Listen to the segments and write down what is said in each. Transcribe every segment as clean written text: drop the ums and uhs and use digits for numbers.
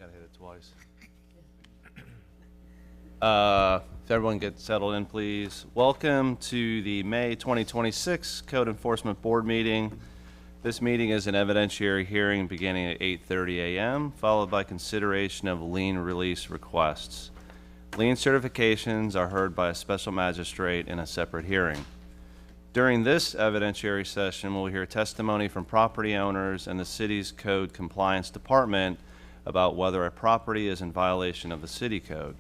Gotta hit it twice. If everyone gets settled in, please. Welcome to the May 2026 Code Enforcement Board meeting. This meeting is an evidentiary hearing beginning at 8:30 a.m., followed by consideration of lien release requests. Lien certifications are heard by a special magistrate in a separate hearing. During this evidentiary session, we'll hear testimony from property owners and the city's code compliance department about whether a property is in violation of the city code.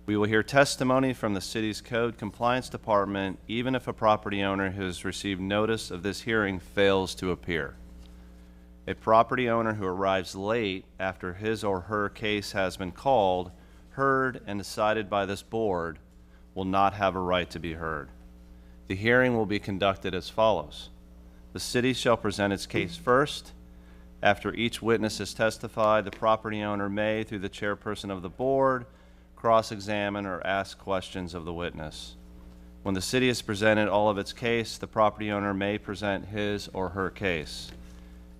We will hear testimony from the city's code compliance department even if a property owner who has received notice of this hearing fails to appear. A property owner who arrives late after his or her case has been called, heard, and decided by this board will not have a right to be heard. The hearing will be conducted as follows. The city shall present its case first. After each witness has testified, the property owner may, through the chairperson of the board, cross-examine or ask questions of the witness. When the city has presented all of its case, the property owner may present his or her case.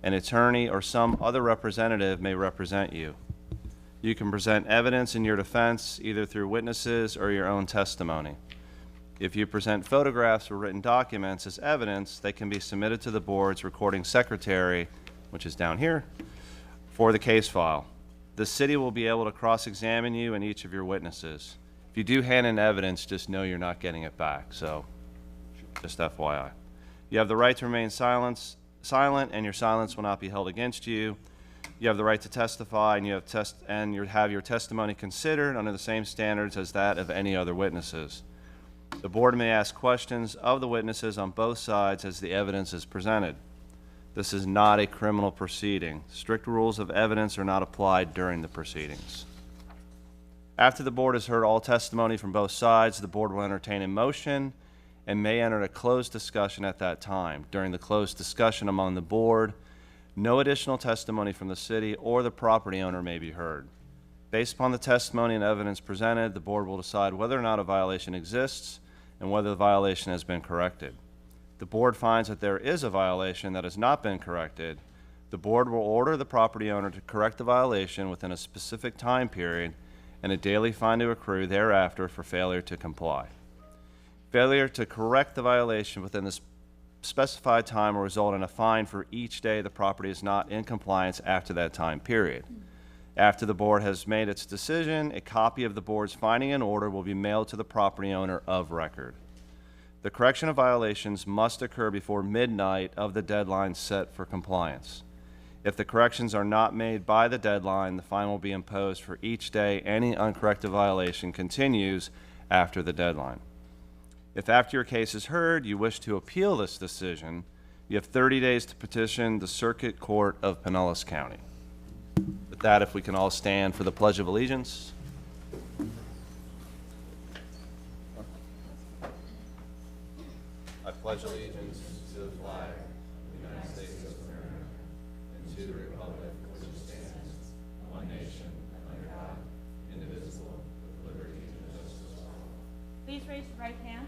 An attorney or some other representative may represent you. You can present evidence in your defense either through witnesses or your own testimony. If you present photographs or written documents as evidence, they can be submitted to the board's recording secretary, which is down here, for the case file. The city will be able to cross-examine you and each of your witnesses. If you do hand in evidence, just know you're not getting it back, so just FYI. You have the right to remain silent, and your silence will not be held against you. You have the right to testify, and you have your testimony considered under the same standards as that of any other witnesses. The board may ask questions of the witnesses on both sides as the evidence is presented. This is not a criminal proceeding. Strict rules of evidence are not applied during the proceedings. After the board has heard all testimony from both sides, the board will entertain a motion and may enter a closed discussion at that time. During the closed discussion among the board, no additional testimony from the city or the property owner may be heard. Based upon the testimony and evidence presented, the board will decide whether or not a violation exists and whether the violation has been corrected. The board finds that there is a violation that has not been corrected. The board will order the property owner to correct the violation within a specific time period and a daily fine to accrue thereafter for failure to comply. Failure to correct the violation within the specified time will result in a fine for each day the property is not in compliance after that time period. After the board has made its decision, a copy of the board's finding and order will be mailed to the property owner of record. The correction of violations must occur before midnight of the deadline set for compliance. If the corrections are not made by the deadline, the fine will be imposed for each day any uncorrected violation continues after the deadline. If after your case is heard, you wish to appeal this decision, you have 30 days to petition the Circuit Court of Pinellas County. With that, if we can all stand for the Pledge of Allegiance. I pledge allegiance to the flag of the United States of America and to the republic for which it stands, one nation, under God, indivisible, with liberty and justice for all. Please raise your right hand.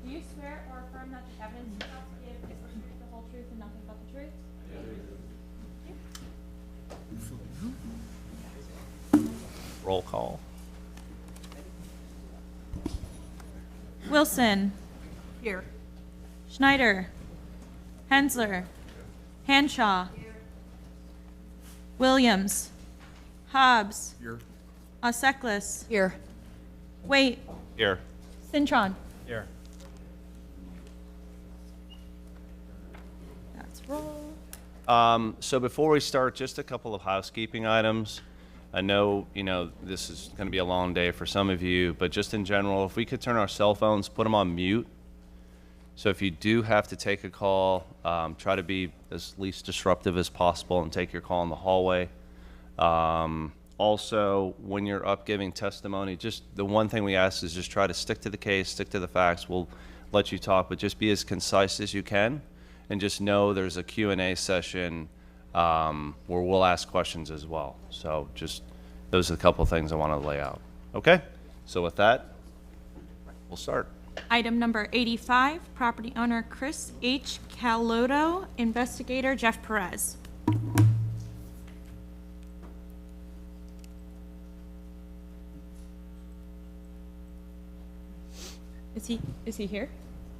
Do you swear or affirm that the evidence you're about to give is the truth, the whole truth, and nothing but the truth? Roll call. Wilson. Here. Schneider. Hensler. Hanshaw. Williams. Hobbs. Here. Oseklis. Here. Waite. Here. Cintron. Here. That's roll. So before we start, just a couple of housekeeping items. I know, this is going to be a long day for some of you, but just in general, if we could turn our cell phones, put them on mute. So if you do have to take a call, try to be as least disruptive as possible and take your call in the hallway. Also, when you're up giving testimony, just the one thing we ask is just try to stick to the case, stick to the facts. We'll let you talk, but just be as concise as you can. And just know there's a Q&A session where we'll ask questions as well. So just those are a couple of things I want to lay out. Okay? So with that, we'll start. Item number 85, property owner Chris H. Calodo, investigator Jeff Perez. Is he here?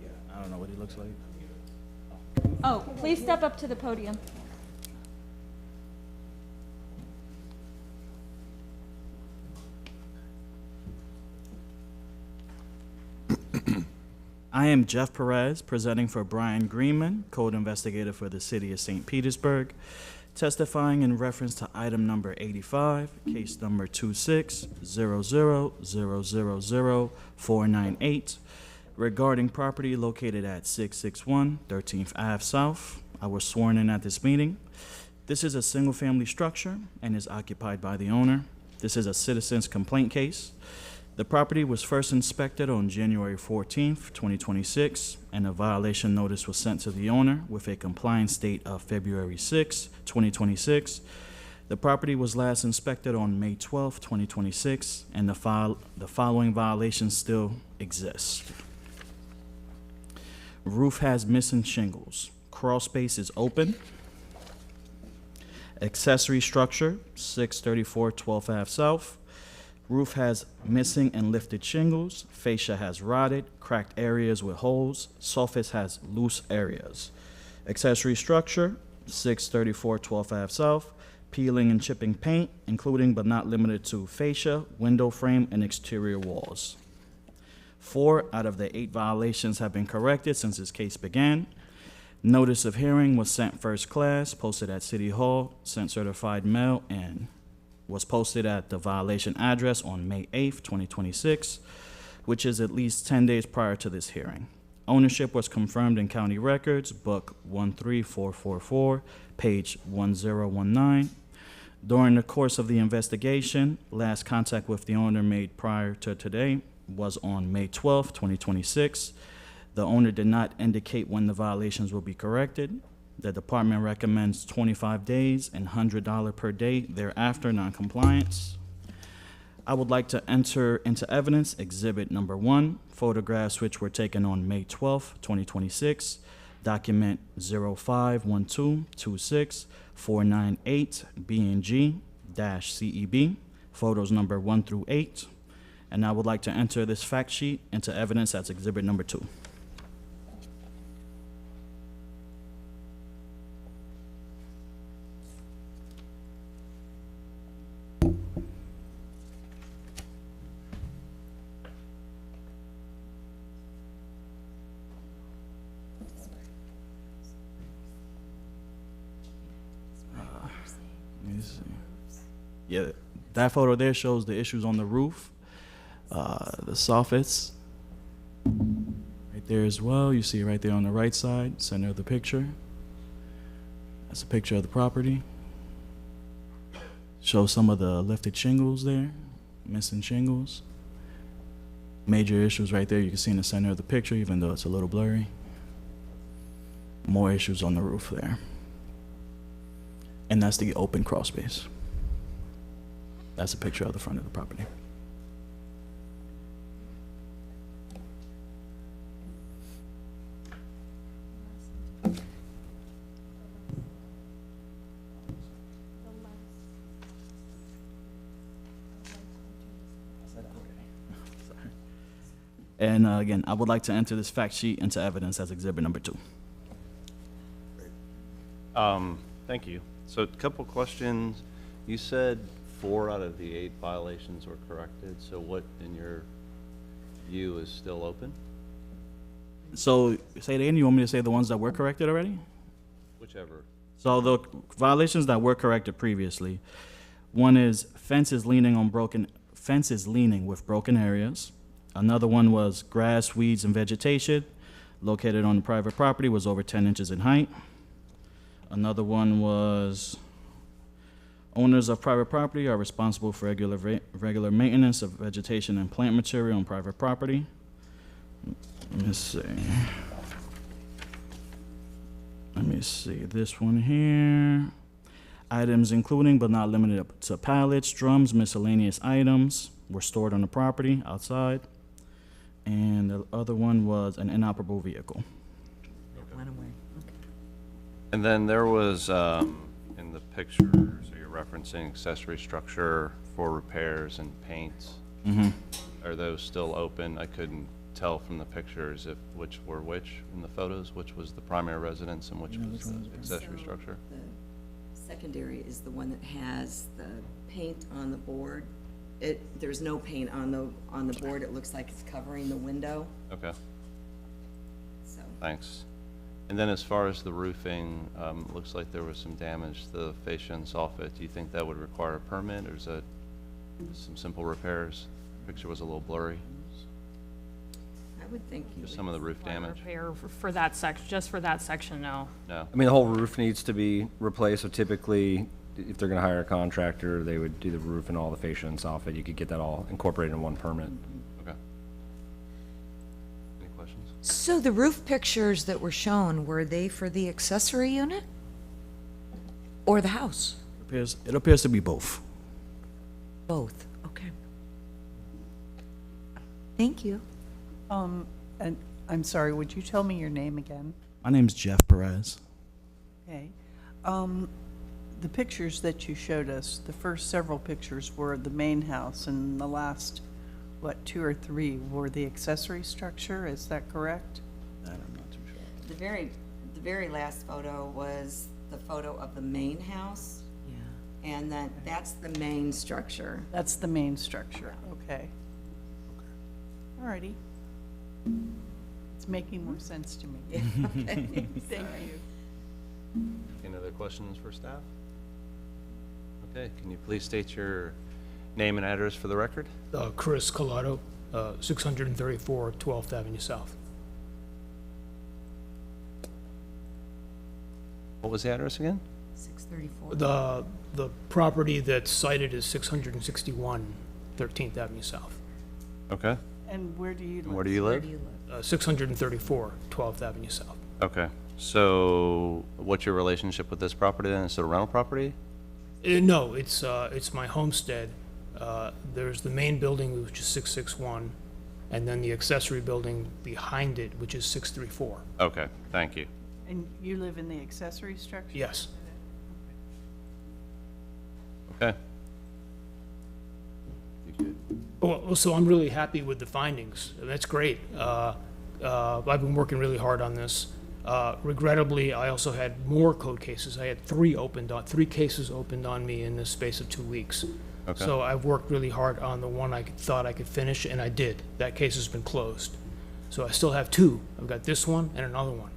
Yeah, I don't know what he looks like. Oh, please step up to the podium. I am Jeff Perez, presenting for Brian Greenman, Code Investigator for the City of St. Petersburg. Testifying in reference to item number 85, case number 2600000498, regarding property located at 661 13th Ave South. I was sworn in at this meeting. This is a single-family structure and is occupied by the owner. This is a citizen's complaint case. The property was first inspected on January 14th, 2026, and a violation notice was sent to the owner with a compliance date of February 6, 2026. The property was last inspected on May 12, 2026, and the following violations still exist. Roof has missing shingles. Crawl space is open. Accessory structure, 634 12th Ave South. Roof has missing and lifted shingles. Fascia has rotted, cracked areas with holes. Surface has loose areas. Accessory structure, 634 12th Ave South. Peeling and chipping paint, including but not limited to fascia, window frame, and exterior walls. 4 out of the 8 violations have been corrected since this case began. Notice of hearing was sent first class, posted at City Hall, sent certified mail, and was posted at the violation address on May 8th, 2026, which is at least 10 days prior to this hearing. Ownership was confirmed in county records, book 13444, page 1019. During the course of the investigation, last contact with the owner made prior to today was on May 12th, 2026. The owner did not indicate when the violations will be corrected. The department recommends 25 days and $100 per day thereafter non-compliance. I would like to enter into evidence Exhibit Number 1, photographs which were taken on May 12, 2026, document 0512264998-BNG-CEB, photos number 1 through 8. And I would like to enter this fact sheet into evidence as Exhibit Number 2. Let me see. Yeah, that photo there shows the issues on the roof, the soffits, right there as well. You see it right there on the right side, center of the picture. That's a picture of the property. Shows some of the lifted shingles there, missing shingles. Major issues right there you can see in the center of the picture, even though it's a little blurry. More issues on the roof there. And that's the open crawl space. That's a picture of the front of the property. And again, I would like to enter this fact sheet into evidence as Exhibit Number 2. Thank you. So a couple questions. You said 4 out of the 8 violations were corrected. So what, in your view, is still open? So say it again, you want me to say the ones that were corrected already? Whichever. So the violations that were corrected previously, one is fences leaning with broken areas. Another one was grass, weeds, and vegetation located on the private property was over 10 inches in height. Another one was owners of private property are responsible for regular maintenance of vegetation and plant material on private property. Let me see this one here. Items including but not limited to pallets, drums, miscellaneous items were stored on the property outside. And the other one was an inoperable vehicle. Went away. Okay. And then there was, in the picture, so you're referencing accessory structure for repairs and paints. Mm-hmm. Are those still open? I couldn't tell from the pictures which were which in the photos, which was the primary residence and which was the accessory So structure. The secondary is the one that has the paint on the board. There's no paint on the board. It looks like it's covering the window, Okay, so. thanks. And then as far as the roofing, looks like there was some damage to the fascia and soffit. Do you think that would require a permit, or is that some simple repairs? Picture was a little blurry. I would think you Just would. some of the roof damage? Repair for that section, just for that section, no. No? I mean, the whole roof needs to be replaced, so typically, if they're gonna hire a contractor, they would do the roof and all the fascia and soffit. You could get that all incorporated in one permit. Okay. Any questions? So the roof pictures that were shown, were they for the accessory unit? Or the house? It appears to be both. Both, okay. Thank you. And I'm sorry, would you tell me your name again? My name's Jeff Perez. Okay. The pictures that you showed us, the first several pictures were the main house, and the last, what, 2 or 3 were the accessory structure, is that correct? That I'm not too sure. The very last photo was the photo of the main house, Yeah. and that's the main structure. That's the main structure, okay. All righty. It's making more sense to me. Okay. Thank you. Any other questions for staff? Okay, can you please state your name and address for the record? Chris Collado, 634 12th Avenue South. What was the address again? 634. The property that's cited is 661 13th Avenue South. Okay. And where do you live? Where do you live? 634 12th Avenue South. Okay. So what's your relationship with this property then? Is it a rental property? No, it's my homestead. There's the main building, which is 661, and then the accessory building behind it, which is 634. Okay, thank you. And you live in the accessory structure? Yes. Okay. You good? Well, so I'm really happy with the findings. That's great. I've been working really hard on this. Regrettably, I also had more code cases. I had 3 cases opened on me in the space of 2 weeks. Okay. So I've worked really hard on the one thought I could finish, and I did. That case has been closed. So I still have 2. I've got this one and another one.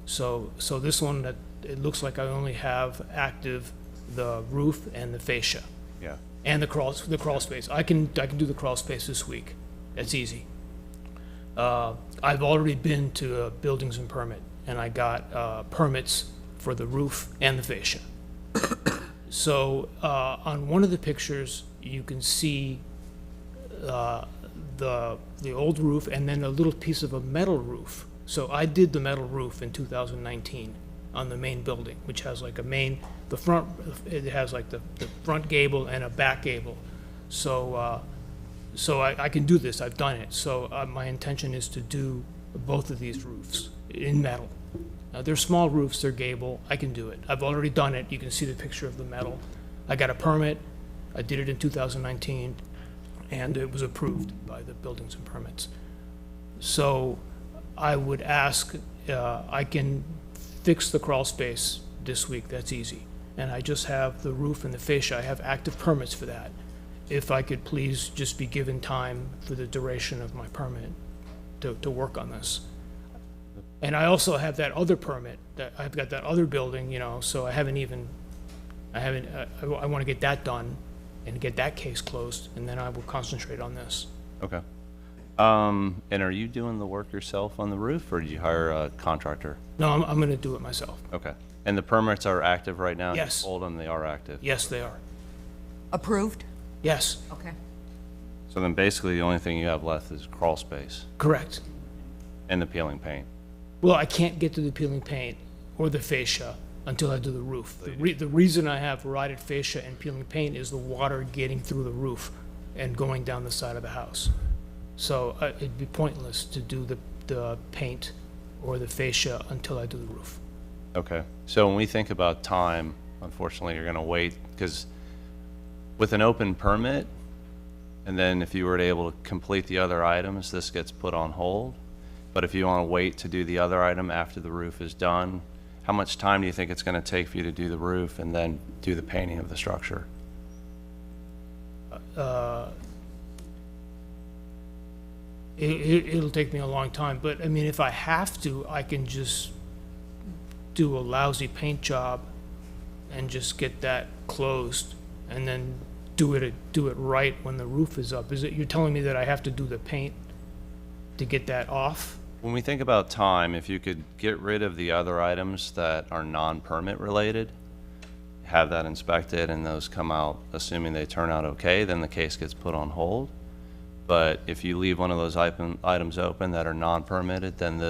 So this one, that it looks like I only have active the roof and the fascia. Yeah. And the crawl space. I can do the crawl space this week. That's easy. I've already been to a buildings and permit, and I got permits for the roof and the fascia. So on one of the pictures, you can see the old roof and then a little piece of a metal roof. So I did the metal roof in 2019 on the main building, which has like it has like the front gable and a back gable. So I can do this, I've done it. So my intention is to do both of these roofs in metal. Now, they're small roofs, they're gable, I can do it. I've already done it, you can see the picture of the metal. I got a permit, I did it in 2019, and it was approved by the buildings and permits. So I would ask, I can fix the crawl space this week, that's easy. And I just have the roof and the fascia, I have active permits for that. If I could please just be given time for the duration of my permit to work on this. And I also have that other permit, that I've got that other building, so I want to get that done and get that case closed, and then I will concentrate on this. Okay. And are you doing the work yourself on the roof, or did you hire a contractor? No, I'm going to do it myself. Okay. And the permits are active right now? Yes. You told them they are active? Yes, they are. Approved? Yes, Okay. So then basically the only thing you have left is crawl space correct. and the peeling paint? Well, I can't get to the peeling paint or the fascia until I do the roof. The reason I have rotted fascia and peeling paint is the water getting through the roof and going down the side of the house. So it'd be pointless to do the paint or the fascia until I do the roof. Okay. So when we think about time, unfortunately, you're going to wait, because with an open permit, and then if you were able to complete the other items, this gets put on hold. But if you want to wait to do the other item after the roof is done, how much time do you think it's going to take for you to do the roof and then do the painting of the structure? It'll take me a long time, but I mean, if I have to, I can just do a lousy paint job and just get that closed and then do it right when the roof is up? You're telling me that I have to do the paint to get that off? When we think about time, if you could get rid of the other items that are non-permit related, have that inspected, and those come out, assuming they turn out okay, then the case gets put on hold. But if you leave one of those items open that are non-permitted, then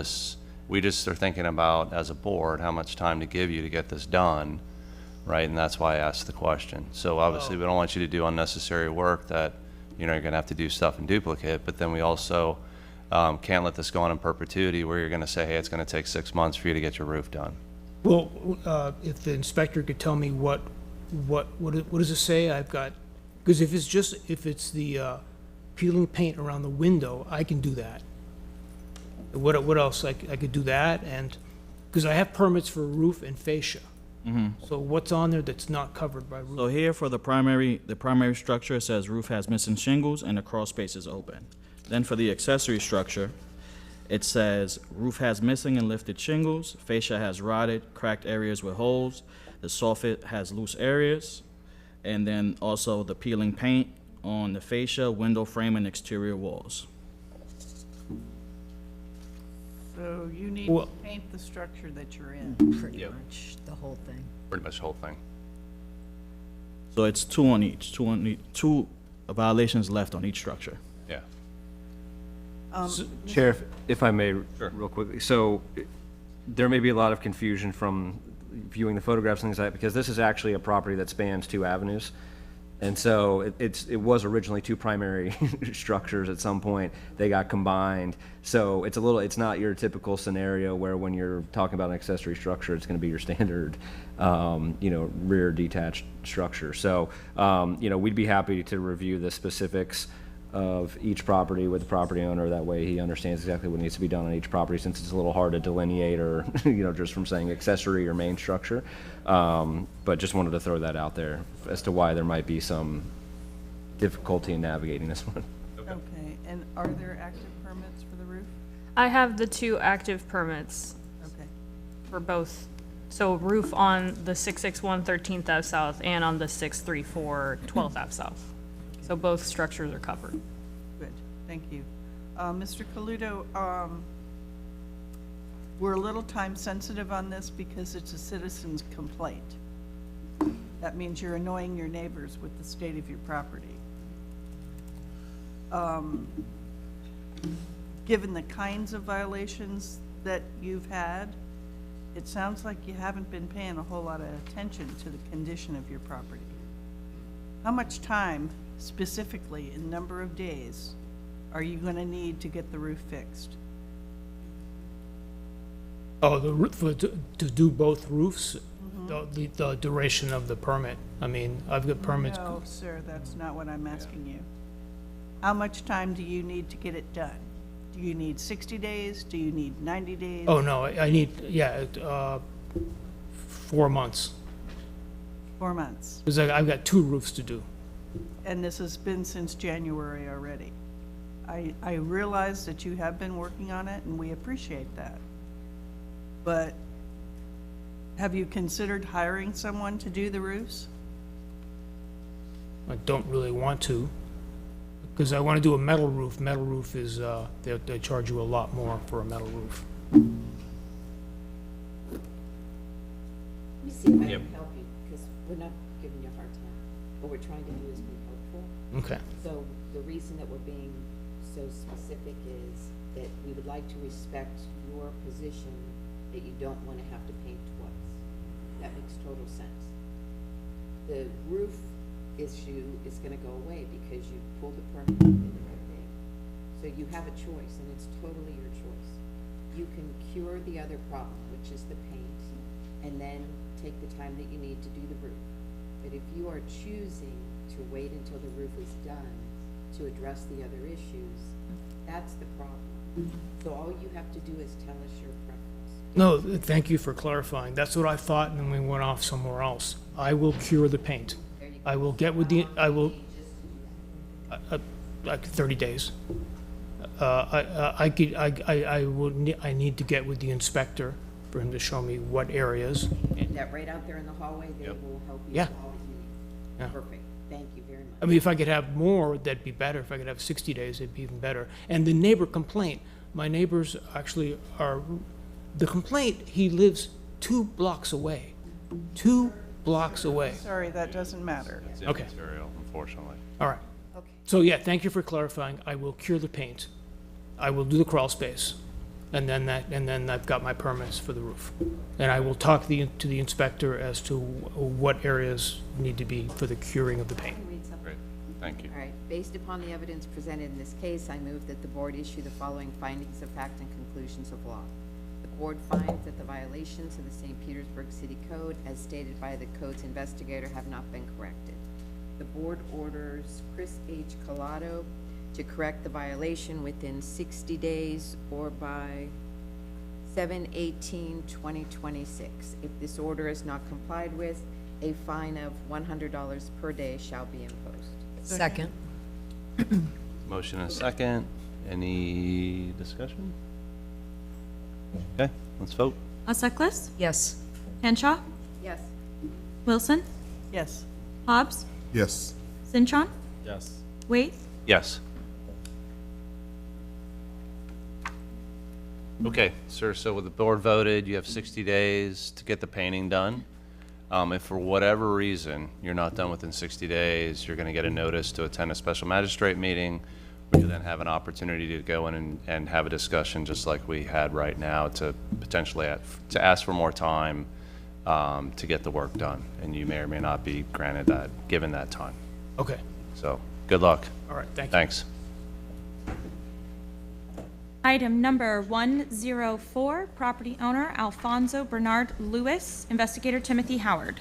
we just are thinking about, as a board, how much time to give you to get this done, right? And that's why I asked the question. So obviously, we don't want you to do unnecessary work that, you're gonna have to do stuff in duplicate, but then we also can't let this go on in perpetuity where you're gonna say, hey, it's gonna take 6 months for you to get your roof done. Well, if the inspector could tell me what does it say I've got? Because if it's the peeling paint around the window, I can do that. What else? I could do that, and, because I have permits for roof and fascia. So what's on there that's not covered by roof? So here for the primary structure, it says roof has missing shingles and the crawl space is open. Then for the accessory structure, it says roof has missing and lifted shingles, fascia has rotted, cracked areas with holes, the soffit has loose areas, and then also the peeling paint on the fascia, window frame, and exterior walls. So you need Well- to paint the structure that you're in. Pretty Yep. much, the whole thing. Pretty much the whole thing. So it's two violations left on each structure. Yeah. Chair, if I may, Sure. real quickly, so there may be a lot of confusion from viewing the photographs and things like that, because this is actually a property that spans 2 avenues. And so it was originally 2 primary structures at some point. They got combined. So it's not your typical scenario where when you're talking about an accessory structure, it's gonna be your standard, rear detached structure. So, we'd be happy to review the specifics of each property with the property owner. That way he understands exactly what needs to be done on each property, since it's a little hard to delineate or, just from saying accessory or main structure. But just wanted to throw that out there as to why there might be some difficulty in navigating this one. Okay, and are there active permits for the roof? I have the 2 active permits Okay. for both. So roof on the 661 13th Ave South and on the 634 12th Ave South. So both structures are covered. Good, thank you. Mr. Coluto, we're a little time sensitive on this because it's a citizen's complaint. That means you're annoying your neighbors with the state of your property. Given the kinds of violations that you've had, it sounds like you haven't been paying a whole lot of attention to the condition of your property. How much time, specifically in number of days, are you going to need to get the roof fixed? Oh, to do both roofs? The duration of the permit. I mean, I've got permits. No, sir, that's not what I'm asking you. How much time do you need to get it done? Do you need 60 days? Do you need 90 days? Oh, no, I need, 4 months. 4 months. Because I've got 2 roofs to do. And this has been since January already. I realize that you have been working on it, and we appreciate that. But have you considered hiring someone to do the roofs? I don't really want to, because I want to do a metal roof. Metal roof is, they charge you a lot more for a metal roof. Let me see if I Yep. can help you, because we're not giving you a hard time. What we're trying to do is be helpful. Okay. So the reason that we're being so specific is that we would like to respect your position that you don't want to have to paint twice. That makes total sense. The roof issue is going to go away because you pulled the permit in the right day. So you have a choice, and it's totally your choice. You can cure the other problem, which is the paint, and then take the time that you need to do the roof. But if you are choosing to wait until the roof is done to address the other issues, that's the problem. So all you have to do is tell us your preference. No, thank you for clarifying. That's what I thought, and then we went off somewhere else. I will cure the paint. I will get with the, I will, like 30 days. I need to get with the inspector for him to show me what areas. That right out there in the hallway, they Yep. will help you Yeah. with all that you need. Yeah. Perfect, thank you very much. I mean, if I could have more, that'd be better. If I could have 60 days, it'd be even better. And the neighbor complaint, my neighbors actually are, the complaint, he lives 2 blocks away. 2 blocks away. Sorry, that doesn't matter. It's Okay. immaterial, unfortunately. All right. Okay. So yeah, thank you for clarifying. I will cure the paint. I will do the crawl space. And then I've got my permits for the roof. And I will talk to the inspector as to what areas need to be for the curing of the paint. Can I read something? Great, thank you. All right, based upon the evidence presented in this case, I move that the board issue the following findings of fact and conclusions of law. The board finds that the violations of the St. Petersburg City Code, as stated by the code's investigator, have not been corrected. The board orders Chris H. Collado to correct the violation within 60 days or by 7/18/2026. If this order is not complied with, a fine of $100 per day shall be imposed. Second. Motion and a second. Any discussion? Okay, let's vote. Sutcliffe, Yes. Henshaw, Yes. Wilson, Yes. Hobbs, Yes. Cintron, Yes. Wade, Yes. Okay, sir, so with the board voted, you have 60 days to get the painting done. If for whatever reason you're not done within 60 days, you're going to get a notice to attend a special magistrate meeting, where you then have an opportunity to go in and have a discussion just like we had right now to potentially to ask for more time to get the work done. And you may or may not be granted that, given that time. Okay. So, good luck. All right, thank you. Thanks. Item number 104, property owner Alfonso Bernard Lewis, investigator Timothy Howard.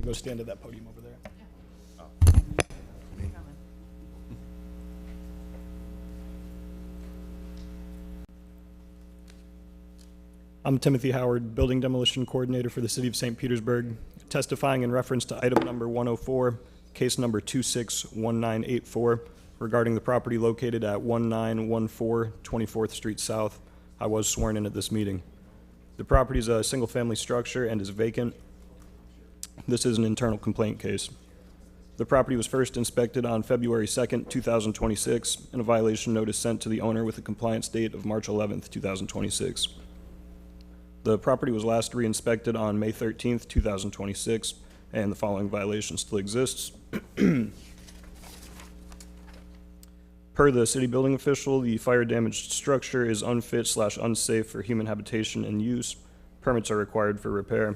Go stand at that podium over there. I'm Timothy Howard, Building Demolition Coordinator for the City of St. Petersburg, testifying in reference to item number 104, case number 261984, regarding the property located at 1914 24th Street South. I was sworn in at this meeting. The property is a single-family structure and is vacant. This is an internal complaint case. The property was first inspected on February 2nd, 2026, and a violation notice sent to the owner with a compliance date of March 11th, 2026. The property was last re-inspected on May 13th, 2026, and the following violation still exists. Per the city building official, the fire-damaged structure is unfit/unsafe for human habitation and use. Permits are required for repair.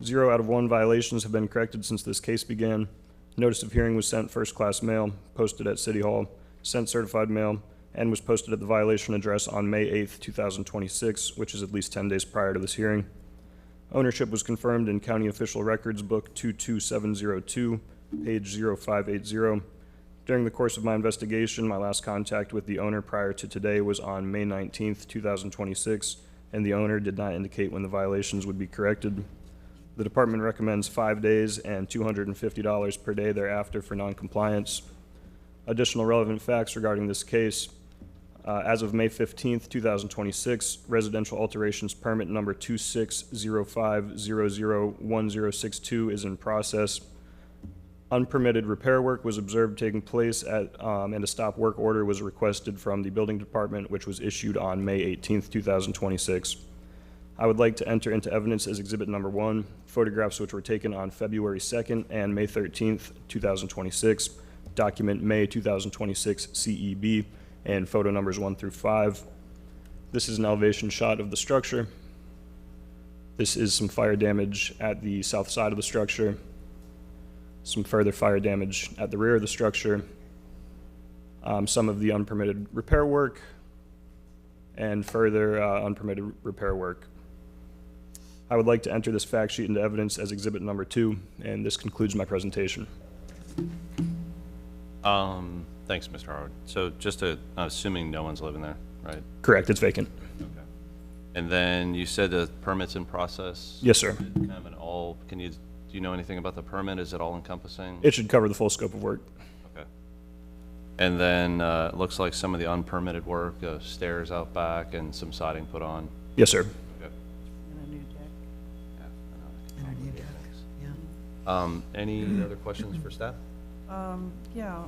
0 out of 1 violations have been corrected since this case began. Notice of hearing was sent first-class mail, posted at City Hall, sent certified mail, and was posted at the violation address on May 8th, 2026, which is at least 10 days prior to this hearing. Ownership was confirmed in County Official Records Book 22702, page 0580. During the course of my investigation, my last contact with the owner prior to today was on May 19th, 2026, and the owner did not indicate when the violations would be corrected. The department recommends 5 days and $250 per day thereafter for noncompliance. Additional relevant facts regarding this case. As of May 15th, 2026, residential alterations permit number 2605001062 is in process. Unpermitted repair work was observed taking place and a stop work order was requested from the building department, which was issued on May 18th, 2026. I would like to enter into evidence as exhibit number 1, photographs which were taken on February 2nd and May 13th, 2026, document May 2026 CEB, and photo numbers 1 through 5. This is an elevation shot of the structure. This is some fire damage at the south side of the structure. Some further fire damage at the rear of the structure. Some of the unpermitted repair work, and further unpermitted repair work. I would like to enter this fact sheet into evidence as exhibit number 2, and this concludes my presentation. Thanks, Mr. Howard. So just assuming no one's living there, right? Correct, it's vacant. Okay. And then you said the permit's in process? Yes, sir. Kind of an all, do you know anything about the permit? Is it all encompassing? It should cover the full scope of work. Okay. And then, it looks like some of the unpermitted work, stairs out back and some siding put on. Yes, sir. Okay. And a new deck. Any other questions for staff? Yeah,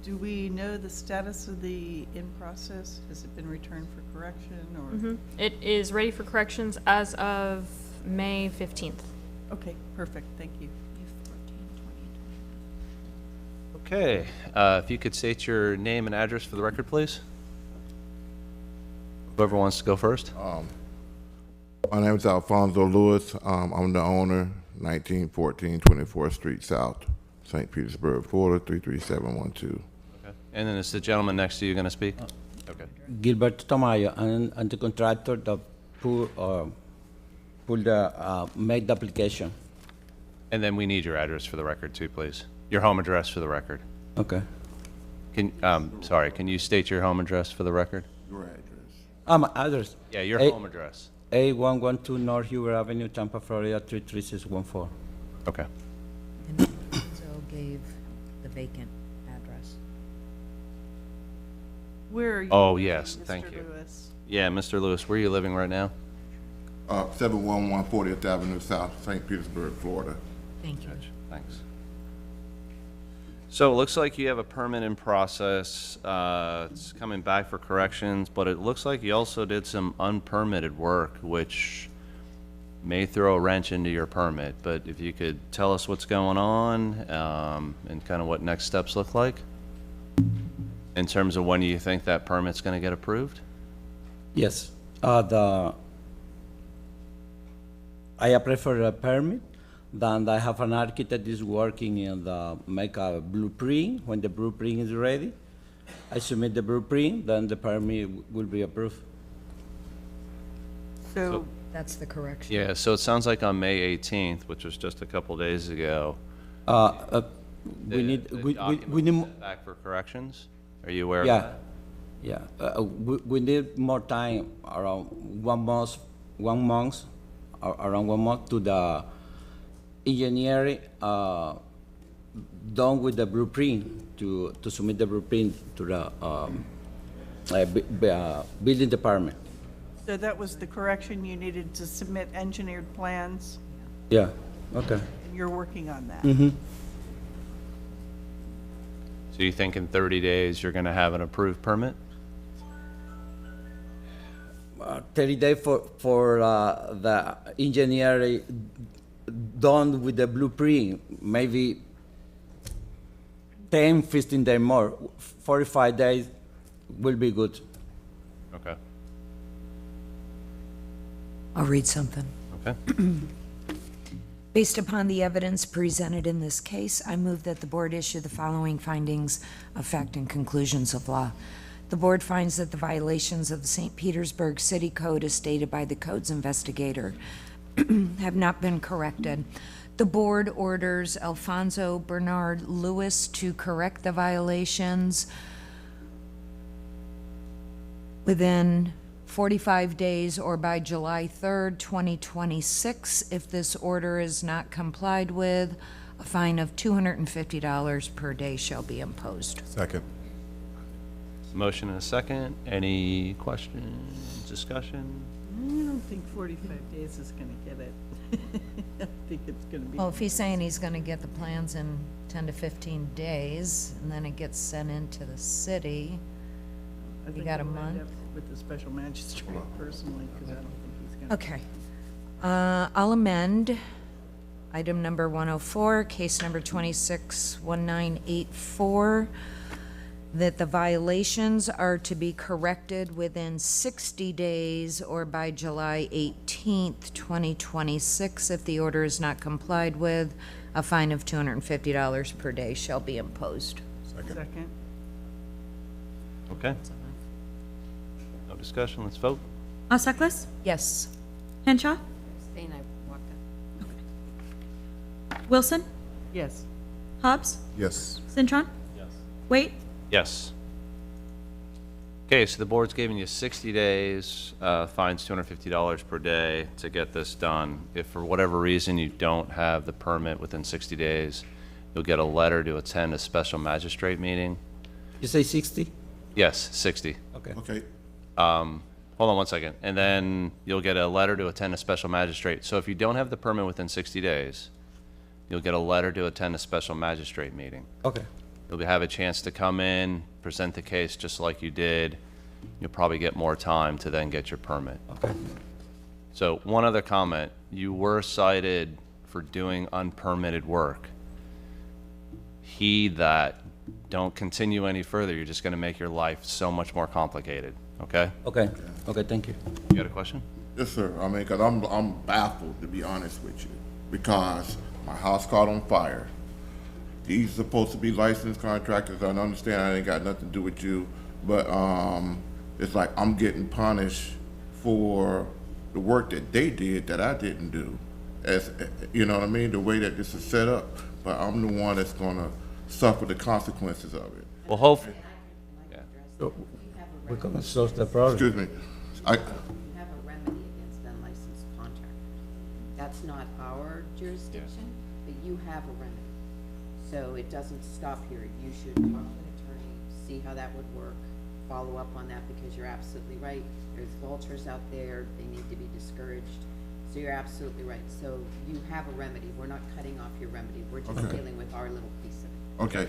do we know the status of the in-process? Has it been returned for correction, or? It is ready for corrections as of May 15th. Okay, perfect, thank you. Okay, if you could state your name and address for the record, please. Whoever wants to go first. My name is Alfonso Lewis. I'm the owner, 1914 24th Street South, St. Petersburg, Florida, 33712. Okay. And then is the gentleman next to you going to speak? Okay. Gilberto Tamayo, and the contractor that made the application. And then we need your address for the record too, please. Your home address for the record. Okay. Can you state your home address for the record? Your address. My address. Yeah, your A- home address. A112 North Huber Avenue, Tampa, Florida, 33614. Okay. And so gave the vacant address. Where are you? Oh, yes, thank Mr. you. Lewis? Yeah, Mr. Lewis, where are you living right now? 711 40th Avenue South, St. Petersburg, Florida. Thank you. Thanks. So it looks like you have a permit in process. It's coming back for corrections, but it looks like you also did some unpermitted work, which may throw a wrench into your permit. But if you could tell us what's going on, and kind of what next steps look like in terms of when you think that permit's going to get approved? Yes. I applied for a permit. Then I have an architect is working in make a blueprint. When the blueprint is ready, I submit the blueprint, then the permit will be approved. So, That's the correction. Yeah, so it sounds like on May 18th, which was just a couple days ago, We need, the we document need, was sent back for corrections? Are you aware of yeah, that? yeah. We need more time, around 1 month, around 1 month to the engineering, done with the blueprint, to submit the blueprint to the building department. so that was the correction, you needed to submit engineered plans, Yeah, okay. and you're working on that? So you think in 30 days you're going to have an approved permit? 30 days for the engineering done with the blueprint, maybe 10, 15 days more. 45 days will be good. Okay, I'll read something. okay. Based upon the evidence presented in this case, I move that the board issue the following findings of fact and conclusions of law. The board finds that the violations of the St. Petersburg City Code as stated by the codes investigator have not been corrected. The board orders Alfonso Bernard Lewis to correct the violations within 45 days or by July 3rd, 2026. If this order is not complied with, a fine of $250 per day shall be imposed. Second. Motion and a second. Any questions, discussion? I don't think 45 days is gonna get it. I think it's gonna be. Well, if he's saying he's gonna get the plans in 10 to 15 days, and then it gets sent into the city, I think got a we'll end month? up with the special magistrate personally, because I don't think he's gonna. okay. I'll amend item number 104, case number 261984, that the violations are to be corrected within 60 days or by July 18th, 2026. If the order is not complied with, a fine of $250 per day shall be imposed. Second. Okay. No discussion, let's vote. Osaklis, Yes. Henshaw, Abstain, I walked out. Wilson, Yes. Hobbs, Yes. Cintron. Wait, Yes. Okay, so the board's giving you 60 days, fines $250 per day to get this done. If for whatever reason you don't have the permit within 60 days, you'll get a letter to attend a special magistrate meeting. You say 60? Yes, 60. Okay. Okay, Hold on one second. And then you'll get a letter to attend a special magistrate. So if you don't have the permit within 60 days, you'll get a letter to attend a special magistrate meeting. Okay. You'll have a chance to come in, present the case just like you did. You'll probably get more time to then get your permit. Okay. So one other comment, you were cited for doing unpermitted work. Heed that, don't continue any further. You're just gonna make your life so much more complicated, okay? Okay. Okay, thank you. You got a question? yes, sir. I mean, cause I'm baffled, to be honest with you, because my house caught on fire. These supposed to be licensed contractors. I understand I ain't got nothing to do with you, but, it's like I'm getting punished for the work that they did that I didn't do. As, you know what I mean? The way that this is set up, but I'm the one that's gonna suffer the consequences of it. Well, hopefully, We're gonna solve the problem. Excuse me. You have a remedy against unlicensed contractors. That's not our jurisdiction, but you have a remedy. So it doesn't stop here. You should talk to an attorney, see how that would work, follow up on that, because you're absolutely right. There's vultures out there, they need to be discouraged. So you're absolutely right. So you have a remedy. We're not cutting off your remedy. We're just Okay. dealing with our little piece of it. Okay,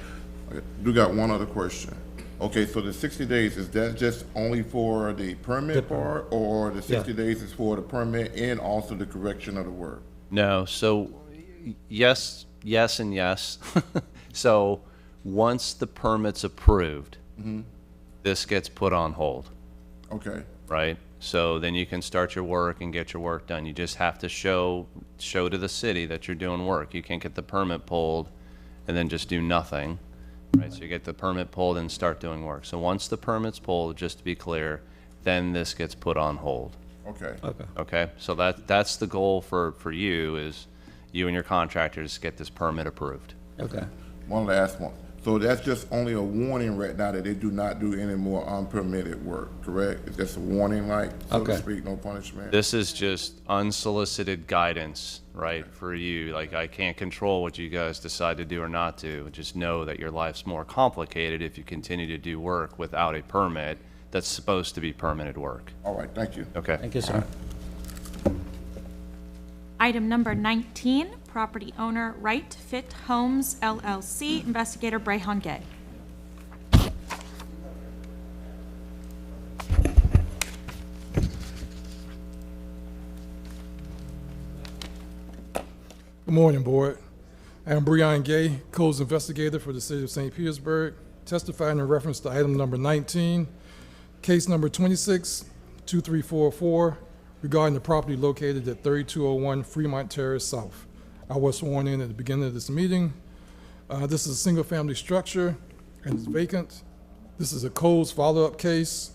I do got one other question. Okay, so the 60 days, is that just only for the permit part, or the 60 days is for the permit and also the correction of the work? no, so yes, yes, and yes. So once the permit's approved, this gets put on hold, Okay, right? So then you can start your work and get your work done. You just have to show to the city that you're doing work. You can't get the permit pulled and then just do nothing, right? So you get the permit pulled and start doing work. So once the permit's pulled, just to be clear, then this gets put on hold, okay. Okay. okay? So that's the goal for you, is you and your contractors get this permit approved. Okay. One last one. So that's just only a warning right now that they do not do any more unpermitted work, correct? It's just a warning, like, so to Okay. speak, no punishment? This is just unsolicited guidance, right, for you. Like, I can't control what you guys decide to do or not do. Just know that your life's more complicated if you continue to do work without a permit that's supposed to be permitted work. All right, thank you. Okay? Thank you, sir. Item number 19, property owner Right Fit Homes LLC, investigator Brayhan Gay. Good morning, Board. I am Breon Gay, Codes Investigator for the City of St. Petersburg, testifying in reference to item number 19, case number 26-2344, regarding the property located at 3201 Fremont Terrace South. I was sworn in at the beginning of this meeting. This is a single-family structure, and it's vacant. This is a codes follow-up case.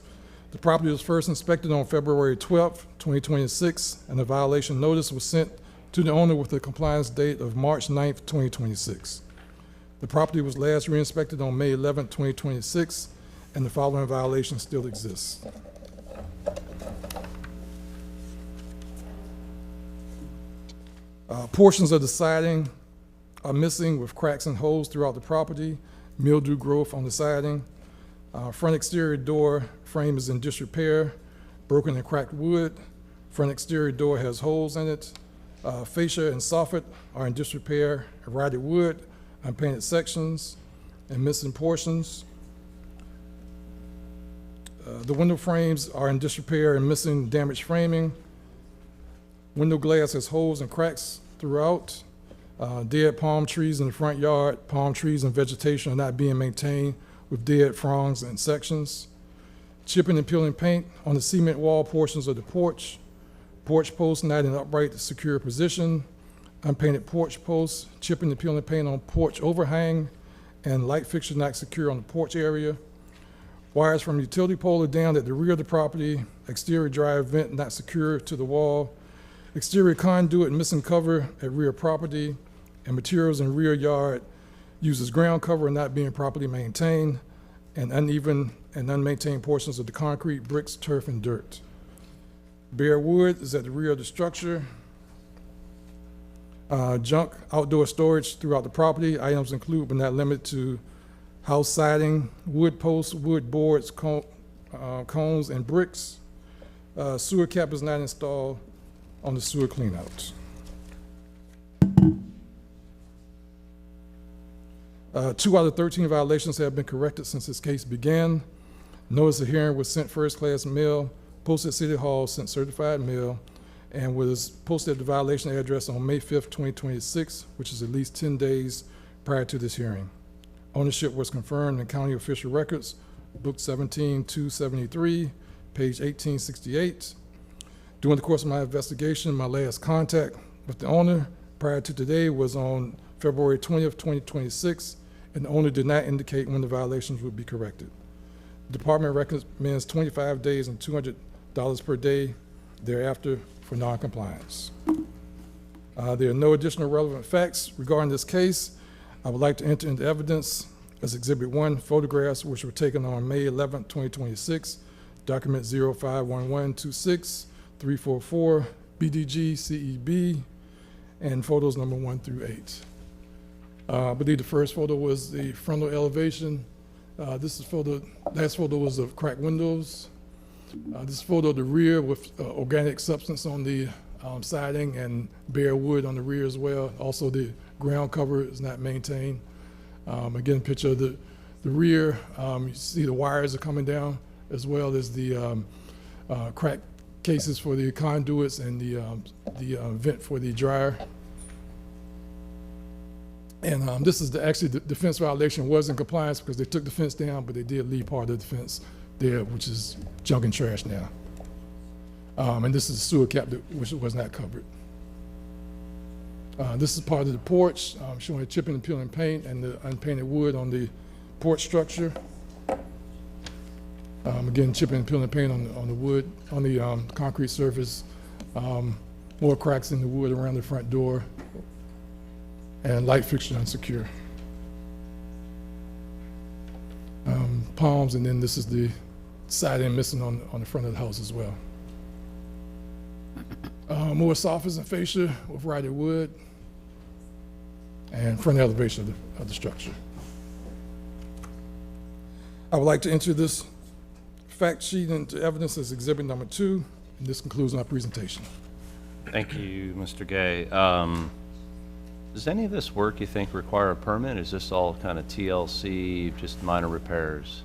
The property was first inspected on February 12th, 2026, and a violation notice was sent to the owner with a compliance date of March 9th, 2026. The property was last re-inspected on May 11th, 2026, and the following violation still exists. Portions of the siding are missing with cracks and holes throughout the property, mildew growth on the siding. Front exterior door frame is in disrepair, broken and cracked wood. Front exterior door has holes in it. Fascia and soffit are in disrepair, rotted wood, unpainted sections, and missing portions. The window frames are in disrepair and missing damaged framing. Window glass has holes and cracks throughout. Dead palm trees in the front yard. Palm trees and vegetation are not being maintained with dead fronds and sections. Chipping and peeling paint on the cement wall portions of the porch. Porch posts not in upright secure position. Unpainted porch posts. Chipping and peeling paint on porch overhang. And light fixture not secure on the porch area. Wires from utility pole are down at the rear of the property. Exterior drive vent not secure to the wall. Exterior conduit missing cover at rear property, and materials in rear yard uses ground cover not being properly maintained, and uneven and unmaintained portions of the concrete, bricks, turf, and dirt. Bare wood is at the rear of the structure. Junk outdoor storage throughout the property. Items include but not limited to house siding, wood posts, wood boards, cones, and bricks. Sewer cap is not installed on the sewer cleanouts. 2 out of 13 violations have been corrected since this case began. Notice of hearing was sent first-class mail, posted at City Hall, sent certified mail, and was posted at the violation address on May 5th, 2026, which is at least 10 days prior to this hearing. Ownership was confirmed in county official records, book 17-273, page 1868. During the course of my investigation, my last contact with the owner prior to today was on February 20th, 2026, and the owner did not indicate when the violations would be corrected. The department recommends 25 days and $200 per day thereafter for noncompliance. There are no additional relevant facts regarding this case. I would like to enter into evidence as Exhibit 1, photographs which were taken on May 11, 2026, document 051126-344 BDG CEB, and photos number 1 through 8. I believe the first photo was the frontal elevation. Last photo was of cracked windows. This photo of the rear with organic substance on the siding and bare wood on the rear as well. Also, the ground cover is not maintained. Again, picture of the rear. You see the wires are coming down, as well as the crack cases for the conduits and the vent for the dryer. And this is actually the fence violation was in compliance because they took the fence down, but they did leave part of the fence there, which is junk and trash now. And this is the sewer cap which was not covered. This is part of the porch, showing the chipping and peeling paint and the unpainted wood on the porch structure. Again, chipping and peeling paint on the wood, on the concrete surface. More cracks in the wood around the front door. And light fixture unsecure. Palms, and then this is the siding missing on the front of the house as well. More soffits and fascia with rotted wood, and front elevation of the structure. I would like to enter this fact sheet into evidence as exhibit number 2, and this concludes my presentation. Thank you, Mr. Gay. Does any of this work, you think, require a permit? Is this all kind of TLC, just minor repairs?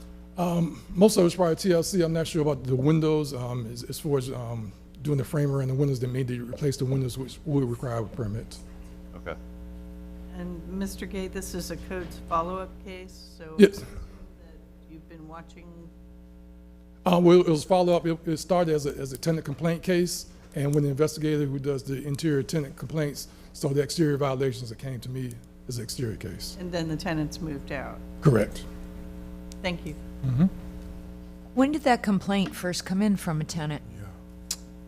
Most of it's probably TLC. I'm not sure about the windows. As far as doing the framer and the windows, they may replace the windows, which would require a permit. Okay. And Mr. Gay, this is a codes follow-up case, so Yes. that you've been watching. Well, it was follow-up. It started as a tenant complaint case, and when the investigator who does the interior tenant complaints saw the exterior violations, it came to me as an exterior case. And then the tenants moved out. Correct. Thank you. When did that complaint first come in from a tenant?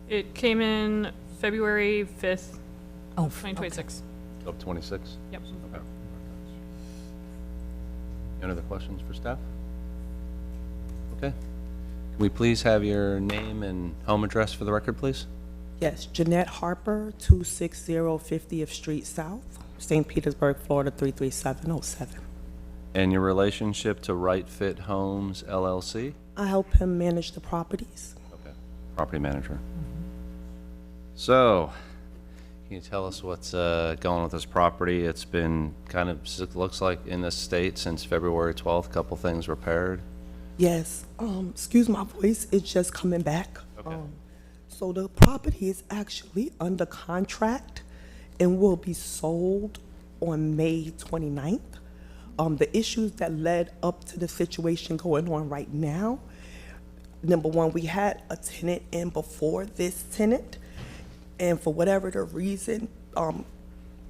It came in February 5th, Oh, 2026. Of 26? Yep. Okay. Any other questions for staff? Okay. Can we please have your name and home address for the record, please? Yes, Jeanette Harper, 260 50th Street South, St. Petersburg, Florida, 33707. And your relationship to Right Fit Homes LLC? I help him manage the properties. Okay. Property manager. So, can you tell us what's going on with this property? It's been kind of, it looks like in this state since February 12th, couple things repaired. Yes, excuse my voice, it's just coming back. Okay. So the property is actually under contract and will be sold on May 29th. The issues that led up to the situation going on right now, number one, we had a tenant in before this tenant, and for whatever the reason, go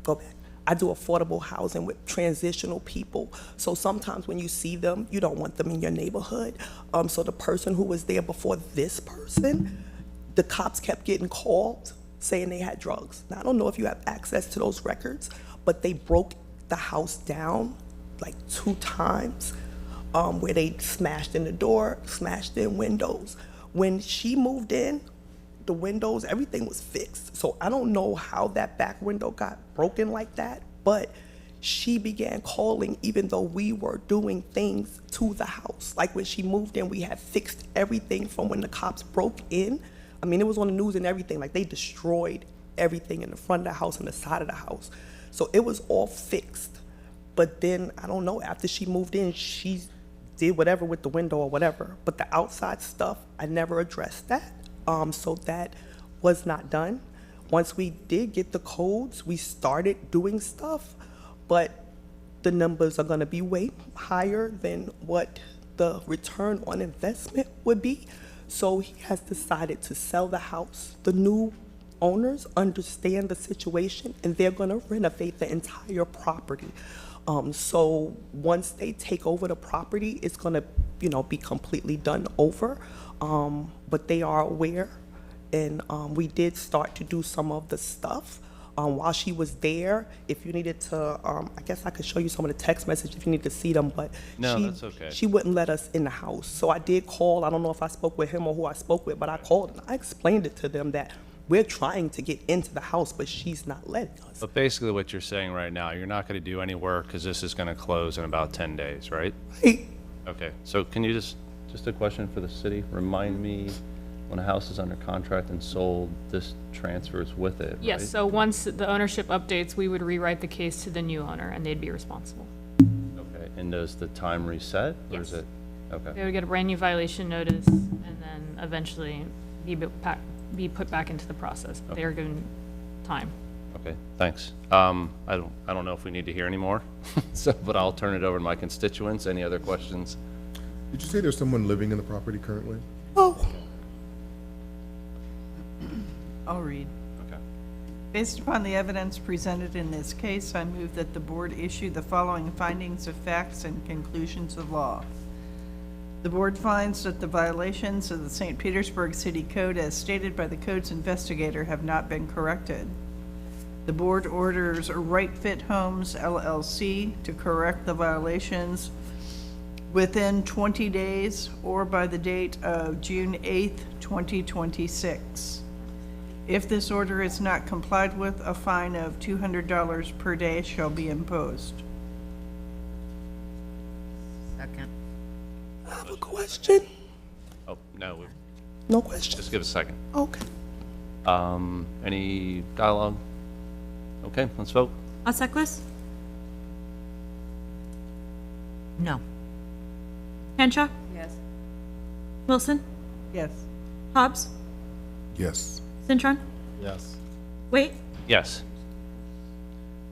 back. I do affordable housing with transitional people, so sometimes when you see them, you don't want them in your neighborhood. So the person who was there before this person, the cops kept getting called saying they had drugs. Now, I don't know if you have access to those records, but they broke the house down like 2 times. where they smashed in the door, smashed in windows. When she moved in, the windows, everything was fixed. So I don't know how that back window got broken like that, but she began calling even though we were doing things to the house. Like when she moved in, we had fixed everything from when the cops broke in. I mean, it was on the news and everything. Like they destroyed everything in the front of the house and the side of the house. So it was all fixed. But then, I don't know, after she moved in, she did whatever with the window or whatever. But the outside stuff, I never addressed that. So that was not done. Once we did get the codes, we started doing stuff, but the numbers are gonna be way higher than what the return on investment would be. So he has decided to sell the house. The new owners understand the situation and they're gonna renovate the entire property. So once they take over the property, it's gonna, be completely done over. But they are aware, and we did start to do some of the stuff. While she was there, if you needed to, I guess I could show you some of the text messages if you need to see them, but No, that's okay. she wouldn't let us in the house. So I did call, I don't know if I spoke with him or who I spoke with, but I called and I explained it to them that we're trying to get into the house, but she's not letting us. But basically what you're saying right now, you're not going to do any work because this is going to close in about 10 days, right? Right. Okay, so can you just a question for the city, remind me when a house is under contract and sold, this transfers with it, right? Yes, so once the ownership updates, we would rewrite the case to the new owner and they'd be responsible. Okay, and does the time reset, or is Yes. it? Okay, They would get a brand new violation notice and then eventually be put back into the process. But they are given time. okay, thanks. I don't know if we need to hear any more, so, but I'll turn it over to my constituents. Any other questions? Did you say there's someone living in the property currently? Oh, I'll read. Okay. Based upon the evidence presented in this case, I move that the board issue the following findings of facts and conclusions of law. The board finds that the violations of the St. Petersburg City Code as stated by the code's investigator have not been corrected. The board orders Right Fit Homes LLC to correct the violations within 20 days or by the date of June 8th, 2026. If this order is not complied with, a fine of $200 per day shall be imposed. Second. I have a question. Oh, no, No question. just give us a second. Okay. Any dialogue? Okay, let's vote. Alseklis, No. Henshaw, Yes. Wilson, Yes. Hobbs, Yes. Cintron, Yes. Wait, Yes.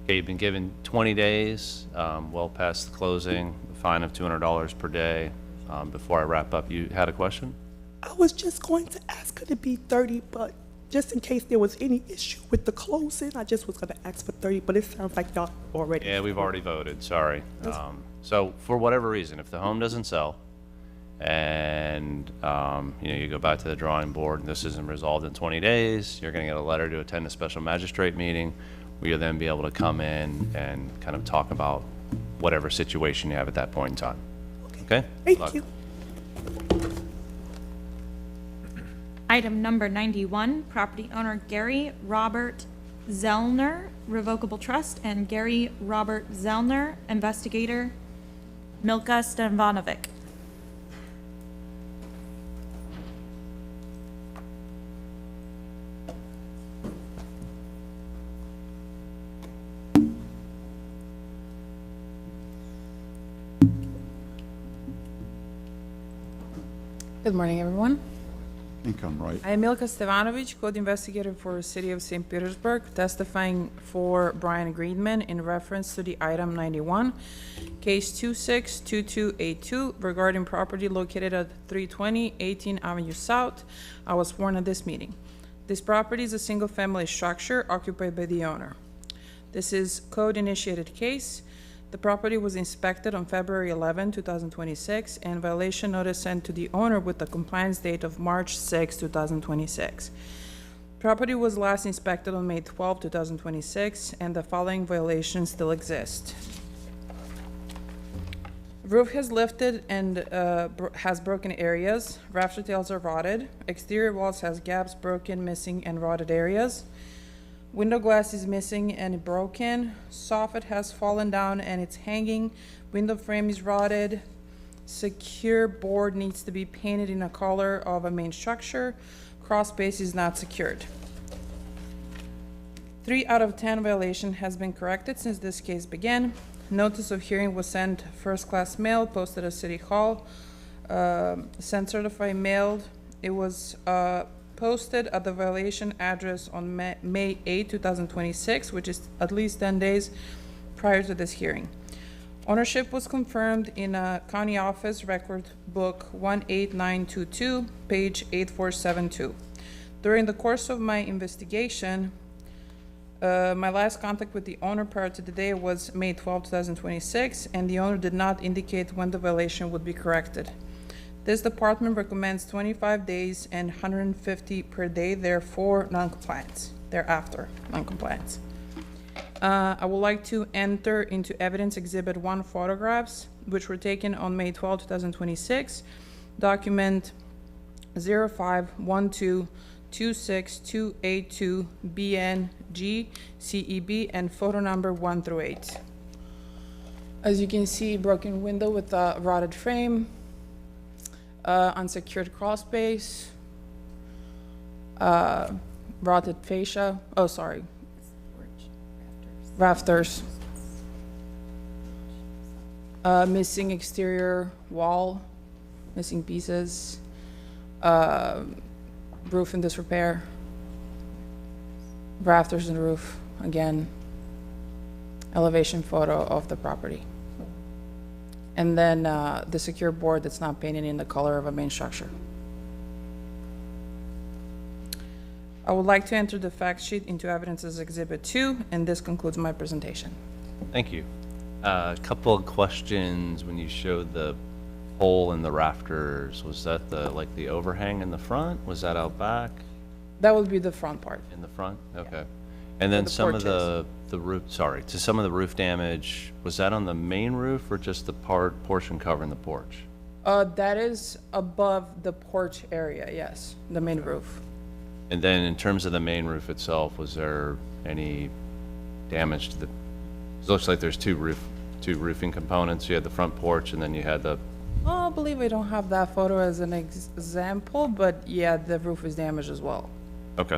Okay, you've been given 20 days, well past the closing, a fine of $200 per day. Before I wrap up, you had a question? I was just going to ask her to be 30, but just in case there was any issue with the closing, I just was gonna ask for 30, but it sounds like y'all already. Yeah, we've already voted, sorry. So for whatever reason, if the home doesn't sell and, you go back to the drawing board and this isn't resolved in 20 days, you're gonna get a letter to attend a special magistrate meeting where you'll then be able to come in and kind of talk about whatever situation you have at that point in time. Okay? Good luck. Thank you. item number 91, property owner Gary Robert Zellner, revocable trust, and Gary Robert Zellner, investigator Milka Stevanovic. Good morning, everyone. Income, right? I am Milka Stevanovic, code investigator for City of St. Petersburg, testifying for Brian Greenman in reference to the item 91, case 262282 regarding property located at 320 18th Avenue South. I was sworn at this meeting. This property is a single-family structure occupied by the owner. This is code-initiated case. The property was inspected on February 11, 2026, and violation notice sent to the owner with the compliance date of March 6, 2026. Property was last inspected on May 12, 2026, and the following violations still exist. Roof has lifted and has broken areas. Rafter tails are rotted. Exterior walls has gaps, broken, missing, and rotted areas. Window glass is missing and broken. Soffit has fallen down and it's hanging. Window frame is rotted. Secure board needs to be painted in a color of a main structure. Crawl space is not secured. 3 out of 10 violation has been corrected since this case began. Notice of hearing was sent first-class mail, posted at City Hall, sent certified mailed. It was posted at the violation address on May 8, 2026, which is at least 10 days prior to this hearing. Ownership was confirmed in a county office record book 18922, page 8472. During the course of my investigation, my last contact with the owner prior to the day was May 12, 2026, and the owner did not indicate when the violation would be corrected. This department recommends 25 days and 150 per day, therefore non-compliance, thereafter non-compliance. I would like to enter into evidence Exhibit 1 photographs, which were taken on May 12, 2026, document 051226282 BNG CEB, and photo number 1 through 8. As you can see, broken window with a rotted frame, unsecured crawl space, rotted fascia, rafters, missing exterior wall, missing pieces, roof in disrepair, rafters in the roof, again, elevation photo of the property. And then the secure board that's not painted in the color of a main structure. I would like to enter the fact sheet into evidence as Exhibit 2, and this concludes my presentation. Thank you. A couple of questions when you showed the hole in the rafters. Was that the overhang in the front? Was that out back? That would be the front part. In the front? Okay. And then the some of porches. the roof, some of the roof damage, was that on the main roof or just the portion covering the porch? That is above the porch area, yes, the main roof. And then in terms of the main roof itself, was there any damage to the, it looks like there's two roofing components. You had the front porch and then you had the, Oh, I believe I don't have that photo as an example, but yeah, the roof is damaged as well. okay.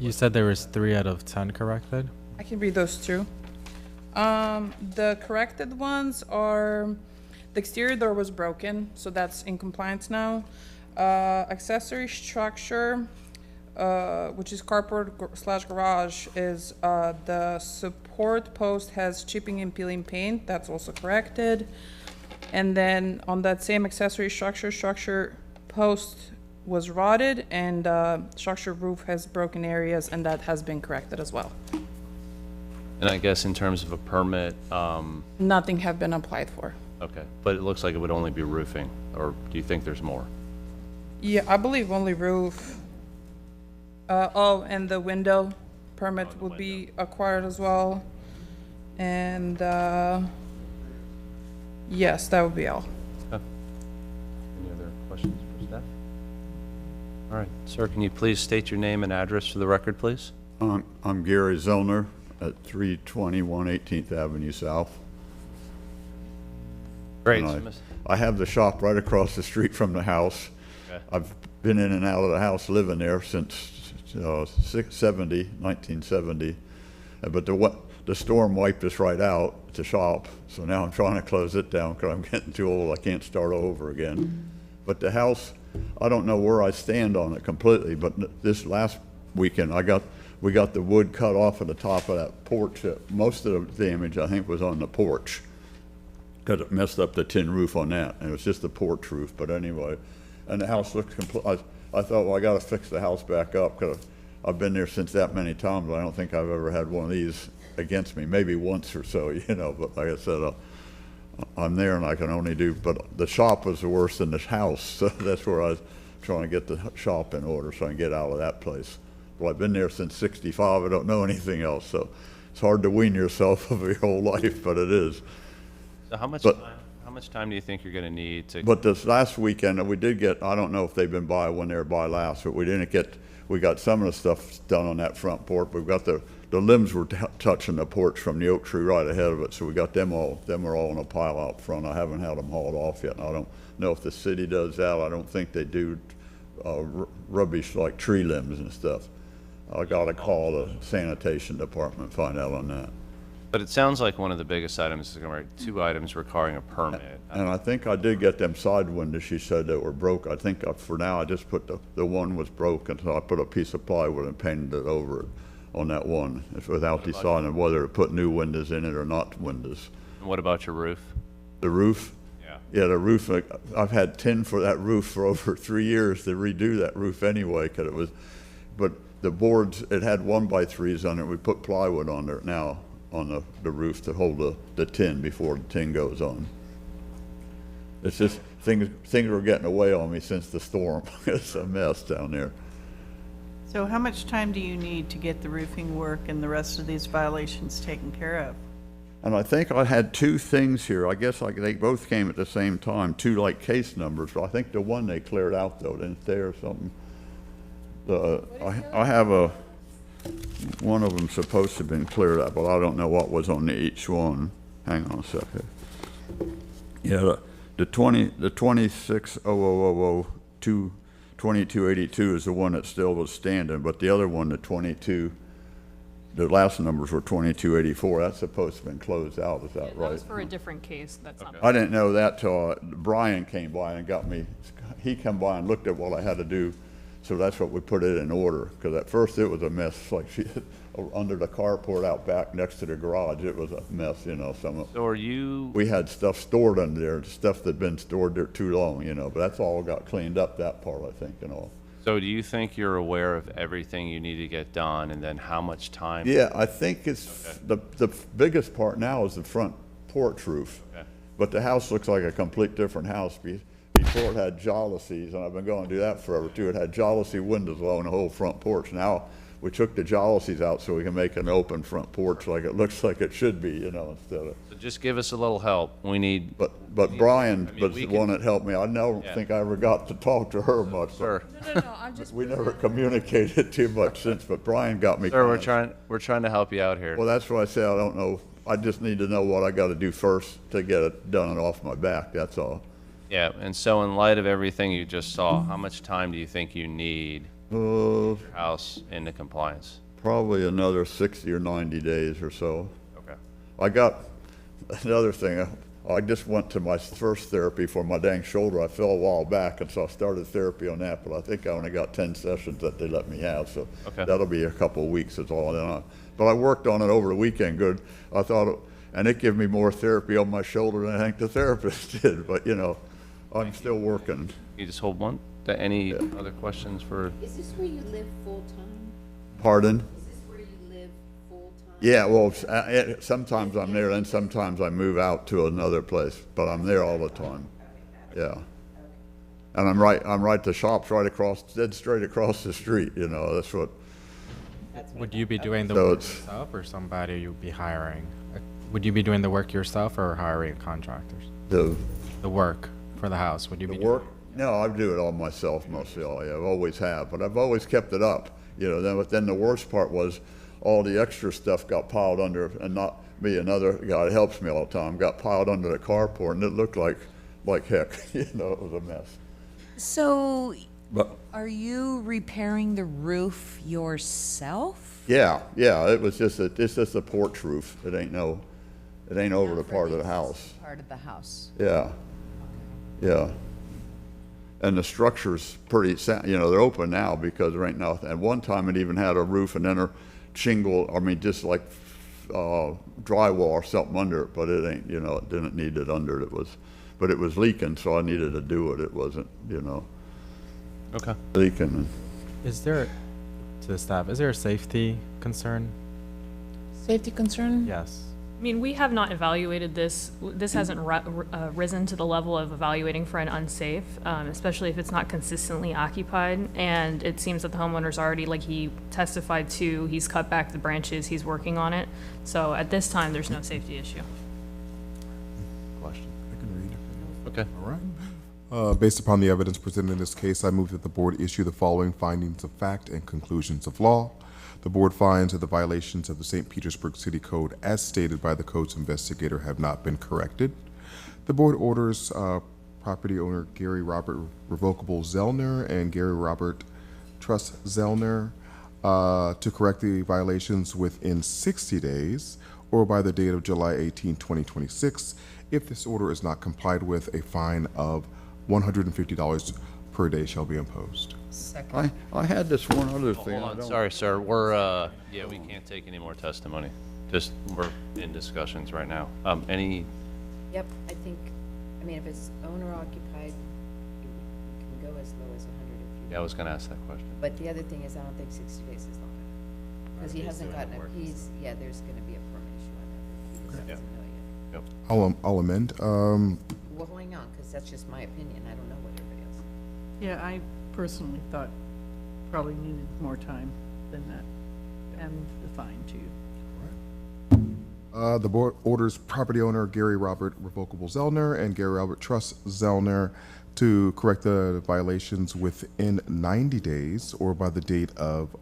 You said there was 3 out of 10 corrected? I can read those too. The corrected ones are, the exterior door was broken, so that's in compliance now. Accessory structure, which is carport / garage, is the support post has chipping and peeling paint. That's also corrected. And then on that same accessory structure post was rotted, and structure roof has broken areas, and that has been corrected as well. And I guess in terms of a permit, Nothing have been applied for. okay, but it looks like it would only be roofing, or do you think there's more? Yeah, I believe only roof. Oh, and the window permit will be acquired as well. And, yes, that would be all. Okay. Any other questions for staff? All right, sir, can you please state your name and address for the record, please? I'm Gary Zellner at 321 18th Avenue South. Great. And I have the shop right across the street from the house. Okay. I've been in and out of the house living there since 1970. But the storm wiped us right out, the shop. So now I'm trying to close it down because I'm getting too old. I can't start over again. But the house, I don't know where I stand on it completely, but this last weekend we got the wood cut off of the top of that porch. Most of the damage, I think, was on the porch because it messed up the tin roof on that. And it was just the porch roof, but anyway. And the house looks complete. I thought, well, I got to fix the house back up because I've been there since that many times. But I don't think I've ever had one of these against me. Maybe once or so, But like I said, I'm there and I can only do. But the shop was worse than the house, so that's where I was trying to get the shop in order so I can get out of that place. Well, I've been there since '65. I don't know anything else. So it's hard to wean yourself of your whole life, but it is. So how much But- time, how much time do you think you're gonna need to? But this last weekend, we did get, I don't know if they've been by when they were by last, but we didn't get, we got some of the stuff done on that front porch. We've got the limbs were touching the porch from the oak tree right ahead of it, so we got them are all in a pile out front. I haven't had them hauled off yet, and I don't know if the city does that. I don't think they do rubbish like tree limbs and stuff. I gotta call the sanitation department, find out on that. But it sounds like one of the biggest items is gonna be 2 items requiring a permit. And I think I did get them side windows, she said, that were broke. I think for now, I just put the one was broken, so I put a piece of plywood and painted it over it on that one, without deciding whether to put new windows in it or not windows. And what about your roof? The roof? Yeah. Yeah, the roof, I've had tin for that roof for over 3 years to redo that roof anyway, 'cause it was, but the boards, it had 1x3s on it. We put plywood on there now, on the roof to hold the tin before the tin goes on. It's just, things were getting away on me since the storm. It's a mess down there. So how much time do you need to get the roofing work and the rest of these violations taken care of? And I think I had 2 things here. I guess they both came at the same time, 2 like case numbers. But I think the one they cleared out though, didn't they, or something? I have one of them supposed to have been cleared out, but I don't know what was on each one. Hang on a second. Yeah, the 260002 2282 is the one that still was standing, but the other one, the last numbers were 2284. That's supposed to have been closed out, is that That right? was for a different case, that's not. I didn't know that till Brian came by and got me, he come by and looked at what I had to do, so that's what we put it in order, because at first it was a mess, like under the carport out back next to the garage, it was a mess, some of. So are you, We had stuff stored under there, stuff that'd been stored there too long, but that's all got cleaned up, that part, I think, and all. so do you think you're aware of everything you need to get done, and then how much time? Yeah, I think it's, the biggest part now is the front porch roof. Okay. But the house looks like a complete different house. Before it had jalousies, and I've been going to do that forever too. It had jalousie windows along the whole front porch. Now, we took the jalousies out so we can make an open front porch like it looks like it should be, instead of. So just give us a little help. We need. But Brian I mean, was we the can- one that helped me. I don't Yeah. think I ever got to talk to her much. Sir, No, I'm just. We never communicated too much since, but Brian got me. sir, we're kinda- trying to help you out here. Well, that's what I said. I don't know. I just need to know what I gotta do first to get it done and off my back, that's all. Yeah, and so in light of everything you just saw, how much time do you think you need Uh, your house into compliance? probably another 60 or 90 days or so. Okay. I got another thing. I just went to my first therapy for my dang shoulder. I fell a while back, and so I started therapy on that, but I think I only got 10 sessions that they let me have, so Okay. that'll be a couple of weeks is all. But I worked on it over the weekend good. I thought, and it gave me more therapy on my shoulder than I think the therapist did, but I'm still working. You just hold one. Any other questions for? Is this where you live full-time? Pardon? Is this where you live full-time? Yeah, well, sometimes I'm there, and sometimes I move out to another place, but I'm there all the time. Yeah. And I'm right, the shop's right across, dead straight across the street, that's what, Would you be doing the So work it's- yourself or somebody you'd be hiring? Would you be doing the work yourself or hiring contractors? the The work for the house, would you be doing? work. No, I do it all myself mostly, I've always have, but I've always kept it up, but then the worst part was all the extra stuff got piled under, and not me, another guy that helps me all the time, got piled under the carport, and it looked like heck, it was a mess. So, But, are you repairing the roof yourself? yeah, it's just a porch roof, it ain't over the part of the house. Part of the house. Yeah, yeah. And the structure's pretty, they're open now because there ain't nothing. At one time, it even had a roof and then a shingle, just like drywall or something under it, but it ain't, it didn't need it under it. But it was leaking, so I needed to do it. It wasn't, Okay. leaking. Is there, to the staff, is there a safety concern? Safety concern? Yes. I mean, we have not evaluated this. This hasn't risen to the level of evaluating for an unsafe, especially if it's not consistently occupied. And it seems that the homeowner's already, like he testified to, he's cut back the branches, he's working on it. So at this time, there's no safety issue. Question? I can read. Okay. All right. Based upon the evidence presented in this case, I move that the board issue the following findings of fact and conclusions of law. The board finds that the violations of the St. Petersburg City Code as stated by the code's investigator have not been corrected. The board orders property owner Gary Robert Revocable Zellner and Gary Robert Truss Zellner to correct the violations within 60 days or by the date of July 18, 2026. If this order is not complied with, a fine of $150 per day shall be imposed. Second. I had this one other thing. Hold I on, don't- sorry, sir, yeah, we can't take any more testimony. Just, we're in discussions right now. Any, Yep, I think, I mean, if it's owner occupied, it can go as low as 100 if you. yeah, I was gonna ask that question. But the other thing is, I don't think 60 days is long enough. Because he hasn't gotten yeah, there's gonna be a permit issue on that. He just doesn't know yet. I'll amend. Well, hang on, because that's just my opinion. I don't know what everybody else. Yeah, I personally thought probably needed more time than that, and the fine too. The board orders property owner Gary Robert Revocable Zellner and Gary Robert Truss Zellner to correct the violations within 90 days or by the date of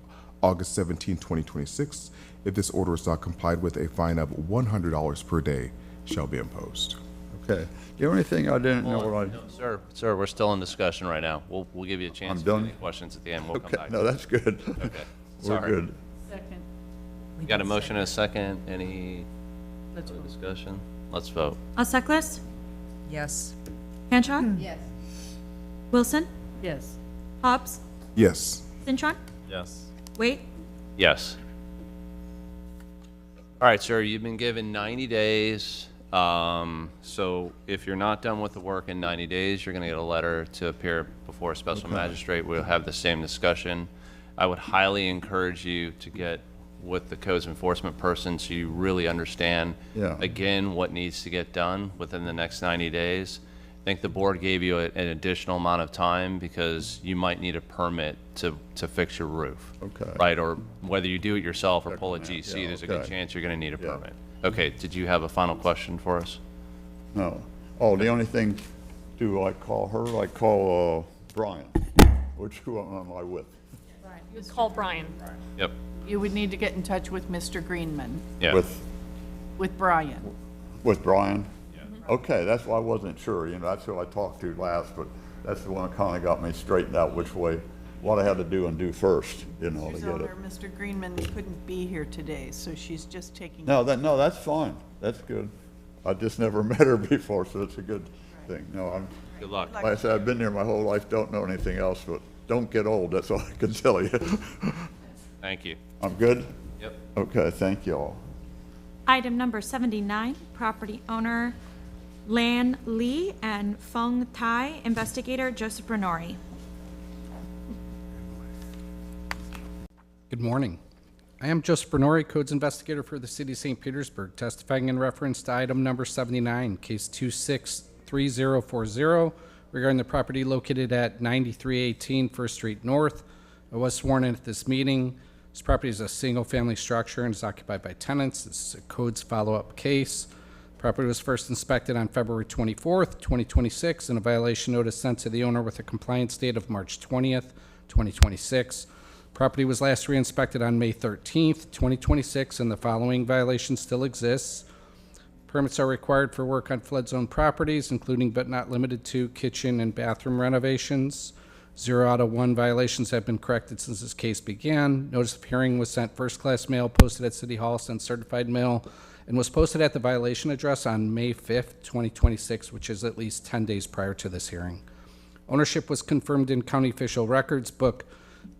August 17, 2026. If this order is not complied with, a fine of $100 per day shall be imposed. Okay. The only thing I didn't know what I. No, sir, we're still in discussion right now. We'll give you a chance I'm to done? any questions at the end. We'll come Okay, back. no, that's good. Okay, We're sorry. good. Second. We got a motion and a second. Any Let's other vote. discussion? Let's vote. Alseklis, Yes. Hanchak, Yes. Wilson, Yes. Hobbs, Yes. Cintron, Yes. Wait, Yes. All right, sir, you've been given 90 days. So if you're not done with the work in 90 days, you're going to get a letter to appear before a special magistrate. We'll have the same discussion. I would highly encourage you to get with the codes enforcement person so you really understand, Yeah. again, what needs to get done within the next 90 days. I think the board gave you an additional amount of time because you might need a permit to fix your roof. Okay. Right, or whether you do it yourself or pull a Checking that, GC, yeah, there's a good okay. chance you're going to need a Yeah. permit. Okay, did you have a final question for us? No. Oh, the only thing, do I call her? I call Brian. Which one am I with? You call Brian. Yep, You would need to get in touch with Mr. Greenman, yeah. with Brian. With Brian? Okay, that's why I wasn't sure, that's who I talked to last, but that's the one that kind of got me straightened out which way, what I had to do and do first, to get it. Owner, Mr. Greenman couldn't be here today, so she's just taking. No, that's fine, that's good. I just never met her before, so it's a good thing. No, Good luck. like I said, I've been there my whole life, don't know anything else, but don't get old, that's all I can tell you. Thank you. I'm good? Yep. Okay, thank you all. item number 79, property owner Lan Lee and Feng Tai, investigator Joseph Brenori. Good morning. I am Joseph Bernori, Codes Investigator for the City of St. Petersburg, testifying in reference to item number 79, case 263040, regarding the property located at 9318 First Street North. I was sworn in at this meeting. This property is a single-family structure and is occupied by tenants. This is a codes follow-up case. Property was first inspected on February 24th, 2026, and a violation notice sent to the owner with a compliance date of March 20th, 2026. Property was last re-inspected on May 13th, 2026, and the following violation still exists. Permits are required for work on flood zone properties, including but not limited to kitchen and bathroom renovations. 0 out of 1 violations have been corrected since this case began. Notice of hearing was sent first-class mail, posted at City Hall, sent certified mail, and was posted at the violation address on May 5th, 2026, which is at least 10 days prior to this hearing. Ownership was confirmed in County Official Records, Book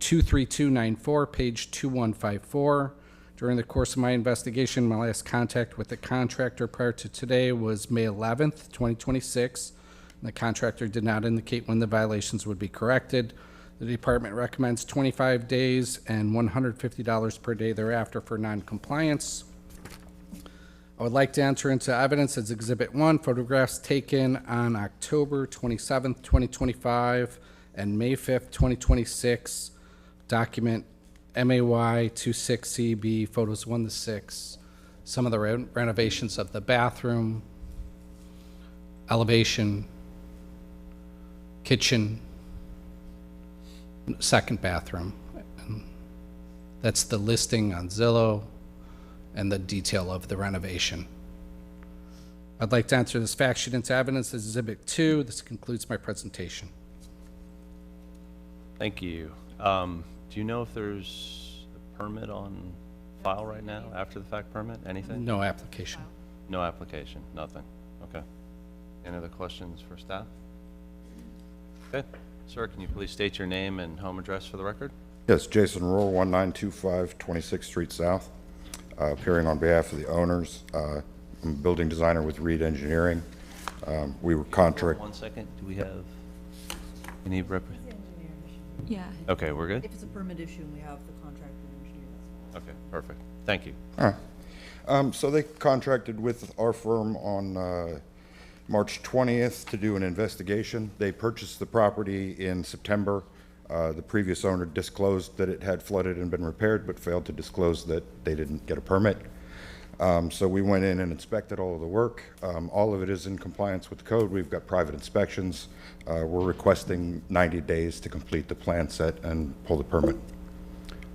23294, page 2154. During the course of my investigation, my last contact with the contractor prior to today was May 11th, 2026. The contractor did not indicate when the violations would be corrected. The department recommends 25 days and $150 per day thereafter for noncompliance. I would like to enter into evidence as Exhibit 1, photographs taken on October 27th, 2025, and May 5th, 2026, document MAY 26CB, photos 1 to 6, some of the renovations of the bathroom, elevation, kitchen, second bathroom. And that's the listing on Zillow and the detail of the renovation. I'd like to enter this fact sheet into evidence as Exhibit 2. This concludes my presentation. Thank you. Do you know if there's a permit on file right now, after the fact permit, anything? No application. No application, nothing. Okay. Any other questions for staff? Okay. Sir, can you please state your name and home address for the record? Yes, Jason Rohr, 1925 26th Street South, appearing on behalf of the owners. I'm a building designer with Reed Engineering. We were contract. 1 second, do we have any Yeah. Okay, we're good? If it's a permit issue and we have the contractor engineer, that's fine. Okay, perfect. Thank you. All right. So they contracted with our firm on March 20th to do an investigation. They purchased the property in September. The previous owner disclosed that it had flooded and been repaired, but failed to disclose that they didn't get a permit. So we went in and inspected all of the work. All of it is in compliance with the code. We've got private inspections. We're requesting 90 days to complete the plan set and pull the permit.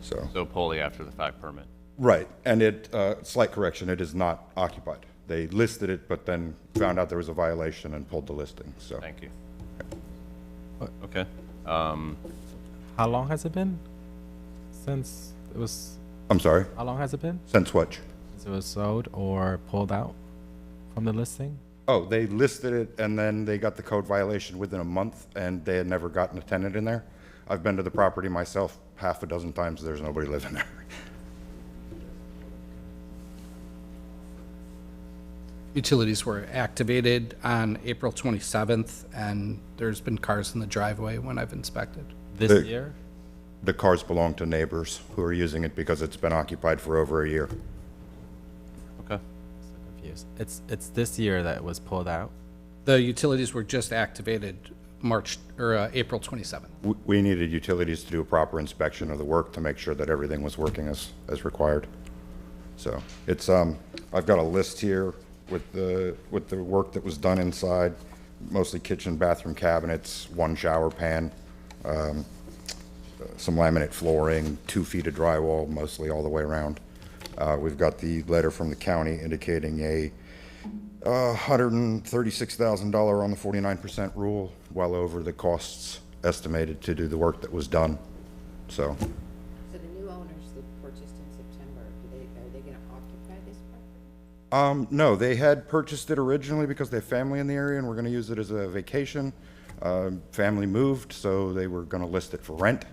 So pull the after the fact permit. right, and slight correction, it is not occupied. They listed it, but then found out there was a violation and pulled the listing, so. Thank you. Okay. How long has it been since it was? I'm sorry? How long has it been? Since what? Since it was sold or pulled out from the listing? Oh, they listed it and then they got the code violation within a month and they had never gotten a tenant in there. I've been to the property myself half a dozen times, there's nobody living there. Utilities were activated on April 27th, and there's been cars in the driveway when I've inspected. This year? The cars belong to neighbors who are using it because it's been occupied for over a year. Okay. So confused. It's this year that it was pulled out? The utilities were just activated April 27th. We needed utilities to do a proper inspection of the work to make sure that everything was working as required. So it's, I've got a list here with the work that was done inside, mostly kitchen, bathroom cabinets, one shower pan, some laminate flooring, 2 feet of drywall, mostly all the way around. We've got the letter from the county indicating a $136,000 on the 49% rule, well over the costs estimated to do the work that was done. So So the new owners that purchased in September, are they gonna occupy this property? no, they had purchased it originally because they have family in the area and we're gonna use it as a vacation. Family moved, so they were gonna list it for rent.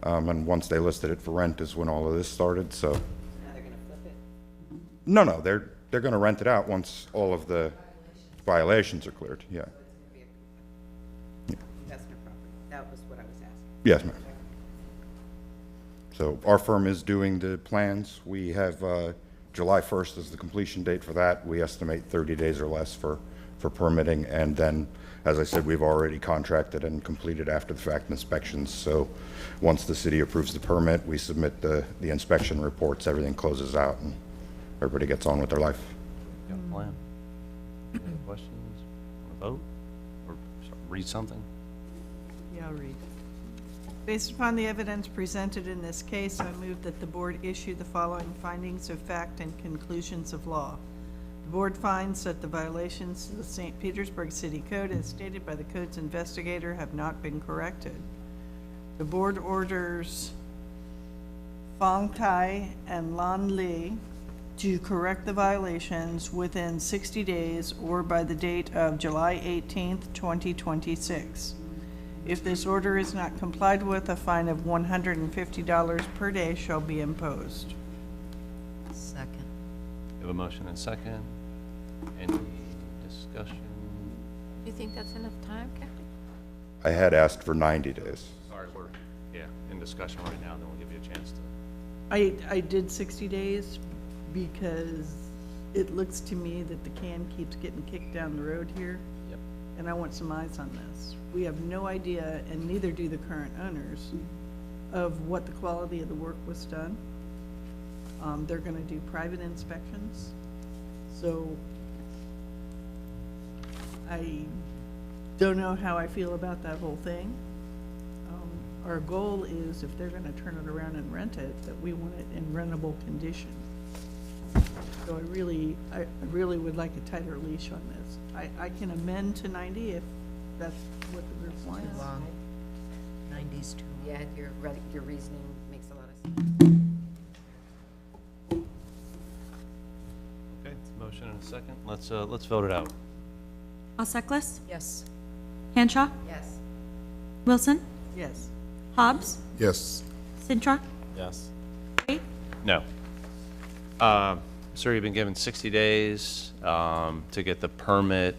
And once they listed it for rent is when all of this started, so. Now they're gonna flip it? No, they're gonna rent it out once all of the violations are cleared, yeah. Investment property, that was what I was asking. Yes, ma'am. So our firm is doing the plans. We have July 1st is the completion date for that. We estimate 30 days or less for permitting. And then, as I said, we've already contracted and completed after the fact inspections. So once the city approves the permit, we submit the inspection reports, everything closes out and everybody gets on with their life. Got a plan? Any questions? Want to vote? Or read something? Yeah, I'll read. Based upon the evidence presented in this case, I move that the board issue the following findings of fact and conclusions of law. The board finds that the violations of the St. Petersburg City Code as stated by the code's investigator have not been corrected. The board orders Fong Tai and Lan Li to correct the violations within 60 days or by the date of July 18th, 2026. If this order is not complied with, a fine of $150 per day shall be imposed. Second. We have a motion and second. Any discussion? Do you think that's enough time, Captain? I had asked for 90 days. Sorry, we're, in discussion right now, then we'll give you a chance to. I did 60 days because it looks to me that the can keeps getting kicked down the road here. Yep. And I want some eyes on this. We have no idea, and neither do the current owners, of what the quality of the work was done. They're gonna do private inspections. So I don't know how I feel about that whole thing. Our goal is, if they're gonna turn it around and rent it, that we want it in rentable condition. So I really would like a tighter leash on this. I can amend to 90 if that's what the group wants. long. 90's too. Yeah, your reasoning makes a lot of sense. Okay, motion and a second. Let's vote it out. Alseklis? Yes. Hanshaw? Yes. Wilson? Yes. Hobbs? Yes. Sintra? Yes. Gray? No. Sir, you've been given 60 days to get the permit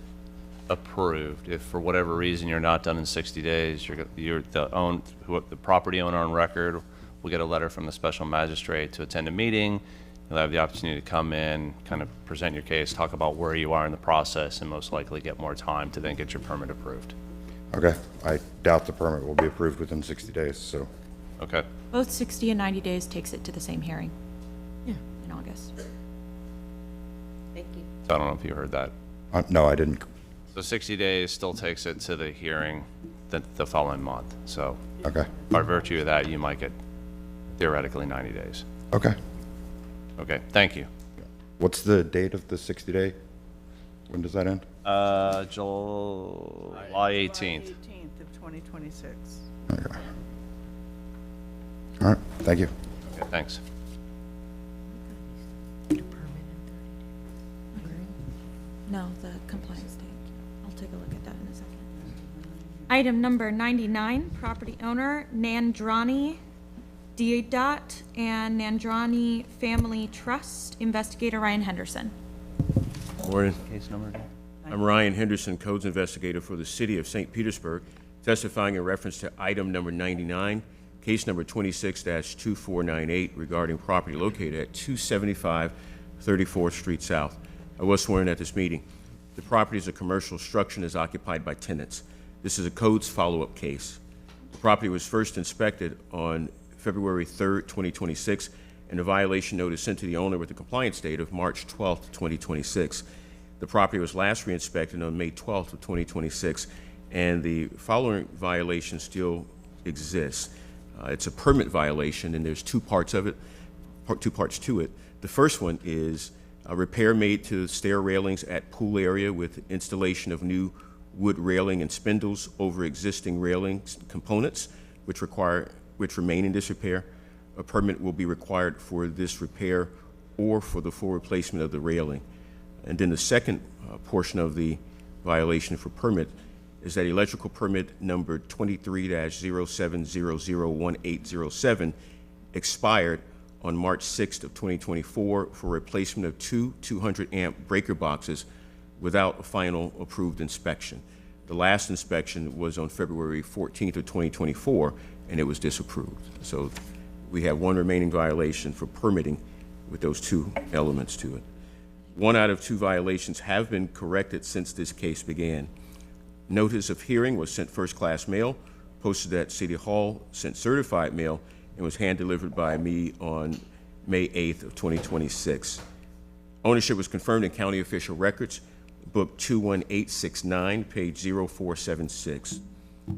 approved. If for whatever reason you're not done in 60 days, the property owner on record will get a letter from the special magistrate to attend a meeting. You'll have the opportunity to come in, kind of present your case, talk about where you are in the process, and most likely get more time to then get your permit approved. Okay, I doubt the permit will be approved within 60 days, so. Okay. Both 60 and 90 days takes it to the same hearing. Yeah. In August. Thank you. So I don't know if you heard that. No, I didn't. So 60 days still takes it to the hearing the following month. So Okay, by virtue of that, you might get theoretically 90 days. okay. Okay, thank you. What's the date of the 60-day? When does that end? July 18th. 18th of 2026. Okay. All right, thank you. Okay, thanks. No, the compliance date. I'll take a look at that in a second. Item number 99, property owner Nandrani Dot and Nandrani Family Trust, investigator Ryan Henderson. Morning. Case number again? I'm Ryan Henderson, codes investigator for the city of St. Petersburg, testifying in reference to item number 99, case number 26-2498 regarding property located at 275 34th Street South. I was sworn in at this meeting. The property is a commercial structure and is occupied by tenants. This is a codes follow-up case. The property was first inspected on February 3rd, 2026, and a violation notice sent to the owner with the compliance date of March 12th, 2026. The property was last re-inspected on May 12th of 2026, and the following violation still exists. It's a permit violation, and there's two parts to it. The first one is a repair made to stair railings at pool area with installation of new wood railing and spindles over existing railings components, which remain in disrepair. A permit will be required for this repair or for the full replacement of the railing. And then the second portion of the violation for permit is that electrical permit number 23-07001807 expired on March 6th of 2024 for replacement of two 200-amp breaker boxes without a final approved inspection. The last inspection was on February 14th of 2024, and it was disapproved. So we have one remaining violation for permitting with those two elements to it. One out of two violations have been corrected since this case began. Notice of hearing was sent first-class mail, posted at City Hall, sent certified mail, and was hand-delivered by me on May 8th of 2026. Ownership was confirmed in county official records, book 21869, page 0476.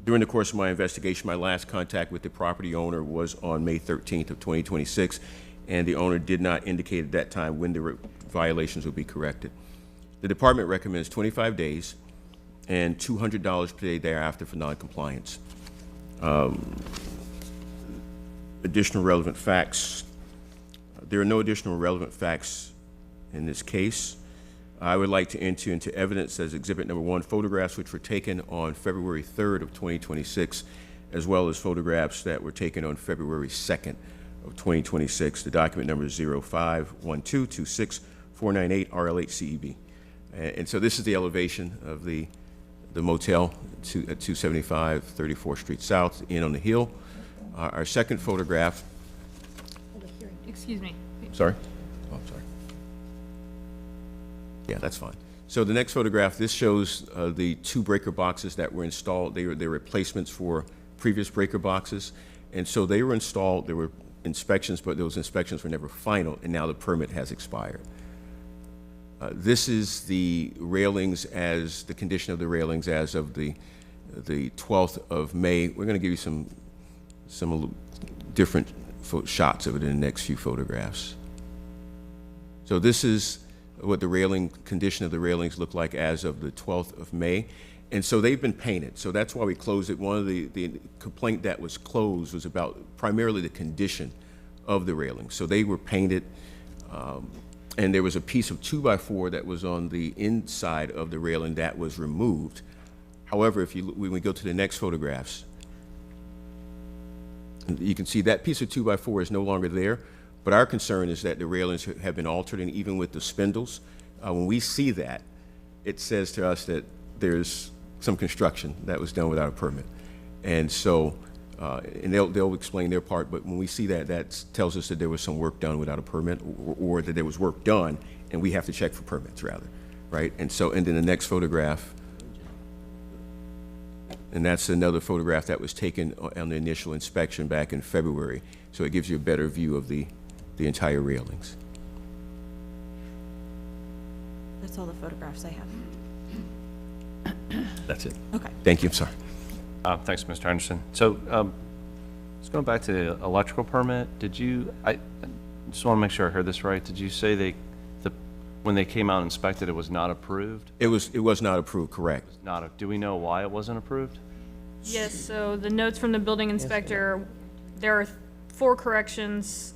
During the course of my investigation, my last contact with the property owner was on May 13th of 2026, and the owner did not indicate at that time when the violations would be corrected. The department recommends 25 days and $200 per day thereafter for non-compliance. Additional relevant facts. There are no additional relevant facts in this case. I would like to enter into evidence as exhibit number 1, photographs which were taken on February 3rd of 2026, as well as photographs that were taken on February 2nd of 2026. The document number is 0512264998 RL8CEB. And so this is the elevation of the motel at 275 34th Street South, Inn on the Hill. Our second photograph. Excuse me. Sorry? Oh, I'm sorry. Yeah, that's fine. So the next photograph, this shows the 2 breaker boxes that were installed. They were replacements for previous breaker boxes. And so they were installed, there were inspections, but those inspections were never final, and now the permit has expired. This is the railings as, the condition of the railings as of the 12th of May. We're going to give you some different shots of it in the next few photographs. So this is what the railing, condition of the railings look like as of the 12th of May. And so they've been painted, so that's why we closed it. One of the complaint that was closed was about primarily the condition of the railings. So they were painted, and there was a piece of 2x4 that was on the inside of the railing that was removed. However, when we go to the next photographs, you can see that piece of 2x4 is no longer there, but our concern is that the railings have been altered, and even with the spindles, when we see that, it says to us that there's some construction that was done without a permit. And so, and they'll explain their part, but when we see that, that tells us that there was some work done without a permit, or that there was work done, and we have to check for permits, rather, right? And so, and then the next photograph, and that's another photograph that was taken on the initial inspection back in February, so it gives you a better view of the entire railings. That's all the photographs I have. That's it. Okay. Thank you, I'm sorry. Thanks, Mr. Henderson. So, just going back to the electrical permit, I just want to make sure I heard this right. Did you say when they came out and inspected, it was not approved? It was not approved, correct. Do we know why it wasn't approved? Yes, so the notes from the building inspector, there are 4 corrections.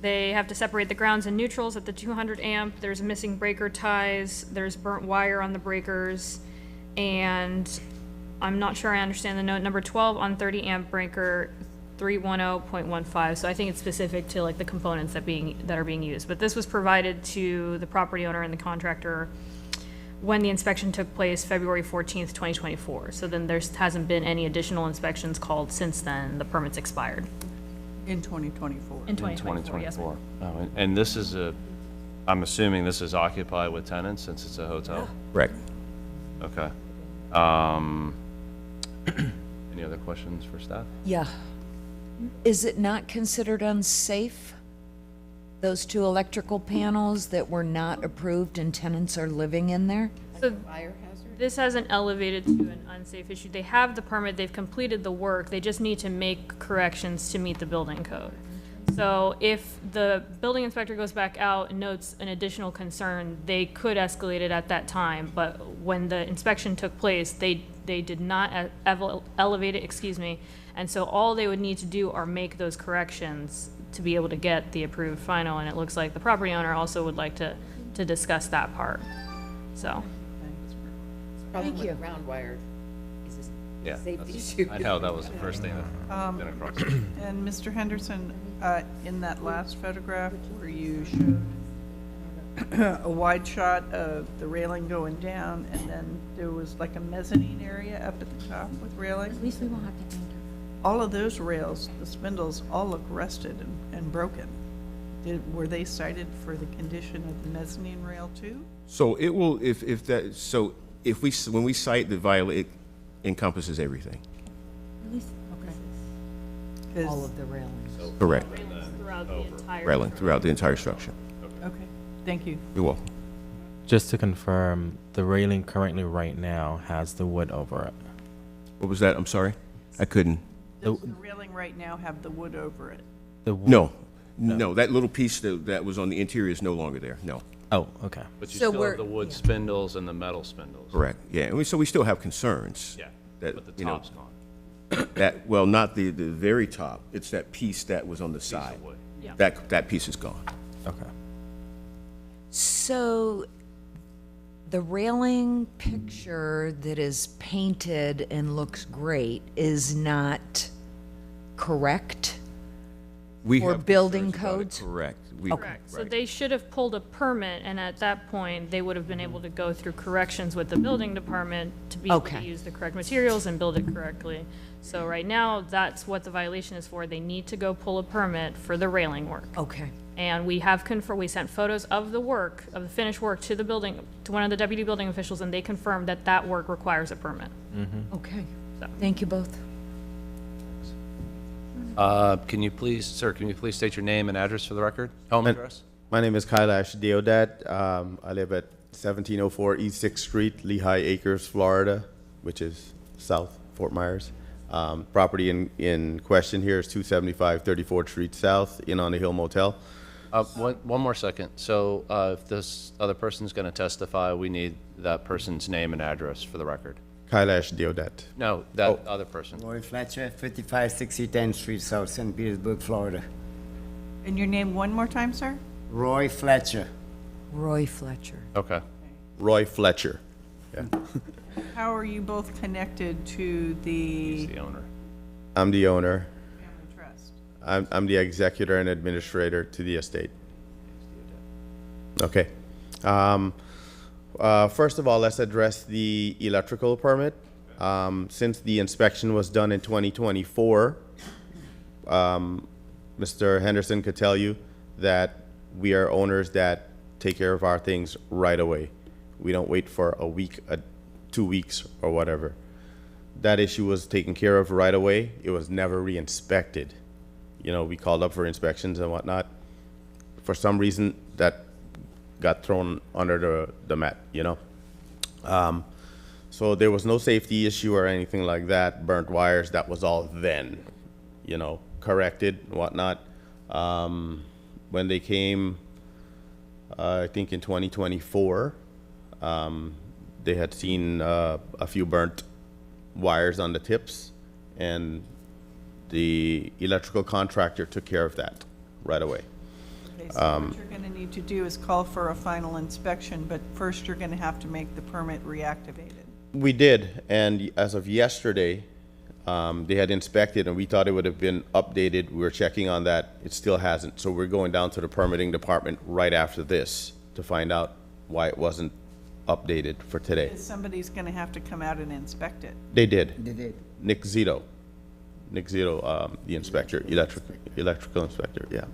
They have to separate the grounds and neutrals at the 200 amp. There's missing breaker ties. There's burnt wire on the breakers. And I'm not sure I understand the note number 12 on 30 amp breaker 310.15. So I think it's specific to like the components that are being used. But this was provided to the property owner and the contractor when the inspection took place February 14th, 2024. So then there hasn't been any additional inspections called since then. The permit's expired. In 2024. In 2024, yes, ma'am. Oh, and this is I'm assuming this is occupied with tenants since it's a hotel? Correct. Okay. Any other questions for staff? Yeah. Is it not considered unsafe? Those 2 electrical panels that were not approved and tenants are living in there? So Fire hazard? this hasn't elevated to an unsafe issue. They have the permit, they've completed the work, they just need to make corrections to meet the building code. So if the building inspector goes back out and notes an additional concern, they could escalate it at that time, but when the inspection took place, they did not elevate it, excuse me, and so all they would need to do are make those corrections to be able to get the approved final, and it looks like the property owner also would like to discuss that part, so. Problem with ground wire is Yeah, a safety issue. I know, that was the first thing that I've been across. And Mr. Henderson, in that last photograph where you showed a wide shot of the railing going down, and then there was like a mezzanine area up at the top with railing. At least we won't have to paint her. All of those rails, the spindles, all look rusted and broken. Were they cited for the condition of the mezzanine rail too? So it will, when we cite the violation, it encompasses everything. At least, okay. All of the railings. Correct. Throughout the entire. Railing throughout the entire structure. Okay, thank you. You're welcome. Just to confirm, the railing currently right now has the wood over it. What was that? I'm sorry? I couldn't. Does the railing right now have the wood over it? No, that little piece that was on the interior is no longer there, no. Oh, okay. But you So still we're- have the wood spindles and the metal spindles. Correct, yeah, and so we still have concerns. Yeah, That, but the you know, top's gone. that, well, not the very top, it's that piece that was on the side. wood. Yeah. That piece is gone. Okay. So the railing picture that is painted and looks great is not correct? We For have building concerns about it, codes? Correct. Correct, so right. they should have pulled a permit, and at that point, they would have been able to go through corrections with the building department to be able to Okay. use the correct materials and build it correctly. So right now, that's what the violation is for, they need to go pull a permit for the railing work. Okay, And we have we sent photos of the work, of the finished work to the building, to one of the deputy building officials, and they confirmed that that work requires a permit. Okay. Thank you both. Can you please, sir, can you please state your name and address for the record? Home address? My name is Kailash Deodat. I live at 1704 East 6th Street, Lehigh Acres, Florida, which is South Fort Myers. Property in question here is 275 34th Street South, Inn on the Hill Motel. One more second. So if this other person's going to testify, we need that person's name and address for the record. Kailash Deodat. No, that other person. Roy Fletcher, 5560 10th Street South, St. Petersburg, Florida. And your name one more time, sir? Roy Fletcher. Roy Fletcher. Okay. Roy Fletcher. Yeah. How are you both connected to He's the owner. I'm the owner. family trust? I'm the executor and administrator to the estate. Okay. First of all, let's address the electrical permit. Since the inspection was done in 2024, Mr. Henderson could tell you that we are owners that take care of our things right away. We don't wait for a week, 2 weeks, or whatever. That issue was taken care of right away. It was never re-inspected. You know, we called up for inspections and whatnot. For some reason, that got thrown under the mat, you know? So there was no safety issue or anything like that, burnt wires, that was all then, you know, corrected and whatnot. When they came, I think in 2024, they had seen a few burnt wires on the tips, and the electrical contractor took care of that right away. Okay, so what you're gonna need to do is call for a final inspection, but first you're gonna have to make the permit reactivated. We did, and as of yesterday, they had inspected, and we thought it would have been updated. We were checking on that. It still hasn't. So we're going down to the permitting department right after this to find out why it wasn't updated for today. Somebody's gonna have to come out and inspect it. They did. They did. Nick Zito, the inspector, electrical inspector, yeah.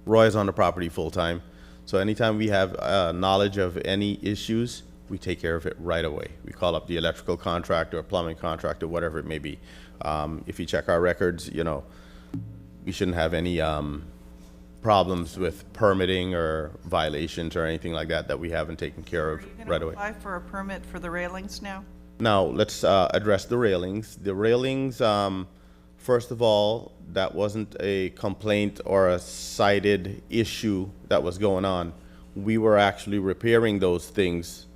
Roy is on the property full-time, so anytime we have knowledge of any issues, we take care of it right away. We call up the electrical contractor, or plumbing contractor, whatever it may be. If you check our records, you know, we shouldn't have any problems with permitting or violations or anything like that we haven't taken care of right away. Apply for a permit for the railings now? Now, let's address the railings. The railings, first of all, that wasn't a complaint or a cited issue that was going on. We were actually repairing those things,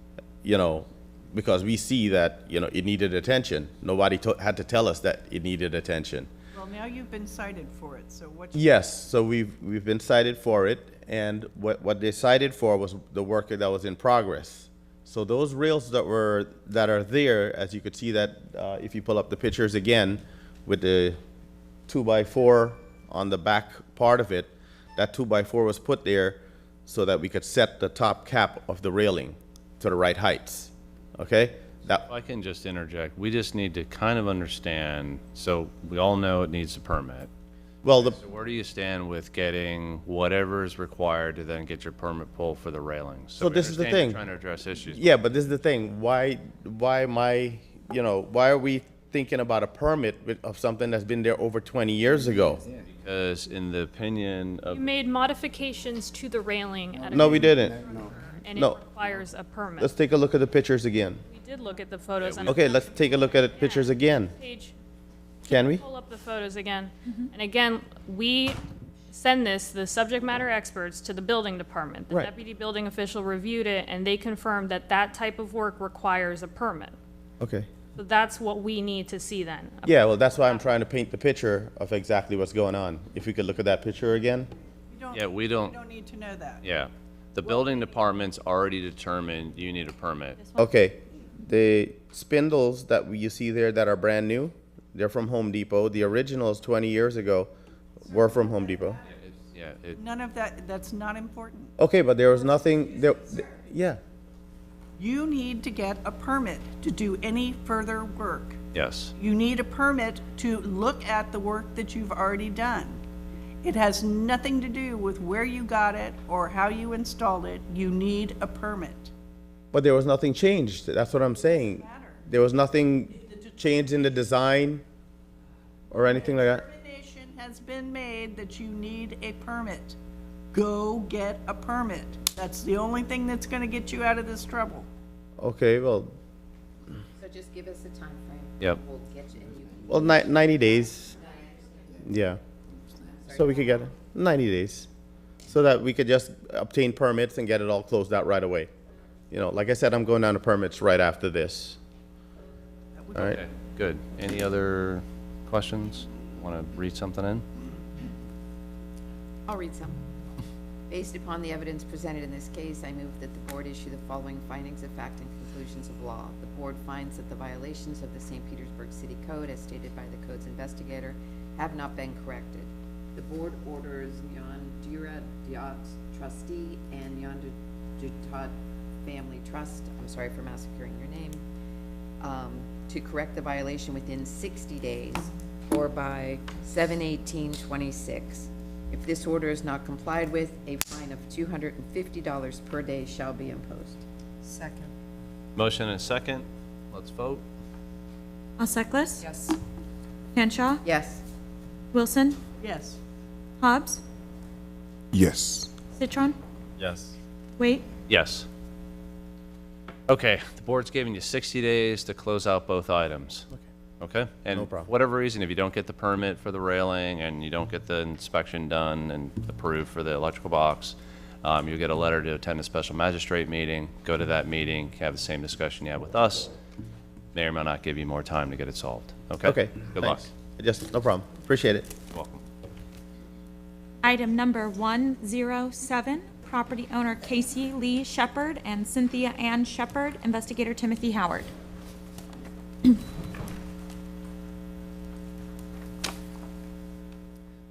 you know, because we see that, you know, it needed attention. Nobody had to tell us that it needed attention. Well, now you've been cited for it, so what? Yes, so we've been cited for it, and what they cited for was the work that was in progress. So those rails that are there, as you could see that if you pull up the pictures again, with the 2x4 on the back part of it, that 2x4 was put there so that we could set the top cap of the railing to the right heights. Okay? If I can just interject, we just need to kind of understand, so we all know it needs a permit. Well, So where do you stand with getting whatever is required to then get your permit pulled for the railings? So we this is the understand you're thing. Trying to address issues. Yeah, but this is the thing. Why are we thinking about a permit of something that's been there over 20 years ago? Because in the opinion You of, made modifications to the railing at a. No, we didn't. And it No. requires a permit. Let's take a look at the pictures again. We did look at the photos. and Okay, let's take a look at the pictures again. Page, Can we? pull up the photos again. And again, we send the subject matter experts, to the building department. The Right. deputy building official reviewed it, and they confirmed that that type of work requires a permit. Okay. So that's what we need to see then. Yeah, well, that's why I'm trying to paint the picture of exactly what's going on. If we could look at that picture again. yeah, we don't, You don't need to know that. yeah. The building department's already determined you need a permit. Okay, the spindles that you see there that are brand new, they're from Home Depot. The originals 20 years ago were from Home Depot. Yeah, None of that's not important. Okay, but there was nothing, yeah. You need to get a permit to do any further work. yes. You need a permit to look at the work that you've already done. It has nothing to do with where you got it or how you installed it. You need a permit. But there was nothing changed. That's what I'm saying. There was nothing changed in the design or anything like that. Determination has been made that you need a permit. Go get a permit. That's the only thing that's gonna get you out of this trouble. Okay, well, So just give us a time frame. Yep. We'll get you, and you can. well, 90 days. Yeah. So we could get 90 days. So that we could just obtain permits and get it all closed out right away. You know, like I said, I'm going down to permits right after this. All right. Okay, good. Any other questions? Want to read something in? I'll read some. Based upon the evidence presented in this case, I move that the board issue the following findings of fact and conclusions of law. The board finds that the violations of the St. Petersburg City Code, as stated by the code's investigator, have not been corrected. The board orders Nyan Durat trustee and Nyan Dutat Family Trust, I'm sorry for massacring your name, to correct the violation within 60 days or by 7/18/26. If this order is not complied with, a fine of $250 per day shall be imposed. Second. Motion and a second. Let's vote. Alseklis? Yes. Hanshaw? Yes. Wilson? Yes. Hobbs? Yes. Citron? Yes. Wait. Yes. Okay, the board's giving you 60 days to close out both items. Okay? And No problem. whatever reason, if you don't get the permit for the railing and you don't get the inspection done and approved for the electrical box, you'll get a letter to attend a special magistrate meeting, go to that meeting, have the same discussion you had with us, may or may not give you more time to get it solved. Okay? Okay. Good luck. thanks. No problem. Appreciate it. You're welcome. Item number 107, property owner Casey Lee Shepherd and Cynthia Ann Shepherd, investigator Timothy Howard.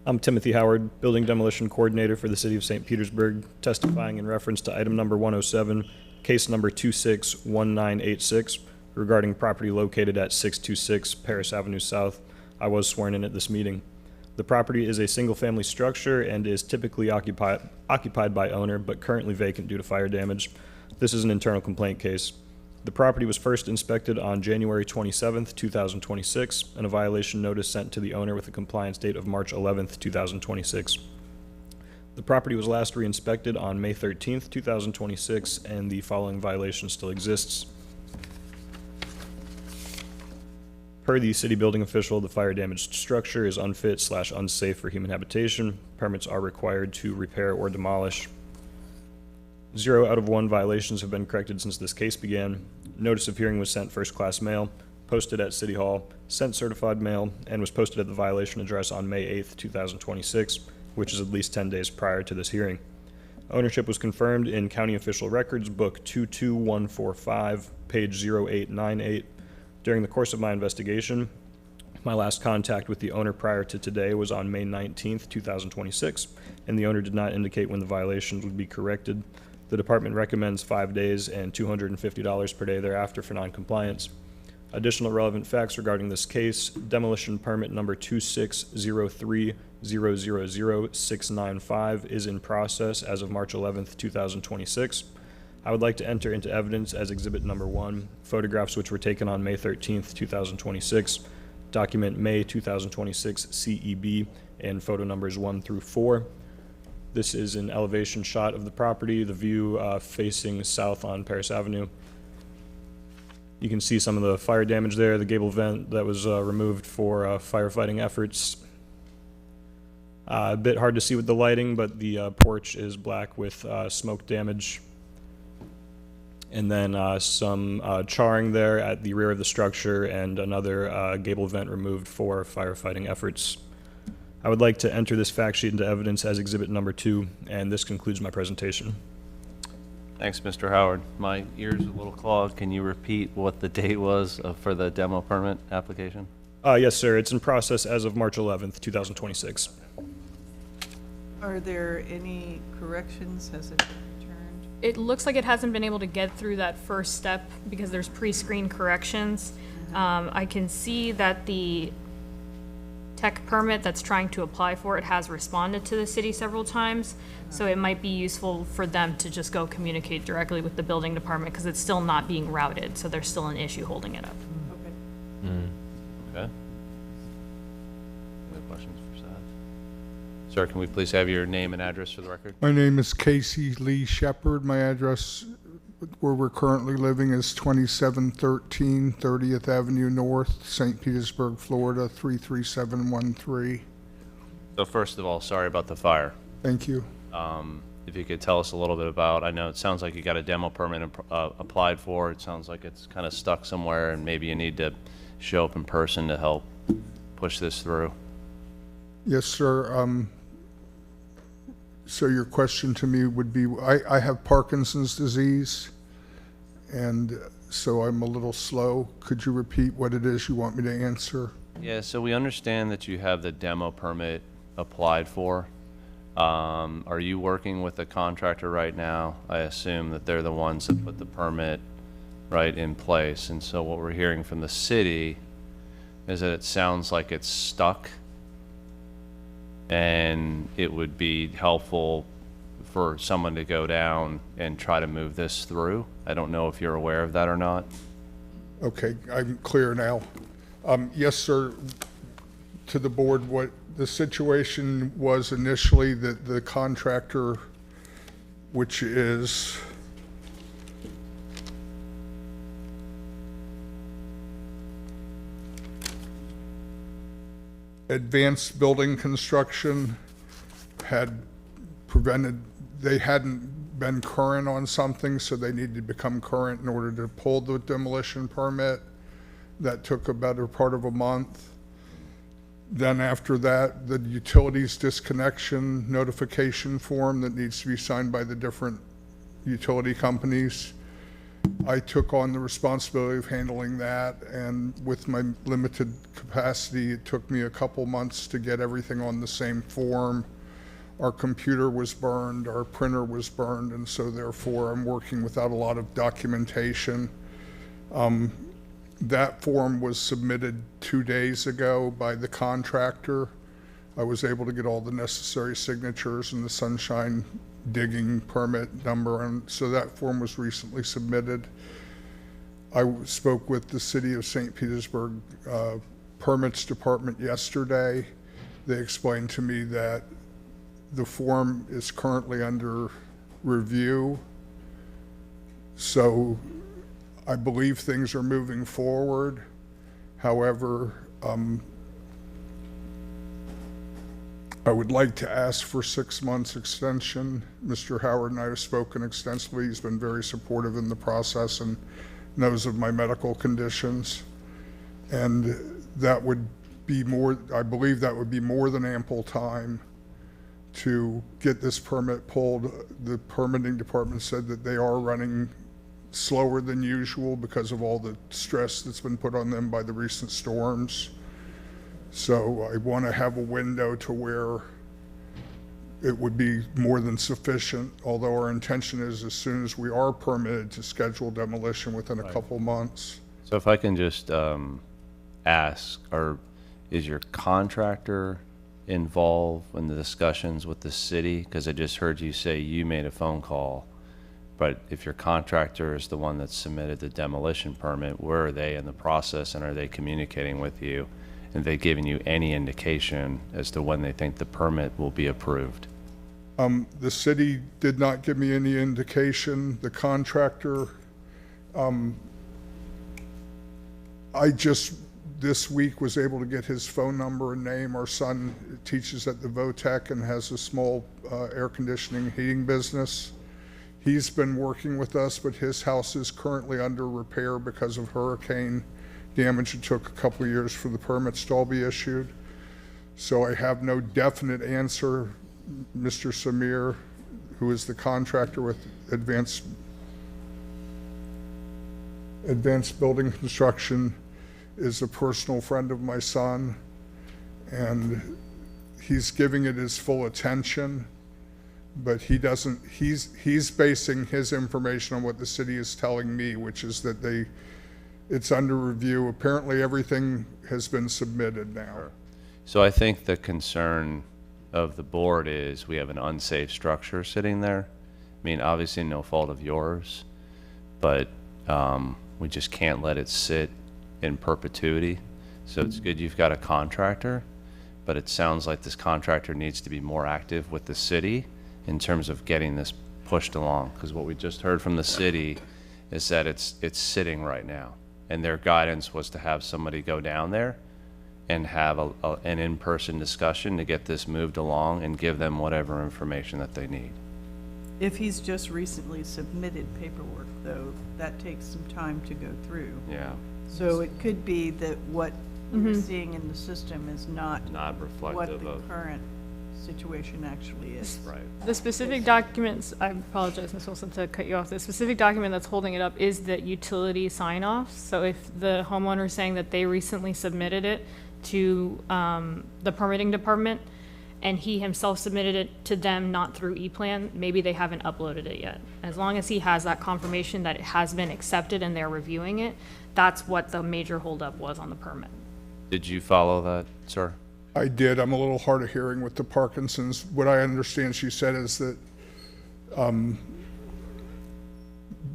I'm Timothy Howard, Building Demolition Coordinator for the City of St. Petersburg, testifying in reference to item number 107, case number 261986, regarding property located at 626 Paris Avenue South. I was sworn in at this meeting. The property is a single-family structure and is typically occupied by owner, but currently vacant due to fire damage. This is an internal complaint case. The property was first inspected on January 27th, 2026, and a violation notice sent to the owner with a compliance date of March 11th, 2026. The property was last re-inspected on May 13th, 2026, and the following violation still exists. Per the city building official, the fire-damaged structure is unfit/unsafe for human habitation. Permits are required to repair or demolish. 0 out of 1 violations have been corrected since this case began. Notice of hearing was sent first-class mail, posted at City Hall, sent certified mail, and was posted at the violation address on May 8th, 2026, which is at least 10 days prior to this hearing. Ownership was confirmed in County Official Records, Book 22145, page 0898. During the course of my investigation, my last contact with the owner prior to today was on May 19th, 2026, and the owner did not indicate when the violations would be corrected. The department recommends 5 days and $250 per day thereafter for noncompliance. Additional relevant facts regarding this case: demolition permit number 2603000695 is in process as of March 11th, 2026. I would like to enter into evidence as exhibit number 1, photographs which were taken on May 13th, 2026, document May 2026 CEB, and photo numbers 1 through 4. This is an elevation shot of the property, the view facing south on Paris Avenue. You can see some of the fire damage there, the gable vent that was removed for firefighting efforts. A bit hard to see with the lighting, but the porch is black with smoke damage. And then some charring there at the rear of the structure and another gable vent removed for firefighting efforts. I would like to enter this fact sheet into evidence as exhibit number 2, and this concludes my presentation. Thanks, Mr. Howard. My ear's a little clogged. Can you repeat what the date was for the demo permit application? Yes, sir. It's in process as of March 11th, 2026. Are there any corrections? Has it been returned? It looks like it hasn't been able to get through that first step because there's pre-screen corrections. I can see that the tech permit that's trying to apply for it has responded to the city several times. So it might be useful for them to just go communicate directly with the building department because it's still not being routed. So there's still an issue holding it up. Okay. Any other questions for staff? Sir, can we please have your name and address for the record? My name is Casey Lee Shepherd. My address where we're currently living is 2713 30th Avenue North, St. Petersburg, Florida, 33713. So first of all, sorry about the fire. Thank you. If you could tell us a little bit about, I know it sounds like you got a demo permit applied for. It sounds like it's kind of stuck somewhere and maybe you need to show up in person to help push this through. Yes, sir. So your question to me would be, I have Parkinson's disease, and so I'm a little slow. Could you repeat what it is you want me to answer? Yeah, so we understand that you have the demo permit applied for. Are you working with a contractor right now? I assume that they're the ones that put the permit right in place. And so what we're hearing from the city is that it sounds like it's stuck and it would be helpful for someone to go down and try to move this through. I don't know if you're aware of that or not. Okay, I'm clear now. Yes, sir. To the board, what the situation was initially, that the contractor, which is Advanced Building Construction, had prevented, they hadn't been current on something, so they needed to become current in order to pull the demolition permit. That took a better part of a month. Then after that, the utilities disconnection notification form that needs to be signed by the different utility companies. I took on the responsibility of handling that, and with my limited capacity, it took me a couple months to get everything on the same form. Our computer was burned, our printer was burned, and so therefore I'm working without a lot of documentation. That form was submitted 2 days ago by the contractor. I was able to get all the necessary signatures and the sunshine digging permit number, and so that form was recently submitted. I spoke with the City of St. Petersburg Permits Department yesterday. They explained to me that the form is currently under review, so I believe things are moving forward. However, I would like to ask for 6 months extension. Mr. Howard and I have spoken extensively. He's been very supportive in the process and knows of my medical conditions. And that would be more, I believe that would be more than ample time to get this permit pulled. The permitting department said that they are running slower than usual because of all the stress that's been put on them by the recent storms. So I want to have a window to where it would be more than sufficient, although our intention is as soon as we are permitted to schedule demolition within a couple months. So if I can just ask, is your contractor involved in the discussions with the city? Because I just heard you say you made a phone call, but if your contractor is the one that submitted the demolition permit, where are they in the process, and are they communicating with you? And they giving you any indication as to when they think the permit will be approved? The city did not give me any indication. The contractor, I just this week was able to get his phone number and name. Our son teaches at the Votech and has a small air conditioning heating business. He's been working with us, but his house is currently under repair because of hurricane damage. It took a couple of years for the permits to all be issued. So I have no definite answer. Mr. Samir, who is the contractor with Advanced Building Construction, is a personal friend of my son, and he's giving it his full attention, but he doesn't, he's basing his information on what the city is telling me, which is that it's under review. Apparently everything has been submitted now. So I think the concern of the board is we have an unsafe structure sitting there. I mean, obviously no fault of yours, but we just can't let it sit in perpetuity. So it's good you've got a contractor, but it sounds like this contractor needs to be more active with the city in terms of getting this pushed along. Because what we just heard from the city is that it's sitting right now. And their guidance was to have somebody go down there and have an in-person discussion to get this moved along and give them whatever information that they need. If he's just recently submitted paperwork, though, that takes some time to go through. Yeah. So it could be that what we're seeing in the system is not Not what reflective the of, current situation actually is. right. The specific documents, I apologize, Ms. Wilson, to cut you off. The specific document that's holding it up is the utility sign-off. So if the homeowner is saying that they recently submitted it to the permitting department, and he himself submitted it to them, not through E-Plan, maybe they haven't uploaded it yet. As long as he has that confirmation that it has been accepted and they're reviewing it, that's what the major holdup was on the permit. Did you follow that, sir? I did. I'm a little hard of hearing with the Parkinson's. What I understand she said is that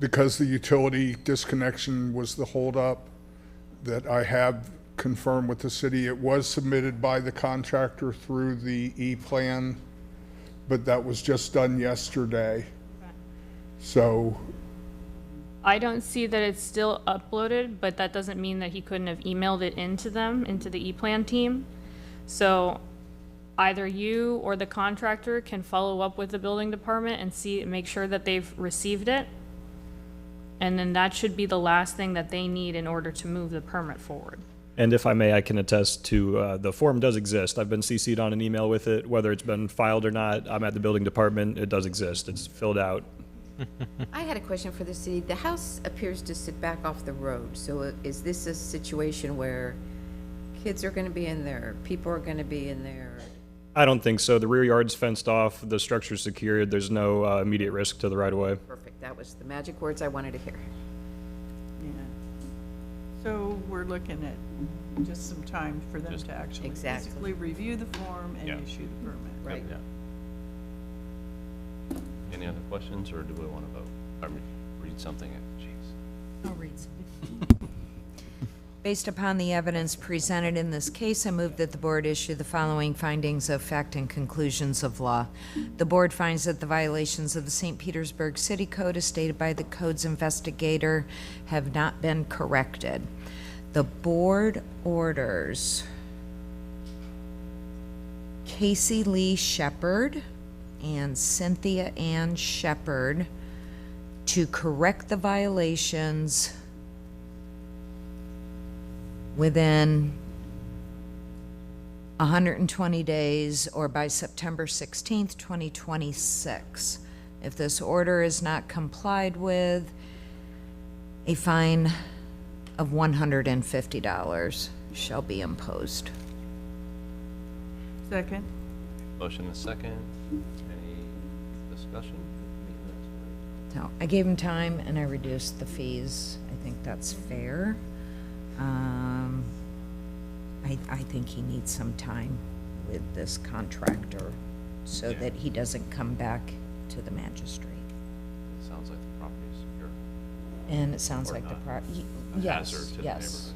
because the utility disconnection was the holdup, that I have confirmed with the city, it was submitted by the contractor through the E-Plan, but that was just done yesterday. So I don't see that it's still uploaded, but that doesn't mean that he couldn't have emailed it into them, into the E-Plan team. So either you or the contractor can follow up with the building department and see, make sure that they've received it. And then that should be the last thing that they need in order to move the permit forward. And if I may, I can attest to the form does exist. I've been CC'd on an email with it, whether it's been filed or not. I'm at the building department. It does exist. It's filled out. I had a question for the city. The house appears to sit back off the road, so is this a situation where kids are gonna be in there, people are gonna be in there? I don't think so. The rear yard's fenced off. The structure's secured. There's no immediate risk to the right-of-way. Perfect, that was the magic words I wanted to hear. Yeah. So we're looking at just some time for them to actually Exactly. physically review the form and Yeah. issue the permit. Right. Yeah. Any other questions, or do we want to vote? I mean, read something? Jeez. I'll read some. Based upon the evidence presented in this case, I move that the board issue the following findings of fact and conclusions of law. The board finds that the violations of the St. Petersburg City Code as stated by the code's investigator have not been corrected. The board orders Casey Lee Shepherd and Cynthia Ann Shepherd to correct the violations within 120 days or by September 16th, 2026. If this order is not complied with, a fine of $150 shall be imposed. Second. Motion and second. Any discussion? So I gave him time and I reduced the fees. I think that's fair. I think he needs some time with this contractor so that he doesn't come back to the magistrate. Sounds like the property is secure. And it sounds Or like the not. A yes, hazard to the yes.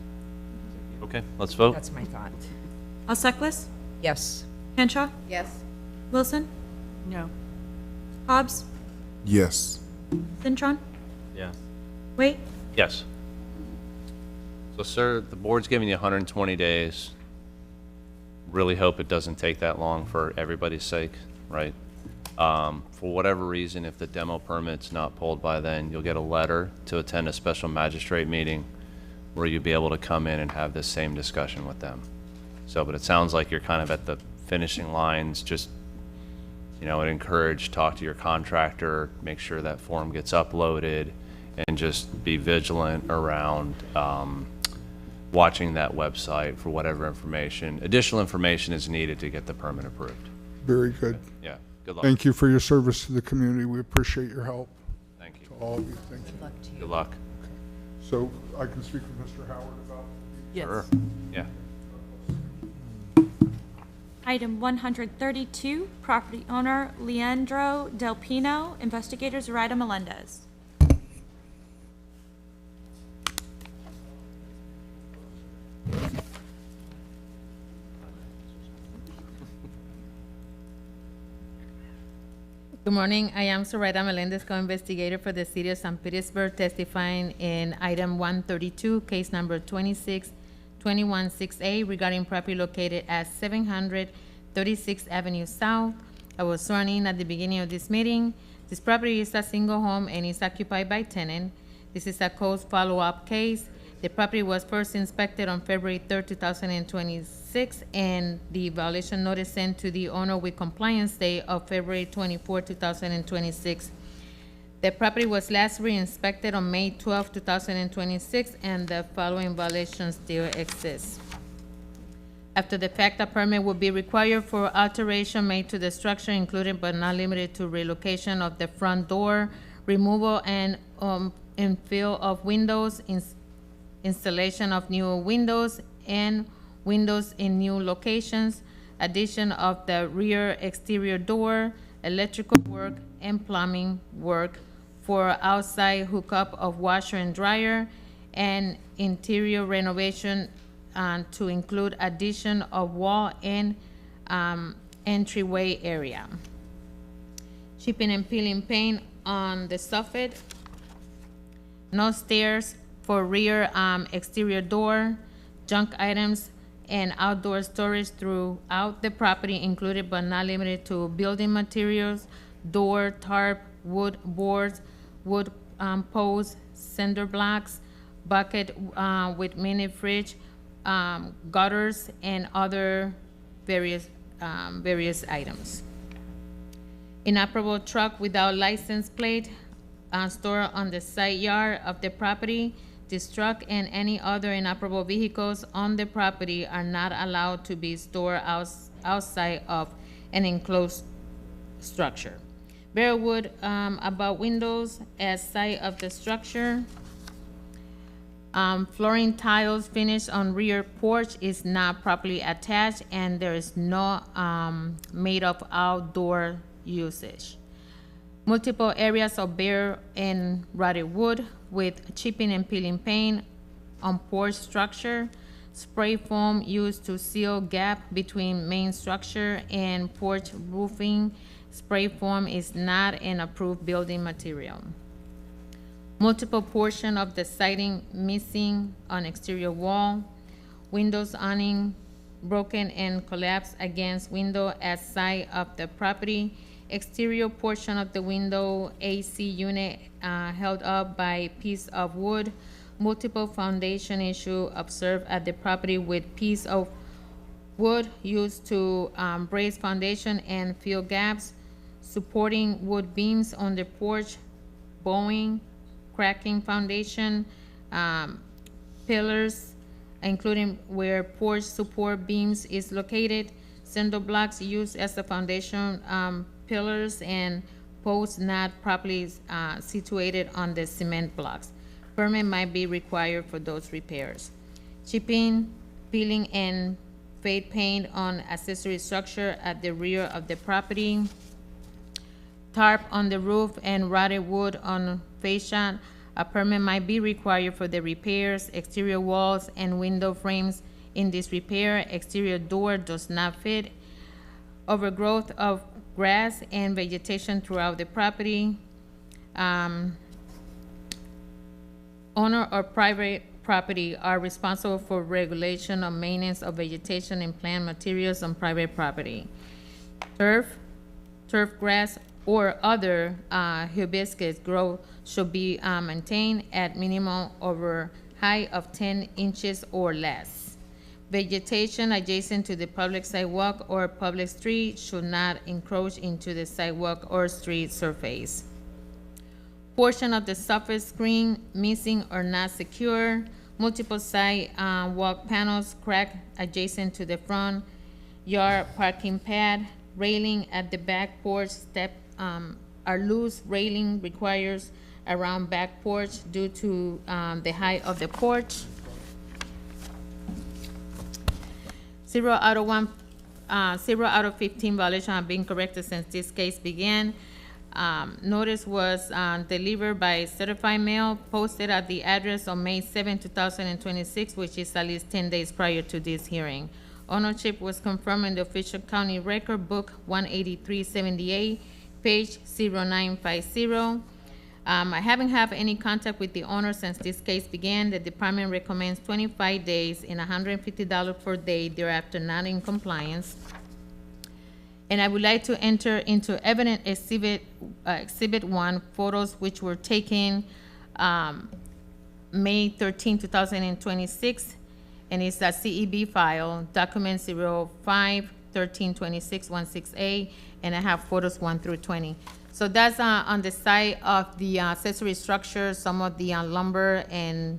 neighborhood. Okay, let's vote. That's my thought. Alseklis? Yes. Henshaw? Yes? Wilson? No. Hobbs? Yes. Cintron? Yeah. Wait? Yes. So, sir, the board's giving you 120 days. Really hope it doesn't take that long for everybody's sake, right? For whatever reason, if the demo permit's not pulled by then, you'll get a letter to attend a special magistrate meeting where you'll be able to come in and have this same discussion with them. So, but it sounds like you're kind of at the finishing lines. Just, you know, I'd encourage, talk to your contractor, make sure that form gets uploaded, and just be vigilant around watching that website for whatever information, additional information is needed to get the permit approved. very good. Yeah, good luck. Thank you for your service to the community. We appreciate your help. Thank you. To all of you, thank you. Good luck. So I can speak with Mr. Howard about Yes. Sure. Yeah. Item 132, property owner Leandro Del Pino, investigators Zoraida Melendez. Good morning. I am Zoraida Melendez, co-investigator for the City of St. Petersburg, testifying in item 132, case number 26216A regarding property located at 736th Avenue South. I was sworn in at the beginning of this meeting. This property is a single home and is occupied by tenant. This is a code follow-up case. The property was first inspected on February 3rd, 2026, and the violation notice sent to the owner with compliance date of February 24, 2026. The property was last re-inspected on May 12, 2026, and the following violations still exist. After the fact, a permit will be required for alteration made to the structure, including but not limited to relocation of the front door, removal and infill of windows, installation of new windows and windows in new locations, addition of the rear exterior door, electrical work and plumbing work for outside hookup of washer and dryer, and interior renovation to include addition of wall and entryway area. Chipping and peeling paint on the soffit, no stairs for rear exterior door, junk items, and outdoor storage throughout the property, included but not limited to building materials, door, tarp, wood boards, wood posts, cinder blocks, bucket with mini fridge, gutters, and other various items. Inoperable truck without license plate stored on the side yard of the property. This truck and any other inoperable vehicles on the property are not allowed to be stored outside of an enclosed structure. Bare wood about windows as side of the structure. Flooring tiles finished on rear porch is not properly attached, and there is no made of outdoor usage. Multiple areas of bare and rotted wood with chipping and peeling paint on porch structure. Spray foam used to seal gap between main structure and porch roofing. Spray foam is not an approved building material. Multiple portion of the siding missing on exterior wall. Windows awning broken and collapsed against window at side of the property. Exterior portion of the window AC unit held up by piece of wood. Multiple foundation issue observed at the property with piece of wood used to brace foundation and fill gaps. Supporting wood beams on the porch, bowing, cracking foundation, pillars, including where porch support beams is located. Cinder blocks used as the foundation pillars, and posts not properly situated on the cement blocks. Permit might be required for those repairs. Chipping, peeling, and fade paint on accessory structure at the rear of the property. Tarp on the roof and rotted wood on fascia. A permit might be required for the repairs. Exterior walls and window frames in this repair. Exterior door does not fit. Overgrowth of grass and vegetation throughout the property. Owner or private property are responsible for regulation of maintenance of vegetation and plant materials on private property. Turf grass, or other hibiscus growth should be maintained at minimum over height of 10 inches or less. Vegetation adjacent to the public sidewalk or public street should not encroach into the sidewalk or street surface. Portion of the surface screen missing or not secure. Multiple side walk panels cracked adjacent to the front yard parking pad. Railing at the back porch step are loose. Railing requires around back porch due to the height of the porch. 0 out of 0 out of 15 violations have been corrected since this case began. Notice was delivered by certified mail, posted at the address on May 7, 2026, which is at least 10 days prior to this hearing. Ownership was confirmed in the official county record book 18378, page 0950. I haven't had any contact with the owner since this case began. The department recommends 25 days and $150 per day thereafter not in compliance. And I would like to enter into evidence exhibit 1, photos which were taken May 13, 2026, and it's a CEB file, document 05-1326-16A, and I have photos 1 through 20. So that's on the side of the accessory structure, some of the lumber and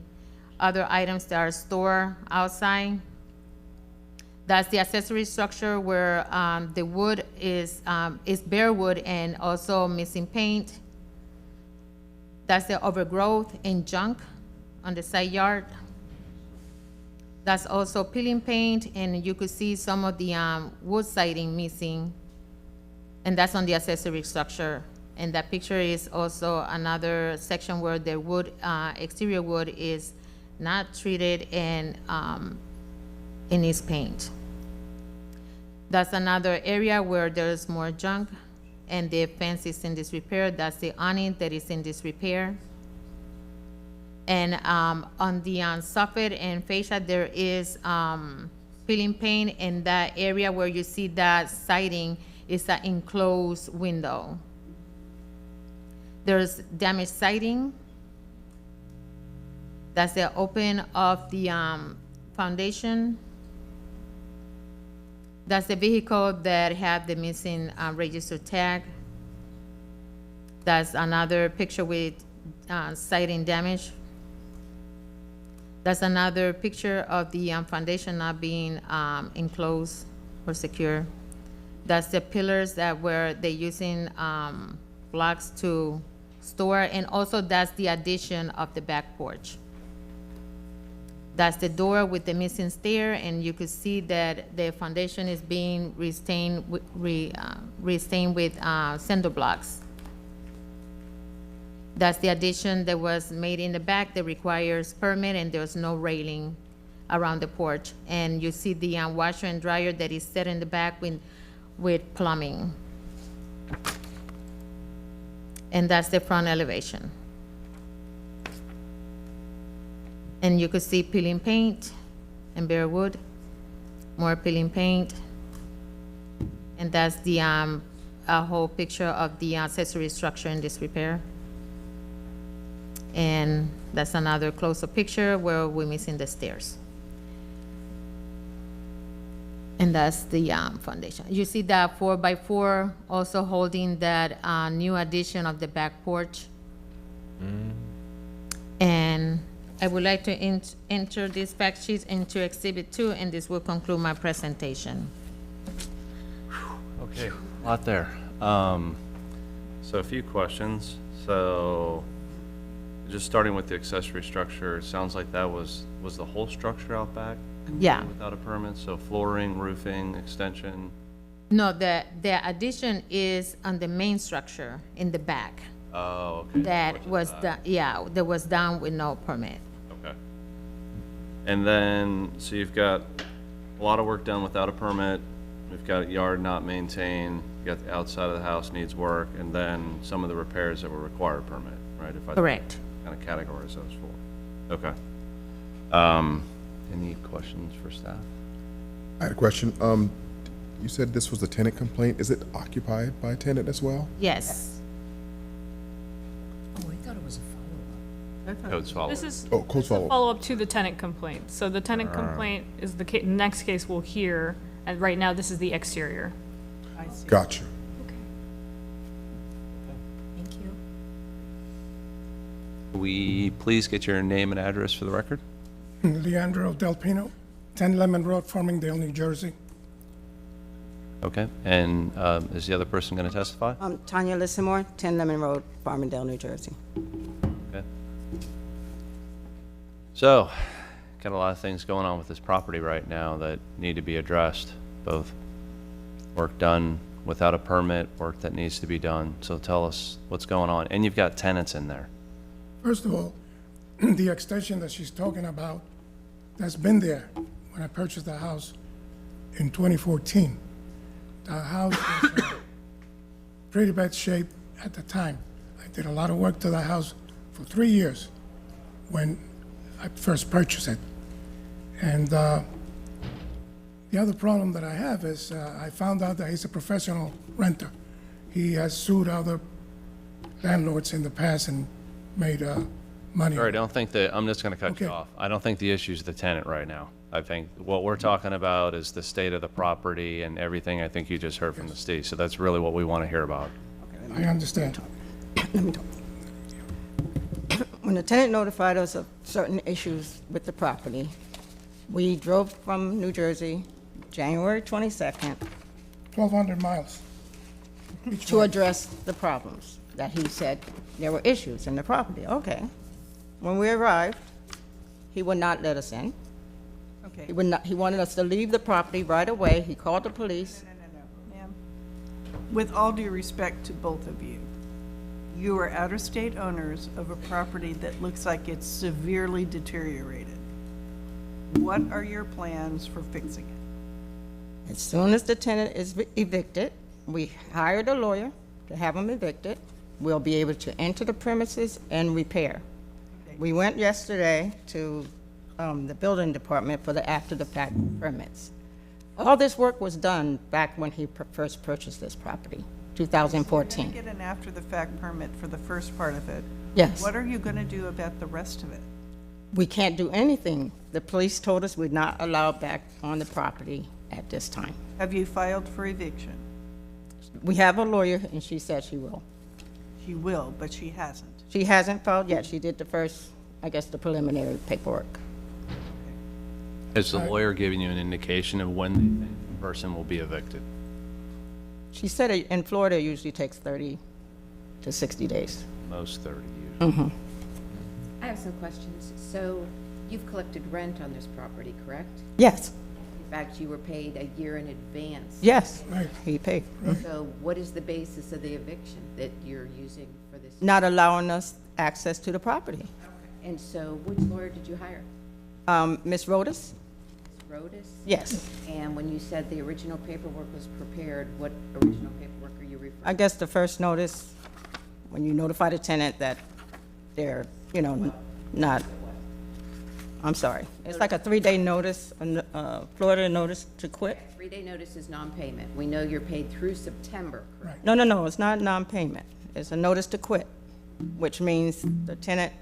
other items that are stored outside. That's the accessory structure where the wood is bare wood and also missing paint. That's the overgrowth and junk on the side yard. That's also peeling paint, and you could see some of the wood siding missing, and that's on the accessory structure. And that picture is also another section where the wood, exterior wood is not treated and it needs paint. That's another area where there's more junk and the fence is in disrepair. That's the awning that is in disrepair. And on the soffit and fascia, there is peeling paint, and that area where you see that siding is an enclosed window. There's damaged siding. That's the open of the foundation. That's the vehicle that had the missing register tag. That's another picture with siding damage. That's another picture of the foundation not being enclosed or secure. That's the pillars that were they using blocks to store, and also that's the addition of the back porch. That's the door with the missing stair, and you could see that the foundation is being restained with cinder blocks. That's the addition that was made in the back that requires permit, and there's no railing around the porch. And you see the washer and dryer that is set in the back with plumbing. And that's the front elevation. And you could see peeling paint and bare wood, more peeling paint. And that's the a whole picture of the accessory structure in disrepair. And that's another close-up picture where we're missing the stairs. And that's the foundation. You see that 4x4 also holding that new addition of the back porch. And I would like to enter these fact sheets into Exhibit 2, and this will conclude my presentation. Okay, a lot there. So a few questions. So just starting with the accessory structure, it sounds like that was the whole structure out back? Yeah. Without a permit, so flooring, roofing, extension? No, the addition is on the main structure in the back. Oh, okay. That was done, yeah, that was done with no permit. Okay. And then, so you've got a lot of work done without a permit, we've got yard not maintained, you got the outside of the house needs work, and then some of the repairs that will require a permit, right? If I Correct. kind of categorize those four. Okay. Any questions for staff? I had a question. You said this was a tenant complaint. Is it occupied by a tenant as well? Yes. Oh, I thought it was a follow-up. Codes follow. This is Oh, codes follow. follow-up to the tenant complaint. So the tenant complaint is the next case we'll hear, and right now this is the exterior. I see. Gotcha. Thank you. We please get your name and address for the record? Leandro Del Pino, 10 Lemon Road, Farmingdale, New Jersey. Okay, and is the other person going to testify? Tanya Lissamore, 10 Lemon Road, Farmingdale, New Jersey. Okay. So, got a lot of things going on with this property right now that need to be addressed, both work done without a permit, work that needs to be done. So tell us what's going on. And you've got tenants in there. First of all, the extension that she's talking about, that's been there when I purchased the house in 2014. The house was pretty bad shape at the time. I did a lot of work to the house for 3 years when I first purchased it. And the other problem that I have is I found out that he's a professional renter. He has sued other landlords in the past and made money. All right, I don't think that, I'm just going to cut you Okay. off. I don't think the issue is the tenant right now. I think what we're talking about is the state of the property and everything I think you just heard from the state. So that's really what we want to hear about. I understand. When the tenant notified us of certain issues with the property, we drove from New Jersey January 22nd 1,200 miles. to address the problems that he said there were issues in the property. Okay. When we arrived, he would not let us in. Okay. He would not, he wanted us to leave the property right away. He called the police. Ma'am, with all due respect to both of you, you are out-of-state owners of a property that looks like it's severely deteriorated. What are your plans for fixing it? As soon as the tenant is evicted, we hired a lawyer to have him evicted. We'll be able to enter the premises and repair. We went yesterday to the building department for the after-the-fact permits. All this work was done back when he first purchased this property, 2014. You're going to get an after-the-fact permit for the first part of it. Yes. What are you going to do about the rest of it? We can't do anything. The police told us we're not allowed back on the property at this time. Have you filed for eviction? We have a lawyer, and she said she will. She will, but she hasn't. She hasn't filed yet. She did the first, I guess, the preliminary paperwork. Has the lawyer given you an indication of when they think the person will be evicted? She said it in Florida, it usually takes 30 to 60 days. Most 30 usually. I have some questions. So you've collected rent on this property, correct? Yes, In fact, you were paid a year in advance. yes, he paid. So what is the basis of the eviction that you're using for this? Not allowing us access to the property. And so which lawyer did you hire? Ms. Rodas? Rodas? Yes. And when you said the original paperwork was prepared, what original paperwork are you referring to? I guess the first notice, when you notify the tenant that they're, not, I'm sorry. It's like a 3-day notice, Florida notice to quit. 3-day notice is non-payment. We know you're paid through September, correct? No, it's not non-payment. It's a notice to quit, which means the tenant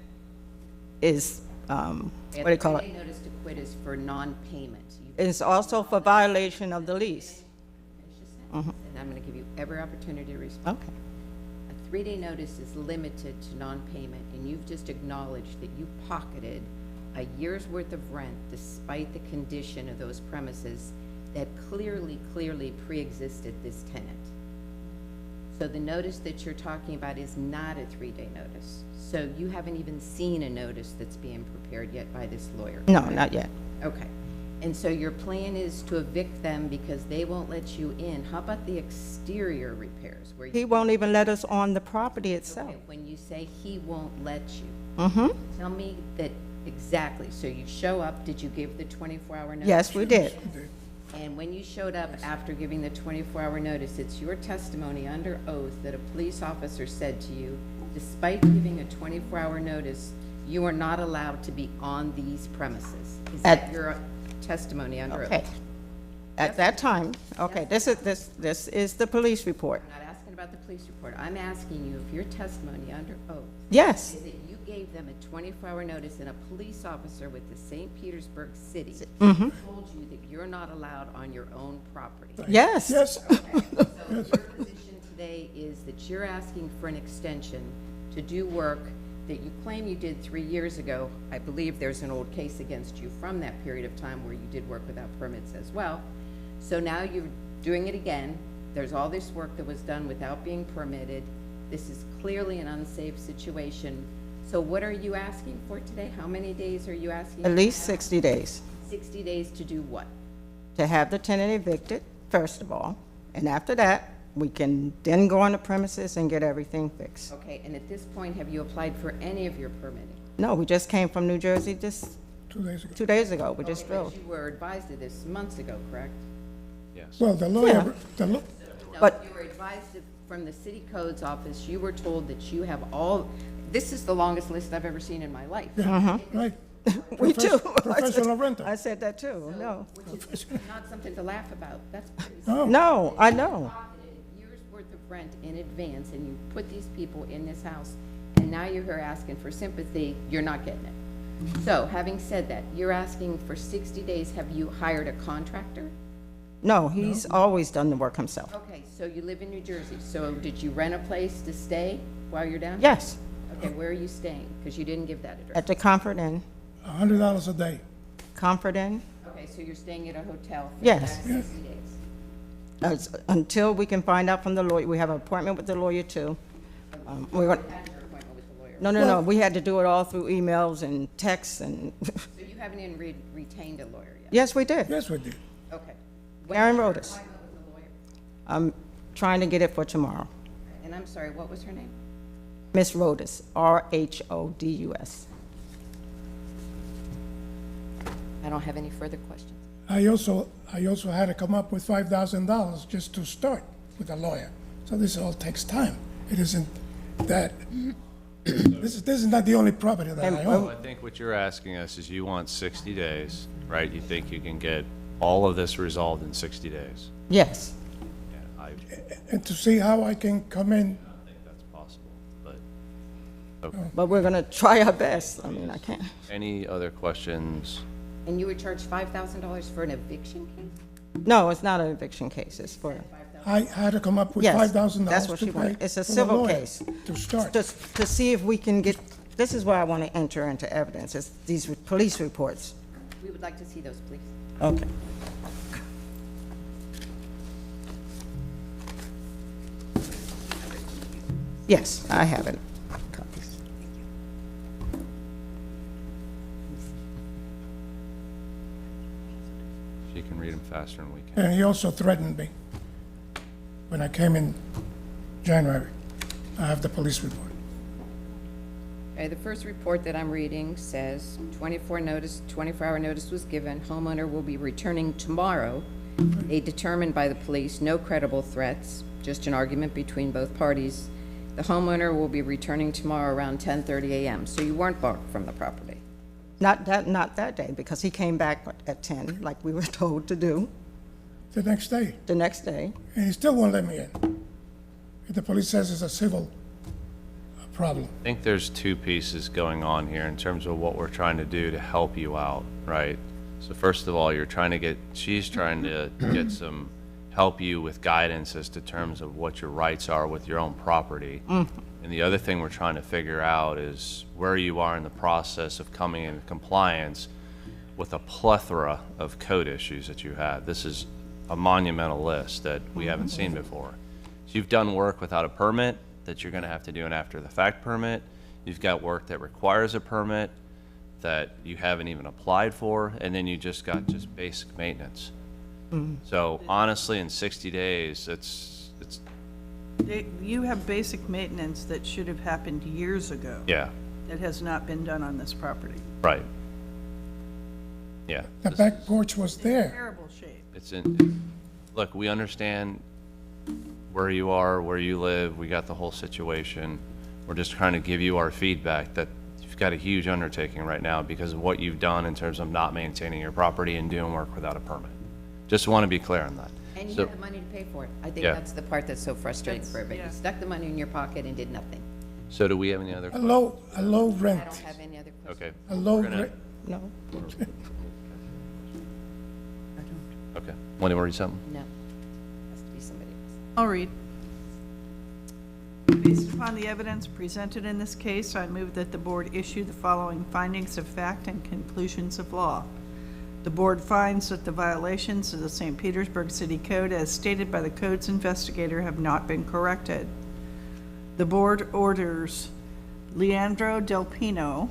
is, what do you call it? 3-day notice to quit is for non-payment. It's also for violation of the lease. And I'm going to give you every opportunity to respond. Okay. A 3-day notice is limited to non-payment, and you've just acknowledged that you pocketed a year's worth of rent despite the condition of those premises that clearly pre-existed this tenant. So the notice that you're talking about is not a 3-day notice. So you haven't even seen a notice that's being prepared yet by this lawyer? No, correct? not yet. Okay. And so your plan is to evict them because they won't let you in. How about the exterior repairs? Where He won't even let us on the property itself. Okay, when you say he won't let you, Mm-hmm. tell me that exactly. So you show up, did you give the 24-hour notice? Yes, we did. And when you showed up after giving the 24-hour notice, it's your testimony under oath that a police officer said to you, despite giving a 24-hour notice, you are not allowed to be on these premises. Is that your testimony under oath? Okay. At that time, okay, this is the police report. I'm not asking about the police report. I'm asking you if your testimony under oath Yes. is that you gave them a 24-hour notice and a police officer with the St. Petersburg City told you that you're not allowed on your own property. Yes. Yes. So your position today is that you're asking for an extension to do work that you claim you did 3 years ago. I believe there's an old case against you from that period of time where you did work without permits as well. So now you're doing it again. There's all this work that was done without being permitted. This is clearly an unsafe situation. So what are you asking for today? How many days are you asking? At least 60 days 60 days to do what? to have the tenant evicted, first of all. And after that, we can then go on the premises and get everything fixed. Okay, and at this point, have you applied for any of your permitting? No, we just came from New Jersey just 2 days ago. 2 days ago. We just Okay, but drove. you were advised of this months ago, correct? Yes. Well, the lawyer, No, But- you were advised from the city code's office, you were told that you have all, this is the longest list I've ever seen in my life. right, We too. professional renter. I said that too, no. Which is not something to laugh about. That's pretty No. No, I know. years worth of rent in advance, and you put these people in this house, and now you're here asking for sympathy, you're not getting it. So, having said that, you're asking for 60 days, have you hired a contractor? No, he's always done the work himself. Okay, so you live in New Jersey, so did you rent a place to stay while you're down? Yes, Okay, where are you staying? Because you didn't give that address. at the Comfort Inn. $100 a day. Comfort Inn, Okay, so you're staying at a hotel for the Yes. next 60 days? until we can find out from the lawyer. We have an appointment with the lawyer too. We're going, Had your appointment with the lawyer. no, we had to do it all through emails and texts and, So you haven't even retained a lawyer yet? yes, we did. Yes, we did. Okay. Karen When wrote was us. your appointment with the lawyer? I'm trying to get it for tomorrow. And I'm sorry, what was her name? Miss Rodus, Rhodus. I don't have any further questions. I also had to come up with $5,000 just to start with a lawyer. So this all takes time. It isn't that, this is not the only property that I Well, own. I think what you're asking us is you want 60 days, right? You think you can get all of this resolved in 60 days? Yes. Yeah, I And to see how I can come in, think that's possible, but, okay. But we're going to try our best. I mean, I can't. Any other questions? And you were charged $5,000 for an eviction case? No, it's not an eviction case. It's for, I had to come up with yes, $5,000 that's what to she pay wanted. It's a for the civil lawyer case. to start. To see if we can get, this is where I want to enter into evidence, is these police reports. We would like to see those, please. Okay. Yes, I have it. Copies. She can read them faster than we can. And he also threatened me when I came in January. I have the police report. Okay, the first report that I'm reading says 24-hour notice was given. Homeowner will be returning tomorrow. A determined by the police, no credible threats, just an argument between both parties. The homeowner will be returning tomorrow around 10:30 a.m. So you weren't barred from the property. Not that day, because he came back at 10, like we were told to do, The next day, the next day. and he still won't let me in. The police says it's a civil problem. I think there's two pieces going on here in terms of what we're trying to do to help you out, right? So first of all, she's trying to get some, help you with guidance as to terms of what your rights are with your own property. And the other thing we're trying to figure out is where you are in the process of coming into compliance with a plethora of code issues that you had. This is a monumental list that we haven't seen before. So you've done work without a permit that you're gonna have to do an after-the-fact permit. You've got work that requires a permit that you haven't even applied for, and then you just got just basic maintenance. So honestly, in 60 days, it's, You have basic maintenance that should have happened years ago. yeah, That has not been done on this property. right. Yeah. The back porch was there. Terrible shape. It's in, look, we understand where you are, where you live, we got the whole situation. We're just trying to give you our feedback that you've got a huge undertaking right now because of what you've done in terms of not maintaining your property and doing work without a permit. Just want to be clear on that. And you So- have the money to pay for it. I think Yeah. that's the part that's so frustrating for everybody. yeah. You stuck the money in your pocket and did nothing. So do we have any other? A low I don't rent, have any other questions. Okay. a low We're gonna- rent. No? Okay. Want to read something? No. Has to be somebody else. I'll read. Based upon the evidence presented in this case, I move that the board issue the following findings of fact and conclusions of law. The board finds that the violations of the St. Petersburg City Code as stated by the codes investigator have not been corrected. The board orders Leandro Del Pino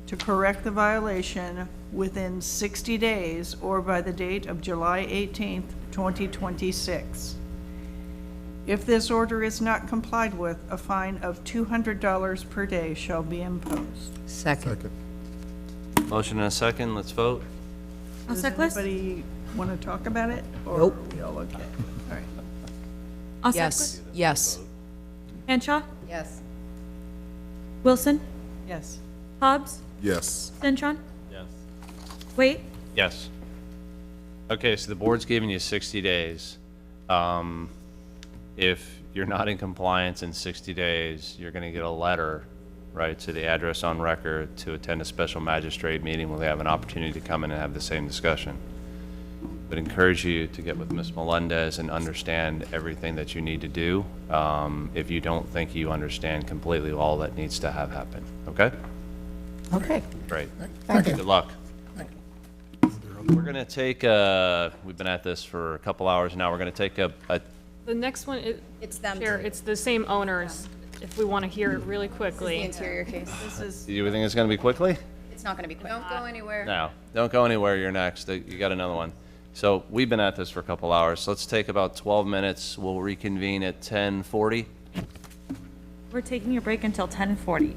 to correct the violation within 60 days or by the date of July 18th, 2026. If this order is not complied with, a fine of $200 per day shall be imposed. Second. Motion and a second, let's vote. Does Alsaklis? anybody want to talk about it? Or Nope. are we all okay? All right. Alsaklis? Yes. Henshaw? Yes. Wilson? Yes. Hobbs? Yes. Cintron? Yes. Wait, Yes. Okay, so the board's giving you 60 days. If you're not in compliance in 60 days, you're going to get a letter, right, to the address on record to attend a special magistrate meeting where they have an opportunity to come in and have the same discussion. But encourage you to get with Ms. Melendez and understand everything that you need to do if you don't think you understand completely all that needs to have happen, okay? Okay. Great. Thank you. Good luck. Thank We're going to take, we've been at this for a couple hours now, we're going to take a The next one, It's them. Chair, it's the same owners, if we want to hear it really The quickly. interior case. This is, do you think it's going to be quickly? It's not gonna be quick. Don't go anywhere. No, don't go anywhere, you're next. You got another one. So we've been at this for a couple hours, so let's take about 12 minutes. We'll reconvene at 10:40. we're taking a break until 10:40.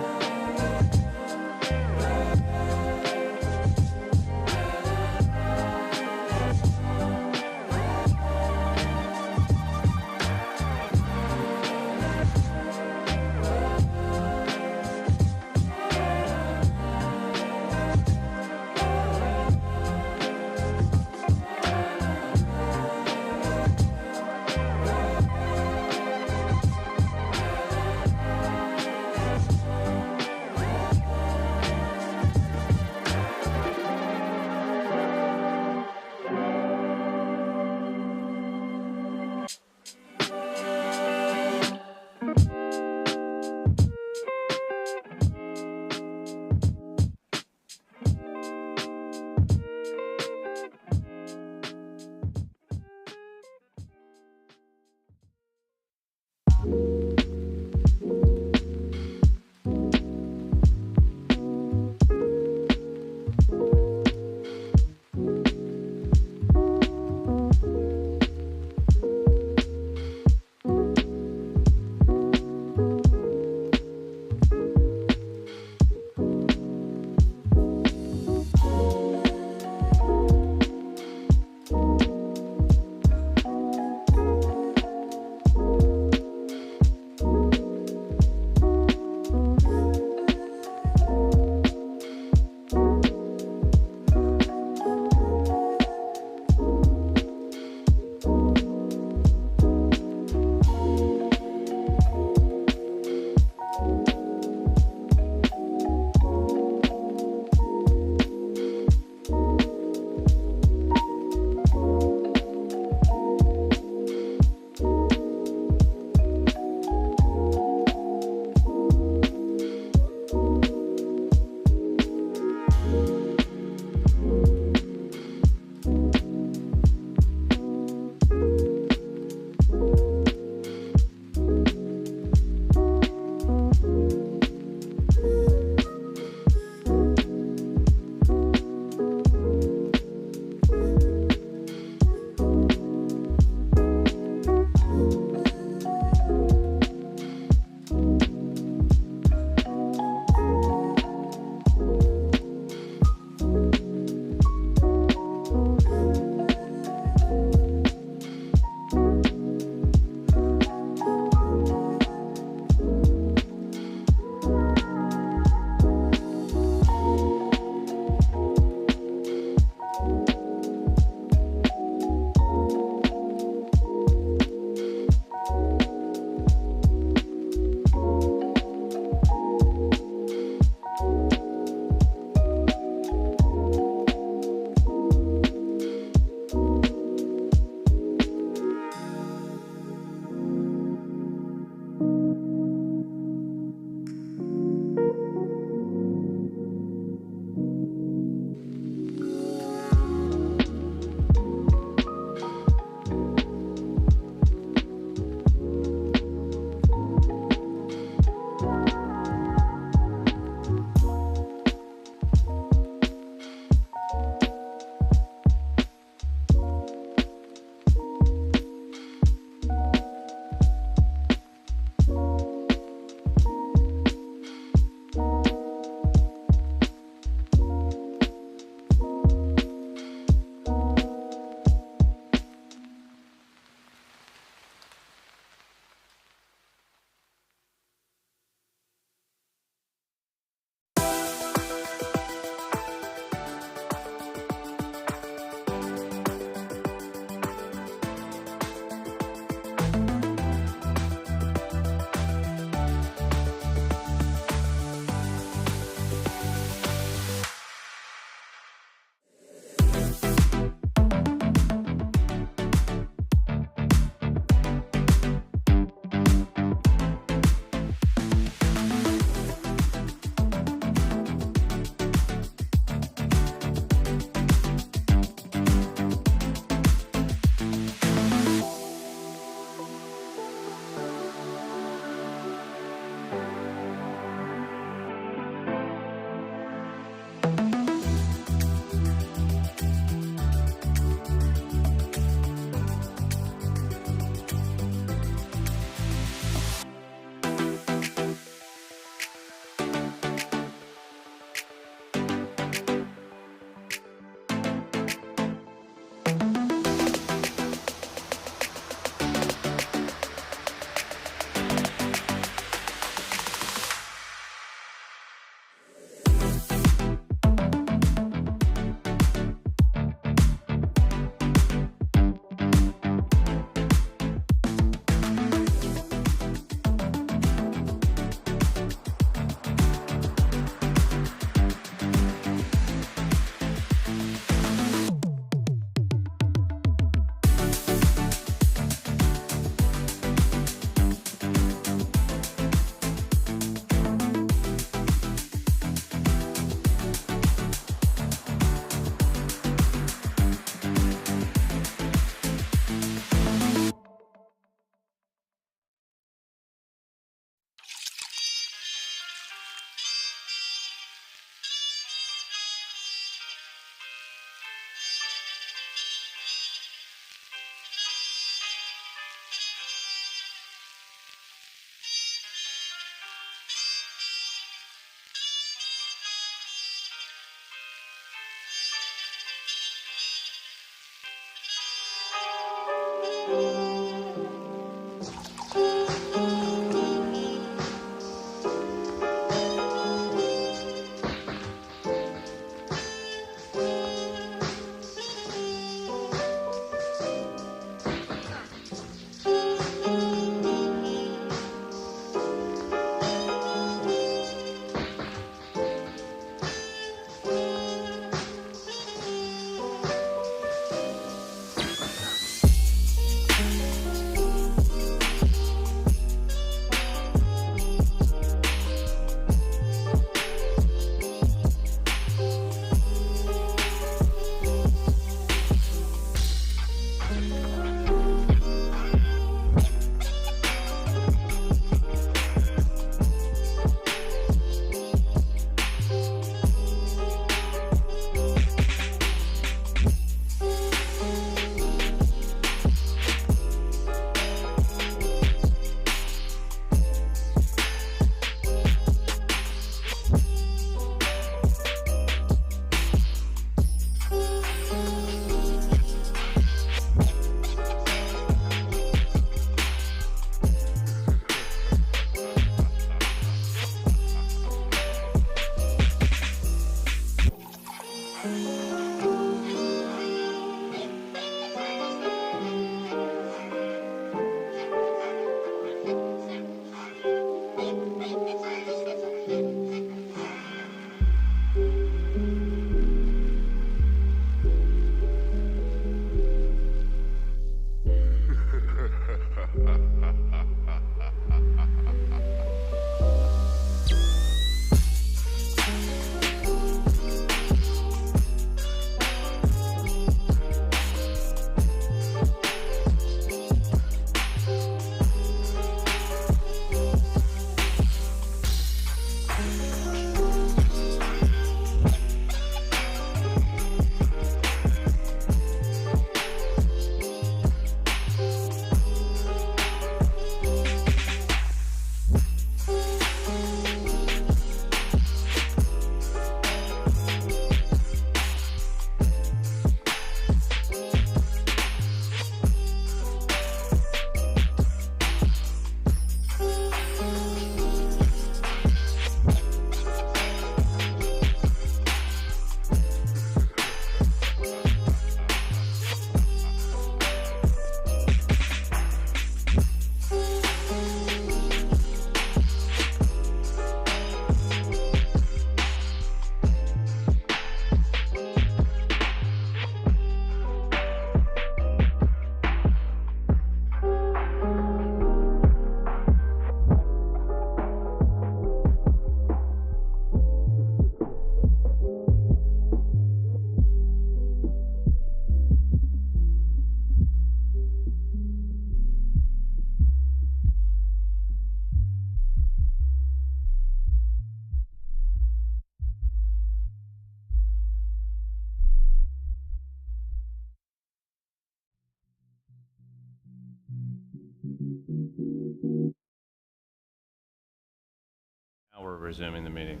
Now we're resuming the meeting.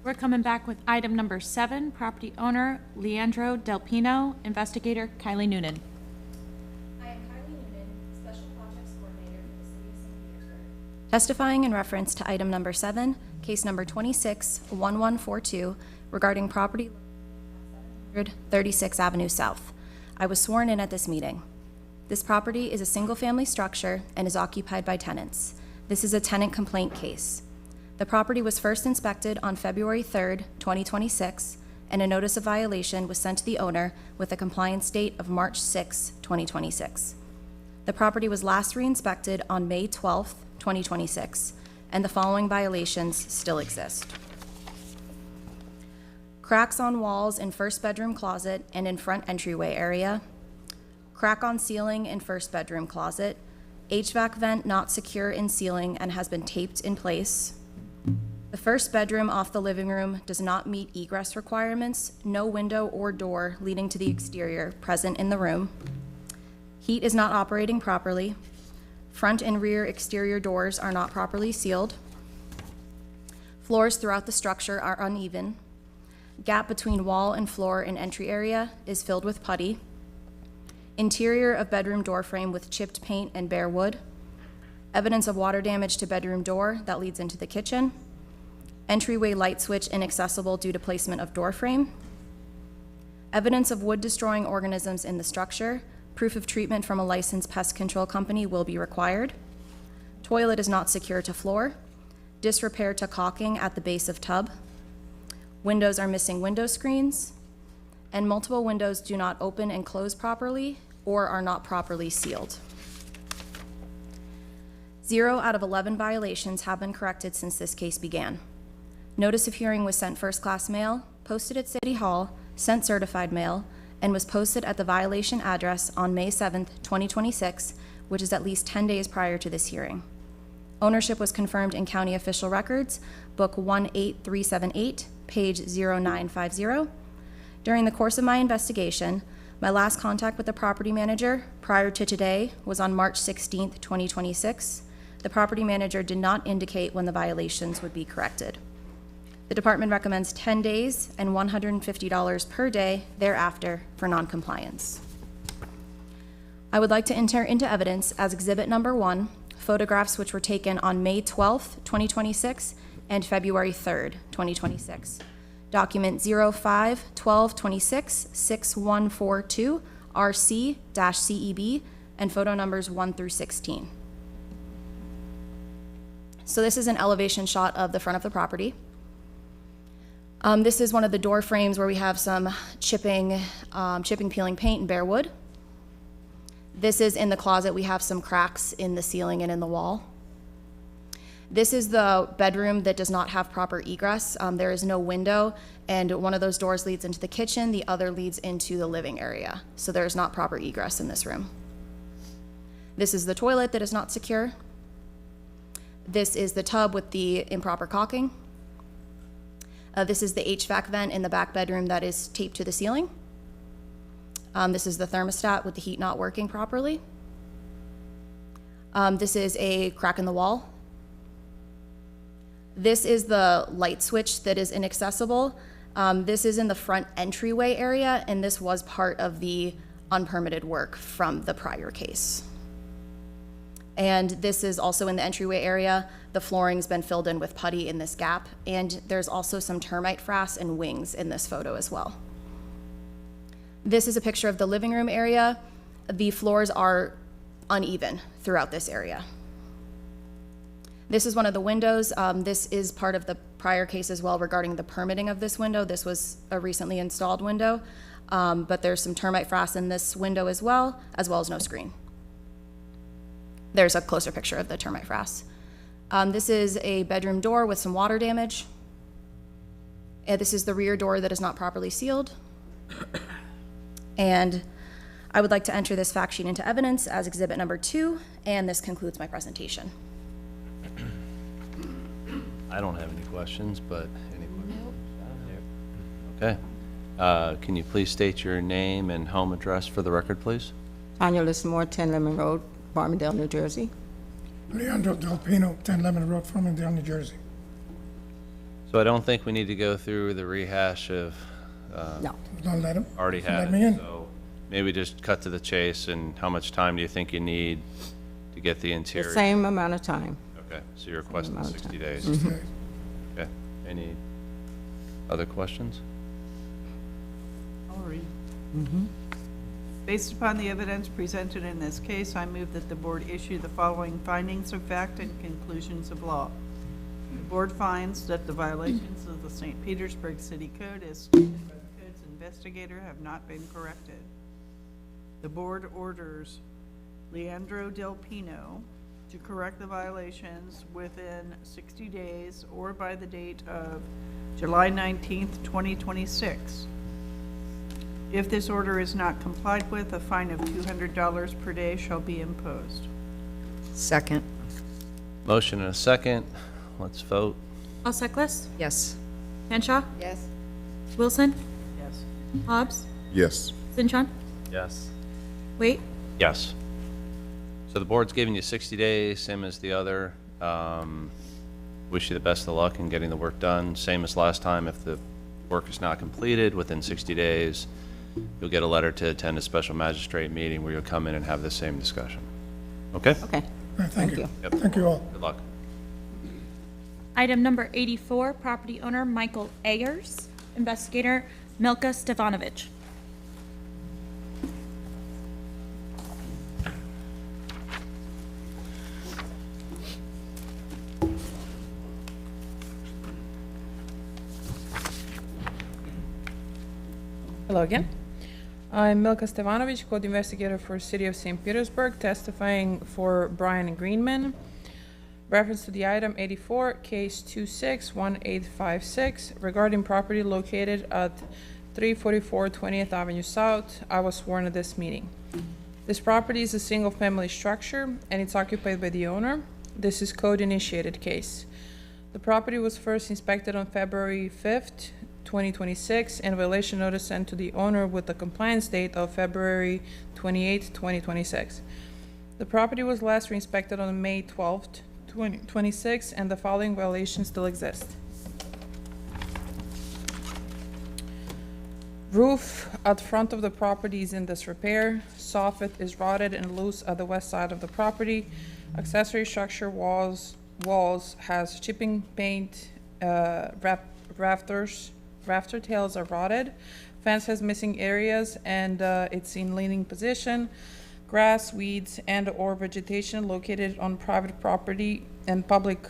We're coming back with item number 7, property owner Leandro Del Pino, investigator Kylie Noonan. I am Kylie Noonan, Special Projects Coordinator for the City of St. Petersburg. Testifying in reference to item number 7, case number 26-1142, regarding property located at 736 Avenue South. I was sworn in at this meeting. This property is a single-family structure and is occupied by tenants. This is a tenant complaint case. The property was first inspected on February 3rd, 2026, and a notice of violation was sent to the owner with a compliance date of March 6, 2026. The property was last re-inspected on May 12th, 2026, and the following violations still exist. Cracks on walls in first bedroom closet and in front entryway area. Crack on ceiling in first bedroom closet. HVAC vent not secure in ceiling and has been taped in place. The first bedroom off the living room does not meet egress requirements. No window or door leading to the exterior present in the room. Heat is not operating properly. Front and rear exterior doors are not properly sealed. Floors throughout the structure are uneven. Gap between wall and floor and entry area is filled with putty. Interior of bedroom door frame with chipped paint and bare wood. Evidence of water damage to bedroom door that leads into the kitchen. Entryway light switch inaccessible due to placement of door frame. Evidence of wood destroying organisms in the structure. Proof of treatment from a licensed pest control company will be required. Toilet is not secure to floor. Disrepair to caulking at the base of tub. Windows are missing window screens. And multiple windows do not open and close properly or are not properly sealed. 0 out of 11 violations have been corrected since this case began. Notice of hearing was sent first-class mail, posted at City Hall, sent certified mail, and was posted at the violation address on May 7th, 2026, which is at least 10 days prior to this hearing. Ownership was confirmed in county official records, book 18378, page 0950. During the course of my investigation, my last contact with the property manager prior to today was on March 16th, 2026. The property manager did not indicate when the violations would be corrected. The department recommends 10 days and $150 per day thereafter for noncompliance. I would like to enter into evidence as exhibit number 1, photographs which were taken on May 12th, 2026 and February 3rd, 2026. Document 05-1226-6142 RC-CEB and photo numbers 1 through 16. So this is an elevation shot of the front of the property. This is one of the door frames where we have some chipping, peeling paint, and bare wood. This is in the closet. We have some cracks in the ceiling and in the wall. This is the bedroom that does not have proper egress. There is no window, and one of those doors leads into the kitchen, the other leads into the living area. So there is not proper egress in this room. This is the toilet that is not secure. This is the tub with the improper caulking. This is the HVAC vent in the back bedroom that is taped to the ceiling. This is the thermostat with the heat not working properly. This is a crack in the wall. This is the light switch that is inaccessible. This is in the front entryway area, and this was part of the unpermitted work from the prior case. And this is also in the entryway area. The flooring's been filled in with putty in this gap, and there's also some termite frass and wings in this photo as well. This is a picture of the living room area. The floors are uneven throughout this area. This is one of the windows. This is part of the prior case as well regarding the permitting of this window. This was a recently installed window, but there's some termite frass in this window as well as no screen. There's a closer picture of the termite frass. This is a bedroom door with some water damage. This is the rear door that is not properly sealed. And I would like to enter this fact sheet into evidence as exhibit number 2, and this concludes my presentation. I don't have any questions, but any questions? Okay. Can you please state your name and home address for the record, please? Tanya Lismore, 10 Lemon Road, Farmingdale, New Jersey. Leandro Del Pino, 10 Lemon Road, Farmingdale, New Jersey. So I don't think we need to go through the rehash of, No. Don't let him. already Let had me it. in. So maybe just cut to the chase, and how much time do you think you need to get the The interior? same amount of time. Okay, so you're requesting amount of 60 time. days. Okay. Okay, any other questions? I'll read. Based upon the evidence presented in this case, I move that the board issue the following findings of fact and conclusions of law. The board finds that the violations of the St. Petersburg City Code as stated by the code's investigator have not been corrected. The board orders Leandro Del Pino to correct the violations within 60 days or by the date of July 19th, 2026. If this order is not complied with, a fine of $200 per day shall be imposed. Second. Motion and a second. Let's vote. Alseckless, Yes. Henshaw, Yes? Wilson, Yes. Hobbs, Yes. Sinchon, Yes. Wait, Yes. So the board's giving you 60 days, same as the other. Wish you the best of luck in getting the work done. Same as last time, if the work is not completed within 60 days, you'll get a letter to attend a special magistrate meeting where you'll come in and have the same discussion. Okay? Okay. All right, thank you. Yep. Thank you all. Good luck. item number 84, property owner Michael Ayers, investigator Milka Stefanovic. Hello again. I'm Milka Stefanovic, code investigator for City of St. Petersburg, testifying for Brian Greenman. Reference to the item 84, case 261856, regarding property located at 344 20th Avenue South. I was sworn at this meeting. This property is a single-family structure, and it's occupied by the owner. This is code-initiated case. The property was first inspected on February 5th, 2026, and violation notice sent to the owner with the compliance date of February 28, 2026. The property was last re-inspected on May 12th, 2026, and the following violations still exist. Roof at front of the property is in disrepair. Soffit is rotted and loose at the west side of the property. Accessory structure walls has chipping paint, rafter tails are rotted. Fence has missing areas and it's in leaning position. Grass, weeds, and/or vegetation located on private property and public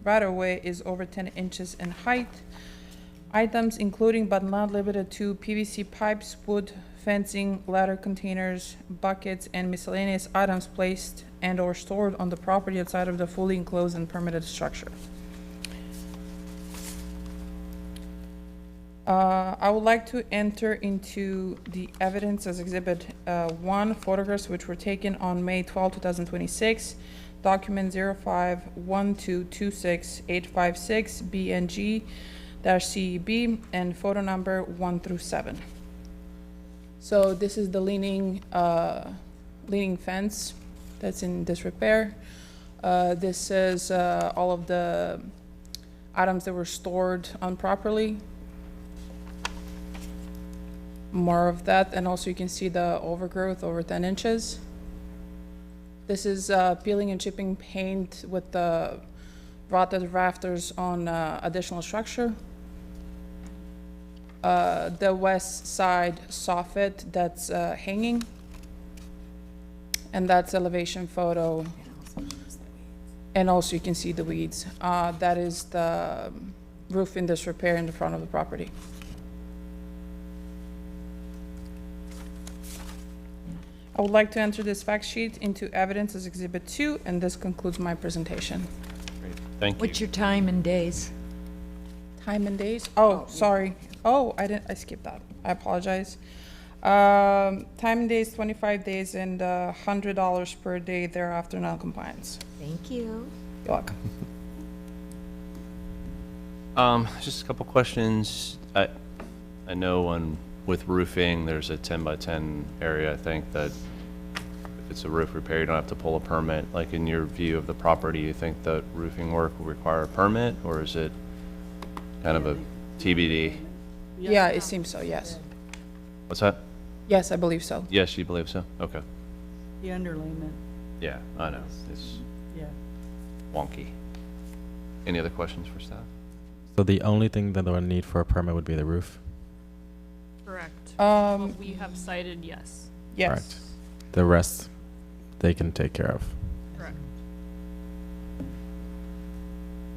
right-of-way is over 10 inches in height. Items including but not limited to PVC pipes, wood, fencing, ladder containers, buckets, and miscellaneous items placed and/or stored on the property outside of the fully enclosed and permitted structure. I would like to enter into the evidence as Exhibit 1, photographs which were taken on May 12, 2026, document 0512268556 BNG-CEB, and photo number 1 through 7. So this is the leaning fence that's in disrepair. This is all of the items that were stored improperly. More of that, and also you can see the overgrowth over 10 inches. This is peeling and chipping paint with the rotted rafters on additional structure. The west side soffit that's hanging, and that's elevation photo. And also you can see the weeds. That is the roof in disrepair in the front of the property. I would like to enter this fact sheet into evidence as Exhibit 2, and this concludes my presentation. Great. Thank you. What's your time and days? Time and days? Oh, sorry. Oh, I skipped that. I apologize. Time and days, 25 days, and $100 per day thereafter non-compliance. Thank you. You're welcome. Just a couple questions. I know with roofing, there's a 10 by 10 area, I think, that if it's a roof repair, you don't have to pull a permit. Like in your view of the property, you think that roofing work will require a permit, or is it kind of a TBD? Yeah, it seems so, yes. What's that? Yes, I believe so. Yes, you believe so? Okay. The underlayment, Yeah, I know. It's yeah. wonky. Any other questions for staff? So the only thing that they would need for a permit would be the roof? Correct. Um, We have cited yes. yes. Correct. The rest, they can take care of. Correct.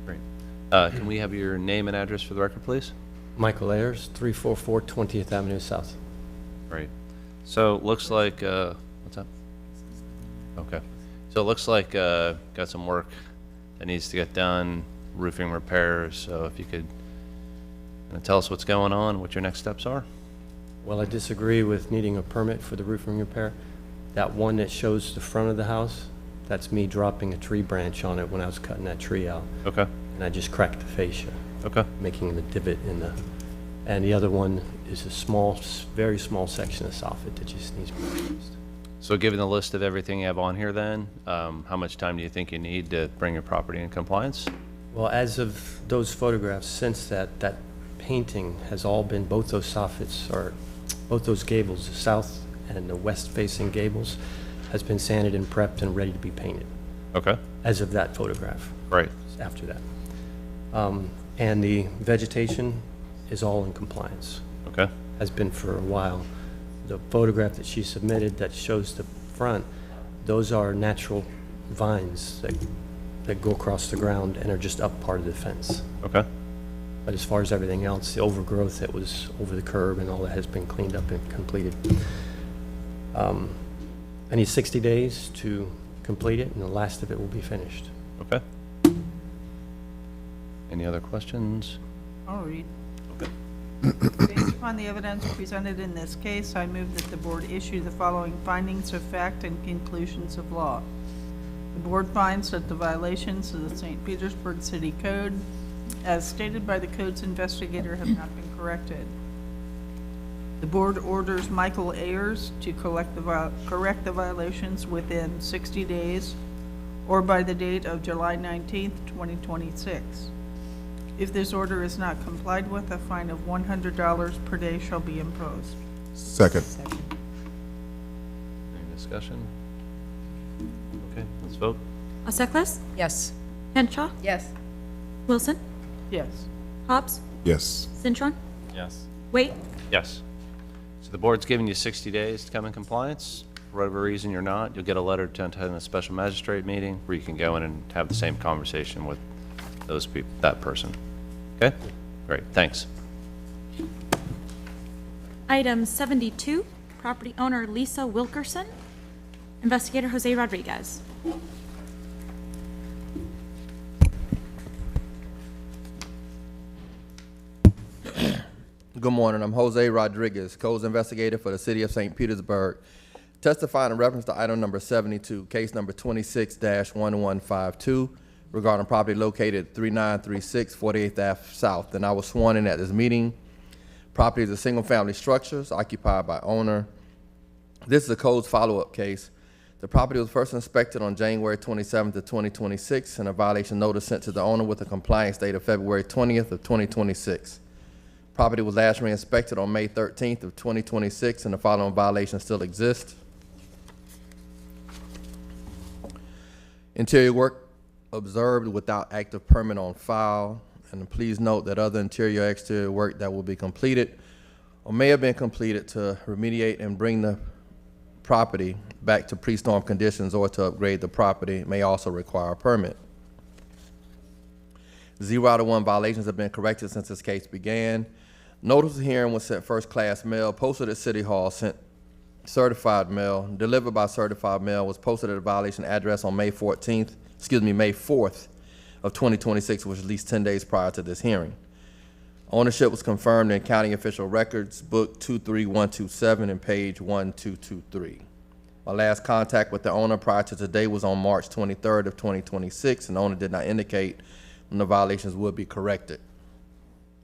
Great. Can we have your name and address for the record, please? Michael Ayers, 344 20th Avenue South. Great. So looks like, what's up? Okay. So it looks like got some work that needs to get done, roofing repairs. So if you could tell us what's going on, what your next steps are? Well, I disagree with needing a permit for the roofing repair. That one that shows the front of the house, that's me dropping a tree branch on it when I was cutting that tree out. Okay. And I just cracked the fascia. Okay. Making the divot in the, and the other one is a small, very small section of soffit that just needs to be replaced. So given the list of everything you have on here then, how much time do you think you need to bring your property in compliance? Well, as of those photographs, since that painting has all been, both those soffits, or both those gables, the south and the west-facing gables, has been sanded and prepped and ready to be painted. Okay. As of that photograph. Right. After that. And the vegetation is all in compliance. Okay. Has been for a while. The photograph that she submitted that shows the front, those are natural vines that go across the ground and are just up part of the fence. Okay. But as far as everything else, the overgrowth that was over the curb and all that has been cleaned up and completed. I need 60 days to complete it, and the last of it will be finished. Okay. Any other questions? I'll read. Okay. Based upon the evidence presented in this case, I move that the board issue the following findings of fact and conclusions of law. The board finds that the violations of the St. Petersburg City Code, as stated by the code's investigator, have not been corrected. The board orders Michael Ayers to correct the violations within 60 days or by the date of July 19th, 2026. If this order is not complied with, a fine of $100 per day shall be imposed. Second. Any discussion? Okay, let's vote. Alseclas? Yes. Henshaw? Yes. Wilson? Yes. Hobbs? Yes. Cintron? Yes. Wait. Yes. So the board's giving you 60 days to come in compliance. For whatever reason you're not, you'll get a letter to attend a special magistrate meeting where you can go in and have the same conversation with those people, that person. Okay? Great, thanks. Item 72, property owner Lisa Wilkerson. Investigator Jose Rodriguez. Good morning. I'm Jose Rodriguez, codes investigator for the City of St. Petersburg, testifying in reference to item number 72, case number 26-1152, regarding property located 3936 48th Ave South. And I was sworn in at this meeting. Property is a single-family structures occupied by owner. This is a codes follow-up case. The property was first inspected on January 27th of 2026, and a violation notice sent to the owner with a compliance date of February 20th of 2026. Property was last re-inspected on May 13th of 2026, and the following violations still exist. Interior work observed without active permit on file. And please note that other interior exterior work that will be completed or may have been completed to remediate and bring the property back to pre-storm conditions or to upgrade the property may also require a permit. 0 out of 1 violations have been corrected since this case began. Notice of hearing was sent first-class mail, posted at City Hall, sent certified mail, delivered by certified mail, was posted at a violation address on May 4th of 2026, which was at least 10 days prior to this hearing. Ownership was confirmed in County Official Records, Book 23127 and page 1223. My last contact with the owner prior to today was on March 23rd of 2026, and the owner did not indicate when the violations would be corrected.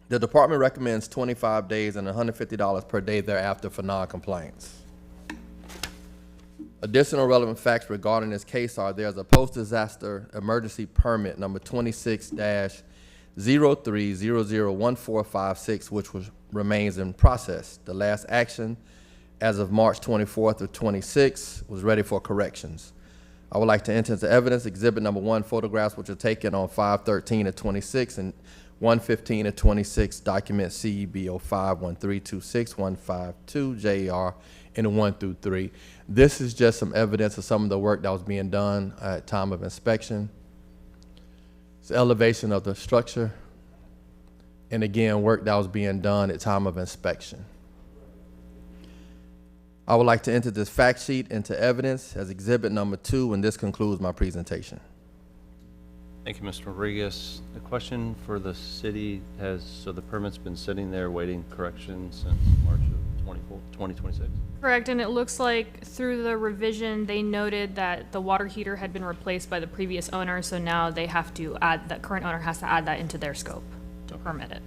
The department recommends 25 days and $150 per day thereafter for non-compliance. Additional relevant facts regarding this case are there's a post-disaster emergency permit number 26-03001456, which remains in process. The last action as of March 24th of 26 was ready for corrections. I would like to enter into evidence exhibit number 1, photographs which are taken on 5/13 of 26 and 1/15 of 26, document CEB 05132615 JR in 1 through 3. This is just some evidence of some of the work that was being done at time of inspection. It's elevation of the structure, and again, work that was being done at time of inspection. I would like to enter this fact sheet into evidence as exhibit number 2, and this concludes my presentation. Thank you, Mr. Rodriguez. A question for the city. So the permit's been sitting there waiting correction since March of 2026? Correct, and it looks like through the revision, they noted that the water heater had been replaced by the previous owner, so now they have to add, that current owner has to add that into their scope to permit it.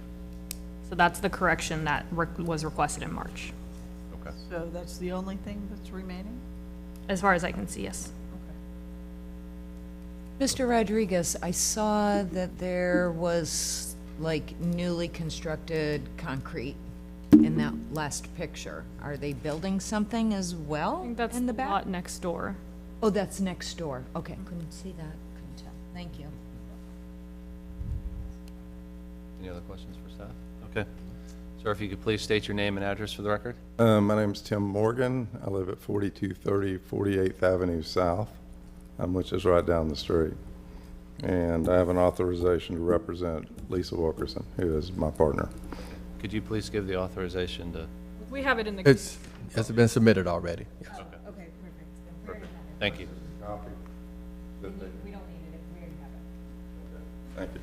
So that's the correction that was requested in March, Okay. So that's the only thing that's remaining? as far as I can see, yes. Mr. Rodriguez, I saw that there was like newly constructed concrete in that last picture. Are they building something as well I think that's in the the back? lot next door. Oh, that's next door. Okay, couldn't see that, couldn't tell. Thank you. Any other questions for staff? Okay. Sir, if you could please state your name and address for the record. My name's Tim Morgan. I live at 4230 48th Avenue South, which is right down the street. And I have an authorization to represent Lisa Wilkerson, who is my partner. Could you please give the authorization to? We have it in the. It's been submitted already. Yes. Okay. Okay, perfect. Perfect. Thank you. Copy. We don't need it, we already have it. Thank you.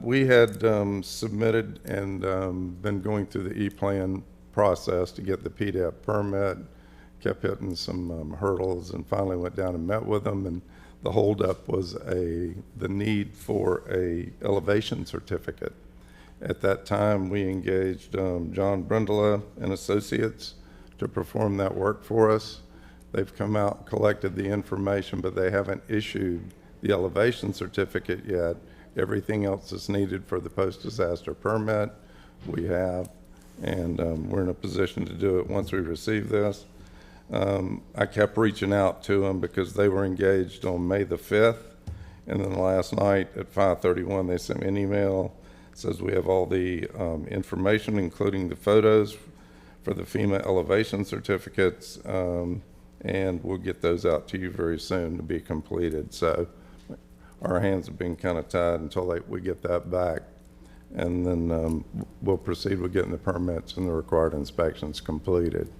We had submitted and been going through the E-plan process to get the PDAP permit, kept hitting some hurdles, and finally went down and met with them. And the holdup was the need for a elevation certificate. At that time, we engaged John Brindala and Associates to perform that work for us. They've come out, collected the information, but they haven't issued the elevation certificate yet. Everything else that's needed for the post-disaster permit, we have, and we're in a position to do it once we receive this. I kept reaching out to them because they were engaged on May the 5th, and then last night at 5:31, they sent me an email. It says we have all the information, including the photos for the FEMA elevation certificates, and we'll get those out to you very soon to be completed. So our hands have been kind of tied until we get that back, and then we'll proceed with getting the permits and the required inspections completed.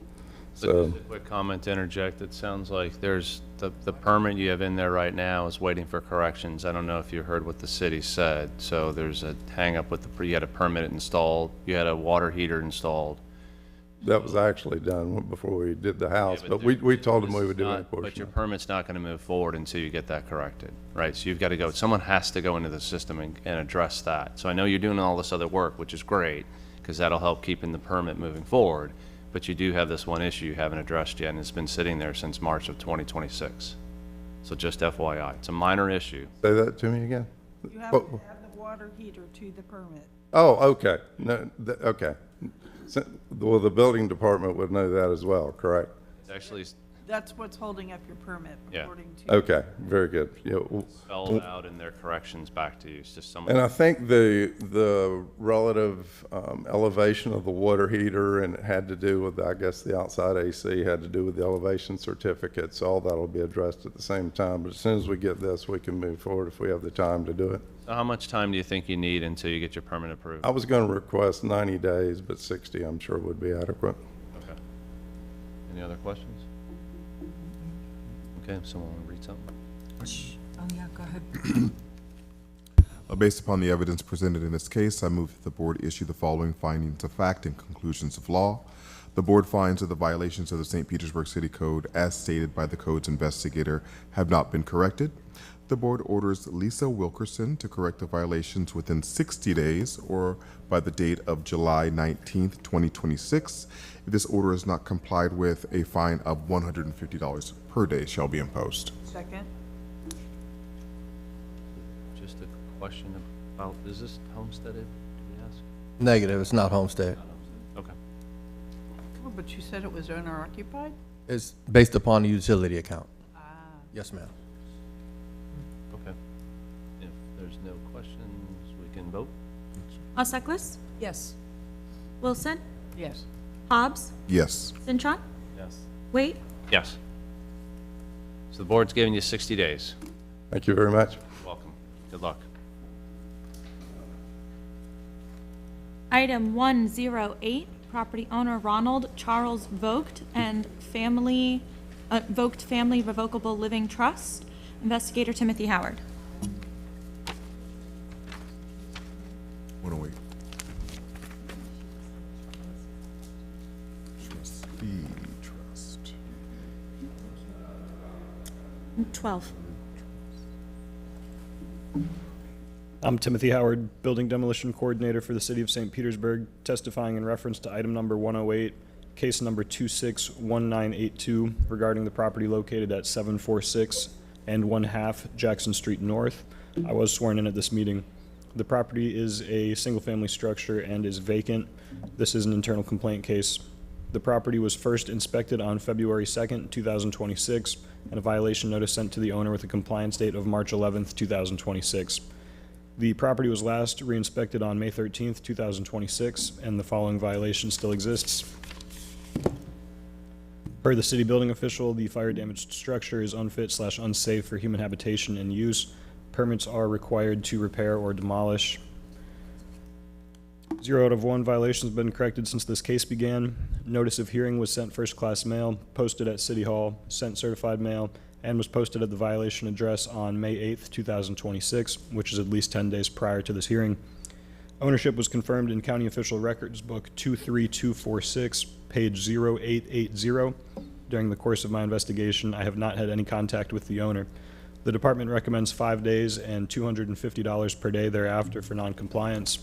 So Just a quick comment to interject. It sounds like there's the permit you have in there right now is waiting for corrections. I don't know if you heard what the city said. So there's a hang up with you had a permit installed, you had a water heater installed. that was actually done before we did the house, but we told them we would do any portion. But your permit's not going to move forward until you get that corrected, right? So you've got to go, someone has to go into the system and address that. So I know you're doing all this other work, which is great, because that'll help keeping the permit moving forward. But you do have this one issue you haven't addressed yet, and it's been sitting there since March of 2026. So just FYI, it's a minor issue. Say that to me again? You have to add the water heater to the permit. Oh, okay. No, okay. So, well, the building department would know that as well, correct? It's actually That's what's holding up your permit, Yeah. according to. Okay, very good. Yeah, spelled out in their corrections back to you. It's just someone. and I think the relative elevation of the water heater, and it had to do with, I guess, the outside AC had to do with the elevation certificates. All that'll be addressed at the same time. But as soon as we get this, we can move forward if we have the time to do it. So how much time do you think you need until you get your permit approved? I was going to request 90 days, but 60 I'm sure would be adequate. Okay. Any other questions? Okay, someone want to read something? Oh, yeah, go ahead. Based upon the evidence presented in this case, I move that the board issue the following findings of fact and conclusions of law. The board finds that the violations of the St. Petersburg City Code, as stated by the code's investigator, have not been corrected. the board orders Lisa Wilkerson to correct the violations within 60 days or by the date of July 19th, 2026. If this order is not complied with, a fine of $150 per day shall be imposed. Second? Just a question about, is this homesteaded, do we ask? Negative, it's not homestead. Okay. Oh, but you said it was owner occupied? It's based upon the utility account. Yes, ma'am. Okay. If there's no questions, we can vote. Osaklis, Yes. Wilson, Yes. Hobbs, Yes. Cintron, Yes. Wait, Yes. So the board's giving you 60 days. Thank you very much. Welcome. Good luck. Item 108, property owner Ronald Charles Vogt and family, Vogt Family Revocable Living Trust. Investigator Timothy Howard. 108. Trustee trust. 12. I'm Timothy Howard, Building Demolition Coordinator for the City of St. Petersburg, testifying in reference to item number 108, case number 261982, regarding the property located at 746 and 1/2 Jackson Street North. I was sworn in at this meeting. The property is a single-family structure and is vacant. This is an internal complaint case. The property was first inspected on February 2nd, 2026, and a violation notice sent to the owner with a compliance date of March 11th, 2026. The property was last re-inspected on May 13th, 2026, and the following violation still exists. Per the city building official, the fire-damaged structure is unfit/unsafe for human habitation and use. Permits are required to repair or demolish. 0 out of 1 violations have been corrected since this case began. Notice of hearing was sent first-class mail, posted at City Hall, sent certified mail, and was posted at the violation address on May 8th, 2026, which is at least 10 days prior to this hearing. Ownership was confirmed in County Official Records Book 23246, page 0880. During the course of my investigation, I have not had any contact with the owner. The department recommends 5 days and $250 per day thereafter for noncompliance.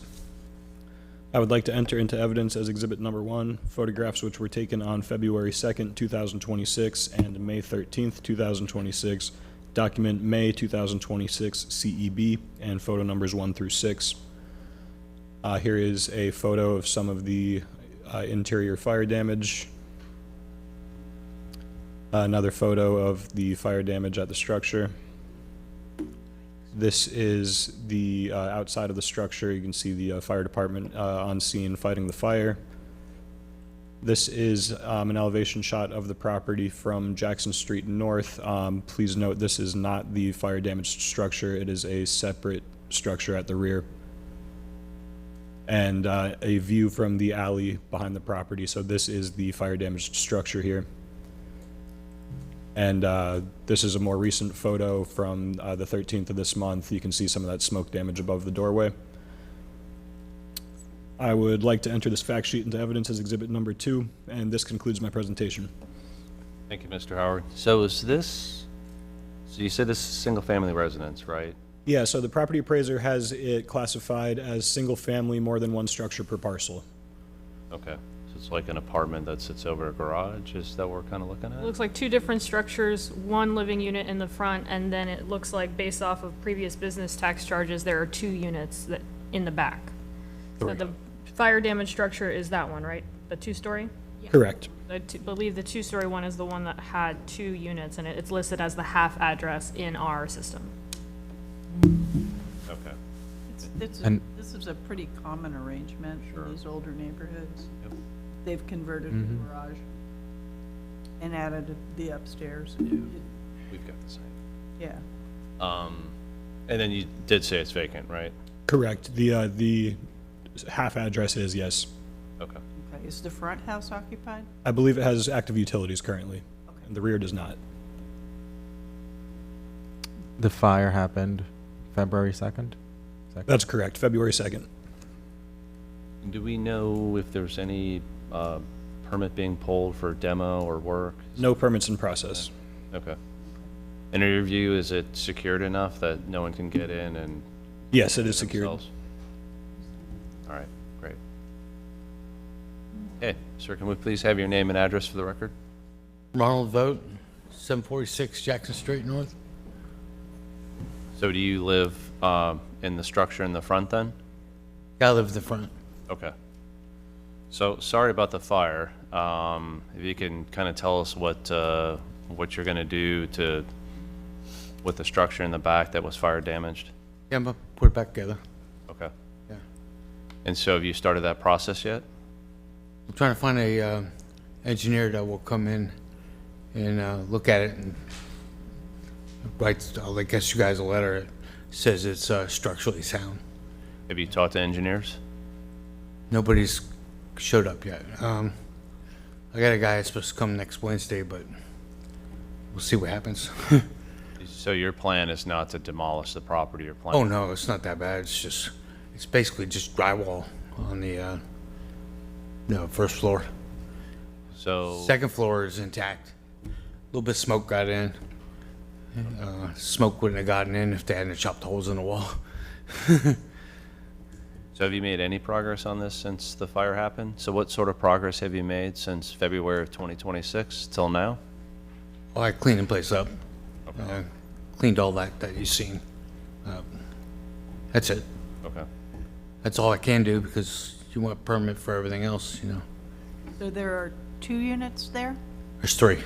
I would like to enter into evidence as Exhibit Number 1, photographs which were taken on February 2nd, 2026 and May 13th, 2026, document May 2026 CEB, and photo numbers 1 through 6. Here is a photo of some of the interior fire damage. Another photo of the fire damage at the structure. This is the outside of the structure. You can see the fire department on scene fighting the fire. This is an elevation shot of the property from Jackson Street North. Please note this is not the fire damaged structure. It is a separate structure at the rear. And a view from the alley behind the property. So this is the fire damaged structure here. And this is a more recent photo from the 13th of this month. You can see some of that smoke damage above the doorway. I would like to enter this fact sheet into evidence as Exhibit Number 2, and this concludes my presentation. Thank you, Mr. Howard. So is this, so you said this is single-family residence, right? Yeah, so the property appraiser has it classified as single-family, more than one structure per parcel. Okay. So it's like an apartment that sits over a garage, is that what we're kind of looking It at? looks like 2 different structures, 1 living unit in the front, and then it looks like based off of previous business tax charges, there are 2 units that, in the back. So the fire damage structure is that one, right? The 2-story? Correct. I believe the 2-story one is the one that had 2 units, and it's listed as the half address in our system. Okay. This is a pretty common arrangement for those older neighborhoods. They've converted the garage and added the upstairs. We've got the same. Yeah. And then you did say it's vacant, right? Correct. The half address is, yes. Okay. Okay, is the front house occupied? I believe it has active utilities currently. Okay. And the rear does not. The fire happened February 2nd? That's correct, February 2nd. Do we know if there's any permit being pulled for demo or work? No permits in process. Okay. In your view, is it secured enough that no one can get in and? Yes, it is secured. themselves? All right, great. Okay, sir, can we please have your name and address for the record? Ronald Vogt, 746 Jackson Street North. So do you live in the structure in the front then? I live in the front. Okay. So, sorry about the fire. If you can kind of tell us what you're going to do with the structure in the back that was fire damaged? Yeah, I'm gonna put it back together. Okay. Yeah. And so have you started that process yet? I'm trying to find a engineer that will come in and look at it and write, I guess you guys a letter that says it's structurally sound. Have you talked to engineers? Nobody's showed up yet. I got a guy that's supposed to come next Wednesday, but we'll see what happens. So your plan is not to demolish the property or plan? Oh, no, it's not that bad. It's basically just drywall on the first floor. So. Second floor is intact. A little bit of smoke got in. Smoke wouldn't have gotten in if they hadn't chopped holes in the wall. So have you made any progress on this since the fire happened? So what sort of progress have you made since February of 2026 till now? Well, I cleaned the place up. Cleaned all that you've seen. That's it. Okay. That's all I can do because you want a permit for everything else, you know. So there are 2 units there? There's 3.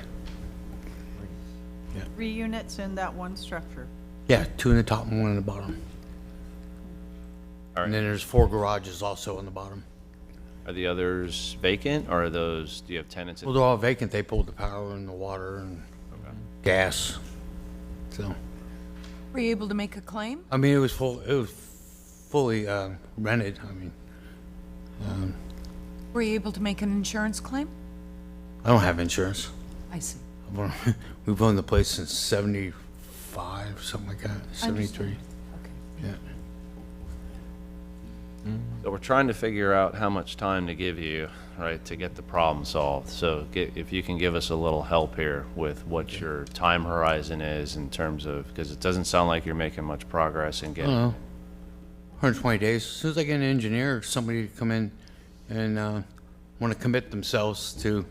3 units in that one structure? Yeah, 2 in the top and 1 in the bottom. All right. And then there's 4 garages also on the bottom. Are the others vacant or are those, do you have tenants? Well, they're all vacant. They pulled the power and the water and gas. So, Were you able to make a claim? I mean, it was fully rented. I mean, Were you able to make an insurance claim? I don't have insurance. I see. We've owned the place since 75, something like that, 73. Okay. Yeah. So we're trying to figure out how much time to give you, right, to get the problem solved. So if you can give us a little help here with what your time horizon is in terms of, because it doesn't sound like you're making much progress in I getting. don't know. 120 days. As soon as I get an engineer or somebody to come in and want to commit themselves to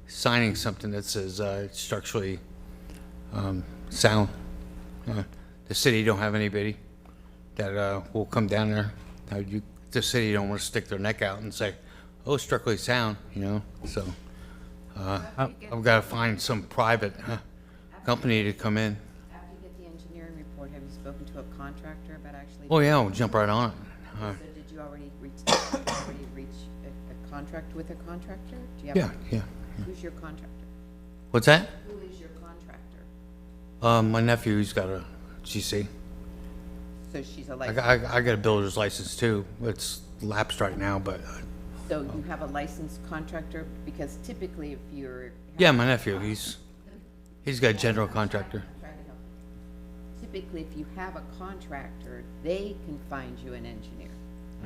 signing something that says it's structurally sound. The city don't have anybody that will come down there. The city don't want to stick their neck out and say, "Oh, structurally sound," you know. So I've got to find some private company to come in. After you get the engineering report, have you spoken to a contractor about actually? Oh yeah, I'll jump right on it. So did you already reach a contract with a contractor? Do you have Yeah. Who's your contractor? What's that? Who is your contractor? My nephew, he's got a GC. So she's a I licensed. got a builder's license too. It's lapsed right now, but So you have a licensed contractor? Because typically if you're. yeah, my nephew, he's got a general contractor. Trying to help. Typically, if you have a contractor, they can find you an engineer.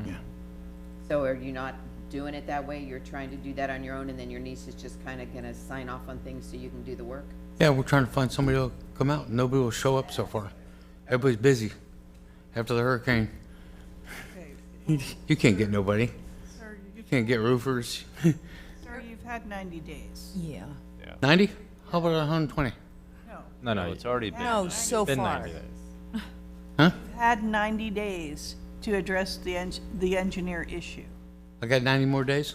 Yeah. So are you not doing it that way? You're trying to do that on your own, and then your niece is just kind of gonna sign off on things so you can do the work? Yeah, we're trying to find somebody to come out. Nobody will show up so far. Everybody's busy. After the hurricane, you can't get nobody. Sir, You can't get roofers. sir, you've had 90 days. Yeah. 90? How about 120? No. No, it's already been. No, so Been far. 90 days. Huh? You've had 90 days to address the engineer issue. I got 90 more days?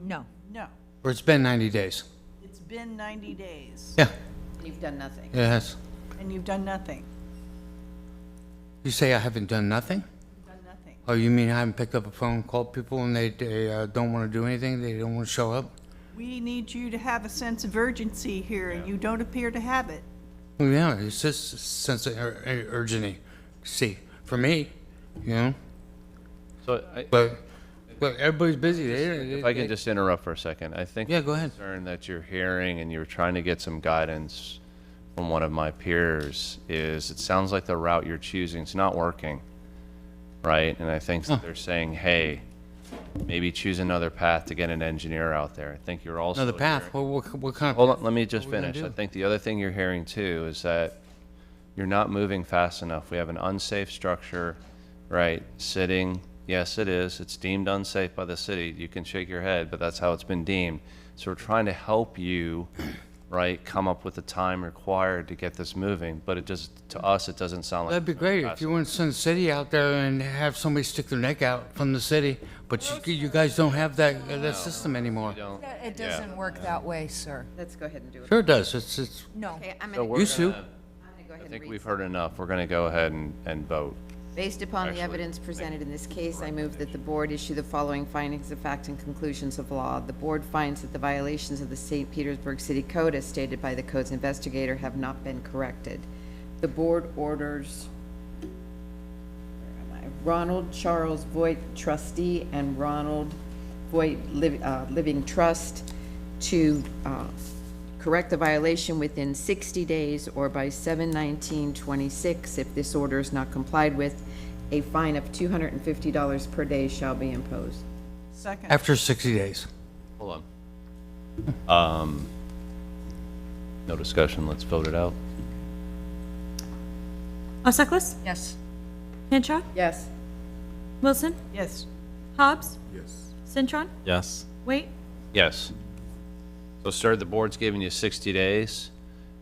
No. No, Or it's been 90 days? it's been 90 days. Yeah, And you've done nothing? it has. And you've done nothing. You say I haven't done nothing? You've done nothing. Oh, you mean I haven't picked up a phone, called people, and they don't want to do anything? They don't want to show up? We need you to have a sense of urgency here, and you don't appear to have it. Well, yeah, it's just a sense of urgency. See, for me, you know. So But everybody's busy. if I can just interrupt for a second, I think. Yeah, the go ahead. concern that you're hearing and you're trying to get some guidance from one of my peers is it sounds like the route you're choosing is not working, right? And I think that they're saying, hey, maybe choose another path to get an engineer out there. I think you're also. Another path? hearing- What kind of? Hold on, let me just what are we gonna finish. I do? think the other thing you're hearing too is that you're not moving fast enough. We have an unsafe structure, right, sitting. Yes, it is. It's deemed unsafe by the city. You can shake your head, but that's how it's been deemed. So we're trying to help you, right, come up with the time required to get this moving. But it just, to us, it doesn't sound like. That'd be great if you want to send the city out there and have somebody stick their neck out from the city, but you guys don't have that system anymore. It doesn't work that way, sir. Let's go ahead and do it. Sure it does. It's No. Okay, I'm So gonna, we're Used to. gonna- I'm gonna go ahead I and think read. we've heard enough. We're going to go ahead and vote. Based upon the Actually, evidence presented in this case, I move that the board issue the following findings of fact and conclusions of law. The board finds that the violations of the St. Petersburg City Code as stated by the code's investigator have not been corrected. The board orders Ronald Charles Voigt, trustee, and Ronald Voigt, living trust, to correct the violation within 60 days or by 7/19/26. If this order is not complied with, a fine of $250 per day shall be imposed. Second. after 60 days. Hold on. No discussion. Let's vote it out. Osaklis? Yes. Hanchak? Yes. Wilson? Yes. Hobbs? Yes. Cintron? Yes. Wait. Yes. So, sir, the board's giving you 60 days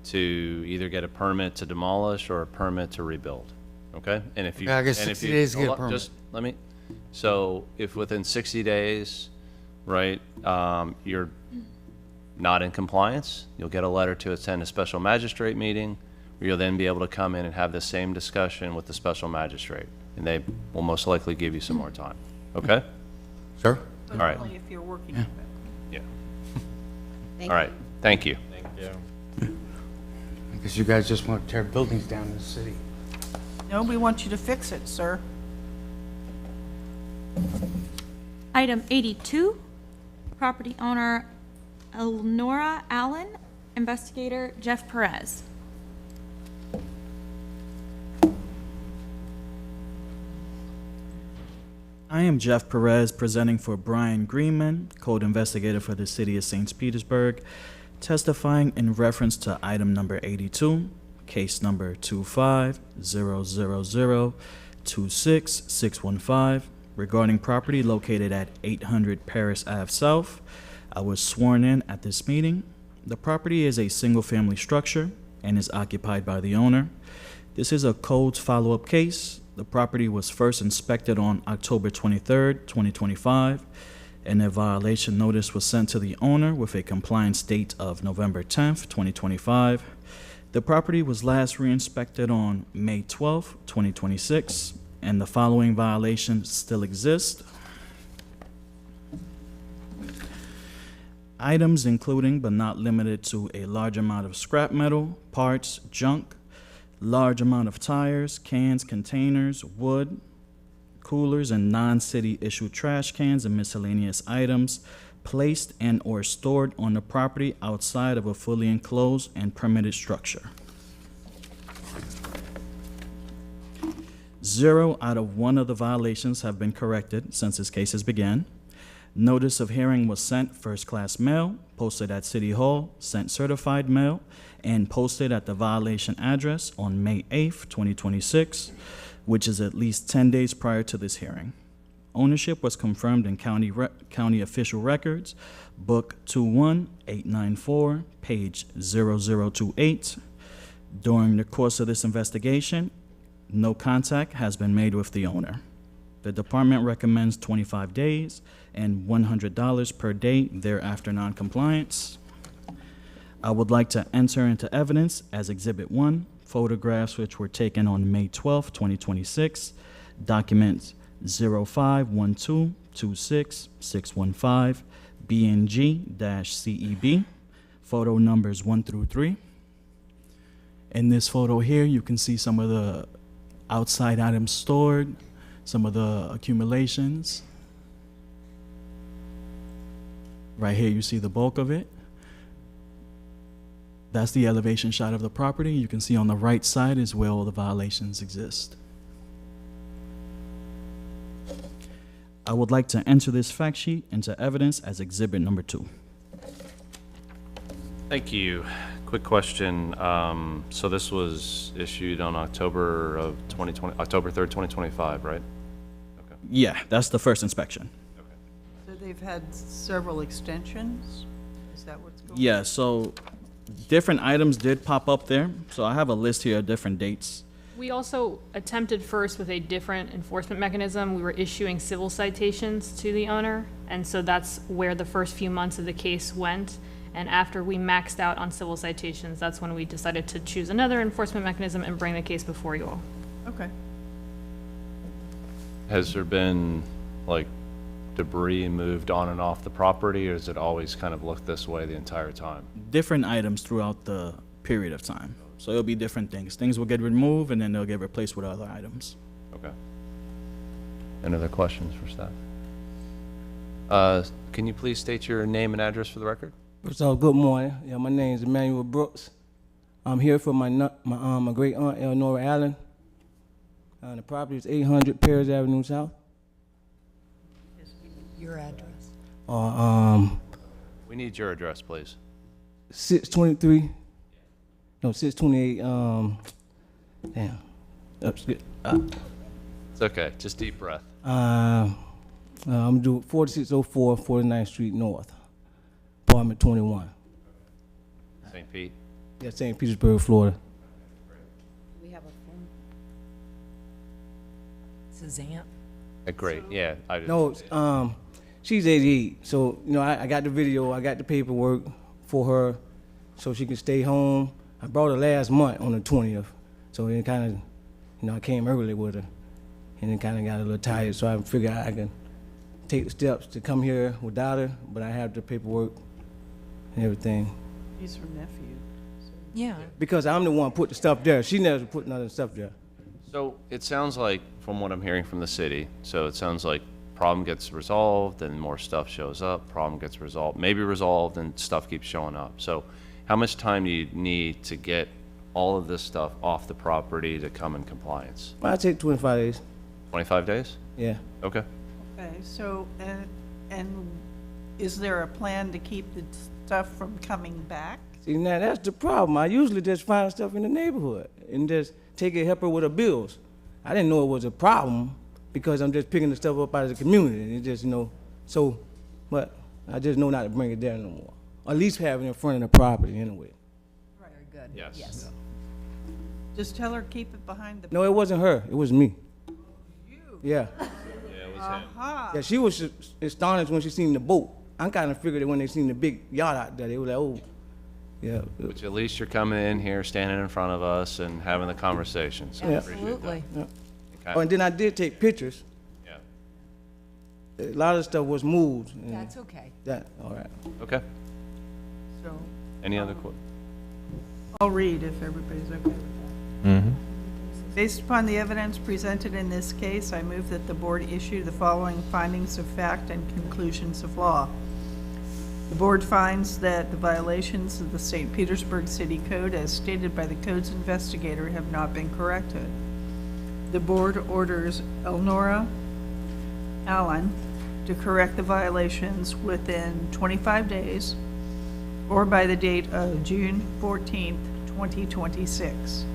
to either get a permit to demolish or a permit to rebuild, okay? And if you. Yeah, I guess and if 60 you- days to get a hold on, permit. Just let me, so if within 60 days, right, you're not in compliance, you'll get a letter to attend a special magistrate meeting, where you'll then be able to come in and have the same discussion with the special magistrate, and they will most likely give you some more time, okay? Sure. All right. Only if you're working on it. Yeah. Thank All right, thank you. Thank you. Because you guys just want to tear buildings down in the city. No, we want you to fix it, sir. Item 82, property owner Elnora Allen, investigator Jeff Perez. I am Jeff Perez, presenting for Brian Greenman, Code Investigator for the City of St. Petersburg, testifying in reference to item number 82, case number 25-000-26615, regarding property located at 800 Paris Ave South. I was sworn in at this meeting. The property is a single-family structure and is occupied by the owner. This is a codes follow-up case. The property was first inspected on October 23rd, 2025, and a violation notice was sent to the owner with a compliance date of November 10th, 2025. The property was last re-inspected on May 12th, 2026, and the following violations still exist. Items including but not limited to a large amount of scrap metal, parts, junk, large amount of tires, cans, containers, wood, coolers, and non-city issued trash cans and miscellaneous items placed and or stored on the property outside of a fully enclosed and permitted structure. 0 out of 1 of the violations have been corrected since this case has began. Notice of hearing was sent first-class mail, posted at City Hall, sent certified mail, and posted at the violation address on May 8th, 2026, which is at least 10 days prior to this hearing. Ownership was confirmed in county official records, Book 21894, page 0028. During the course of this investigation, no contact has been made with the owner. The department recommends 25 days and $100 per day thereafter noncompliance. I would like to enter into evidence as Exhibit 1, photographs which were taken on May 12, 2026, documents 0512266615, BNG-CEB, photo numbers 1 through 3. In this photo here, you can see some of the outside items stored, some of the accumulations. Right here, you see the bulk of it. That's the elevation shot of the property. You can see on the right side is where all the violations exist. I would like to enter this fact sheet into evidence as Exhibit number 2. Thank you. Quick question. So this was issued on October 3rd, 2025, right? Yeah, that's the first inspection. So they've had several extensions? Is that what's going on? Yeah, so different items did pop up there. So I have a list here of different dates. We also attempted first with a different enforcement mechanism. We were issuing civil citations to the owner, and so that's where the first few months of the case went. And after we maxed out on civil citations, that's when we decided to choose another enforcement mechanism and bring the case before you all. Okay. Has there been, like, debris moved on and off the property, or does it always kind of look this way the entire time? Different items throughout the period of time. So it'll be different things. Things will get removed and then they'll get replaced with other items. Okay. Any other questions for staff? Can you please state your name and address for the record? First off, good morning. Yeah, my name is Emmanuel Brooks. I'm here for my great aunt Eleanor Allen. The property is 800 Paris Avenue South. Your address. We need your address, please. 628. Damn. That's good. It's okay. Just deep breath. I'm doing 4604 49th Street North, apartment 21. St. Pete. Yeah, St. Petersburg, Florida. We have a phone. Suzanne? Great. Yeah. I just, No, she's 88, so I got the video, I got the paperwork for her, so she can stay home. I brought her last month on the 20th, so it kind of, I came early with her, and it kind of got a little tired, so I figured I can take the steps to come here without her, but I have the paperwork and everything. He's her nephew. Yeah. Because I'm the one put the stuff there. She never put none of the stuff there. So it sounds like, from what I'm hearing from the city, so it sounds like problem gets resolved and more stuff shows up, problem gets resolved, maybe resolved, and stuff keeps showing up. So how much time do you need to get all of this stuff off the property to come in compliance? I take 25 days. 25 days? Yeah. Okay. Okay, so, and is there a plan to keep the stuff from coming back? See, now that's the problem. I usually just find stuff in the neighborhood and just take it, help her with her bills. I didn't know it was a problem because I'm just picking the stuff up out of the community. And it just, so, but I just know not to bring it there no more. Or at least have it in front of the property anyway. Very good. Yes. Just tell her keep it behind the. No, it wasn't her. It was me. You? Yeah. Yeah, it was him. Yeah, she was astonished when she seen the boat. I kind of figured that when they seen the big yacht out there, they were like, oh, yeah. But at least you're coming in here, standing in front of us and having the conversation, so I appreciate that. Absolutely. Yeah. Okay. Oh, and then I did take pictures. Yeah. A lot of stuff was moved. and That's okay. all right. Okay. So, Any other questions? I'll read if everybody's okay with that. Mm-hmm. Based upon the evidence presented in this case, I move that the board issue the following findings of fact and conclusions of law. The board finds that the violations of the St. Petersburg City Code as stated by the code's investigator have not been corrected. The board orders Elnora Allen to correct the violations within 25 days or by the date of June 14th, 2026.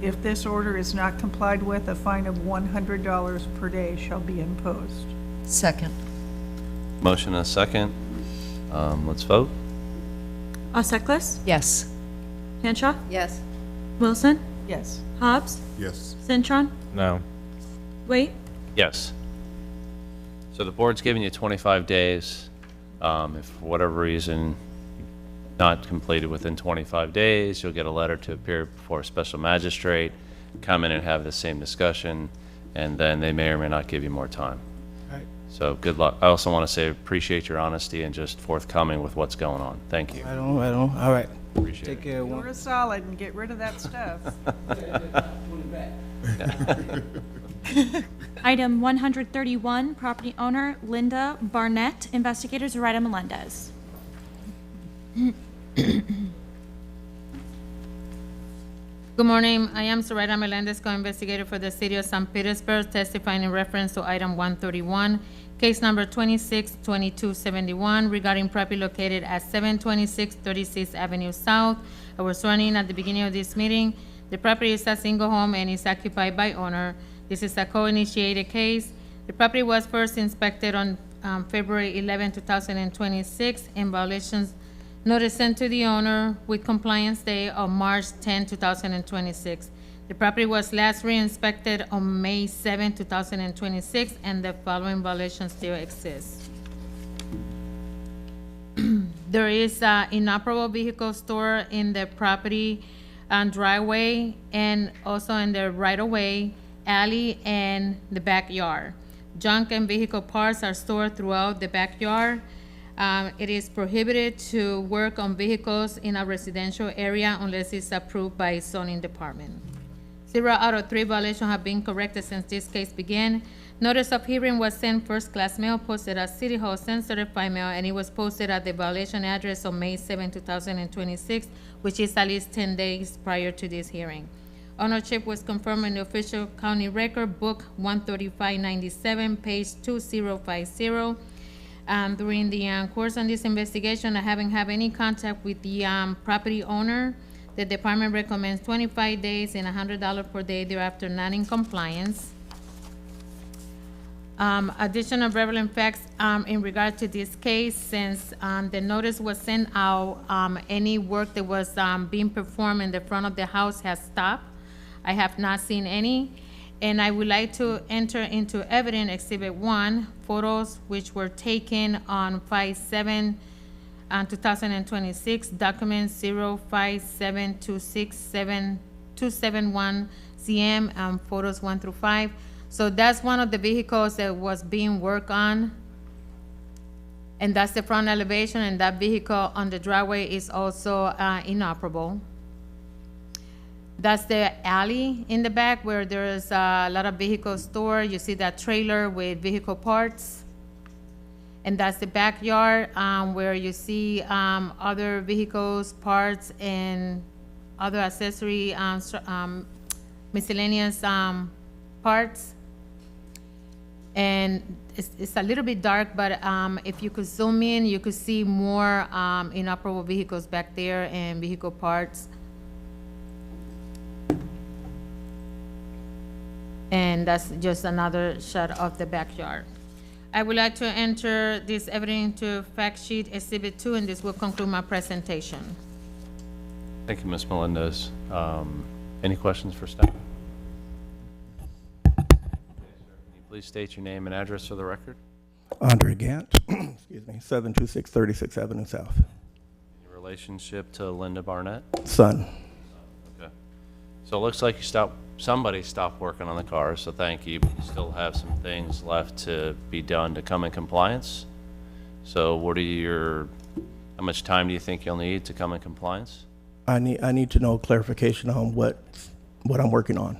If this order is not complied with, a fine of $100 per day shall be imposed. Second. Motion and a second. Let's vote. Auseklis? Yes. Hanshaw? Yes. Wilson? Yes. Hobbs? Yes. Cintron? No. Wait. Yes. So the board's giving you 25 days. If for whatever reason not completed within 25 days, you'll get a letter to appear before a special magistrate, come in and have the same discussion, and then they may or may not give you more time. Right. So good luck. I also want to say appreciate your honesty and just forthcoming with what's going on. Thank you. Right on. All right. Appreciate Take it. care, You're one. a solid and get rid of that stuff. Item 131, property owner Linda Barnett, investigators Rita Melendez. Good morning. I am Zoraida Melendez, co-investigator for the City of St. Petersburg, testifying in reference to item 131, case number 262271 regarding property located at 726 36th Avenue South. I was sworn in at the beginning of this meeting. The property is a single home and is occupied by owner. This is a co-initiated case. The property was first inspected on February 11, 2026, in violations notice sent to the owner with compliance day of March 10, 2026. The property was last re-inspected on May 7, 2026, and the following violations still exist. There is an inoperable vehicle store in the property driveway and also in the right-of-way, alley, and the backyard. Junk and vehicle parts are stored throughout the backyard. It is prohibited to work on vehicles in a residential area unless it's approved by zoning department. 0 out of 3 violations have been corrected since this case began. Notice of hearing was sent first-class mail, posted at City Hall, sent certified mail, and it was posted at the violation address on May 7, 2026, which is at least 10 days prior to this hearing. Ownership was confirmed in the official county record, book 13597, page 2050. During the course of this investigation, I haven't had any contact with the property owner. The department recommends 25 days and $100 per day thereafter not in compliance. Additional relevant facts in regard to this case, since the notice was sent out, any work that was being performed in the front of the house has stopped. I have not seen any. And I would like to enter into evidence Exhibit 1, photos which were taken on 5/7/2026, document 057267271 CM, photos 1 through 5. So that's one of the vehicles that was being worked on. And that's the front elevation, and that vehicle on the driveway is also inoperable. That's the alley in the back where there's a lot of vehicles stored. You see that trailer with vehicle parts. And that's the backyard where you see other vehicles, parts, and other accessory miscellaneous parts. And it's a little bit dark, but if you could zoom in, you could see more inoperable vehicles back there and vehicle parts. And that's just another shot of the backyard. I would like to enter this evidence into fact sheet Exhibit 2, and this will conclude my presentation. Thank you, Ms. Melendez. Any questions for staff? Can you please state your name and address for the record? Andre Gant, excuse me, 726 36th Avenue South. Your relationship to Linda Barnett? Son. Okay. So it looks like somebody stopped working on the car, so thank you. But you still have some things left to be done to come in compliance. So how much time do you think you'll need to come in compliance? I need to know clarification on what I'm working on.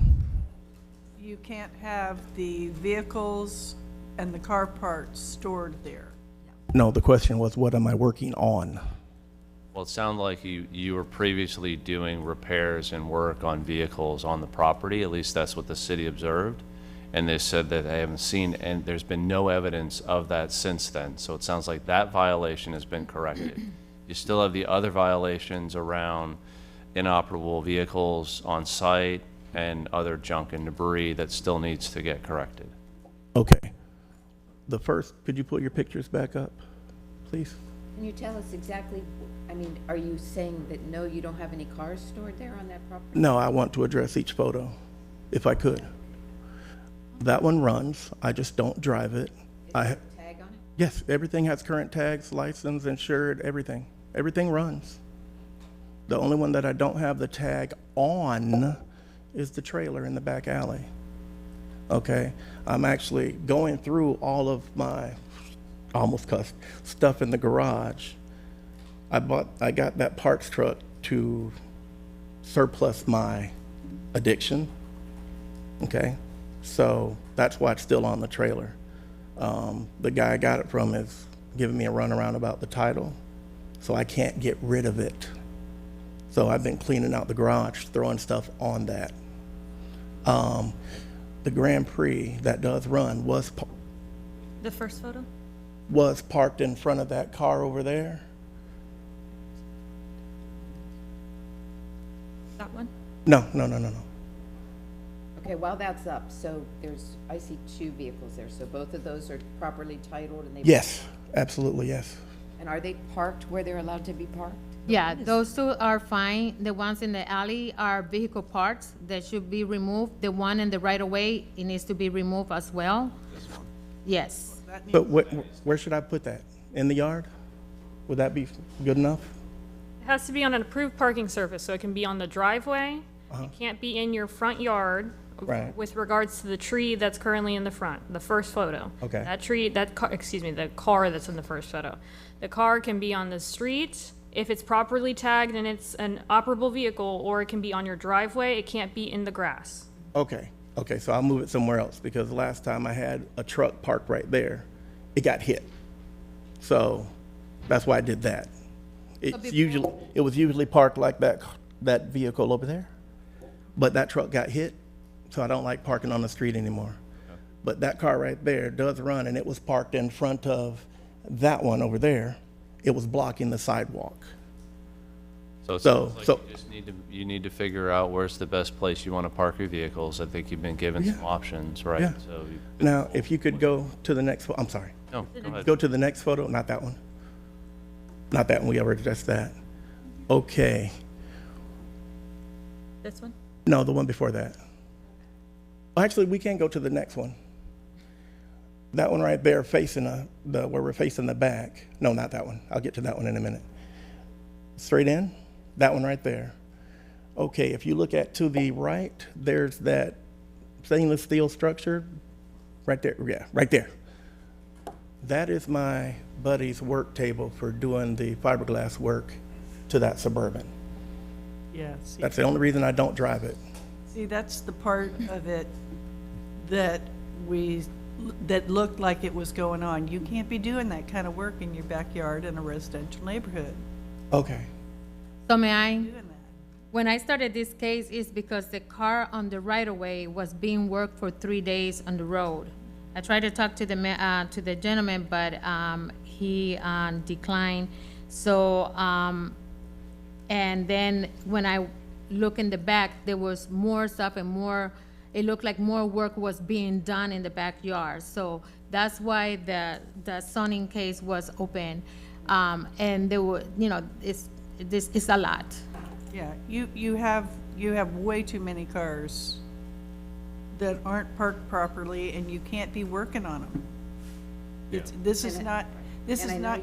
You can't have the vehicles and the car parts stored there. No, the question was, what am I working on? Well, it sounded like you were previously doing repairs and work on vehicles on the property. At least that's what the city observed. And they said that they haven't seen, and there's been no evidence of that since then. So it sounds like that violation has been corrected. You still have the other violations around inoperable vehicles on site and other junk and debris that still needs to get corrected. Okay. Could you pull your pictures back up, please? Can you tell us exactly, are you saying that no, you don't have any cars stored there on that property? No, I want to address each photo, if I could. That one runs. I just don't drive it. Is there a tag on it? Yes, everything has current tags, license, insured, everything. Everything runs. The only one that I don't have the tag on is the trailer in the back alley. Okay, I'm actually going through all of my almost cussed stuff in the garage. I got that parts truck to surplus my addiction. Okay, so that's why it's still on the trailer. The guy I got it from is giving me a runaround about the title, so I can't get rid of it. So I've been cleaning out the garage, throwing stuff on that. The Grand Prix that does run The first photo? was parked in front of that car over there. That one? No. Okay, while that's up, so I see two vehicles there, so both of those are properly titled and they. Yes, absolutely, yes. And are they parked where they're allowed to be parked? Yeah, those two are fine. The ones in the alley are vehicle parts that should be removed. The one in the right of way, it needs to be removed as well. Yes. But where should I put that? In the yard? Would that be good enough? It has to be on an approved parking surface, so it can be on the driveway. It can't be in your front yard. Right. With regards to the tree that's currently in the front, the first photo. Okay. That tree, the car that's in the first photo. The car can be on the street if it's properly tagged and it's an operable vehicle, or it can be on your driveway. It can't be in the grass. Okay, so I'll move it somewhere else, because the last time I had a truck parked right there, it got hit. So that's why I did that. It was usually parked like that vehicle over there, but that truck got hit, so I don't like parking on the street anymore. But that car right there does run, and it was parked in front of that one over there. It was blocking the sidewalk. So it sounds like you need to figure out where's the best place you want to park your vehicles. I think you've been given some options, right? Yeah. So Now, if you could go to the next, I'm sorry. No, go ahead. Go to the next photo, not that one. Not that one, we already addressed that. Okay, This one? no, the one before that. Actually, we can go to the next one. That one right there facing where we're facing the back. No, not that one. I'll get to that one in a minute. Straight in, that one right there. Okay, if you look to the right, there's that stainless steel structure right there. Yeah, right there. That is my buddy's work table for doing the fiberglass work to that Suburban. Yeah, see. That's the only reason I don't drive it. See, that's the part of it that looked like it was going on. You can't be doing that kind of work in your backyard in a residential neighborhood. Okay. So may I? Doing that. When I started this case, it's because the car on the right-of-way was being worked for 3 days on the road. I tried to talk to the gentleman, but he declined. So, and then when I look in the back, there was more stuff and more. It looked like more work was being done in the backyard. So that's why the zoning case was open, and there were, it's a lot. Yeah, you have way too many cars that aren't parked properly, and you can't be working on them. This is not,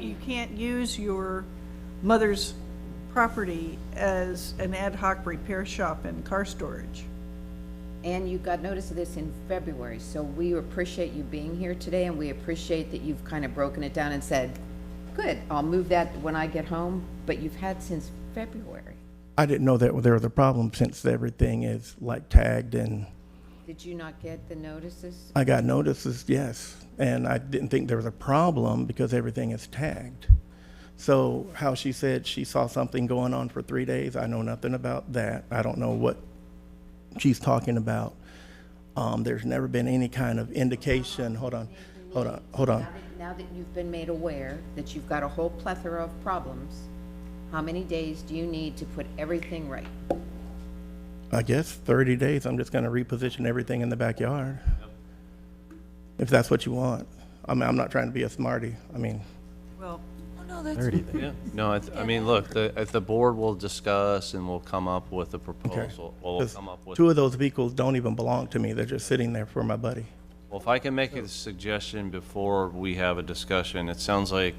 you can't use your mother's property as an ad hoc repair shop and car storage. And you got notice of this in February, so we appreciate you being here today, and we appreciate that you've kind of broken it down and said, good, I'll move that when I get home, but you've had since February. I didn't know that there was a problem since everything is like tagged, and Did you not get the notices? I got notices, yes, and I didn't think there was a problem because everything is tagged. So how she said she saw something going on for 3 days, I know nothing about that. I don't know what she's talking about. There's never been any kind of indication. Hold on. Now that you've been made aware that you've got a whole plethora of problems, how many days do you need to put everything right? I guess 30 days, I'm just gonna reposition everything in the backyard. If that's what you want. I mean, I'm not trying to be a smarty. I mean, Well, No, that's. 30 days. Yeah. No, I mean, look, the board will discuss and we'll come up with a proposal. Well, we'll 'cause come up with. two of those vehicles don't even belong to me. They're just sitting there for my buddy. Well, if I can make a suggestion before we have a discussion, it sounds like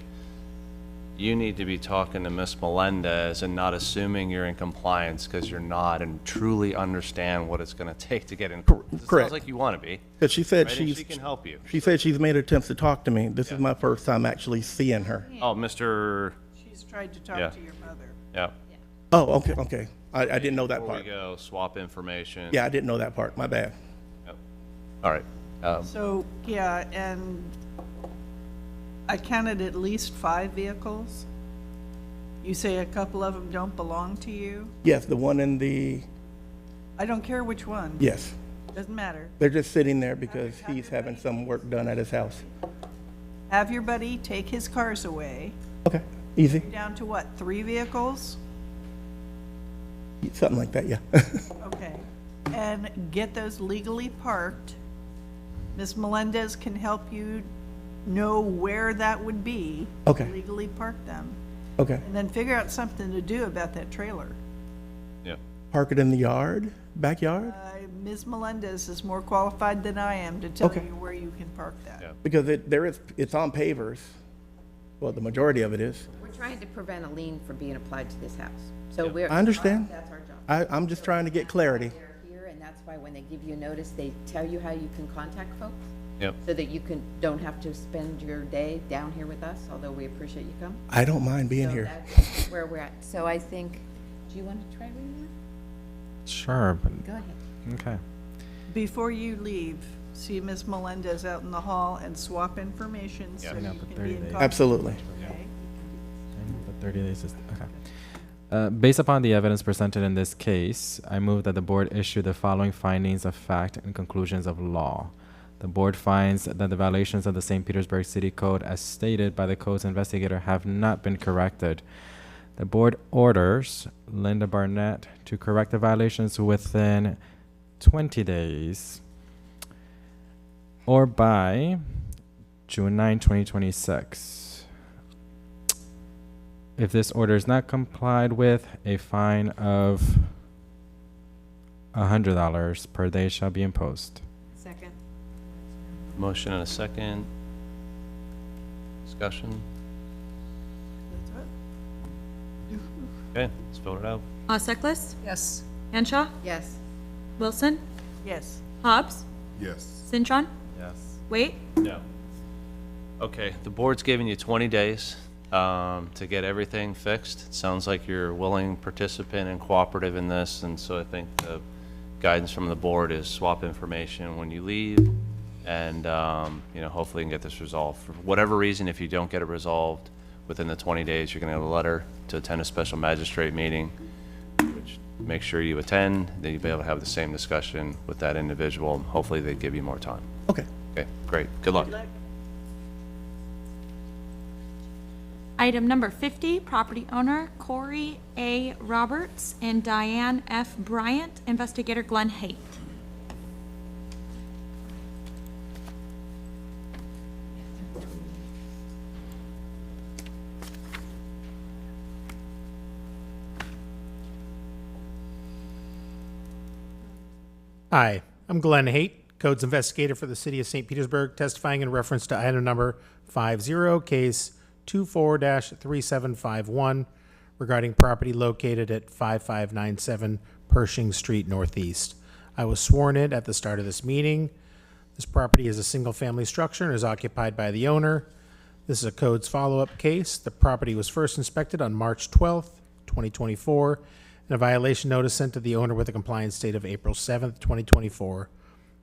you need to be talking to Ms. Melendez and not assuming you're in compliance because you're not, and truly understand what it's going to take to get in. It Correct. sounds like you want to be. But she said right? And she's. she can help you. She said she's made attempts to talk to me. This is my first time actually seeing her. Oh, Mr. she's tried to talk Yeah. to your mother. Yeah. Oh, okay. I didn't know that Before part. we go, swap information. Yeah, I didn't know that part. My bad. Yep. All right. So, yeah, and I counted at least 5 vehicles. You say a couple of them don't belong to you? Yes, the one in the, I don't care which one. yes. Doesn't matter. They're just sitting there because he's having some work done at his house. Have your buddy take his cars away. Okay, easy. Down to what, 3 vehicles? Something like that, yeah. Okay. And get those legally parked. Ms. Melendez can help you know where that would be. Okay. Legally park them. Okay. And then figure out something to do about that trailer. Yeah. Park it in the yard, backyard? Ms. Melendez is more qualified than I am to tell Okay. you where you can park that. Because it's on pavers. Well, the majority of it is. We're trying to prevent a lien from being applied to this house. So we're. I understand. That's our job. I'm just trying to get clarity. They're here, and that's why when they give you a notice, they tell you how you can contact folks. Yep. So that you don't have to spend your day down here with us, although we appreciate you come. I don't mind being So here. that's where we're at. So I think, do you want to try reading one? Sure, but, Go ahead. okay. Before you leave, see Ms. Melendez out in the hall and swap information so Yeah. you Yeah, but can 30 be in days. contact. Absolutely. Okay? The 30 days is, okay. Based upon the evidence presented in this case, I move that the board issue the following findings of fact and conclusions of law. The board finds that the violations of the St. Petersburg City Code as stated by the code's investigator have not been corrected. The board orders Linda Barnett to correct the violations within 20 days or by June 9, 2026. If this order is not complied with, a fine of $100 per day shall be imposed. Second. Motion and a second. Discussion. Okay, let's vote it out. Seckless, Yes. Henshaw, Yes. Wilson, Yes. Hobbs, Yes. Cintron, Yes. Wait, No. Okay, the board's giving you 20 days to get everything fixed. It sounds like you're a willing participant and cooperative in this, and so I think the guidance from the board is swap information when you leave, and hopefully you can get this resolved. For whatever reason, if you don't get it resolved within the 20 days, you're going to get a letter to attend a special magistrate meeting, which make sure you attend, then you'll be able to have the same discussion with that individual. Hopefully they give you more time. Okay. Okay, great. Good luck. item number 50, property owner Corey A. Roberts and Diane F. Bryant, investigator Glenn Haight. Hi, I'm Glenn Haight, Codes Investigator for the City of St. Petersburg, testifying in reference to item number 50, case 24-3751, regarding property located at 5597 Pershing Street Northeast. I was sworn in at the start of this meeting. This property is a single-family structure and is occupied by the owner. This is a codes follow-up case. The property was first inspected on March 12th, 2024, and a violation notice sent to the owner with a compliance date of April 7th, 2024.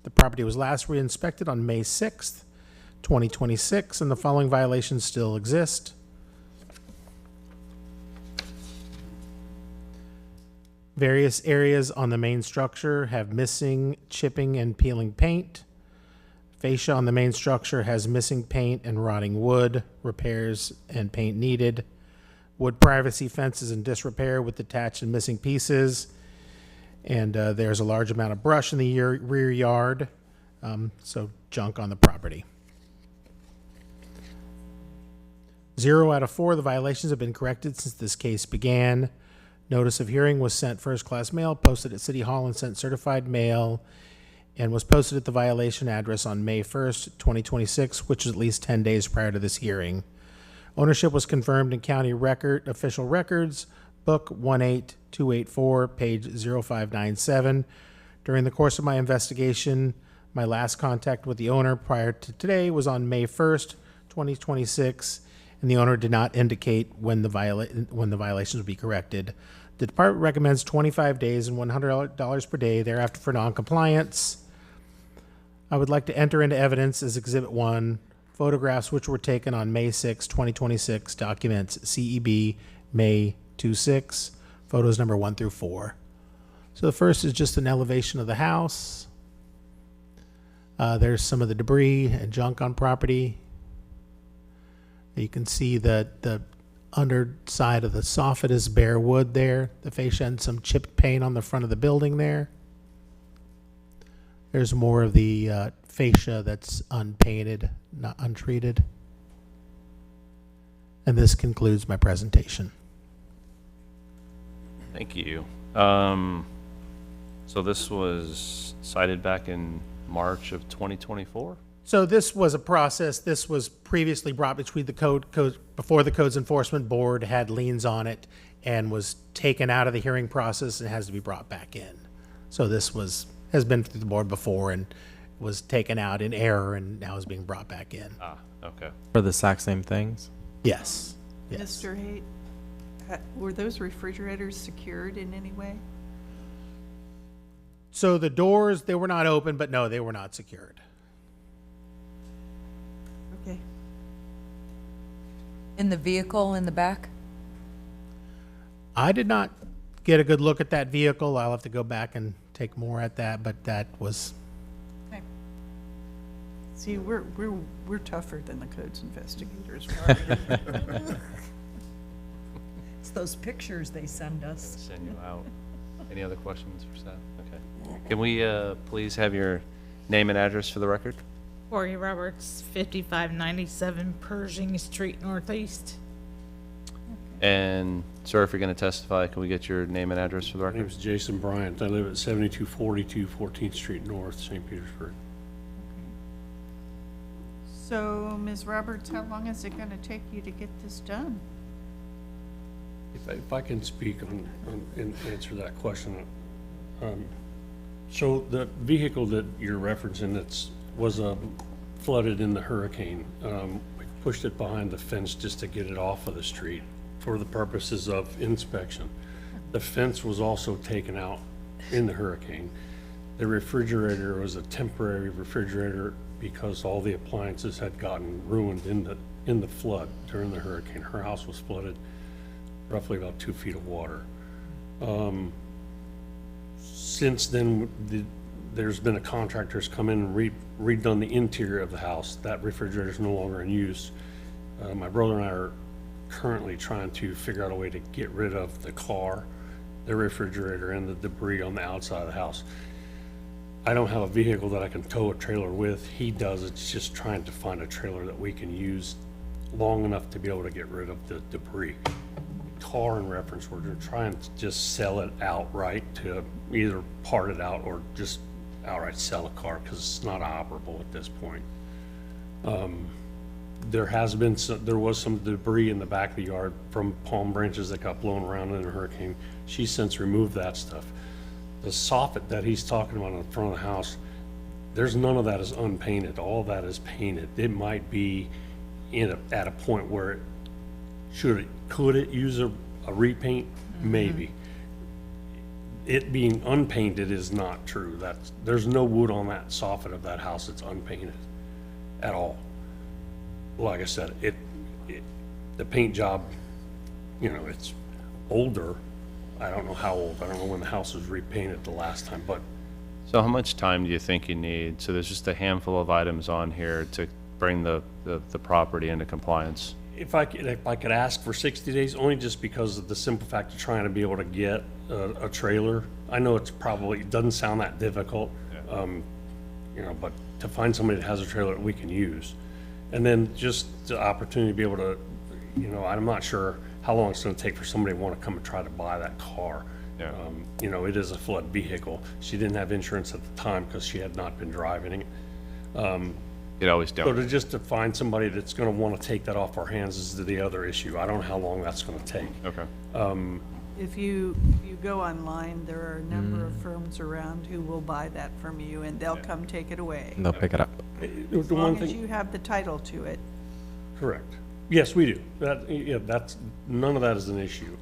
The property was last re-inspected on May 6th, 2026, and the following violations still exist. Various areas on the main structure have missing chipping and peeling paint. Fascia on the main structure has missing paint and rotting wood, repairs and paint needed. Wood privacy fence is in disrepair with detached and missing pieces. And there's a large amount of brush in the rear yard, so junk on the property. 0 out of 4 of the violations have been corrected since this case began. Notice of hearing was sent first-class mail, posted at City Hall, and sent certified mail, and was posted at the violation address on May 1st, 2026, which is at least 10 days prior to this hearing. Ownership was confirmed in county official records, book 18284, page 0597. During the course of my investigation, my last contact with the owner prior to today was on May 1st, 2026, and the owner did not indicate when the violations would be corrected. The department recommends 25 days and $100 per day thereafter for noncompliance. I would like to enter into evidence as Exhibit 1 photographs which were taken on May 6, 2026, documents CEB May 26, photos number 1 through 4. So the first is just an elevation of the house. There's some of the debris and junk on property. You can see that the underside of the soffit is bare wood there. The fascia and some chipped paint on the front of the building there. There's more of the fascia that's unpainted, not untreated. And this concludes my presentation. Thank you. So this was cited back in March of 2024? So this was a process. This was previously brought between the code before the Codes Enforcement Board had liens on it and was taken out of the hearing process and has to be brought back in. So this has been through the board before and was taken out in error and now is being brought back in. Ah, okay. For the exact same things? Yes. Yes. Mr. Haight, were those refrigerators secured in any way? So the doors, they were not open, but no, they were not secured. Okay. In the vehicle in the back? I did not get a good look at that vehicle. I'll have to go back and take more at that, but that was... Okay. See, we're tougher than the codes investigators. It's those pictures they send us. Send you out. Any other questions for staff? Okay. Can we please have your name and address for the record? Corey Roberts, 5597 Pershing Street Northeast. And sir, if you're going to testify, can we get your name and address for the My record? name is Jason Bryant. I live at 7242 14th Street North, St. Petersburg. So, Ms. Roberts, how long is it going to take you to get this done? If I can speak and answer that question. So the vehicle that you're referencing was flooded in the hurricane. We pushed it behind the fence just to get it off of the street for the purposes of inspection. The fence was also taken out in the hurricane. The refrigerator was a temporary refrigerator because all the appliances had gotten ruined in the flood during the hurricane. Her house was flooded roughly about 2 feet of water. Since then, there's been a contractor who's come in and redone the interior of the house. That refrigerator is no longer in use. My brother and I are currently trying to figure out a way to get rid of the car, the refrigerator, and the debris on the outside of the house. I don't have a vehicle that I can tow a trailer with. He does. It's just trying to find a trailer that we can use long enough to be able to get rid of the debris. Car in reference, we're trying to just sell it outright, to either part it out or just outright sell a car because it's not operable at this point. There was some debris in the back of the yard from palm branches that got blown around in a hurricane. She's since removed that stuff. The soffit that he's talking about in the front of the house, there's none of that is unpainted. All that is painted. It might be at a point where could it use a repaint? Maybe. It being unpainted is not true. There's no wood on that soffit of that house that's unpainted at all. Like I said, the paint job, it's older. I don't know how old. I don't know when the house was repainted the last time, but. So how much time do you think you need? So there's just a handful of items on here to bring the property into compliance. If I could ask for 60 days, only just because of the simple fact of trying to be able to get a trailer. I know it doesn't sound that difficult, but to find somebody that has a trailer that we can use. And then just the opportunity to be able to, I'm not sure how long it's going to take for somebody to want to come and try to buy that car. Yeah. It is a flood vehicle. She didn't have insurance at the time because she had not been driving it. It always don't. So to find somebody that's going to want to take that off our hands is the other issue. I don't know how long that's going to take. Okay. If you go online, there are a number of firms around who will buy that from you, and they'll come take it away. They'll pick it up. As long as you have the title to it. Correct. Yes, we do. None of that is an issue.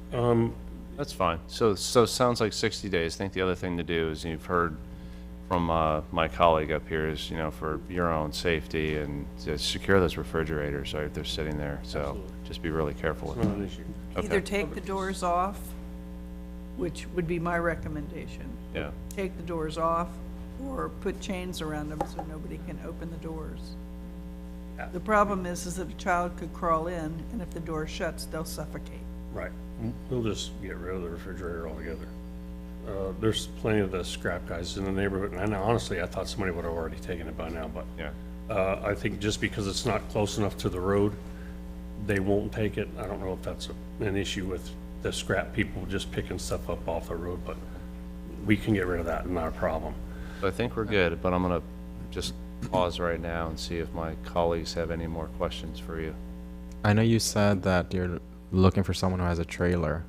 That's fine. So it sounds like 60 days. I think the other thing to do is you've heard from my colleague up here is, you know, for your own safety and to secure those refrigerators, right, if they're sitting there. So Absolutely. just be really careful with It's not that. an issue. Either take the doors off, which would be my recommendation. Yeah. Take the doors off, or put chains around them so nobody can open the doors. The problem is that a child could crawl in, and if the door shuts, they'll suffocate. Right. We'll just get rid of the refrigerator altogether. There's plenty of the scrap guys in the neighborhood, and honestly, I thought somebody would have already taken it by now, but Yeah. I think just because it's not close enough to the road, they won't take it. I don't know if that's an issue with the scrap people just picking stuff up off the road, but we can get rid of that, not a problem. So I think we're good, but I'm gonna just pause right now and see if my colleagues have any more questions for you. I know you said that you're looking for someone who has a trailer.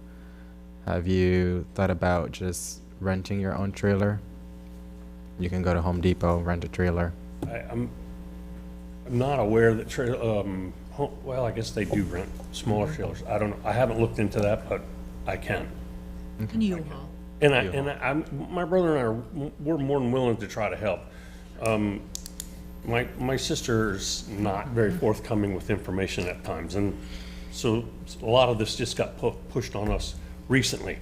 Have you thought about just renting your own trailer? You can go to Home Depot, rent a trailer. I'm not aware that well, I guess they do rent smaller trailers. I don't know. I haven't looked into that, but I can. And U-Haul. My brother and I we're more than willing to try to help. My sister's not very forthcoming with information at times, and so a lot of this just got pushed on us recently.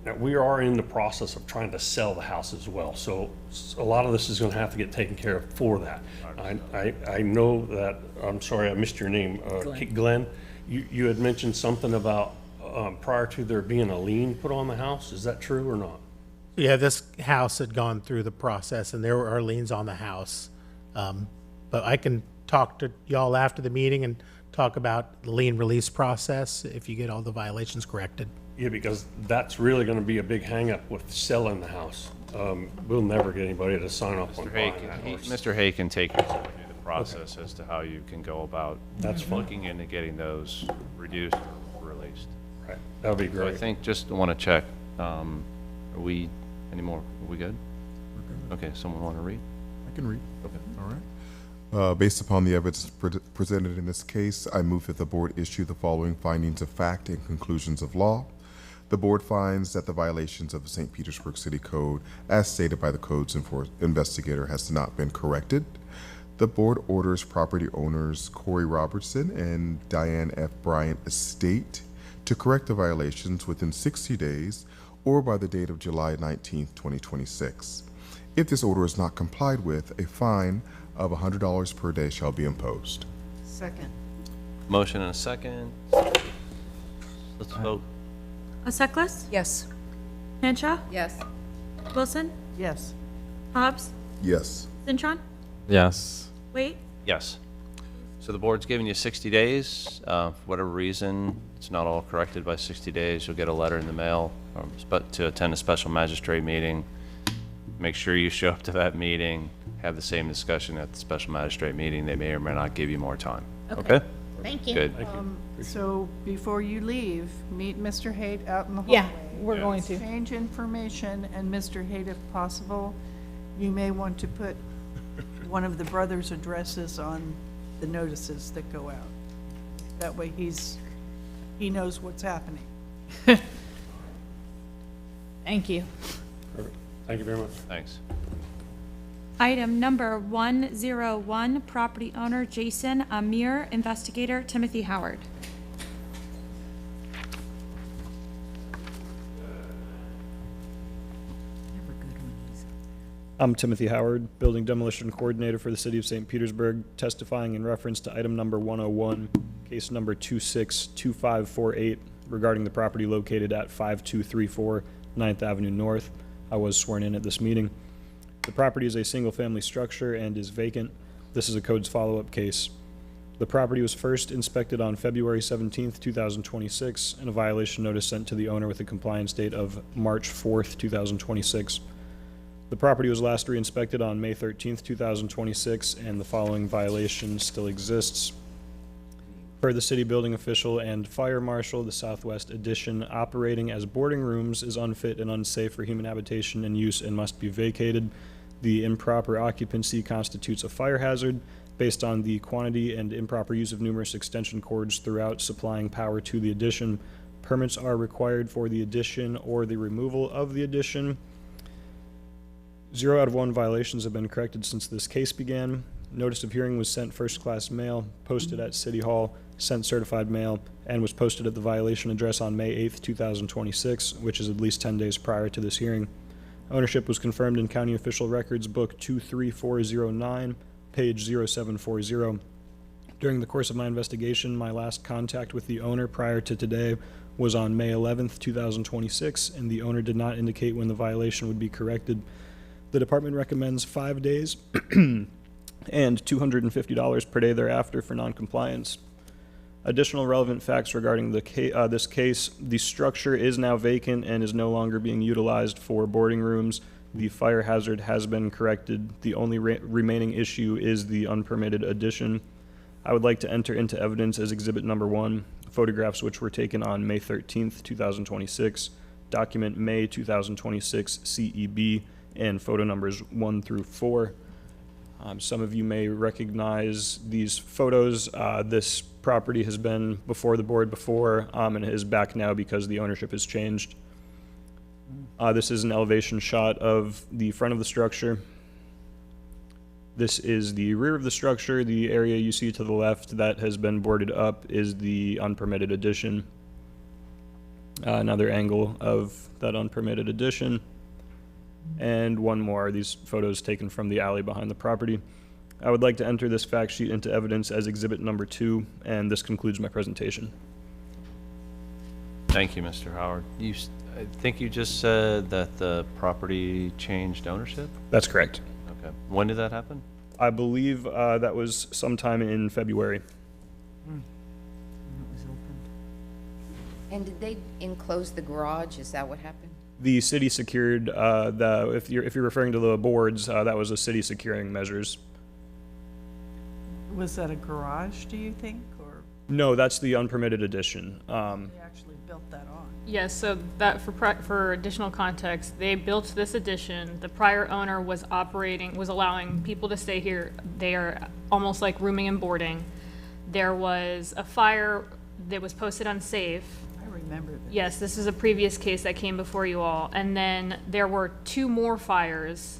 Now, we are in the process of trying to sell the house as well, so a lot of this is going to have to get taken care of for that. I know that, I'm sorry, I missed your name, Glenn. You had mentioned something about prior to there being a lien put on the house. Is that true or not? Yeah, this house had gone through the process, and there are liens on the house. But I can talk to y'all after the meeting and talk about the lien release process if you get all the violations corrected. Yeah, because that's really going to be a big hangup with selling the house. We'll never get anybody to sign up on buying that. Mr. Hay can take you through the process as to how you can go about looking into getting those reduced or released. Right, that would be So I great. think, just want to check, are we, any more, are we good? Okay, someone want to read? I can read. Okay. All right. Based upon the evidence presented in this case, I move that the board issue the following findings of fact and conclusions of law. The board finds that the violations of the St. Petersburg City Code, as stated by the code's investigator, has not been corrected. The board orders property owners Corey Robertson and Diane F. Bryant Estate to correct the violations within 60 days or by the date of July 19, 2026. If this order is not complied with, a fine of $100 per day shall be imposed. Second. Motion and a second. Let's vote. Aseklis? Yes. Henshaw? Yes. Wilson? Yes. Hobbs? Yes. Cintron? Yes. Wait. Yes. So the board's giving you 60 days. For whatever reason, it's not all corrected by 60 days. You'll get a letter in the mail to attend a special magistrate meeting. Make sure you show up to that meeting, have the same discussion at the special magistrate meeting. They may or may not give you more time. Okay? Thank you. Good. So before you leave, meet Mr. Haight out in the hallway. Yeah, we're going to. Exchange information, and Mr. Haight, if possible, you may want to put one of the brothers' addresses on the notices that go out. That way he knows what's happening. Thank you. Perfect. Thank you very much. Thanks. Item number 101, property owner Jason Amir, investigator Timothy Howard. I'm Timothy Howard, Building Demolition Coordinator for the City of St. Petersburg, testifying in reference to item number 101, case number 262548, regarding the property located at 5234 9th Avenue North. I was sworn in at this meeting. The property is a single-family structure and is vacant. This is a codes follow-up case. The property was first inspected on February 17th, 2026, and a violation notice sent to the owner with a compliance date of March 4th, 2026. The property was last re-inspected on May 13th, 2026, and the following violation still exists. Per the city building official and fire marshal, the southwest addition operating as boarding rooms is unfit and unsafe for human habitation and use and must be vacated. The improper occupancy constitutes a fire hazard based on the quantity and improper use of numerous extension cords throughout supplying power to the addition. Permits are required for the addition or the removal of the addition. 0 out of 1 violations have been corrected since this case began. Notice of hearing was sent first-class mail, posted at City Hall, sent certified mail, and was posted at the violation address on May 8th, 2026, which is at least 10 days prior to this hearing. Ownership was confirmed in County Official Records Book 23409, page 0740. During the course of my investigation, my last contact with the owner prior to today was on May 11th, 2026, and the owner did not indicate when the violation would be corrected. The department recommends 5 days and $250 per day thereafter for noncompliance. Additional relevant facts regarding this case: the structure is now vacant and is no longer being utilized for boarding rooms. The fire hazard has been corrected. The only remaining issue is the unpermitted addition. I would like to enter into evidence as Exhibit Number 1, photographs which were taken on May 13th, 2026, document May 2026 CEB, and photo numbers 1 through 4. Some of you may recognize these photos. This property has been before the board before, and is back now because the ownership has changed. This is an elevation shot of the front of the structure. This is the rear of the structure. The area you see to the left that has been boarded up is the unpermitted addition. Another angle of that unpermitted addition. And one more, these photos taken from the alley behind the property. I would like to enter this fact sheet into evidence as Exhibit Number 2, and this concludes my presentation. Thank you, Mr. Howard. I think you just said that the property changed ownership? That's correct. Okay. When did that happen? I believe that was sometime in February. And did they enclose the garage? Is that what happened? The city secured if you're referring to the boards, that was a city securing measures. Was that a garage, do you think, or No, that's the unpermitted addition. they actually built that on? Yes, so that for additional context, they built this addition. The prior owner was allowing people to stay here. They are almost like rooming and boarding. There was a fire that was posted unsafe. I remember this. Yes, this is a previous case that came before you all. And then there were 2 more fires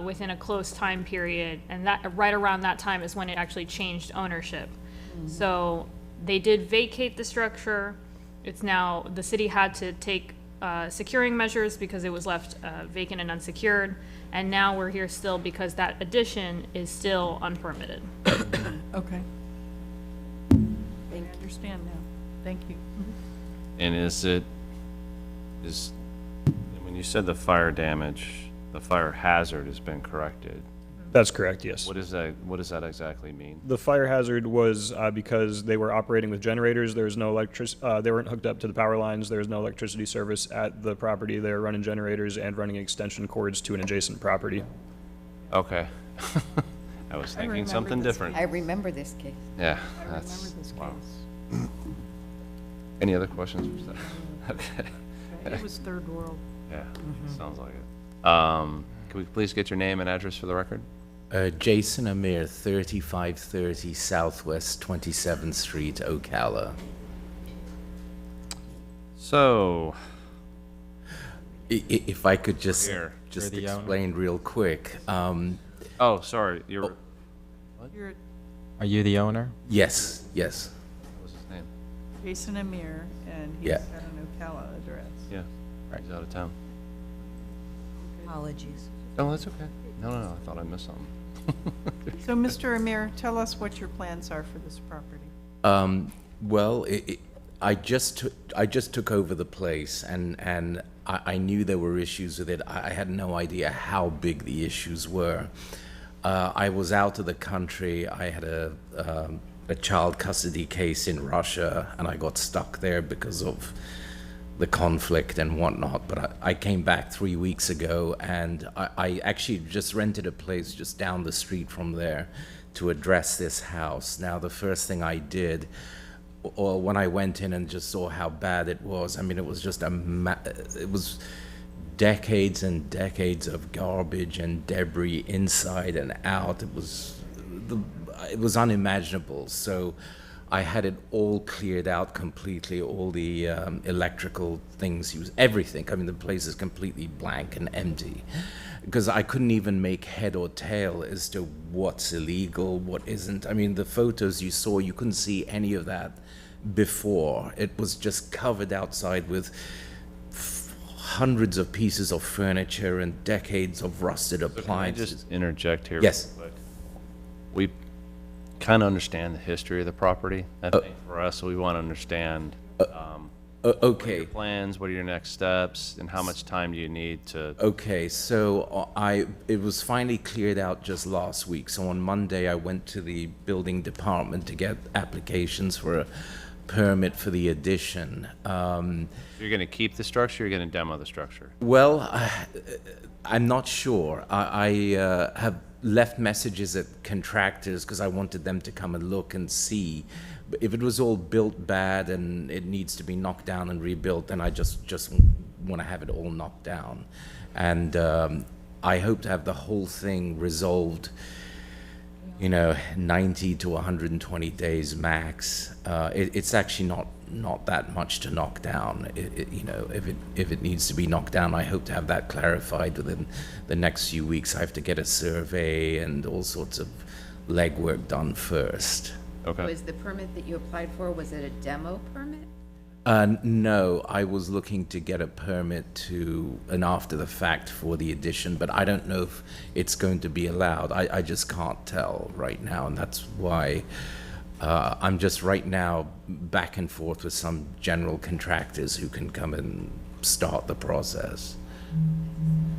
within a close time period. And that right around that time is when it actually changed ownership. So they did vacate the structure. It's now, the city had to take securing measures because it was left vacant and unsecured. And now we're here still because that addition is still unpermitted. Okay. I understand now. Thank you. And when you said the fire damage, the fire hazard has been corrected. That's correct, yes. What does that exactly mean? The fire hazard was because they were operating with generators. There was no they weren't hooked up to the power lines. There was no electricity service at the property. They were running generators and running extension cords to an adjacent property. Okay. I was thinking something different. I remember this case. Yeah, I remember this wow. case. Any other questions? Okay. It was third world. Yeah, sounds like it. Can we please get your name and address for the record? Jason Amir, 3530 Southwest 27th Street, Ocala. So, if I could just Here. explain real quick. Oh, sorry. You're Are you the owner? Yes. What was his name? Jason Amir, and he's Yeah. got an Ocala address. Yeah, he's out of town. Apologies. Oh, that's okay. No, I thought I missed something. So, Mr. Amir, tell us what your plans are for this property. Well, I just took over the place, and I knew there were issues with it. I had no idea how big the issues were. I was out of the country. I had a child custody case in Russia, and I got stuck there because of the conflict and whatnot. But I came back 3 weeks ago, and I actually just rented a place just down the street from there to address this house. Now, the first thing I did, or when I went in and just saw how bad it was, I mean, it was just it was decades and decades of garbage and debris inside and out. It was unimaginable. So I had it all cleared out completely, all the electrical things, everything. I mean, the place is completely blank and empty. because I couldn't even make head or tail as to what's illegal, what isn't. I mean, the photos you saw, you couldn't see any of that before. It was just covered outside with hundreds of pieces of furniture and decades of rusted So can I appliances. just interject here? Yes. real quick? We kind of understand the history of the property. I think for us, we want to understand what are Okay. your plans, what are your next steps, and how much time do you need to? Okay, so it was finally cleared out just last week. So on Monday, I went to the building department to get applications for a permit for the addition. You're going to keep the structure, you're going to demo the structure? Well, I'm not sure. I have left messages at contractors because I wanted them to come and look and see. But if it was all built bad and it needs to be knocked down and rebuilt, then I just want to have it all knocked down. And I hope to have the whole thing resolved, 90 to 120 days max. It's actually not that much to knock down. If it needs to be knocked down, I hope to have that clarified within the next few weeks. I have to get a survey and all sorts of legwork done first. Okay. Was the permit that you applied for, was it a demo permit? No, I was looking to get a permit an after the fact for the addition, but I don't know if it's going to be allowed. I just can't tell right now, and that's why I'm just right now back and forth with some general contractors who can come and start the process.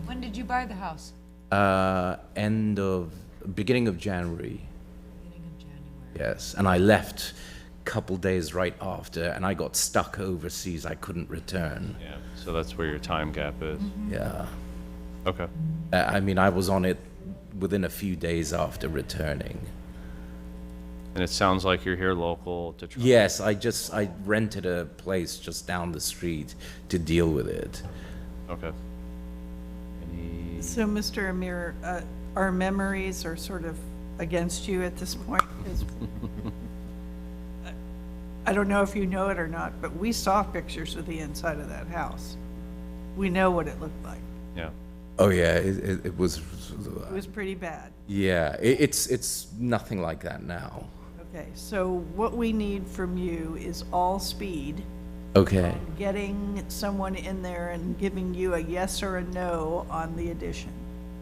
When did you buy the house? Beginning of January. Yes, and I left a couple days right after, and I got stuck overseas. I couldn't return. Yeah, so that's where your time gap is. Yeah. Okay. I mean, I was on it within a few days after returning. And it sounds like you're here local to try. Yes, I rented a place just down the street to deal with it. Okay. So, Mr. Amir, our memories are sort of against you at this point, 'cause I don't know if you know it or not, but we saw pictures of the inside of that house. We know what it looked like. Yeah. Oh yeah, it was. It was pretty bad. Yeah, it's nothing like that now. Okay, so what we need from you is all speed. Okay. Getting someone in there and giving you a yes or a no on the addition.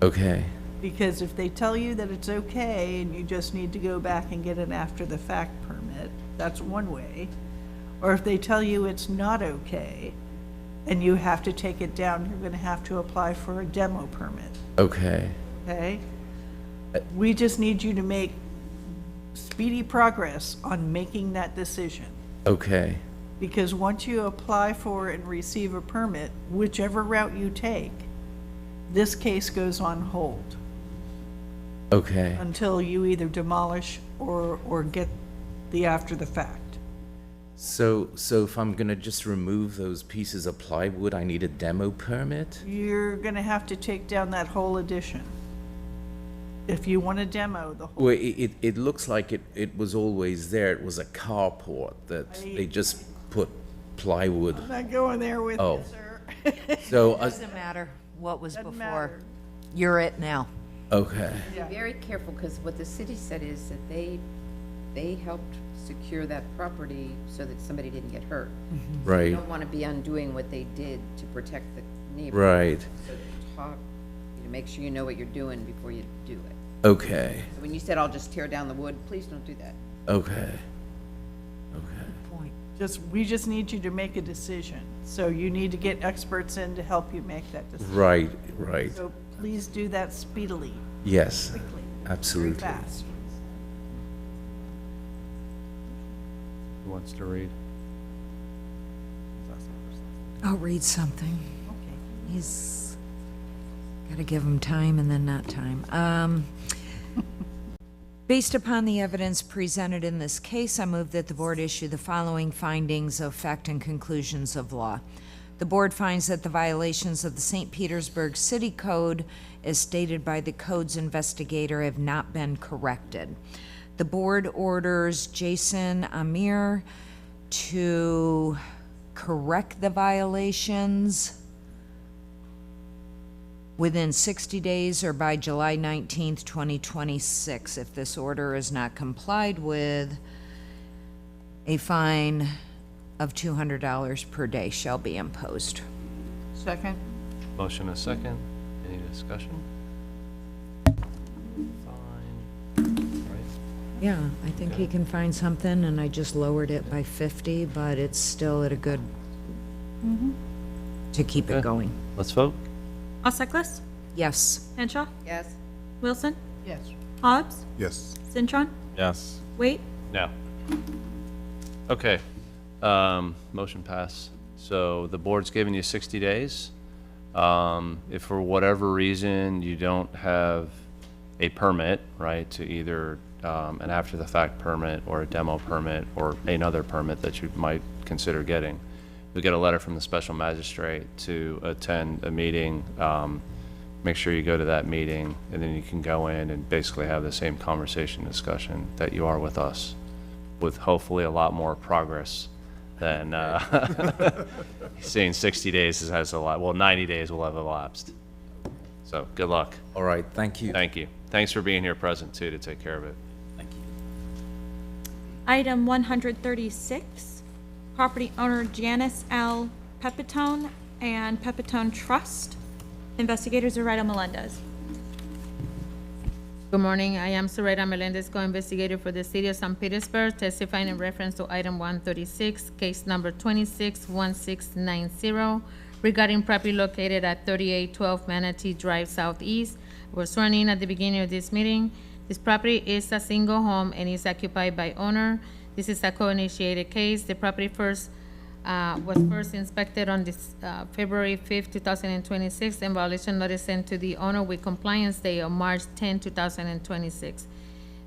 Okay. Because if they tell you that it's okay and you just need to go back and get an after-the-fact permit, that's one way. Or if they tell you it's not okay and you have to take it down, you're gonna have to apply for a demo permit, Okay. okay? We just need you to make speedy progress on making that decision. Okay. Because once you apply for and receive a permit, whichever route you take, this case goes on hold Okay. until you either demolish or get the after the fact. So if I'm gonna just remove those pieces of plywood, I need a demo permit? You're gonna have to take down that whole addition. If you want to demo the whole. Well, it looks like it was always there. It was a carport that they just put plywood. I'm not going there with Oh. you, sir. So, Doesn't matter what was Doesn't before. matter. You're it now. okay. Be very careful, because what the city said is that they helped secure that property so that somebody didn't get hurt. You Right. don't want to be undoing what they did to protect the neighbor. Right. So talk, make sure you know what you're doing before you do it. Okay. So when you said, I'll just tear down the wood, please don't do that. Okay. We just need you to make a decision. So you need to get experts in to help you make that decision. Right. Right. So please do that speedily, Yes. quickly, Absolutely. very fast. Who wants to read? I'll read something. Okay. He's got to give him time and then not time. Based upon the evidence presented in this case, I move that the board issue the following findings of fact and conclusions of law. The board finds that the violations of the St. Petersburg City Code, as stated by the code's investigator, have not been corrected. The board orders Jason Amir to correct the violations within 60 days or by July 19th, 2026. If this order is not complied with, a fine of $200 per day shall be imposed. Second. Motion and a second. Any discussion? Fine. Right. Yeah, I think he can find something, and I just lowered it by 50, but it's still at a good, to keep Okay. it going. Let's vote. Alseklis, Yes. Henshaw, Yes. Wilson, Yes. Hobbs, Yes. Cintron, Yes. Wait, No. Okay. Motion pass. So the board's giving you 60 days. If for whatever reason you don't have a permit, right, to either an after-the-fact permit or a demo permit or another permit that you might consider getting, you'll get a letter from the special magistrate to attend a meeting. Make sure you go to that meeting, and then you can go in and basically have the same conversation, discussion that you are with us, with hopefully a lot more progress than saying 60 days has a lot. Well, 90 days will have elapsed. So good luck. All right, thank you. Thank you. Thanks for being here present too to take care of it. Thank you. item 136, property owner Janice L. Pepitone and Pepitone Trust. Investigators are Melendez. Good morning. I am Soraya Melendez, co-investigator for the city of St. Petersburg, testifying in reference to item 136, case number 261690, regarding property located at 3812 Manatee Drive Southeast. We're sworn in at the beginning of this meeting. This property is a single home and is occupied by owner. This is a co-initiated case. The property was first inspected on this February 5th, 2026, and violation notice sent to the owner with compliance date on March 10, 2026.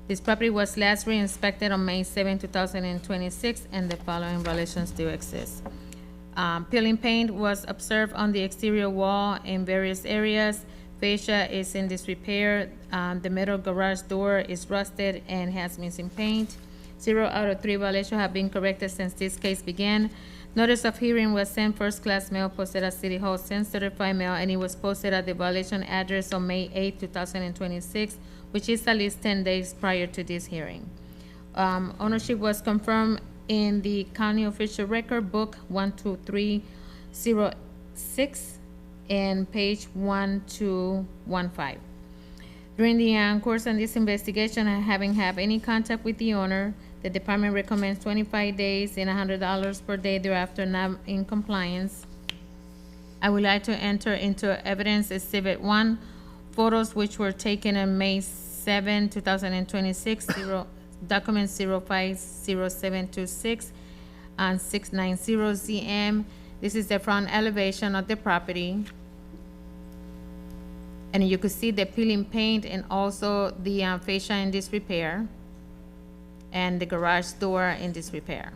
This property was last re-inspected on May 7, 2026, and the following violations still exist. Peeling paint was observed on the exterior wall in various areas. Fascia is in disrepair. The metal garage door is rusted and has missing paint. 0 out of 3 violations have been corrected since this case began. Notice of hearing was sent first-class mail, posted at City Hall, sent certified mail, and it was posted at the violation address on May 8, 2026, which is at least 10 days prior to this hearing. Ownership was confirmed in the County Official Record Book 12306 and page 1215. During the course of this investigation, and having had any contact with the owner, the department recommends 25 days and $100 per day thereafter not in compliance. I would like to enter into evidence Exhibit 1, photos which were taken on May 7, 2026, document 050726 and 690ZM. This is the front elevation of the property. And you could see the peeling paint and also the fascia in disrepair and the garage door in disrepair.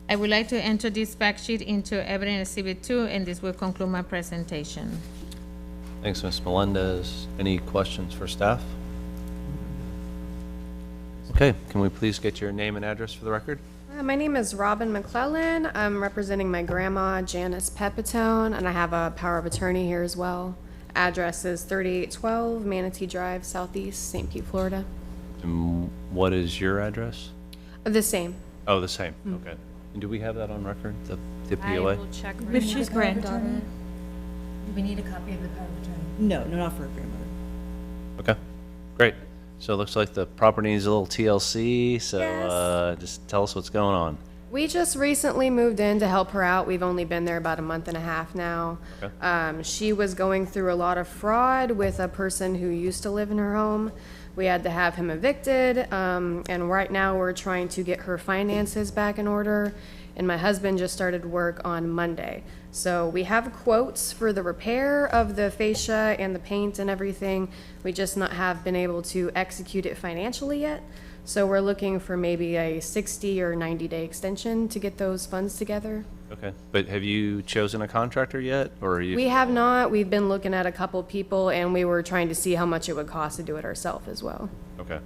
I would like to enter this fact sheet into evidence Exhibit 2, and this will conclude my presentation. Thanks, Ms. Melendez. Any questions for staff? Okay, can we please get your name and address for the record? My name is Robin McClellan. I'm representing my grandma, Janice Pepitone, and I have a power of attorney here as well. Address is 3812 Manatee Drive, Southeast, St. Pete, Florida. And what is your address? The same. Oh, the same, okay. And do we have that on record, the POA? check. If she's granddaughter. Do we need a copy of the power of attorney? No, not for a grandmother. Okay, great. So it looks like the property needs a little TLC, so Yes. just tell us what's going on. We just recently moved in to help her out. We've only been there about a month and a half now. Okay. She was going through a lot of fraud with a person who used to live in her home. We had to have him evicted, and right now we're trying to get her finances back in order. And my husband just started work on Monday. So we have quotes for the repair of the fascia and the paint and everything. We just not have been able to execute it financially yet. So we're looking for maybe a 60 or 90-day extension to get those funds together. Okay, but have you chosen a contractor yet, or are you? We have not. We've been looking at a couple people, and we were trying to see how much it would cost to do it ourselves as well. Okay.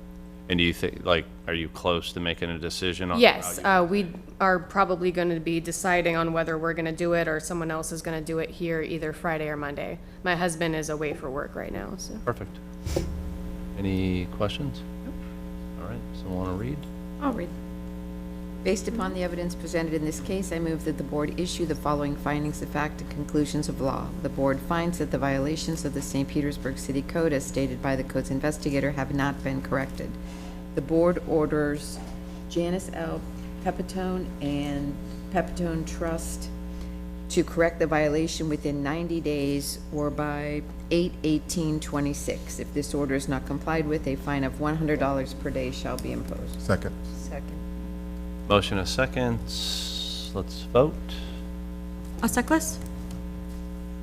And do you think, like, are you close to making a decision on? Yes, how we are probably going to be deciding on whether we're going to do it or someone else is going to do it here either Friday or Monday. My husband is away for work right now, so. Perfect. Any questions? All right, someone want to read? I'll read. Based upon the evidence presented in this case, I move that the board issue the following findings of fact and conclusions of law. The board finds that the violations of the St. Petersburg City Code as stated by the code's investigator have not been corrected. The board orders Janice L. Pepitone and Pepitone Trust to correct the violation within 90 days or by 8/18/26. If this order is not complied with, a fine of $100 per day shall be imposed. Second. Second. Motion a second. Let's vote. Osaklis?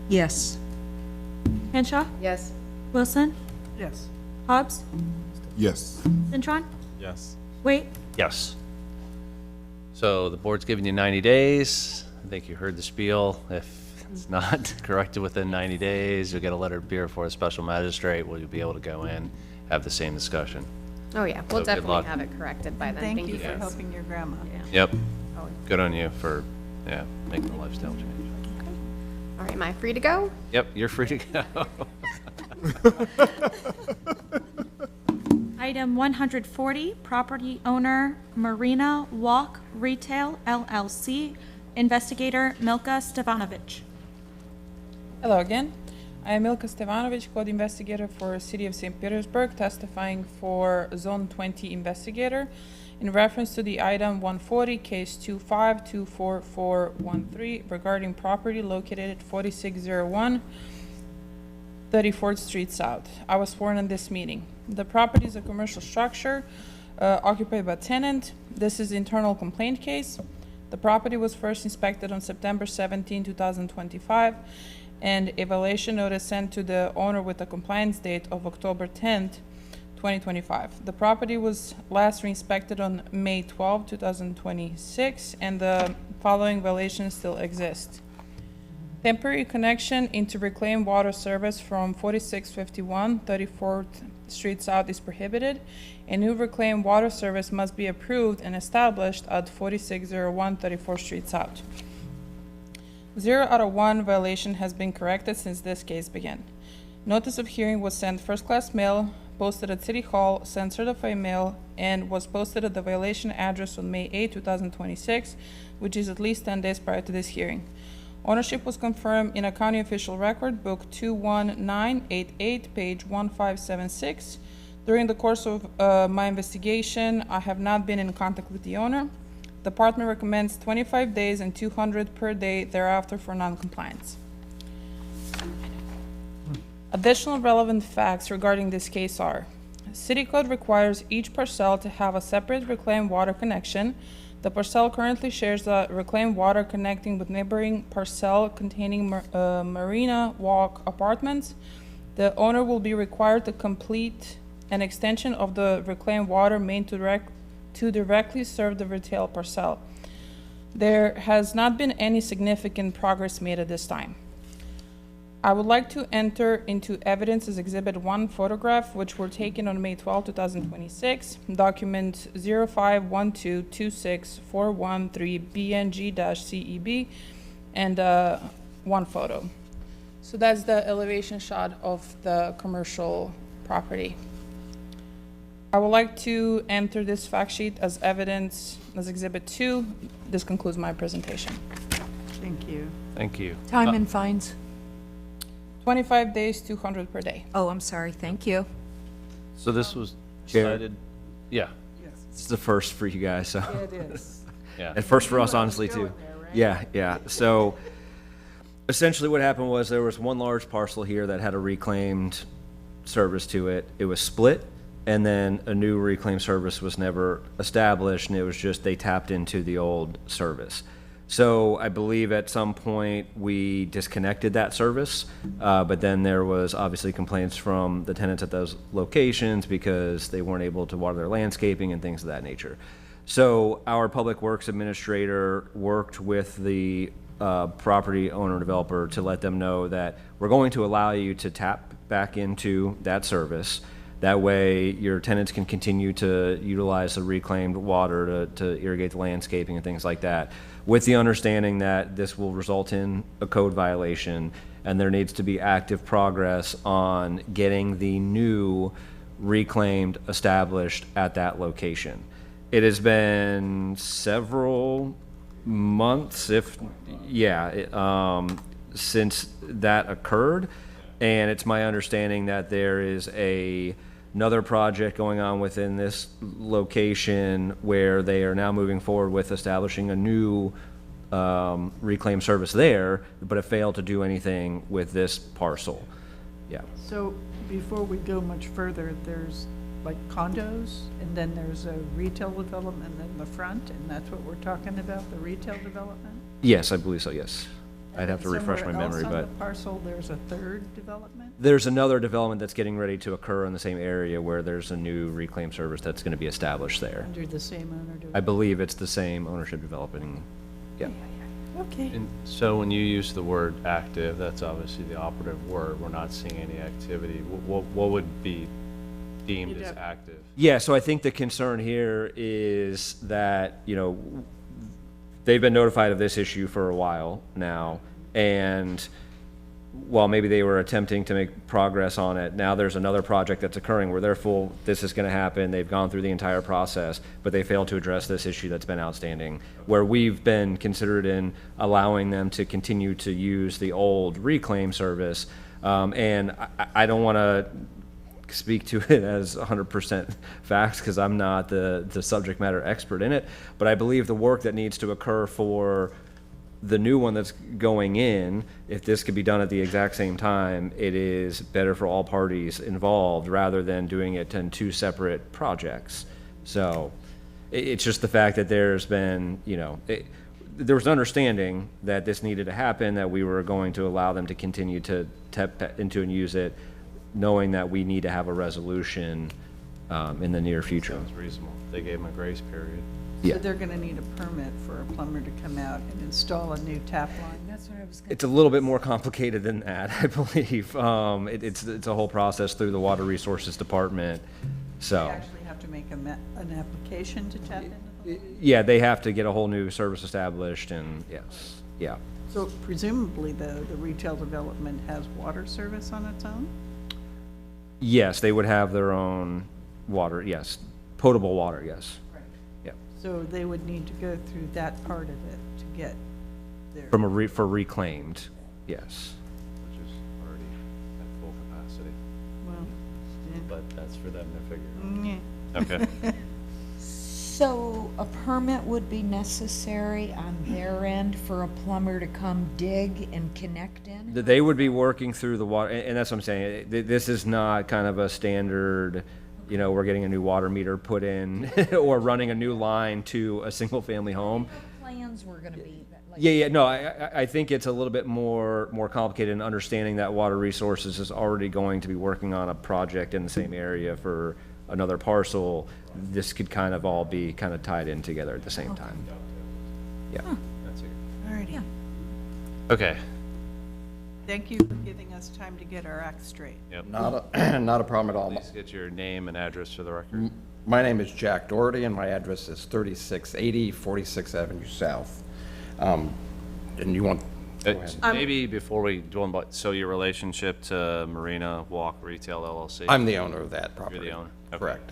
Yes. Henshaw? Yes. Wilson? Yes. Hobbs? Yes. Cintron? Yes. Wait. Yes. So the board's giving you 90 days. I think you heard the spiel. If it's not corrected within 90 days, you'll get a letter of beer for a special magistrate. Will you be able to go in, have the same discussion? Oh, yeah, we'll So good definitely luck. have it corrected by then. Thank you for you. helping your grandma. Yep. Good on you for, making the lifestyle change. All right, am I free to go? Yep, you're free to go. Item 140, property owner Marina Walk Retail LLC, investigator Milka Stevanovic. Hello again. I am Milka Stevanovic, code investigator for City of St. Petersburg, testifying for Zone 20 investigator in reference to the item 140, case 25-24413 regarding property located at 4601 34th Street South. I was sworn in this meeting. The property is a commercial structure occupied by a tenant. This is internal complaint case. The property was first inspected on September 17, 2025, and a violation notice sent to the owner with a compliance date of October 10th, 2025. The property was last re-inspected on May 12, 2026, and the following violations still exist. Temporary connection into reclaimed water service from 4651 34th Street South is prohibited. A new reclaimed water service must be approved and established at 4601 34th Street South. 0 out of 1 violation has been corrected since this case began. Notice of hearing was sent first-class mail, posted at City Hall, sent certified mail, and was posted at the violation address on May 8, 2026, which is at least 10 days prior to this hearing. Ownership was confirmed in a county official record, book 21988, page 1576. During the course of my investigation, I have not been in contact with the owner. The department recommends 25 days and $200 per day thereafter for non-compliance. Additional relevant facts regarding this case are: City Code requires each parcel to have a separate reclaimed water connection. The parcel currently shares the reclaimed water connecting with neighboring parcel containing Marina Walk apartments. The owner will be required to complete an extension of the reclaimed water main to directly serve the retail parcel. There has not been any significant progress made at this time. I would like to enter into evidence as Exhibit 1 photograph, which were taken on May 12, 2026, document 0512264113BNG-CEB, and one photo. So that's the elevation shot of the commercial property. I would like to enter this fact sheet as evidence as Exhibit 2. This concludes my presentation. Thank you. Thank you. Time and fines. 25 days, 200 per day. Oh, I'm sorry. Thank you. So this was Chair. decided, yeah, It's the first for you guys, so. Yeah, it is. yeah. And first for us, honestly, too. Yeah, yeah. So essentially what happened was there was one large parcel here that had a reclaimed service to it. It was split, and then a new reclaimed service was never established, and it was just they tapped into the old service. So I believe at some point we disconnected that service, but then there was obviously complaints from the tenants at those locations because they weren't able to water their landscaping and things of that nature. So our Public Works Administrator worked with the property owner developer to let them know that we're going to allow you to tap back into that service. That way, your tenants can continue to utilize the reclaimed water to irrigate the landscaping and things like that, with the understanding that this will result in a code violation, and there needs to be active progress on getting the new reclaimed established at that location. It has been several months, since that occurred, and it's my understanding that there is another project going on within this location where they are now moving forward with establishing a new reclaim service there, but have failed to do anything with this parcel. Yeah. So before we go much further, there's like condos, and then there's a retail development in the front, and that's what we're talking about, the retail development? Yes, I believe so, yes. I'd have to refresh my memory, Somewhere but else on the parcel, there's a third development? there's another development that's getting ready to occur in the same area where there's a new reclaim service that's going to be established there. Under the same owner? I believe it's the same ownership developing, yeah. Okay. And so when you use the word active, that's obviously the operative word. We're not seeing any activity. What would be deemed as active? Yeah, so I think the concern here is that, they've been notified of this issue for a while now, and while maybe they were attempting to make progress on it, now there's another project that's occurring where they're full, this is gonna happen, they've gone through the entire process, but they failed to address this issue that's been outstanding, where we've been considered in allowing them to continue to use the old reclaim service, and I don't wanna speak to it as 100% facts because I'm not the subject matter expert in it, but I believe the work that needs to occur for the new one that's going in, if this could be done at the exact same time, it is better for all parties involved rather than doing it in two separate projects. So it's just the fact that there's been, there was an understanding that this needed to happen, that we were going to allow them to continue to tap into and use it, knowing that we need to have a resolution in the near future. Sounds reasonable. They gave them a grace period. Yeah. So they're gonna need a permit for a plumber to come out and install a new tap line? That's what I was gonna. It's a little bit more complicated than that, I believe. It's a whole process through the Water Resources Department, so. They actually have to make an application to tap into the line? Yeah, they have to get a whole new service established, and yes, yeah. So presumably, though, the retail development has water service on its own? Yes, they would have their own water, yes. Potable water, yes. Right. Yeah. So they would need to go through that part of it to get their... For reclaimed, yes. Which is already at full capacity. Well, yeah. But that's for them to figure out. Yeah. Okay. So a permit would be necessary on their end for a plumber to come dig and connect in? They would be working through the water, and that's what I'm saying. This is not kind of a standard, we're getting a new water meter put in or running a new line to a single-family home. Plans were gonna be. No, I think it's a little bit more complicated in understanding that Water Resources is already going to be working on a project in the same area for another parcel. This could kind of all be kind of tied in together at the same time. Yeah. That's it. All righty. Okay. Thank you for giving us time to get our act straight. Yep. Not a problem at all. Please get your name and address for the record. My name is Jack Doherty, and my address is 3680 46th Avenue South. And you want... Maybe before we do on, so your relationship to Marina Walk Retail LLC? I'm the owner of that property. You're the owner? Okay. Correct.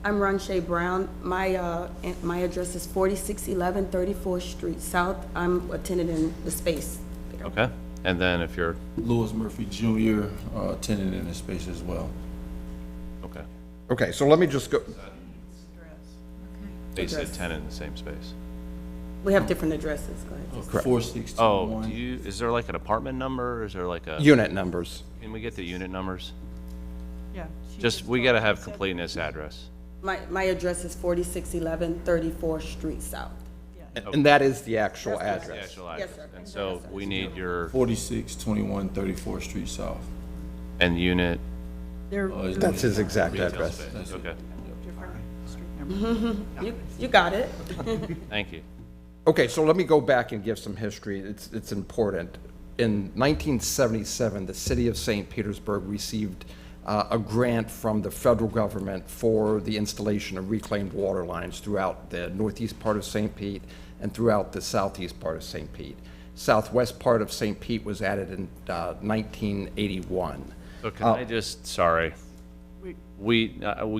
I'm Ron Shea Brown. My address is 4611 34th Street South. I'm a tenant in the space there. Okay. And then if you're... Louis Murphy Jr., tenant in the space as well. Okay. Okay, so let me just go... They said tenant in the same space. We have different addresses. Go ahead. Correct. 4621. Is there like an apartment number, or is there like a... Unit numbers. Can we get the unit numbers? Yeah. We gotta have completeness address. My address is 4611 34th Street South. And that is the actual That's address. the actual address. Yes, sir. And so we need your... 4621 34th Street South. And unit... That's his exact retail address. space. Okay. You got it. Thank you. Okay, so let me go back and give some history. It's important. In 1977, the city of St. Petersburg received a grant from the federal government for the installation of reclaimed water lines throughout the northeast part of St. Pete and throughout the southeast part of St. Pete. Southwest part of St. Pete was added in 1981. So can I just, sorry, we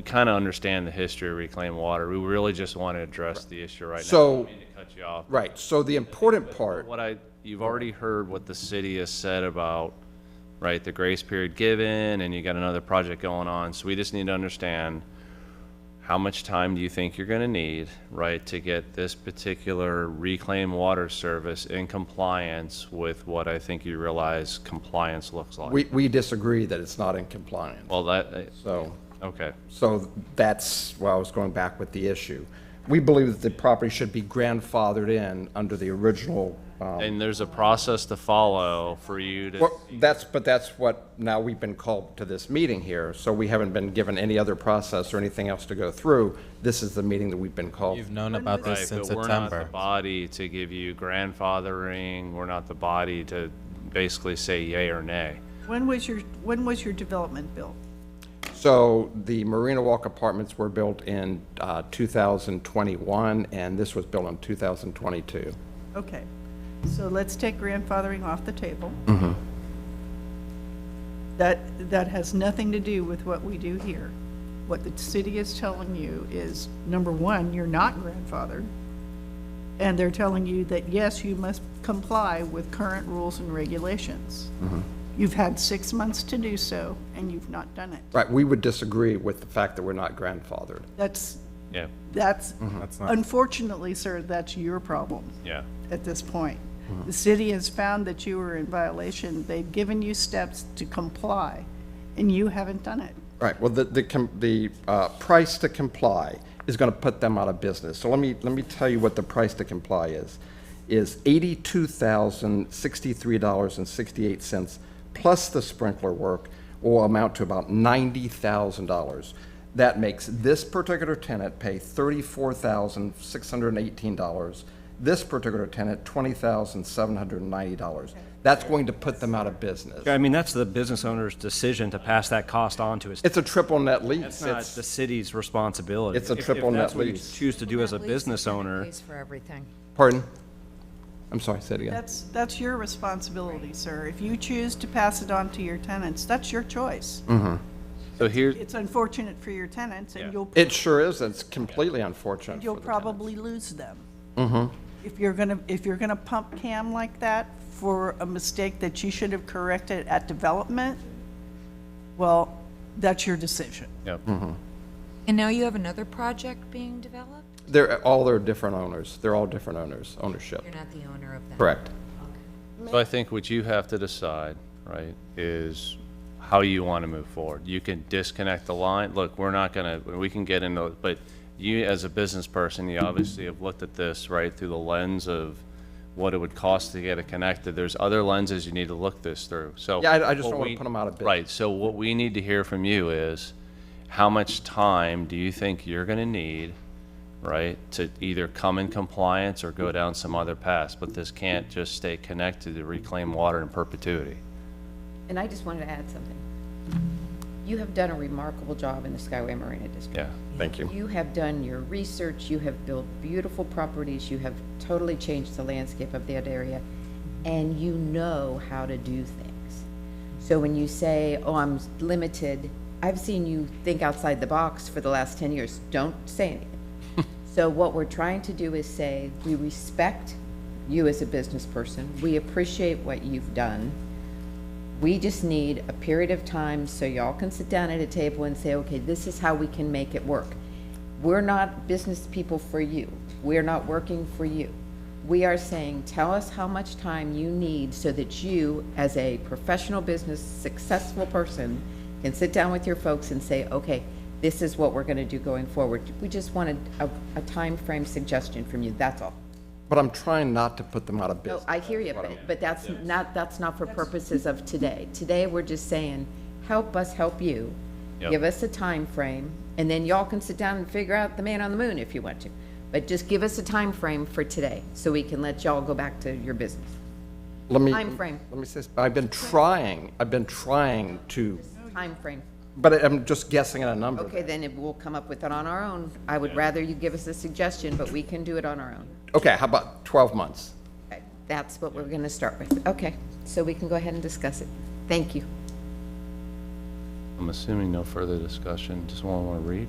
kind of understand the history of reclaimed water. We really just want to address the issue right now. So, I don't mean to cut you off. right, so the important part, You've already heard what the city has said about, right, the grace period given, and you got another project going on. So we just need to understand, how much time do you think you're gonna need, right, to get this particular reclaimed water service in compliance with what I think you realize compliance looks like? we disagree that it's not in compliance. Well, So, okay. so that's why I was going back with the issue. We believe that the property should be grandfathered in under the original. And there's a process to follow for you to. Well, but that's what, now we've been called to this meeting here, so we haven't been given any other process or anything else to go through. This is the meeting that we've been called. You've known about this since But we're not the September. body to give you grandfathering. We're not the body to basically say yay or nay. When was your development built? So the Marina Walk apartments were built in 2021, and this was built in 2022. Okay, so let's take grandfathering off the table. That has nothing to do with what we do here. What the city is telling you is, number one, you're not grandfathered. And they're telling you that, yes, you must comply with current rules and regulations. You've had 6 months to do so, and you've not done it. Right, we would disagree with the fact that we're not grandfathered. That's, Yeah, that's, That's not- unfortunately, sir, that's your problem yeah. at this point. The city has found that you were in violation. They've given you steps to comply, and you haven't done it. Right, well, the price to comply is gonna put them out of business. So let me tell you what the price to comply is $82,063.68 plus the sprinkler work will amount to about $90,000. That makes this particular tenant pay $34,618. This particular tenant, $20,790. That's going to put them out of business. I mean, that's the business owner's decision to pass that cost on to his. It's a triple net lease. That's not the city's responsibility. It's a If triple net that's what you lease. choose to do as a At least business the tenant owner. pays for everything. Pardon? I'm sorry, say it again. That's your responsibility, sir. If you choose to pass it on to your tenants, that's your choice. So here's, It's unfortunate for your tenants, and It sure is, it's completely unfortunate you'll for the tenants. probably lose them. If you're gonna pump Cam like that for a mistake that you should have corrected at development, well, that's your decision. yep. And now you have another project being developed? They're different owners. They're all different owners, ownership. You're not the owner of that? Correct. So I think what you have to decide, right, is how you want to move forward. You can disconnect the line. Look, we're not gonna, we can get into it, but you as a business person, you obviously have looked at this, right, through the lens of what it would cost to get it connected. There's other lenses you need to look this through, so. Yeah, I just what don't want we- to put them out of business. Right, so what we need to hear from you is, how much time do you think you're gonna need, right, to either come in compliance or go down some other path? But this can't just stay connected to reclaim water in perpetuity. And I just wanted to add something. You have done a remarkable job in the Skyway Marina District. Yeah. Thank you. You have done your research, you have built beautiful properties, you have totally changed the landscape of that area, and you know how to do things. So when you say, oh, I'm limited, I've seen you think outside the box for the last 10 years. Don't say anything. So what we're trying to do is say, we respect you as a business person, we appreciate what you've done. We just need a period of time so y'all can sit down at a table and say, okay, this is how we can make it work. We're not business people for you. We're not working for you. We are saying, tell us how much time you need so that you, as a professional business, successful person, can sit down with your folks and say, okay, this is what we're gonna do going forward. We just wanted a time frame suggestion from you, that's all. But I'm trying not to put them out of business. No, I hear you, but that's not for purposes of today. Today, we're just saying, help us help you. Yep. Give us a time frame, and then y'all can sit down and figure out the man on the moon if you want to. But just give us a time frame for today, so we can let y'all go back to your business. Let me Time frame. Let me say this. I've been trying to. Time frame. But I'm just guessing at a number. Okay, then we'll come up with it on our own. I would rather you give us a suggestion, but we can do it on our own. Okay, how about 12 months? Okay, that's what we're gonna start with. Okay, so we can go ahead and discuss it. Thank you. I'm assuming no further discussion. Just want to read?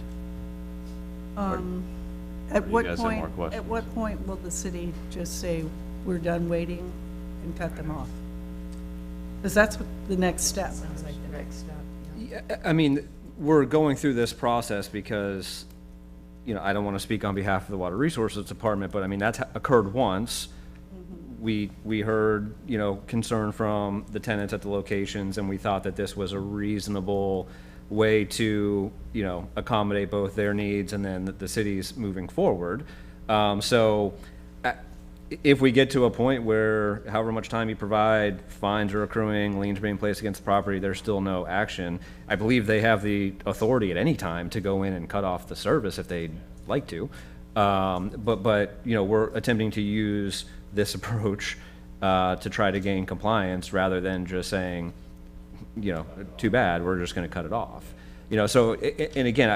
At you what guys have more point, questions? at what point will the city just say, we're done waiting and cut them off? Because that's what the next step. Sounds like the next step. Yeah, I mean, we're going through this process because, you know, I don't want to speak on behalf of the Water Resources Department, but I mean, that's occurred once. We heard, you know, concern from the tenants at the locations, and we thought that this was a reasonable way to, you know, accommodate both their needs and then the city's moving forward. So if we get to a point where however much time you provide, fines are accruing, liens being placed against the property, there's still no action, I believe they have the authority at any time to go in and cut off the service if they'd like to. But, you know, we're attempting to use this approach to try to gain compliance rather than just saying, you know, too bad, we're just gonna cut it off. You know, so, and again,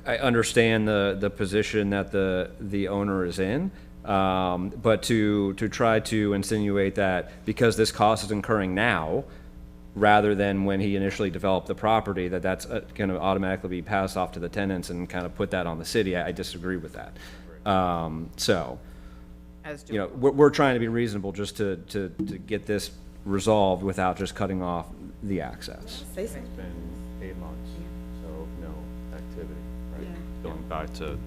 I understand the position that the owner is in, but to try to insinuate that because this cost is incurring now, rather than when he initially developed the property, that's going to automatically be passed off to the tenants and kind of put that on the city, I disagree with that. So, you know, we're trying to be reasonable just to get this resolved without just cutting off the access. Say something. It's been 8 months, so no activity, right? Going back to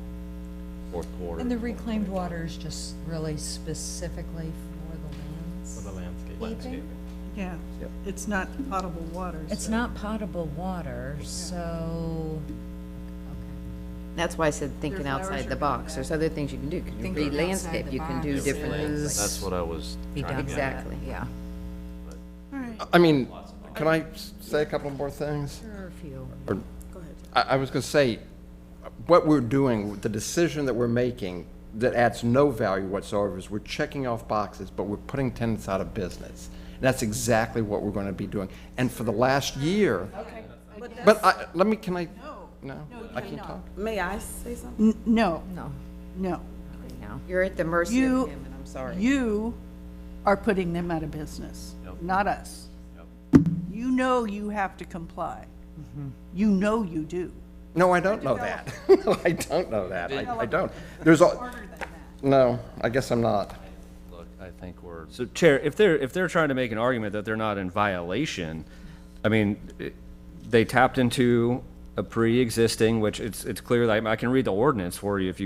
fourth quarter. And the reclaimed water is just really specifically for the lands? For the landscape. Landscaping? Yeah, it's not potable water. It's so- not potable water, so, That's why I said thinking Their flowers outside are the box. There's other things you can do. You can Thinking read outside landscape, the you can do box different is- things. That's what I was be trying done to with get at. Exactly. yeah. All right. I mean, can I say a couple more things? There are a few. Or- I was going to say, what we're doing, the decision that we're making that adds no value whatsoever is we're checking off boxes, but we're putting tenants out of business. And that's exactly what we're going to be doing. And for the last year, can I? No, I can't talk. May I say something? No, No, no. You're at the mercy You- of him, and I'm sorry. You are putting them out of business, not us. You know you have to comply. You know you do. No, I don't know that. I don't know that. I don't. There's a, no, I guess I'm not. Look, I think we're, So, Chair, if they're trying to make an argument that they're not in violation, I mean, they tapped into a pre-existing, which it's clear that I can read the ordinance for you if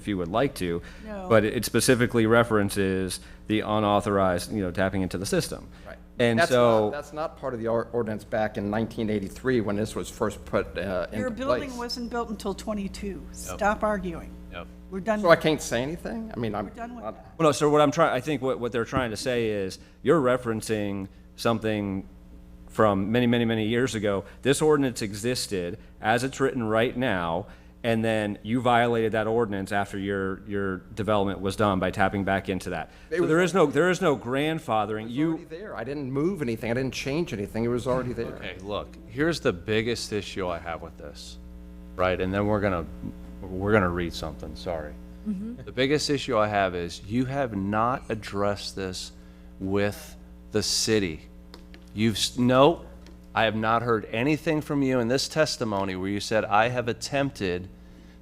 you would like to, No. but it specifically references the unauthorized, you know, tapping into the system. Right. And That's not part of the ordinance back in 1983 when this was first put into place. Your building wasn't built until '22. Stop arguing. yep. We're done. So I can't say anything? I mean, I'm done with not. that. Well, no, so I think what they're trying to say is, you're referencing something from many, many, many years ago. This ordinance existed as it's written right now, and then you violated that ordinance after your development was done by tapping back into that. So there is no grandfathering. It was already there. I didn't move anything. I didn't change anything. It was already there. Okay, look, here's the biggest issue I have with this, right? And then we're gonna read something, sorry. The biggest issue I have is you have not addressed this with the city. No, I have not heard anything from you in this testimony where you said, I have attempted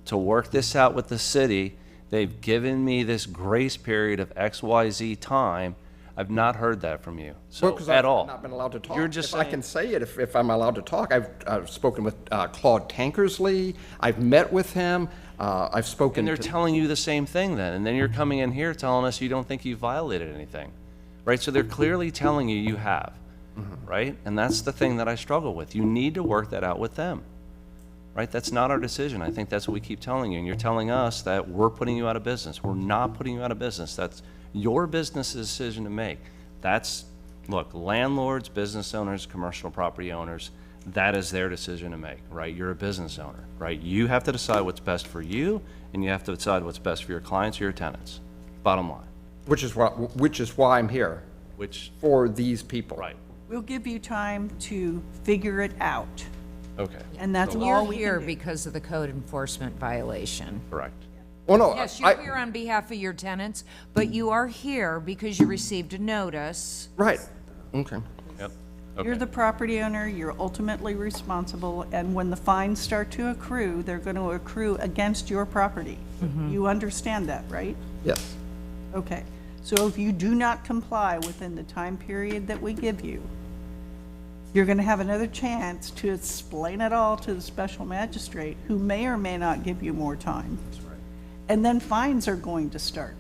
to work this out with the city. They've given me this grace period of XYZ time. I've not heard that from you, so, at all. I've not been allowed to talk. You're just I saying- can say it if I'm allowed to talk. I've spoken with Claude Tankersley. I've met with him. I've spoken And they're to... telling you the same thing then, and then you're coming in here telling us you don't think you violated anything, right? So they're clearly telling you have, right? And that's the thing that I struggle with. You need to work that out with them, right? That's not our decision. I think that's what we keep telling you, and you're telling us that we're putting you out of business. We're not putting you out of business. That's your business decision to make. That's, look, landlords, business owners, commercial property owners, that is their decision to make, right? You're a business owner, right? You have to decide what's best for you, and you have to decide what's best for your clients or your tenants. Bottom line. Which is why I'm here. Which, For these people. right. We'll give you time to figure it out, Okay, and that's And all you're we here can do. because of the code enforcement violation. correct. Well, no, Yes, you're here on behalf of your tenants, but you are here because you received a notice. right, okay. Yep, You're okay. the property owner, you're ultimately responsible, and when the fines start to accrue, they're going to accrue against your property. You understand that, right? Yes. Okay. So if you do not comply within the time period that we give you, you're going to have another chance to explain it all to the special magistrate, who may or may not give you more time. That's right. And then fines are going to start.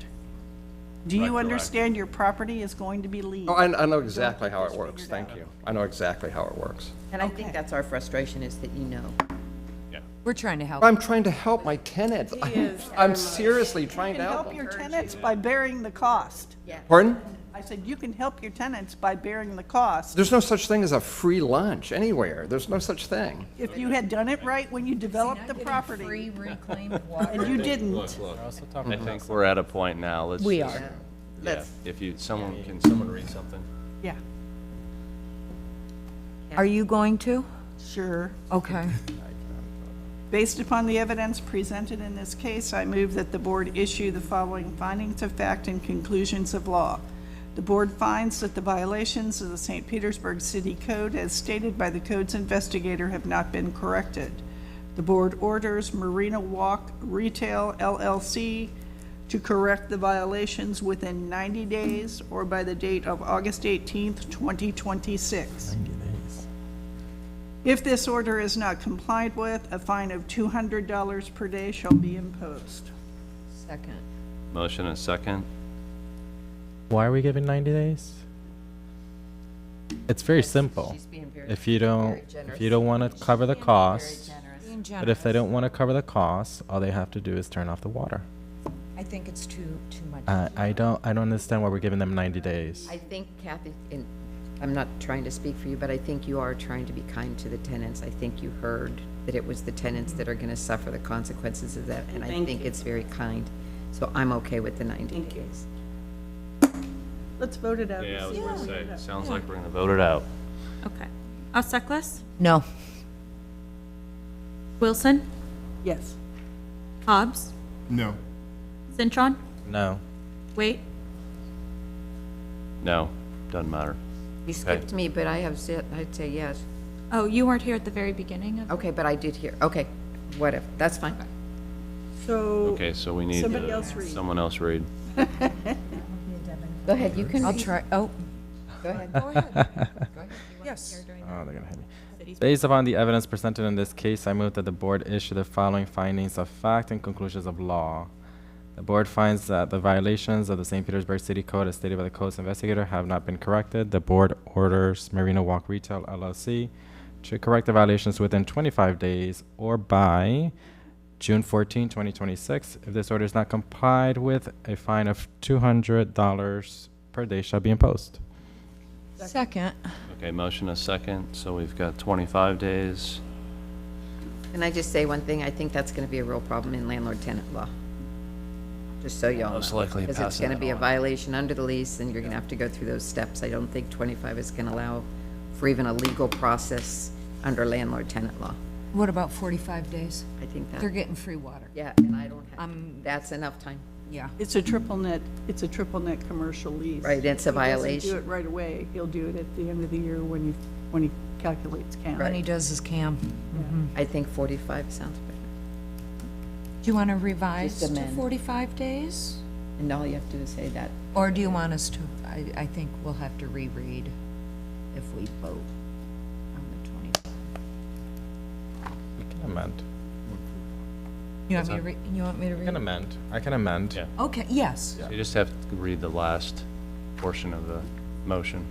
Do you understand your property is going to be leased? Oh, I know exactly how it works, thank you. I know exactly how it works. And I think that's our frustration, is that you know. We're trying to help. I'm trying to help my tenants. I'm seriously trying You to can help help them. your tenants by bearing the cost. Pardon? I said, you can help your tenants by bearing the cost. There's no such thing as a free lunch anywhere. There's no such thing. If you had done it right when you developed the property, Free reclaimed water. and you didn't, I think we're at a point now, let's. We just- are. Yeah, Let's- if you, can someone read something? yeah, Are you going to? sure. Okay. Based upon the evidence presented in this case, I move that the board issue the following findings of fact and conclusions of law. The board finds that the violations of the St. Petersburg City Code as stated by the code's investigator have not been corrected. The board orders Marina Walk Retail LLC to correct the violations within 90 days or by the date of August 18th, 2026. If this order is not complied with, a fine of $200 per day shall be imposed. Second. Motion and second. Why are we giving 90 days? It's very simple. She's being very, If you don't, very generous. if you don't want to cover the cost, Being but if they generous. don't want to cover the cost, all they have to do is turn off the water. I think it's too much. I don't understand why we're giving them 90 days. I think, Kathy, and I'm not trying to speak for you, but I think you are trying to be kind to the tenants. I think you heard that it was the tenants that are going to suffer the consequences of that, and I Thank think you. it's very kind. So I'm okay with the 90 Thank you. days. Let's vote it out. Yeah, I was See gonna how we say, end up. sounds like we're gonna vote it out. Okay. Alseklis, No. Wilson, Yes. Hobbs, No. Cintron, No. Wait, No, doesn't matter. You skipped me, but I'd say yes. oh, you weren't here at the very beginning of. Okay, but I did hear, okay, whatever, that's fine. So, Okay, so we need Somebody else read. someone else read. Go ahead, you can I'll read. try, oh, Go ahead. go ahead. Yes. Oh, they're gonna hit me. Based upon the evidence presented in this case, I move that the board issue the following findings of fact and conclusions of law. The board finds that the violations of the St. Petersburg City Code as stated by the code's investigator have not been corrected. The board orders Marina Walk Retail LLC to correct the violations within 25 days or by June 14, 2026. If this order is not complied with, a fine of $200 per day shall be imposed. Second. Okay, motion a second, so we've got 25 days. Can I just say one thing? I think that's going to be a real problem in landlord-tenant law. Just so y'all know. Most likely Because it's passing going to that be a on. violation under the lease, and you're going to have to go through those steps. I don't think 25 is going to allow for even a legal process under landlord-tenant law. What about 45 days? I think that, They're getting free water. yeah, and I don't have, I'm, that's enough time. yeah. it's a triple net commercial lease. Right, it's a He violation. doesn't do it right away. He'll do it at the end of the year when he calculates count. When he does his cam. I think 45 sounds better. Do you want to revise Just to amend. 45 days? And all you have to do is say that. Or do you want us to, I think we'll have to reread if we vote on the 25. You can amend. You want me to read, you want me to I can read? amend. I can amend. Yeah. Okay, yes. So you just have to read the last portion of the motion.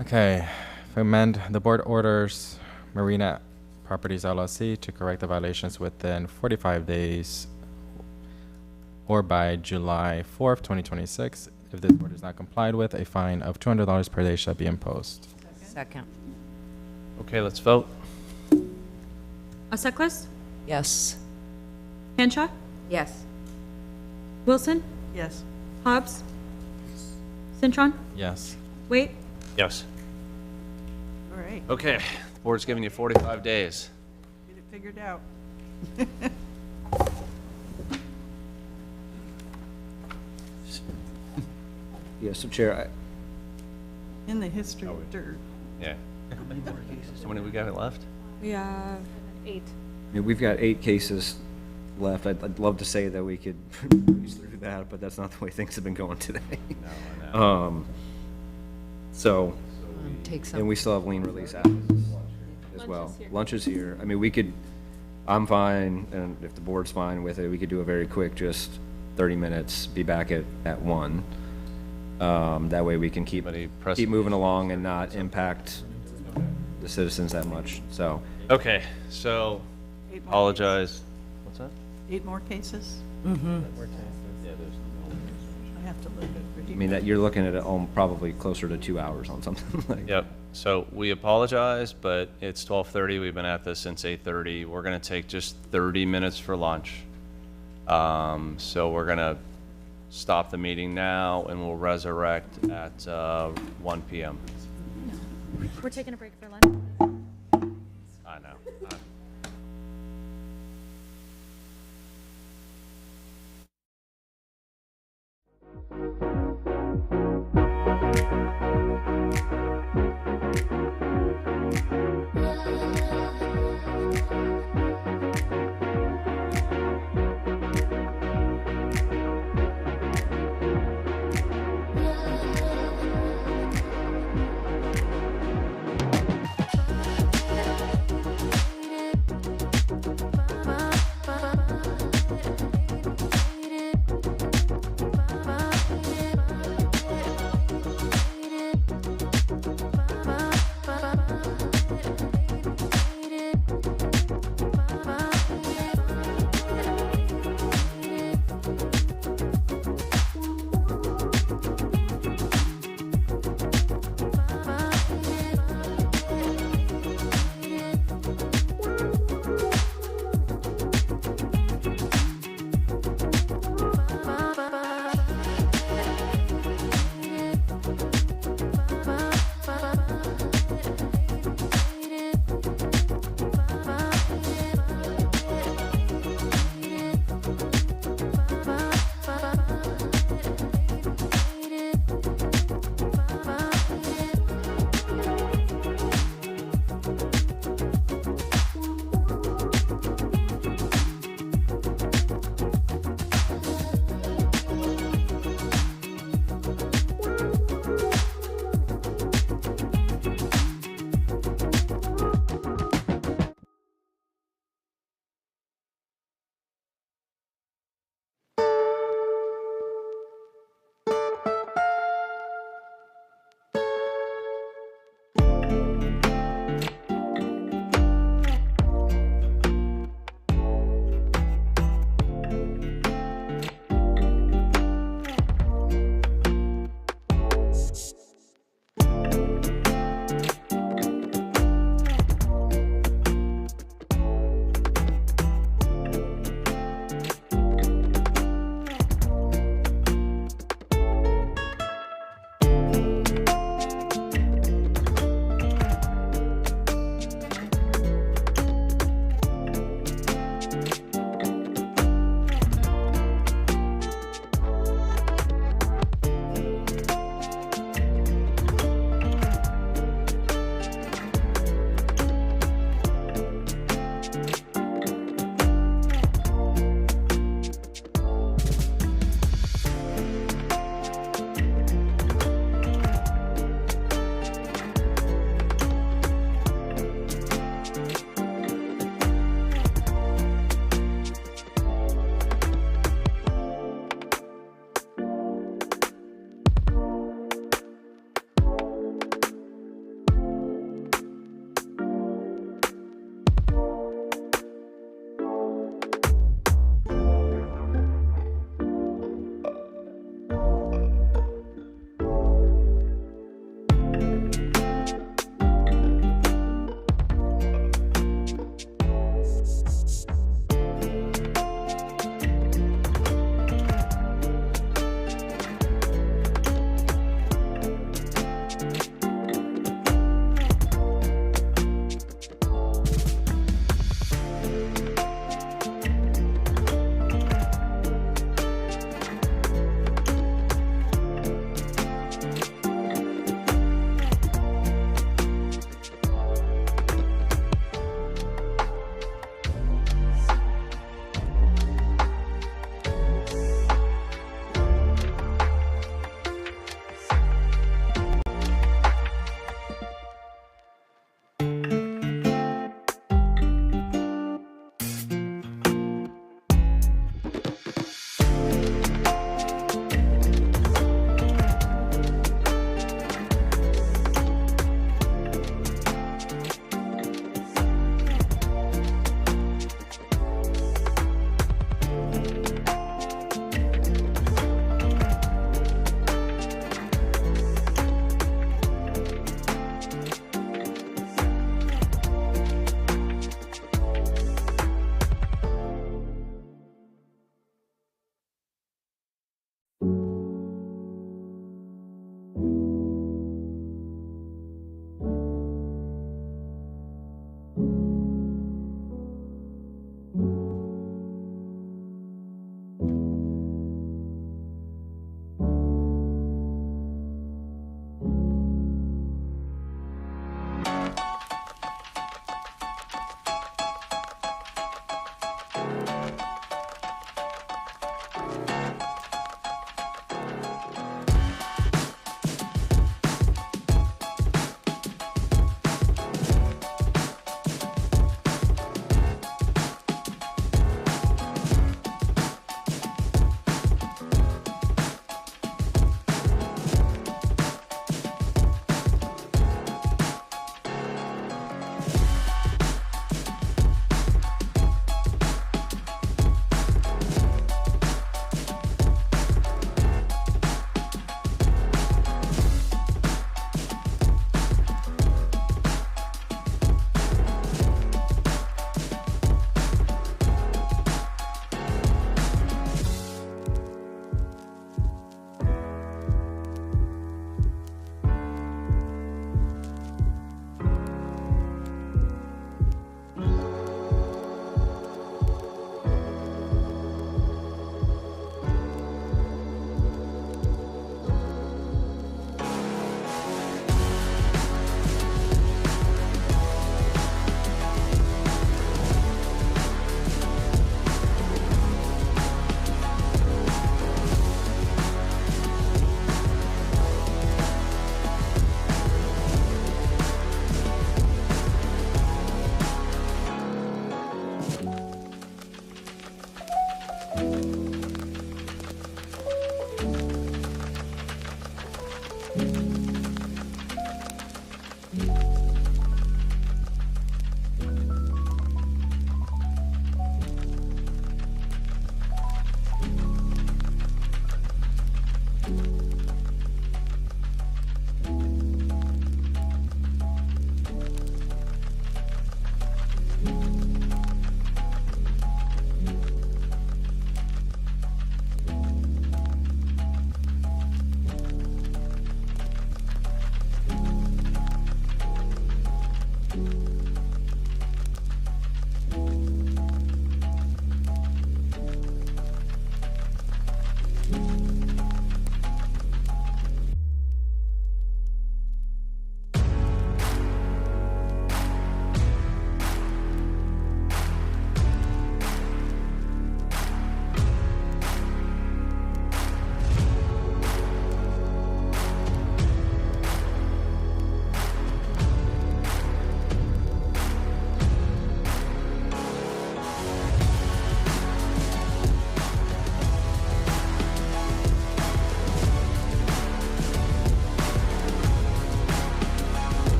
Okay, if amend, the board orders Marina Properties LLC to correct the violations within 45 days or by July 4th, 2026. If this order is not complied with, a fine of $200 per day shall be imposed. Second. Okay, let's vote. Alseklis, Yes. Henshaw, Yes. Wilson, Yes. Hobbs, Cintron? Yes. Wait. Yes. All right, Okay, the board's giving you 45 days. get it figured out. Yeah, so Chair, In the history of dirt. Yeah. How many we got left? We have 8. we've got 8 cases left. I'd love to say that we could breeze through that, but that's not the way things have been going today. No, I know. So, Take some. and we still have lien release actions as Lunch well. is here. Lunch is here. I mean, we could, I'm fine, and if the board's fine with it, we could do a very quick, just 30 minutes, be back at 1. That way we can keep moving along and not impact the citizens that much, so. Okay, so, 8 more apologize. What's that? cases. 8 more cases? I have to look at I mean, that, you're looking at it probably closer to 2 hours on something like. Yep, so we apologize, but it's 12:30, we've been at this since 8:30. We're gonna take just 30 minutes for lunch. So we're gonna stop the meeting now, and we'll resurrect at 1 PM. We're taking a break for lunch. I know.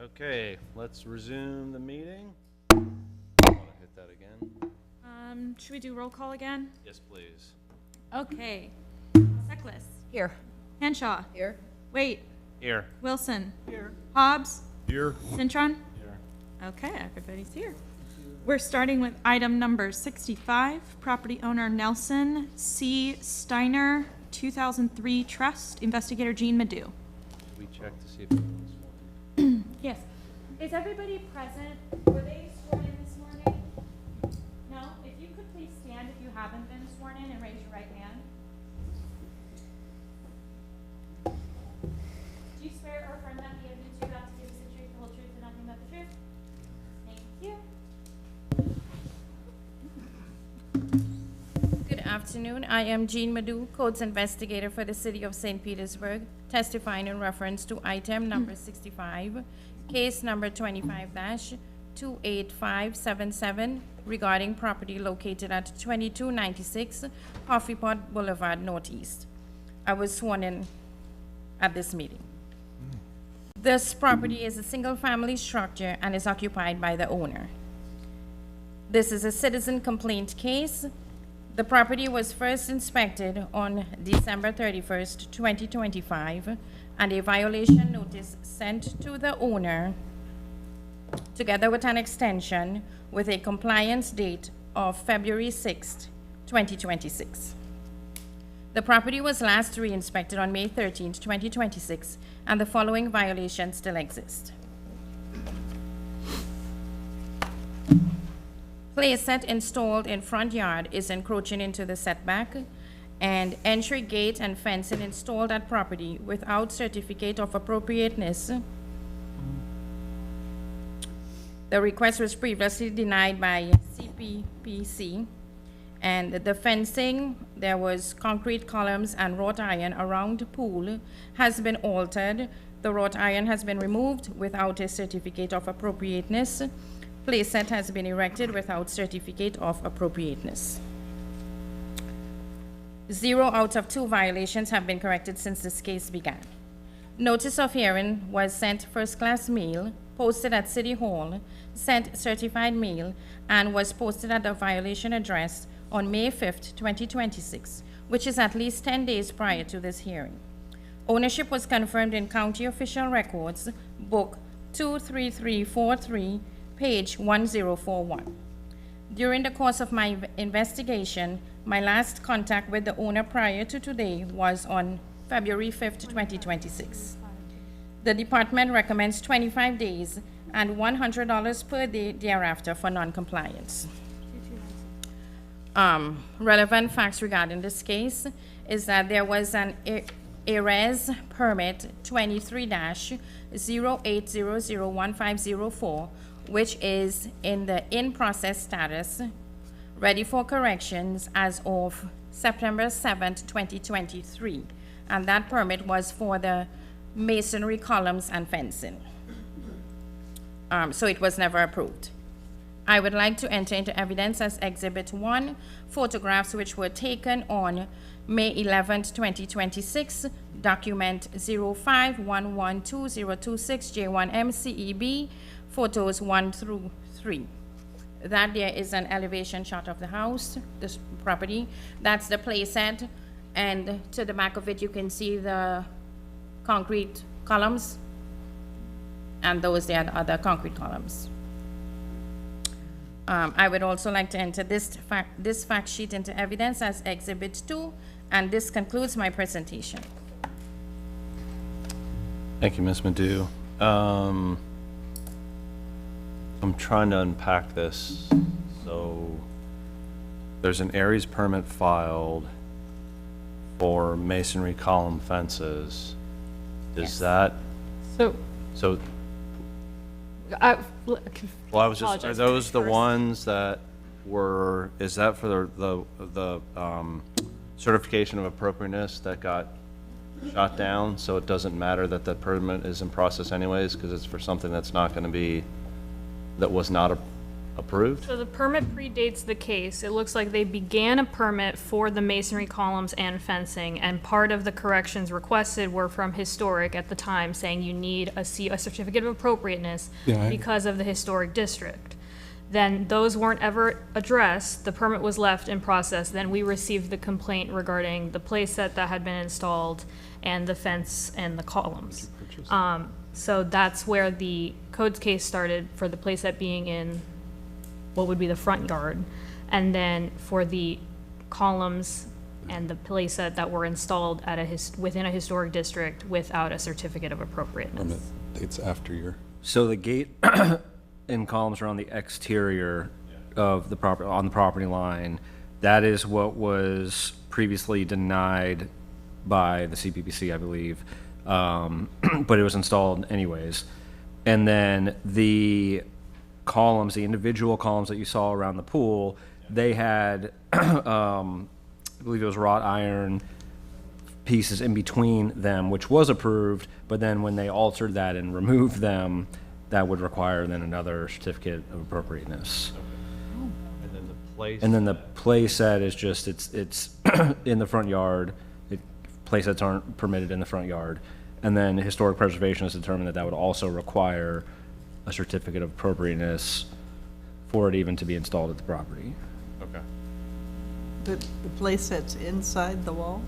Okay, let's resume the meeting. Want to hit that again? Should we do roll call again? Yes, please. Okay. Seckless. Here. Henshaw. Here. Wait. Here. Wilson. Here. Hobbs. Here. Cintron. Here. Okay, everybody's here. We're starting with item number 65, property owner Nelson C. Steiner, 2003 Trust, investigator Jean Madu. Did we check to see if it was Yes. Is everybody present? Were they sworn in this morning? No? If you could please stand if you haven't been sworn in and raise your right hand. Do you swear or affirm that the evidence you're about to give is the truth, the whole truth, and nothing but the truth? Thank you. Good afternoon. I am Jean Madu, Codes Investigator for the City of St. Petersburg, testifying in reference to item number 65, case number 25-28577, regarding property located at 2296 Coffee Pot Boulevard Northeast. I was sworn in at this meeting. This property is a single-family structure and is occupied by the owner. This is a citizen complaint case. The property was first inspected on December 31st, 2025, and a violation notice sent to the owner, together with an extension with a compliance date of February 6th, 2026. The property was last re-inspected on May 13th, 2026, and the following violations still exist. Playset installed in front yard is encroaching into the setback, and entry gate and fencing installed at property without certificate of appropriateness. The request was previously denied by CPPC, and the fencing, there was concrete columns and wrought iron around the pool, has been altered. The wrought iron has been removed without a certificate of appropriateness. Playset has been erected without certificate of appropriateness. 0 out of 2 violations have been corrected since this case began. Notice of hearing was sent first-class mail, posted at City Hall, sent certified mail, and was posted at the violation address on May 5th, 2026, which is at least 10 days prior to this hearing. Ownership was confirmed in County Official Records, Book 23343, page 1041. During the course of my investigation, my last contact with the owner prior to today was on February 5th, 2026. The department recommends 25 days and $100 per day thereafter for non-compliance. Relevant facts regarding this case is that there was an ARES permit 23-08001504, which is in the in-process status, ready for corrections as of September 7th, 2023. And that permit was for the masonry columns and fencing. So it was never approved. I would like to enter into evidence as Exhibit 1, photographs which were taken on May 11th, 2026, document 05112026J1MCEB, photos 1 through 3. That there is an elevation shot of the house, this property. That's the playset, and to the back of it you can see the concrete columns, and those there are the other concrete columns. I would also like to enter this fact sheet into evidence as Exhibit 2, and this concludes my presentation. Thank you, Ms. Madu. I'm trying to unpack this. So there's an Aries permit filed for masonry column fences. Is that? So Well, I was just, are those the ones that were, is that for the certification of appropriateness that got shot down? So it doesn't matter that the permit is in process anyways, because it's for something that's not going to be, that was not approved? So the permit predates the case. It looks like they began a permit for the masonry columns and fencing, and part of the corrections requested were from historic at the time, saying you need a certificate of appropriateness because of the historic district. Then those weren't ever addressed. The permit was left in process. Then we received the complaint regarding the playset that had been installed and the fence and the columns. So that's where the codes case started for the playset being in what would be the front yard. And then for the columns and the playset that were installed at within a historic district without a certificate of appropriateness. Dates after your. So the gate and columns are on the exterior of the property, on the property line. That is what was previously denied by the CPPC, I believe. But it was installed anyways. And then the columns, the individual columns that you saw around the pool, they had, I believe it was wrought iron pieces in between them, which was approved, but then when they altered that and removed them, that would require then another certificate of appropriateness. And then the place. And then the play set is just, it's in the front yard. Play sets aren't permitted in the front yard. And then historic preservation has determined that that would also require a certificate of appropriateness for it even to be installed at the property. Okay. The play set's inside the wall?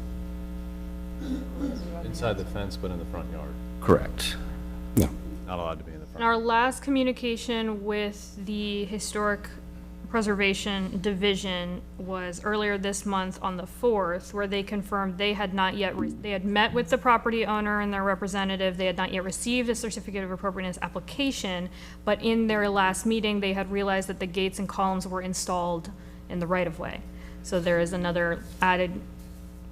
Inside the fence, but in the front yard. Correct. No. Not allowed to be in the front. And our last communication with the Historic Preservation Division was earlier this month on the 4th, where they confirmed they had not yet, they had met with the property owner and their representative. They had not yet received a certificate of appropriateness application, but in their last meeting, they had realized that the gates and columns were installed in the right-of-way. So there is another added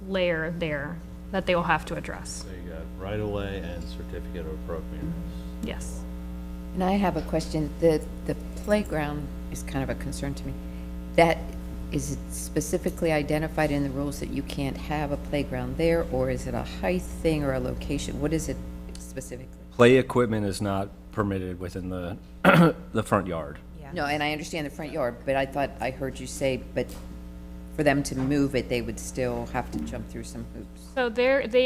layer there that they will have to address. So you got right-of-way and certificate of appropriateness. Yes. And I have a question. The playground is kind of a concern to me. That, is it specifically identified in the rules that you can't have a playground there, or is it a height thing or a location? What is it specifically? Play equipment is not permitted within the, the front yard. No, and I understand the front yard, but I thought I heard you say, but for them to move it, they would still have to jump through some hoops. So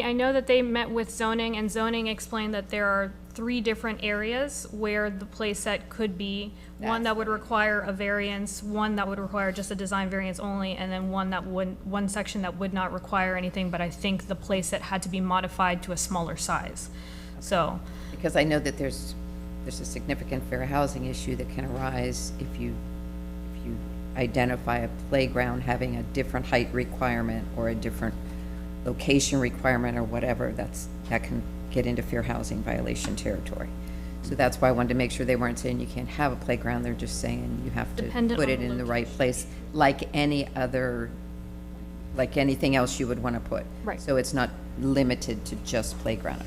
I know that they met with zoning, and zoning explained that there are 3 different areas where the playset could be. One that would require a variance, one that would require just a design variance only, and then one section that would not require anything, but I think the playset had to be modified to a smaller size. So. Because I know that there's a significant fair housing issue that can arise if you identify a playground having a different height requirement or a different location requirement or whatever, that can get into fair housing violation territory. So that's why I wanted to make sure they weren't saying you can't have a playground, they're just saying you have to put it in the right place, like any other, like anything else you would want to put. Right. So it's not limited to just playground.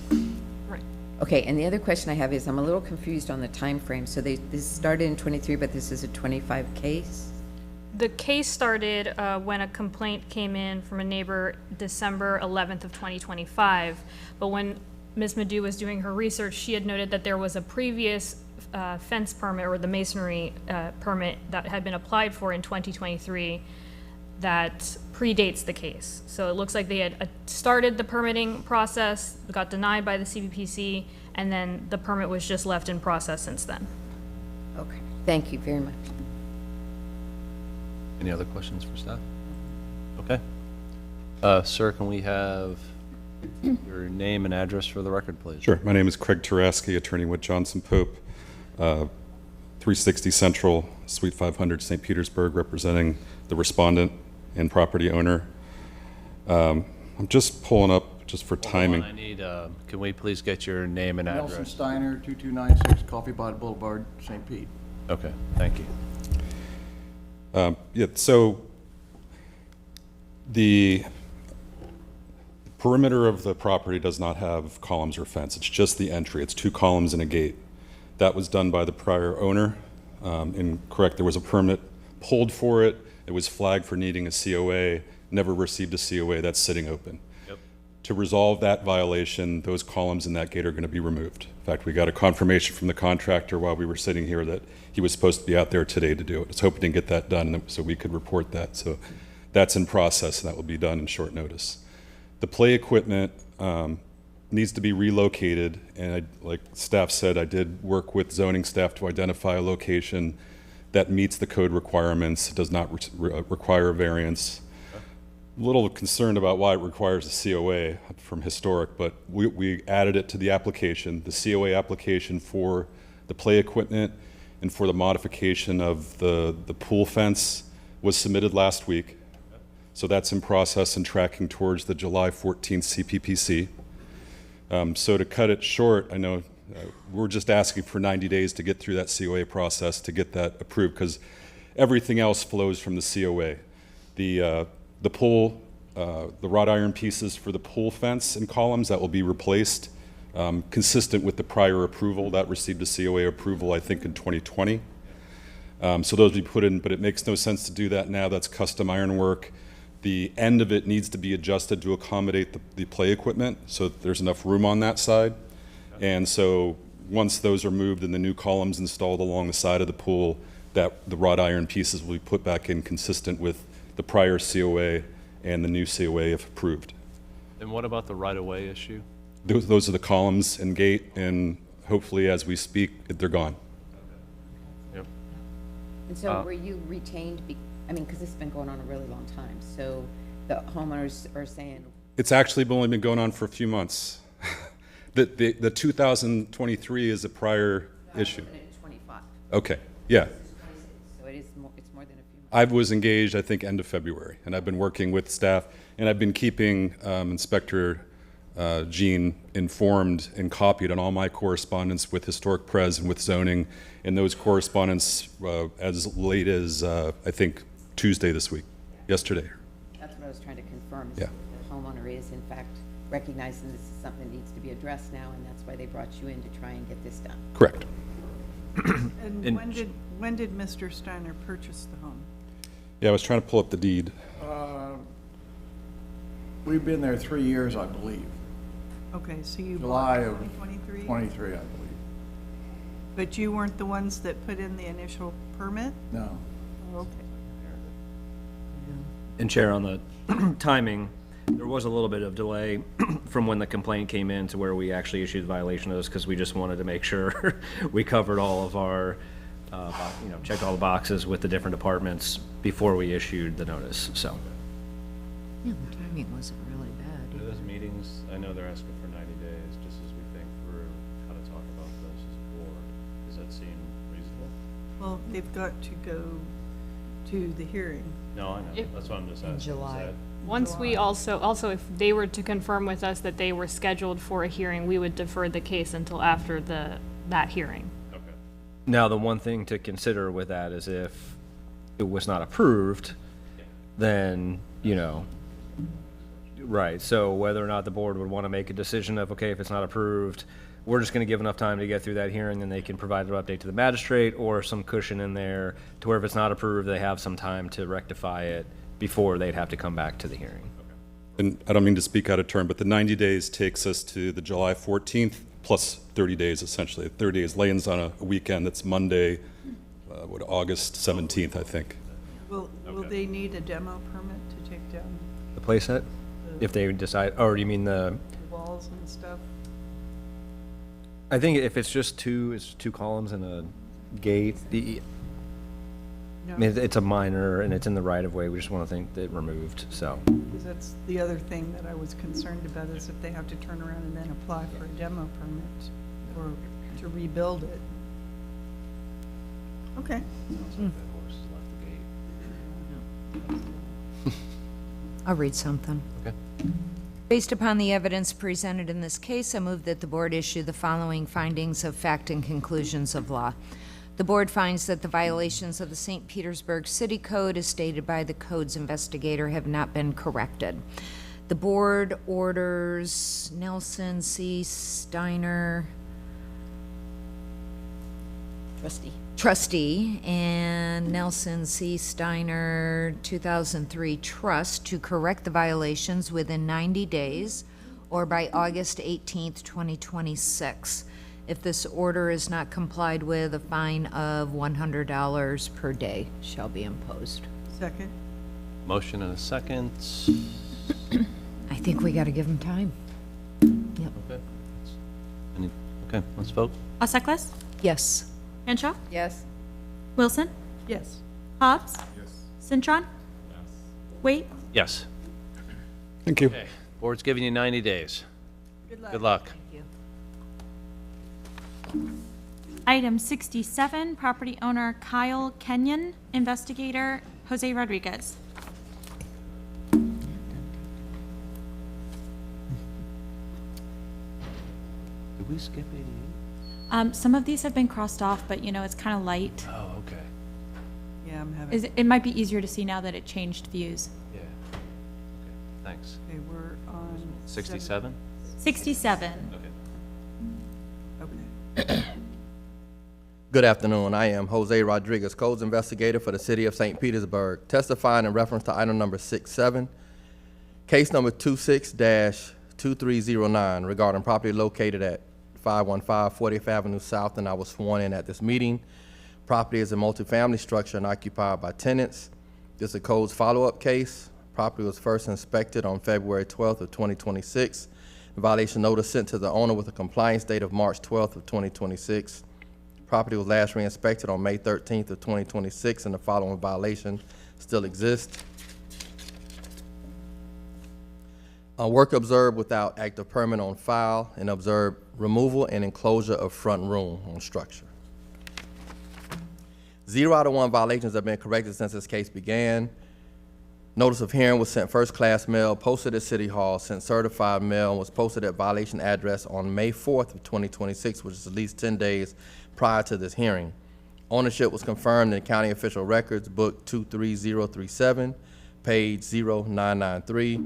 Right. Okay, and the other question I have is, I'm a little confused on the time frame. So this started in 23, but this is a 25 case? The case started when a complaint came in from a neighbor December 11th of 2025, but when Ms. Madhu was doing her research, she had noted that there was a previous fence permit or the masonry permit that had been applied for in 2023 that predates the case. So it looks like they had started the permitting process, got denied by the CPPC, and then the permit was just left in process since then. Okay, thank you very much. Any other questions for staff? Okay. Sir, can we have your name and address for the record, please? Sure. My name is Craig Taraski, attorney with Johnson Pope, 360 Central, Suite 500, St. Petersburg, representing the respondent and property owner. I'm just pulling up just for timing. I need, can we please get your name and address? Nelson Steiner, 2296 Coffee Pot Boulevard, St. Pete. Okay, thank you. Yeah, so the perimeter of the property does not have columns or fence. It's just the entry. It's 2 columns and a gate. That was done by the prior owner. And correct, there was a permit pulled for it. It was flagged for needing a COA, never received a COA. That's sitting open. Yep. To resolve that violation, those columns in that gate are going to be removed. In fact, we got a confirmation from the contractor while we were sitting here that he was supposed to be out there today to do it. I was hoping to get that done so we could report that. So that's in process, and that will be done in short notice. The play equipment needs to be relocated, and like staff said, I did work with zoning staff to identify a location that meets the code requirements, does not require a variance. A little concerned about why it requires a COA from historic, but we added it to the application, the COA application for the play equipment and for the modification of the pool fence was submitted last week. So that's in process and tracking towards the July 14th CPPC. So to cut it short, I know we're just asking for 90 days to get through that COA process to get that approved, because everything else flows from the COA. The pole, the wrought iron pieces for the pool fence and columns, that will be replaced, consistent with the prior approval. That received a COA approval, I think, in 2020. So those will be put in, but it makes no sense to do that now. That's custom ironwork. The end of it needs to be adjusted to accommodate the play equipment, so that there's enough room on that side. And so once those are moved and the new columns installed along the side of the pool, that the wrought iron pieces will be put back in consistent with the prior COA and the new COA if approved. And what about the right-of-way issue? Those are the columns and gate, and hopefully as we speak, they're gone. Yep. And so were you retained, because this has been going on a really long time, so the homeowners are saying... It's actually only been going on for a few months. The 2023 is a prior issue. 25. Okay, yeah. So it's more than a few months. I was engaged, I think, end of February, and I've been working with staff, and I've been keeping Inspector Jean informed and copied on all my correspondence with Historic Pres and with zoning, and those correspondence as late as, I think, Tuesday this week, yesterday. That's what I was trying to confirm. Yeah. The homeowner is, in fact, recognizing this is something that needs to be addressed now, and that's why they brought you in to try and get this done. Correct. And when did Mr. Steiner purchase the home? Yeah, I was trying to pull up the deed. We've been there 3 years, I believe. Okay, so you July bought of 2023? 23, I believe. But you weren't the ones that put in the initial permit? No. Oh, okay. And Chair, on the timing, there was a little bit of delay from when the complaint came in to where we actually issued the violation notice, because we just wanted to make sure we covered all of our, checked all the boxes with the different departments before we issued the notice, so. Yeah, the timing wasn't really bad. Do those meetings, I know they're asking for 90 days, just as we think through how to talk about this as a board. Does that seem reasonable? Well, they've got to go to the hearing. No, I know. That's what I'm just asking. July. Once we also if they were to confirm with us that they were scheduled for a hearing, we would defer the case until after that hearing. Okay. Now, the one thing to consider with that is if it was not approved, then, right, so whether or not the board would want to make a decision of, okay, if it's not approved, we're just going to give enough time to get through that hearing, and they can provide an update to the magistrate, or some cushion in there to where if it's not approved, they have some time to rectify it before they'd have to come back to the hearing. And I don't mean to speak out of turn, but the 90 days takes us to the July 14th plus 30 days, essentially. 30 days lands on a weekend that's Monday, August 17th, I think. Will they need a demo permit to take down The playset, if they decide, or you mean the walls and stuff? I think if it's just two columns and a gate, I mean, it's a minor and it's in the right of way. We just want to think that removed, so. Because that's the other thing that I was concerned about, is if they have to turn around and then apply for a demo permit or to rebuild it. Okay. I'll read something. Okay. Based upon the evidence presented in this case, I move that the board issue the following findings of fact and conclusions of law. The board finds that the violations of the St. Petersburg City Code as stated by the code's investigator have not been corrected. The board orders Nelson C. Steiner, trustee, and Nelson C. Steiner 2003 trust to correct the violations within 90 days or by August 18th, 2026. If this order is not complied with, a fine of $100 per day shall be imposed. Second? Motion and a second. I think we got to give them time. Yep. Okay. Okay, let's vote. Auseklis? Yes. Henshaw? Yes. Wilson? Yes. Hobbs? Yes. Cintron? Yes. Wait? Yes. Thank you. Okay, board's giving you 90 days. Good luck. Item 67, property owner Kyle Kenyon, investigator Jose Rodriguez. Did we skip 88? Some of these have been crossed off, but you know, it's kind of light. Oh, okay. Yeah, I'm having, It might be easier to see now that it changed views. Yeah. Okay, thanks. okay, we're on. 67? 67. Okay. Good afternoon. I am Jose Rodriguez, codes investigator for the city of St. Petersburg, testifying in reference to item number 67, case number 26-2309 regarding property located at 515 40th Avenue South, and I was sworn in at this meeting. Property is a multifamily structure and occupied by tenants. This is a codes follow-up case. Property was first inspected on February 12th of 2026. Violation notice sent to the owner with a compliance date of March 12th of 2026. Property was last re-inspected on May 13th of 2026, and the following violation still exists. Work observed without active permit on file, and observed removal and enclosure of front room on structure. 0 out of 1 violations have been corrected since this case began. Notice of hearing was sent first-class mail, posted at City Hall, sent certified mail, and was posted at violation address on May 4th of 2026, which is at least 10 days prior to this hearing. Ownership was confirmed in County Official Records, Book 23037, page 0993.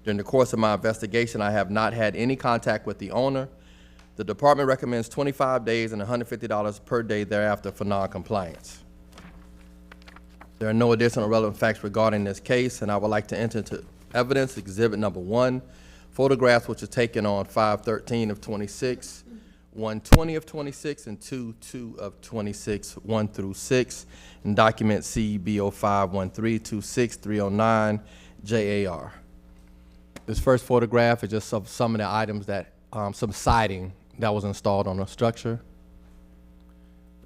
During the course of my investigation, I have not had any contact with the owner. The department recommends 25 days and $150 per day thereafter for non-compliance. There are no additional relevant facts regarding this case, and I would like to enter into evidence exhibit number 1, photographs which are taken on 5/13 of 26, 1/20 of 26, and 2/2 of 26, 1 through 6, and document CB051326-309 JAR. This first photograph is just of some of the items that, some siding that was installed on the structure.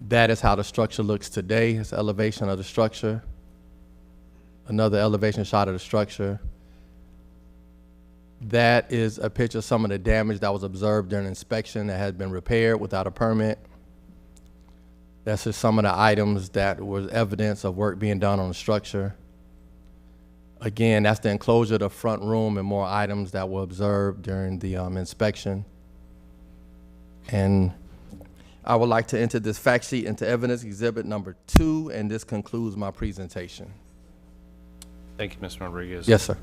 That is how the structure looks today. It's elevation of the structure. Another elevation shot of the structure. That is a picture of some of the damage that was observed during inspection that has been repaired without a permit. That's just some of the items that was evidence of work being done on the structure. Again, that's the enclosure of the front room and more items that were observed during the inspection. And I would like to enter this fact sheet into evidence exhibit number 2, and this concludes my presentation. Thank you, Mr. Rodriguez. Yes, sir.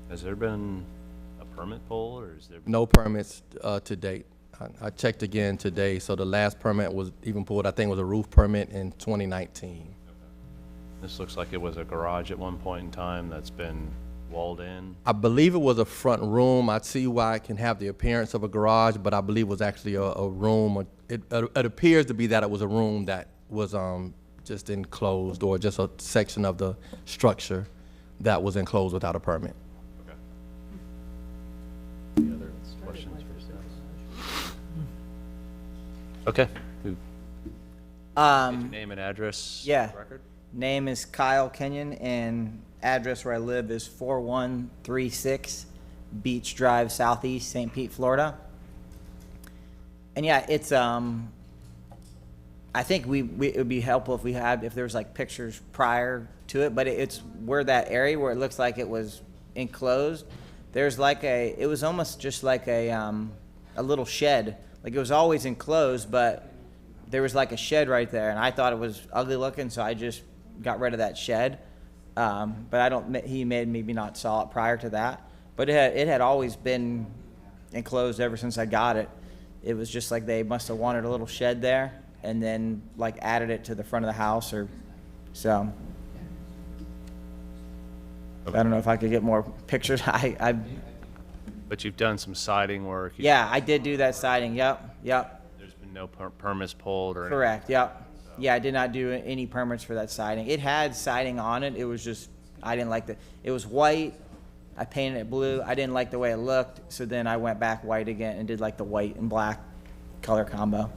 Has there been a permit pull, or is there? No permits to date. I checked again today, so the last permit was even pulled, I think it was a roof permit in 2019. This looks like it was a garage at one point in time that's been walled in. I believe it was a front room. I'd see why it can have the appearance of a garage, but I believe it was actually a room. It appears to be that it was a room that was just enclosed, or just a section of the structure that was enclosed without a permit. Okay. Any other questions for staff? Okay. State your name and address. Yeah. Record. Name is Kyle Kenyon, and address where I live is 4136 Beach Drive, Southeast, St. Pete, Florida. And yeah, it's I think it would be helpful if if there was like pictures prior to it, but it's where that area where it looks like it was enclosed. There's like it was almost just like a little shed. Like it was always enclosed, but there was like a shed right there, and I thought it was ugly looking, so I just got rid of that shed. But he maybe not saw it prior to that, but it had always been enclosed ever since I got it. It was just like they must have wanted a little shed there, and then like added it to the front of the house, or so. I don't know if I could get more pictures. But you've done some siding work. Yeah, I did do that siding, yep, yep. There's been no permits pulled or anything? Correct, yep. Yeah, I did not do any permits for that siding. It had siding on it, it was just, I didn't like it was white, I painted it blue, I didn't like the way it looked, so then I went back white again and did like the white and black color combo.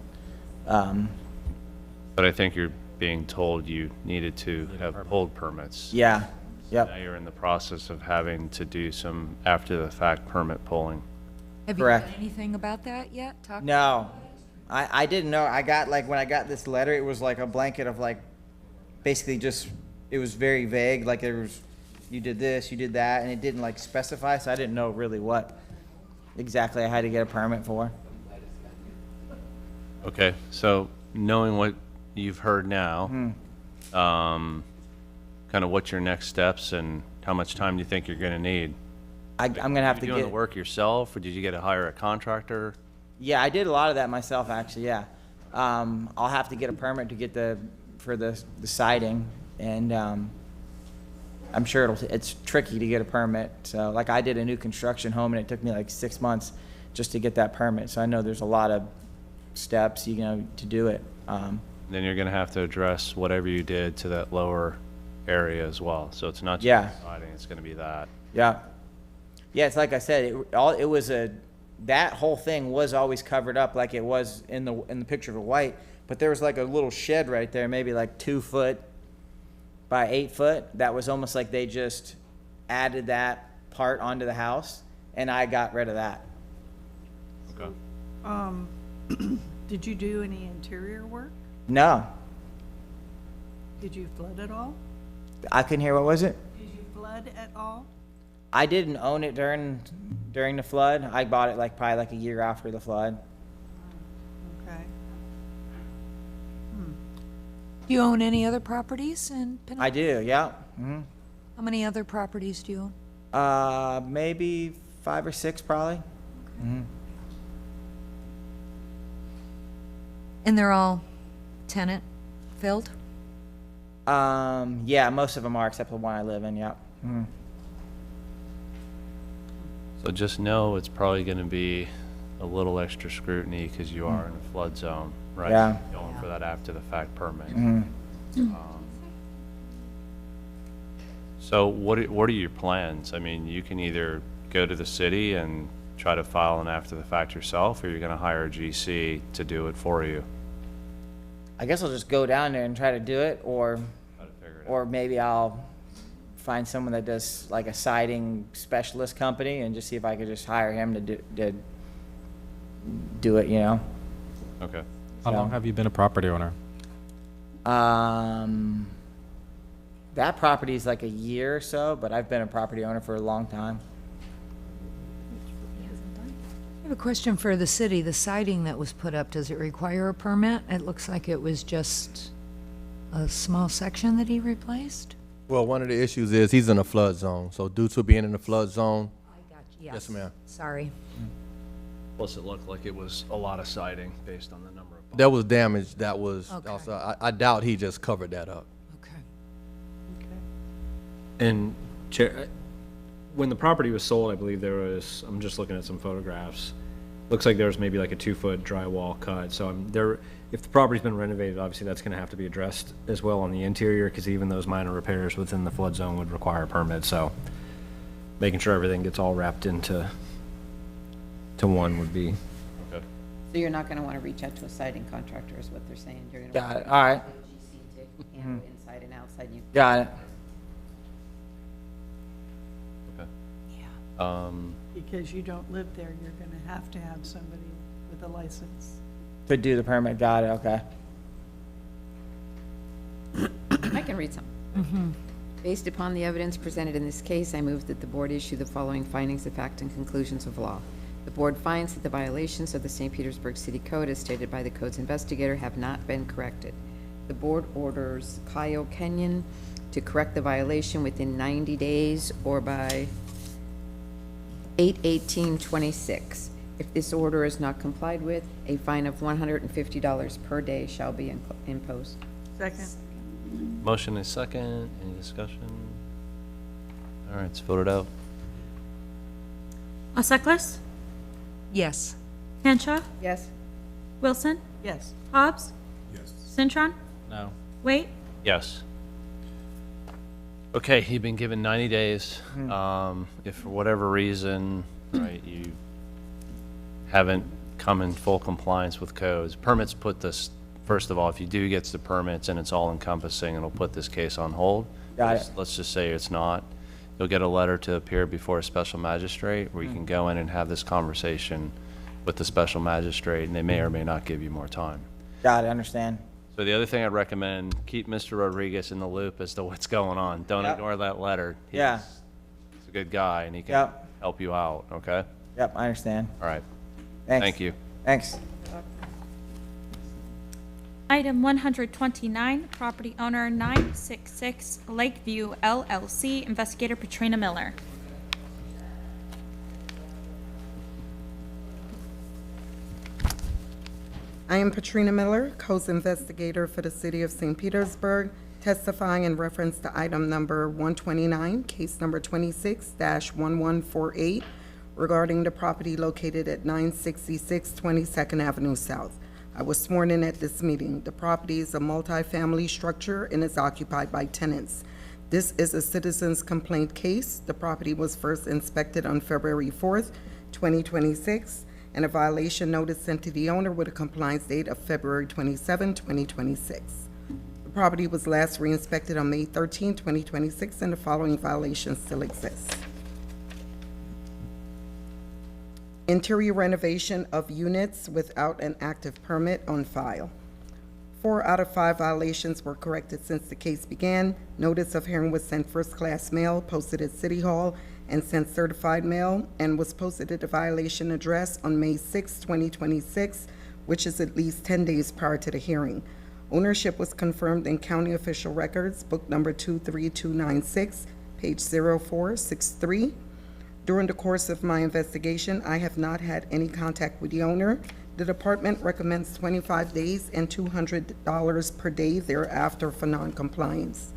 But I think you're being told you needed to have pulled permits. Yeah, yep. Now you're in the process of having to do some after-the-fact permit pulling. Have you Correct. done anything about that yet? Talk. No, I didn't know. I got like, when I got this letter, it was like a blanket of like, basically just, it was very vague, like there was, you did this, you did that, and it didn't like specify, so I didn't know really what exactly I had to get a permit for. Okay, so knowing what you've heard now, kind of what's your next steps and how much time do you think you're gonna need? I'm gonna have to You doing get, the work yourself, or did you get to hire a contractor? yeah, I did a lot of that myself, actually, yeah. I'll have to get a permit to get for the siding, and, I'm sure it's tricky to get a permit. So, like, I did a new construction home, and it took me like 6 months just to get that permit. So I know there's a lot of steps, you know, to do it. Then you're gonna have to address whatever you did to that lower area as well. So it's not Yeah. just siding, it's gonna be that. Yeah. Yeah, it's like I said, that whole thing was always covered up like it was in the picture of white, but there was like a little shed right there, maybe like 2 foot by 8 foot. That was almost like they just added that part onto the house, and I got rid of that. Okay. Did you do any interior work? No, Did you flood at all? I couldn't hear, what was it? Did you flood at all? I didn't own it during the flood. I bought it like probably like a year after the flood. Okay. Do you own any other properties in Pinellas? I do, yeah. How many other properties do you own? Maybe 5 or 6 probably. And they're all tenant filled? Yeah, most of them are, except the one I live in, yeah. So just know it's probably gonna be a little extra scrutiny because you are in a flood zone, right? Yeah. Going for that after-the-fact permit. So what are your plans? I mean, you can either go to the city and try to file an after-the-fact yourself, or you're gonna hire a GC to do it for you. I guess I'll just go down there and try to do it, or Try to figure it out. or maybe I'll find someone that does like a siding specialist company and just see if I could just hire him to do it, you know? Okay. How long have you been a property owner? That property is like a year or so, but I've been a property owner for a long time. I have a question for the city. The siding that was put up, does it require a permit? It looks like it was just a small section that he replaced. Well, one of the issues is he's in a flood zone, so due to being in a flood zone, I got you. Yes, ma'am. Sorry. Plus, it looked like it was a lot of siding based on the number of. there was damage that was Okay. also, I doubt he just covered that up. Okay. And Chair, when the property was sold, I believe there was, I'm just looking at some photographs. Looks like there was maybe like a 2-foot drywall cut. So if the property's been renovated, obviously that's gonna have to be addressed as well on the interior, because even those minor repairs within the flood zone would require a permit. So making sure everything gets all wrapped into one would be. Okay. So you're not gonna wanna reach out to a siding contractor is what they're saying? You're gonna Got it, all right. to handle inside and outside, and you. Got it. Because you don't live there, you're gonna have to have somebody with a license. To do the permit, got it, okay. I can read some. Based upon the evidence presented in this case, I move that the board issue the following findings of fact and conclusions of law. The board finds that the violations of the St. Petersburg City Code as stated by the code's investigator have not been corrected. The board orders Kyle Kenyon to correct the violation within 90 days or by 8/18/26. If this order is not complied with, a fine of $150 per day shall be imposed. Second. Motion is second. Any discussion? All right, let's vote it out. Alseklis, Yes. Hancha, Yes. Wilson, Yes. Hobbs, Yes. Cintron, No. Wait, Yes. Okay, you've been given 90 days. If for whatever reason, right, you haven't come in full compliance with codes, permits put this, first of all, if you do get the permits and it's all encompassing, it'll put this case on hold. Got it. Let's just say it's not. You'll get a letter to appear before a special magistrate where you can go in and have this conversation with the special magistrate, and they may or may not give you more time. Got it, understand. So the other thing I'd recommend, keep Mr. Rodriguez in the loop as to what's going on. Don't Yep. ignore that letter. Yeah. He's a good guy, and he can Yep. help you out, okay? Yep, I understand. All right. Thanks. Thank you. Thanks. item 129, property owner 966 Lakeview LLC, investigator Katrina Miller. I am Katrina Miller, Codes Investigator for the City of St. Petersburg, testifying in reference to item number 129, case number 26-1148, regarding the property located at 966 22nd Avenue South. I was sworn in at this meeting. The property is a multi-family structure and is occupied by tenants. This is a citizen's complaint case. The property was first inspected on February 4th, 2026, and a violation notice sent to the owner with a compliance date of February 27, 2026. The property was last re-inspected on May 13, 2026, and the following violations still exist. Interior renovation of units without an active permit on file. 4 out of 5 violations were corrected since the case began. Notice of hearing was sent first-class mail, posted at City Hall, and sent certified mail, and was posted at the violation address on May 6, 2026, which is at least 10 days prior to the hearing. Ownership was confirmed in county official records, book number 23296, page 0463. During the course of my investigation, I have not had any contact with the owner. The department recommends 25 days and $200 per day thereafter for noncompliance.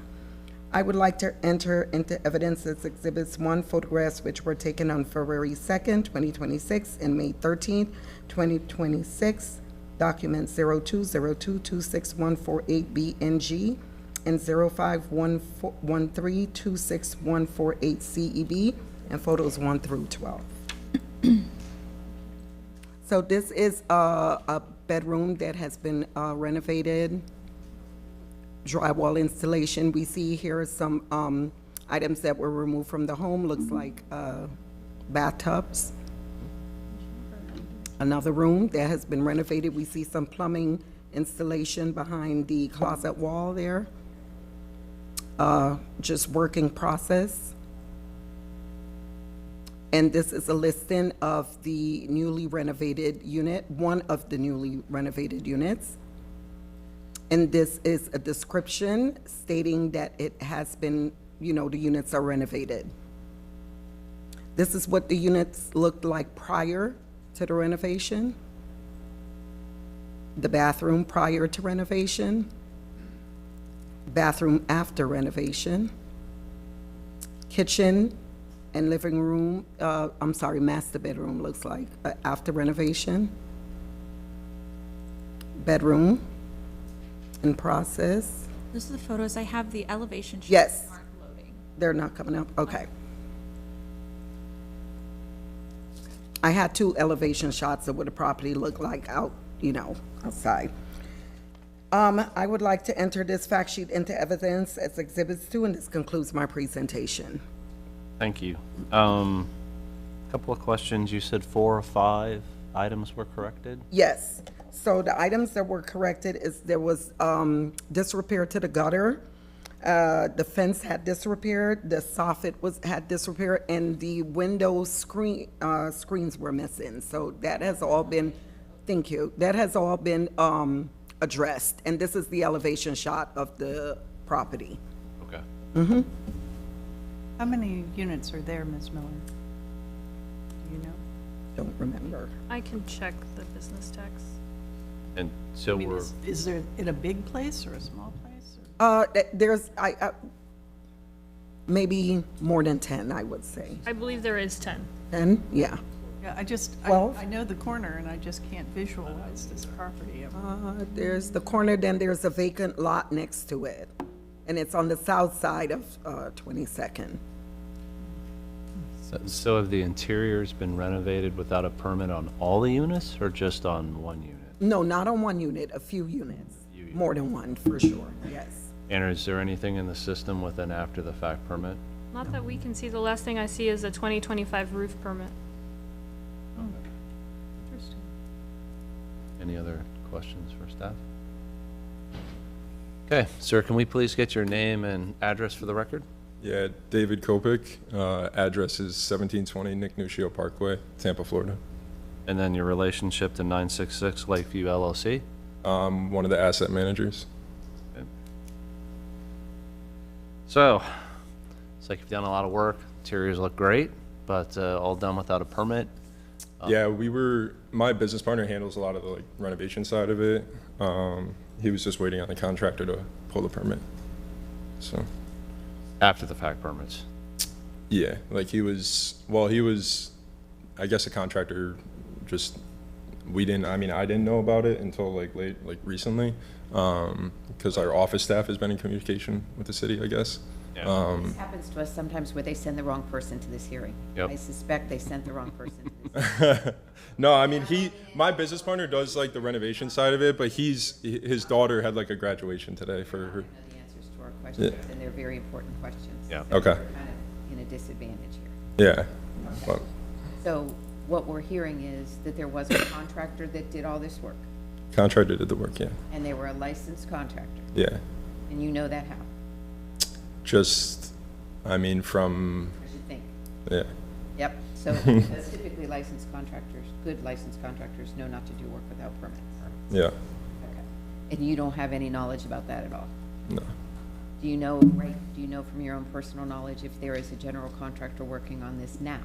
I would like to enter into evidence as Exhibits 1 photographs which were taken on February 2nd, 2026 and May 13th, 2026, document 0202261148BNG and 0513261148CEB, and photos 1 through 12. So this is a bedroom that has been renovated, drywall installation. We see here some items that were removed from the home, looks like bathtubs. Another room that has been renovated, we see some plumbing installation behind the closet wall there. Just working process. And this is a listing of the newly renovated unit, one of the newly renovated units. And this is a description stating that it has been, the units are renovated. This is what the units looked like prior to the renovation. The bathroom prior to renovation. Bathroom after renovation. Kitchen and living room, master bedroom looks like after renovation. Bedroom in process. Those are the photos. I have the elevation shots. Yes. Aren't loading. They're not coming up, okay. I had 2 elevation shots of what the property looked like out, outside. I would like to enter this fact sheet into evidence as Exhibits 2, and this concludes my presentation. Thank you. Couple of questions. You said 4 or 5 items were corrected? Yes. So the items that were corrected is there was disrepair to the gutter. The fence had disrepaired, the soffit had disrepaired, and the window screens were missing. So that has all been, thank you, that has all been addressed. And this is the elevation shot of the property. Okay. Mm-hmm. How many units are there, Ms. Miller? Do you know? Don't remember. I can check the business tax. And so we're, Is there in a big place or a small place? There's, maybe more than 10, I would say. I believe there is 10. 10, yeah. Yeah, Well- I know the corner and I just can't visualize this property. There's the corner, then there's a vacant lot next to it. And it's on the south side of 22nd. So have the interiors been renovated without a permit on all the units or just on one unit? No, not on one unit, a few units. More than one, for sure, yes. And is there anything in the system with an after-the-fact permit? Not that we can see. The last thing I see is a 2025 roof permit. Interesting. Any other questions for staff? Okay, sir, can we please get your name and address for the record? Yeah, David Kopik. Address is 1720 Nick Nuccio Parkway, Tampa, Florida. And then your relationship to 966 Lakeview LLC? One of the asset managers. Okay. So, it's like you've done a lot of work. Interiors look great, but all done without a permit. Yeah, my business partner handles a lot of the renovation side of it. He was just waiting on the contractor to pull the permit. So. After the fact permits? Yeah, he was, I guess the contractor just, I didn't know about it until recently, because our office staff has been in communication with the city, I guess. Yeah. This happens to us sometimes where they send the wrong person to this hearing. Yep. I suspect they sent the wrong person to this hearing. No, my business partner does the renovation side of it, but his daughter had a graduation today for her. I know the answers to our questions, and they're very important questions. Yeah. So Okay. we're kind of in a disadvantage here. Yeah. Well, So what we're hearing is that there was a contractor that did all this work, contractor did the work, yeah. and they were a licensed contractor, Yeah. and you know that how? Just, from, I should think. yeah. Yep, so because typically licensed contractors, good licensed contractors know not to do work without permits. Yeah. Okay. And you don't have any knowledge about that at all? No. Do you know from your own personal knowledge if there is a general contractor working on this now?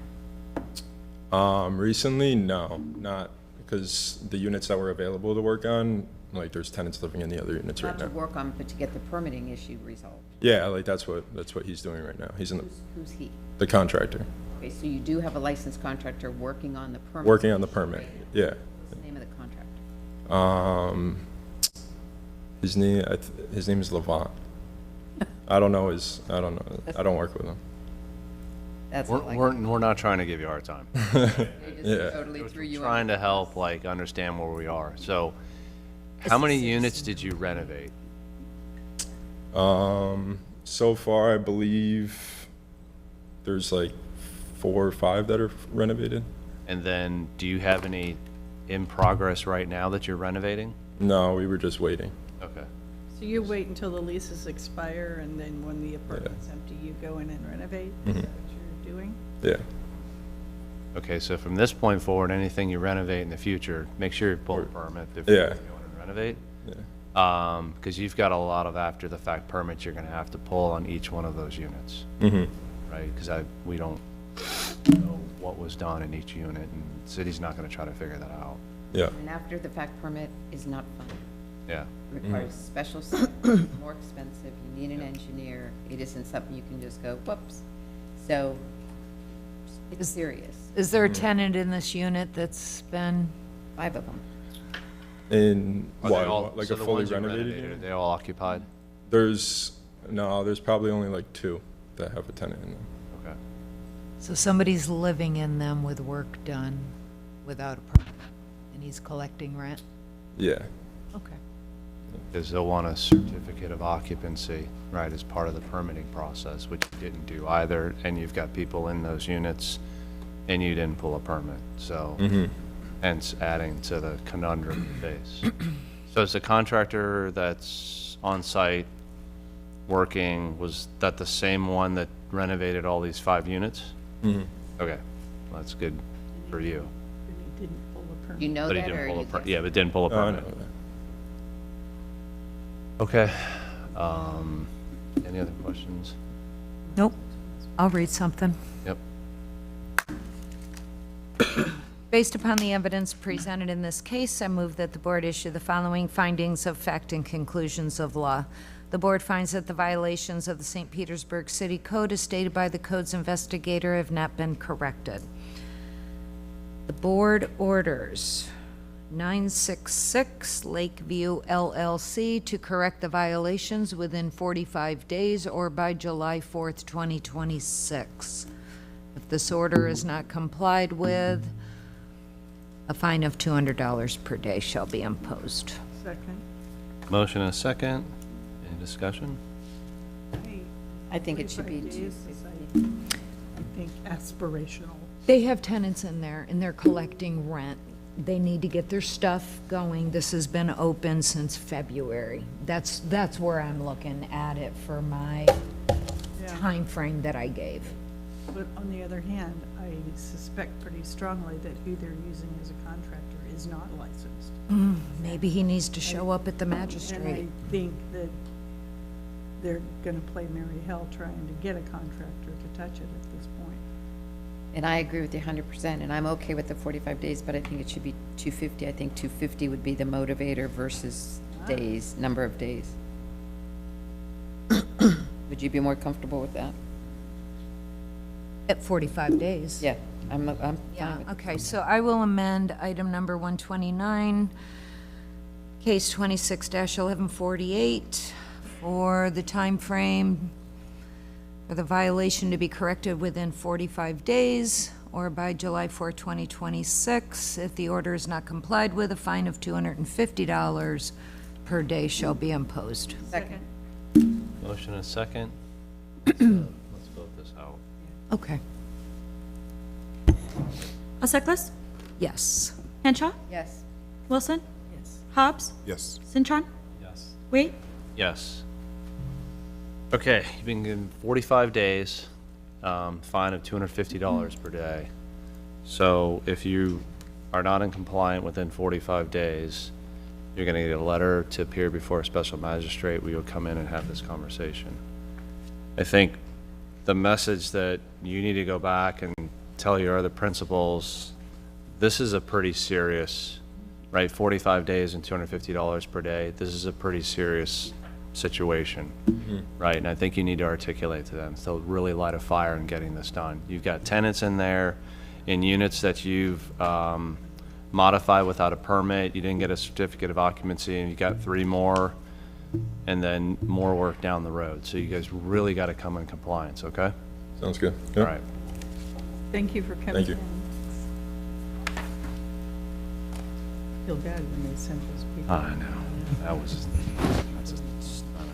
Recently, no, not because the units that were available to work on, there's tenants living in the other units right Not now. to work on, but to get the permitting issue resolved? Yeah, that's what he's doing right now. He's in Who's he? the contractor, Okay, so you do have a licensed contractor working on the permit? working on the permit. Yeah. What's the name of the contractor? His name is Levant. I don't know. I don't work with him. That's We're not trying to give you a hard time. Yeah. Totally threw you Trying under to help, understand where we are. So, how many units did you renovate? So far, I believe there's 4 or 5 that are renovated. And then, do you have any in progress right now that you're renovating? No, we were just waiting. Okay. So you wait until the leases expire, and then when the apartment's empty, you go in and renovate? Is that what you're doing? Yeah. Okay, so from this point forward, anything you renovate in the future, make sure you pull a permit before you go in and renovate. Yeah. Because you've got a lot of after-the-fact permits you're gonna have to pull on each one of those units. Right, because we don't know what was done in each unit, and the city's not gonna try to figure that out. Yeah. An after-the-fact permit is not fun. Yeah. It requires special stuff, more expensive, you need an engineer, it isn't something you can just go, whoops. So, it's serious. Is there a tenant in this unit that's been? 5 of them. In Are they what, all- a so the fully ones you renovated renovated, unit? Are they all occupied? There's probably only 2 that have a tenant in them. Okay. So somebody's living in them with work done without a permit, and he's collecting rent? Yeah. Okay. Because they'll want a certificate of occupancy, right, as part of the permitting process, which you didn't do either, and you've got people in those units, and you didn't pull a permit, so hence adding to the conundrum you face. So is the contractor that's on site working, was that the same one that renovated all these 5 units? Okay, well, that's good for you. But he didn't pull a permit. You know But he that, didn't or pull a you per, guess? yeah, but didn't pull a Oh, I permit. know that. Okay, any other questions? Nope. I'll read something. Yep. Based upon the evidence presented in this case, I move that the board issue the following findings of fact and conclusions of law. The board finds that the violations of the St. Petersburg City Code as stated by the code's investigator have not been corrected. The board orders 966 Lakeview LLC to correct the violations within 45 days or by July 4th, 2026. If this order is not complied with, a fine of $200 per day shall be imposed. Second. Motion and a second. Any discussion? I think it should be 45 days is, 250. I think, aspirational. They have tenants in there and they're collecting rent. They need to get their stuff going. This has been open since February. That's where I'm looking at it for my time frame that I gave. But on the other hand, I suspect pretty strongly that who they're using as a contractor is not licensed. Maybe he needs to show up at the And magistrate. I think that they're gonna play merry hell trying to get a contractor to touch it at this point. And I agree with you 100%, and I'm okay with the 45 days, but I think it should be 250. I think 250 would be the motivator versus days, number of days. Would you be more comfortable with that? At 45 days? Yeah, I'm Yeah, fine with okay, so I will amend item number 129, case 26-1148, for the time frame for the violation to be corrected within 45 days or by July 4, 2026. If the order is not complied with, a fine of $250 per day shall be imposed. Second. Motion and a second. Let's vote this out. Okay. Alseklis? Yes. Henshaw? Yes. Wilson? Yes. Hobbs? Yes. Cintron? Yes. Wait? Yes. Okay, you've been given 45 days, fine of $250 per day. So if you are not in compliant within 45 days, you're gonna get a letter to appear before a special magistrate. We will come in and have this conversation. I think the message that you need to go back and tell your other principals, this is a pretty serious, right, 45 days and $250 per day. This is a pretty serious situation, right? And I think you need to articulate to them, so really light a fire in getting this done. You've got tenants in there in units that you've modified without a permit. You didn't get a certificate of occupancy, and you got 3 more, and then more work down the road. So you guys really got to come in compliance, okay? Sounds good. All right. Thank you for coming Thank you. in. Feel bad when they send those people. I know. That was, that's just, I know.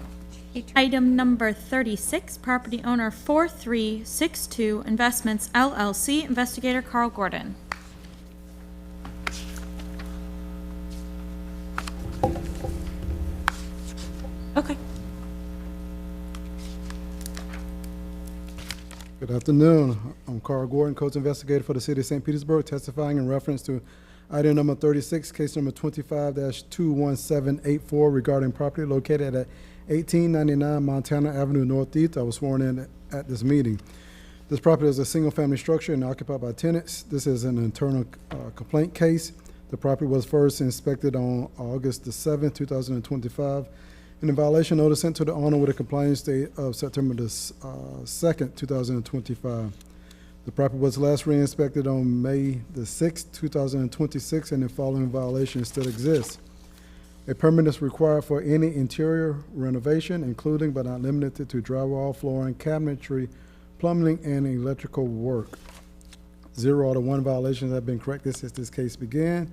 Item number 36, property owner 4362 Investments LLC, investigator Carl Gordon. Okay. Good afternoon. I'm Carl Gordon, Codes Investigator for the City of St. Petersburg, testifying in reference to item number 36, case number 25-21784 regarding property located at 1899 Montana Avenue Northeast. I was sworn in at this meeting. This property is a single-family structure and occupied by tenants. This is an internal complaint case. The property was first inspected on August the 7th, 2025, and a violation notice sent to the owner with a compliance date of September the 2nd, 2025. The property was last re-inspected on May the 6th, 2026, and the following violations still exist. A permit is required for any interior renovation, including but not limited to drywall, flooring, cabinetry, plumbing, and electrical work. 0 out of 1 violations have been corrected since this case began.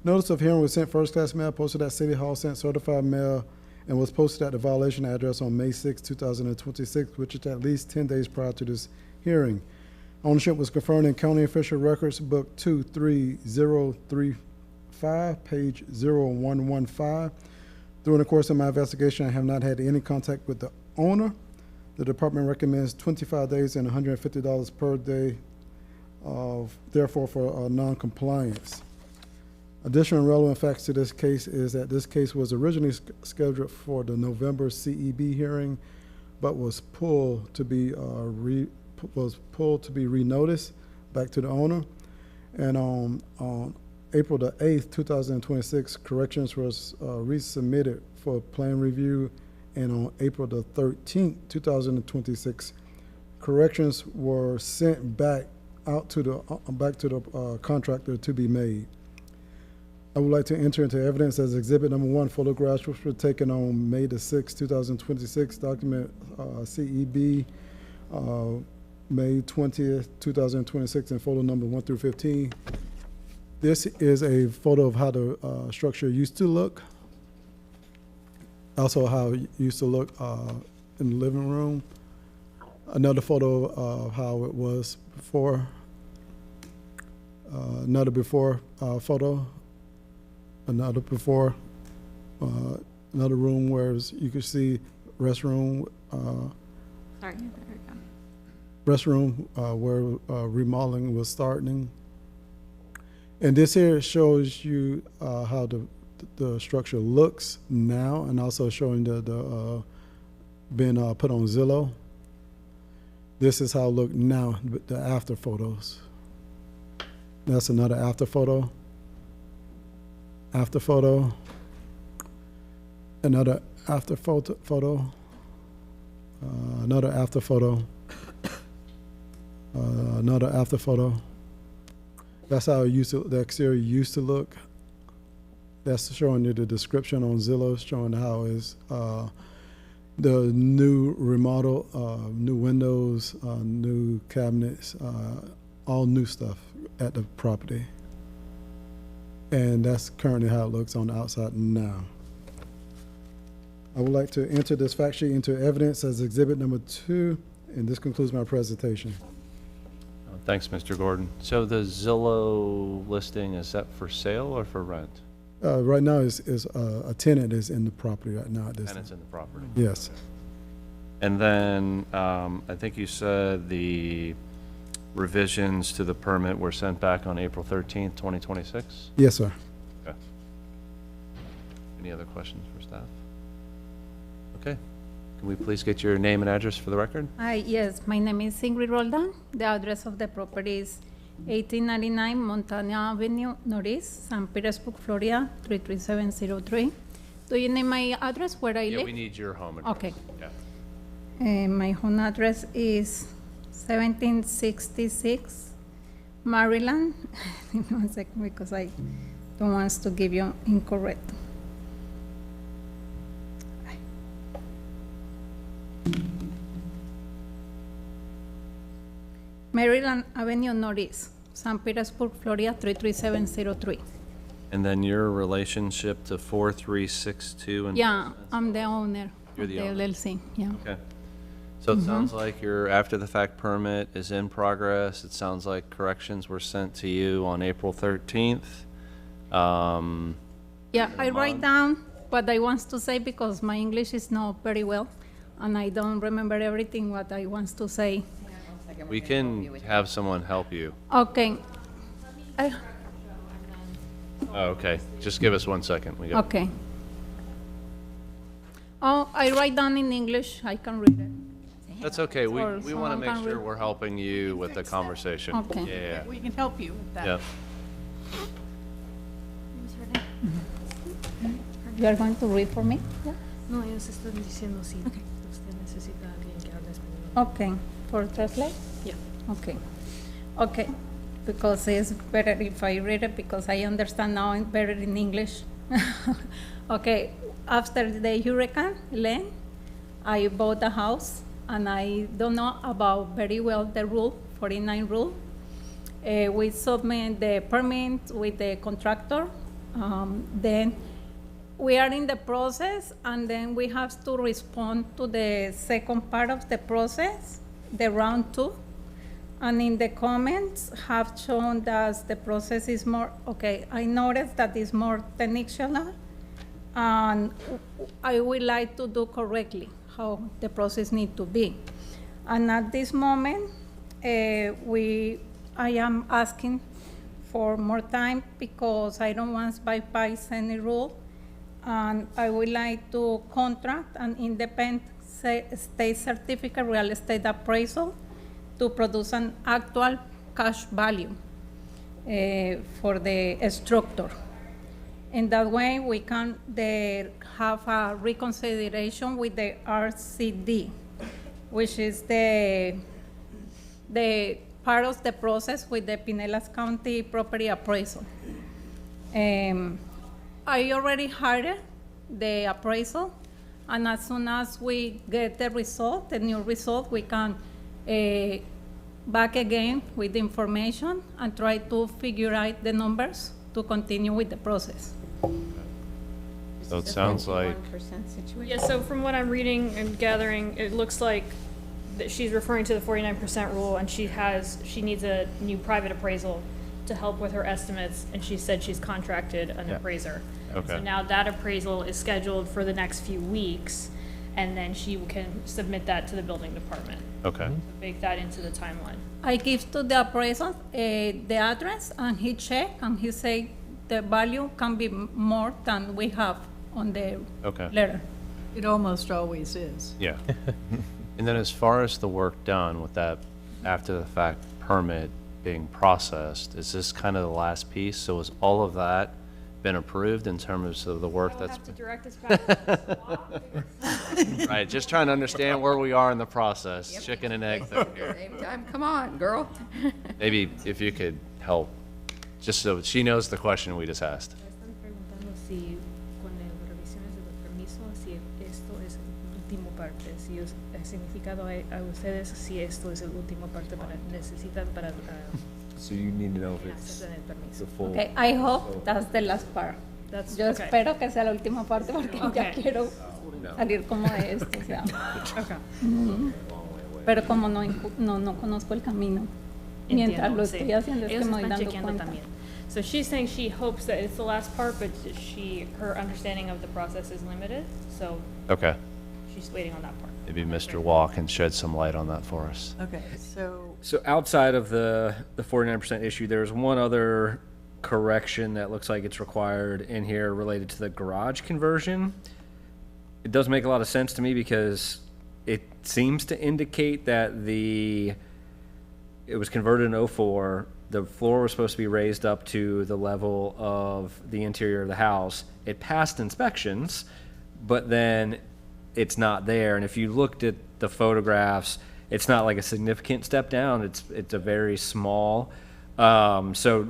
Notice of hearing was sent first-class mail, posted at City Hall, sent certified mail, and was posted at the violation address on May 6, 2026, which is at least 10 days prior to this hearing. Ownership was confirmed in County Official Records, Book 23035, page 0115. During the course of my investigation, I have not had any contact with the owner. The department recommends 25 days and $150 per day, therefore for non-compliance. Additional relevant facts to this case is that this case was originally scheduled for the November CEB hearing, but was pulled to be renoticed back to the owner. And on April the 8th, 2026, corrections was resubmitted for plan review. And on April the 13th, 2026, corrections were sent back out to the, back to the contractor to be made. I would like to enter into evidence as exhibit number 1, photographs which were taken on May the 6th, 2026, document CEB, May 20th, 2026, and photo number 1 through 15. This is a photo of how the structure used to look. Also how it used to look in the living room. Another photo of how it was before. Another before photo. Another before. Another room where you could see restroom. Sorry, there we go. Restroom where remodeling was starting. And this here shows you how the structure looks now, and also showing the being put on Zillow. This is how it look now, the after photos. That's another after photo. After photo. Another after photo. Another after photo. Another after photo. That's how the exterior used to look. That's showing you the description on Zillow, showing how is the new remodel, new windows, new cabinets, all new stuff at the property. And that's currently how it looks on the outside now. I would like to enter this fact sheet into evidence as exhibit number 2, and this concludes my presentation. Thanks, Mr. Gordon. So the Zillow listing, is that for sale or for rent? Right now is a tenant is in the property right now at this Tenants in the property? Yes. And then, I think you said the revisions to the permit were sent back on April 13th, 2026? Yes, sir. Okay. Any other questions for staff? Okay. Can we please get your name and address for the record? Hi, yes, my name is Ingrid Roldan. The address of the property is 1899 Montana Avenue, Northeast, St. Petersburg, Florida, 33703. Do you need my address where I live? Yeah, we need your home address. Okay. Yeah. My home address is 1766 Maryland. 1 second, because I don't want to give you incorrect. Maryland Avenue Northeast, St. Petersburg, Florida, 33703. And then your relationship to 4362 and. Yeah, I'm the owner You're of the the owner. LLC, yeah. Okay. So it sounds like your after-the-fact permit is in progress. It sounds like corrections were sent to you on April 13th. Yeah, I write down what I want to say because my English is not very well, and I don't remember everything what I want to say. We can have someone help you. Okay. Oh, okay. Just give us 1 second. We got. Okay. Oh, I write down in English. I can read it. That's okay. We Or want to someone make can sure read. we're helping you with the conversation. Okay. Yeah. We can help you with that. Yeah. You are going to read for me? Yeah. No, ellos están diciendo si usted necesita a alguien que hable español. Okay. For translate? Yeah. Okay. Okay. Because it's better if I read it because I understand now better in English. Okay. After the hurricane, Elaine, I bought a house and I don't know about very well the rule, 49 rule. We submit the permit with the contractor. Then we are in the process and then we have to respond to the second part of the process, the round 2. And in the comments have shown that the process is more, okay, I noticed that it's more technical and I would like to do correctly how the process need to be. And at this moment, I am asking for more time because I don't want to bypass any rule. And I would like to contract an independent state certificate real estate appraisal to produce an actual cash value for the structure. In that way, we can have a reconsideration with the RCD, which is the part of the process with the Pinellas County property appraisal. I already hired the appraisal, and as soon as we get the result, the new result, we can back again with the information and try to figure out the numbers to continue with the process. So it sounds like, 1% situation. Yeah, so from what I'm reading and gathering, it looks like that she's referring to the 49% rule, and she needs a new private appraisal to help with her estimates, and she said she's contracted an appraiser. Okay. So now that appraisal is scheduled for the next few weeks, and then she can submit that to the building department. okay, Bake that into the timeline. I give to the appraisal the address, and he check, and he say the value can be more than we have on the okay. letter. It almost always is. Yeah. And then as far as the work done with that after-the-fact permit being processed, is this kind of the last piece? So has all of that been approved in terms of the work that's Have to direct us back. right? Just trying to understand where we are in the process. Chicken and egg thing here. Same time, come on, girl. Maybe if you could help, just so she knows the question we just asked. Están preguntando si con las revisiones de los permisos, si esto es el último parte, si es significado a ustedes si esto es el último parte para necesitan para So you need to know if it's hacer el permiso. the full. Okay, I hope that's the last part. That's Yo okay. espero que sea la última parte porque ya Okay. quiero salir como de esto, o sea. Okay. Pero como no conozco el camino, mientras Entiendo, lo sí. estoy haciendo es que Ellos me voy están dando chequeando cuenta. también. So she's saying she hopes that it's the last part, but her understanding of the process is limited, so Okay. she's waiting on that part. Maybe Mr. Wall can shed some light on that for us. Okay, so So outside of the 49% issue, there's one other correction that looks like it's required in here related to the garage conversion. It does make a lot of sense to me because it seems to indicate that it was converted in '04. The floor was supposed to be raised up to the level of the interior of the house. It passed inspections, but then it's not there. And if you looked at the photographs, it's not like a significant step down. It's a very small. So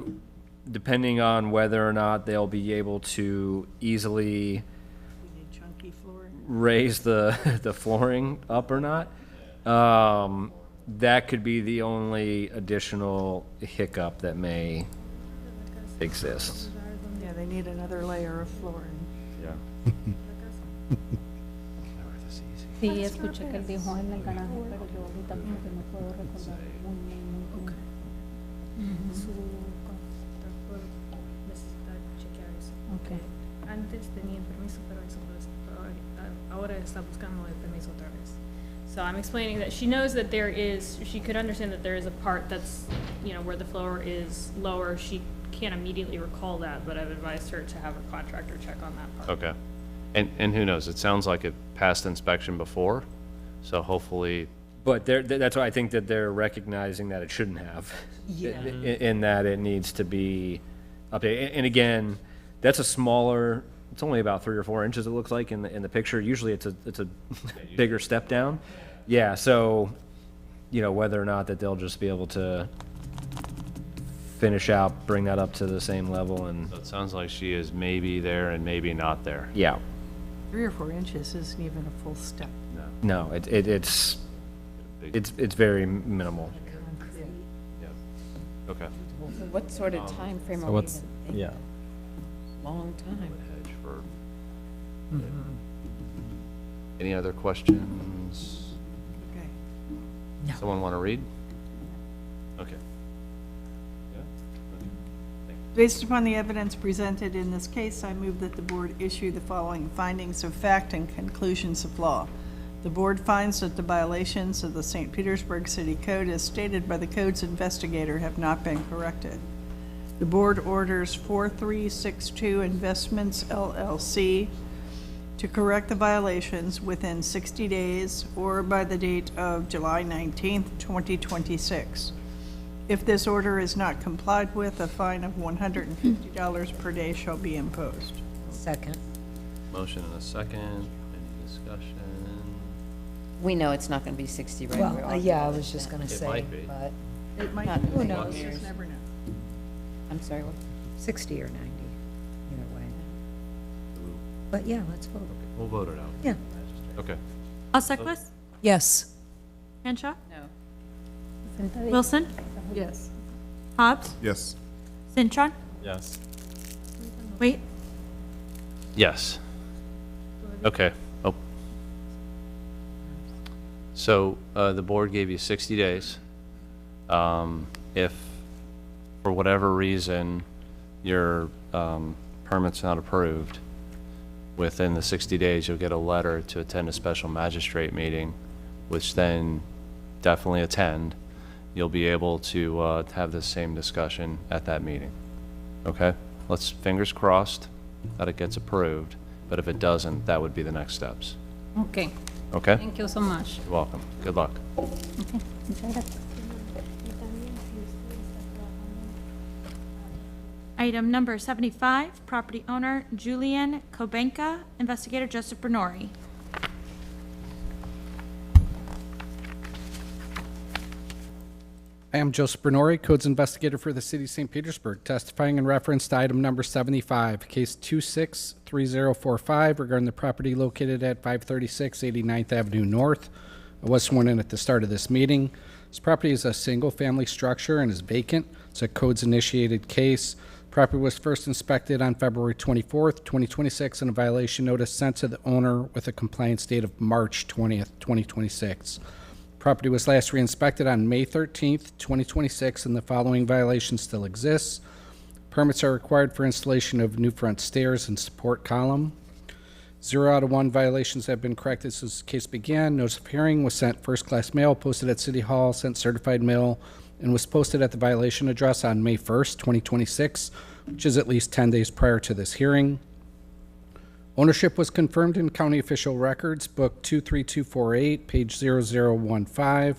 depending on whether or not they'll be able to easily we need chunky flooring. raise the flooring up or not, that could be the only additional hiccup that may exist. Yeah, they need another layer of flooring. Yeah. Sí, escuché que él dijo en el garaje, pero yo ahorita como que no puedo recordar muy bien. Su contractor necesita chequear eso. Okay. Antes tenía el permiso, pero eso ahora está buscando el permiso otra vez. So I'm explaining that she knows that she could understand that there is a part that's, where the floor is lower. She can't immediately recall that, but I've advised her to have her contractor check on that part. Okay. And who knows? It sounds like it passed inspection before, so hopefully. But that's why I think that they're recognizing that it shouldn't have. Yeah. In that it needs to be updated. And again, that's a smaller, it's only about 3 or 4 inches, it looks like in the picture. Usually it's a bigger step down. Yeah, so, whether or not that they'll just be able to finish out, bring that up to the same level and, So it sounds like she is maybe there and maybe not there. yeah. 3 or 4 inches isn't even a full step. No, it's very minimal. Okay. So what sort of time frame So are we what's, thinking? yeah. Long time. Hedge for. Any other questions? Okay. Someone want to read? Okay. Based upon the evidence presented in this case, I move that the board issue the following findings of fact and conclusions of law. The board finds that the violations of the St. Petersburg City Code as stated by the code's investigator have not been corrected. The board orders 4362 Investments LLC to correct the violations within 60 days or by the date of July 19th, 2026. If this order is not complied with, a fine of $150 per day shall be imposed. Second. Motion and a second. Any discussion? We know it's not gonna be 60, right? We're Well, all yeah, I good was with just that. gonna It say, might be. but It might Not be. who knows? You just never know. I'm sorry, what? 60 or 90, either way. But yeah, let's vote. We'll vote it out. Yeah. Okay. Alseklis, Yes. Henshaw, Wilson. Wilson, Yes. Hobbs, Yes. Cintron, Yes. Wait, Yes. Okay. Oh. So, the board gave you 60 days. If, for whatever reason, your, permit's not approved, within the 60 days, you'll get a letter to attend a special magistrate meeting, which then definitely attend. You'll be able to, have the same discussion at that meeting. Okay? Let's, fingers crossed that it gets approved, but if it doesn't, that would be the next steps. Okay, Okay? thank you so much. You're welcome. Good luck. item number 75, property owner Julian Kobenka, investigator Joseph Bernori. I am Joseph Bernori, Codes Investigator for the City of St. Petersburg, testifying in reference to item number 75, case 263045 regarding the property located at 536 89th Avenue North. I was sworn in at the start of this meeting. This property is a single-family structure and is vacant. It's a codes-initiated case. Property was first inspected on February 24th, 2026, and a violation notice sent to the owner with a compliance date of March 20th, 2026. Property was last re-inspected on May 13th, 2026, and the following violation still exists. Permits are required for installation of new front stairs and support column. 0 out of 1 violations have been corrected since the case began. Notice of hearing was sent first-class mail, posted at City Hall, sent certified mail, and was posted at the violation address on May 1st, 2026, which is at least 10 days prior to this hearing. Ownership was confirmed in county official records, book 23248, page 0015.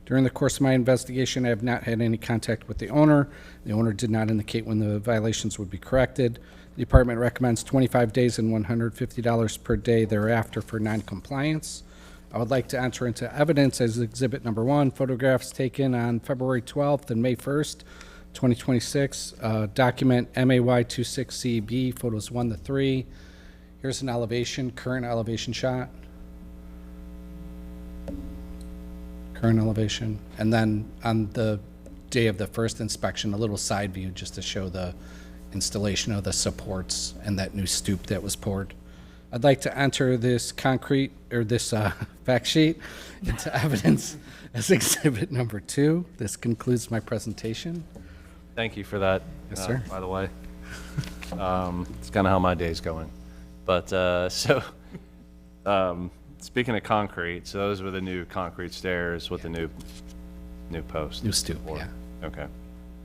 During the course of my investigation, I have not had any contact with the owner. The owner did not indicate when the violations would be corrected. The department recommends 25 days and $150 per day thereafter for noncompliance. I would like to enter into evidence as exhibit number 1, photographs taken on February 12th and May 1st, 2026, document MAY26CB, photos 1 to 3. Here's an elevation, current elevation shot. Current elevation. And then on the day of the first inspection, a little side view just to show the installation of the supports and that new stoop that was poured. I'd like to enter this concrete, or this fact sheet into evidence as exhibit number 2. This concludes my presentation. Thank you for that. Yes, sir. By the way. It's kind of how my day's going. But, speaking of concrete, so those were the new concrete stairs with the new post. New stoop, Or- yeah. Okay.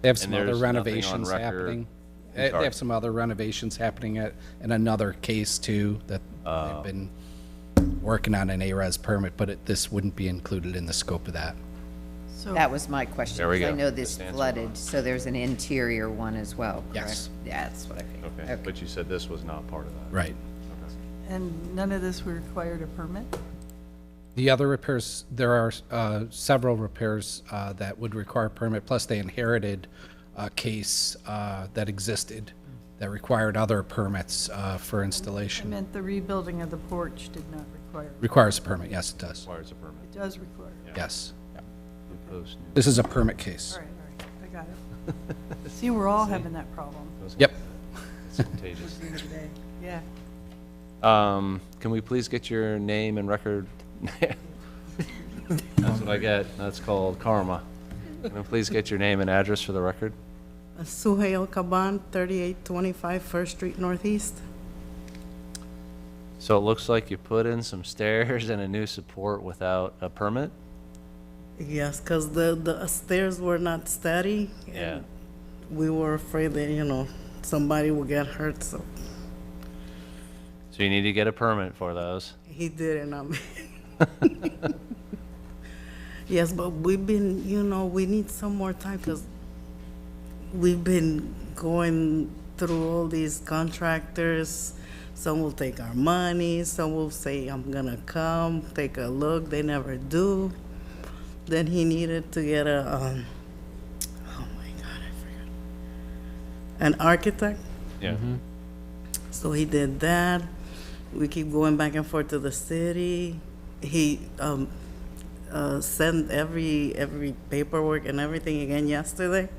They have And some other there's nothing on renovations record- happening. I'm They sorry. have some other renovations happening in another case too that they've been working on an ARES permit, but this wouldn't be included in the scope of that. So That was my question. There we 'cause go. I know this Just answer flooded, so there's an interior one as well, correct? Yes. Yeah, that's what I figured. Okay, but you said this was not part of that. Right. And none of this required a permit? The other repairs, there are several repairs that would require a permit, plus they inherited a case that existed that required other permits for I installation. meant the rebuilding of the porch did not require. Requires a permit, yes, it does. Requires a permit. It does require. Yes. New post, new- This is a permit case. All right, I got it. See, we're all having that problem. Yep. It's contagious. The other day. Yeah. Can we please get your name and record? That's what I get. That's called karma. Can we please get your name and address for the record? Suhail Kaban, 3825 First Street Northeast. So it looks like you put in some stairs and a new support without a permit? Yes, because the stairs were not steady. Yeah. We were afraid that, somebody would get hurt, so So you need to get a permit for those. he did it. Yes, but we've been, we need some more time because we've been going through all these contractors. Some will take our money, some will say, I'm gonna come, take a look, they never do. Then he needed to get a an architect. Yeah. So he did that. We keep going back and forth to the city. He sent every paperwork and everything again yesterday.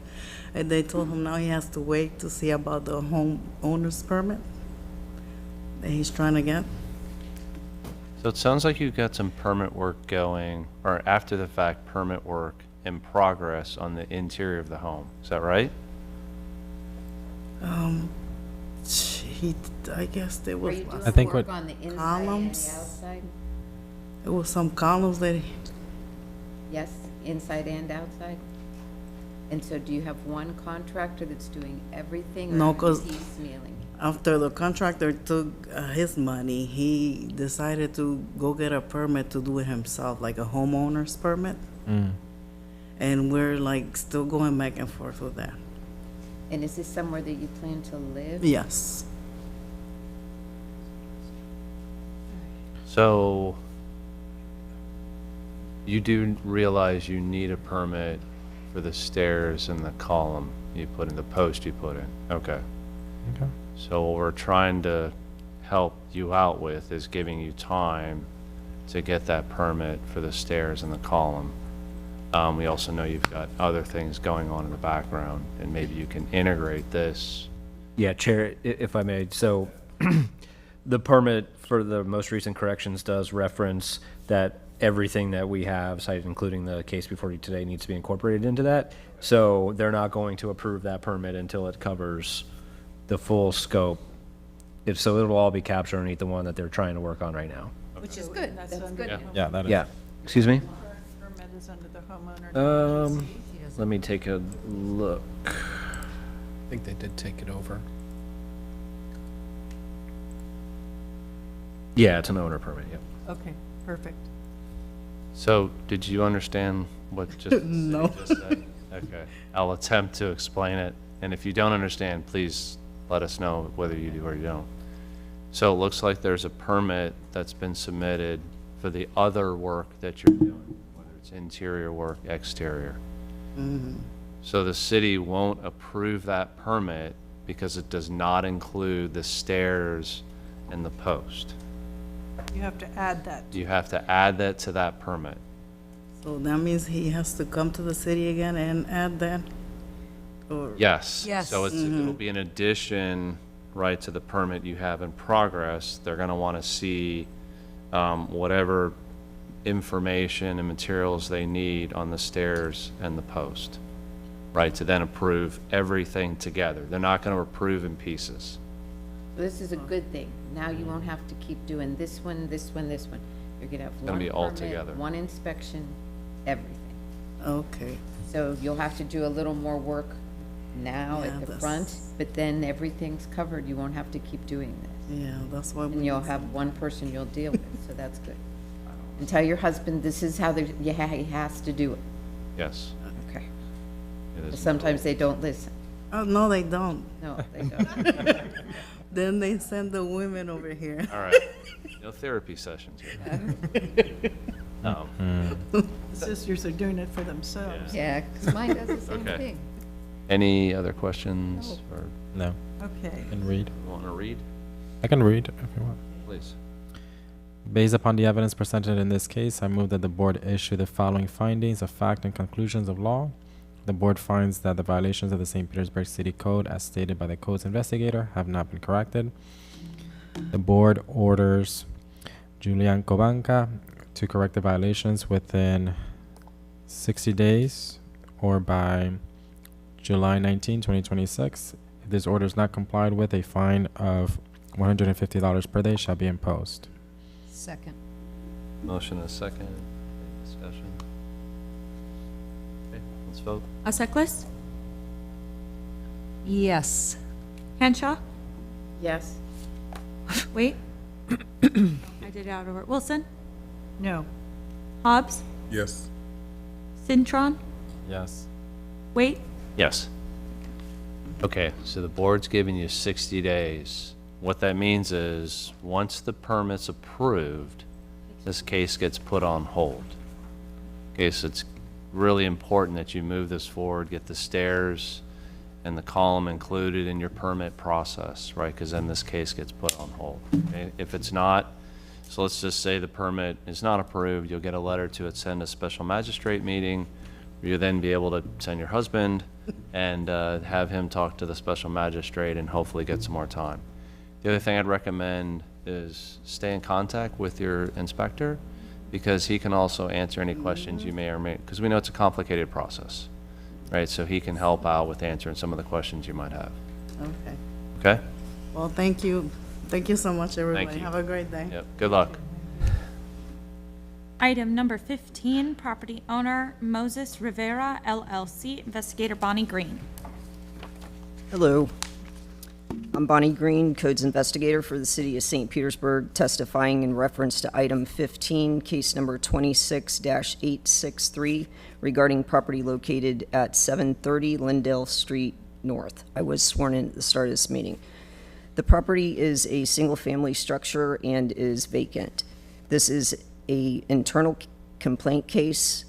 And they told him now he has to wait to see about the homeowner's permit that he's trying to get. So it sounds like you've got some permit work going, or after the fact permit work in progress on the interior of the home. Is that right? I guess there was I think work what- on the inside and the columns. outside? There was some columns that Yes, inside and outside? And so do you have one contractor that's doing everything? No, or 'cause- piecemealing? after the contractor took his money, he decided to go get a permit to do it himself, like a homeowner's permit. And we're like still going back and forth with that. And is this somewhere that you plan to live? Yes. So you do realize you need a permit for the stairs and the column you put in, the post you put in? Okay. Okay. So what we're trying to help you out with is giving you time to get that permit for the stairs and the column. We also know you've got other things going on in the background, and maybe you can integrate this. Yeah, Chair, if I may, so the permit for the most recent corrections does reference that everything that we have cited, including the case before you today, needs to be incorporated into that. So they're not going to approve that permit until it covers the full scope. So it'll all be captured underneath the one that they're trying to work on right now. Which is good, that's good. Yeah, that is. Yeah, excuse me? Permit is under the homeowner. Let me take a look. I think they did take it over. Yeah, it's an owner permit, yep. Okay, perfect. So did you understand what just the city No. just said? Okay, I'll attempt to explain it, and if you don't understand, please let us know whether you do or you don't. So it looks like there's a permit that's been submitted for the other work that you're doing, whether it's interior work, exterior. So the city won't approve that permit because it does not include the stairs and the post. You have to add that. You have to add that to that permit. So that means he has to come to the city again and add that? Or Yes. Yes. So it'll be an addition, right, to the permit you have in progress. They're gonna wanna see, whatever information and materials they need on the stairs and the post, right, to then approve everything together. They're not gonna approve in pieces. So this is a good thing. Now you won't have to keep doing this one, this one, this one. You're gonna have gonna one be all permit, together. one inspection, everything. Okay. So you'll have to do a little more work now Yeah, at the that's- front, but then everything's covered. You won't have to keep doing this. Yeah, that's why And we. you'll have one person you'll deal with, so that's good. And tell your husband this is how he has to do it. Yes. Okay. It is. Sometimes they don't listen. Oh, no, they don't. No, they don't. Then they send the women over here. All right. No therapy sessions here. The sisters are doing it for themselves. Yeah, because mine does the same Okay. thing. Any other questions, or No, Okay. I can read. want to read? I can read if you want. Please. Based upon the evidence presented in this case, I move that the board issue the following findings of fact and conclusions of law. The board finds that the violations of the St. Petersburg City Code, as stated by the code's investigator, have not been corrected. The board orders Julian Kobanka to correct the violations within 60 days or by July 19, 2026. If this order is not complied with, a fine of $150 per day shall be imposed. Second. Motion and a second. Any discussion? Okay, let's vote. Aseklis, Yes. Henshaw, Yes. wait. I did it out of order. Wilson, No. Hobbs, Yes. Cintron, Yes. wait. Yes. Okay, so the board's giving you 60 days. What that means is, once the permit's approved, this case gets put on hold. Okay, so it's really important that you move this forward, get the stairs and the column included in your permit process, right? Because then this case gets put on hold. Okay? If it's not, so let's just say the permit is not approved, you'll get a letter to attend a special magistrate meeting, where you'll then be able to send your husband and have him talk to the special magistrate and hopefully get some more time. The other thing I'd recommend is stay in contact with your inspector, because he can also answer any questions you may or may, because we know it's a complicated process, right? So he can help out with answering some of the questions you might have. Okay. Okay? Well, thank you. Thank you so much, everybody. you. Have a great day. Yep. Good luck. Item number 15, property owner Moses Rivera, LLC, investigator Bonnie Green. Hello. I'm Bonnie Green, Codes Investigator for the City of St. Petersburg, testifying in reference to item 15, case number 26-863, regarding property located at 730 Lindale Street North. I was sworn in at the start of this meeting. The property is a single-family structure and is vacant. This is an internal complaint case.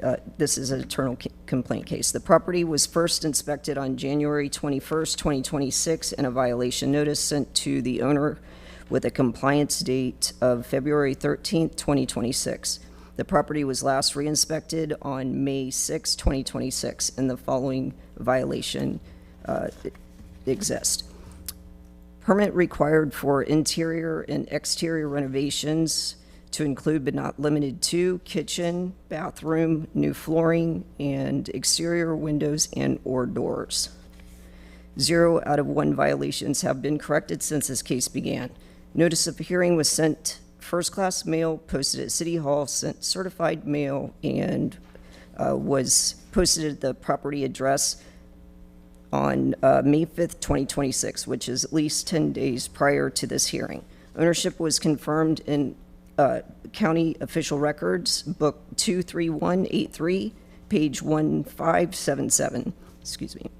The property was first inspected on January 21st, 2026, and a violation notice sent to the owner with a compliance date of February 13th, 2026. The property was last re-inspected on May 6, 2026, and the following violation exists. Permit required for interior and exterior renovations to include but not limited to kitchen, bathroom, new flooring, and exterior windows and or doors. 0 out of 1 violations have been corrected since this case began. Notice of hearing was sent first-class mail, posted at City Hall, sent certified mail, and was posted at the property address on May 5th, 2026, which is at least 10 days prior to this hearing. Ownership was confirmed in County Official Records, Book 23183, page 1577. Excuse me.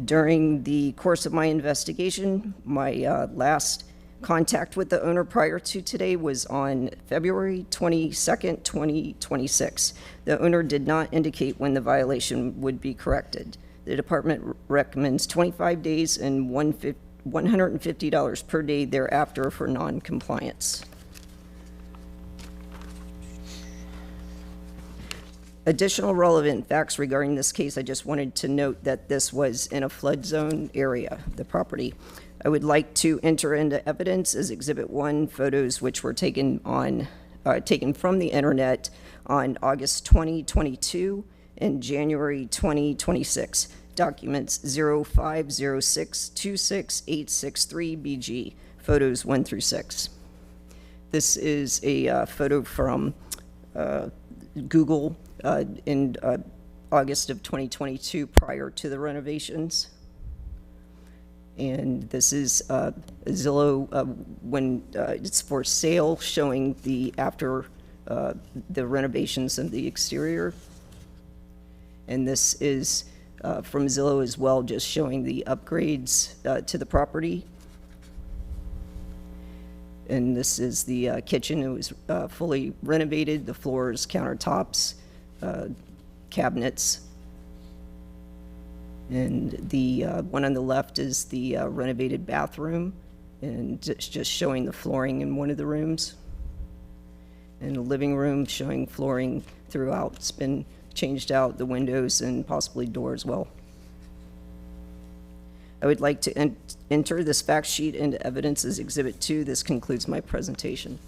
During the course of my investigation, my last contact with the owner prior to today was on February 22nd, 2026. The owner did not indicate when the violation would be corrected. The department recommends 25 days and $150 per day thereafter for non-compliance. Additional relevant facts regarding this case, I just wanted to note that this was in a flood zone area, the property. I would like to enter into evidence as Exhibit 1 photos which were taken from the internet on August 2022 and January 2026. Documents 050626863BG, photos 1 through 6. This is a photo from Google in August of 2022 prior to the renovations. And this is Zillow when it's for sale, showing the after the renovations of the exterior. And this is from Zillow as well, just showing the upgrades to the property. And this is the kitchen. It was fully renovated, the floors, countertops, cabinets. And the one on the left is the renovated bathroom, and it's just showing the flooring in one of the rooms. And the living room showing flooring throughout. It's been changed out, the windows and possibly door as well. I would like to enter this fact sheet into evidence as Exhibit 2. This concludes my presentation.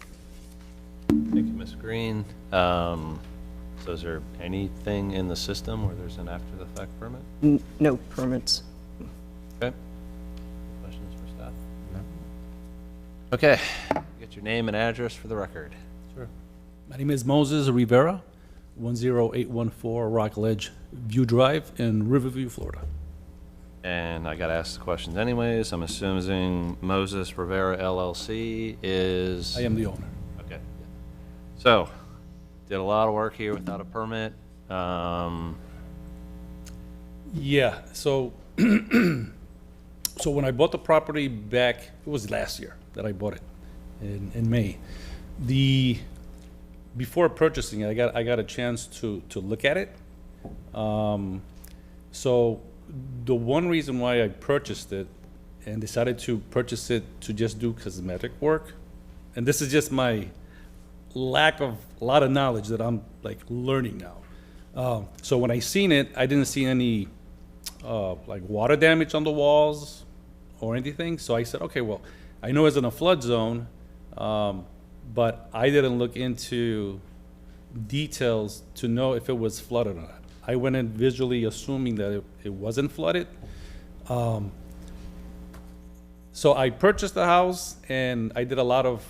Thank you, Ms. Green. So is there anything in the system where there's an after-the-fact permit? No permits. Okay. Questions for staff? No. Okay. Get your name and address for the record. Sure. My name is Moses Rivera, 10814 Rockledge View Drive in Riverview, Florida. And I got to ask the questions anyways. I'm assuming Moses Rivera LLC is... I am the owner. Okay. So, did a lot of work here without a permit. Yeah, so so when I bought the property back, it was last year that I bought it in May. Before purchasing it, I got a chance to look at it. So the one reason why I purchased it and decided to purchase it to just do cosmetic work, and this is just my lack of a lot of knowledge that I'm like learning now. So when I seen it, I didn't see any like water damage on the walls or anything. So I said, okay, well, I know it's in a flood zone, but I didn't look into details to know if it was flooded or not. I went in visually assuming that it wasn't flooded. So I purchased the house and I did a lot of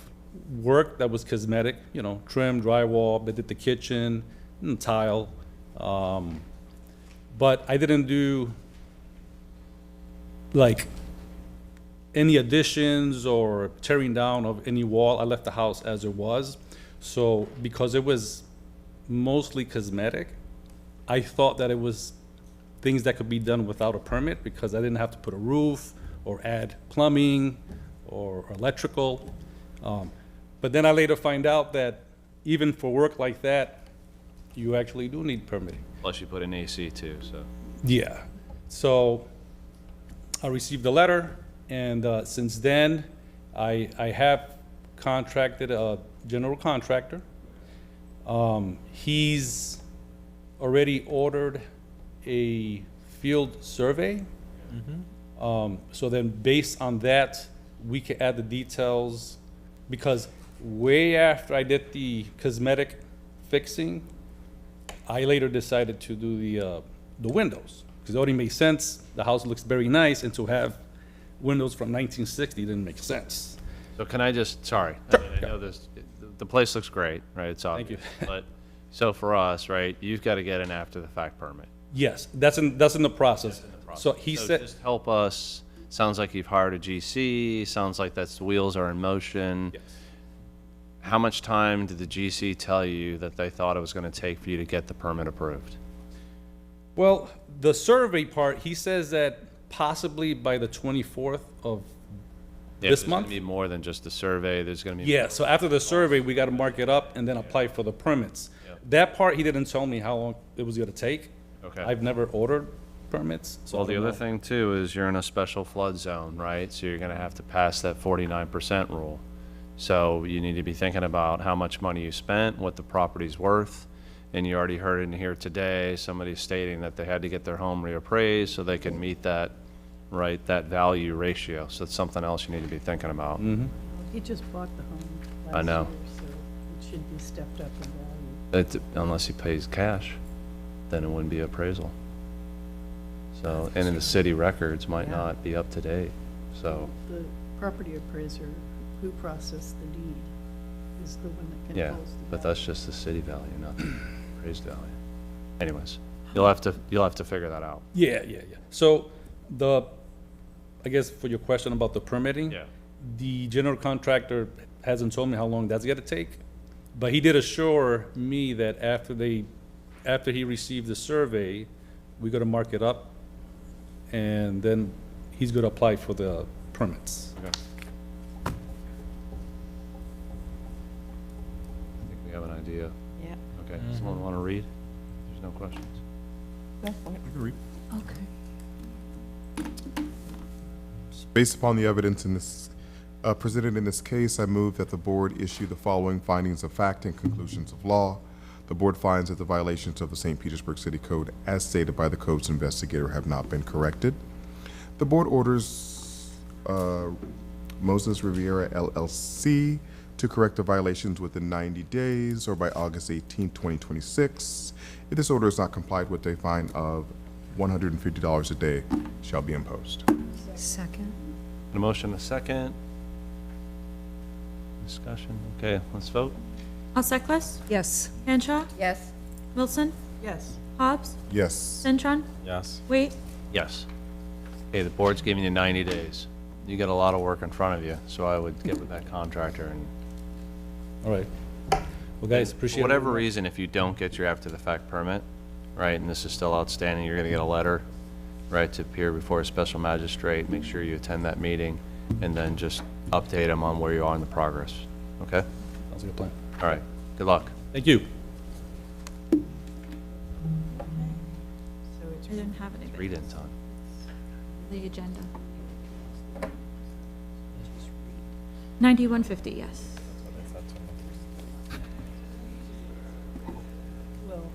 work that was cosmetic, you know, trim, drywall, I did the kitchen, and tile. But I didn't do like any additions or tearing down of any wall. I left the house as it was. So because it was mostly cosmetic, I thought that it was things that could be done without a permit because I didn't have to put a roof or add plumbing or electrical. But then I later find out that even for work like that, you actually do need permitting. Plus you put in AC too, so. Yeah. So I received a letter, and since then, I have contracted a general contractor. He's already ordered a field survey. So then based on that, we can add the details, because way after I did the cosmetic fixing, I later decided to do the windows, because it only made sense. The house looks very nice, and to have windows from 1960 didn't make sense. So can I just, sorry, I know this, the place looks great, right? It's obvious. you. But, so for us, right, you've got to get an after-the-fact permit. Yes, that's in the process. So he said, just help us, sounds like you've hired a GC, sounds like the wheels are in motion. yes. How much time did the GC tell you that they thought it was going to take for you to get the permit approved? Well, the survey part, he says that possibly by the 24th of Yeah, this there's month. going to be more than just a survey, there's going to be. Yeah, so after the survey, we got to mark it up and then apply for the permits. Yep. That part, he didn't tell me how long it was going to take. Okay. I've never ordered permits. So Well, I the don't other know. thing too is you're in a special flood zone, right? So you're gonna have to pass that 49% rule. So you need to be thinking about how much money you spent, what the property's worth. And you already heard in here today, somebody stating that they had to get their home reappraised so they can meet that, right, that value ratio. So it's something else you need to be thinking about. He just bought the home I know. last year, so it should be stepped up in value. Unless he pays cash, then it wouldn't be appraisal. So, and in the city records might Yeah. not be up to date, so. The property appraiser who processed the deed is the one that Yeah, controls the but value. that's just the city value, not the appraised value. Anyways, you'll have to figure that out. Yeah. So I guess for your question about the permitting. Yeah. The general contractor hasn't told me how long that's gonna take, but he did assure me that after he received the survey, we gotta mark it up, and then he's gonna apply for the permits. Okay. I think we have an idea. Yeah. Okay, someone want to read? There's no questions. Based upon the evidence in this, presented in this case, I move that the board issue the following findings of fact and conclusions of law. The board finds that the violations of the St. Petersburg City Code, as stated by the code's investigator, have not been corrected. The board orders Moses Riviera LLC to correct the violations within 90 days or by August 18, 2026. If this order is not complied with, a fine of $150 a day shall be imposed. Second. A motion, a second. Discussion, okay, let's vote. Alseclas? Yes. Henshaw? Yes. Wilson? Yes. Hobbs? Yes. Cintron? Yes. Wait. Yes. Okay, the board's giving you 90 days. You got a lot of work in front of you, so I would get with that contractor and. All right. Well, guys, appreciate For it. whatever reason, if you don't get your after-the-fact permit, right, and this is still outstanding, you're gonna get a letter, right, to appear before a special magistrate. Make sure you attend that meeting, and then just update them on where you are in the progress, okay? Sounds like a plan. All right, good luck. Thank you. So I didn't have anything. Read it, Todd. The agenda. 9150, yes. Well,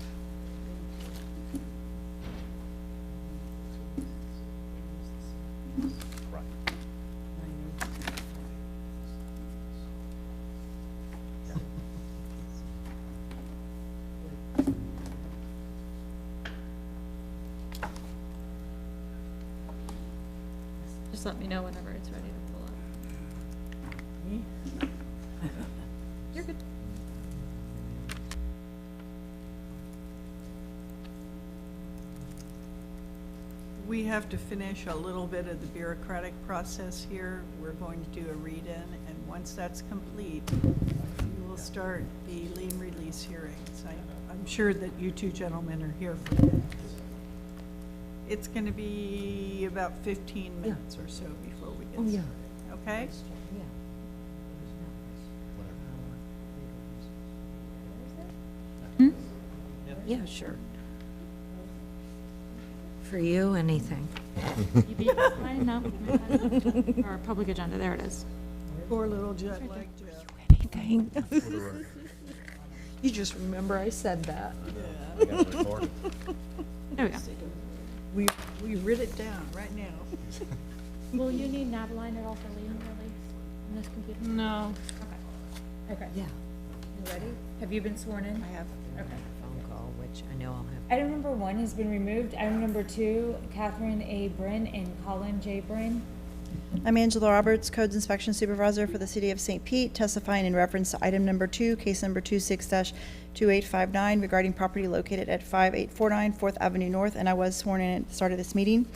Just let me know whenever it's ready to pull up. You're good. we have to finish a little bit of the bureaucratic process here. We're going to do a read-in, and once that's complete, we will start the lien release hearings. I'm sure that you two gentlemen are here for that. It's going to be about 15 minutes or so before we get started. Okay? Yeah, sure. For you, anything. You beat mine? No. Or public agenda, there it is. Poor little jet-lagged Jeff. Anything. You just remember I said that. There we go. We writ it down right now. Will you need Natalie at all for lien release on this computer? No. Okay. Yeah. You ready? Have you been sworn in? I have. Okay. Phone call, which I know I'll have. Item number 1 has been removed. Item number 2, Catherine A. Bryn and Colin J. Bryn. I'm Angela Roberts, Codes Inspection Supervisor for the City of St. Pete, testifying in reference to item number 2, case number 26-2859, regarding property located at 5849 4th Avenue North, and I was sworn in at the start of this meeting.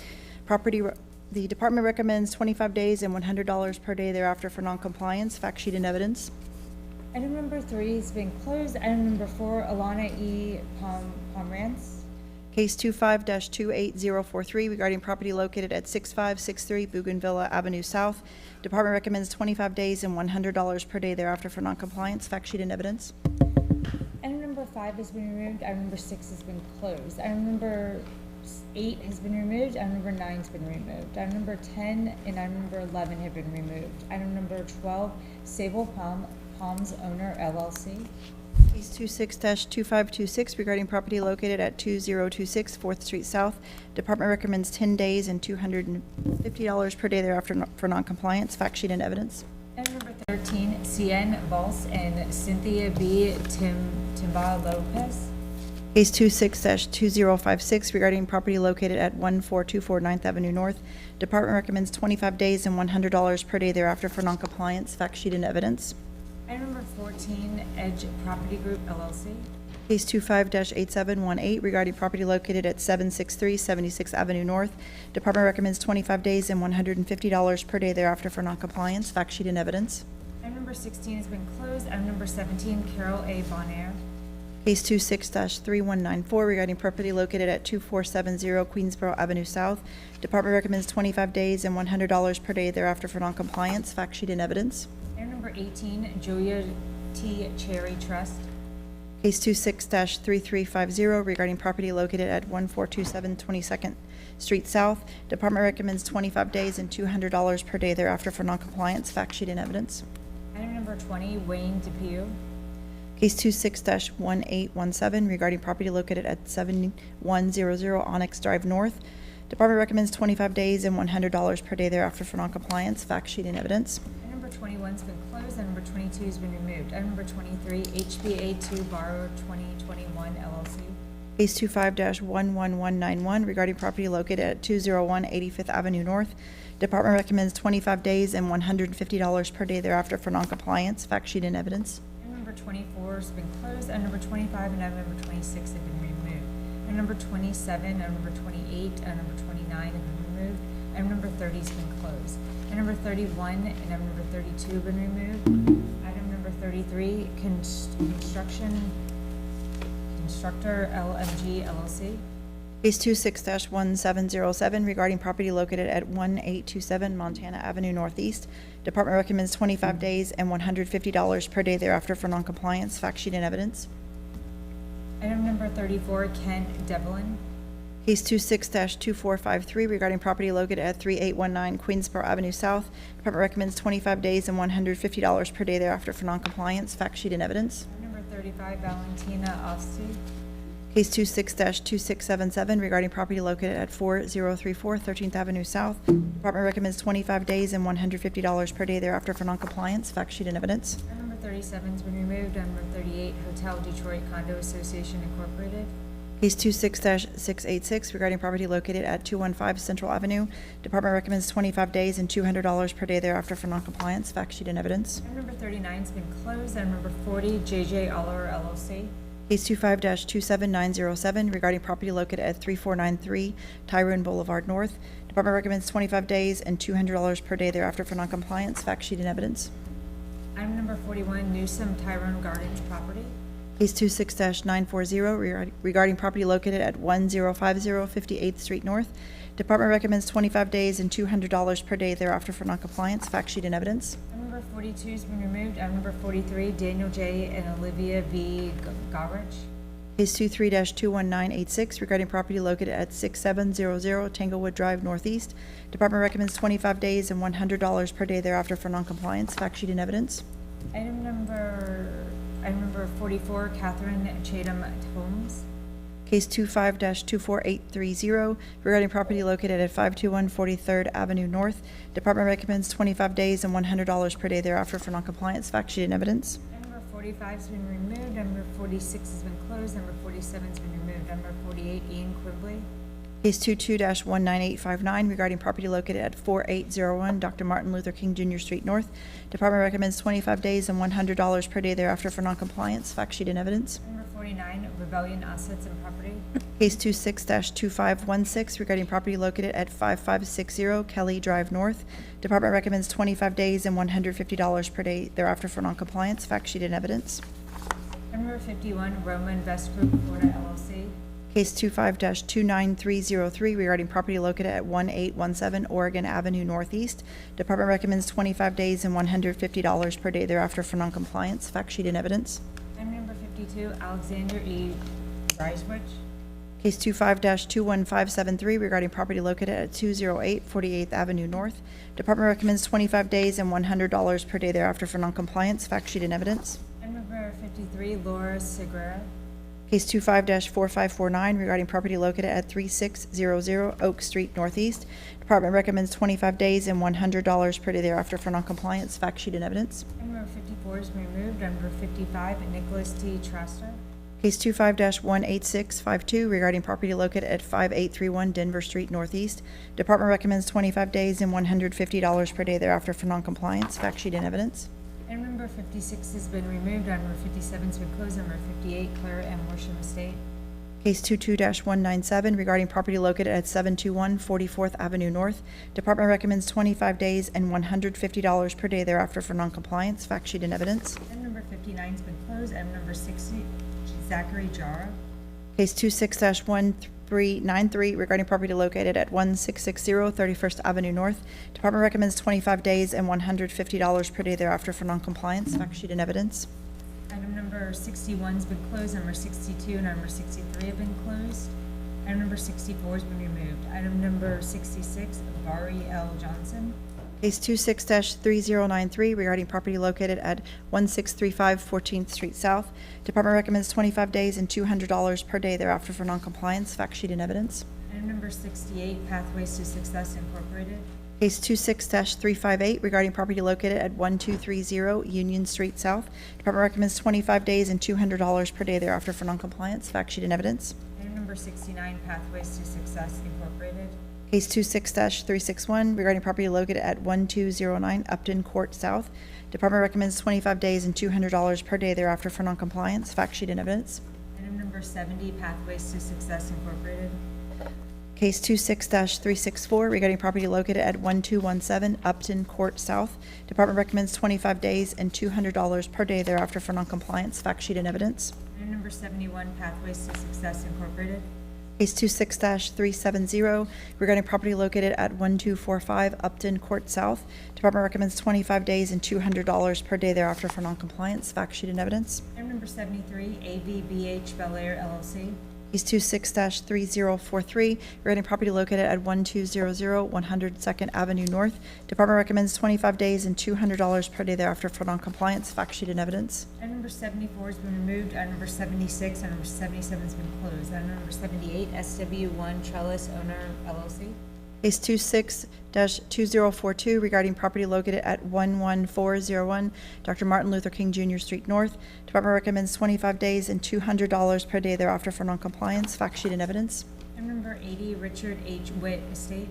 The department recommends 25 days and $100 per day thereafter for noncompliance. Fact sheet and evidence. Item number 3 has been closed. Item number 4, Alana E. Pomerantz. Case 25-28043, regarding property located at 6563 Bougainvillea Avenue South. Department recommends 25 days and $100 per day thereafter for noncompliance. Fact sheet and evidence. Item number 5 has been removed. Item number 6 has been closed. Item number 8 has been removed. Item number 9 has been removed. Item number 10 and item number 11 have been removed. Item number 12, Sable Palms Owner LLC. Case 26-2526, regarding property located at 2026 4th Street South. Department recommends 10 days and $250 per day thereafter for noncompliance. Fact sheet and evidence. Item number 13, Cien Valls and Cynthia B. Timba Lopez. Case 26-2056, regarding property located at 1424 9th Avenue North. Department recommends 25 days and $100 per day thereafter for noncompliance. Fact sheet and evidence. Item number 14, Edge Property Group LLC. Case 25-8718, regarding property located at 763 76th Avenue North. Department recommends 25 days and $150 per day thereafter for noncompliance. Fact sheet and evidence. Item number 16 has been closed. Item number 17, Carol A. Bonaire. Case 26-3194, regarding property located at 2470 Queensboro Avenue South. Department recommends 25 days and $100 per day thereafter for noncompliance. Fact sheet and evidence. Item number 18, Julia T. Cherry Trust. Case 26-3350, regarding property located at 1427 22nd Street South. Department recommends 25 days and $200 per day thereafter for noncompliance. Fact sheet and evidence. Item number 20, Wayne DePew. Case 26-1817, regarding property located at 7100 Onyx Drive North. Department recommends 25 days and $100 per day thereafter for noncompliance. Fact sheet and evidence. Item number 21's been closed. Item number 22 has been removed. Item number 23, HBA2 Borrower 2021 LLC. Case 25-11191, regarding property located at 201 85th Avenue North. Department recommends 25 days and $150 per day thereafter for noncompliance. Fact sheet and evidence. Item number 24 has been closed. Item number 25 and item number 26 have been removed. Item number 27, item number 28, item number 29 have been removed. Item number 30 has been closed. Item number 31 and item number 32 have been removed. Item number 33, Constructor LMG LLC. Case 26-1707, regarding property located at 1827 Montana Avenue Northeast. Department recommends 25 days and $150 per day thereafter for noncompliance. Fact sheet and evidence. Item number 34, Ken Devlin. Case 26-2453 regarding property located at 3819 Queensboro Avenue South. Department recommends 25 days and $150 per day thereafter for noncompliance. Fact sheet and evidence. Number 35, Valentina Osti. Case 26-2677 regarding property located at 4034 13th Avenue South. Department recommends 25 days and $150 per day thereafter for noncompliance. Fact sheet and evidence. Number 37's been removed. Number 38, Hotel Detroit Condo Association Incorporated. Case 26-686 regarding property located at 215 Central Avenue. Department recommends 25 days and $200 per day thereafter for noncompliance. Fact sheet and evidence. Item number 39's been closed. Item number 40, JJ Aller LLC. Case 25-27907 regarding property located at 3493 Tyrone Boulevard North. Department recommends 25 days and $200 per day thereafter for noncompliance. Fact sheet and evidence. Item number 41, Newsom Tyrone Gardens property. Case 26-940 regarding property located at 1050 58th Street North. Department recommends 25 days and $200 per day thereafter for noncompliance. Fact sheet and evidence. Item number 42's been removed. Item number 43, Daniel J. and Olivia V. Garrich. Case 23-21986 regarding property located at 6700 Tanglewood Drive Northeast. Department recommends 25 days and $100 per day thereafter for noncompliance. Fact sheet and evidence. Item number 44, Catherine Chatham Holmes. Case 25-24830 regarding property located at 521 43rd Avenue North. Department recommends 25 days and $100 per day thereafter for noncompliance. Fact sheet and evidence. Number 45's been removed. Number 46 has been closed. Number 47's been removed. Number 48, Ian Quigley. Case 22-19859 regarding property located at 4801 Dr. Martin Luther King Jr. Street North. Department recommends 25 days and $100 per day thereafter for noncompliance. Fact sheet and evidence. Number 49, Rebellion Assets and Property. Case 26-2516 regarding property located at 5560 Kelly Drive North. Department recommends 25 days and $150 per day thereafter for noncompliance. Fact sheet and evidence. Number 51, Roma Invest Group, Florida LLC. Case 25-29303 regarding property located at 1817 Oregon Avenue Northeast. Department recommends 25 days and $150 per day thereafter for noncompliance. Fact sheet and evidence. Item number 52, Alexander E. Reiswich. Case 25-21573 regarding property located at 208 48th Avenue North. Department recommends 25 days and $100 per day thereafter for noncompliance. Fact sheet and evidence. Item number 53, Laura Segura. Case 25-4549 regarding property located at 3600 Oak Street Northeast. Department recommends 25 days and $100 per day thereafter for noncompliance. Fact sheet and evidence. Item number 54 is removed. Item number 55, Nicholas T. Traster. Case 25-18652 regarding property located at 5831 Denver Street Northeast. Department recommends 25 days and $150 per day thereafter for noncompliance. Fact sheet and evidence. Item number 56 has been removed. Item number 57 has been closed. Item number 58, Clara M. Worsham Estate. Case 22-197 regarding property located at 721 44th Avenue North. Department recommends 25 days and $150 per day thereafter for noncompliance. Fact sheet and evidence. Item number 59 has been closed. Item number 60, Zachary Jara. Case 26-1393 regarding property located at 1660 31st Avenue North. Department recommends 25 days and $150 per day thereafter for noncompliance. Fact sheet and evidence. Item number 61 has been closed. Number 62 and number 63 have been closed. Item number 64 has been removed. Item number 66, Bari L. Johnson. Case 26-3093 regarding property located at 1635 14th Street South. Department recommends 25 days and $200 per day thereafter for noncompliance. Fact sheet and evidence. Item number 68, Pathways to Success Incorporated. Case 26-358 regarding property located at 1230 Union Street South. Department recommends 25 days and $200 per day thereafter for noncompliance. Fact sheet and evidence. Item number 69, Pathways to Success Incorporated. Case 26-361 regarding property located at 1209 Upton Court South. Department recommends 25 days and $200 per day thereafter for noncompliance. Fact sheet and evidence. Item number 70, Pathways to Success Incorporated. Case 26-364 regarding property located at 1217 Upton Court South. Department recommends 25 days and $200 per day thereafter for noncompliance. Fact sheet and evidence. Item number 71, Pathways to Success Incorporated. Case 26-370 regarding property located at 1245 Upton Court South. Department recommends 25 days and $200 per day thereafter for noncompliance. Fact sheet and evidence. Item number 73, AVBH Bel Air LLC. Case 26-3043, regarding property located at 1200 102nd Avenue North. Department recommends 25 days and $200 per day thereafter for noncompliance. Fact sheet and evidence. Item number 74 has been removed. Item number 76, item number 77 has been closed. Item number 78, SW1 Trellis Owner LLC. Case 26-2042, regarding property located at 11401 Dr. Martin Luther King Jr. Street North. Department recommends 25 days and $200 per day thereafter for noncompliance. Fact sheet and evidence. Item number 80, Richard H. Witt Estate.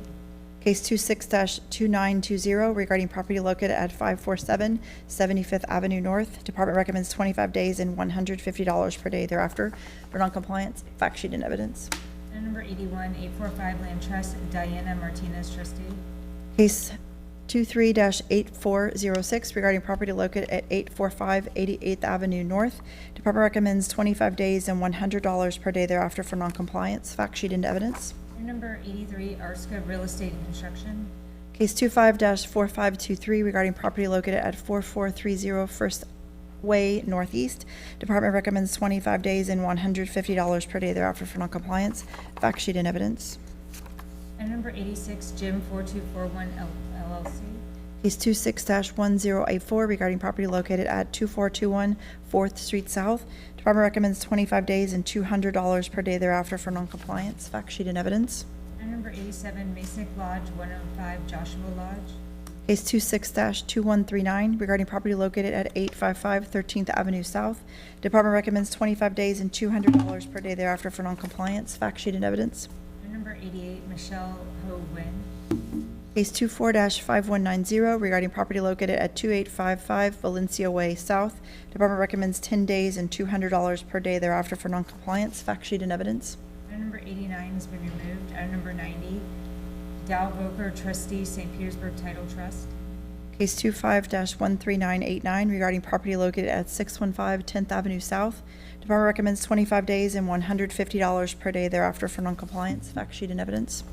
Case 26-2920, regarding property located at 547 75th Avenue North. Department recommends 25 days and $150 per day thereafter for noncompliance. Fact sheet and evidence. Item number 81, 845 Land Trust, Diana Martinez, trustee. Case 23-8406, regarding property located at 845 88th Avenue North. Department recommends 25 days and $100 per day thereafter for noncompliance. Fact sheet and evidence. Item number 83, Arska Real Estate and Construction. Case 25-4523, regarding property located at 4430 First Way Northeast. Department recommends 25 days and $150 per day thereafter for noncompliance. Fact sheet and evidence. Item number 86, Jim 4241 LLC. Case 26-1084, regarding property located at 2421 4th Street South. Department recommends 25 days and $200 per day thereafter for noncompliance. Fact sheet and evidence. Item number 87, Masonic Lodge 105 Joshua Lodge. Case 26-2139, regarding property located at 855 13th Avenue South. Department recommends 25 days and $200 per day thereafter for noncompliance. Fact sheet and evidence. Item number 88, Michelle Ho Win. Case 24-5190, regarding property located at 2855 Valencia Way South. Department recommends 10 days and $200 per day thereafter for noncompliance. Fact sheet and evidence. Item number 89 has been removed. Item number 90, Dow Voker trustee, St. Petersburg Title Trust. Case 25-13989, regarding property located at 615 10th Avenue South. Department recommends 25 days and $150 per day thereafter for noncompliance. Fact sheet and evidence.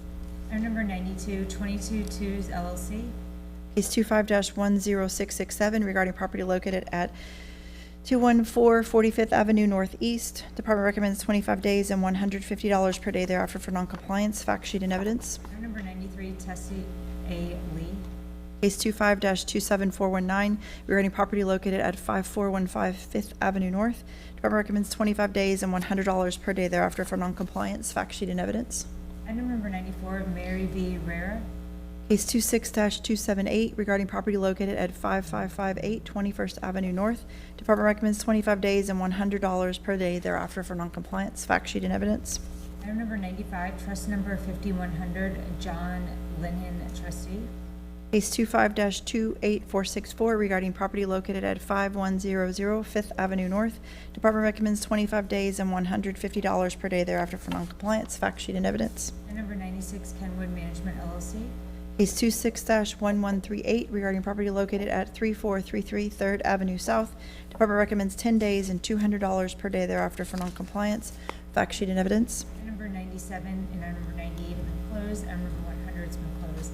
Item number 92, 22 Twos LLC. Case 25-10667, regarding property located at 214 45th Avenue Northeast. Department recommends 25 days and $150 per day thereafter for noncompliance. Fact sheet and evidence. Item number 93, Tessie A. Lee. Case 25-27419, regarding property located at 5415 5th Avenue North. Department recommends 25 days and $100 per day thereafter for noncompliance. Fact sheet and evidence. Item number 94, Mary V. Rara. Case 26-278, regarding property located at 5558 21st Avenue North. Department recommends 25 days and $100 per day thereafter for noncompliance. Fact sheet and evidence. Item number 95, trust number 5100, John Linhan, trustee. Case 25-28464, regarding property located at 5100 5th Avenue North. Department recommends 25 days and $150 per day thereafter for noncompliance. Fact sheet and evidence. Item number 96, Kenwood Management LLC. Case 26-1138, regarding property located at 3433 3rd Avenue South. Department recommends 10 days and $200 per day thereafter for noncompliance. Fact sheet and evidence. Item number 97 and item number 98 have been closed. Item number 100 has been closed.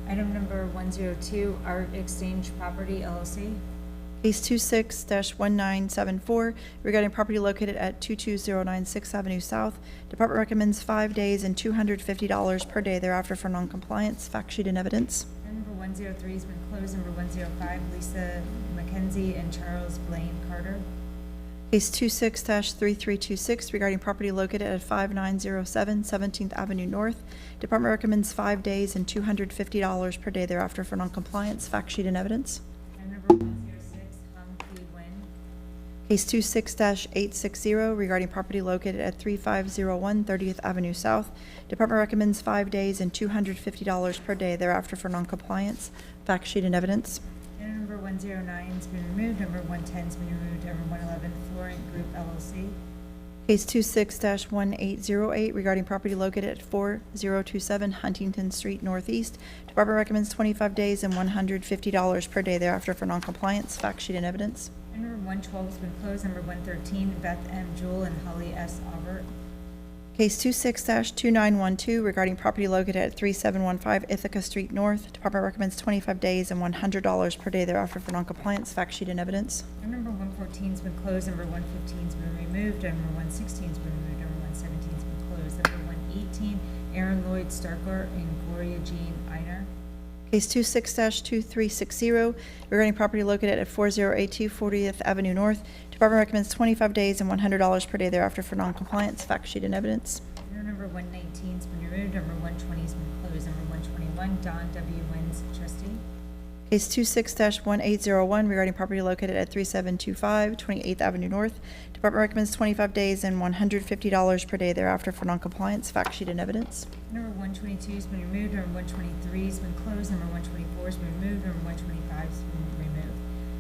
Item number 102, Art Exchange Property LLC. Case 26-1974, regarding property located at 22096 6th Avenue South. Department recommends 5 days and $250 per day thereafter for noncompliance. Fact sheet and evidence. Item number 103 has been closed. Number 105, Lisa McKenzie and Charles Blaine Carter. Case 26-3326, regarding property located at 5907 17th Avenue North. Department recommends 5 days and $250 per day thereafter for noncompliance. Fact sheet and evidence. Item number 106, Hung Ki Wen. Case 26-860, regarding property located at 3501 30th Avenue South. Department recommends 5 days and $250 per day thereafter for noncompliance. Fact sheet and evidence. Item number 109 has been removed. Number 110 has been removed. Number 111, Florent Group LLC. Case 26-1808, regarding property located at 4027 Huntington Street Northeast. Department recommends 25 days and $150 per day thereafter for noncompliance. Fact sheet and evidence. Item number 112 has been closed. Number 113, Beth M. Jewell and Holly S. Aubert. Case 26-2912, regarding property located at 3715 Ithaca Street North. Department recommends 25 days and $100 per day thereafter for noncompliance. Fact sheet and evidence. Item number 114 has been closed. Number 115 has been removed. Item number 116 has been removed. Number 117 has been 2018, Aaron Lloyd Starker and Gloria Jean Einer. Case 26-2360, regarding property located at 4082 40th Avenue North. Department recommends 25 days and $100 per day thereafter for noncompliance. Fact sheet and evidence. Item number 119's been removed, number 120's been closed, number 121, Don W. Wins, trustee. Case 26-1801, regarding property located at 3725 28th Avenue North. Department recommends 25 days and $150 per day thereafter for noncompliance. Fact sheet and evidence. Number 122's been removed, number 123's been closed, number 124's been removed, number 125's been removed.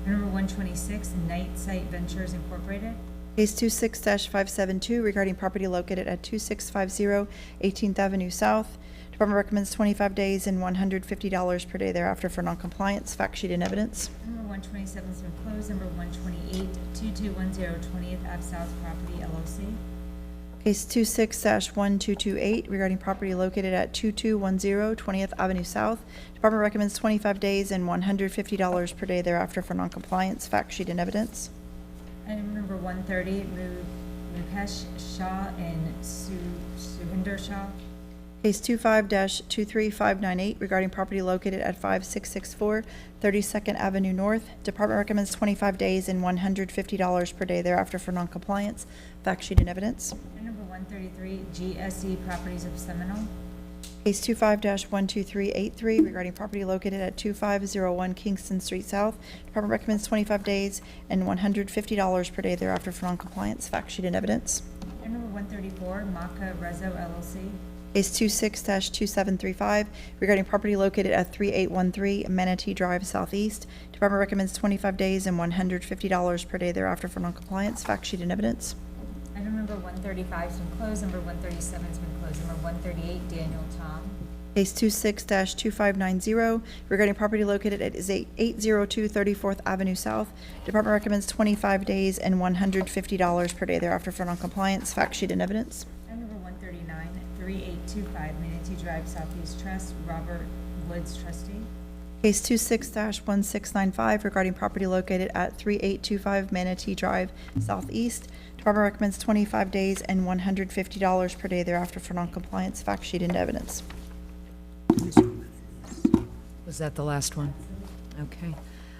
Number 126, Night Site Ventures Incorporated. Case 26-572, regarding property located at 2650 18th Avenue South. Department recommends 25 days and $150 per day thereafter for noncompliance. Fact sheet and evidence. Number 127's been closed, number 128, 2210 20th Ave South Property LLC. Case 26-1228, regarding property located at 2210 20th Avenue South. Department recommends 25 days and $150 per day thereafter for noncompliance. Fact sheet and evidence. Item number 130, Mukesh Shah and Suhinder Shah. Case 25-23598, regarding property located at 5664 32nd Avenue North. Department recommends 25 days and $150 per day thereafter for noncompliance. Fact sheet and evidence. Item number 133, GSE Properties of Seminole. Case 25-12383, regarding property located at 2501 Kingston Street South. Department recommends 25 days and $150 per day thereafter for noncompliance. Fact sheet and evidence. Item number 134, Maka Rezo LLC. Case 26-2735, regarding property located at 3813 Manatee Drive Southeast. Department recommends 25 days and $150 per day thereafter for noncompliance. Fact sheet and evidence. Item number 135's been closed, number 137's been closed, number 138, Daniel Tom. Case 26-2590, regarding property located at 802 34th Avenue South. Department recommends 25 days and $150 per day thereafter for noncompliance. Fact sheet and evidence. Item number 139, 3825 Manatee Drive Southeast Trust, Robert Woods, trustee. Case 26-1695, regarding property located at 3825 Manatee Drive Southeast. Department recommends 25 days and $150 per day thereafter for noncompliance. Fact sheet and evidence. Was that the last one? Okay.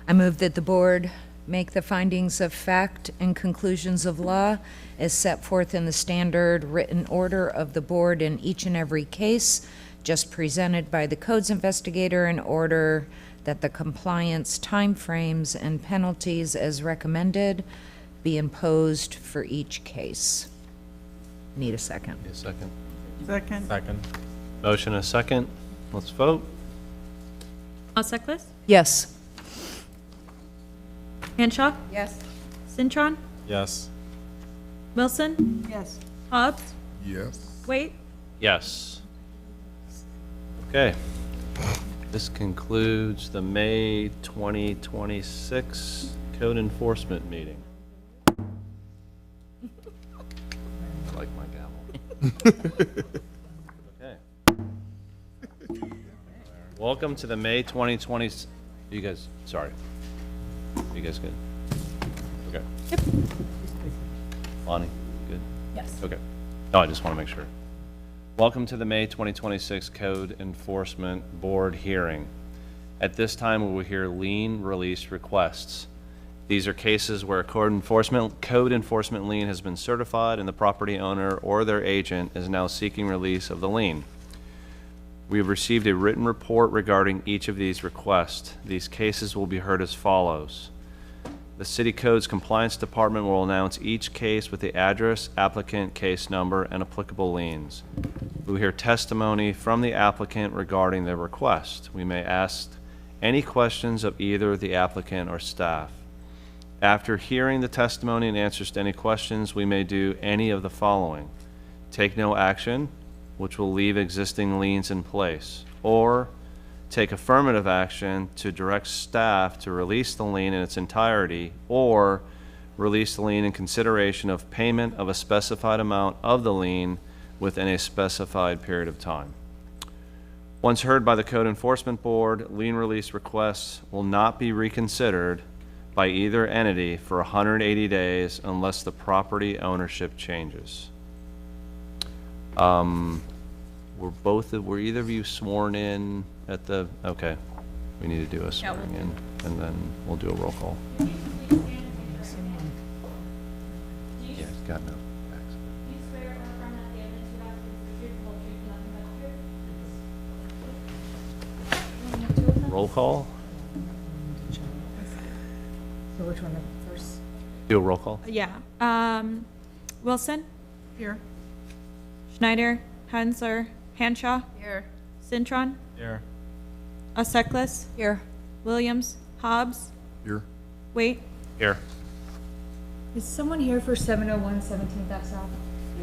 I move that the board make the findings of fact and conclusions of law as set forth in the standard written order of the board in each and every case just presented by the codes investigator, in order that the compliance timeframes and penalties as recommended be imposed for each case. Need a second. Need a second. Second. Second. Motion and a second. Let's vote. Alseckless, Yes. Hanshaw, Yes. Cintron, Yes. Wilson, Yes. Hobbs, Yes. Wait, Yes. Okay. This concludes the May 2026 Code Enforcement meeting. I like my gavel. Okay. Welcome to the May 2020, you guys, sorry. You guys good? Okay. Yep. Lonnie, good? Yes. Okay. No, I just want to make sure. Welcome to the May 2026 Code Enforcement Board hearing. At this time, we will hear lien release requests. These are cases where a code enforcement lien has been certified and the property owner or their agent is now seeking release of the lien. We have received a written report regarding each of these requests. These cases will be heard as follows. The City Code's Compliance Department will announce each case with the address, applicant, case number, and applicable liens. We will hear testimony from the applicant regarding their request. We may ask any questions of either the applicant or staff. After hearing the testimony and answers to any questions, we may do any of the following. Take no action, which will leave existing liens in place, or take affirmative action to direct staff to release the lien in its entirety, or release the lien in consideration of payment of a specified amount of the lien within a specified period of time. Once heard by the Code Enforcement Board, lien release requests will not be reconsidered by either entity for 180 days unless the property ownership changes. were either of you sworn in at the, okay. We need to do a swearing in, and then we'll do a roll call. Yeah, it's got no facts. Roll call? So which one first? Do a roll call? Yeah. Wilson? Here. Schneider? Hensler? Hanshaw? Here. Cintron? Here. Aseklis? Here. Williams? Hobbs? Here. Wait. Here. Is someone here for 701 17th Ave South?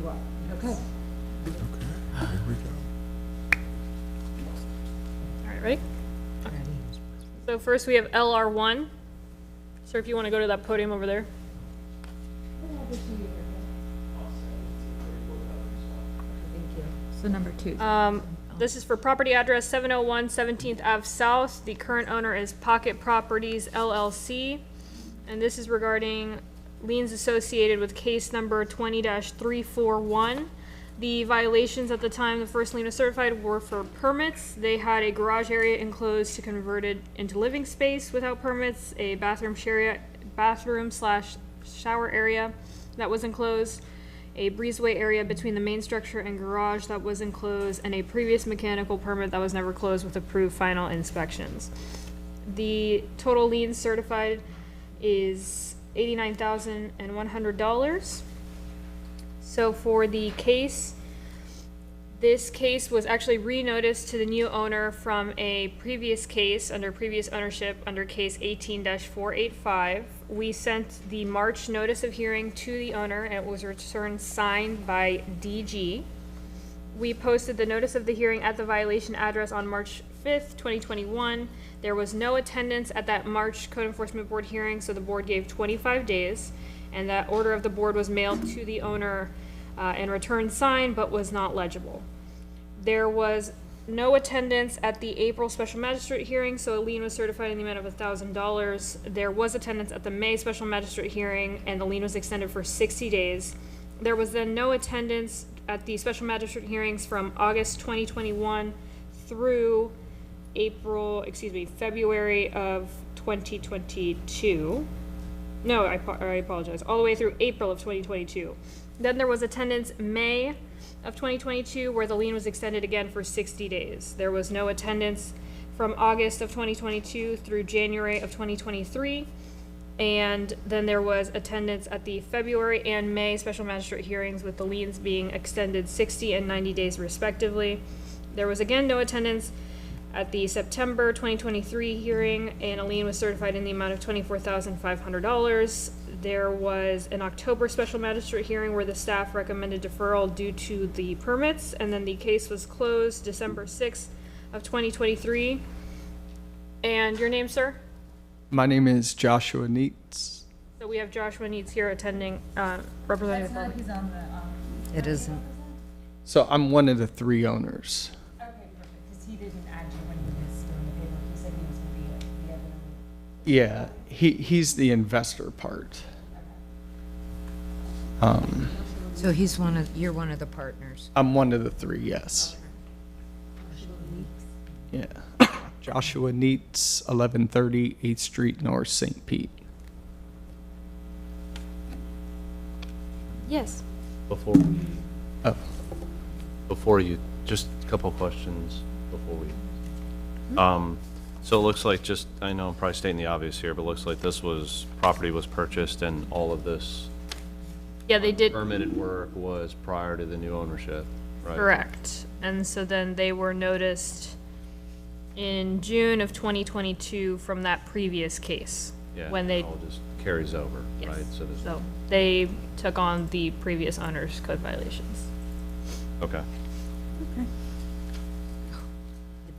You are. Okay. Here we go. All right, ready? So first we have LR1. Sir, if you want to go to that podium over there. So number 2. This is for property address 701 17th Ave South. The current owner is Pocket Properties LLC. And this is regarding liens associated with case number 20-341. The violations at the time the first lien was certified were for permits. They had a garage area enclosed to convert it into living space without permits, a bathroom slash shower area that was enclosed, a breezeway area between the main structure and garage that was enclosed, and a previous mechanical permit that was never closed with approved final inspections. The total lien certified is $89,100. So for the case, this case was actually re-noticed to the new owner from a previous case under previous ownership under case 18-485. We sent the March notice of hearing to the owner and it was returned signed by DG. We posted the notice of the hearing at the violation address on March 5th, 2021. There was no attendance at that March Code Enforcement Board hearing, so the board gave 25 days, and that order of the board was mailed to the owner and returned signed, but was not legible. There was no attendance at the April Special Magistrate hearing, so a lien was certified in the amount of $1,000. There was attendance at the May Special Magistrate hearing, and the lien was extended for 60 days. There was then no attendance at the Special Magistrate hearings from August 2021 through February of 2022. No, I apologize. All the way through April of 2022. Then there was attendance May of 2022 where the lien was extended again for 60 days. There was no attendance from August of 2022 through January of 2023. And then there was attendance at the February and May special magistrate hearings with the liens being extended 60 and 90 days respectively. There was again no attendance at the September 2023 hearing, and a lien was certified in the amount of $24,500. There was an October special magistrate hearing where the staff recommended deferral due to the permits, and then the case was closed December 6th of 2023. And your name, sir? My name is Joshua Neitz. So we have Joshua Neitz here attending, Representative That's not, Bowman. he's on the, It isn't. So I'm one of the 3 owners. okay, perfect, because he didn't add you when he was doing the paperwork, he said he was gonna be the other one. Yeah, he's the investor part. So you're one of the partners. I'm one of the 3, yes. Yeah. Joshua Neitz, 1130 8th Street North, St. Pete. Yes. Before you, just a couple questions before we. So it looks like I know I'm probably stating the obvious here, but it looks like property was purchased and all of this Yeah, they did. permitted work was prior to the new ownership, right? Correct. And so then they were noticed in June of 2022 from that previous case. Yeah, When they, it all just carries over, yes. right? So there's, So they took on the previous owner's code violations. okay.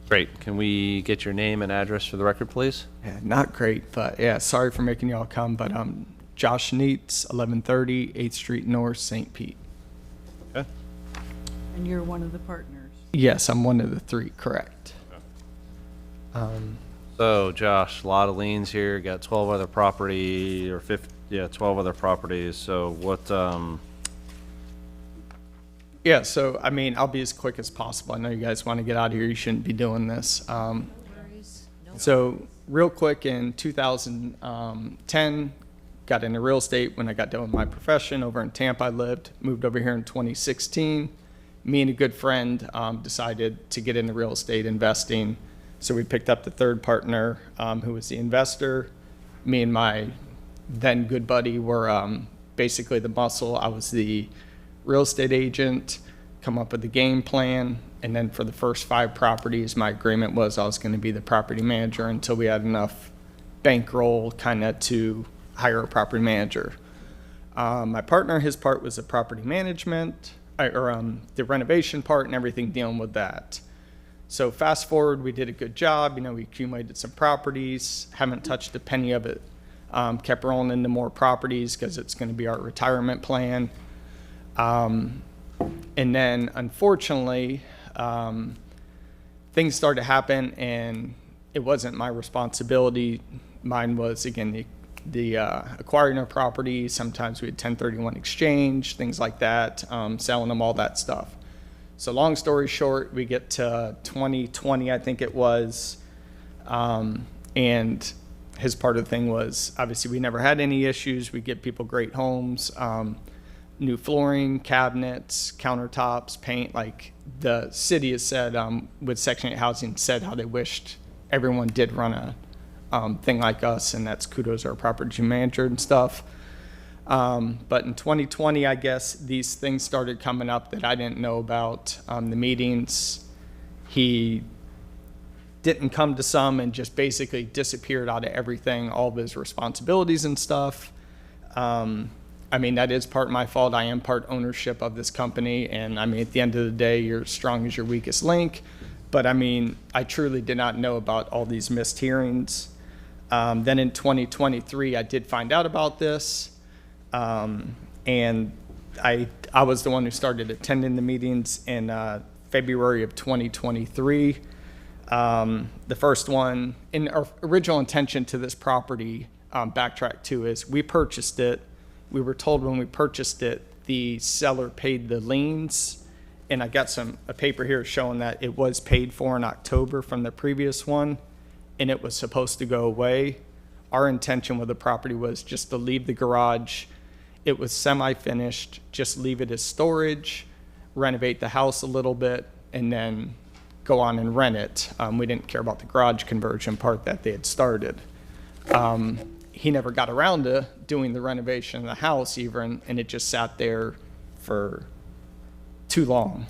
Great. Can we get your name and address for the record, please? Yeah, not great, but yeah, sorry for making y'all come, but Josh Neitz, 1130 8th Street North, St. Pete. Okay. And you're one of the partners. Yes, I'm one of the 3, correct. So Josh, a lot of liens here, got 12 other property, or 12 other properties. So what, Yeah, so, I mean, I'll be as quick as possible. I know you guys want to get out of here. You shouldn't be doing this. So, real quick, in 2010, got into real estate when I got done with my profession. Over in Tampa, I lived. Moved over here in 2016. Me and a good friend decided to get into real estate investing. So we picked up the third partner who was the investor. Me and my then good buddy were basically the muscle. I was the real estate agent, come up with the game plan, and then for the first 5 properties, my agreement was I was going to be the property manager until we had enough bankroll kind of to hire a property manager. My partner, his part was the property management, the renovation part and everything dealing with that. So fast forward, we did a good job. We accumulated some properties, haven't touched a penny of it. Kept rolling into more properties because it's going to be our retirement plan. And then unfortunately, things started to happen and it wasn't my responsibility. Mine was, again, the acquiring our property. Sometimes we had 1031 exchange, things like that, selling them, all that stuff. So long story short, we get to 2020, I think it was, and his part of the thing was, obviously we never had any issues. We get people great homes, new flooring, cabinets, countertops, paint. Like the city has said, with Section 8 housing, said how they wished everyone did run a thing like us, and that's kudos to our property manager and stuff. But in 2020, I guess these things started coming up that I didn't know about. The meetings, he didn't come to some and just basically disappeared out of everything, all of his responsibilities and stuff. I mean, that is part my fault. I am part ownership of this company, and I mean, at the end of the day, you're as strong as your weakest link. But I mean, I truly did not know about all these missed hearings. Then in 2023, I did find out about this. And I was the one who started attending the meetings in February of 2023. The first one, in our original intention to this property, backtrack to, is we purchased it. We were told when we purchased it, the seller paid the liens. And I got a paper here showing that it was paid for in October from the previous one, and it was supposed to go away. Our intention with the property was just to leave the garage. It was semi-finished, just leave it as storage, renovate the house a little bit, and then go on and rent it. We didn't care about the garage conversion part that they had started. He never got around to doing the renovation of the house even, and it just sat there for too long.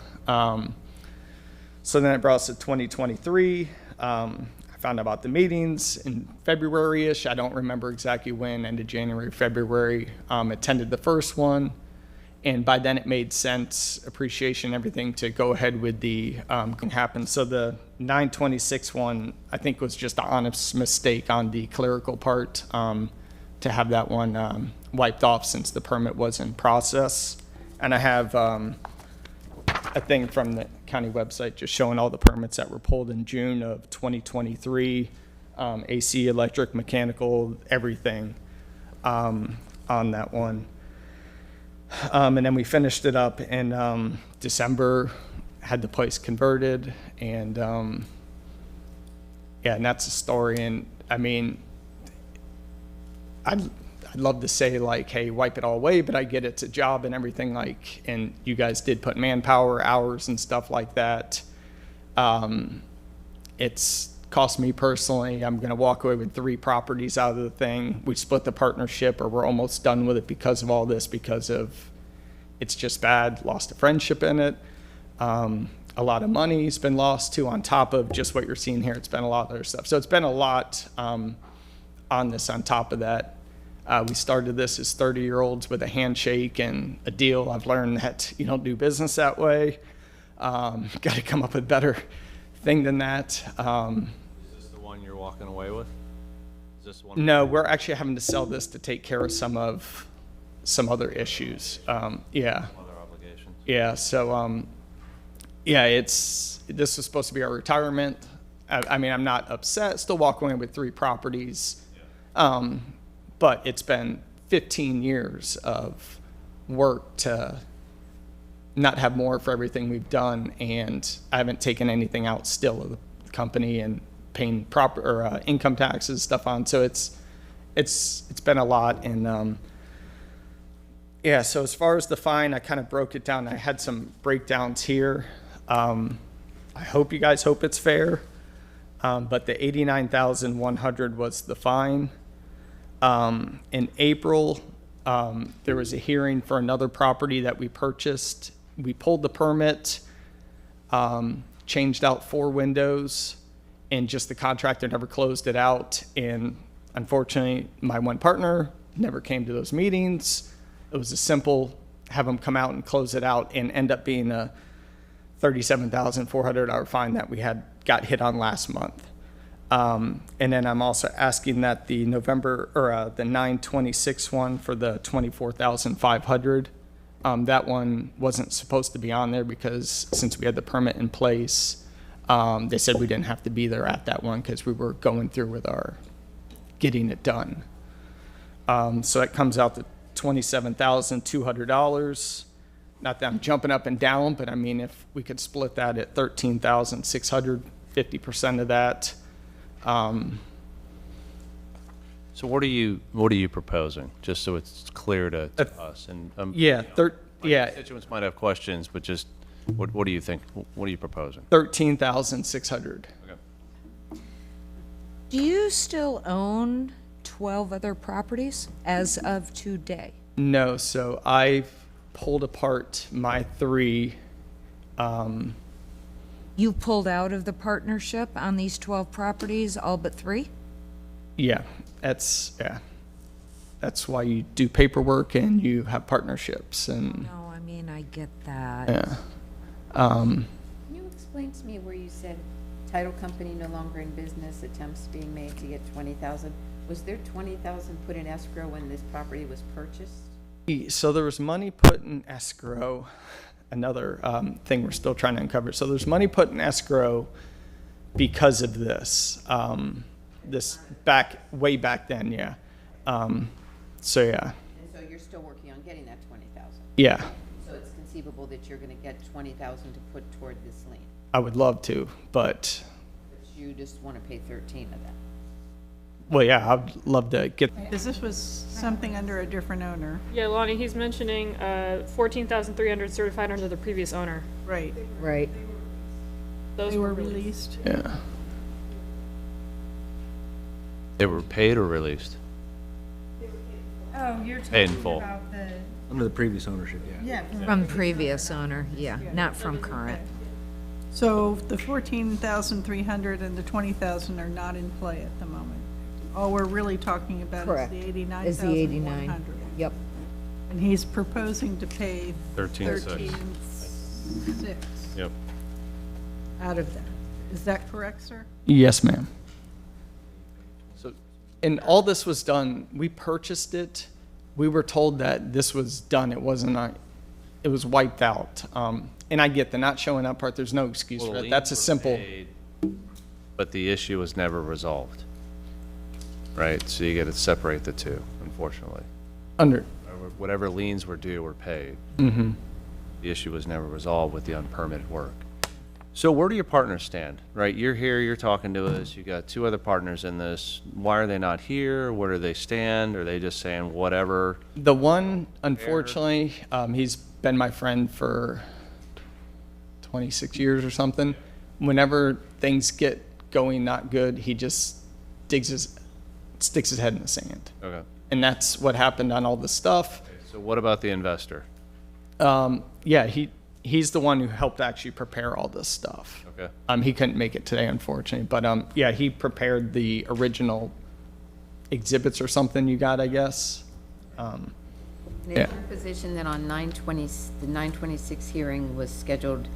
So then it brought us to 2023. I found out about the meetings in February-ish. I don't remember exactly when, end of January, February. Attended the first one, and by then it made sense, appreciation, everything, to go ahead with the happen. So the 926 one, I think, was just an honest mistake on the clerical part, to have that one wiped off since the permit was in process. And I have a thing from the county website just showing all the permits that were pulled in June of 2023, AC, electric, mechanical, everything on that one. And then we finished it up in December, had the place converted, and yeah, and that's the story. And I mean, I'd love to say, like, hey, wipe it all away, but I get it's a job and everything, like, and you guys did put manpower, hours and stuff like that. It's cost me personally, I'm gonna walk away with 3 properties out of the thing. We split the partnership, or we're almost done with it because of all this, because of, it's just bad, lost a friendship in it. A lot of money's been lost too, on top of just what you're seeing here. It's been a lot of other stuff. So it's been a lot on this on top of that. We started this as 30-year-olds with a handshake and a deal. I've learned that you don't do business that way. Got to come up with a better thing than that. Is this the one you're walking away with? Is this one? No, we're actually having to sell this to take care of some other issues. Yeah. Some other obligations. Yeah. So yeah, this was supposed to be our retirement. I mean, I'm not upset. Still walking away with 3 properties. Yeah. But it's been 15 years of work to not have more for everything we've done, and I haven't taken anything out still of the company and paying proper or income taxes stuff on. So it's been a lot, and yeah. So as far as the fine, I kind of broke it down. I had some breakdowns here. I hope you guys hope it's fair, but the $89,100 was the fine. In April, there was a hearing for another property that we purchased. We pulled the permit, changed out 4 windows, and just the contractor never closed it out. And unfortunately, my one partner never came to those meetings. It was a simple, have them come out and close it out, and end up being a $37,400 fine that we got hit on last month. And then I'm also asking that the November, or the 9/26 one for the $24,500, that one wasn't supposed to be on there because since we had the permit in place, they said we didn't have to be there at that one because we were going through with our getting it done. So that comes out to $27,200. Not that I'm jumping up and down, but I mean, if we could split that at $13,600, 50% of that. So what are you proposing, just so it's clear to us? And Yeah, yeah. constituents might have questions, but just what do you think? What are you proposing? $13,600. Okay. Do you still own 12 other properties as of today? No, so I've pulled apart my 3. You pulled out of the partnership on these 12 properties, all but 3? Yeah, that's why you do paperwork and you have partnerships and No, I mean, I get that. yeah. Can you explain to me where you said title company no longer in business, attempts being made to get 20,000? Was there 20,000 put in escrow when this property was purchased? So there was money put in escrow. Another thing we're still trying to uncover. So there's money put in escrow because of this. This way back then, yeah. So yeah. And so you're still working on getting that 20,000? Yeah. So it's conceivable that you're gonna get 20,000 to put toward this lien? I would love to, but But you just wanna pay 13 of that? well, yeah, I'd love to get. Because this was something under a different owner. Yeah, Lonnie, he's mentioning 14,300 certified under the previous owner. Right. Right. Those They were released. Yeah. They were paid or released? Oh, you're Paid in talking full. about the, Under the previous ownership, yeah. yeah. From previous owner, yeah, not from current. So the 14,300 and the 20,000 are not in play at the moment. All we're really talking about Correct. is the 89,100. Is the 89. Yep. And he's proposing to pay 13,600. 13,600 Yep. out of that. Is that correct, sir? Yes, ma'am. So And all this was done, we purchased it. We were told that this was done. It wasn't, it was wiped out. And I get the not showing up part. There's no excuse well, for the that. That's a liens were simple. paid, but the issue was never resolved. Right, so you got to separate the two, unfortunately. Whatever liens were due were paid. Mm-hmm. The issue was never resolved with the unpermitted work. So where do your partners stand, right? You're here, you're talking to us, you got 2 other partners in this. Why are they not here? Where do they stand? Are they just saying whatever? The one, unfortunately, he's been my friend for 26 years or something. Whenever things get going not good, he just sticks his head in the sand. Okay. And that's what happened on all the stuff. So what about the investor? Yeah, he's the one who helped actually prepare all this stuff. Okay. He couldn't make it today, unfortunately, but yeah, he prepared the original exhibits or something you got, I guess. And Yeah. is your position that on the 9/26 hearing was scheduled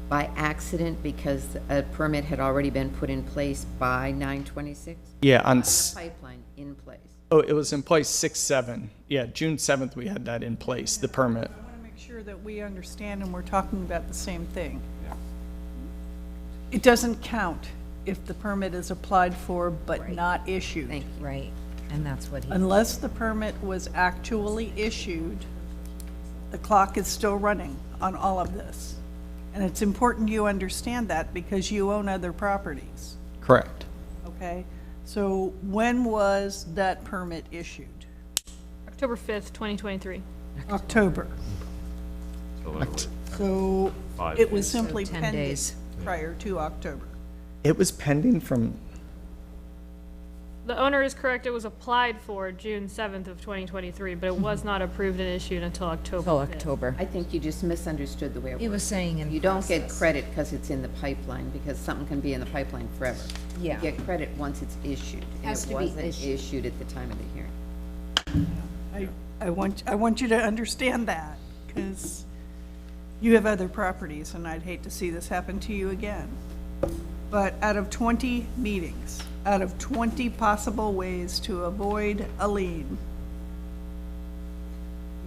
by accident because a permit had already been put in place by 9/26? Yeah, on The pipeline in place. Oh, it was in place 6/7. Yeah, June 7th, we had that in place, the permit. I want to make sure that we understand and we're talking about the same thing. It doesn't count if the permit is applied for but not issued. Thank you. Right, and that's what he. Unless the permit was actually issued, the clock is still running on all of this. And it's important you understand that because you own other properties, Correct. okay? So when was that permit issued? October 5th, 2023. October. So Five it was days. simply 10 pending days. prior to October. It was pending from, The owner is correct, it was applied for June 7th of 2023, but it was not approved and issued until October Till 5th. October. I think you just misunderstood the way it works. He was saying in You don't get process. credit because it's in the pipeline, because something can be in the pipeline forever. Yeah. You get credit once it's issued. Has to And be it wasn't issued. issued at the time of the hearing. I want you to understand that, because you have other properties, and I'd hate to see this happen to you again. But out of 20 meetings, out of 20 possible ways to avoid a lien,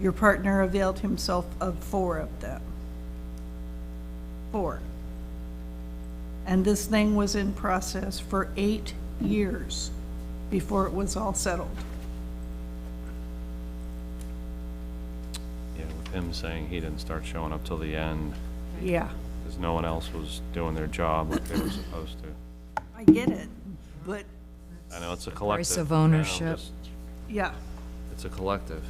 your partner availed himself of 4 of them. 4. And this thing was in process for 8 years before it was all settled. Yeah, with him saying he didn't start showing up till the end, Yeah, because no one else was doing their job like they were supposed to. I get it, but, I know it's a collective. Choice of you know, ownership. just- yeah. It's a collective.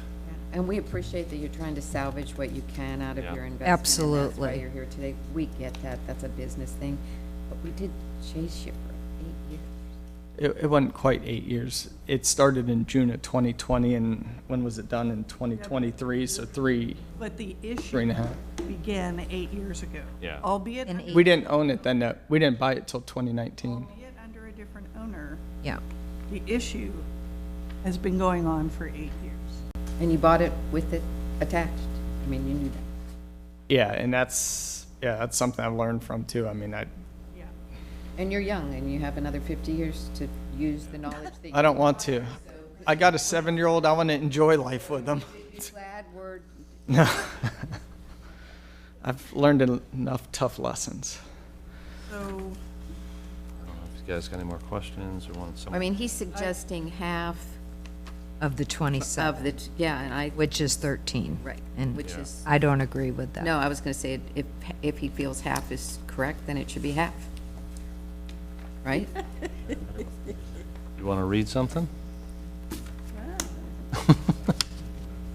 And we appreciate that you're trying to salvage what you can out of Yeah. your investment. And that's why Absolutely. you're here today. We get that. That's a business thing. But we did chase you for 8 years. it wasn't quite 8 years. It started in June of 2020, and when was it done? In 2023, so three But the and a issue half. began 8 years ago. Yeah. Albeit, In albeit We didn't own it then, we didn't buy it till 2019. under a different owner, Yeah. the issue has been going on for 8 years. And you bought it with it attached. I mean, you knew that. Yeah, and that's something I've learned from too. I mean, And you're young, and you have another 50 years to use the knowledge that you... I don't want to. I got a 7-year-old, I want to enjoy life with them. Glad word. No. I've learned enough tough lessons. So, I don't know if you guys got any more questions or want some. I mean, he's suggesting half Of the 27, of the, yeah, and I, which is 13. right, And which is... I don't agree with that. No, I was going to say, if he feels half is correct, then it should be half. Right? You want to read something?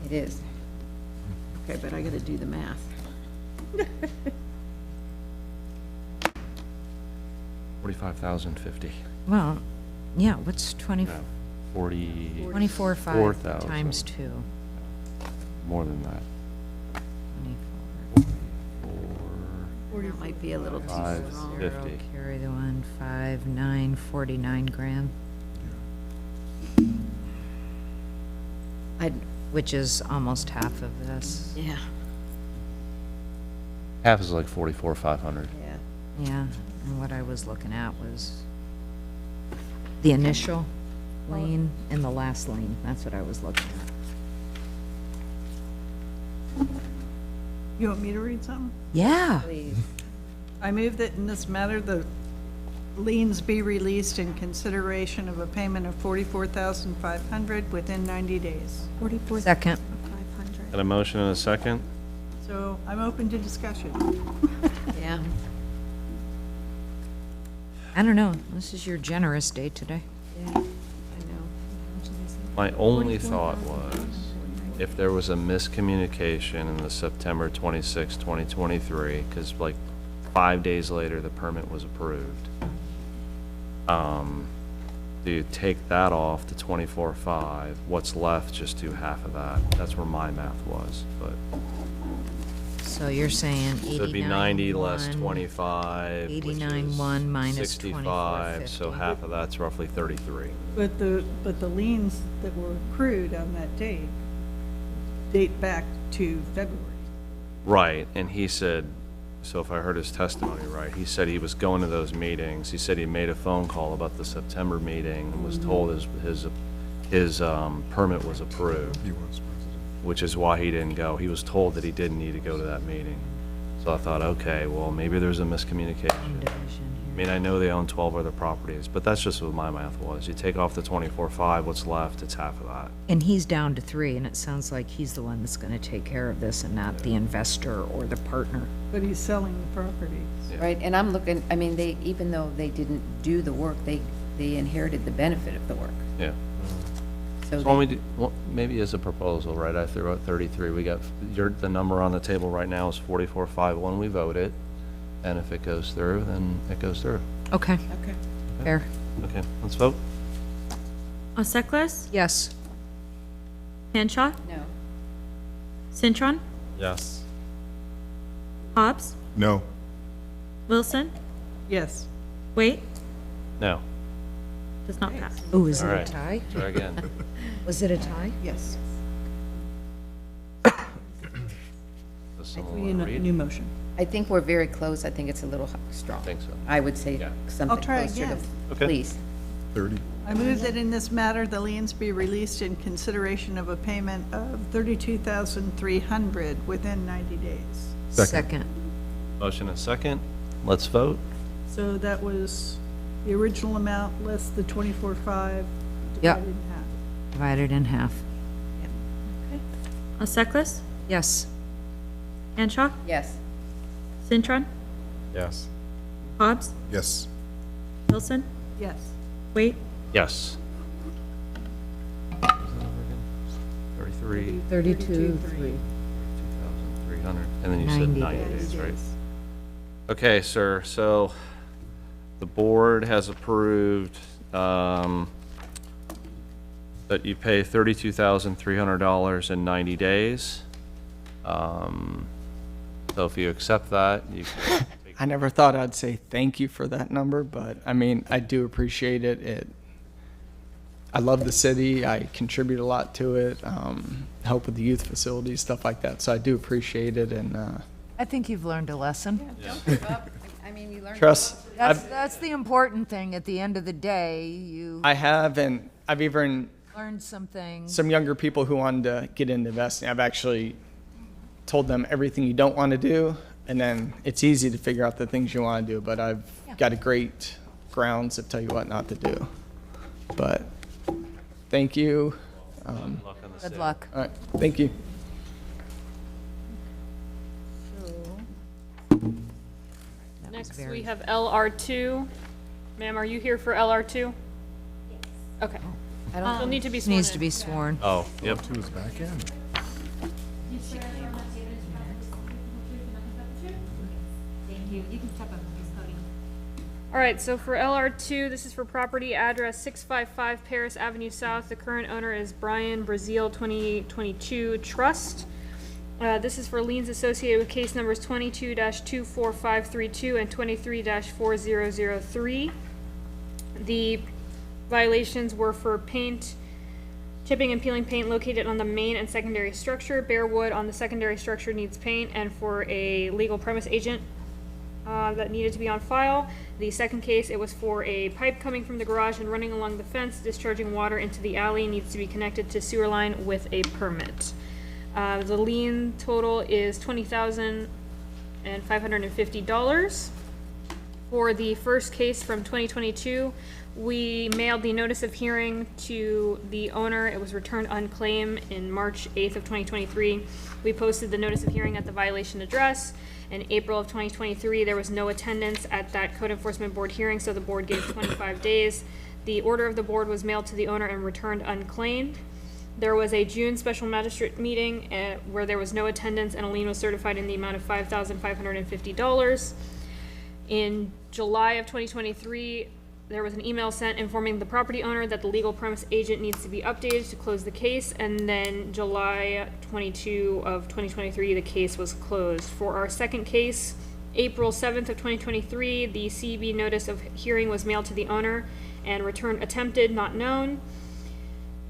It is. Okay, but I got to do the math. $45,050. Well, yeah, what's 20, No, 40. 24,500 4,000. times 2? More than that. 24. That might be a little too Five. strong. 50. Carry the 1, 5, 9, 49 grand, I'd, which is almost half of this. yeah, Half is like 44,500. yeah. Yeah, and what I was looking at was the initial lien and the last lien. That's what I was looking at. you want me to read something? Yeah. Please. I move that in this matter, the liens be released in consideration of a payment of $44,500 within 90 days. 44,500. Second. Got a motion and a second? So I'm open to discussion. Yeah. I don't know. This is your generous day today. Yeah, I know. My only thought was, if there was a miscommunication in the September 26, 2023, because like 5 days later, the permit was approved, do you take that off to 24.5? What's left, just do half of that. That's where my math was, but. So you're saying 89. So it'd be 90 less 1, 25. which 89 is 1 minus 65, so 24.50. half of that's roughly 33. But the liens that were accrued on that date date back to February. Right, and he said, so if I heard his testimony right, he said he was going to those meetings. He said he made a phone call about the September meeting and was told his permit was approved, He was president. which is why he didn't go. He was told that he didn't need to go to that meeting. So I thought, okay, well, maybe there's a miscommunication. I mean, I know they own 12 other properties, but that's just what my math was. You take off the 24.5, what's left, it's half of that. And he's down to 3, and it sounds like he's the one that's gonna take care of this and not the investor or the partner. But he's selling the property. Right, and I'm looking, I mean, they, even though they didn't do the work, they inherited the benefit of the work. Yeah. So So when we do, well, maybe as a proposal, right, I threw out 33, we got, the number on the table right now is 44.5 when we vote it, and if it goes through, then it goes through. Okay, Okay. fair. Okay, let's vote. Oseklis, Yes. Hanshaw, No. Cintron, Yes. Hobbs, No. Wilson, Yes. Wait, No. does not pass. Oh, is it All a right. tie? Try again. Was it a tie? Yes. Does someone We want need to a read? new motion. I think we're very close. I think it's a little strong. I think so. I would say Yeah. something try closer to, again. Okay. please. 30. I move that in this matter, the liens be released in consideration of a payment of $32,300 within 90 days. Second. Motion and second. Let's vote. So that was the original amount less the 24.5 Yep. divided in half. Divided in half. Oseklis, Yes. Hanshaw, Yes. Cintron, Yes. Hobbs, Yes. Wilson, Yes. Wait, Yes. 33, 32, 2,300, and then you said 90 90 days, right? Okay, sir, so the board has approved, that you pay $32,300 in 90 days. So if you accept that, you can take I never thought I'd say thank you for that number, but I mean, I do appreciate it. I love the city. I contribute a lot to it, help with the youth facilities, stuff like that. So I do appreciate it, and I think you've learned a lesson. Don't give up. I mean, you learned. trust. That's the important thing. At the end of the day, you I have, and I've even learned some things. some younger people who wanted to get into investing. I've actually told them everything you don't want to do, and then it's easy to figure out the things you want to do. But I've got a great grounds to tell you what not to do. But thank you. Good luck. All right, thank you. Next, we have LR2. Ma'am, are you here for LR2? Yes. Okay. I don't You'll need to be sworn in. Needs to be sworn. Oh, yep. Two is back in. All right, so for LR2, this is for property address 655 Paris Avenue South. The current owner is Brian Brazil 2022 Trust. This is for liens associated with case numbers 22-24532 and 23-4003. The violations were for paint, chipping and peeling paint located on the main and secondary structure, bare wood on the secondary structure needs paint, and for a legal premise agent that needed to be on file. The second case, it was for a pipe coming from the garage and running along the fence, discharging water into the alley, needs to be connected to sewer line with a permit. The lien total is $20,550. For the first case from 2022, we mailed the notice of hearing to the owner. It was returned unclaimed in March 8th of 2023. We posted the notice of hearing at the violation address. In April of 2023, there was no attendance at that code enforcement board hearing, so the board gave 25 days. The order of the board was mailed to the owner and returned unclaimed. There was a June special magistrate meeting where there was no attendance and a lien was certified in the amount of $5,550. In July of 2023, there was an email sent informing the property owner that the legal premise agent needs to be updated to close the case, and then July 22 of 2023, the case was closed. For our second case, April 7th of 2023, the CB notice of hearing was mailed to the owner and return attempted, not known.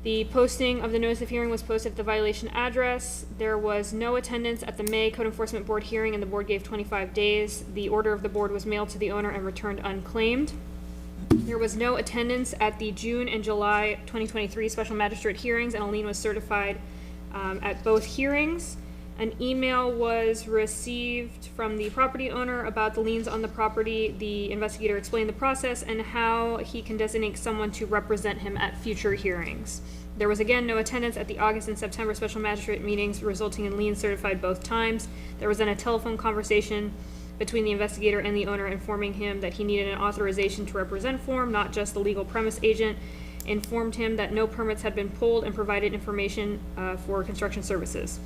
The posting of the notice of hearing was posted at the violation address. There was no attendance at the May Code Enforcement Board hearing, and the board gave 25 days. The order of the board was mailed to the owner and returned unclaimed. There was no attendance at the June and July 2023 special magistrate hearings, and a lien was certified at both hearings. An email was received from the property owner about the liens on the property. The investigator explained the process and how he can designate someone to represent him at future hearings. There was again no attendance at the August and September special magistrate meetings, resulting in liens certified both times. There was then a telephone conversation between the investigator and the owner, informing him that he needed an authorization to represent form, not just the legal premise agent. Informed him that no permits had been pulled and provided information for construction services.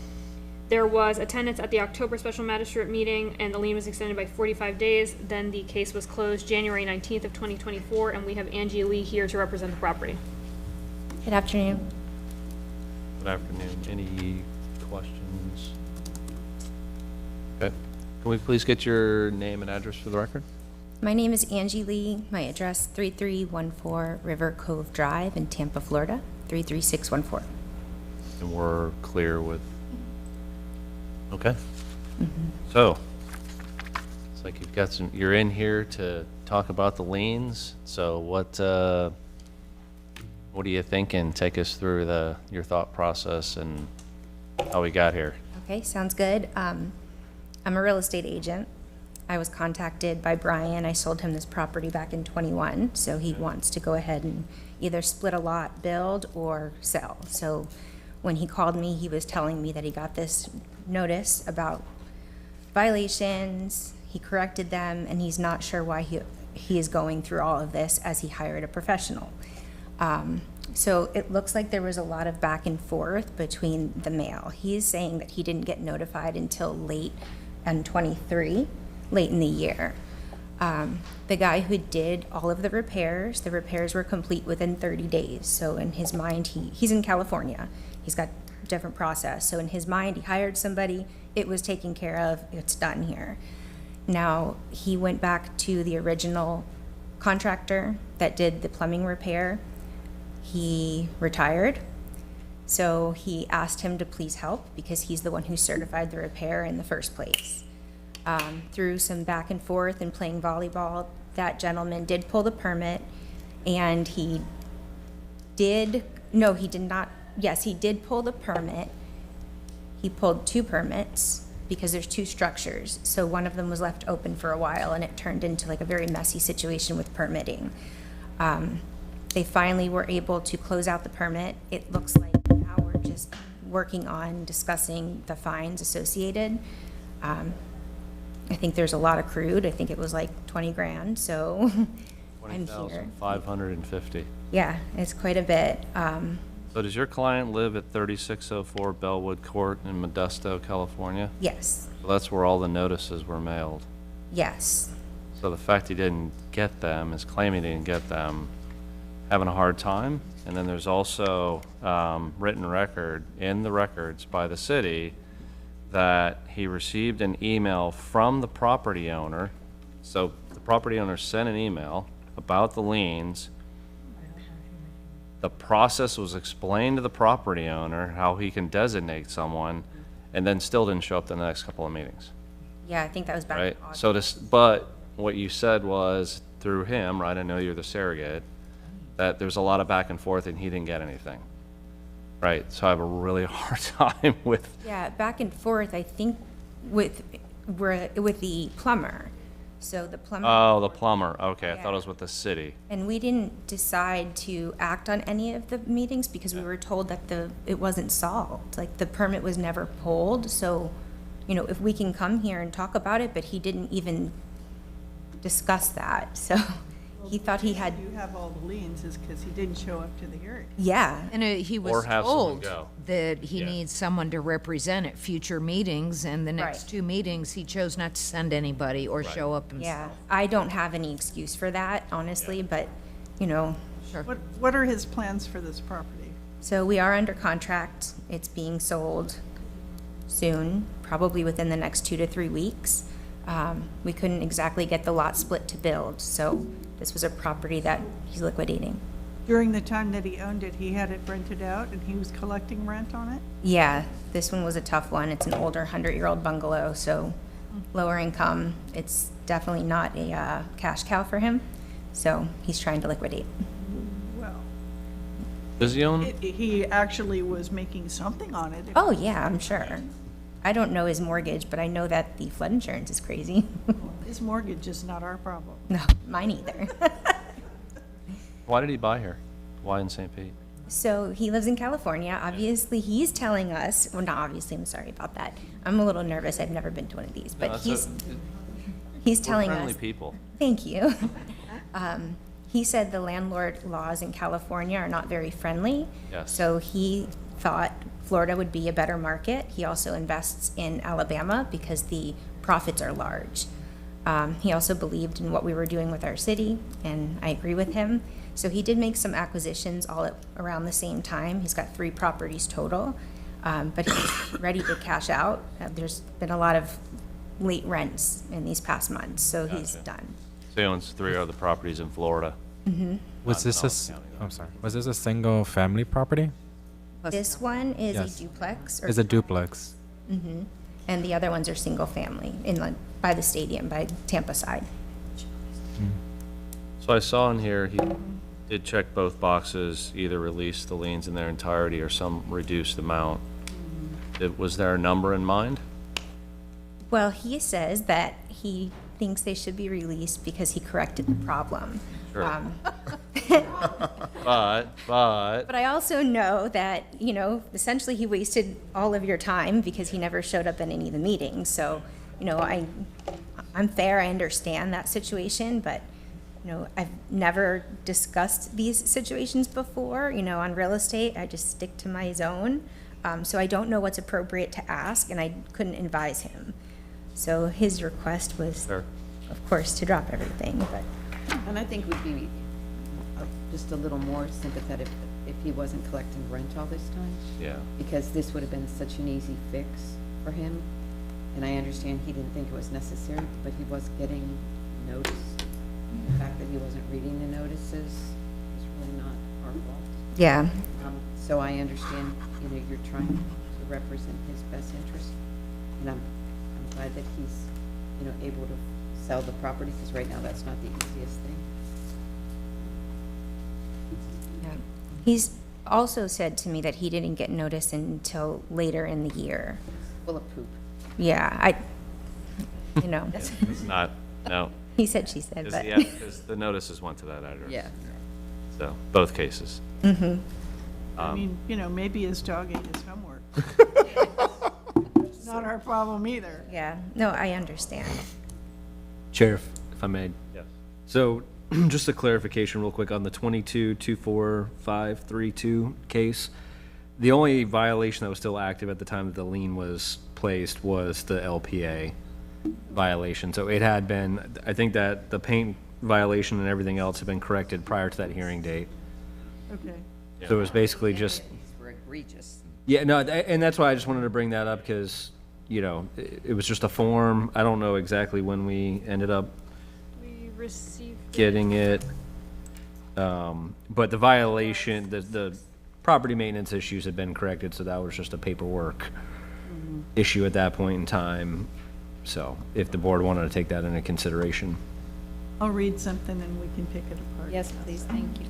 There was attendance at the October special magistrate meeting, and the lien was extended by 45 days. Then the case was closed January 19th of 2024, and we have Angie Lee here to represent the property. Good afternoon. Good afternoon. Any questions? Okay. Can we please get your name and address for the record? My name is Angie Lee. My address 3314 River Cove Drive in Tampa, Florida, 33614. And we're clear with, okay. So, it's like you've got some, you're in here to talk about the liens. So what are you thinking? Take us through your thought process and how we got here. Okay, sounds good. I'm a real estate agent. I was contacted by Brian. I sold him this property back in 21, so he wants to go ahead and either split a lot, build, or sell. So when he called me, he was telling me that he got this notice about violations. He corrected them, and he's not sure why he is going through all of this as he hired a professional. So it looks like there was a lot of back and forth between the mail. He is saying that he didn't get notified until late in 23, late in the year. The guy who did all of the repairs were complete within 30 days. So in his mind, he's in California. He's got a different process. So in his mind, he hired somebody, it was taken care of, it's done here. Now, he went back to the original contractor that did the plumbing repair. He retired, so he asked him to please help because he's the one who certified the repair in the first place. Through some back and forth and playing volleyball, that gentleman did pull the permit, and he did not. Yes, he did pull the permit. He pulled 2 permits because there's 2 structures. So one of them was left open for a while, and it turned into like a very messy situation with permitting. They finally were able to close out the permit. It looks like now we're just working on discussing the fines associated. I think there's a lot accrued. I think it was like 20 grand, so I'm here. 20,550. Yeah, it's quite a bit. So does your client live at 3604 Bellwood Court in Modesto, California? Yes. So that's where all the notices were mailed. Yes. So the fact he didn't get them, is claiming he didn't get them, having a hard time. And then there's also written record in the records by the city that he received an email from the property owner. So the property owner sent an email about the liens. The process was explained to the property owner, how he can designate someone, and then still didn't show up the next couple of meetings. Yeah, I think that was back in Right? August. So this, but what you said was through him, right? I know you're the surrogate, that there's a lot of back and forth and he didn't get anything. Right? So I have a really hard time with, Yeah, back and forth, I think, with the plumber. So the plumber. oh, the plumber. Okay, I Yeah. thought it was with the city. And we didn't decide to act on any of the meetings because we were told that it wasn't solved. Like, the permit was never pulled, so, if we can come here and talk about it, but he didn't even discuss that, so he thought he had. You have all the liens is because he didn't show up to the hearing. Yeah. And he Or was have someone told go. that he Yeah. needs someone to represent at future meetings, and the next Right. 2 meetings, he chose not to send anybody or show up Yeah, himself. I don't have any excuse for that, honestly, but, Sure. What are his plans for this property? So we are under contract. It's being sold soon, probably within the next 2 to 3 weeks. We couldn't exactly get the lot split to build, so this was a property that he's liquidating. During the time that he owned it, he had it rented out and he was collecting rent on it? Yeah, this one was a tough one. It's an older 100-year-old bungalow, so lower income. It's definitely not a cash cow for him, so he's trying to liquidate. Well, Does he own? he actually was making something on it. Oh, yeah, I'm sure. I don't know his mortgage, but I know that the flood insurance is crazy. His mortgage is not our problem. No, mine either. Why did he buy here? Why in St. Pete? So he lives in California. Obviously, he's telling us, well, not obviously, I'm sorry about that. I'm a little nervous. I've never been to one of these, but he's telling us. We're friendly people. Thank you. He said the landlord laws in California are not very friendly. Yes. So he thought Florida would be a better market. He also invests in Alabama because the profits are large. He also believed in what we were doing with our city, and I agree with him. So he did make some acquisitions all at around the same time. He's got 3 properties total, but he's ready to cash out. There's been a lot of late rents in these past months, so he's done. So he owns 3 other properties in Florida. Was this I'm sorry. Was this a single family property? This one is Yes. a duplex. It's a duplex. And the other ones are single family by the stadium, by Tampa side. So I saw in here, he did check both boxes, either release the liens in their entirety or some reduced amount. Was there a number in mind? Well, he says that he thinks they should be released because he corrected the problem. Sure. But I also know that, essentially he wasted all of your time because he never showed up in any of the meetings. So, I'm fair, I understand that situation, but, I've never discussed these situations before, on real estate. I just stick to my zone. So I don't know what's appropriate to ask, and I couldn't advise him. So his request was, Sure. of course, to drop everything, but. And I think we'd be just a little more sympathetic if he wasn't collecting rent all this time. Yeah. Because this would have been such an easy fix for him. And I understand he didn't think it was necessary, but he was getting notice. The fact that he wasn't reading the notices is really not our fault. Yeah. So I understand, you're trying to represent his best interest. And I'm glad that he's, able to sell the property, because right now that's not the easiest thing. Yeah. He's also said to me that he didn't get notice until later in the year. Full of poop. Yeah, It's not, no. He said, she said, but. Yeah, because the notices went to that address. Yeah. So, both cases. I mean, maybe his dog ate his homework. It's not our problem either. Yeah, no, I understand. Chair, if I may. Yes. So, just a clarification real quick on the 22-24532 case. The only violation that was still active at the time that the lien was placed was the LPA violation. So it had been, I think that the paint violation and everything else had been corrected prior to that hearing date. Okay. So it was basically just, These were egregious. yeah, no, and that's why I just wanted to bring that up because, it was just a form. I don't know exactly when we ended up We received. getting it. But the violation, the property maintenance issues had been corrected, so that was just a paperwork issue at that point in time. So if the board wanted to take that into consideration. I'll read something and we can pick it apart. Yes, please, thank you.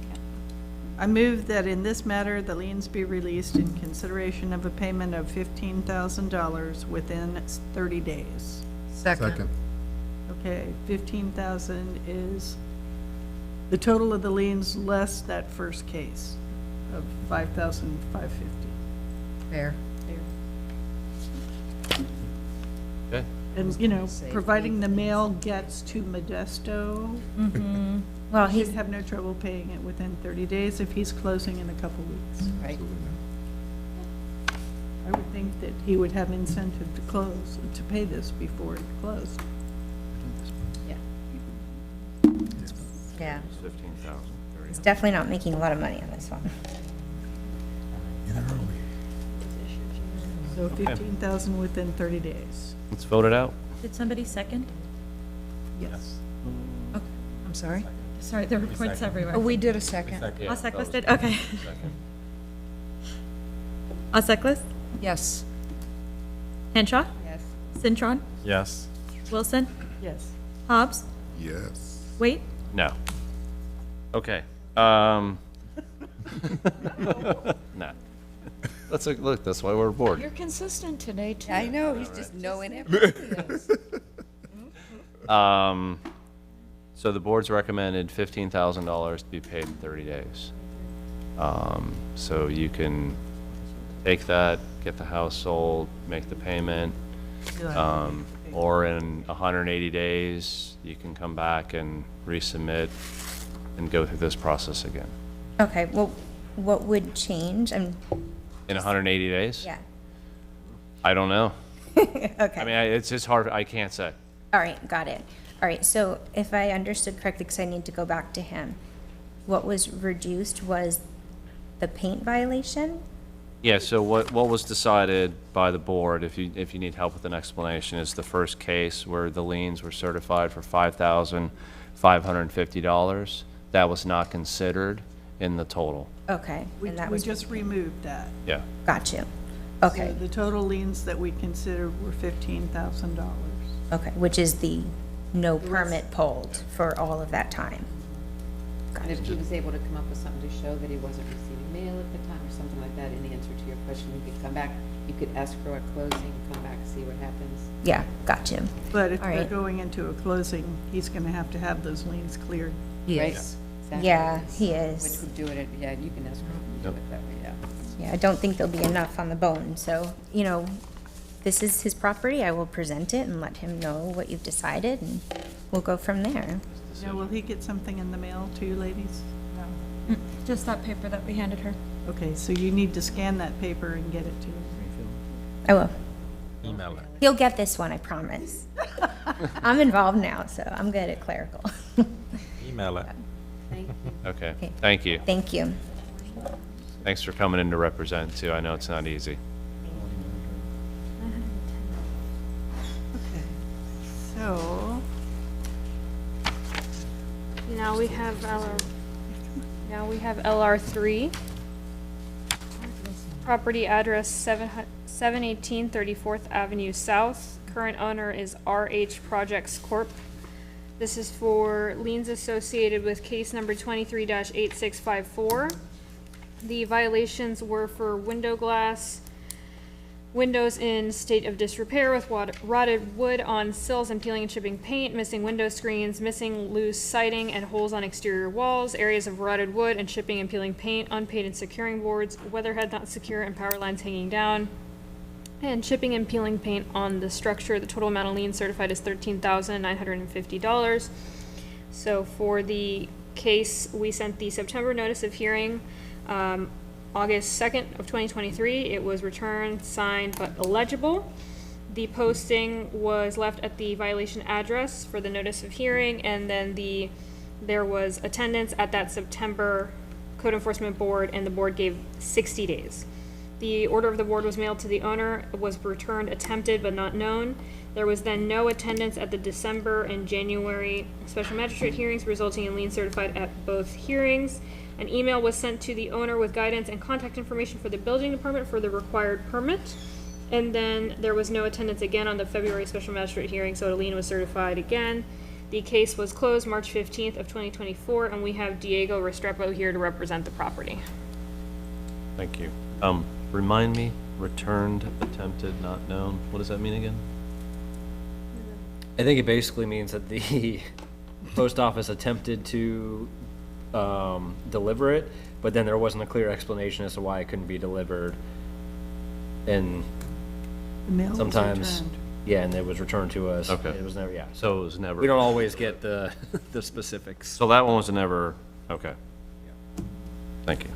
I move that in this matter, the liens be released in consideration of a payment of $15,000 within 30 days. Second. Okay, 15,000 is the total of the liens less that first case of 5,550. Fair. Okay. And, providing the mail gets to Modesto, Well, he he's, should have no trouble paying it within 30 days if he's closing in a couple weeks. Right. I would think that he would have incentive to close, to pay this before it closed. Yeah. yeah, 15,000. he's definitely not making a lot of money on this one. So 15,000 within 30 days. Let's vote it out. Did somebody second? Yes. I'm sorry? Sorry, there were points everywhere. Oh, we did a second. Aseklis did, okay. Aseklis? Yes. Henshaw? Yes. Cintron? Yes. Wilson? Yes. Hobbs? Yes. Wait? No. Okay. No. Look, that's why we're bored. You're consistent today, too. I know, he's just knowing everything. So the board's recommended $15,000 to be paid in 30 days. So you can take that, get the house sold, make the payment, or in 180 days, you can come back and resubmit and go through this process again. Okay, well, what would change? In 180 days? Yeah. I don't know. Okay. I mean, it's just hard, I can't say. All right, got it. All right, so if I understood correctly, because I need to go back to him, what was reduced was the paint violation? Yeah, so what was decided by the board, if you need help with an explanation, is the first case where the liens were certified for $5,550. That was not considered in the total. Okay. We and that we was just removed that. Yeah. Got you. So Okay, the total liens that we considered were $15,000. okay, which is the no permit pulled for all of that time. And if he was able to come up with something to show that he wasn't receiving mail at the time or something like that, in answer to your question, you could come back, you could ask for a closing, come back, see what happens. Yeah, got you. But if All they're right. going into a closing, he's gonna have to have those liens cleared. Right? Exactly. Yeah, he Which is. would do it, yeah, you can ask for him to do it that way, yeah. Yeah, I don't think there'll be enough on the bone, so, this is his property, I will present it and let him know what you've decided, and we'll go from there. Now, will he get something in the mail too, ladies? No. Just that paper that we handed her. Okay, so you need to scan that paper and get it to him. I will. Email it. He'll get this one, I promise. I'm involved now, so I'm good at clerical. Email it. Thank you. Okay, Okay. thank you. Thank you. Thanks for coming in to represent, too. I know it's not easy. Okay, so, Now we have LR3. Property address 718 34th Avenue South. Current owner is RH Projects Corp. This is for liens associated with case number 23-8654. The violations were for window glass, windows in state of disrepair with rotted wood on sills and peeling and chipping paint, missing window screens, missing loose siding and holes on exterior walls, areas of rotted wood and chipping and peeling paint, unpainted securing boards, weatherhead not secure and power lines hanging down, and chipping and peeling paint on the structure. The total amount of lien certified is $13,950. So for the case, we sent the September notice of hearing, August 2nd of 2023. It was returned, signed, but illegible. The posting was left at the violation address for the notice of hearing, and then there was attendance at that September Code Enforcement Board, and the board gave 60 days. The order of the board was mailed to the owner, was returned attempted but not known. There was then no attendance at the December and January special magistrate hearings, resulting in lien certified at both hearings. An email was sent to the owner with guidance and contact information for the building department for the required permit. And then there was no attendance again on the February special magistrate hearing, so a lien was certified again. The case was closed March 15th of 2024, and we have Diego Restrepo here to represent the property. Thank you. Remind me, returned, attempted, not known. What does that mean again? I think it basically means that the post office attempted to deliver it, but then there wasn't a clear explanation as to why it couldn't be delivered. And the mail was sometimes, returned. yeah, and it was returned to us. Okay. It was never, yeah. So it was never. We don't always get the specifics. So that one was never, okay. Thank you.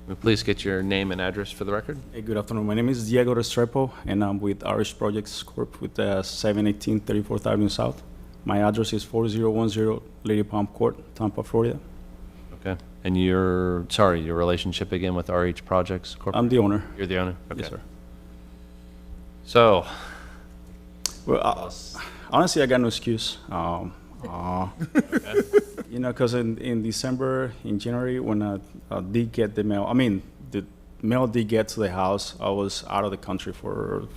Will you please get your name and address for the record? Hey, good afternoon. My name is Diego Restrepo, and I'm with RH Projects Corp. with 718 34th Avenue South. My address is 4010 Lady Palm Court, Tampa, Florida. Okay. And your relationship again with RH Projects Corp? I'm the owner. You're the owner? Okay. Yes, sir. So. Well, honestly, I got no excuse. You know, because in December, in January, when I did get the mail, the mail did get to the house. I was out of the country for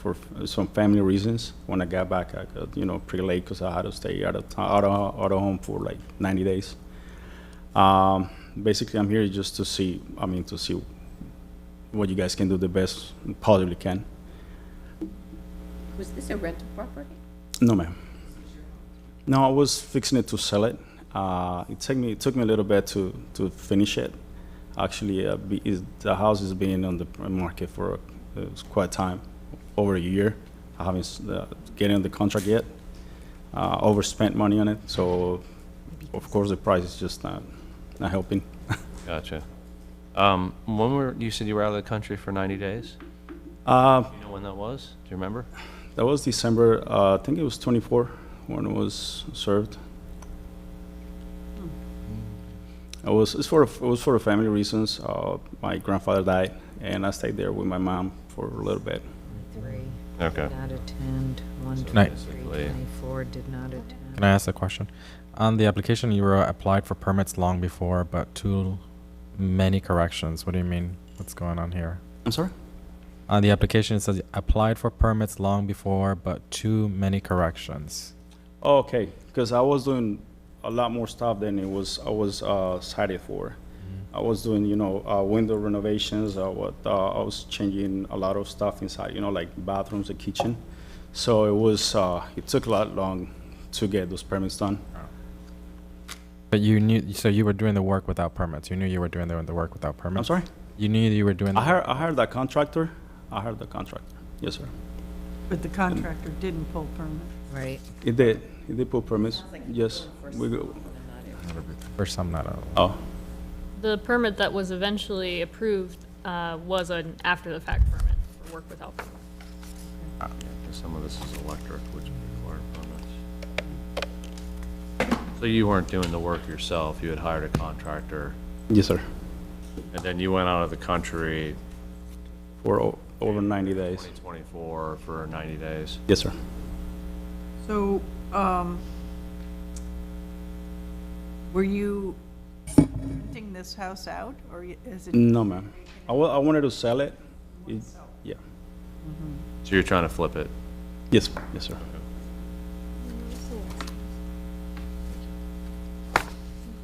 some family reasons. When I got back, I got, pretty late because I had to stay out of home for like 90 days. Basically, I'm here just to see what you guys can do the best possibly can. Was this a rental property? No, ma'am. No, I was fixing it to sell it. It took me a little bit to finish it. Actually, the house has been on the market for quite time, over a year. I haven't getting on the contract yet. Overspent money on it, so of course the price is just not helping. Gotcha. You said you were out of the country for 90 days? Do you know when that was? Do you remember? That was December, I think it was 24 when it was served. It was for family reasons. My grandfather died, and I stayed there with my mom for a little bit. 3 Okay. did not attend, 1, Right. 23, 24 did not attend. Can I ask a question? On the application, you were applied for permits long before, but too many corrections. What do you mean? What's going on here? I'm sorry? On the application, it says applied for permits long before, but too many corrections. Oh, okay, because I was doing a lot more stuff than I was cited for. I was doing, window renovations. I was changing a lot of stuff inside, like bathrooms and kitchen. So it took a lot long to get those permits done. But you knew, so you were doing the work without permits. You knew you were doing the work without permits. I'm sorry? You knew you were doing. I hired that contractor. Yes, sir. But the contractor didn't pull permit. Right. It did. It did pull permits. Yes. We go. For some, not all. Oh. The permit that was eventually approved was an after-the-fact permit for work without permit. Yeah, 'cause some of this is electric, which require permits. So you weren't doing the work yourself, you had hired a contractor, Yes, sir. and then you went out of the country For over 90 days. 2024 for 90 days. Yes, sir. So, were you renting this house out, or is it? No, ma'am. I wanted to sell it. Yeah. So you're trying to flip it? Yes, sir.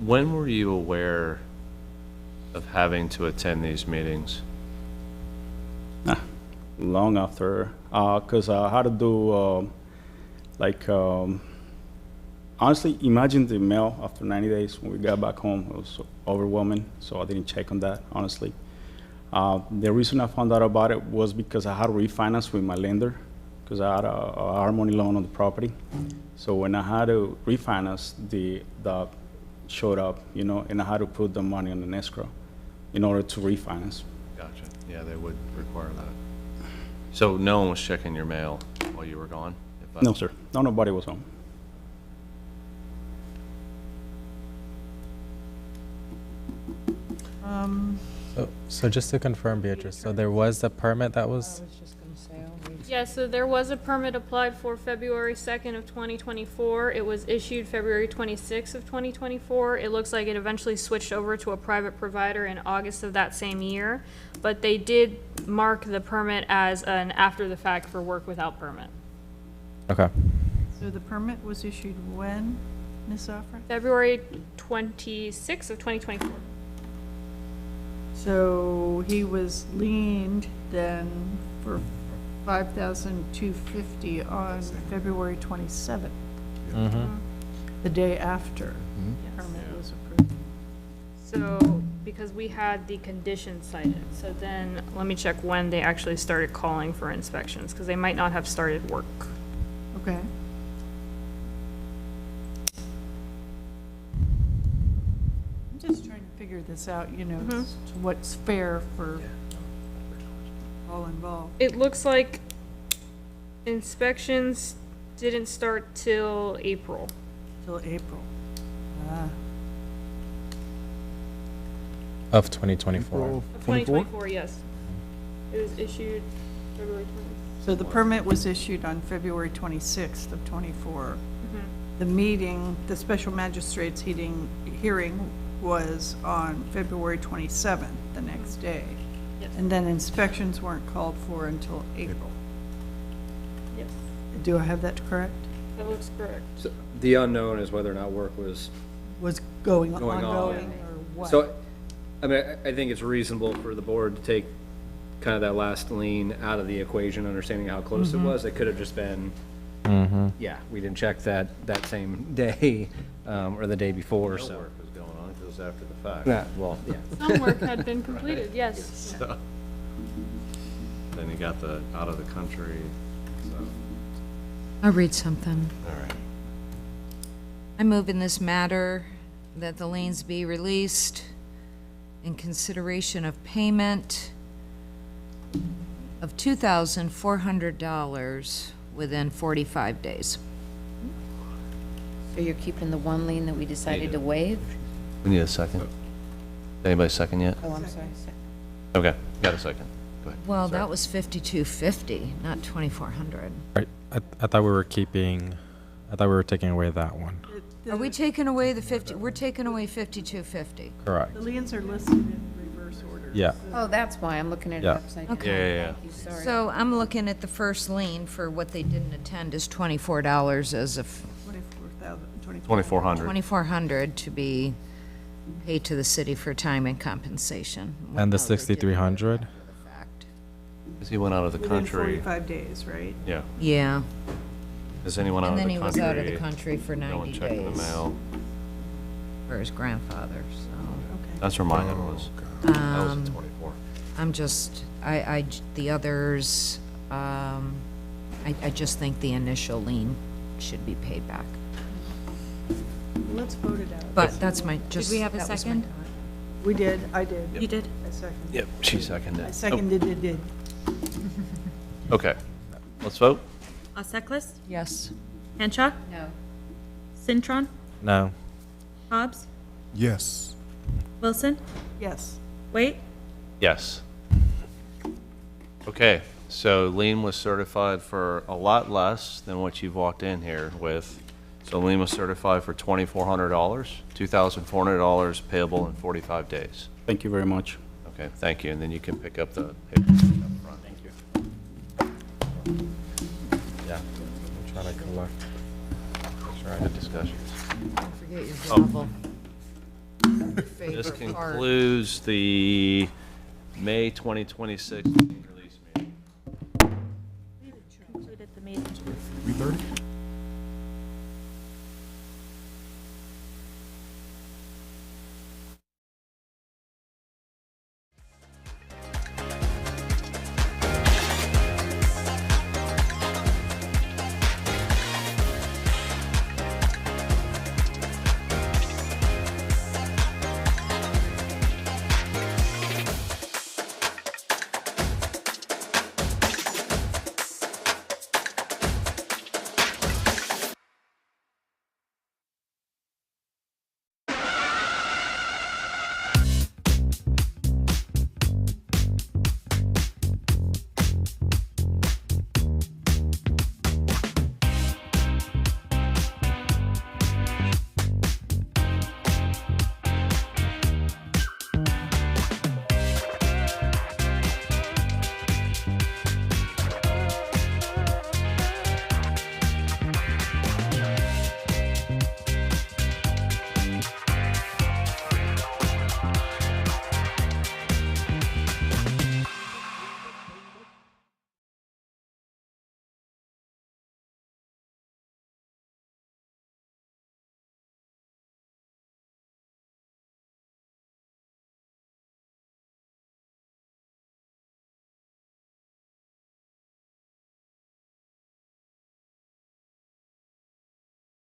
When were you aware of having to attend these meetings? Long after, because I had to do, honestly, imagine the mail after 90 days when we got back home. It was overwhelming, so I didn't check on that, honestly. The reason I found out about it was because I had to refinance with my lender, because I had a harmony loan on the property. So when I had to refinance, the showed up, and I had to put the money on an escrow in order to refinance. Gotcha. Yeah, they would require that. So no one was checking your mail while you were gone? No, sir. No, nobody was home. So just to confirm, Beatrice, so there was a permit that was. Yeah, so there was a permit applied for February 2nd of 2024. It was issued February 26th of 2024. It looks like it eventually switched over to a private provider in August of that same year, but they did mark the permit as an after-the-fact for work without permit. Okay. So the permit was issued when, Ms. Zafra? February 26th of 2024. So he was liened then for $5,250 on February 27th, the day after the permit was approved. So, because we had the conditions cited, so then, let me check when they actually started calling for inspections, because they might not have started work. Okay. I'm just trying to figure this out, as to what's fair for all involved. It looks like inspections didn't start till April. Till April. Of 2024. Of 2024, yes. It was issued February 20th. So the permit was issued on February 26th of '24. The meeting, the special magistrate's hearing was on February 27th, the next day. Yes. And then inspections weren't called for until April. Yes, Do I have that correct? that looks correct. So the unknown is whether or not work was Was going Going on. ongoing or what? So, I mean, I think it's reasonable for the board to take kind of that last lien out of the equation, understanding how close it was. It could have just been, yeah, we didn't check that same day, or the day before, so. work was going on, because it was after the fact. Yeah, well, yeah. Some work had been completed, yes. So, then you got the out of the country, so, I'll read something. all right. I move in this matter that the liens be released in consideration of payment of $2,400 within 45 days. So you're keeping the one lien that we decided to waive? We need a second. Anybody second yet? Oh, I'm sorry. Okay, got a second. Go ahead. Well, Sorry. that was 5,250, not 2,400. Right, I thought we were taking away that one. Are we taking away the 50, we're taking away 5,250. Correct. The liens are listed in reverse order. Yeah. Oh, that's why I'm looking at it Yeah. upside down. Okay. Yeah. Thank you, sorry. So I'm looking at the first lien for what they didn't attend is $24 as of 2,400. 2,400 to be paid to the city for time and compensation. And the Well, they did it 6,300? after the fact. Because he went out of the Within country. 45 days, right? Yeah. Yeah, Is anyone out and of then the he country? was out of the country for No 90 one checking the days mail. for his grandfather, so. That's where my head was. That was at 24. I'm just, the others, I just think the initial lien should be paid back. Let's vote it out. But that's my, just. Did we have a that was my second? thought. We did, I did. You did? I seconded. Yep, she seconded. I seconded it, did. Oh, okay, let's vote. Seklis, Yes. Henshaw, No. Cintron, No. Hobbs, Yes. Wilson, Yes. Wait, Yes. Okay, so lien was certified for a lot less than what you've walked in here with. So lien was certified for $2,400, $2,400 payable in 45 days. Thank you very much. Okay, thank you, and then you can pick up the paperwork up front. Thank you. Yeah. I'm trying to collect. Sure, I had discussions. Don't forget your Oh. gavel. This Favorite part. concludes the May 2026 lien release meeting. concluded the meeting. 3:30?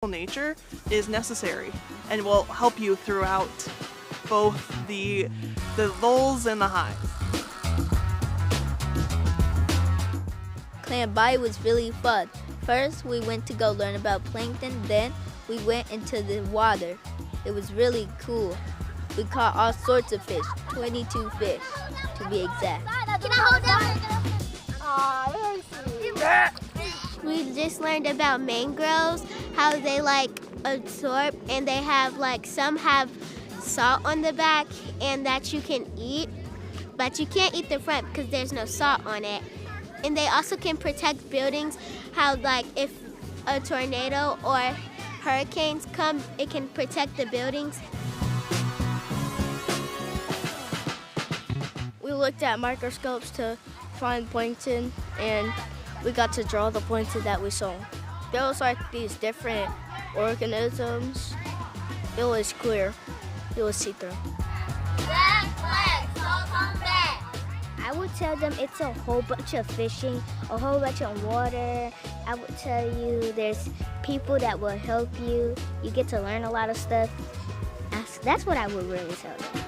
nature is necessary and will help you throughout both the lulls and the highs. Clan Bay was really fun. First, we went to go learn about plankton, then we went into the water. It was really cool. We caught all sorts of fish, 22 fish to be exact. Can I hold them? We just learned about mangroves, how they like absorb, and they have like some have salt on the back and that you can eat, but you can't eat the front because there's no salt on it. And they also can protect buildings, how like if a tornado or hurricanes come, it can protect the buildings. We looked at microscopes to find plankton, and we got to draw the plankton that we saw. There was like these different organisms. It was clear. It was see-through. I would tell them it's a whole bunch of fishing, a whole bunch of water. I would tell you there's people that will help you. You get to learn a lot of stuff. That's what I would really tell them.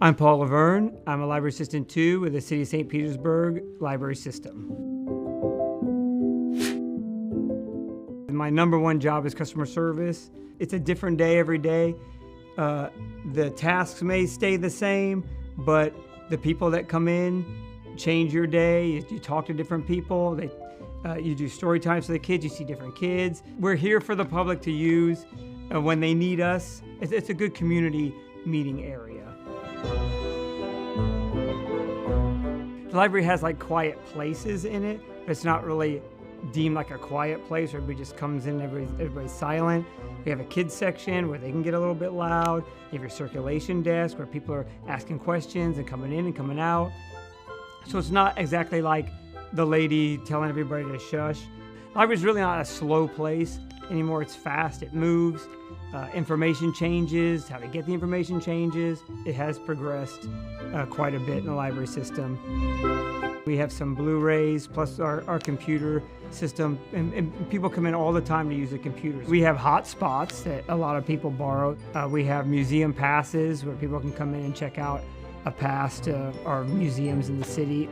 I'm Paul Laverne. I'm a library assistant 2 with the City of St. Petersburg Library System. My number one job is customer service. It's a different day every day. The tasks may stay the same, but the people that come in change your day. You talk to different people. You do story times for the kids. You see different kids. We're here for the public to use when they need us. It's a good community meeting area. The library has like quiet places in it, but it's not really deemed like a quiet place where everybody just comes in, everybody's silent. We have a kids section where they can get a little bit loud. You have your circulation desk where people are asking questions and coming in and coming out. So it's not exactly like the lady telling everybody to shush. The library's really not a slow place anymore. It's fast, it moves. Information changes, how to get the information changes. It has progressed quite a bit in the library system. We have some Blu-rays plus our computer system, and people come in all the time to use the computers. We have hot spots that a lot of people borrow. We have museum passes where people can come in and check out a pass to our museums in the city.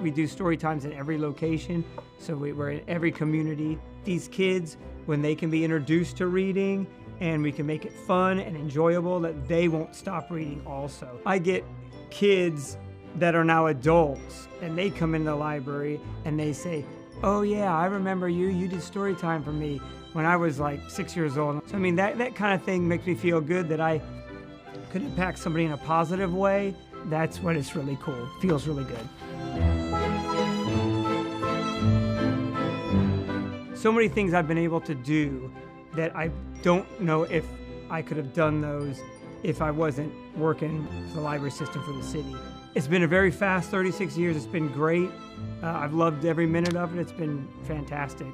We do story times in every location, so we're in every community. These kids, when they can be introduced to reading and we can make it fun and enjoyable, that they won't stop reading also. I get kids that are now adults and they come in the library and they say, oh yeah, I remember you did story time for me when I was like 6 years old. So I mean, that kind of thing makes me feel good that I could impact somebody in a positive way. That's what is really cool. It feels really good. So many things I've been able to do that I don't know if I could have done those if I wasn't working for the library system for the city. It's been a very fast 36 years. It's been great. I've loved every minute of it. It's been fantastic.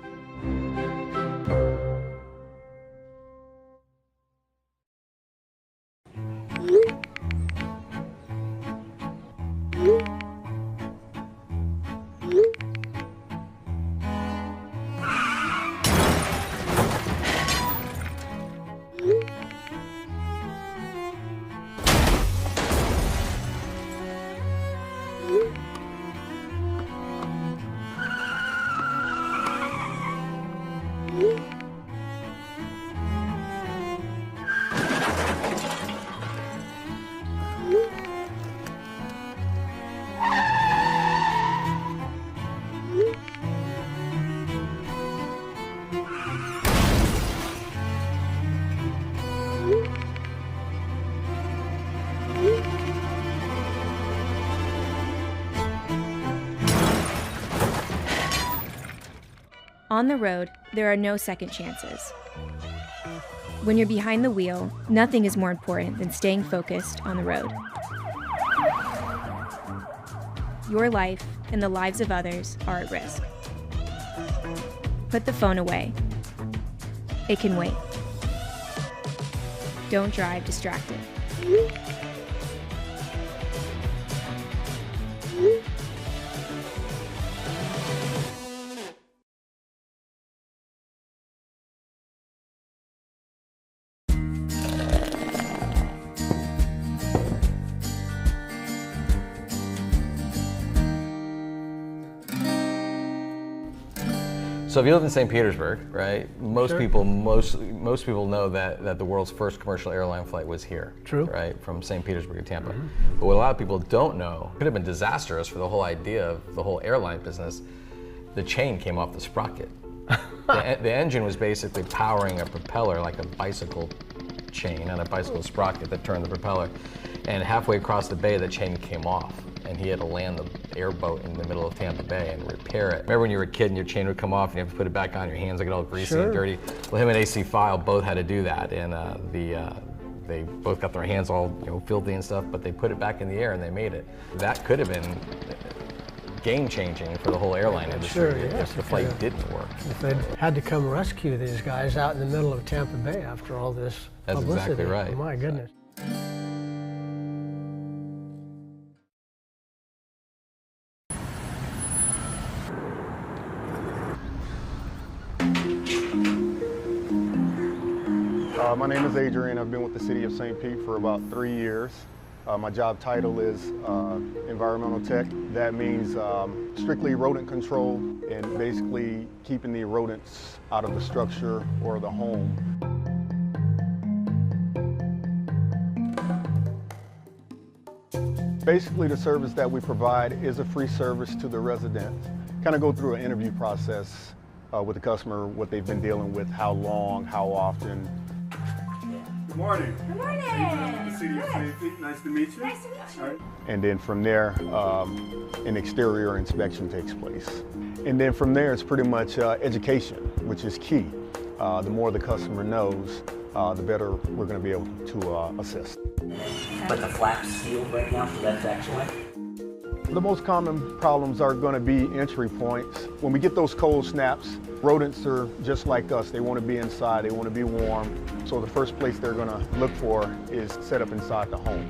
On the road, there are no second chances. When you're behind the wheel, nothing is more important than staying focused on the road. Your life and the lives of others are at risk. Put the phone away. It can wait. Don't drive distracted. So if you live in St. Petersburg, right, most Sure. people know that the world's first commercial airline flight was here. True. Right, from St. Petersburg to Tampa. But what a lot of people don't know, could have been disastrous for the whole idea of the whole airline business. the chain came off the sprocket. The engine was basically powering a propeller like a bicycle chain on a bicycle sprocket that turned the propeller. And halfway across the bay, the chain came off, and he had to land the airboat in the middle of Tampa Bay and repair it. Remember when you were a kid and your chain would come off and you have to put it back on, your hands would get all greasy and dirty? Well, him and AC File both had to do that, and they both got their hands all filthy and stuff, but they put it back in the air and they made it. That could have been game-changing for the whole airline industry if the flight didn't work. If they'd had to come rescue these guys out in the middle of Tampa Bay after all this publicity. That's exactly right. Oh, my goodness. My name is Adrian. I've been with the City of St. Pete for about 3 years. My job title is environmental tech. That means strictly rodent control and basically keeping the rodents out of the structure or the home. Basically, the service that we provide is a free service to the residents. Kind of go through an interview process with the customer, what they've been dealing with, how long, how often. Good morning. Good morning. The City of St. Pete. Nice to meet you. Nice to meet you. All right. And then from there, an exterior inspection takes place. And then from there, it's pretty much education, which is key. The more the customer knows, the better we're going to be able to assist. But the flap's sealed right now, so that's excellent. The most common problems are going to be entry points. When we get those cold snaps, rodents are just like us. They want to be inside, they want to be warm. So the first place they're going to look for is set up inside the home.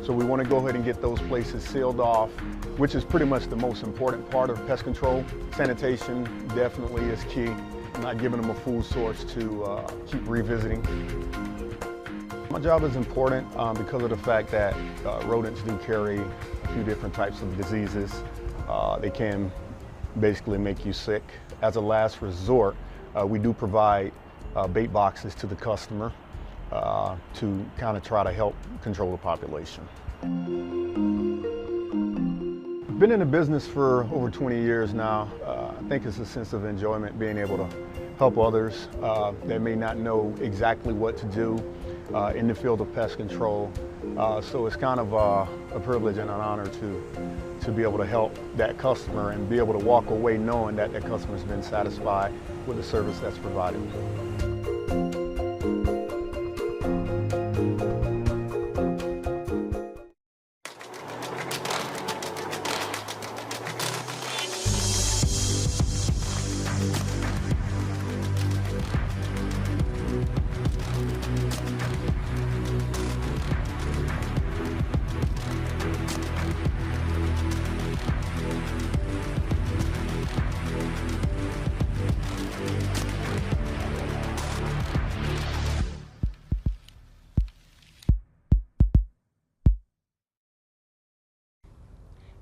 So we want to go ahead and get those places sealed off, which is pretty much the most important part of pest control. Sanitation definitely is key. Not giving them a food source to keep revisiting. My job is important because of the fact that rodents do carry a few different types of diseases. They can basically make you sick. As a last resort, we do provide bait boxes to the customer to kind of try to help control the population. I've been in the business for over 20 years now. I think it's a sense of enjoyment being able to help others that may not know exactly what to do in the field of pest control. So it's kind of a privilege and an honor to be able to help that customer and be able to walk away knowing that that customer's been satisfied with the service that's provided.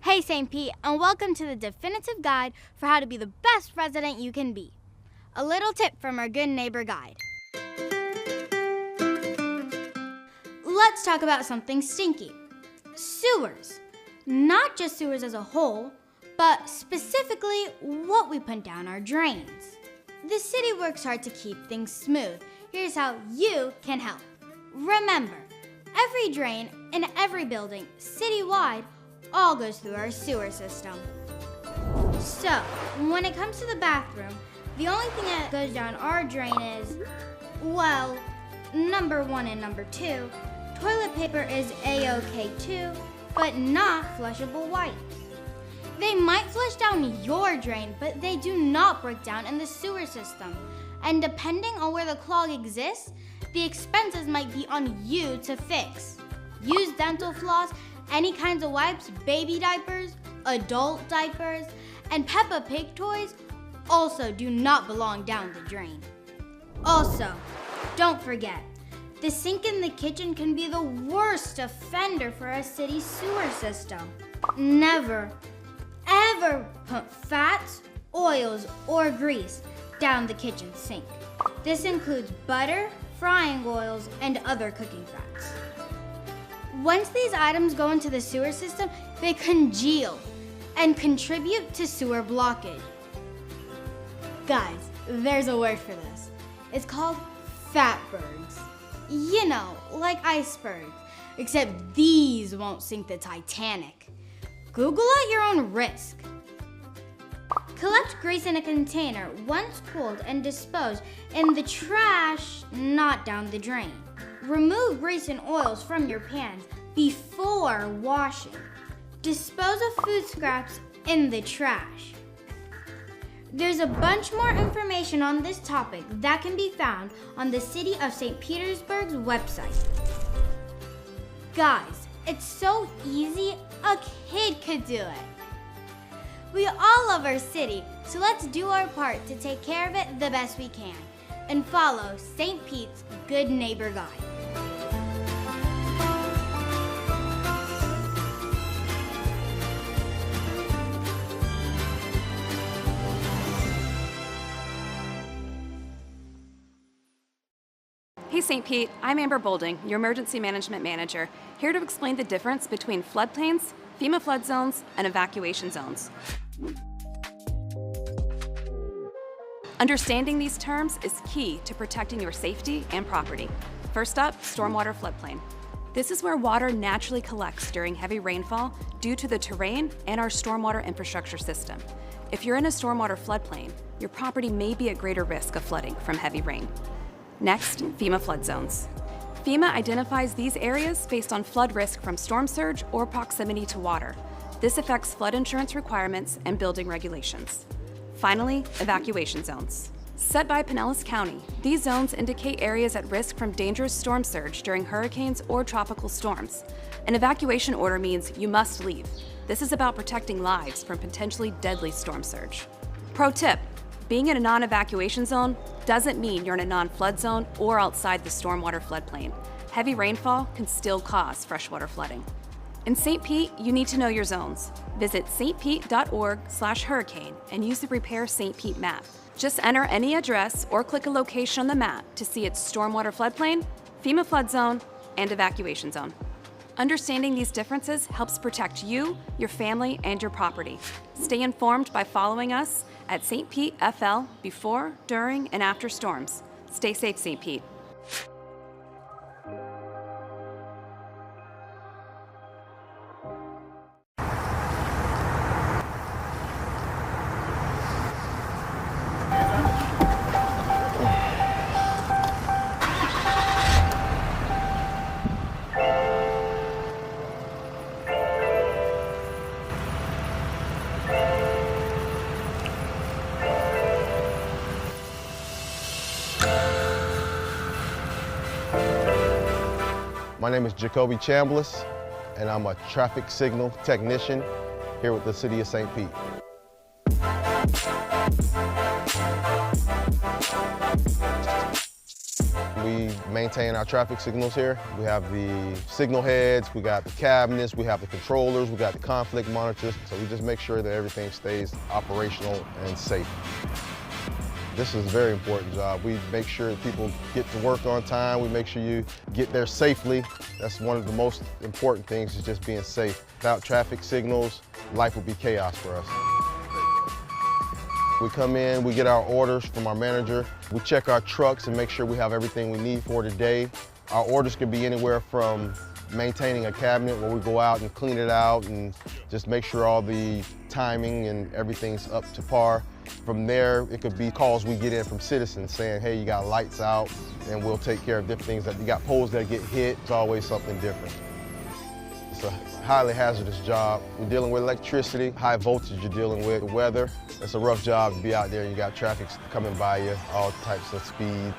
Hey St. Pete, and welcome to the definitive guide for how to be the best resident you can be. A little tip from our good neighbor guide. Let's talk about something stinky. Sewers. Not just sewers as a whole, but specifically what we put down our drains. The city works hard to keep things smooth. Here's how you can help. Remember, every drain in every building citywide all goes through our sewer system. So, when it comes to the bathroom, the only thing that goes down our drain is, well, number 1 and number 2, toilet paper is A-OK too, but not flushable wipes. They might flush down your drain, but they do not break down in the sewer system. And depending on where the clog exists, the expenses might be on you to fix. Use dental floss, any kinds of wipes, baby diapers, adult diapers, and Peppa Pig toys also do not belong down the drain. Also, don't forget, the sink in the kitchen can be the worst offender for a city sewer system. Never, ever put fats, oils, or grease down the kitchen sink. This includes butter, frying oils, and other cooking fats. Once these items go into the sewer system, they congeal and contribute to sewer blockage. Guys, there's a word for this. It's called fatbergs. You know, like icebergs. Except these won't sink the Titanic. Google at your own risk. Collect grease in a container once cooled and dispose in the trash, not down the drain. Remove grease and oils from your pans before washing. Dispose of food scraps in the trash. There's a bunch more information on this topic that can be found on the City of St. Petersburg's website. Guys, it's so easy, a kid could do it. We all love our city, so let's do our part to take care of it the best we can and follow St. Pete's Good Neighbor Guide. Hey St. Pete, I'm Amber Bolding, your Emergency Management Manager, here to explain the difference between floodplains, FEMA flood zones, and evacuation zones. Understanding these terms is key to protecting your safety and property. First up, stormwater floodplain. This is where water naturally collects during heavy rainfall due to the terrain and our stormwater infrastructure system. If you're in a stormwater floodplain, your property may be at greater risk of flooding from heavy rain. Next, FEMA flood zones. FEMA identifies these areas based on flood risk from storm surge or proximity to water. This affects flood insurance requirements and building regulations. Finally, evacuation zones. Set by Pinellas County, these zones indicate areas at risk from dangerous storm surge during hurricanes or tropical storms. An evacuation order means you must leave. This is about protecting lives from potentially deadly storm surge. Pro tip, being in a non-evacuation zone doesn't mean you're in a non-flood zone or outside the stormwater floodplain. Heavy rainfall can still cause freshwater flooding. In St. Pete, you need to know your zones. Visit stpete.org/hurricane and use the Prepare St. Pete map. Just enter any address or click a location on the map to see its stormwater floodplain, FEMA flood zone, and evacuation zone. Understanding these differences helps protect you, your family, and your property. Stay informed by following us at St. Pete FL before, during, and after storms. Stay safe, St. Pete. My name is Jacoby Chambliss, and I'm a traffic signal technician here with the City of St. Pete. We maintain our traffic signals here. We have the signal heads, we got the cabinets, we have the controllers, we got the conflict monitors. So we just make sure that everything stays operational and safe. This is a very important job. We make sure that people get to work on time. We make sure you get there safely. That's one of the most important things, is just being safe. Without traffic signals, life would be chaos for us. We come in, we get our orders from our manager. We check our trucks and make sure we have everything we need for today. Our orders can be anywhere from maintaining a cabinet where we go out and clean it out and just make sure all the timing and everything's up to par. From there, it could be calls we get in from citizens saying, hey, you got lights out, and we'll take care of different things. That you got poles that get hit, it's always something different. It's a highly hazardous job. You're dealing with electricity, high voltage you're dealing with, the weather. It's a rough job to be out there. You got traffic coming by you, all types of speed.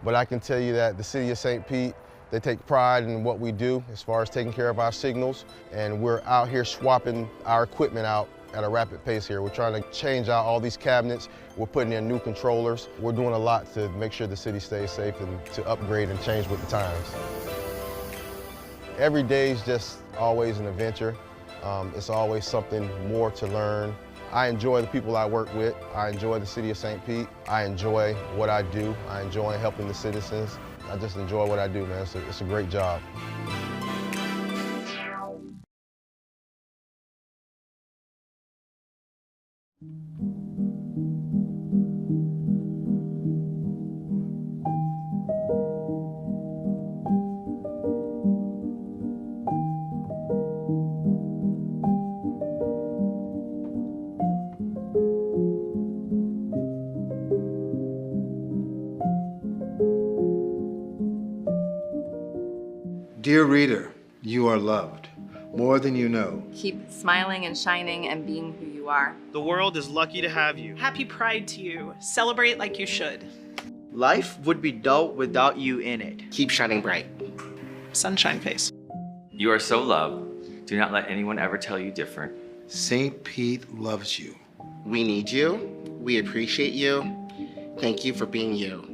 But I can tell you that the City of St. Pete, they take pride in what we do as far as taking care of our signals, and we're out here swapping our equipment out at a rapid pace here. We're trying to change out all these cabinets. We're putting in new controllers. We're doing a lot to make sure the city stays safe and to upgrade and change with the times. Every day is just always an adventure. It's always something more to learn. I enjoy the people I work with. I enjoy the City of St. Pete. I enjoy what I do. I enjoy helping the citizens. I just enjoy what I do, man. It's a great job. Dear reader, you are loved more than you know. Keep smiling and shining and being who you are. The world is lucky to have you. Happy Pride to you. Celebrate like you should. Life would be dull without you in it. Keep shining bright. Sunshine face. You are so loved. Do not let anyone ever tell you different. St. Pete loves you. We need you. We appreciate you. Thank you for being you.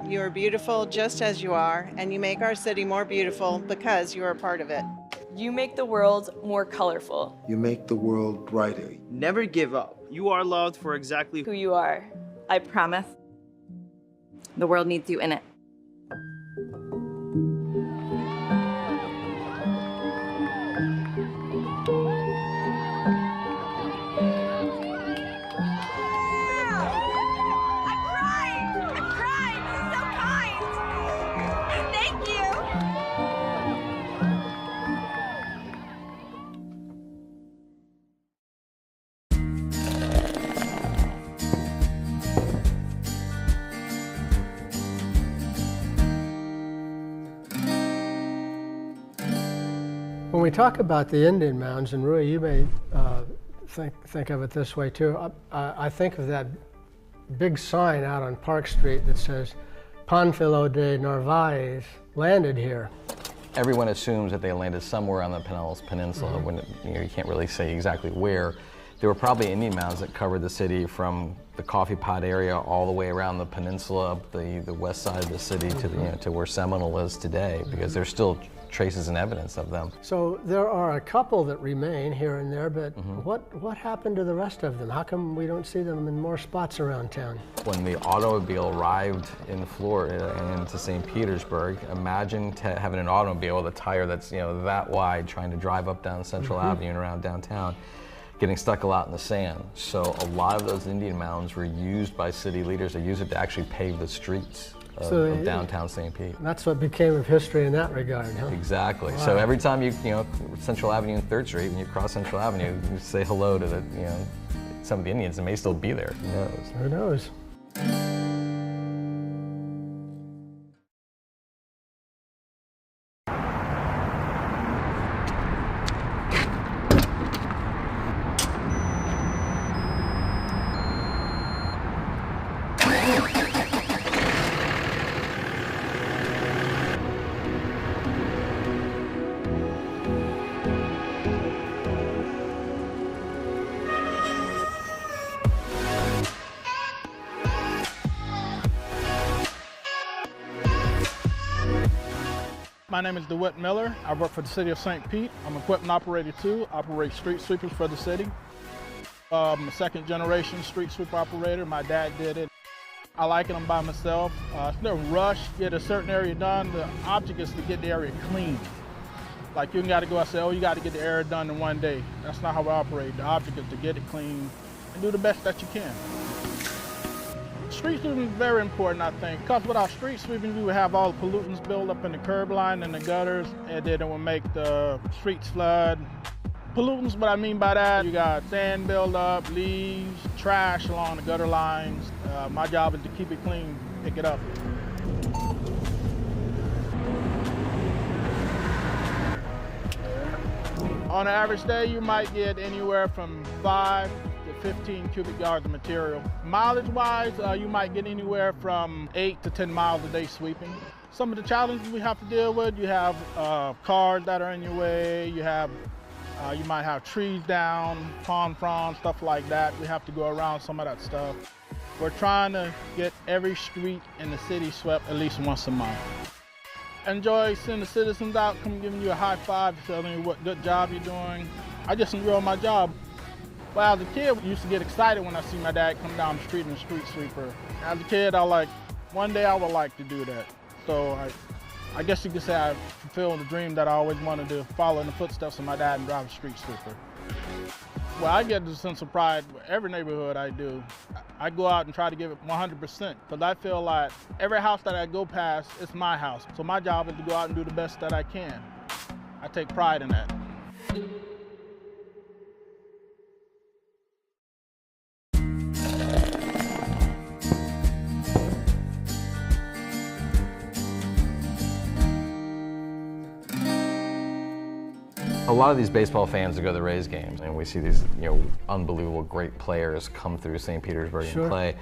You are beautiful just as you are, and you make our city more beautiful because you are a part of it. You make the world more colorful. You make the world brighter. Never give up. You are loved for exactly Who you are. I promise. The world needs you in it. When we talk about the Indian mounds, and Rui, you may think of it this way too, I think of that big sign out on Park Street that says, Panfilo de Narvaez landed here. Everyone assumes that they landed somewhere on the Pinellas Peninsula when you can't really say exactly where. There were probably Indian mounds that covered the city from the Coffee Pot area all the way around the peninsula, up the west side of the city to to where Seminole is today, because there's still traces and evidence of them. So there are a couple that remain here and there, but what happened to the rest of them? How come we don't see them in more spots around town? When the automobile arrived in Florida and into St. Petersburg, imagine having an automobile with a tire that's that wide trying to drive up down Central Avenue and around downtown, getting stuck a lot in the sand. So a lot of those Indian mounds were used by city leaders. They used it to actually pave the streets of downtown St. Pete. That's what became of history in that regard, huh? Exactly. Wow. So every time you Central Avenue and 3rd Street, when you cross Central Avenue, you say hello to some of the Indians that may still be there. Who knows? Who knows? My name is DeWitt Miller. I work for the city of St. Pete. I'm equipment operator too, operate street sweepers for the city. I'm a second generation street sweeper operator. My dad did it. I like it, I'm by myself. It's no rush, get a certain area done. The object is to get the area clean. Like you gotta go and say, oh, you gotta get the area done in one day. That's not how we operate. The object is to get it clean and do the best that you can. Street sweeping is very important, I think, because without street sweeping, you would have all the pollutants build up in the curb line and the gutters, and then it would make the streets flood. Pollutants, what I mean by that, you got sand build up, leaves, trash along the gutter lines. My job is to keep it clean, pick it up. On an average day, you might get anywhere from 5 to 15 cubic yards of material. Mileage-wise, you might get anywhere from 8 to 10 miles a day sweeping. Some of the challenges we have to deal with, you have cars that are in your way, you might have trees down, palm fronds, stuff like that. We have to go around some of that stuff. We're trying to get every street in the city swept at least once a month. Enjoy seeing the citizens out, come giving you a high five, telling you what good job you're doing. I just enjoy my job. Well, as a kid, I used to get excited when I see my dad come down the street in a street sweeper. As a kid, one day I would like to do that. So I guess you could say I fulfilled the dream that I always wanted to follow in the footsteps of my dad and drive a street sweeper. Well, I get a sense of pride with every neighborhood I do. I go out and try to give it 100% because I feel like every house that I go past, it's my house. So my job is to go out and do the best that I can. I take pride in that. A lot of these baseball fans that go to the Rays games, and we see these, unbelievable great players come through St. Petersburg and play,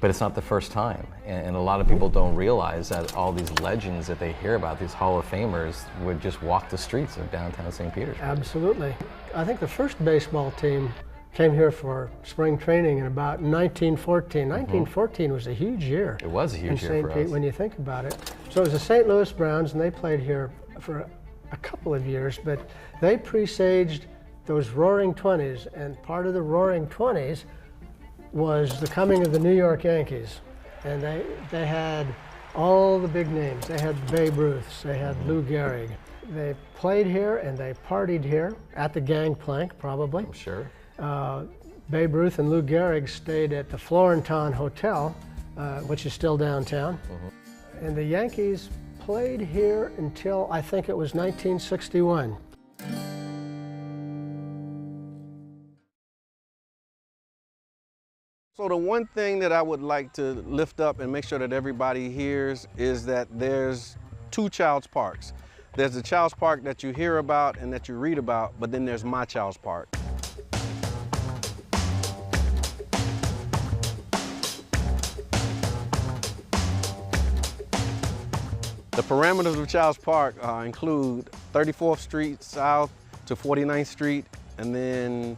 but it's not the first time. And a lot of people don't realize that all these legends that they hear about, these Hall of Famers, would just walk the streets of downtown St. Petersburg. Absolutely. I think the first baseball team came here for spring training in about 1914. 1914 was a huge year. It was a huge year for us. When you think about it. So it was the St. Louis Browns, and they played here for a couple of years, but they presaged those Roaring 20s, and part of the Roaring 20s was the coming of the New York Yankees. And they had all the big names. They had Babe Ruths, they had Lou Gehrig. They played here and they partied here at the Gangplank, probably. I'm sure. Babe Ruth and Lou Gehrig stayed at the Florenton Hotel, which is still downtown. And the Yankees played here until I think it was 1961. So the one thing that I would like to lift up and make sure that everybody hears is that there's two Child's Parks. There's the Child's Park that you hear about and that you read about, but then there's my Child's Park. The parameters of Child's Park include 34th Street South to 49th Street, and then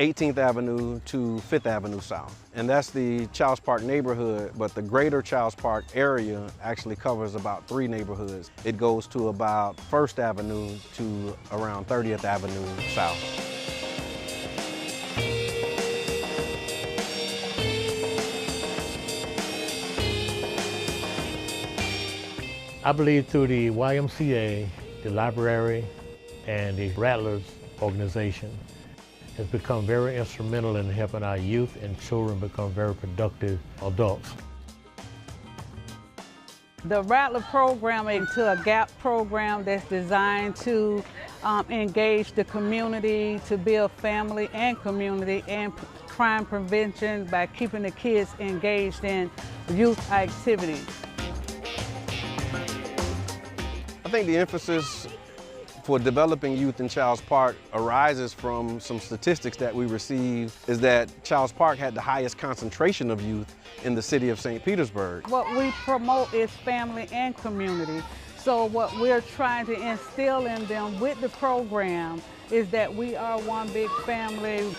18th Avenue to 5th Avenue South. And that's the Child's Park neighborhood, but the greater Child's Park area actually covers about 3 neighborhoods. It goes to about 1st Avenue to around 30th Avenue South. I believe through the YMCA, the library, and the Rattlers organization has become very instrumental in helping our youth and children become very productive adults. The Rattler program is a GAP program that's designed to engage the community, to build family and community and crime prevention by keeping the kids engaged in youth activities. I think the emphasis for developing youth in Child's Park arises from some statistics that we received, is that Child's Park had the highest concentration of youth in the city of St. Petersburg. What we promote is family and community. So what we're trying to instill in them with the program is that we are one big family.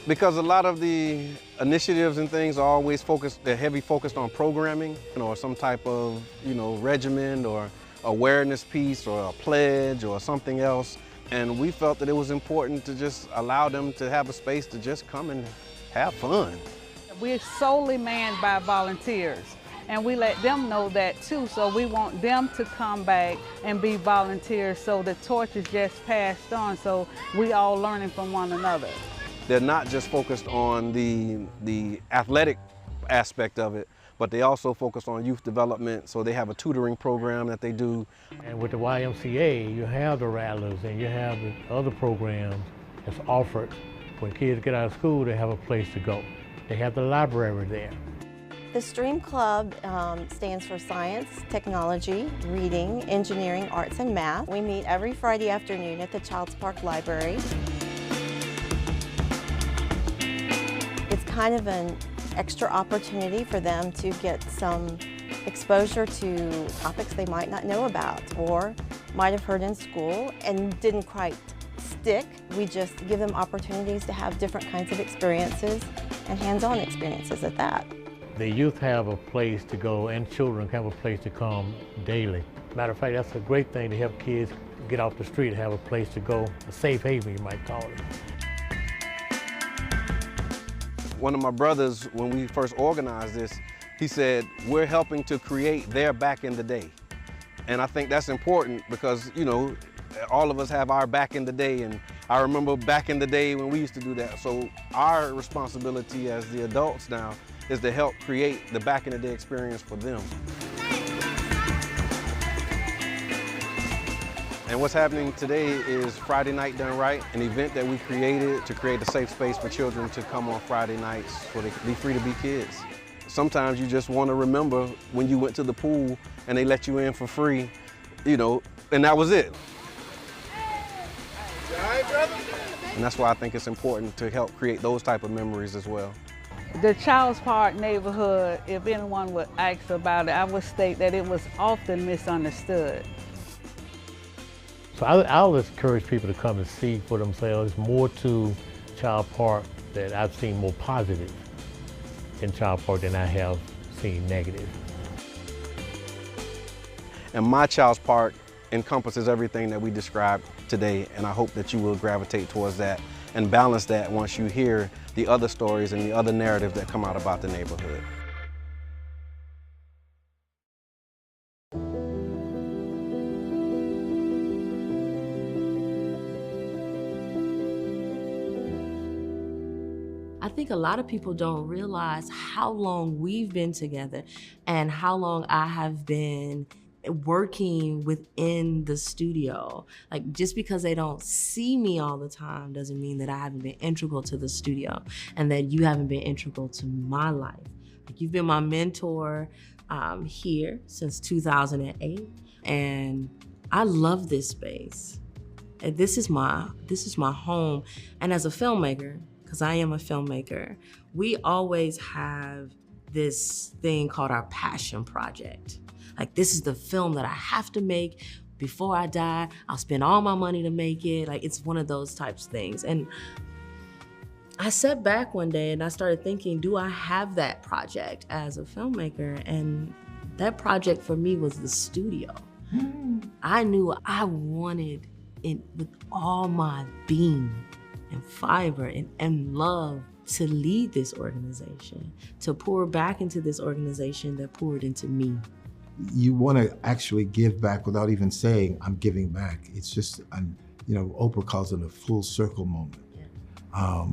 Because a lot of the initiatives and things are always focused, they're heavy focused on programming, or some type of, regimen or awareness piece or a pledge or something else. And we felt that it was important to just allow them to have a space to just come and have fun. We're solely manned by volunteers, and we let them know that too. So we want them to come back and be volunteers, so the torch is just passed on, so we all learning from one another. They're not just focused on the athletic aspect of it, but they also focus on youth development. So they have a tutoring program that they do. And with the YMCA, you have the Rattlers and you have the other programs that's offered. When kids get out of school, they have a place to go. They have the library there. The STREAM Club stands for Science, Technology, Reading, Engineering, Arts, and Math. We meet every Friday afternoon at the Child's Park Library. It's kind of an extra opportunity for them to get some exposure to topics they might not know about or might have heard in school and didn't quite stick. We just give them opportunities to have different kinds of experiences and hands-on experiences at that. The youth have a place to go and children have a place to come daily. Matter of fact, that's a great thing to help kids get off the street, have a place to go, a safe haven you might call it. One of my brothers, when we first organized this, he said, we're helping to create their back in the day. And I think that's important because, you know, all of us have our back in the day, and I remember back in the day when we used to do that. So our responsibility as the adults now is to help create the back in the day experience for them. And what's happening today is Friday Night Done Right, an event that we created to create a safe space for children to come on Friday nights so they can be free to be kids. Sometimes you just want to remember when you went to the pool and they let you in for free, you know, and that was it. And that's why I think it's important to help create those type of memories as well. The Childs Park neighborhood, if anyone would ask about it, I would state that it was often misunderstood. So I always encourage people to come and see for themselves. More to Child Park that I've seen more positive in Child Park than I have seen negative. And my Child's Park encompasses everything that we described today, and I hope that you will gravitate towards that and balance that once you hear the other stories and the other narratives that come out about the neighborhood. I think a lot of people don't realize how long we've been together and how long I have been working within the studio. Like, just because they don't see me all the time doesn't mean that I haven't been integral to the studio and that you haven't been integral to my life. Like, you've been my mentor here since 2008, and I love this space. And this is my home. And as a filmmaker, because I am a filmmaker, we always have this thing called our passion project. Like, this is the film that I have to make before I die. I'll spend all my money to make it. Like, it's one of those types of things. And I sat back one day and I started thinking, do I have that project as a filmmaker? And that project for me was the studio. I knew I wanted it with all my being and fiber and love to lead this organization, to pour back into this organization that poured into me. You want to actually give back without even saying, I'm giving back. It's just, you know, Oprah calls it a full circle moment. Yeah.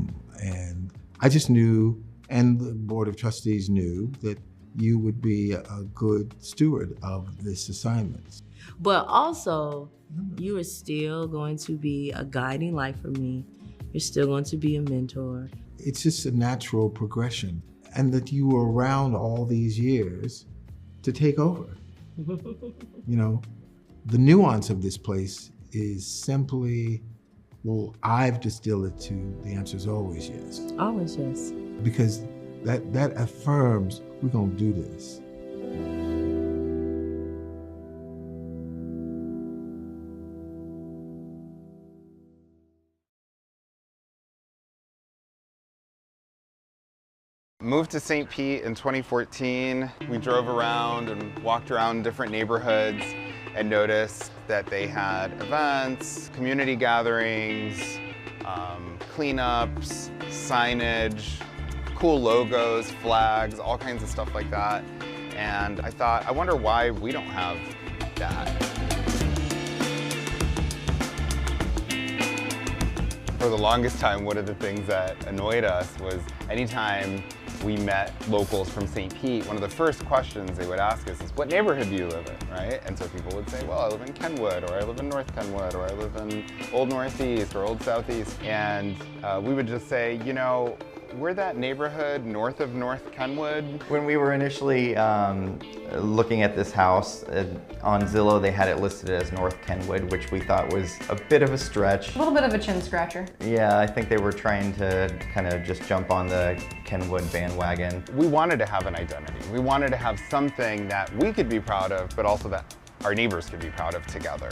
And I just knew, and the Board of Trustees knew, that you would be a good steward of this assignment. But also, you are still going to be a guiding light for me. You're still going to be a mentor. It's just a natural progression, and that you were around all these years to take over. You know, the nuance of this place is simply, well, I've distilled it to the answer is always yes. Always yes. Because that affirms we're gonna do this. Moved to St. Pete in 2014. We drove around and walked around different neighborhoods and noticed that they had events, community gatherings, cleanups, signage, cool logos, flags, all kinds of stuff like that. And I thought, I wonder why we don't have that. For the longest time, one of the things that annoyed us was anytime we met locals from St. Pete, one of the first questions they would ask us is, what neighborhood do you live in, right? And so people would say, well, I live in Kenwood, or I live in North Kenwood, or I live in Old Northeast, or Old Southeast. And we would just say, you know, we're that neighborhood north of North Kenwood. When we were initially looking at this house, on Zillow they had it listed as North Kenwood, which we thought was a bit of a stretch. A little bit of a chin scratcher. Yeah, I think they were trying to kind of just jump on the Kenwood bandwagon. We wanted to have an identity. We wanted to have something that we could be proud of, but also that our neighbors could be proud of together.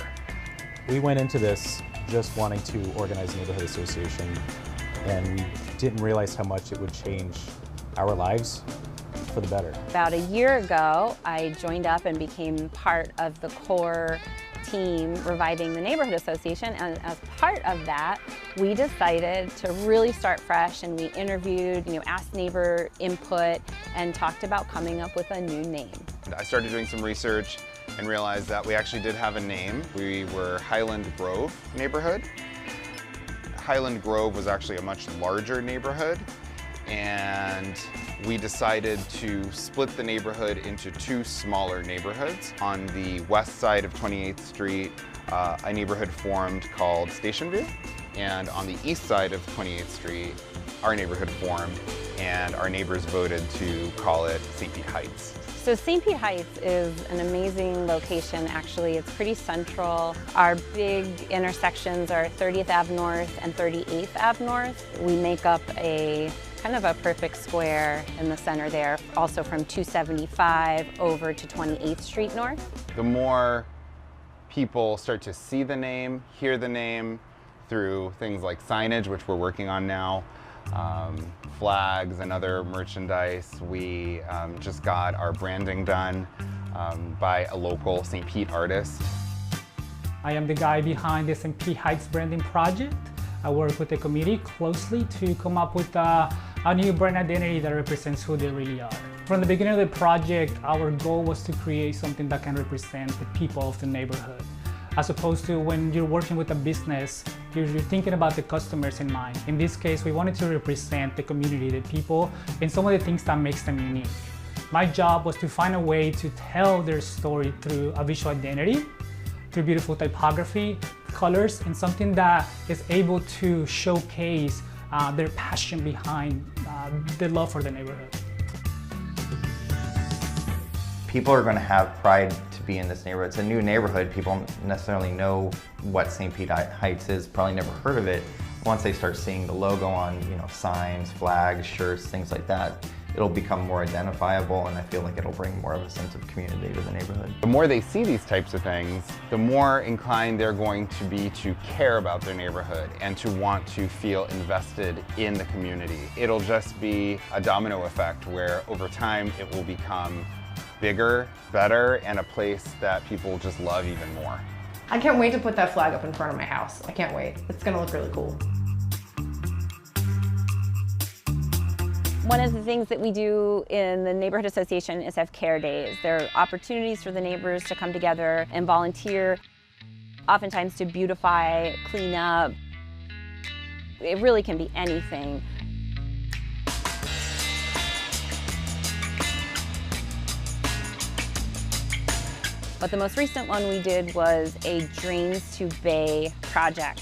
We went into this just wanting to organize a neighborhood association, and we didn't realize how much it would change our lives for the better. About a year ago, I joined up and became part of the core team reviving the Neighborhood Association, and as part of that, we decided to really start fresh, and we interviewed, asked neighbor input and talked about coming up with a new name. I started doing some research, and realized that we actually did have a name. We were Highland Grove neighborhood. Highland Grove was actually a much larger neighborhood, and we decided to split the neighborhood into two smaller neighborhoods. On the west side of 28th Street, a neighborhood formed called Station View, and on the east side of 28th Street, our neighborhood formed, and our neighbors voted to call it St. Pete Heights. So St. Pete Heights is an amazing location, actually. It's pretty central. Our big intersections are 30th Ave North and 38th Ave North. We make up a kind of a perfect square in the center there, also from 275 over to 28th Street North. The more people start to see the name, hear the name through things like signage, which we're working on now, flags and other merchandise. We just got our branding done by a local St. Pete artist. I am the guy behind the St. Pete Heights branding project. I work with the committee closely to come up with a new brand identity that represents who they really are. From the beginning of the project, our goal was to create something that can represent the people of the neighborhood. As opposed to when you're working with a business, you're thinking about the customers in mind. In this case, we wanted to represent the community, the people, and some of the things that makes them unique. My job was to find a way to tell their story through a visual identity, through beautiful typography, colors, and something that is able to showcase their passion behind the love for the neighborhood. People are going to have pride to be in this neighborhood. It's a new neighborhood. People don't necessarily know what St. Pete Heights is, probably never heard of it. Once they start seeing the logo on, signs, flags, shirts, things like that, it'll become more identifiable, and I feel like it'll bring more of a sense of community to the neighborhood. The more they see these types of things, the more inclined they're going to be to care about their neighborhood and to want to feel invested in the community. It'll just be a domino effect where over time it will become bigger, better, and a place that people just love even more. I can't wait to put that flag up in front of my house. I can't wait. It's gonna look really cool. One of the things that we do in the Neighborhood Association is have care days. There are opportunities for the neighbors to come together and volunteer, oftentimes to beautify, clean up. It really can be anything. But the most recent one we did was a Drains to Bay project,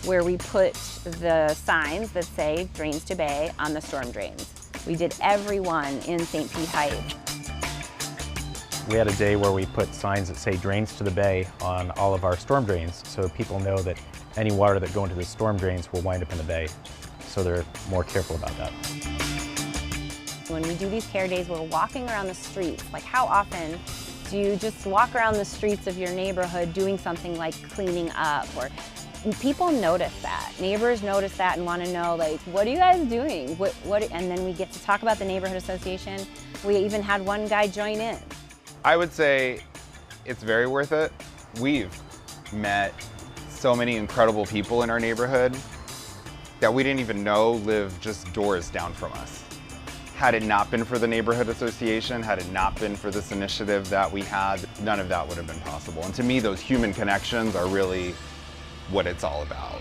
where we put the signs that say Drains to Bay on the storm drains. We did every one in St. Pete Heights. We had a day where we put signs that say Drains to the Bay on all of our storm drains, so people know that any water that go into the storm drains will wind up in the bay. So they're more careful about that. When we do these care days, we're walking around the streets. Like, how often do you just walk around the streets of your neighborhood doing something like cleaning up? Or people notice that. Neighbors notice that and want to know, like, what are you guys doing? And then we get to talk about the Neighborhood Association. We even had one guy join in. I would say it's very worth it. We've met so many incredible people in our neighborhood that we didn't even know lived just doors down from us. Had it not been for the Neighborhood Association, had it not been for this initiative that we had, none of that would have been possible. And to me, those human connections are really what it's all about.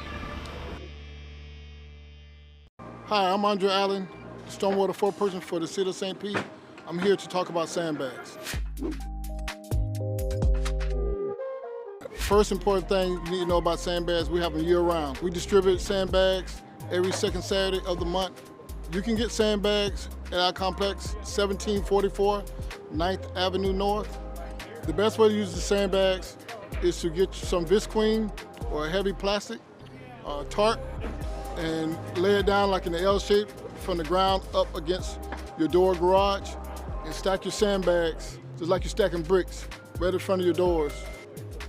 Hi, I'm Andre Allen, stormwater foreperson for the City of St. Pete. I'm here to talk about sandbags. First important thing you need to know about sandbags, we have them year-round. We distribute sandbags every second Saturday of the month. You can get sandbags at our complex, 1744 9th Avenue North. The best way to use the sandbags is to get some visqueen or a heavy plastic tarp and lay it down like in an L shape from the ground up against your door garage and stack your sandbags just like you're stacking bricks right in front of your doors.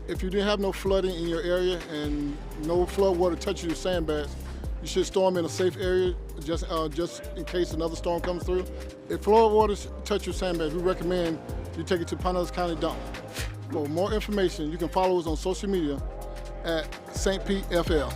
If you didn't have no flooding in your area and no flood water touching your sandbags, you should store them in a safe area just in case another storm comes through. If flood waters touch your sandbags, we recommend you take it to Pinellas County Dump. For more information, you can follow us on social media at St. Pete FL.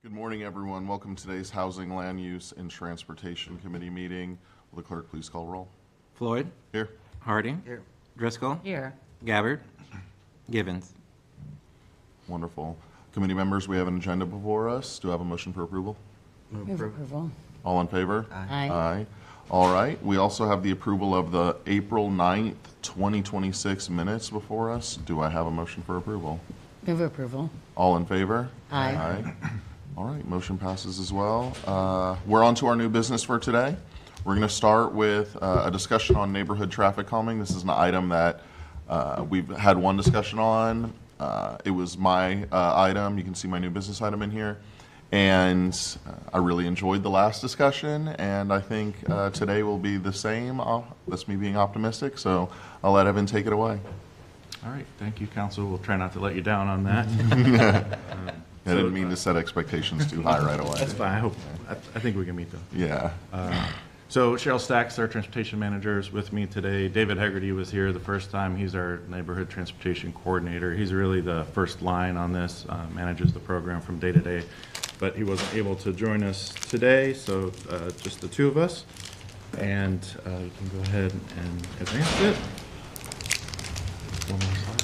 Good morning, everyone. Welcome to today's Housing, Land Use, and Transportation Committee meeting. Will the clerk please call roll? Floyd. Here. Harding. Here. Driscoll. Here. Gabbard. Givens. Wonderful. Committee members, we have an agenda before us. Do I have a motion for approval? Move approval. All in favor? Aye. Aye. All right. We also have the approval of the April 9th, 2026 minutes before us. Do I have a motion for approval? Move approval. All in favor? Aye. Aye. All right, motion passes as well. We're on to our new business for today. We're going to start with a discussion on neighborhood traffic calming. This is an item that we've had one discussion on. It was my item. You can see my new business item in here. And I really enjoyed the last discussion, and I think today will be the same. That's me being optimistic, so I'll let Evan take it away. All right, thank you, Council. We'll try not to let you down on that. I didn't mean to set expectations too high right away. That's fine. I think we can meet them. Yeah. So Cheryl Stacks, our transportation manager, is with me today. David Hegarty was here the first time. He's our neighborhood transportation coordinator. He's really the first line on this, manages the program from day to day. But he wasn't able to join us today, so just the two of us. And you can go ahead and advance it. One more slide.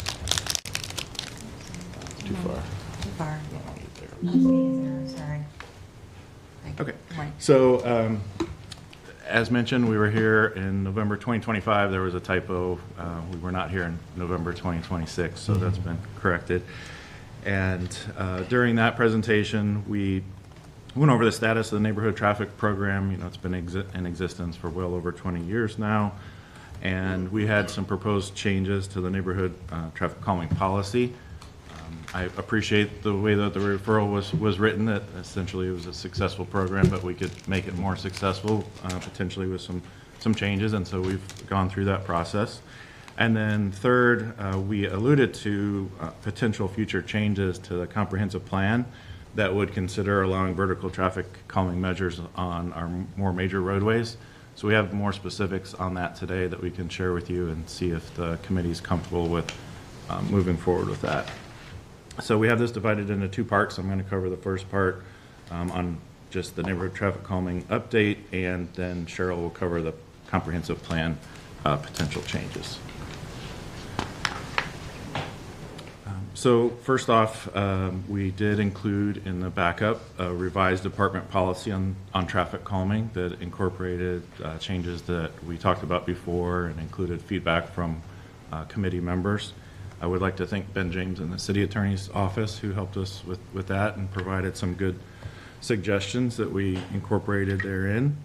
Too far. Too far. Sorry. Okay. So, as mentioned, we were here in November 2025. There was a typo. We were not here in November 2026, so that's been corrected. And during that presentation, we went over the status of the neighborhood traffic program. You know, it's been in existence for well over 20 years now. And we had some proposed changes to the neighborhood traffic calming policy. I appreciate the way that the referral was written, that essentially it was a successful program, but we could make it more successful, potentially with some changes, and so we've gone through that process. And then third, we alluded to potential future changes to the comprehensive plan that would consider allowing vertical traffic calming measures on our more major roadways. So we have more specifics on that today that we can share with you and see if the committee is comfortable with moving forward with that. So we have this divided into two parts. I'm going to cover the first part on just the neighborhood traffic calming update, and then Cheryl will cover the comprehensive plan potential changes. So first off, we did include in the backup a revised department policy on traffic calming that incorporated changes that we talked about before and included feedback from committee members. I would like to thank Ben James and the City Attorney's Office who helped us with that and provided some good suggestions that we incorporated therein.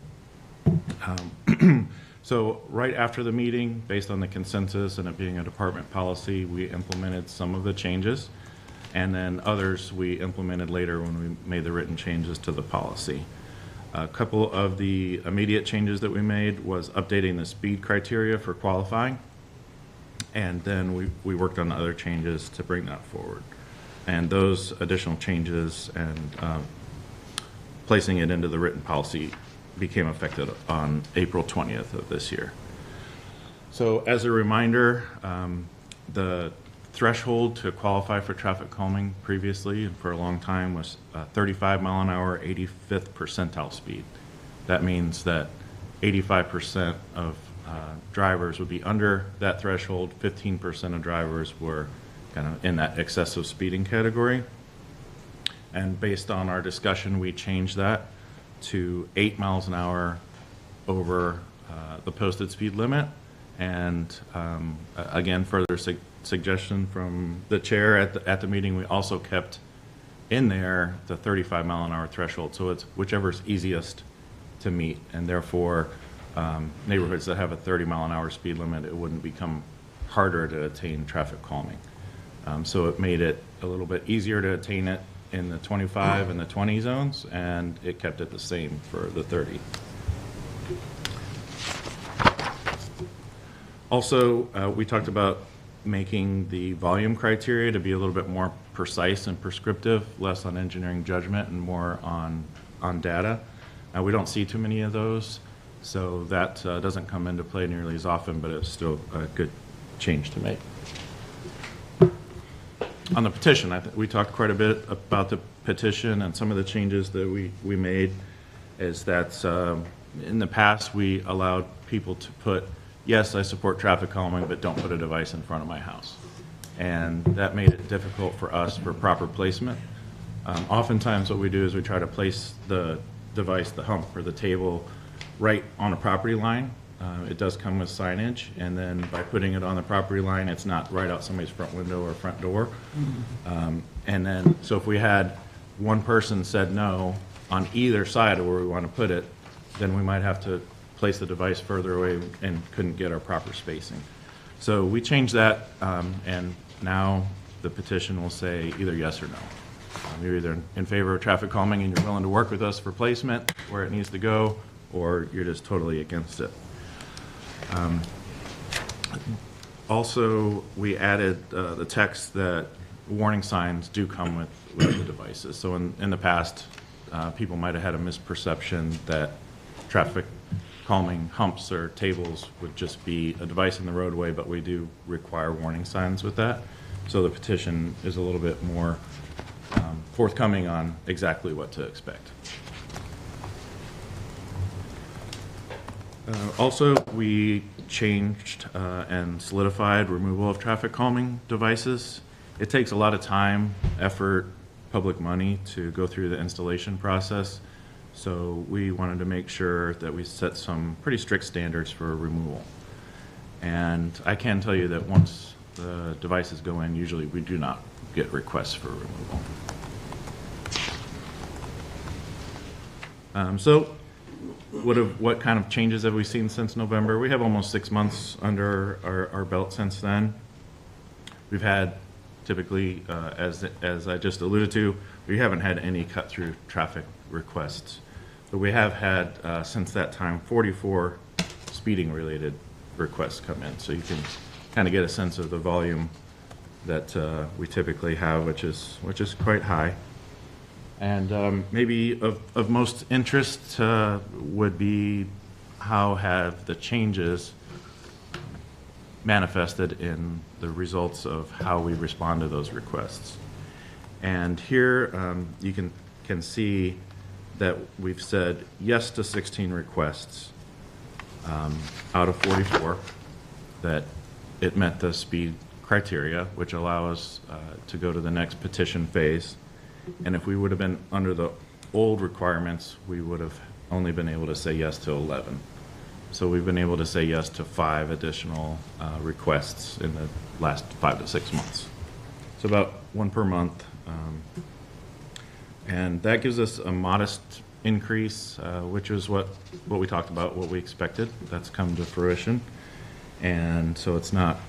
So right after the meeting, based on the consensus and it being a department policy, we implemented some of the changes, and then others we implemented later when we made the written changes to the policy. A couple of the immediate changes that we made was updating the speed criteria for qualifying, and then we worked on other changes to bring that forward. And those additional changes and placing it into the written policy became effective on April 20th of this year. So as a reminder, the threshold to qualify for traffic calming previously and for a long time was 35 mile an hour, 85th percentile speed. That means that 85% of drivers would be under that threshold, 15% of drivers were kind of in that excessive speeding category. And based on our discussion, we changed that to 8 miles an hour over the posted speed limit. And again, further suggestion from the chair at the meeting, we also kept in there the 35 mile an hour threshold. So it's whichever's easiest to meet, and therefore neighborhoods that have a 30 mile an hour speed limit, it wouldn't become harder to attain traffic calming. So it made it a little bit easier to attain it in the 25 and the 20 zones, and it kept it the same for the 30. Also, we talked about making the volume criteria to be a little bit more precise and prescriptive, less on engineering judgment and more on data. We don't see too many of those, so that doesn't come into play nearly as often, but it's still a good change to make. on the petition, we talked quite a bit about the petition, and some of the changes that we made is that in the past we allowed people to put, yes, I support traffic calming, but don't put a device in front of my house. And that made it difficult for us for proper placement. Oftentimes what we do is we try to place the device, the hump or the table, right on a property line. It does come with signage, and then by putting it on the property line, it's not right out somebody's front window or front door. And then, so if we had one person said no on either side of where we want to put it, then we might have to place the device further away and couldn't get our proper spacing. So we changed that, and now the petition will say either yes or no. You're either in favor of traffic calming and you're willing to work with us for placement where it needs to go, or you're just totally against it. Also, we added the text that warning signs do come with the devices. So in the past, people might have had a misperception that traffic calming humps or tables would just be a device in the roadway, but we do require warning signs with that. So the petition is a little bit more forthcoming on exactly what to expect. Also, we changed and solidified removal of traffic calming devices. It takes a lot of time, effort, public money to go through the installation process. So we wanted to make sure that we set some pretty strict standards for removal. And I can tell you that once the devices go in, usually we do not get requests for removal. So what kind of changes have we seen since November? We have almost 6 months under our belt since then. We've had typically, as I just alluded to, we haven't had any cut-through traffic requests. But we have had, since that time, 44 speeding-related requests come in. So you can kind of get a sense of the volume that we typically have, which is quite high. And maybe of most interest would be how have the changes manifested in the results of how we respond to those requests. And here you can see that we've said yes to 16 requests out of 44, that it met the speed criteria, which allow us to go to the next petition phase. And if we would have been under the old requirements, we would have only been able to say yes to 11. So we've been able to say yes to 5 additional requests in the last 5 to 6 months. So about 1 per month. And that gives us a modest increase, which is what we talked about, what we expected. That's come to fruition. And so it's not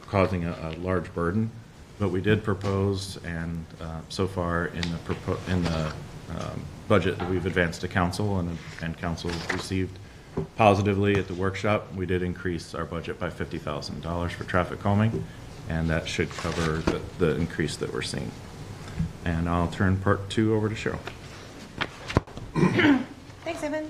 causing a large burden. But we did propose, and so far in the budget that we've advanced to council and council received positively at the workshop, we did increase our budget by $50,000 for traffic calming, and that should cover the increase that we're seeing. And I'll turn part 2 over to Cheryl. Thanks, Evan.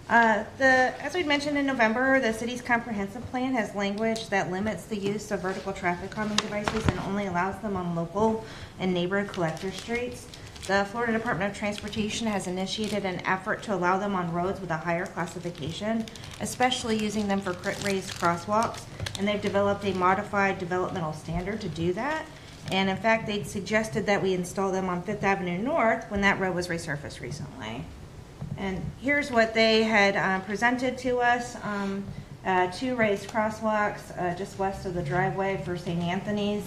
As we mentioned in November, the city's comprehensive plan has language that limits the use of vertical traffic calming devices and only allows them on local and neighborhood collector streets. The Florida Department of Transportation has initiated an effort to allow them on roads with a higher classification, especially using them for raised crosswalks, and they've developed a modified developmental standard to do that. And in fact, they suggested that we install them on 5th Avenue North when that road was resurfaced recently. And here's what they had presented to us. 2 raised crosswalks just west of the driveway for St. Anthony's.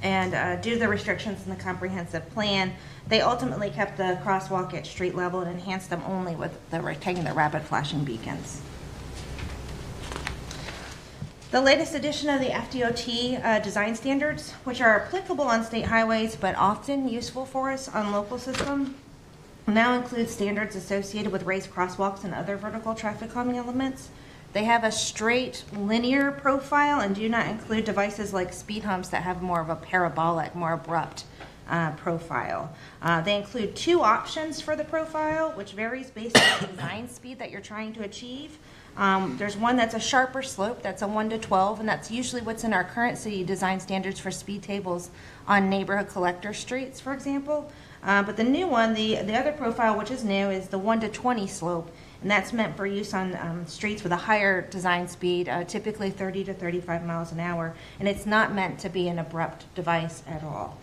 And due to the restrictions in the comprehensive plan, they ultimately kept the crosswalk at street level and enhanced them only with taking the rapid flashing beacons. The latest edition of the FDOT design standards, which are applicable on state highways but often useful for us on local system, now include standards associated with raised crosswalks and other vertical traffic calming elements. They have a straight linear profile and do not include devices like speed humps that have more of a parabolic, more abrupt profile. They include 2 options for the profile, which varies based on the design speed that you're trying to achieve. There's one that's a sharper slope, that's a 1 to 12, and that's usually what's in our current city design standards for speed tables on neighborhood collector streets, for example. But the new one, the other profile, which is new, is the 1 to 20 slope, and that's meant for use on streets with a higher design speed, typically 30 to 35 miles an hour, and it's not meant to be an abrupt device at all.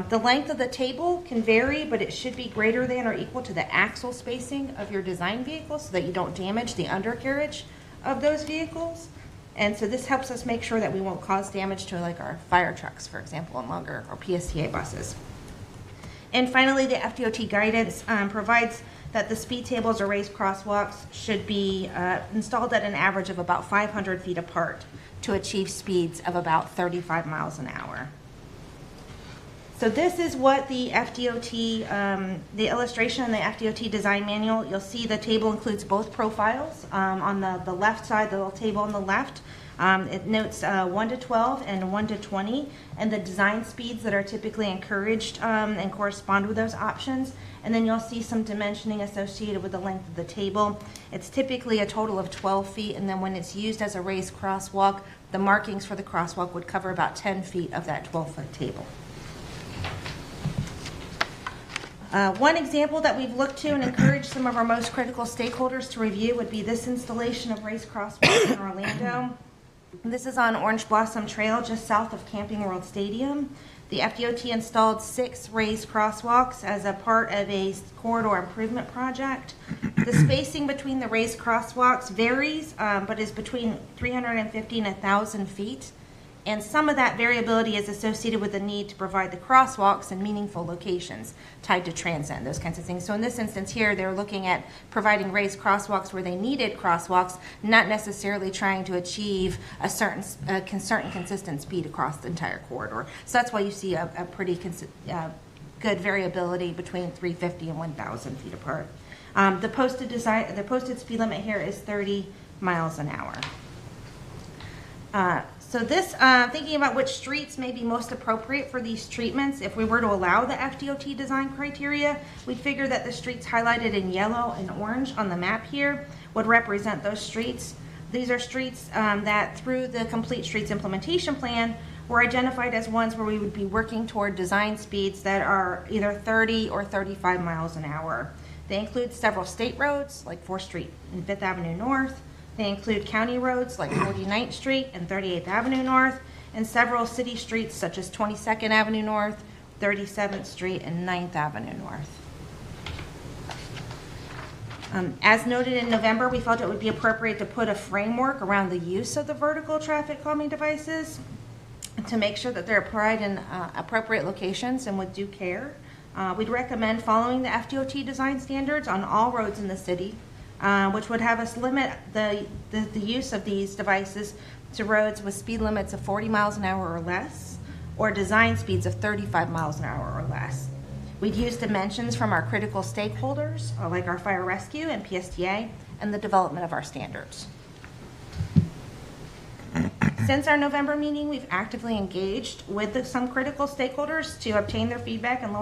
The length of the table can vary, but it should be greater than or equal to the axle spacing of your design vehicle so that you don't damage the undercarriage of those vehicles. And so this helps us make sure that we won't cause damage to like our fire trucks, for example, and longer, or PSTA buses. And finally, the FDOT guidance provides that the speed tables or raised crosswalks should be installed at an average of about 500 feet apart to achieve speeds of about 35 miles an hour. So this is what the FDOT, the illustration in the FDOT design manual, you'll see the table includes both profiles. On the left side, the little table on the left, it notes 1 to 12 and 1 to 20, and the design speeds that are typically encouraged and correspond with those options. And then you'll see some dimensioning associated with the length of the table. It's typically a total of 12 feet, and then when it's used as a raised crosswalk, the markings for the crosswalk would cover about 10 feet of that 12-foot table. One example that we've looked to and encouraged some of our most critical stakeholders to review would be this installation of raised crosswalks in Orlando. This is on Orange Blossom Trail just south of Camping World Stadium. The FDOT installed 6 raised crosswalks as a part of a corridor improvement project. The spacing between the raised crosswalks varies, but is between 350 and 1,000 feet. And some of that variability is associated with the need to provide the crosswalks in meaningful locations tied to transit and those kinds of things. So in this instance here, they're looking at providing raised crosswalks where they needed crosswalks, not necessarily trying to achieve a certain consistent speed across the entire corridor. So that's why you see a pretty good variability between 350 and 1,000 feet apart. The posted speed limit here is 30 miles an hour. So this, thinking about which streets may be most appropriate for these treatments, if we were to allow the FDOT design criteria, we figure that the streets highlighted in yellow and orange on the map here would represent those streets. These are streets that through the Complete Streets Implementation Plan were identified as ones where we would be working toward design speeds that are either 30 or 35 miles an hour. They include several state roads like 4th Street and 5th Avenue North. They include county roads like 49th Street and 38th Avenue North, and several city streets such as 22nd Avenue North, 37th Street, and 9th Avenue North. As noted in November, we felt it would be appropriate to put a framework around the use of the vertical traffic calming devices to make sure that they're applied in appropriate locations and with due care. We'd recommend following the FDOT design standards on all roads in the city, which would have us limit the use of these devices to roads with speed limits of 40 miles an hour or less, or design speeds of 35 miles an hour or less. We'd use dimensions from our critical stakeholders, like our fire rescue and PSTA, and the development of our standards. Since our November meeting, we've actively engaged with some critical stakeholders to obtain their feedback and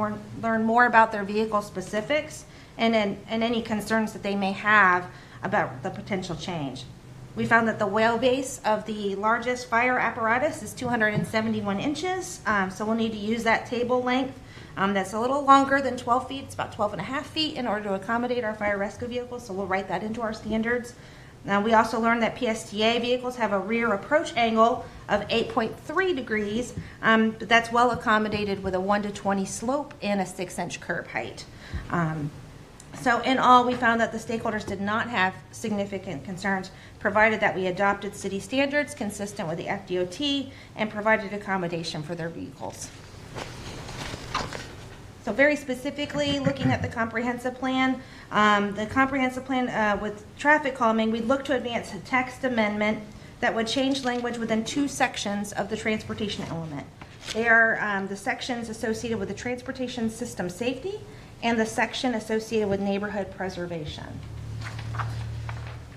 learn more about their vehicle specifics and any concerns that they may have about the potential change. We found that the wheelbase of the largest fire apparatus is 271 inches, so we'll need to use that table length that's a little longer than 12 feet. It's about 12 and a half feet in order to accommodate our fire rescue vehicles, so we'll write that into our standards. Now, we also learned that PSTA vehicles have a rear approach angle of 8.3 degrees, but that's well accommodated with a 1 to 20 slope and a 6-inch curb height. So in all, we found that the stakeholders did not have significant concerns, provided that we adopted city standards consistent with the FDOT and provided accommodation for their vehicles. So very specifically, looking at the comprehensive plan, with traffic calming, we look to advance a text amendment that would change language within 2 sections of the transportation element. They are the sections associated with the transportation system safety and the section associated with neighborhood preservation.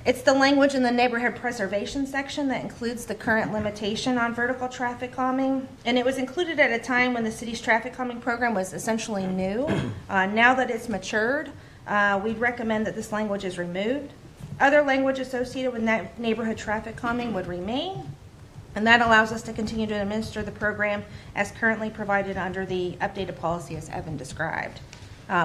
It's the language in the neighborhood preservation section that includes the current limitation on vertical traffic calming, and it was included at a time when the city's traffic calming program was essentially new. Now that it's matured, we'd recommend that this language is removed. Other language associated with neighborhood traffic calming would remain, and that allows us to continue to administer the program as currently provided under the updated policy as Evan described,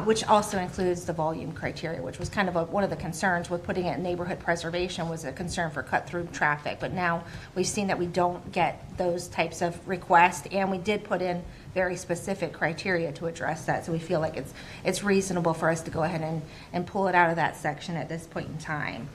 which also includes the volume criteria, which was kind of one of the concerns with putting it in neighborhood preservation, was a concern for cut-through traffic. But now we've seen that we don't get those types of requests, and we did put in very specific criteria to address that. So we feel like it's reasonable for us to go ahead and pull it out of that section at this point in time.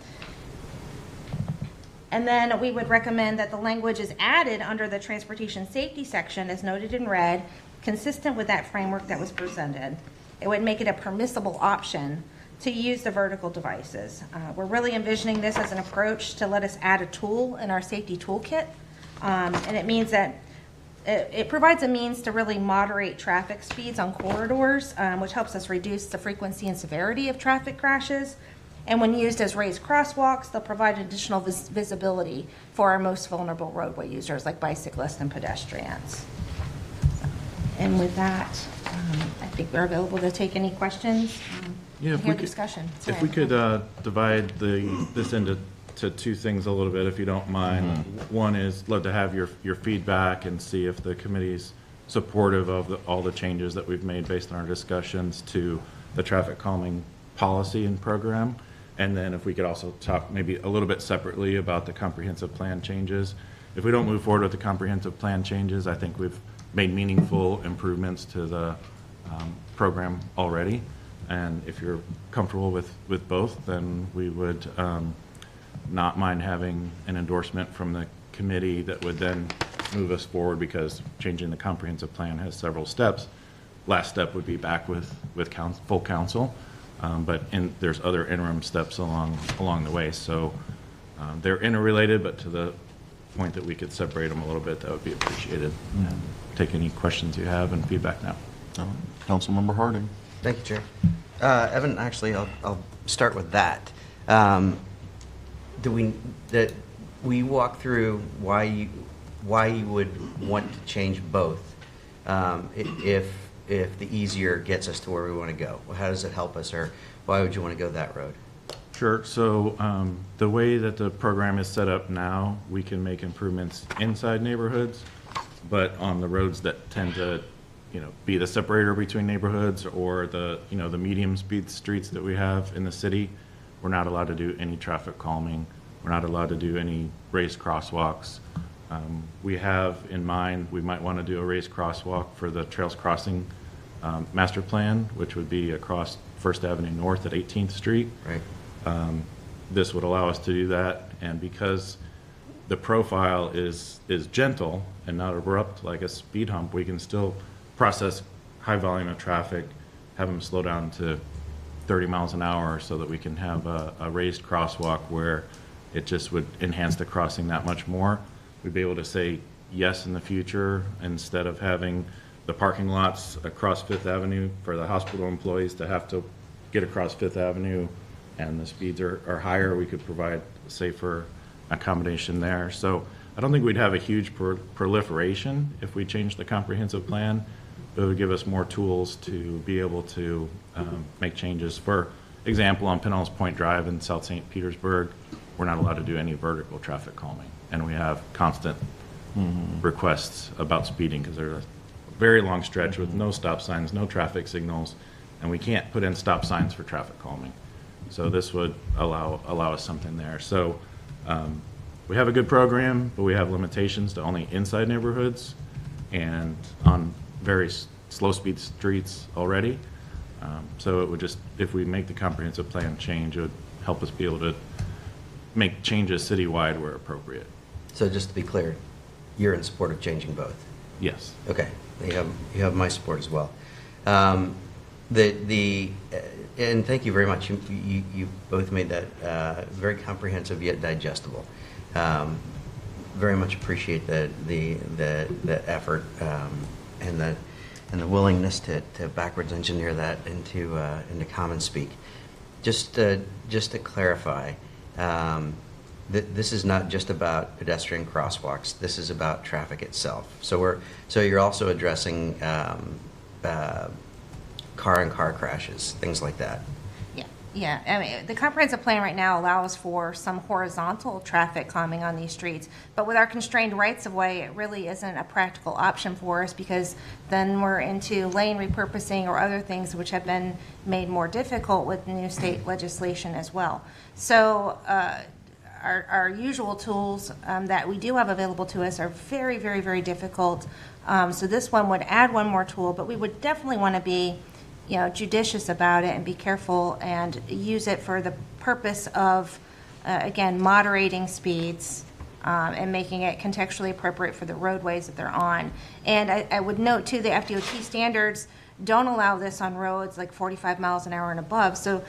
And then we would recommend that the language is added under the transportation safety section as noted in red, consistent with that framework that was presented. It would make it a permissible option to use the vertical devices. We're really envisioning this as an approach to let us add a tool in our safety toolkit. And it means that it provides a means to really moderate traffic speeds on corridors, which helps us reduce the frequency and severity of traffic crashes. And when used as raised crosswalks, they'll provide additional visibility for our most vulnerable roadway users like bicyclists and pedestrians. And with that, I think we're available to take any questions. Yeah, if we could, discussion. If we could divide this into two things a little bit, if you don't mind. One is, love to have your feedback and see if the committee's supportive of all the changes that we've made based on our discussions to the traffic calming policy and program. And then if we could also talk maybe a little bit separately about the comprehensive plan changes. If we don't move forward with the comprehensive plan changes, I think we've made meaningful improvements to the program already. And if you're comfortable with both, then we would not mind having an endorsement from the committee that would then move us forward, because changing the comprehensive plan has several steps. Last step would be back with full council. But there's other interim steps along the way. So they're interrelated, but to the point that we could separate them a little bit, that would be appreciated. And take any questions you have and feedback now. Councilmember Harding. Thank you, Chair. Evan, actually, I'll start with that. We walk through why you would want to change both if the easier gets us to where we want to go? How does it help us, or why would you want to go that road? Sure. So the way that the program is set up now, we can make improvements inside neighborhoods, but on the roads that tend to, be the separator between neighborhoods, or the medium speed streets that we have in the city, we're not allowed to do any traffic calming. We're not allowed to do any raised crosswalks. We have in mind, we might want to do a raised crosswalk for the Trails Crossing master plan, which would be across First Avenue North at 18th Street. Right. This would allow us to do that, and because the profile is gentle and not abrupt like a speed hump, we can still process high volume of traffic, have them slow down to 30 miles an hour, so that we can have a raised crosswalk where it just would enhance the crossing that much more. We'd be able to say yes in the future, instead of having the parking lots across Fifth Avenue for the hospital employees to have to get across Fifth Avenue, and the speeds are higher. We could provide safer accommodation there. So I don't think we'd have a huge proliferation if we changed the comprehensive plan, but it would give us more tools to be able to make changes. For example, on Pinellas Point Drive in South St. Petersburg, we're not allowed to do any vertical traffic calming, and we have constant requests about speeding, because there's a very long stretch with no stop signs, no traffic signals, and we can't put in stop signs for traffic calming. So this would allow us something there. So we have a good program, but we have limitations to only inside neighborhoods and on very slow speed streets already. So it would just, if we make the comprehensive plan change, it would help us be able to make changes citywide where appropriate. So just to be clear, you're in support of changing both? Yes. Okay. You have my support as well. And thank you very much. You both made that very comprehensive yet digestible. Very much appreciate the effort and the willingness to backwards engineer that into common speak. Just to clarify, this is not just about pedestrian crosswalks. This is about traffic itself. So you're also addressing car-on-car crashes, things like that. Yeah. Yeah, I mean, the comprehensive plan right now allows for some horizontal traffic calming on these streets, but with our constrained rights of way, it really isn't a practical option for us because then we're into lane repurposing or other things which have been made more difficult with new state legislation as well. So our usual tools that we do have available to us are very, very, very difficult. So this one would add one more tool, but we would definitely want to be judicious about it and be careful and use it for the purpose of, again, moderating speeds and making it contextually appropriate for the roadways that they're on. And I would note, too, the FDOT standards don't allow this on roads like 45 miles an hour and above, so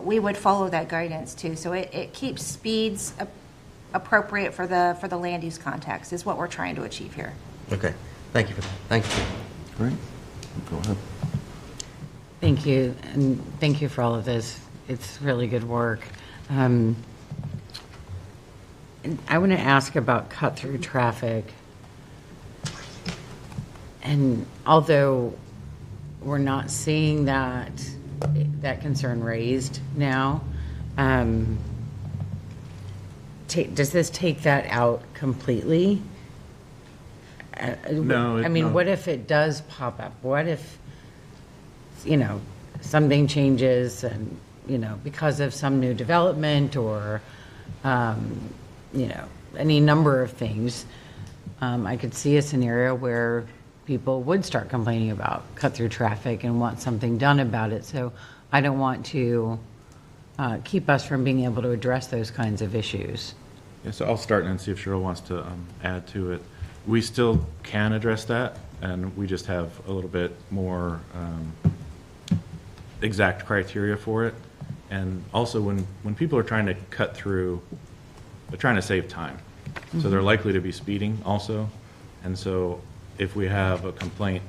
we would follow that guidance, too. So it keeps speeds appropriate for the land use context is what we're trying to achieve here. Okay. Thank you for that. Thank you. Great. Go ahead. Thank you, and thank you for all of this. It's really good work. And I want to ask about cut-through traffic. And although we're not seeing that concern raised now, does this take that out completely? No. I mean, what if it does pop up? What if something changes and, because of some new development or, any number of things, I could see a scenario where people would start complaining about cut-through traffic and want something done about it. So I don't want to keep us from being able to address those kinds of issues. Yeah, so I'll start and see if Cheryl wants to add to it. We still can address that, and we just have a little bit more exact criteria for it. And also when people are trying to cut through, they're trying to save time. So they're likely to be speeding also. And so if we have a complaint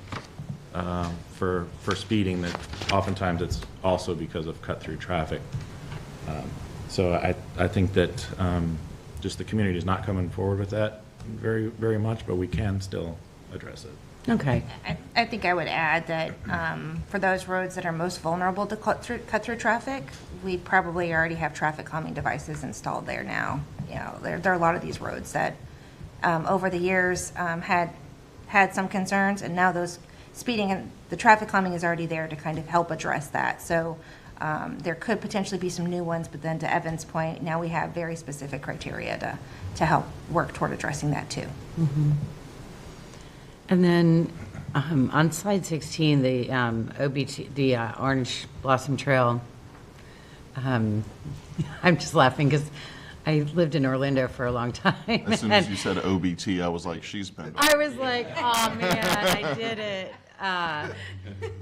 for speeding, that oftentimes it's also because of cut through traffic. So I think that just the community is not coming forward with that very, very much, but we can still address it. Okay. I think I would add that for those roads that are most vulnerable to cut through traffic, we probably already have traffic calming devices installed there now. There are a lot of these roads that over the years had some concerns, and now those speeding and the traffic calming is already there to kind of help address that. So there could potentially be some new ones, but then to Evan's point, now we have very specific criteria to help work toward addressing that too. Mm-hmm. And then on slide 16, the OBT, the Orange Blossom Trail, I'm just laughing because I lived in Orlando for a long time. As soon as you said OBT, I was like, she's been. I was like, oh man, I did it.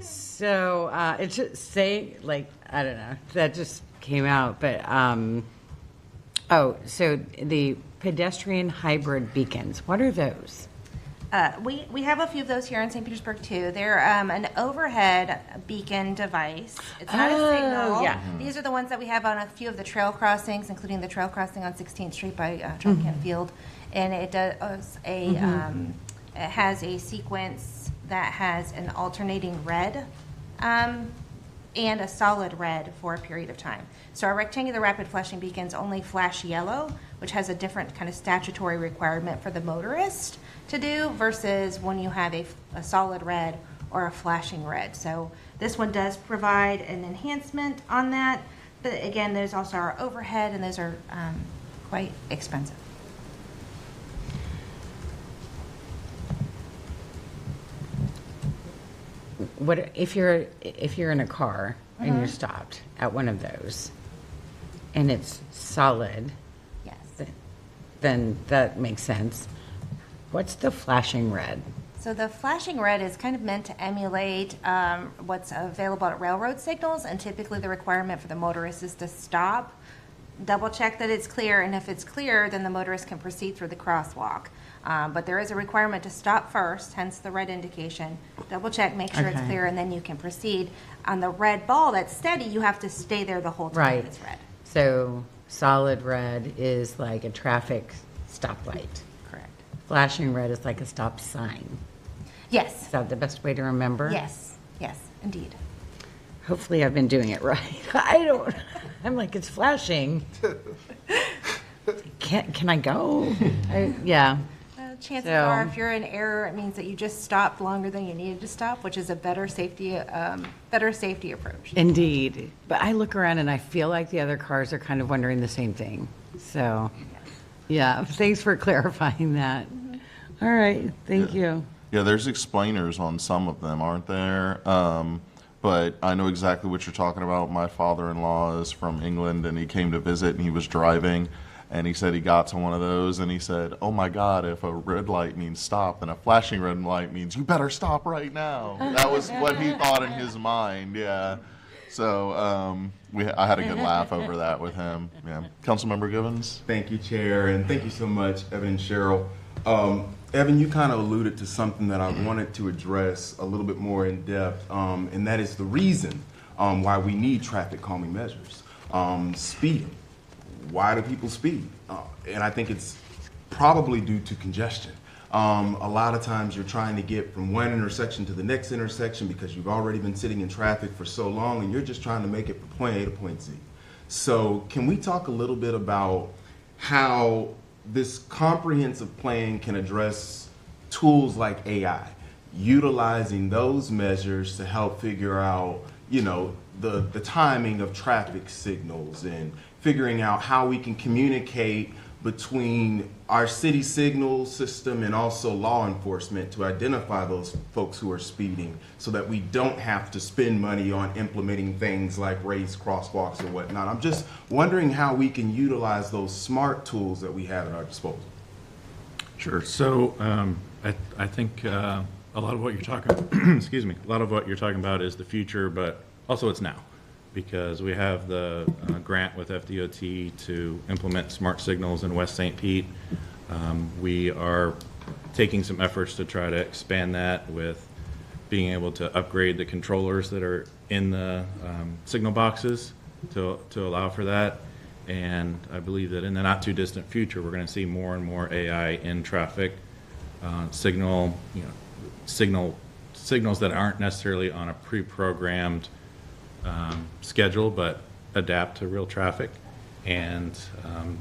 So it's just say, like, I don't know, that just came out. But, so the pedestrian hybrid beacons, what are those? We have a few of those here in St. Petersburg too. They're an overhead beacon device. It's not a signal. Yeah. These are the ones that we have on a few of the trail crossings, including the trail crossing on 16th Street by John Canfield. And it does it has a sequence that has an alternating red and a solid red for a period of time. So our rectangular rapid flashing beacons only flash yellow, which has a different kind of statutory requirement for the motorist to do versus when you have a solid red or a flashing red. So this one does provide an enhancement on that, but again, those also are overhead and those are quite expensive. What if you're in a car and you're stopped at one of those and it's solid? Yes. Then that makes sense. What's the flashing red? So the flashing red is kind of meant to emulate what's available at railroad signals, and typically the requirement for the motorist is to stop, double check that it's clear, and if it's clear, then the motorist can proceed through the crosswalk. But there is a requirement to stop first, hence the red indication. Double check, make sure it's clear, and then you can proceed. On the red ball that's steady, you have to stay there the whole time Right. it's red. So solid red is like a traffic stoplight. Correct. Flashing red is like a stop sign. Yes. Is that the best way to remember? Yes, yes, indeed. Hopefully I've been doing it right. I'm like, it's flashing. Can I go? Yeah. Chances So- are, if you're in error, it means that you just stopped longer than you needed to stop, which is a better safety approach. Indeed. But I look around and I feel like the other cars are kind of wondering the same thing. So, yeah, thanks for clarifying that. All right, thank you. Yeah, there's explainers on some of them, aren't there? But I know exactly what you're talking about. My father-in-law is from England, and he came to visit, and he was driving, and he said he got to one of those, and he said, oh my God, if a red light means stop, and a flashing red light means you better stop right now. That was what he thought in his mind, yeah. So I had a good laugh over that with him. Yeah. Councilmember Givens? Thank you, Chair, and thank you so much, Evan and Cheryl. Evan, you kind of alluded to something that I wanted to address a little bit more in depth, and that is the reason why we need traffic calming measures. Speeding. Why do people speed? And I think it's probably due to congestion. A lot of times you're trying to get from one intersection to the next intersection because you've already been sitting in traffic for so long and you're just trying to make it from point A to point Z. So can we talk a little bit about how this comprehensive plan can address tools like AI, utilizing those measures to help figure out, you know, the timing of traffic signals and figuring out how we can communicate between our city signal system and also law enforcement to identify those folks who are speeding so that we don't have to spend money on implementing things like raised crosswalks and whatnot. I'm just wondering how we can utilize those smart tools that we have at our disposal. Sure. So I think a lot of what you're talking, excuse me, a lot of what you're talking about is the future, but also it's now, because we have the grant with FDOT to implement smart signals in West St. Pete. We are taking some efforts to try to expand that with being able to upgrade the controllers that are in the signal boxes to allow for that. And I believe that in the not too distant future, we're going to see more and more AI in traffic signals that aren't necessarily on a pre-programmed schedule, but adapt to real traffic, and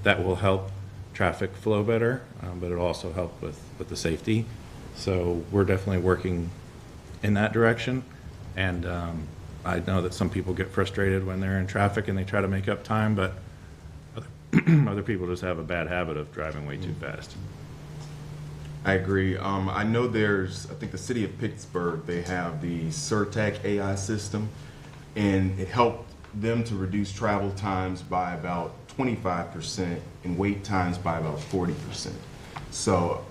that will help traffic flow better, but it'll also help with the safety. So we're definitely working in that direction, and I know that some people get frustrated when they're in traffic and they try to make up time, but other people just have a bad habit of driving way too fast. I agree. I know I think the city of Pittsburgh, they have the Surtac AI system, and it helped them to reduce travel times by about 25% and wait times by about 40%. So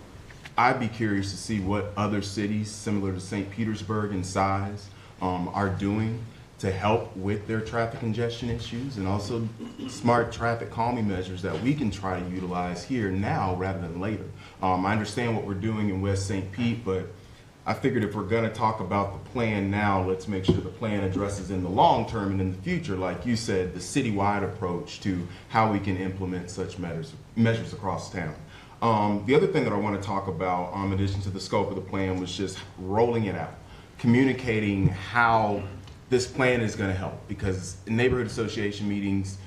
I'd be curious to see what other cities similar to St. Petersburg in size are doing to help with their traffic congestion issues, and also smart traffic calming measures that we can try to utilize here now rather than later. I understand what we're doing in West St. Pete, but I figured if we're going to talk about the plan now, let's make sure the plan addresses in the long term and in the future, like you said, the citywide approach to how we can implement such measures across town. The other thing that I want to talk about, in addition to the scope of the plan, was just rolling it out, communicating how this plan is going to help, because in neighborhood association meetings,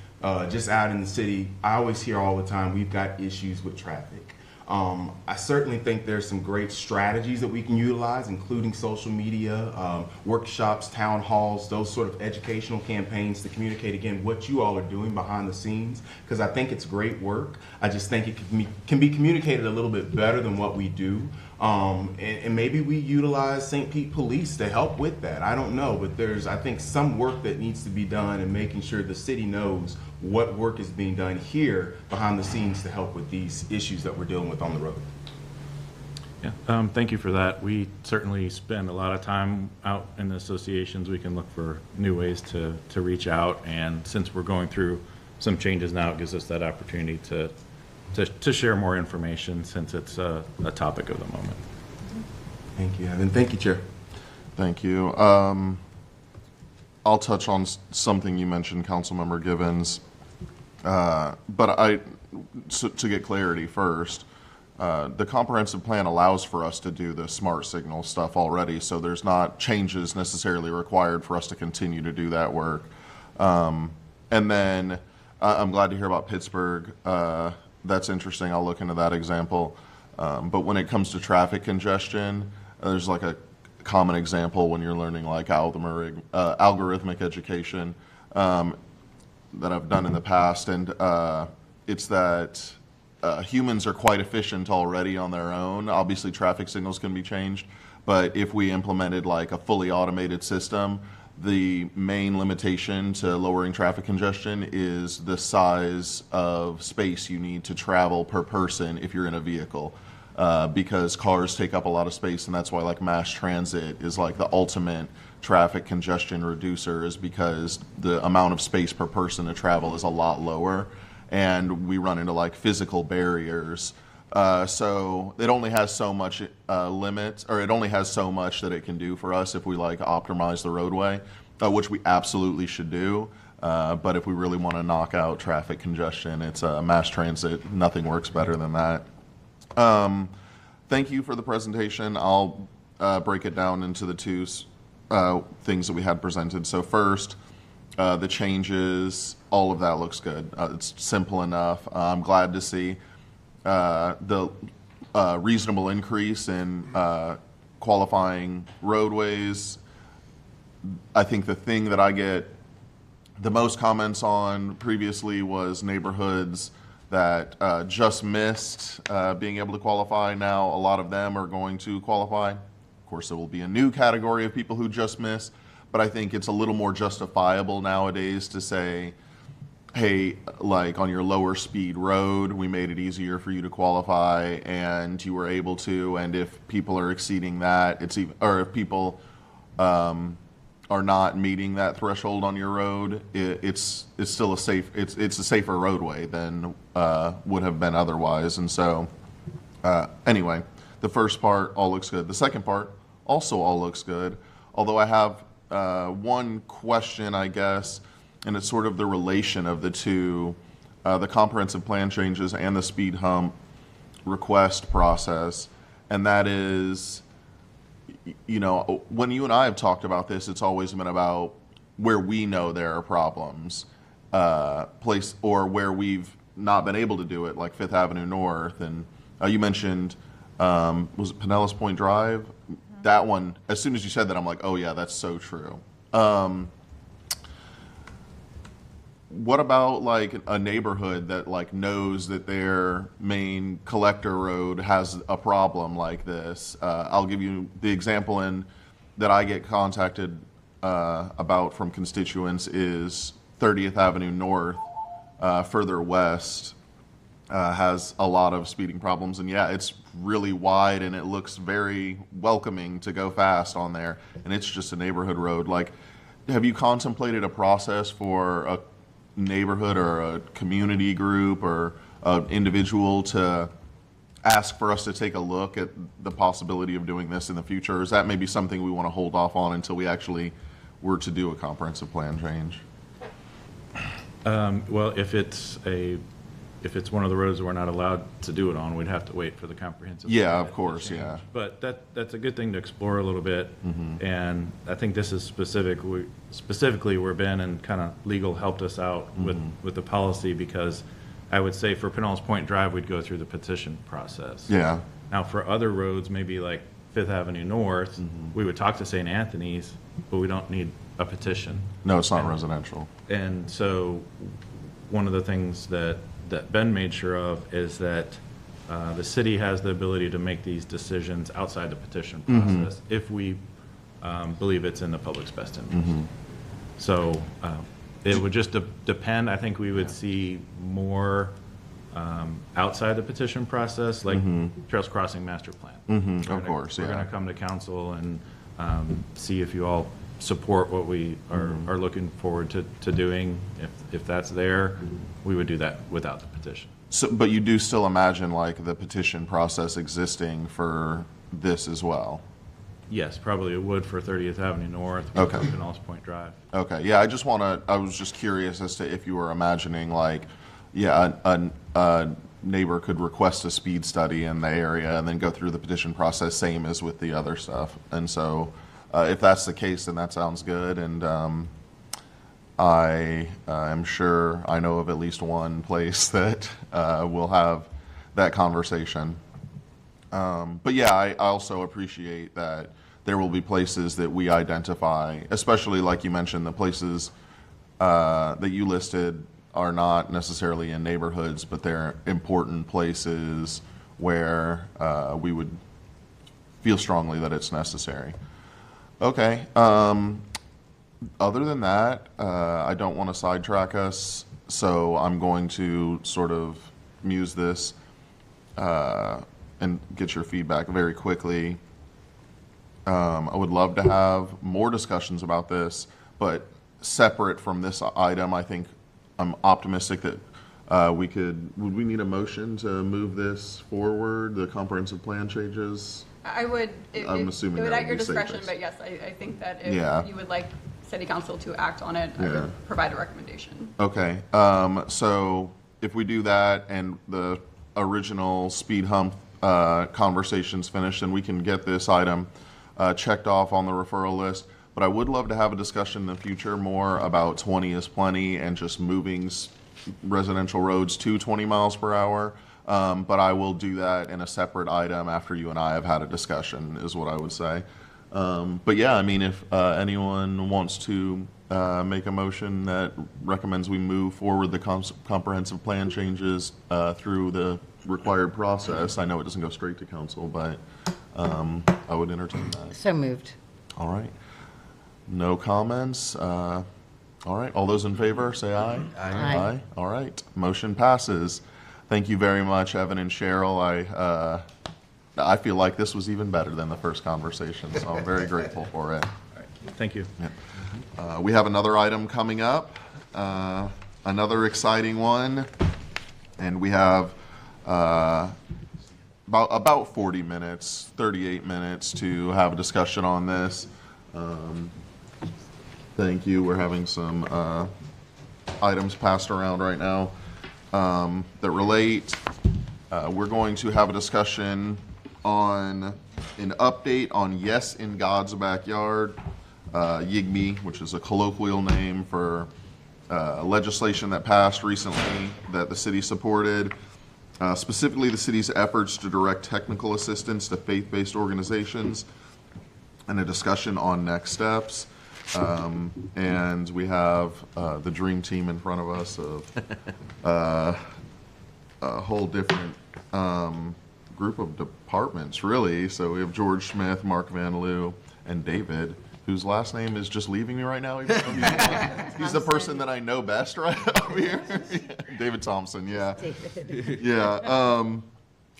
just out in the city, I always hear all the time, we've got issues with traffic. I certainly think there's some great strategies that we can utilize, including social media, workshops, town halls, those sort of educational campaigns to communicate, again, what you all are doing behind the scenes, because I think it's great work. I just think it can be communicated a little bit better than what we do. And maybe we utilize St. Pete Police to help with that. I don't know, but there's, I think, some work that needs to be done in making sure the city knows what work is being done here behind the scenes to help with these issues that we're dealing with on the road. Yeah, thank you for that. We certainly spend a lot of time out in the associations. We can look for new ways to reach out, and since we're going through some changes now, it gives us that opportunity to share more information, since it's a topic of the moment. Thank you, Evan. Thank you, Chair. Thank you. I'll touch on something you mentioned, Councilmember Givens. But to get clarity first, the comprehensive plan allows for us to do the smart signal stuff already, so there's not changes necessarily required for us to continue to do that work. And then I'm glad to hear about Pittsburgh. That's interesting. I'll look into that example. But when it comes to traffic congestion, there's like a common example when you're learning like algorithmic education that I've done in the past, and it's that humans are quite efficient already on their own. Obviously, traffic signals can be changed, but if we implemented like a fully automated system, the main limitation to lowering traffic congestion is the size of space you need to travel per person if you're in a vehicle. Because cars take up a lot of space, and that's why like mass transit is like the ultimate traffic congestion reducer, is because the amount of space per person to travel is a lot lower, and we run into like physical barriers. So it only has so much limits, or it only has so much that it can do for us if we like optimize the roadway, which we absolutely should do. But if we really want to knock out traffic congestion, it's mass transit. Nothing works better than that. Thank you for the presentation. I'll break it down into the two things that we had presented. So first, the changes, all of that looks good. It's simple enough. I'm glad to see the reasonable increase in qualifying roadways. I think the thing that I get the most comments on previously was neighborhoods that just missed being able to qualify. Now a lot of them are going to qualify. Of course, there will be a new category of people who just miss, but I think it's a little more justifiable nowadays to say, hey, like on your lower speed road, we made it easier for you to qualify and you were able to, and if people are exceeding that, it's even, or if people are not meeting that threshold on your road, it's still a safer roadway than would have been otherwise. And so anyway, the first part all looks good. The second part also all looks good, although I have one question, I guess, and it's sort of the relation of the two, the comprehensive plan changes and the speed hump request process. And that is, you know, when you and I have talked about this, it's always been about where we know there are problems, or where we've not been able to do it, like Fifth Avenue North. And you mentioned, was it Pinellas Point Drive? Mm-hmm. That one, as soon as you said that, I'm like, oh yeah, that's so true. What about like a neighborhood that like knows that their main collector road has a problem like this? I'll give you the example that I get contacted about from constituents is 30th Avenue North, further west, has a lot of speeding problems. And yeah, it's really wide and it looks very welcoming to go fast on there. And it's just a neighborhood road. Like, have you contemplated a process for a neighborhood or a community group or an individual to ask for us to take a look at the possibility of doing this in the future? Or is that maybe something we want to hold off on until we actually were to do a comprehensive plan change? Well, if it's one of the roads that we're not allowed to do it on, we'd have to wait for the comprehensive plan. Yeah, of course, yeah. But that's a good thing to explore a little bit. Mm-hmm. And I think this is specifically where Ben and kind of legal helped us out with the policy, because I would say for Pinellas Point Drive, we'd go through the petition process. Yeah. Now for other roads, maybe like Fifth Avenue North, we would talk to St. Anthony's, but we don't need a petition. No, it's not residential. And so one of the things that Ben made sure of is that the city has the ability to make these decisions outside the petition process if we believe it's in the public's best interest. So it would just depend. I think we would see more outside the petition process, like Trails Crossing Master Plan. Of course, We're going to come to council and see if you all support what we are looking forward to doing. If that's there, we would do that without the petition. So, but you do still imagine like the petition process existing for this as well? Yes, probably it would for 30th Avenue North, okay, and Pinellas Point Drive. Okay, yeah, I was just curious as to if you were imagining like, yeah, a neighbor could request a speed study in the area and then go through the petition process, same as with the other stuff. And so if that's the case, then that sounds good. And I am sure I know of at least one place that will have that conversation. But yeah, I also appreciate that there will be places that we identify, especially like you mentioned, the places that you listed are not necessarily in neighborhoods, but they're important places where we would feel strongly that it's necessary. Okay. Other than that, I don't want to sidetrack us, so I'm going to sort of muse this and get your feedback very quickly. I would love to have more discussions about this, but separate from this item, I think I'm optimistic that would we need a motion to move this forward, the comprehensive plan changes? I would, I'm assuming it would that at your would be discretion, safest. but yes, I think that if Yeah. you would like City Council to act on it, I Yeah. would provide a recommendation. Okay, so if we do that and the original speed hump conversation's finished, then we can get this item checked off on the referral list. But I would love to have a discussion in the future more about 20 is plenty and just moving residential roads to 20 miles per hour. But I will do that in a separate item after you and I have had a discussion, is what I would say. But yeah, I mean, if anyone wants to make a motion that recommends we move forward the comprehensive plan changes through the required process, I know it doesn't go straight to council, but I would entertain that. So moved. All right. No comments. All right. All those in favor, say aye. Aye. Aye. All right. Motion passes. Thank you very much, Evan and Cheryl. I feel like this was even better than the first conversation, so I'm very grateful for it. Thank you. Yeah. We have another item coming up, another exciting one, and we have about 40 minutes, 38 minutes to have a discussion on this. Thank you. We're having some items passed around right now that relate. We're going to have a discussion on an update on Yes in God's Backyard, YIGBY, which is a colloquial name for legislation that passed recently that the city supported. Specifically, the city's efforts to direct technical assistance to faith-based organizations, and a discussion on next steps. And we have the dream team in front of us of a whole different group of departments, really. So we have George Smith, Mark Van Loo, and David, whose last name is just leaving me right now. Even though he's the person that I know best right over here. David Thompson, yeah. Yeah.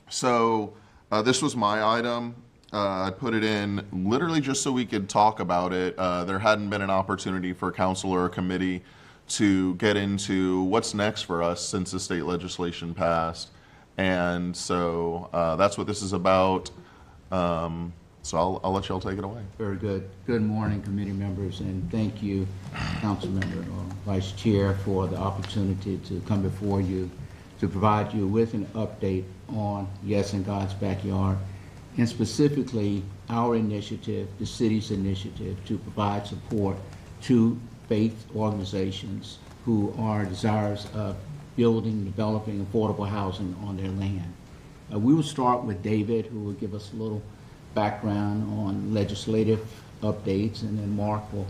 So this was my item. I put it in literally just so we could talk about it. There hadn't been an opportunity for council or a committee to get into what's next for us since the state legislation passed. And so that's what this is about. So I'll let y'all take it away. Very good. Good morning, committee members, and thank you, council member or vice chair, for the opportunity to come before you to provide you with an update on Yes in God's Backyard, and specifically our initiative, the city's initiative, to provide support to faith organizations who are desirous of building, developing affordable housing on their land. We will start with David, who will give us a little background on legislative updates, and then Mark will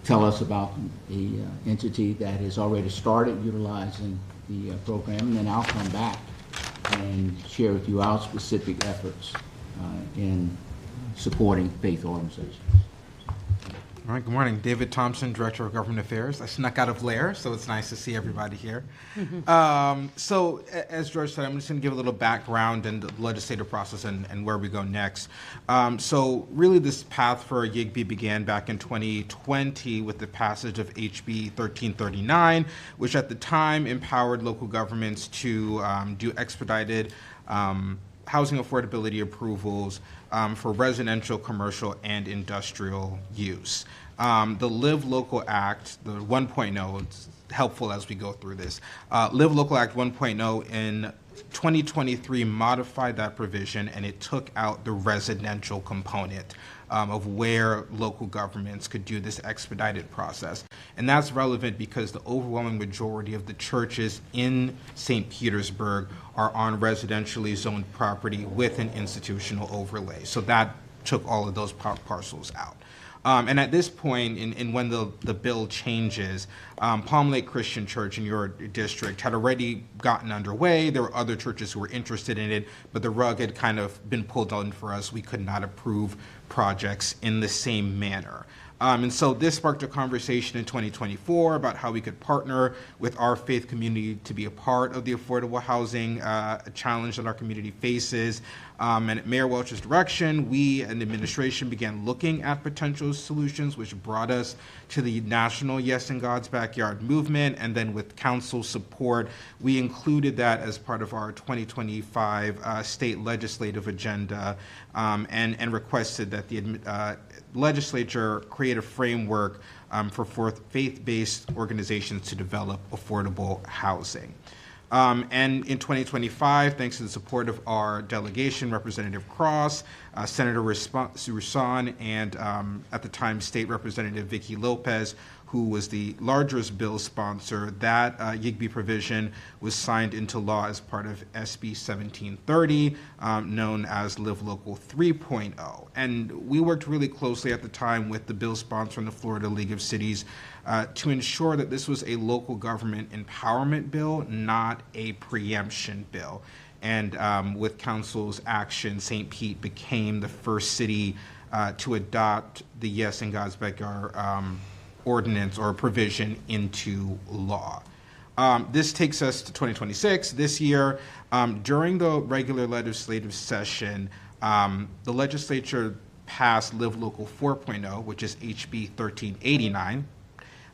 tell us about the entity that has already started utilizing the program, and then I'll come back and share with you our specific efforts in supporting faith organizations. All right, good morning. David Thompson, Director of Government Affairs. I snuck out of Blair, so it's nice to see everybody here. So, as George said, I'm just going to give a little background and the legislative process and where we go next. So, really, this path for YIGBY began back in 2020 with the passage of HB 1339, which at the time empowered local governments to do expedited housing affordability approvals for residential, commercial, and industrial use. The Live Local Act, the 1.0, helpful as we go through this. Live Local Act 1.0 in 2023 modified that provision, and it took out the residential component of where local governments could do this expedited process. And that's relevant because the overwhelming majority of the churches in St. Petersburg are on residentially zoned property with an institutional overlay. So that took all of those parcels out. And at this point, when the bill changes, Palm Lake Christian Church in your district had already gotten underway. There were other churches who were interested in it, but the rug had kind of been pulled on for us. We could not approve projects in the same manner. And so this sparked a conversation in 2024 about how we could partner with our faith community to be a part of the affordable housing challenge that our community faces. And at Mayor Welch's direction, we and the administration began looking at potential solutions, which brought us to the national Yes in God's Backyard movement. And then with council support, we included that as part of our 2025 state legislative agenda, and requested that the legislature create a framework for faith-based organizations to develop affordable housing. And in 2025, thanks to the support of our delegation, Representative Cross, Senator Rusan, and at the time, State Representative Vicky Lopez, who was the largest bill sponsor, that YIGB provision was signed into law as part of SB 1730, known as Live Local 3.0. And we worked really closely at the time with the bill sponsor in the Florida League of Cities to ensure that this was a local government empowerment bill, not a preemption bill. And with council's action, St. Pete became the first city to adopt the Yes in God's Backyard ordinance or provision into law. This takes us to 2026. This year, during the regular legislative session, the legislature passed Live Local 4.0, which is HB 1389.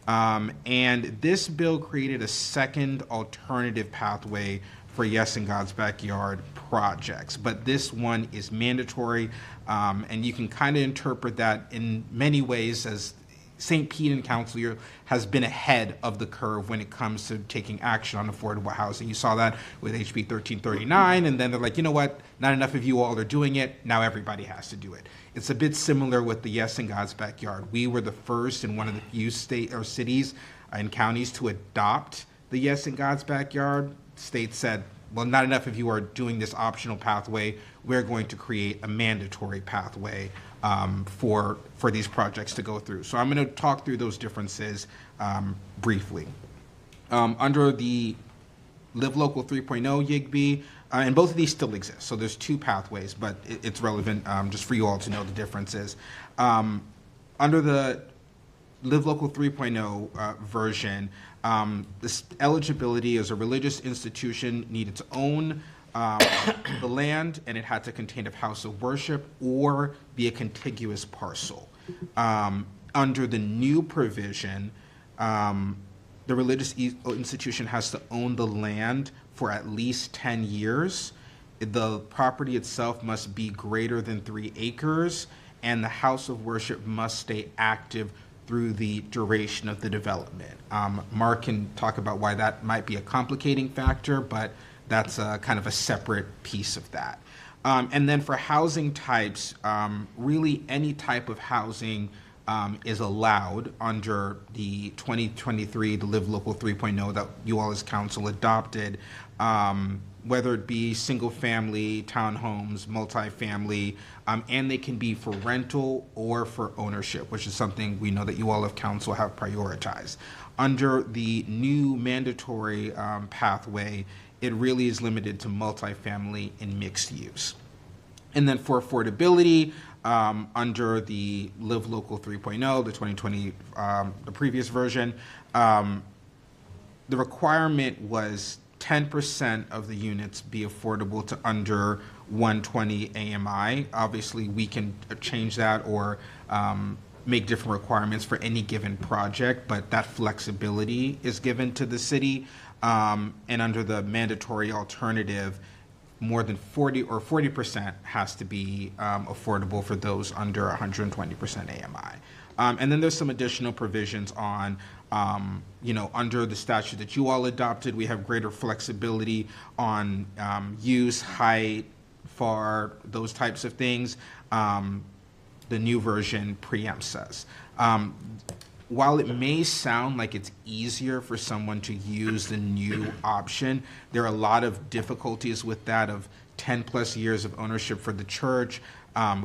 And this bill created a second alternative pathway for Yes in God's Backyard projects. But this one is mandatory, and you can kind of interpret that in many ways as St. Pete and Council has been ahead of the curve when it comes to taking action on affordable housing. You saw that with HB 1339, and then they're like, you know what, not enough of you all are doing it, now everybody has to do it. It's a bit similar with the Yes in God's Backyard. We were the first and one of the few state or cities and counties to adopt the Yes in God's Backyard. States said, well, not enough of you are doing this optional pathway, we're going to create a mandatory pathway for these projects to go through. So I'm going to talk through those differences briefly. Under the Live Local 3.0 YIGB, and both of these still exist, so there's two pathways, but it's relevant just for you all to know the differences. Under the Live Local 3.0 version, this eligibility as a religious institution needed to own the land, and it had to contain a house of worship or be a contiguous parcel. Under the new provision, the religious institution has to own the land for at least 10 years. The property itself must be greater than 3 acres, and the house of worship must stay active through the duration of the development. Mark can talk about why that might be a complicating factor, but that's kind of a separate piece of that. And then for housing types, really any type of housing is allowed under the 2023, the Live Local 3.0 that you all as council adopted, whether it be single family, townhomes, multifamily, and they can be for rental or for ownership, which is something we know that you all of council have prioritized. Under the new mandatory pathway, it really is limited to multifamily and mixed use. And then for affordability, under the Live Local 3.0, the 2020, the previous version, the requirement was 10% of the units be affordable to under 120 AMI. Obviously, we can change that or make different requirements for any given project, but that flexibility is given to the city. And under the mandatory alternative, more than 40% has to be affordable for those under 120% AMI. And then there's some additional provisions on, under the statute that you all adopted, we have greater flexibility on use, height, FAR, those types of things. The new version preempts us. While it may sound like it's easier for someone to use the new option, there are a lot of difficulties with that of 10 plus years of ownership for the church,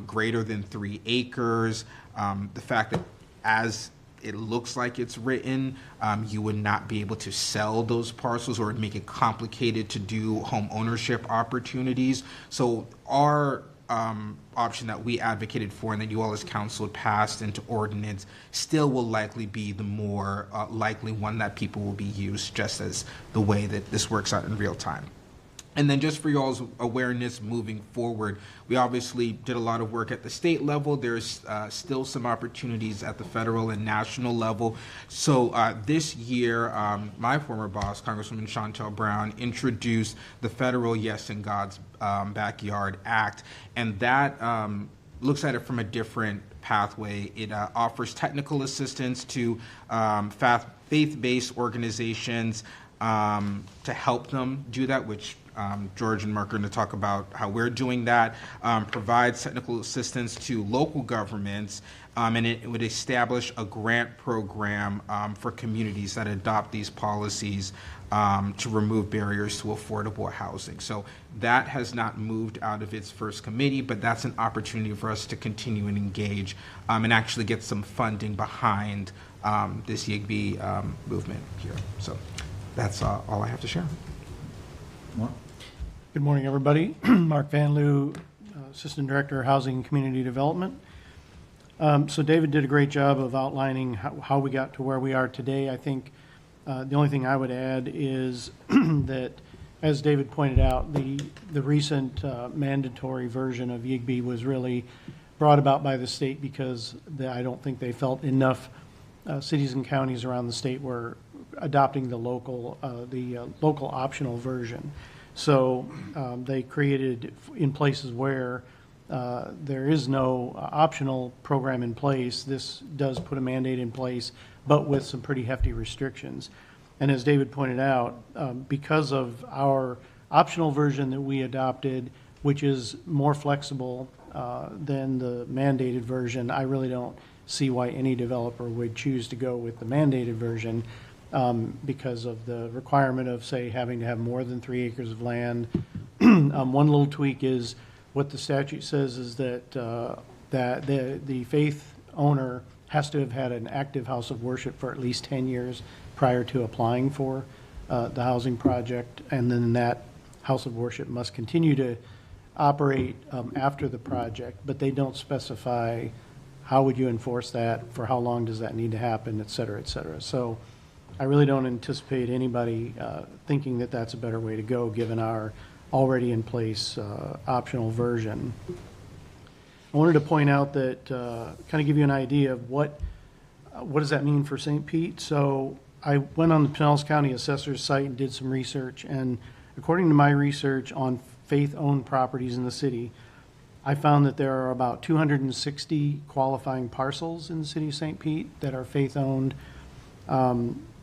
greater than 3 acres, the fact that as it looks like it's written, you would not be able to sell those parcels, or it would make it complicated to do home ownership opportunities. So our option that we advocated for and that you all as council passed into ordinance still will likely be the more likely one that people will be used, just as the way that this works out in real time. And then just for y'all's awareness moving forward, we obviously did a lot of work at the state level. There's still some opportunities at the federal and national level. So this year, my former boss, Congresswoman Shontel Brown, introduced the federal Yes in God's Backyard Act. And that looks at it from a different pathway. It offers technical assistance to faith-based organizations to help them do that, which George and Mark are going to talk about how we're doing that, provides technical assistance to local governments, and it would establish a grant program for communities that adopt these policies to remove barriers to affordable housing. So that has not moved out of its first committee, but that's an opportunity for us to continue and engage and actually get some funding behind this YIGB movement here. So that's all I have to share. Mark? Good morning, everybody. Mark Van Loo, Assistant Director of Housing and Community Development. So David did a great job of outlining how we got to where we are today. I think the only thing I would add is that, as David pointed out, the recent mandatory version of YIGB was really brought about by the state because I don't think they felt enough cities and counties around the state were adopting the local optional version. So they created, in places where there is no optional program in place, this does put a mandate in place, but with some pretty hefty restrictions. And as David pointed out, because of our optional version that we adopted, which is more flexible than the mandated version, I really don't see why any developer would choose to go with the mandated version. Because of the requirement of, say, having to have more than 3 acres of land. One little tweak is what the statute says is that the faith owner has to have had an active house of worship for at least 10 years prior to applying for the housing project, and then that house of worship must continue to operate after the project, but they don't specify how would you enforce that, for how long does that need to happen, et cetera, et cetera. So I really don't anticipate anybody thinking that that's a better way to go, given our already in place optional version. I wanted to point out that, kind of give you an idea of what does that mean for St. Pete. So I went on the Pinellas County Assessor's site and did some research, and according to my research on faith-owned properties in the city, I found that there are about 260 qualifying parcels in the city of St. Pete that are faith-owned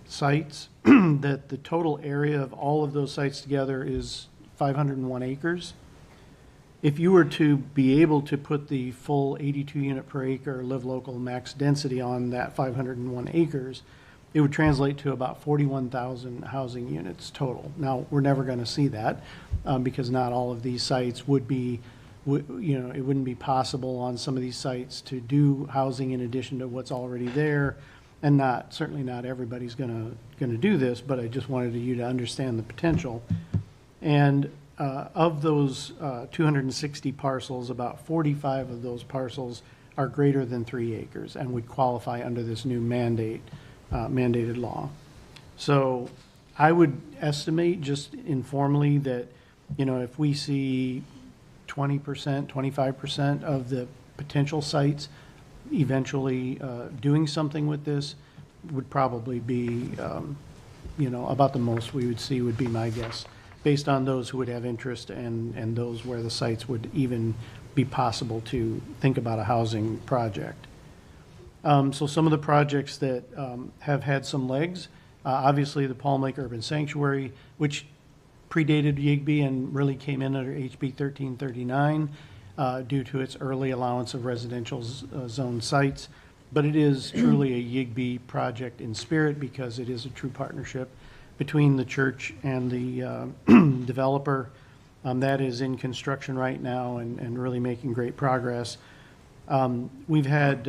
sites, that the total area of all of those sites together is 501 acres. If you were to be able to put the full 82 unit per acre live local max density on that 501 acres, it would translate to about 41,000 housing units total. Now, we're never going to see that because not all of these sites would be, it wouldn't be possible on some of these sites to do housing in addition to what's already there. And certainly not everybody's going to do this, but I just wanted you to understand the potential. And of those 260 parcels, about 45 of those parcels are greater than 3 acres and would qualify under this new mandated law. So I would estimate just informally that, if we see 20%, 25% of the potential sites eventually doing something with this, would probably be, about the most we would see, would be my guess. based on those who would have interest and those where the sites would even be possible to think about a housing project. So some of the projects that have had some legs, obviously the Palm Lake Urban Sanctuary, which predated YIGB and really came in under HB 1339 due to its early allowance of residential zone sites. But it is truly a YIGB project in spirit because it is a true partnership between the church and the developer. That is in construction right now and really making great progress. We've had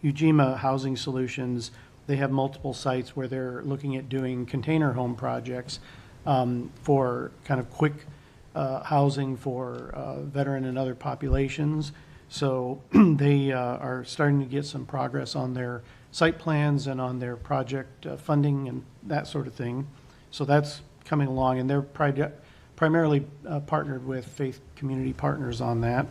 Ujima Housing Solutions. They have multiple sites where they're looking at doing container home projects for kind of quick housing for veteran and other populations. So they are starting to get some progress on their site plans and on their project funding and that sort of thing. So that's coming along, and they're primarily partnered with Faith Community Partners on that.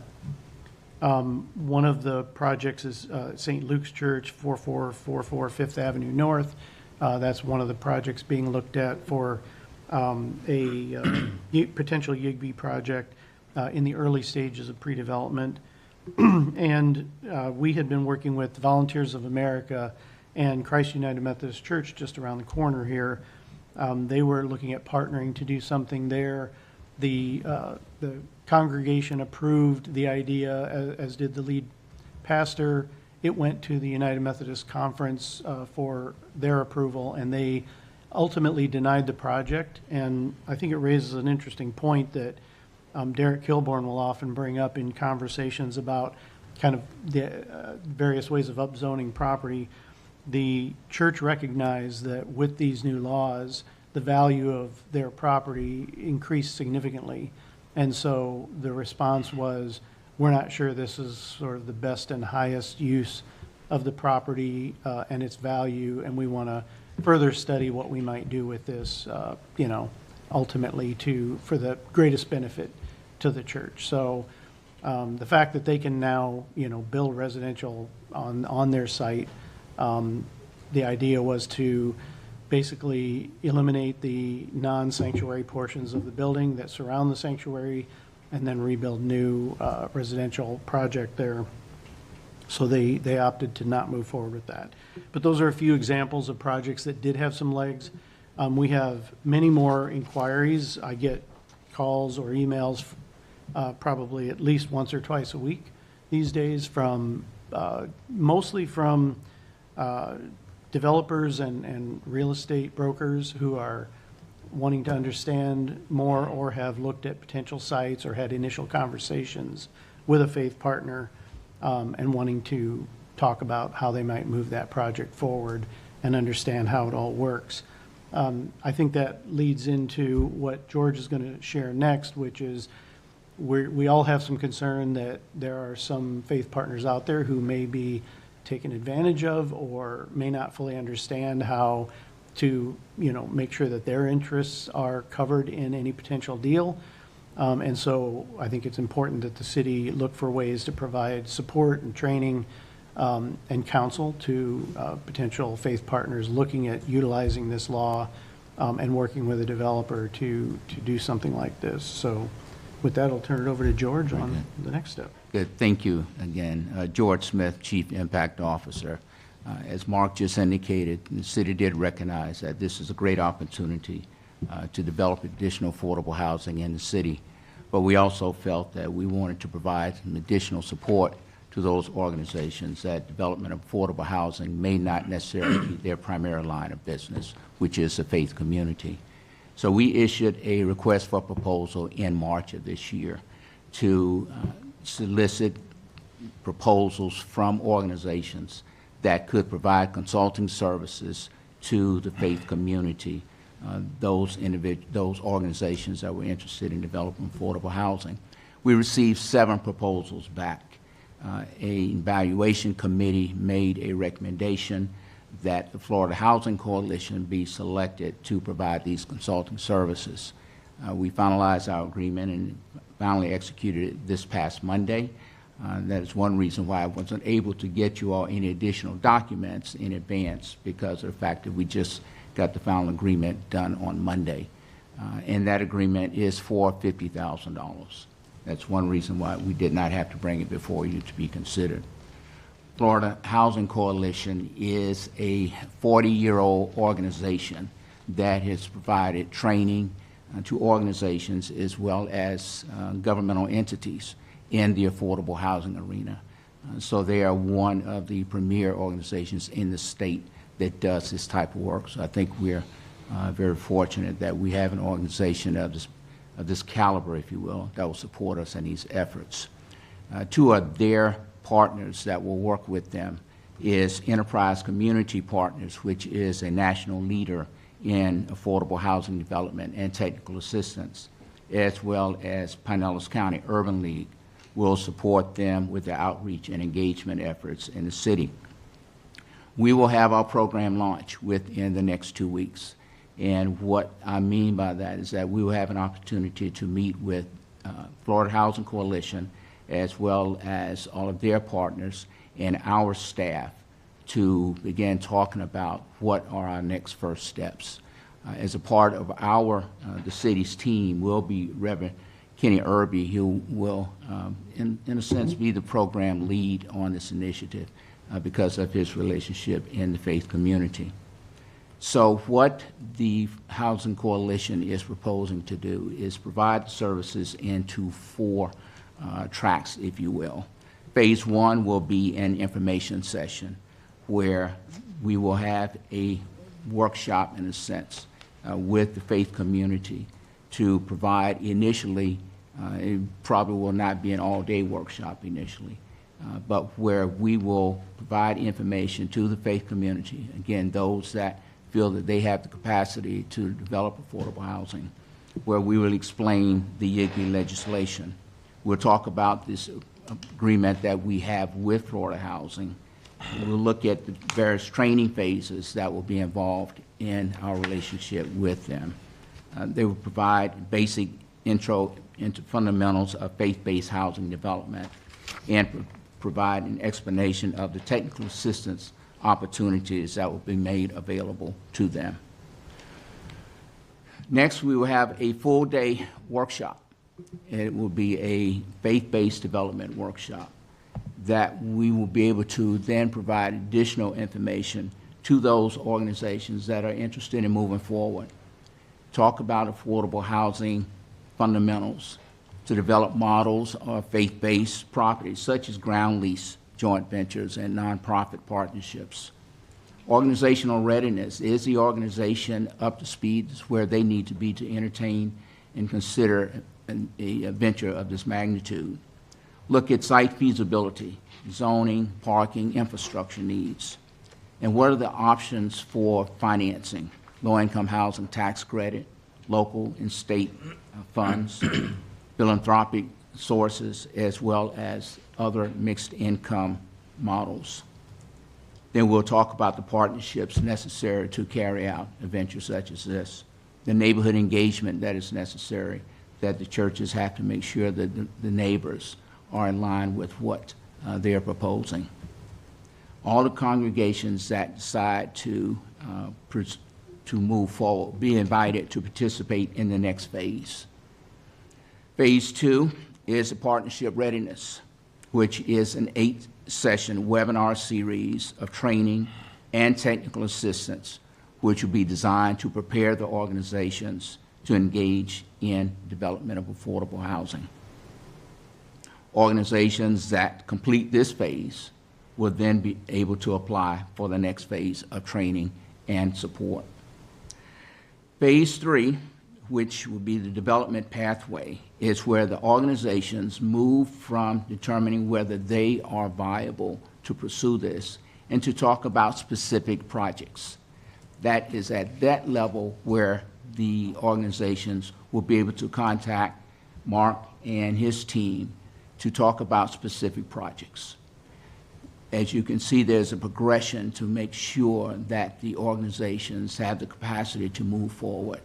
One of the projects is St. Luke's Church, 4444 Fifth Avenue North. That's one of the projects being looked at for a potential YIGB project in the early stages of pre-development. And we had been working with Volunteers of America and Christ United Methodist Church just around the corner here. They were looking at partnering to do something there. The congregation approved the idea, as did the lead pastor. It went to the United Methodist Conference for their approval, and they ultimately denied the project. And I think it raises an interesting point that Derek Kilborn will often bring up in conversations about kind of the various ways of upzoning property. The church recognized that with these new laws, the value of their property increased significantly. And so the response was, we're not sure this is sort of the best and highest use of the property and its value, and we want to further study what we might do with this, ultimately for the greatest benefit to the church. So the fact that they can now, build residential on their site, the idea was to basically eliminate the non-sanctuary portions of the building that surround the sanctuary and then rebuild new residential project there. So they opted to not move forward with that. But those are a few examples of projects that did have some legs. We have many more inquiries. I get calls or emails probably at least once or twice a week these days from mostly from developers and real estate brokers who are wanting to understand more or have looked at potential sites or had initial conversations with a faith partner and wanting to talk about how they might move that project forward and understand how it all works. I think that leads into what George is going to share next, which is we all have some concern that there are some faith partners out there who may be taken advantage of or may not fully understand how to make sure that their interests are covered in any potential deal. And so I think it's important that the city look for ways to provide support and training and counsel to potential faith partners looking at utilizing this law and working with a developer to do something like this. So with that, I'll turn it over to George on the next step. Good. Thank you again. George Smith, Chief Impact Officer. As Mark just indicated, the city did recognize that this is a great opportunity to develop additional affordable housing in the city, but we also felt that we wanted to provide some additional support to those organizations that development of affordable housing may not necessarily be their primary line of business, which is the faith community. So we issued a request for proposal in March of this year to solicit proposals from organizations that could provide consulting services to the faith community, those organizations that were interested in developing affordable housing. We received 7 proposals back. An evaluation committee made a recommendation that the Florida Housing Coalition be selected to provide these consulting services. We finalized our agreement and finally executed it this past Monday. That is one reason why I wasn't able to get you all any additional documents in advance, because of the fact that we just got the final agreement done on Monday. and that agreement is for $50,000. That's one reason why we did not have to bring it before you to be considered. Florida Housing Coalition is a 40-year-old organization that has provided training to organizations as well as governmental entities in the affordable housing arena. So they are one of the premier organizations in the state that does this type of work. So I think we're very fortunate that we have an organization of this caliber, if you will, that will support us in these efforts. Two of their partners that will work with them is Enterprise Community Partners, which is a national leader in affordable housing development and technical assistance, as well as Pinellas County Urban League will support them with their outreach and engagement efforts in the city. We will have our program launch within the next 2 weeks. And what I mean by that is that we will have an opportunity to meet with Florida Housing Coalition as well as all of their partners and our staff to begin talking about what are our next first steps. As a part of the city's team will be Reverend Kenny Irby, who will, in a sense, be the program lead on this initiative because of his relationship in the faith community. So what the Housing Coalition is proposing to do is provide services into 4 tracks, if you will. Phase 1 will be an information session where we will have a workshop, in a sense, with the faith community to provide initially, it probably will not be an all-day workshop initially, but where we will provide information to the faith community, again, those that feel that they have the capacity to develop affordable housing, where we will explain the YIGBI legislation. We'll talk about this agreement that we have with Florida Housing. We'll look at the various training phases that will be involved in our relationship with them. They will provide basic intro into fundamentals of faith-based housing development and provide an explanation of the technical assistance opportunities that will be made available to them. Next, we will have a full-day workshop. It will be a faith-based development workshop that we will be able to then provide additional information to those organizations that are interested in moving forward. Talk about affordable housing fundamentals, to develop models of faith-based properties such as ground lease, joint ventures, and nonprofit partnerships. Organizational readiness. Is the organization up to speed where they need to be to entertain and consider a venture of this magnitude? Look at site feasibility, zoning, parking, infrastructure needs. And what are the options for financing? Low-income housing tax credit, local and state funds, philanthropic sources, as well as other mixed income models. Then we'll talk about the partnerships necessary to carry out a venture such as this, the neighborhood engagement that is necessary, that the churches have to make sure that the neighbors are in line with what they're proposing. All the congregations that decide to move forward be invited to participate in the next phase. Phase 2 is a partnership readiness, which is an 8-session webinar series of training and technical assistance, which will be designed to prepare the organizations to engage in development of affordable housing. Organizations that complete this phase will then be able to apply for the next phase of training and support. Phase 3, which will be the development pathway, is where the organizations move from determining whether they are viable to pursue this and to talk about specific projects. That is at that level where the organizations will be able to contact Mark and his team to talk about specific projects. As you can see, there's a progression to make sure that the organizations have the capacity to move forward.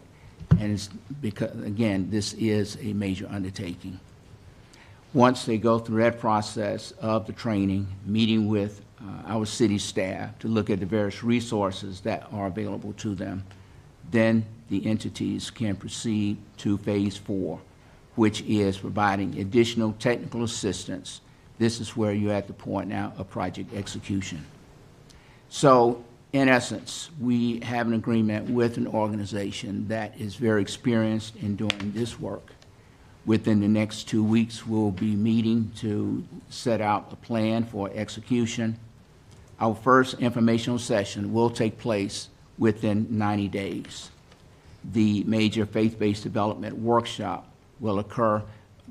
And it's because, again, this is a major undertaking. Once they go through that process of the training, meeting with our city staff to look at the various resources that are available to them, then the entities can proceed to Phase 4, which is providing additional technical assistance. This is where you're at the point now of project execution. So, in essence, we have an agreement with an organization that is very experienced in doing this work. Within the next 2 weeks, we'll be meeting to set out a plan for execution. Our first informational session will take place within 90 days. The major faith-based development workshop will occur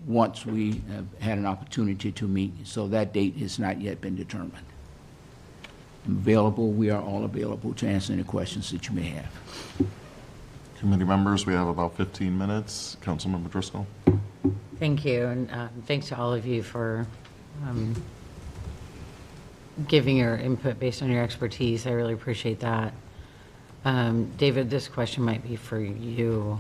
once we have had an opportunity to meet, so that date has not yet been determined. I'm available, we are all available to answer any questions that you may have. Committee members, we have about 15 minutes. Councilmember Driscoll. Thank you, and thanks to all of you for giving your input based on your expertise. I really appreciate that. David, this question might be for you.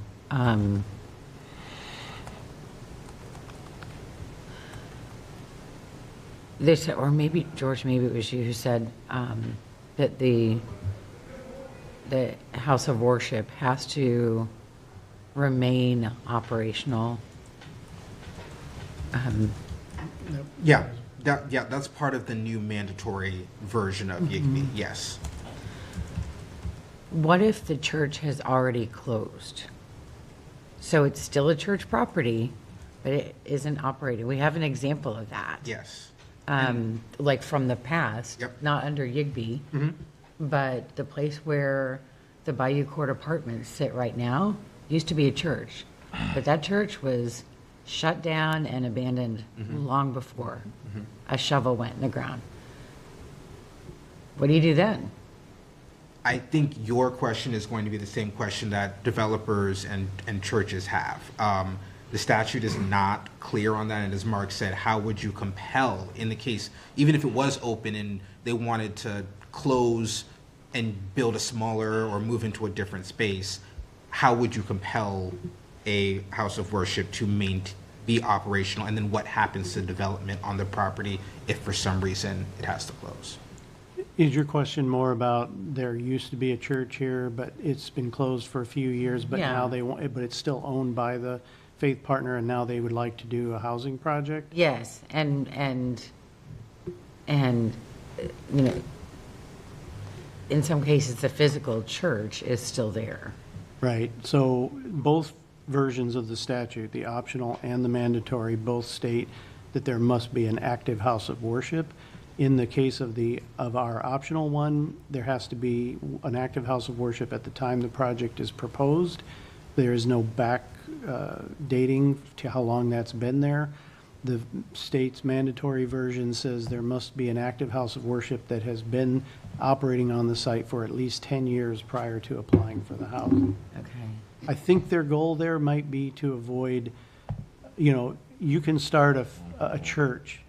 Or maybe, George, maybe it was you who said that the house of worship has to remain operational. Yeah, that's part of the new mandatory version of YIGBY, yes. What if the church has already closed? So it's still a church property, but it isn't operating. We have an example of that. Yes. Like from the past, not under YIGBY, but the place where the Bayou Court Apartments sit right now used to be a church, but that church was shut down and abandoned long before a shovel went in the ground. What do you do then? I think your question is going to be the same question that developers and churches have. The statute is not clear on that, and as Mark said, how would you compel, in the case, even if it was open and they wanted to close and build a smaller or move into a different space, how would you compel a house of worship to be operational, and then what happens to development on the property if for some reason it has to close? Is your question more about there used to be a church here, but it's been closed for a few years, but Yeah. now they want, but it's still owned by the faith partner, and now they would like to do a housing project? Yes, and you know, in some cases, the physical church is still there. Right, so both versions of the statute, the optional and the mandatory, both state that there must be an active house of worship. In the case of our optional one, there has to be an active house of worship at the time the project is proposed. There is no back dating to how long that's been there. The state's mandatory version says there must be an active house of worship that has been operating on the site for at least 10 years prior to applying for the house. Okay. I think their goal there might be to avoid, you know, you can start a church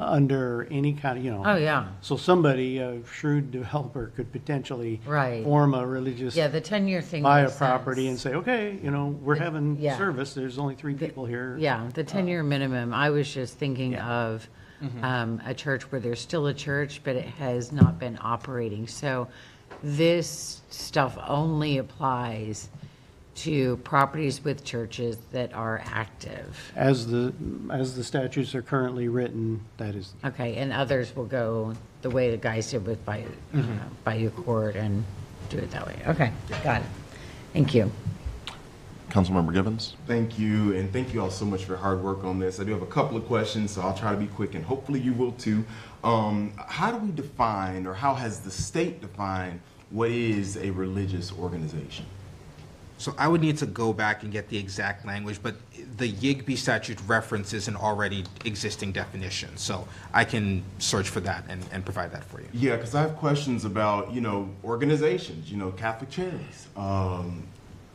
under any kind of, you know. Oh, yeah. So somebody, a shrewd developer, could potentially form a religious. Yeah, the 10-year thing buy a makes property sense. and say, okay, you know, we're having yeah. service. There's only 3 people here. Yeah, the 10-year minimum. I was just thinking of a church where there's still a church, but it has not been operating. So this stuff only applies to properties with churches that are active. As the statutes are currently written, that is. Okay, and others will go the way the guys did with Bayou Court and do it that way. Okay, got it. Thank you. Councilmember Givens. Thank you, and thank you all so much for your hard work on this. I do have a couple of questions, so I'll try to be quick, and hopefully you will too. How do we define, or how has the state defined, what is a religious organization? So I would need to go back and get the exact language, but the YIGBY statute references an already existing definition. So I can search for that and provide that for you. Yeah, because I have questions about, you know, organizations, you know, Catholic charities,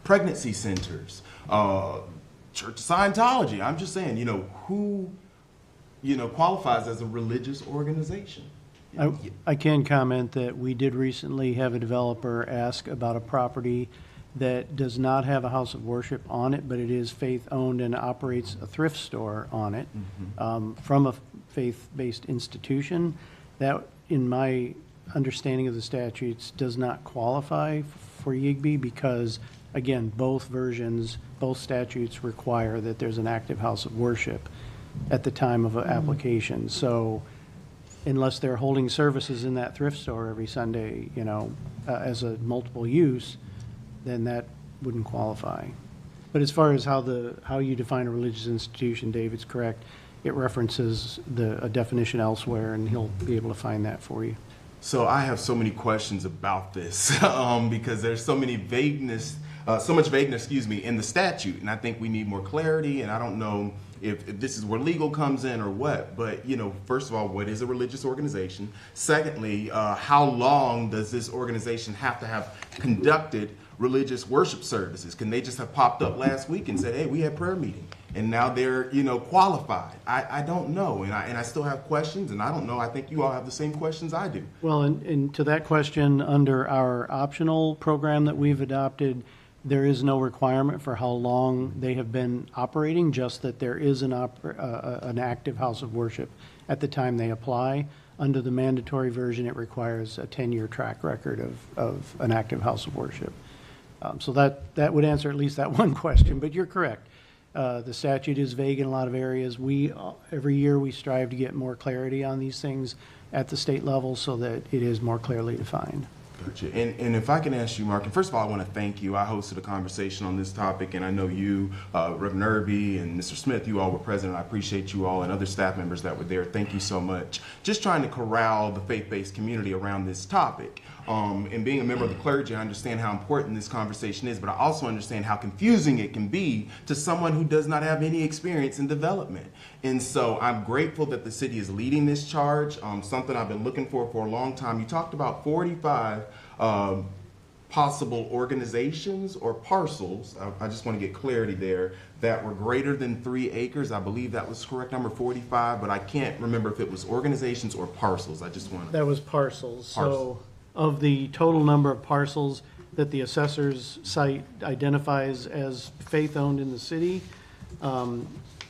pregnancy centers, Church of Scientology. I'm just saying, you know, who, you know, qualifies as a religious organization? I can comment that we did recently have a developer ask about a property that does not have a house of worship on it, but it is faith-owned and operates a thrift store on it from a faith-based institution. That, in my understanding of the statutes, does not qualify for YIGBY because, again, both versions, both statutes require that there's an active house of worship at the time of an application. So unless they're holding services in that thrift store every Sunday, as a multiple use, then that wouldn't qualify. But as far as how you define a religious institution, David's correct. It references a definition elsewhere, and he'll be able to find that for you. So I have so many questions about this because there's so much vagueness, in the statute, and I think we need more clarity. And I don't know if this is where legal comes in or what. But first of all, what is a religious organization? Secondly, how long does this organization have to have conducted religious worship services? Can they just have popped up last week and said, "Hey, we had prayer meeting," and now they're qualified? I don't know, and I still have questions, and I don't know. I think you all have the same questions I do. Well, and to that question, under our optional program that we've adopted, there is no requirement for how long they have been operating, just that there is an active house of worship at the time they apply. Under the mandatory version, it requires a 10-year track record of an active house of worship. So that would answer at least that one question, but you're correct. The statute is vague in a lot of areas. Every year we strive to get more clarity on these things at the state level so that it is more clearly defined. Gotcha. And if I can ask you, Mark, and first of all, I want to thank you. I hosted a conversation on this topic, and I know you, Reverend Irby and Mr. Smith, you all were present. I appreciate you all and other staff members that were there. Thank you so much. Just trying to corral the faith-based community around this topic. And being a member of the clergy, I understand how important this conversation is, but I also understand how confusing it can be to someone who does not have any experience in development. And so I'm grateful that the city is leading this charge, something I've been looking for a long time. You talked about 45 possible organizations or parcels. I just want to get clarity there, that were greater than 3 acres. I believe that was correct number 45, but I can't remember if it was organizations or parcels. I just want to... That was parcels. So of the total number of parcels that the assessor's site identifies as faith-owned in the city,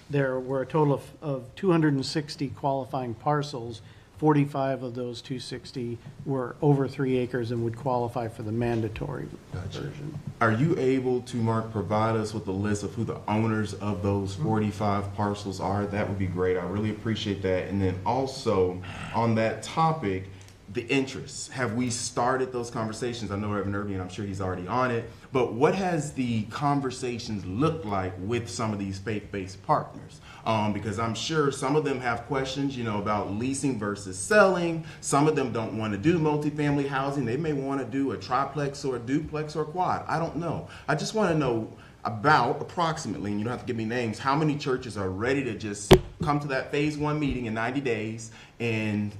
there were a total of 260 qualifying parcels. 45 of those 260 were over 3 acres and would qualify for the mandatory version. Are you able to, Mark, provide us with a list of who the owners of those 45 parcels are? That would be great. I really appreciate that. And then also on that topic, the interests. Have we started those conversations? I know Reverend Irby, and I'm sure he's already on it, but what has the conversations looked like with some of these faith-based partners? Because I'm sure some of them have questions, about leasing versus selling. Some of them don't want to do multifamily housing. They may want to do a triplex or a duplex or a quad. I don't know. I just want to know about approximately, and you don't have to give me names, how many churches are ready to just come to that phase 1 meeting in 90 days and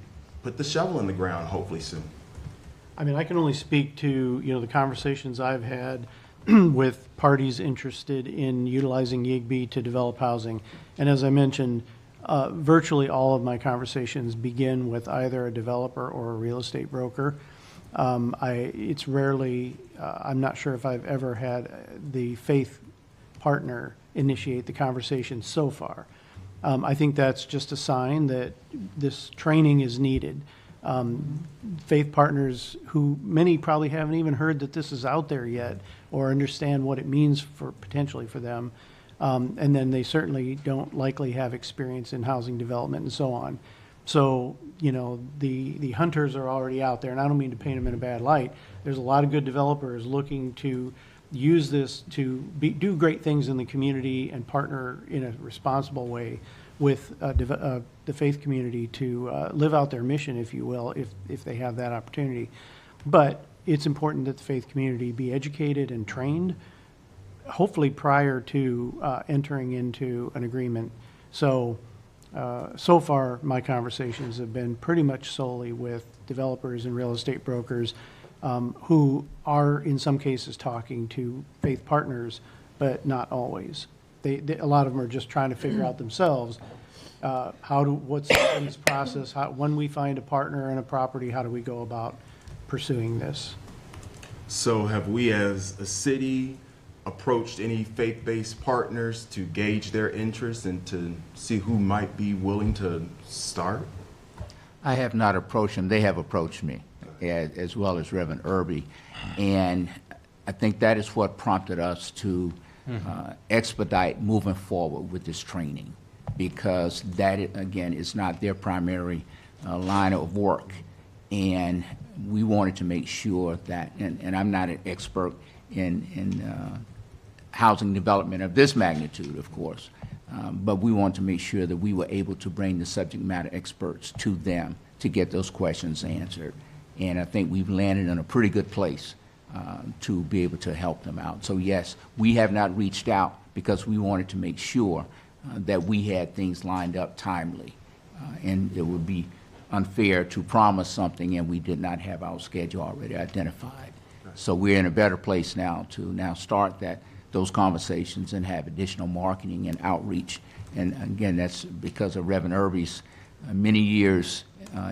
put the shovel in the ground, hopefully soon. I mean, I can only speak to, the conversations I've had with parties interested in utilizing YIGBY to develop housing. And as I mentioned, virtually all of my conversations begin with either a developer or a real estate broker. It's rarely, I'm not sure if I've ever had the faith partner initiate the conversation so far. I think that's just a sign that this training is needed. Faith partners who many probably haven't even heard that this is out there yet or understand what it means potentially for them. And then they certainly don't likely have experience in housing development and so on. So, the hunters are already out there, and I don't mean to paint them in a bad light. There's a lot of good developers looking to use this to do great things in the community and partner in a responsible way with the faith community to live out their mission, if you will, if they have that opportunity. But it's important that the faith community be educated and trained, hopefully prior to entering into an agreement. So far, my conversations have been pretty much solely with developers and real estate brokers who are, in some cases, talking to faith partners, but not always. A lot of them are just trying to figure out themselves what's in this process. When we find a partner in a property, how do we go about pursuing this? So have we as a city approached any faith-based partners to gauge their interest and to see who might be willing to start? I have not approached them. They have approached me, as well as Reverend Irby. And I think that is what prompted us to expedite moving forward with this training, because that, again, is not their primary line of work. And we wanted to make sure that, and I'm not an expert in housing development of this magnitude, of course, but we want to make sure that we were able to bring the subject matter experts to them to get those questions answered. And I think we've landed in a pretty good place to be able to help them out. So yes, we have not reached out because we wanted to make sure that we had things lined up timely. And it would be unfair to promise something and we did not have our schedule already identified. So we're in a better place now to start those conversations and have additional marketing and outreach. And again, that's because of Reverend Irby's many years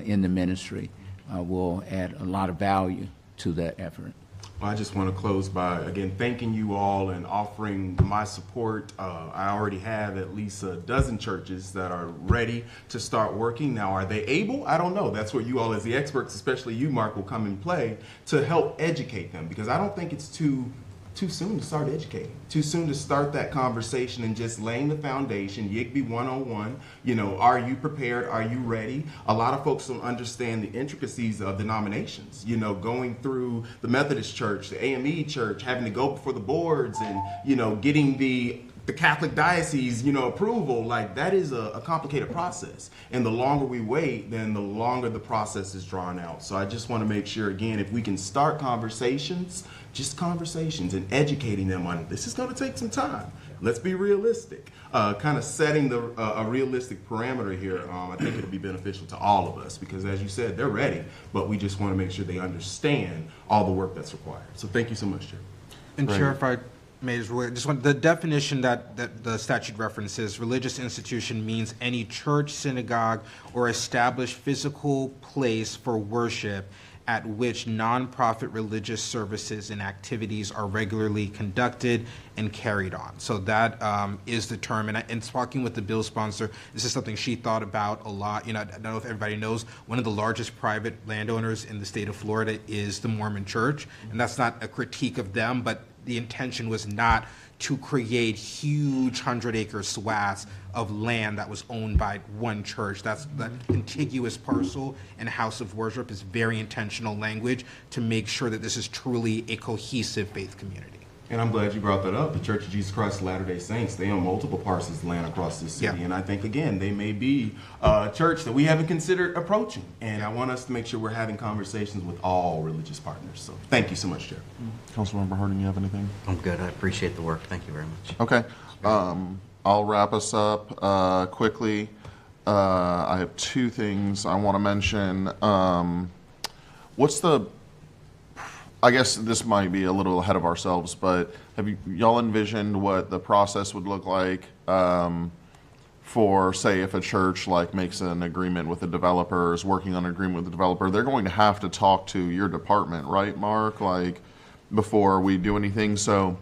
in the ministry will add a lot of value to that effort. I just want to close by, again, thanking you all and offering my support. I already have at least a dozen churches that are ready to start working. Now, are they able? I don't know. That's where you all as the experts, especially you, Mark, will come and play to help educate them, because I don't think it's too soon to start educating, too soon to start that conversation and just laying the foundation, YIGBY 101, are you prepared, are you ready? A lot of folks don't understand the intricacies of denominations, going through the Methodist Church, the AME Church, having to go before the boards and, getting the Catholic diocese, approval. Like, that is a complicated process. And the longer we wait, then the longer the process is drawn out. So I just want to make sure, again, if we can start conversations, just conversations, and educating them on this is going to take some time. Let's be realistic. Kind of setting a realistic parameter here, I think it'll be beneficial to all of us, because as you said, they're ready, but we just want to make sure they understand all the work that's required. So thank you so much, Chair. And Chair, if I may, just want the definition that the statute references: religious institution means any church, synagogue, or established physical place for worship at which nonprofit religious services and activities are regularly conducted and carried on. So that is the term. And talking with the bill sponsor, this is something she thought about a lot. I don't know if everybody knows, one of the largest private landowners in the state of Florida is the Mormon Church. And that's not a critique of them, but the intention was not to create huge 100-acre swaths of land that was owned by one church. That contiguous parcel and house of worship is very intentional language to make sure that this is truly a cohesive faith community. And I'm glad you brought that up. The Church of Jesus Christ of Latter-day Saints, they own multiple parcels of land across this city. Yeah. And I think, again, they may be a church that we haven't considered approaching. And I want us to make sure we're having conversations with all religious partners. So thank you so much, Chair. Councilmember Harding, you have anything? I'm good. I appreciate the work. Thank you very much. Okay. I'll wrap us up quickly. I have two things I want to mention. I guess this might be a little ahead of ourselves, but have y'all envisioned what the process would look like for, say, if a church makes an agreement with the developer, is working on an agreement with the developer, they're going to have to talk to your department, right, Mark, before we do anything? So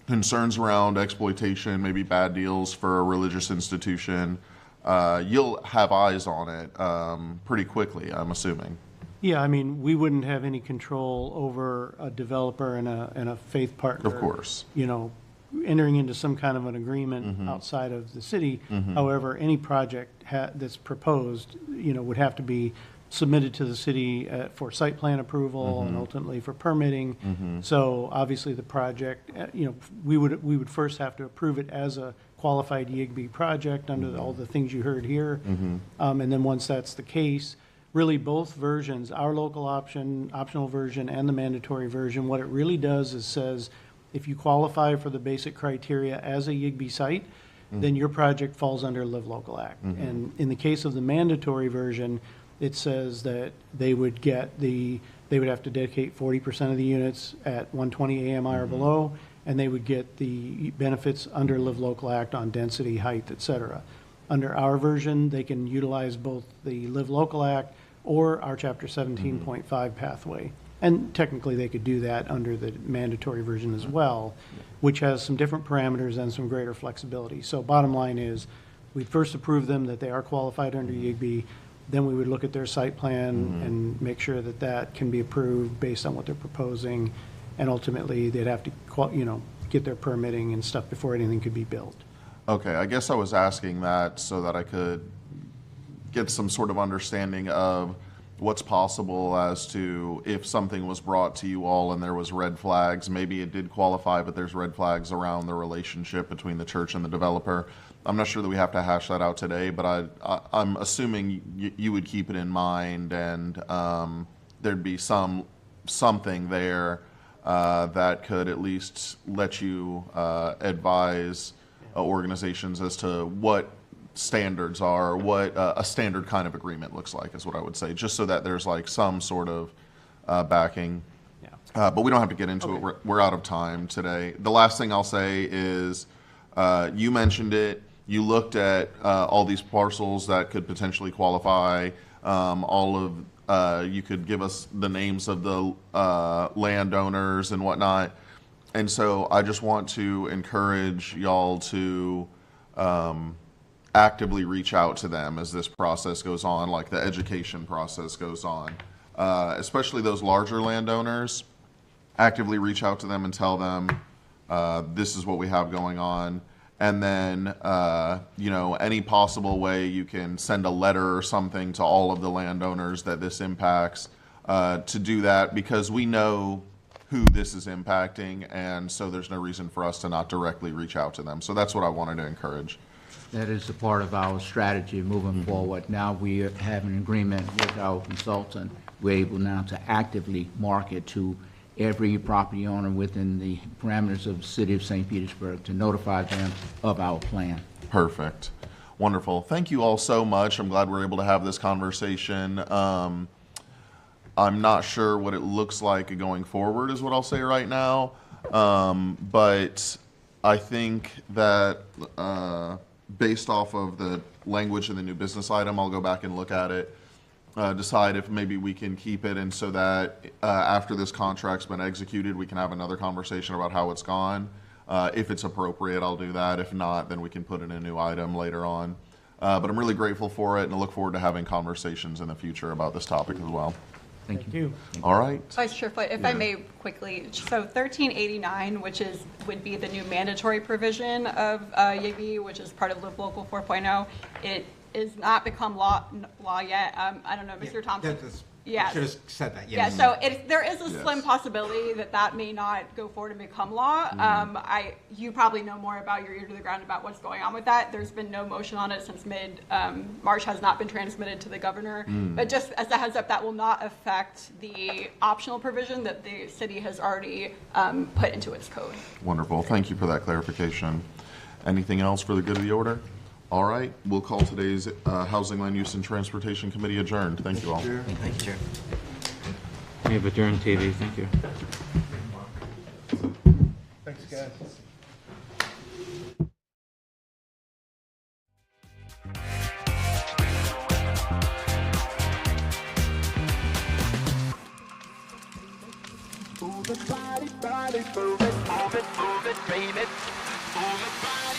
concerns around exploitation, maybe bad deals for a religious institution, you'll have eyes on it pretty quickly, I'm assuming. Yeah, we wouldn't have any control over a developer and a faith partner. Of course. Entering into some kind of an agreement outside of the city. However, any project that's proposed, would have to be submitted to the city for site plan approval and ultimately for permitting. So obviously the project, we would first have to approve it as a qualified YIGBY project under all the things you heard here. And then once that's the case, really both versions, our local optional version and the mandatory version, what it really does is says, if you qualify for the basic criteria as a YIGBY site, then your project falls under Live Local Act. And in the case of the mandatory version, it says that they would have to dedicate 40% of the units at 120 AMI or below, and they would get the benefits under Live Local Act on density, height, et cetera. Under our version, they can utilize both the Live Local Act or our Chapter 17.5 pathway. And technically, they could do that under the mandatory version as well, which has some different parameters and some greater flexibility. So bottom line is, we'd first approve them that they are qualified under YIGBY, then we would look at their site plan and make sure that that can be approved based on what they're proposing. and ultimately they'd have to, get their permitting and stuff before anything could be built. Okay, I guess I was asking that so that I could get some sort of understanding of what's possible as to if something was brought to you all and there was red flags. Maybe it did qualify, but there's red flags around the relationship between the church and the developer. I'm not sure that we have to hash that out today, but I'm assuming you would keep it in mind, and there'd be something there that could at least let you advise organizations as to what standards are, what a standard kind of agreement looks like, is what I would say, just so that there's like some sort of backing. But we don't have to get into it. We're out of time today. The last thing I'll say is you mentioned it. You looked at all these parcels that could potentially qualify. You could give us the names of the landowners and whatnot. And so I just want to encourage y'all to actively reach out to them as this process goes on, like the education process goes on. Especially those larger landowners, actively reach out to them and tell them this is what we have going on. And then, any possible way you can send a letter or something to all of the landowners that this impacts, to do that, because we know who this is impacting, and so there's no reason for us to not directly reach out to them. So that's what I wanted to encourage. That is a part of our strategy moving forward. Now we have an agreement with our consultant. We're able now to actively market to every property owner within the parameters of the city of St. Petersburg to notify them of our plan. Perfect. Wonderful. Thank you all so much. I'm glad we're able to have this conversation. I'm not sure what it looks like going forward is what I'll say right now. But I think that based off of the language in the new business item, I'll go back and look at it, decide if maybe we can keep it, and so that after this contract's been executed, we can have another conversation about how it's gone. If it's appropriate, I'll do that. If not, then we can put in a new item later on. But I'm really grateful for it, and I look forward to having conversations in the future about this topic as well. Thank you. All right. Vice Chair Foot, if I may quickly, so 1389, which would be the new mandatory provision of YIGB, which is part of Local 4.0, it is not become law yet. I don't know, Mr. Thompson. I should have said that. Yeah, so there is a slim possibility that may not go forward and become law. You probably know more about your ear to the ground about what's going on with that. There's been no motion on it since mid-March, has not been transmitted to the governor. But just as a heads up, that will not affect the optional provision that the city has already put into its code. Wonderful. Thank you for that clarification. Anything else for the good of the order? All right, we'll call today's Housing, Land Use, and Transportation Committee adjourned. Thank you all. Thank you, Chair. We have adjourned TV. Thank you. Thanks, guys. Move it, body, move it, baby. Move it, body.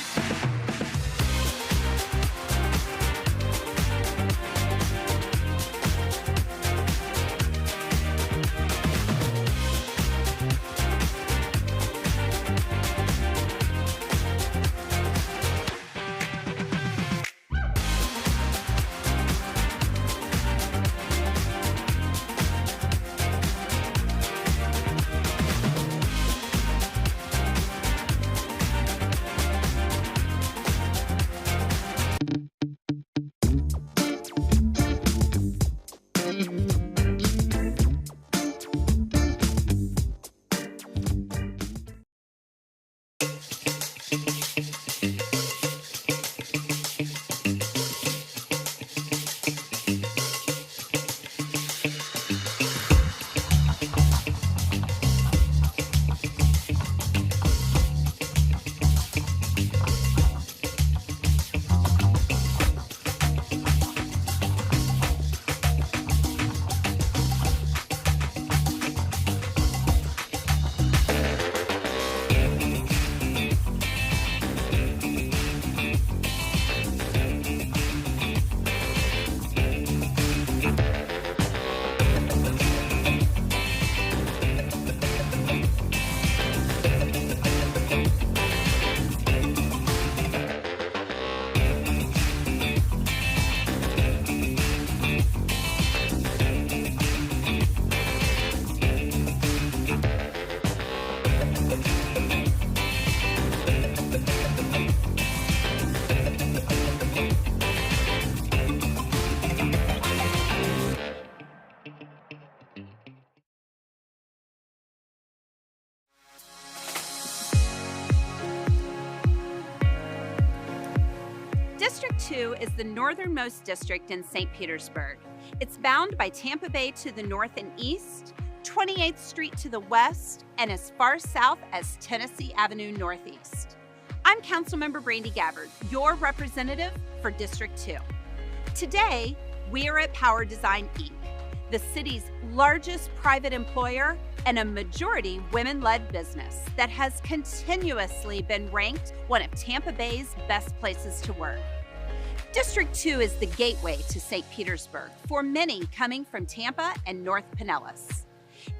2 is the northernmost district in St. Petersburg. It's bound by Tampa Bay to the north and east, 28th Street to the west, and as far south as Tennessee Avenue Northeast. I'm Councilmember Brandy Gabbard, your representative for District 2. Today, we are at Power Design Inc., the city's largest private employer and a majority women-led business that has continuously been ranked one of Tampa Bay's best places to work. District 2 is the gateway to St. Petersburg for many coming from Tampa and North Pinellas.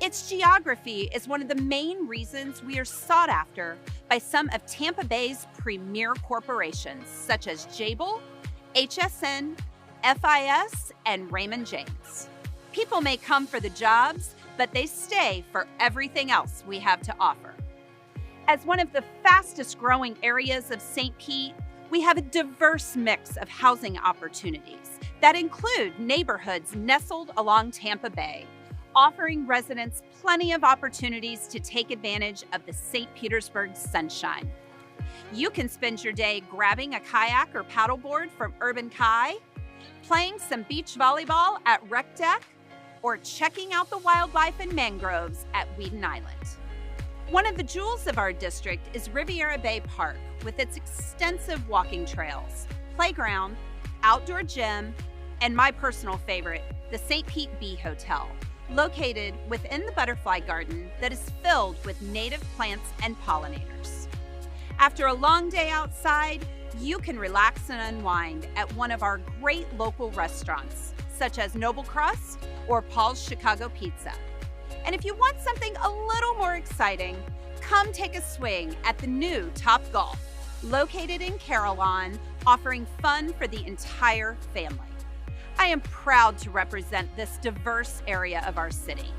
Its geography is one of the main reasons we are sought after by some of Tampa Bay's premier corporations, such as Jabil, HSN, FIS, and Raymond James. People may come for the jobs, but they stay for everything else we have to offer. As one of the fastest growing areas of St. Pete, we have a diverse mix of housing opportunities that include neighborhoods nestled along Tampa Bay, offering residents plenty of opportunities to take advantage of the St. Petersburg sunshine. You can spend your day grabbing a kayak or paddleboard from Urban Kai, playing some beach volleyball at Rec Deck, or checking out the wildlife and mangroves at Whedon Island. One of the jewels of our district is Riviera Bay Park, with its extensive walking trails, playground, outdoor gym, and my personal favorite, the St. Pete Bee Hotel, located within the butterfly garden that is filled with native plants and pollinators. After a long day outside, you can relax and unwind at one of our great local restaurants, such as Noble Crust or Paul's Chicago Pizza. And if you want something a little more exciting, come take a swing at the new Top Golf, located in Carillon, offering fun for the entire family. I am proud to represent this diverse area of our city.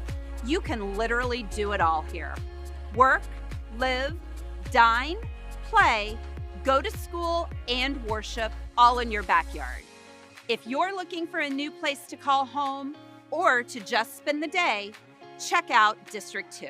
You can literally do it all here. Work, live, dine, play, go to school, and worship all in your backyard. If you're looking for a new place to call home or to just spend the day, check out District 2.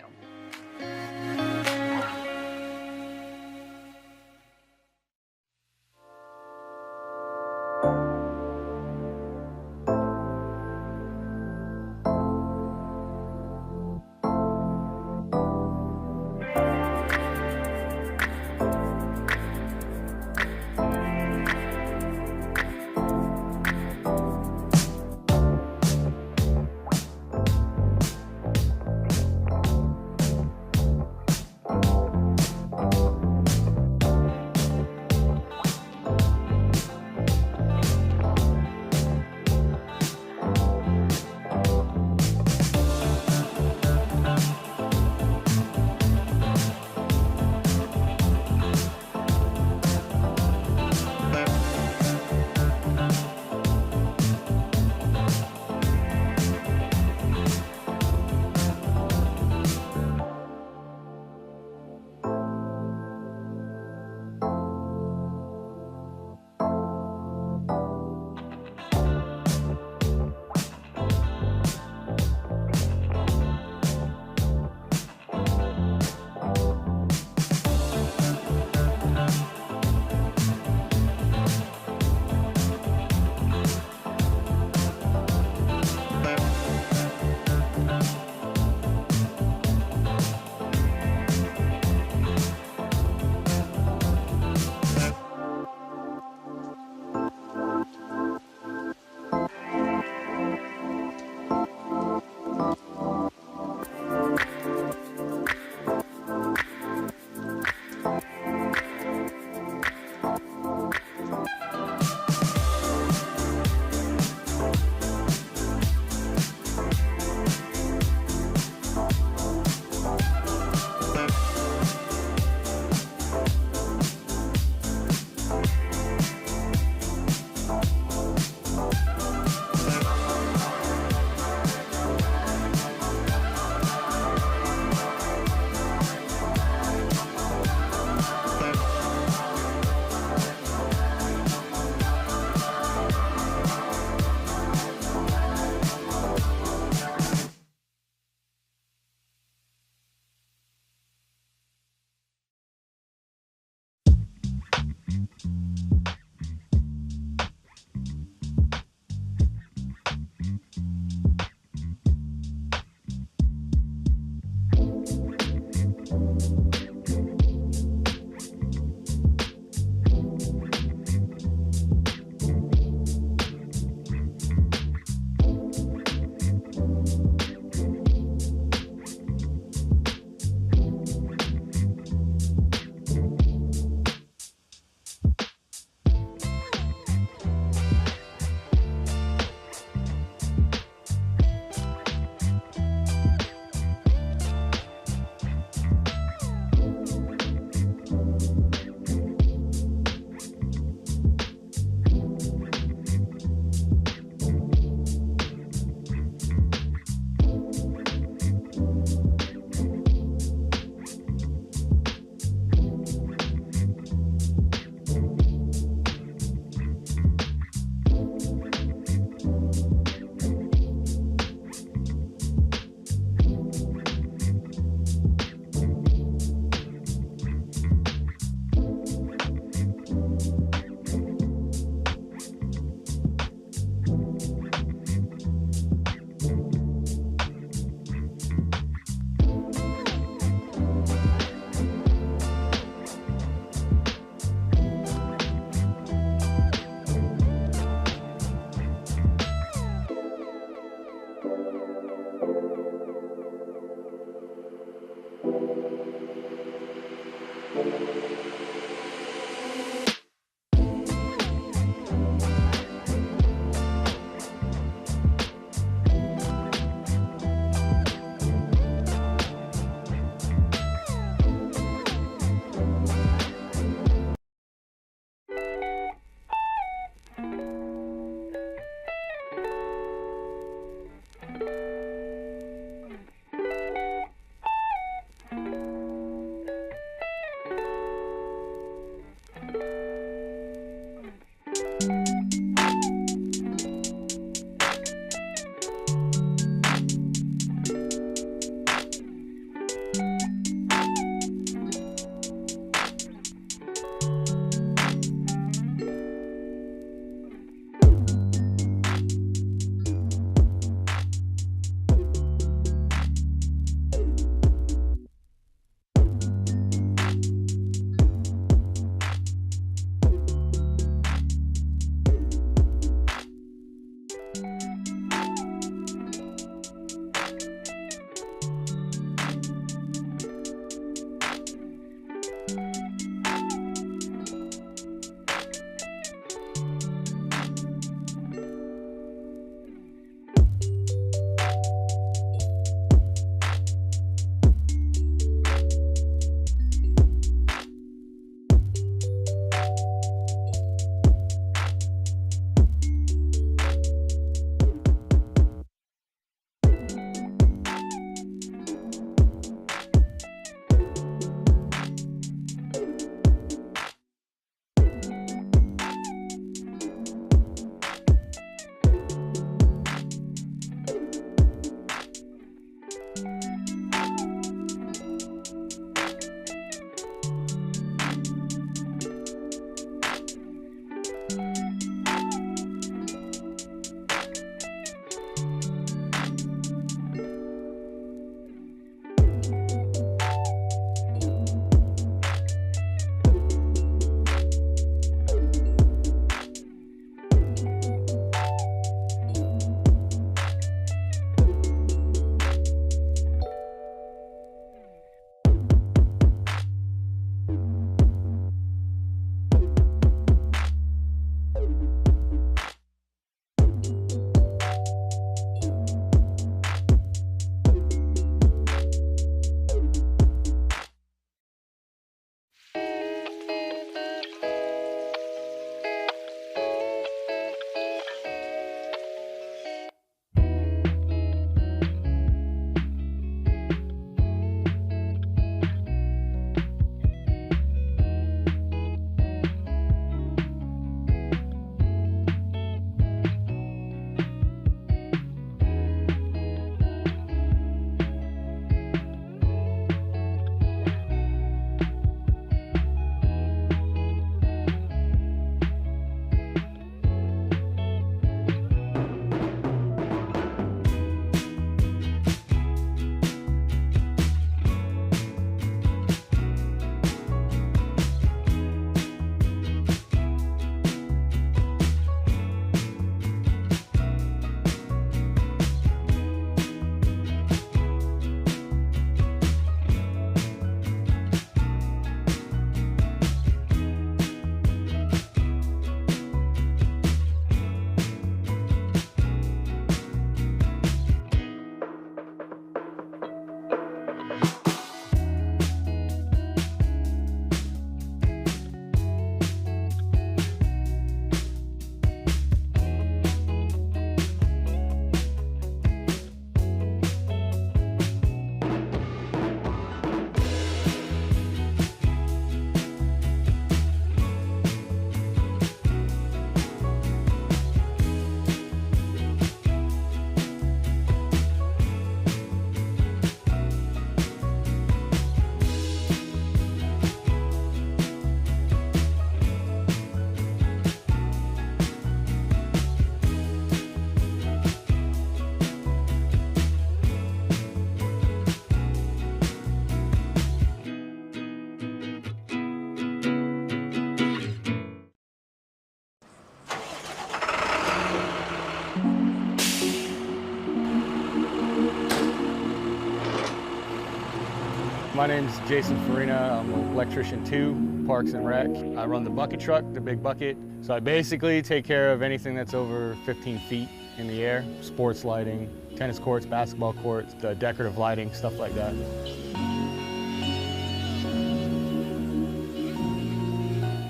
My name's Jason Farina. I'm an electrician 2, Parks and Rec. I run the bucket truck, the big bucket. So I basically take care of anything that's over 15 feet in the air, sports lighting, tennis courts, basketball courts, the decorative lighting, stuff like that.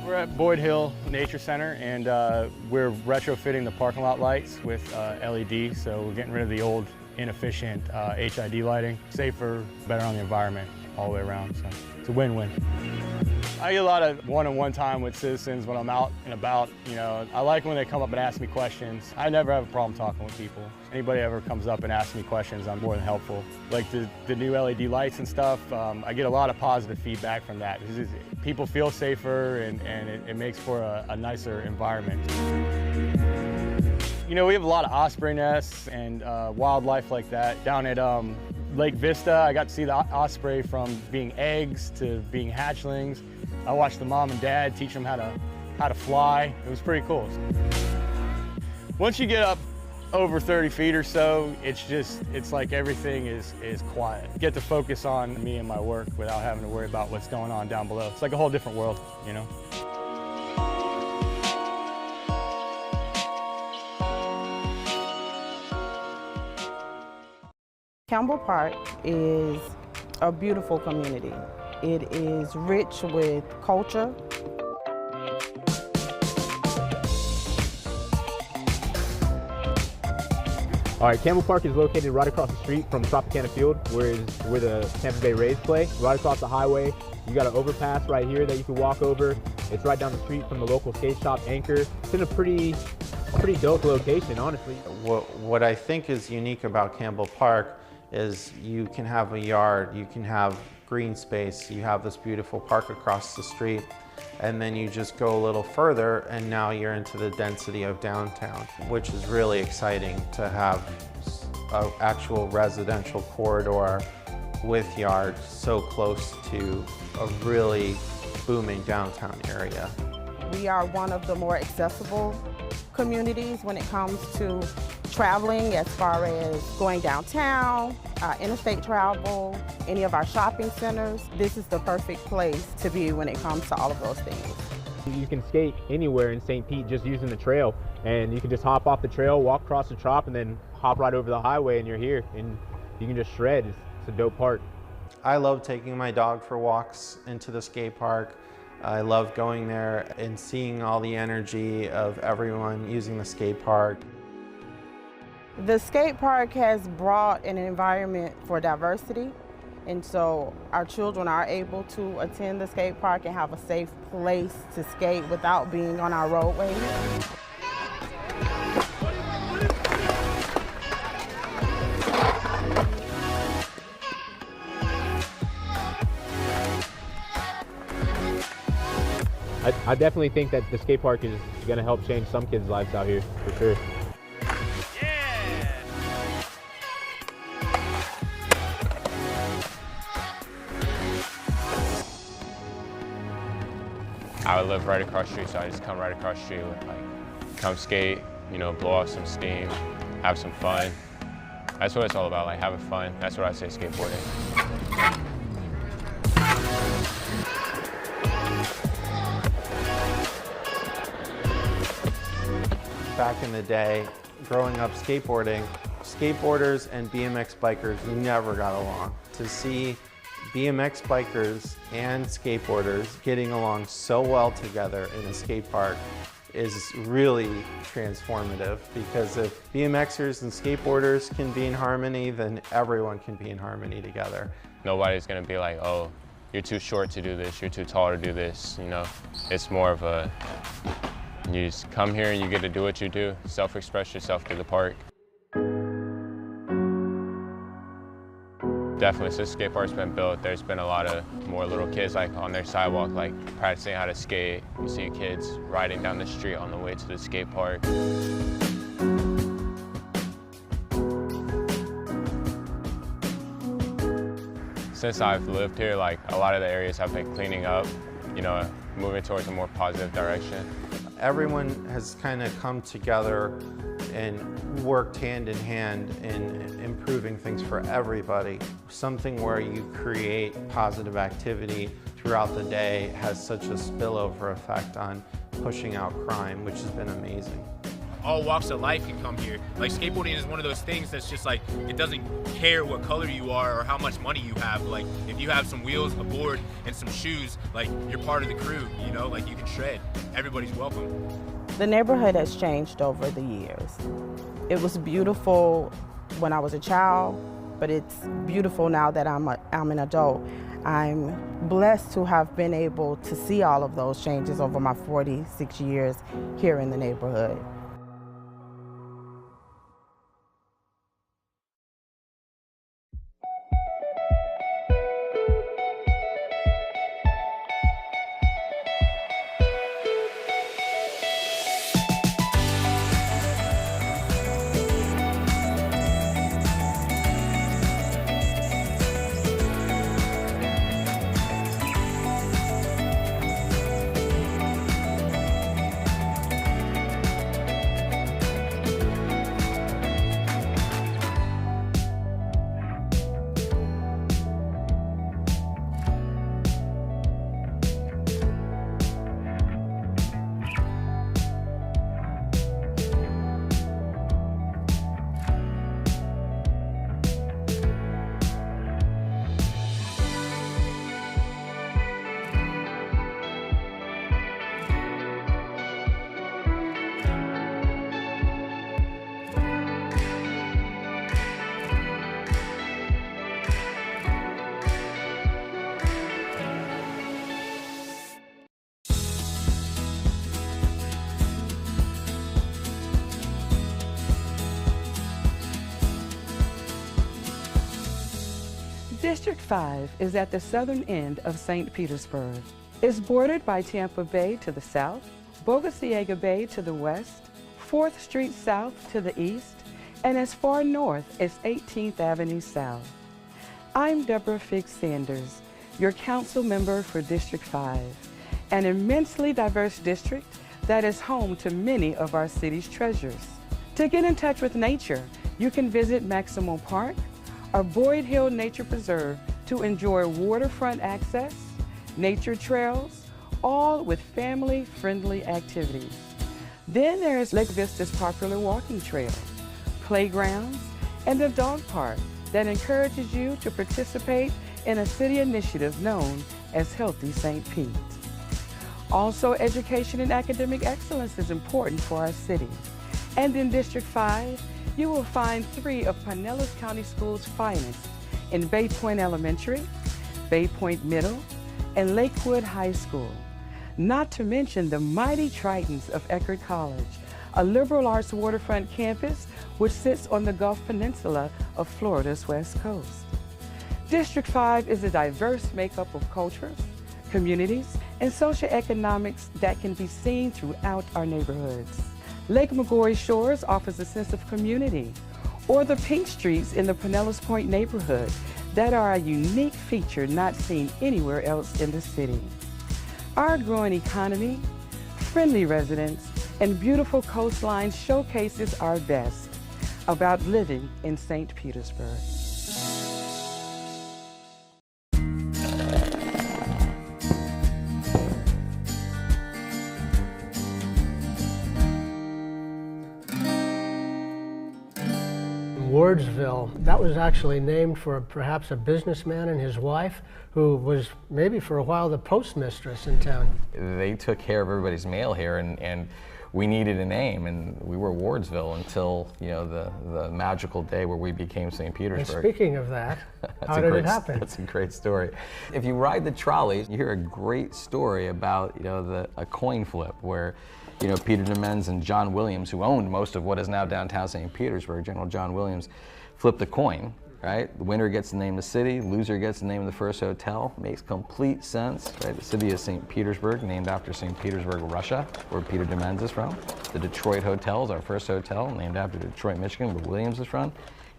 We're at Boyd Hill Nature Center, and we're retrofitting the parking lot lights with LED, so we're getting rid of the old inefficient HID lighting. Safer, better on the environment all the way around, so it's a win-win. I get a lot of one-on-one time with citizens when I'm out and about. You know, I like when they come up and ask me questions. I never have a problem talking with people. Anybody ever comes up and asks me questions, I'm more than helpful. Like the new LED lights and stuff, I get a lot of positive feedback from that. People feel safer and it makes for a nicer environment. You know, we have a lot of osprey nests and wildlife like that. Down at Lake Vista, I got to see the osprey from being eggs to being hatchlings. I watched the mom and dad teach them how to fly. It was pretty cool. Once you get up over 30 feet or so, it's like everything is quiet. You get to focus on me and my work without having to worry about what's going on down below. It's like a whole different world, you know? Campbell Park is a beautiful community. It is rich with culture. All right, Campbell Park is located right across the street from Tropicana Field, where the Tampa Bay Rays play. Right across the highway, you got an overpass right here that you can walk over. It's right down the street from the local skate shop, Anchor. It's in a pretty dope location, honestly. What I think is unique about Campbell Park is you can have a yard, you can have green space, you have this beautiful park across the street, and then you just go a little further and now you're into the density of downtown, which is really exciting to have an actual residential corridor with yards so close to a really booming downtown area. We are one of the more accessible communities when it comes to traveling, as far as going downtown, interstate travel, any of our shopping centers. This is the perfect place to be when it comes to all of those things. You can skate anywhere in St. Pete just using the trail, and you can just hop off the trail, walk across the Trop, and then hop right over the highway and you're here, and you can just shred. It's a dope park. I love taking my dog for walks into the skate park. I love going there and seeing all the energy of everyone using the skate park. The skate park has brought an environment for diversity, and so our children are able to attend the skate park and have a safe place to skate without being on our roadways. I definitely think that the skate park is going to help change some kids' lives out here, for sure. I live right across the street, so I just come right across the street, come skate, you know, blow off some steam, have some fun. That's what it's all about, like having fun. That's what I say skateboarding. Back in the day, growing up skateboarding, skateboarders and BMX bikers never got along. To see BMX bikers and skateboarders getting along so well together in a skate park is really transformative, because if BMXers and skateboarders can be in harmony, then everyone can be in harmony together. Nobody's gonna be like, oh, you're too short to do this, you're too tall to do this, you know. It's more of a, you just come here and you get to do what you do, self-express yourself through the park. Definitely, since the skate park's been built, there's been a lot of more little kids like on their sidewalk, like practicing how to skate. You see kids riding down the street on the way to the skate park. Since I've lived here, like a lot of the areas have been cleaning up, you know, moving towards a more positive direction. Everyone has kind of come together and worked hand in hand in improving things for everybody. Something where you create positive activity throughout the day has such a spillover effect on pushing out crime, which has been amazing. All walks of life can come here. Like, skateboarding is one of those things that's just like, it doesn't care what color you are or how much money you have. Like, if you have some wheels, a board, and some shoes, like, you're part of the crew, you know, like, you can shred. Everybody's welcome. The neighborhood has changed over the years. It was beautiful when I was a child, but it's beautiful now that I'm an adult. I'm blessed to have been able to see all of those changes over my 46 years here in the neighborhood. District 5 is at the southern end of St. Petersburg. It's bordered by Tampa Bay to the south, Bogosiega Bay to the west, 4th Street South to the east, and as far north as 18th Avenue South. I'm Deborah Figgs Sanders, your council member for District 5, an immensely diverse district that is home to many of our city's treasures. To get in touch with nature, you can visit Maximo Park or Boyd Hill Nature Preserve to enjoy waterfront access, nature trails, all with family-friendly activities. Then there's Lake Vista's popular walking trail, playgrounds, and a dog park that encourages you to participate in a city initiative known as Healthy St. Pete. Also, education and academic excellence is important for our city. And in District 5, you will find 3 of Pinellas County Schools' finest in Bay Point Elementary, Bay Point Middle, and Lakewood High School. Not to mention the mighty Tritons of Eckerd College, a liberal arts waterfront campus which sits on the Gulf Peninsula of Florida's west coast. District 5 is a diverse makeup of cultures, communities, and socioeconomics that can be seen throughout our neighborhoods. Lake McGorry Shores offers a sense of community, or the pink streets in the Pinellas Point neighborhood that are a unique feature not seen anywhere else in the city. Our growing economy, friendly residents, and beautiful coastline showcases our best about living in St. Petersburg. Wardsville, that was actually named for perhaps a businessman and his wife who was maybe for a while the postmistress in town. They took care of everybody's mail here, and we needed a name, and we were Wardsville until, you know, the magical day where we became St. Petersburg. And speaking of that, how did it happen? That's a great story. If you ride the trolleys, you hear a great story about, you know, a coin flip where, you know, Peter DeMenz and John Williams, who owned most of what is now downtown St. Petersburg, General John Williams, flipped a coin, right? The winner gets the name of the city, loser gets the name of the first hotel. Makes complete sense, right? The city is St. Petersburg, named after St. Petersburg, Russia, where Peter DeMenz is from. The Detroit Hotel is our first hotel, named after Detroit, Michigan, where Williams is from.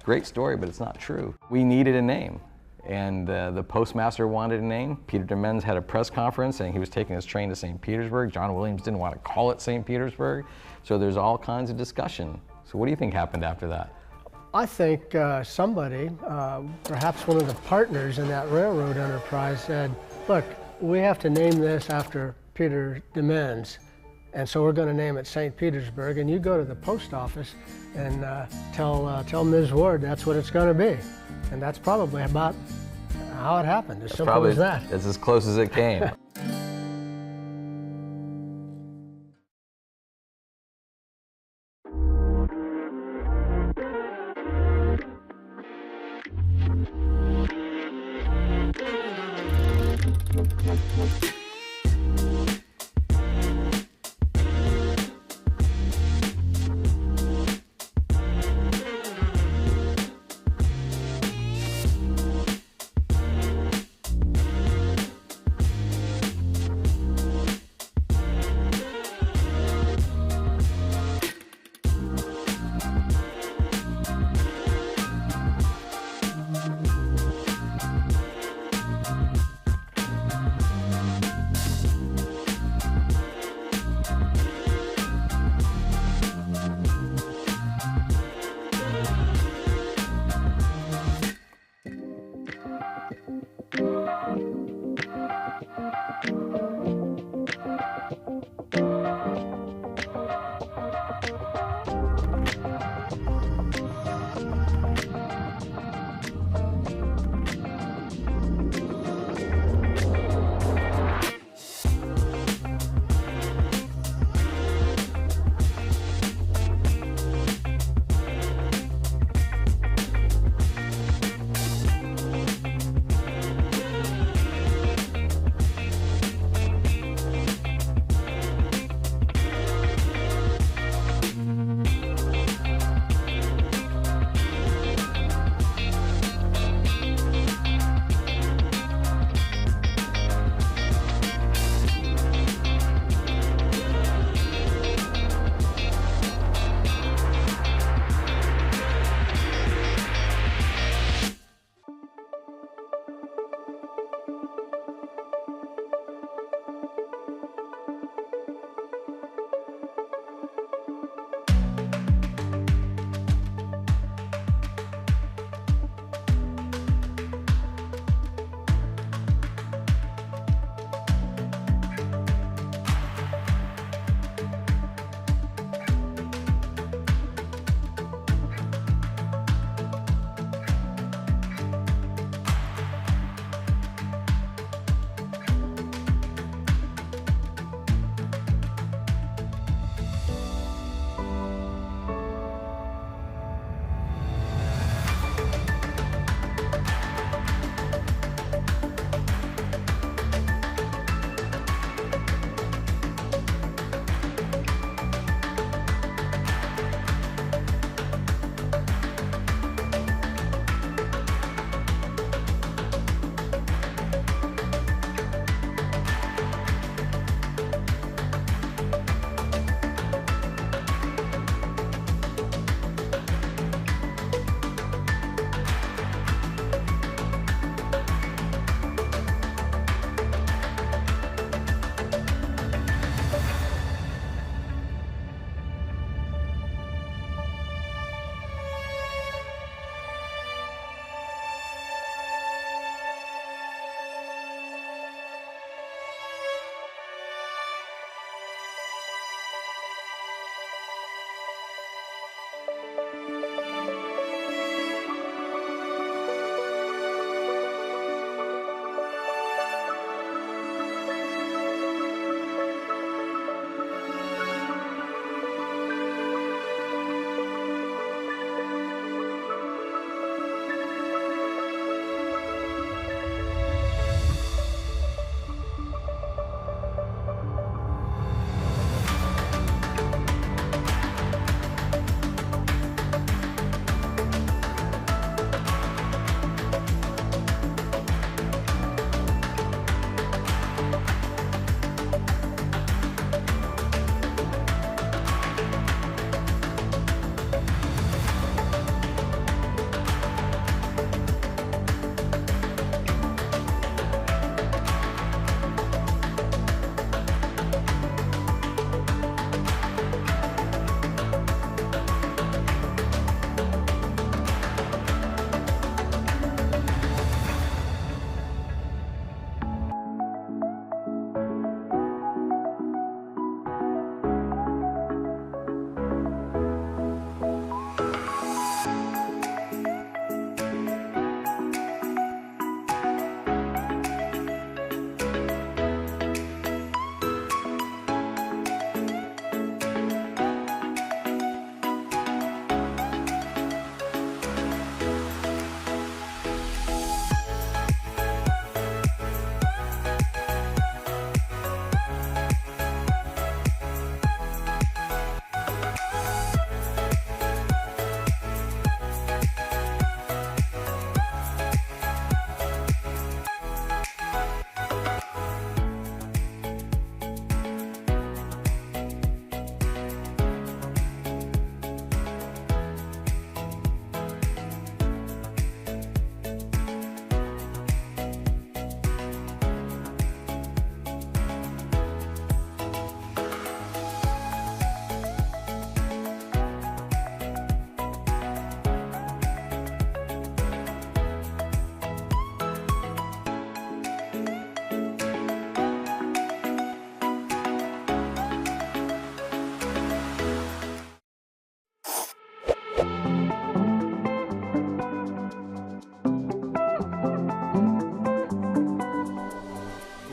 Great story, but it's not true. We needed a name. And the postmaster wanted a name. Peter DeMenz had a press conference saying he was taking his train to St. Petersburg. John Williams didn't want to call it St. Petersburg. So there's all kinds of discussion. So what do you think happened after that? I think somebody, perhaps one of the partners in that railroad enterprise, said, look, we have to name this after Peter Demens, and so we're going to name it St. Petersburg, and you go to the post office and tell Ms. Ward that's what it's going to be. And that's probably about how it happened, as simple as that. It's as close as it came.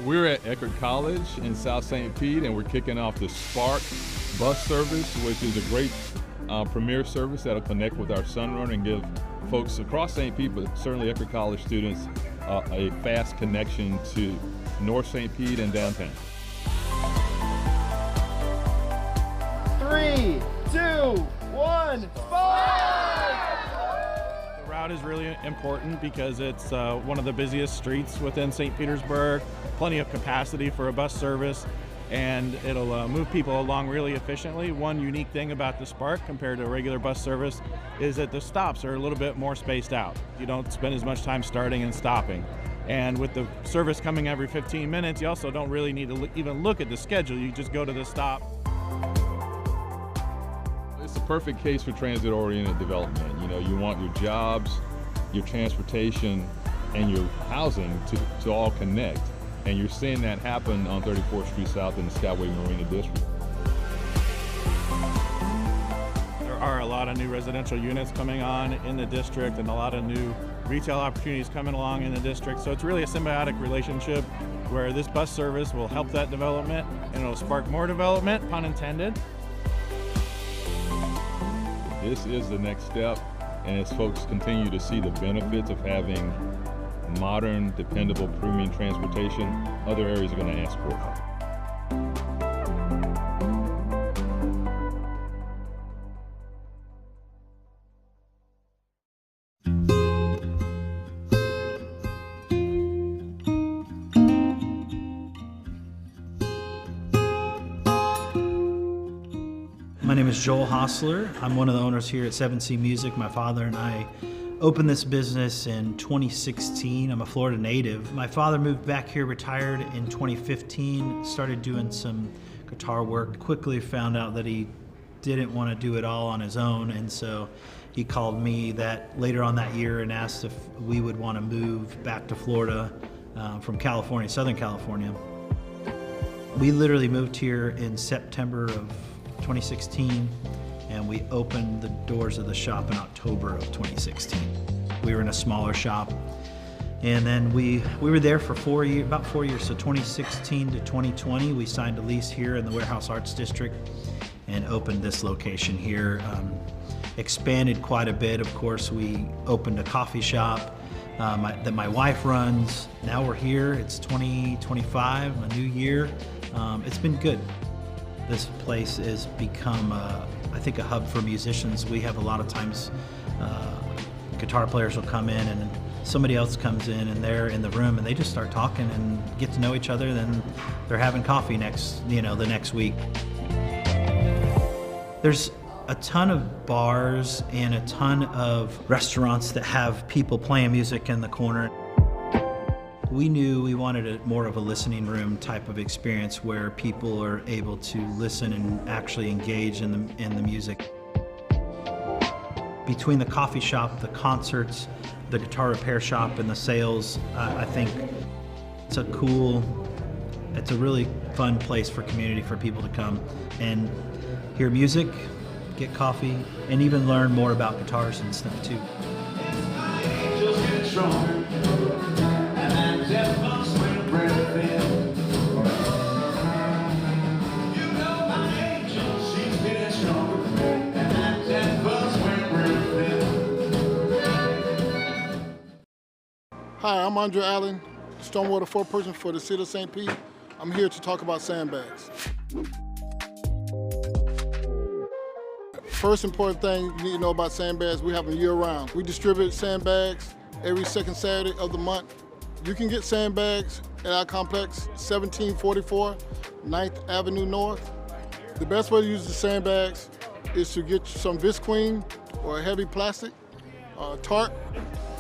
We're at Eckerd College in South St. Pete, and we're kicking off the Spark bus service, which is a great premier service that'll connect with our Sunrunner and give folks across St. Pete, but certainly Eckerd College students, a fast connection to North St. Pete and downtown. 3, 2, 1, fire! The route is really important because it's one of the busiest streets within St. Petersburg, plenty of capacity for a bus service, and it'll move people along really efficiently. One unique thing about the Spark compared to a regular bus service is that the stops are a little bit more spaced out. You don't spend as much time starting and stopping. And with the service coming every 15 minutes, you also don't really need to even look at the schedule. You just go to the stop. It's a perfect case for transit-oriented development. You know, you want your jobs, your transportation, and your housing to all connect. And you're seeing that happen on 34th Street South in the Skyway Marina District. There are a lot of new residential units coming on in the district and a lot of new retail opportunities coming along in the district. So it's really a symbiotic relationship where this bus service will help that development and it'll spark more development, pun intended. This is the next step, and as folks continue to see the benefits of having modern, dependable, premium transportation, other areas are going to ask for it. My name is Joel Hostler. I'm one of the owners here at 7C Music. My father and I opened this business in 2016. I'm a Florida native. My father moved back here, retired in 2015, started doing some guitar work. Quickly found out that he didn't want to do it all on his own, and so he called me later on that year and asked if we would want to move back to Florida from California, Southern California. We literally moved here in September of 2016, and we opened the doors of the shop in October of 2016. We were in a smaller shop, and then we were there for about 4 years, so 2016 to 2020, we signed a lease here in the Warehouse Arts District and opened this location here. Expanded quite a bit, of course. We opened a coffee shop that my wife runs. Now we're here, it's 2025, a new year. It's been good. This place has become, I think, a hub for musicians. We have a lot of times guitar players will come in and somebody else comes in and they're in the room and they just start talking and get to know each other. Then they're having coffee the next week. There's a ton of bars and a ton of restaurants that have people playing music in the corner. We knew we wanted more of a listening room type of experience where people are able to listen and actually engage in the music. Between the coffee shop, the concerts, the guitar repair shop, and the sales, I think it's a really fun place for community for people to come and hear music, get coffee, and even learn more about guitars and stuff too. Hi, I'm Andre Allen, stormwater foreperson for the City of St. Pete. I'm here to talk about sandbags. First important thing you need to know about sandbags, we have them year-round. We distribute sandbags every second Saturday of the month. You can get sandbags at our complex, 1744 9th Avenue North. The best way to use the sandbags is to get some visqueen or a heavy plastic, tarp,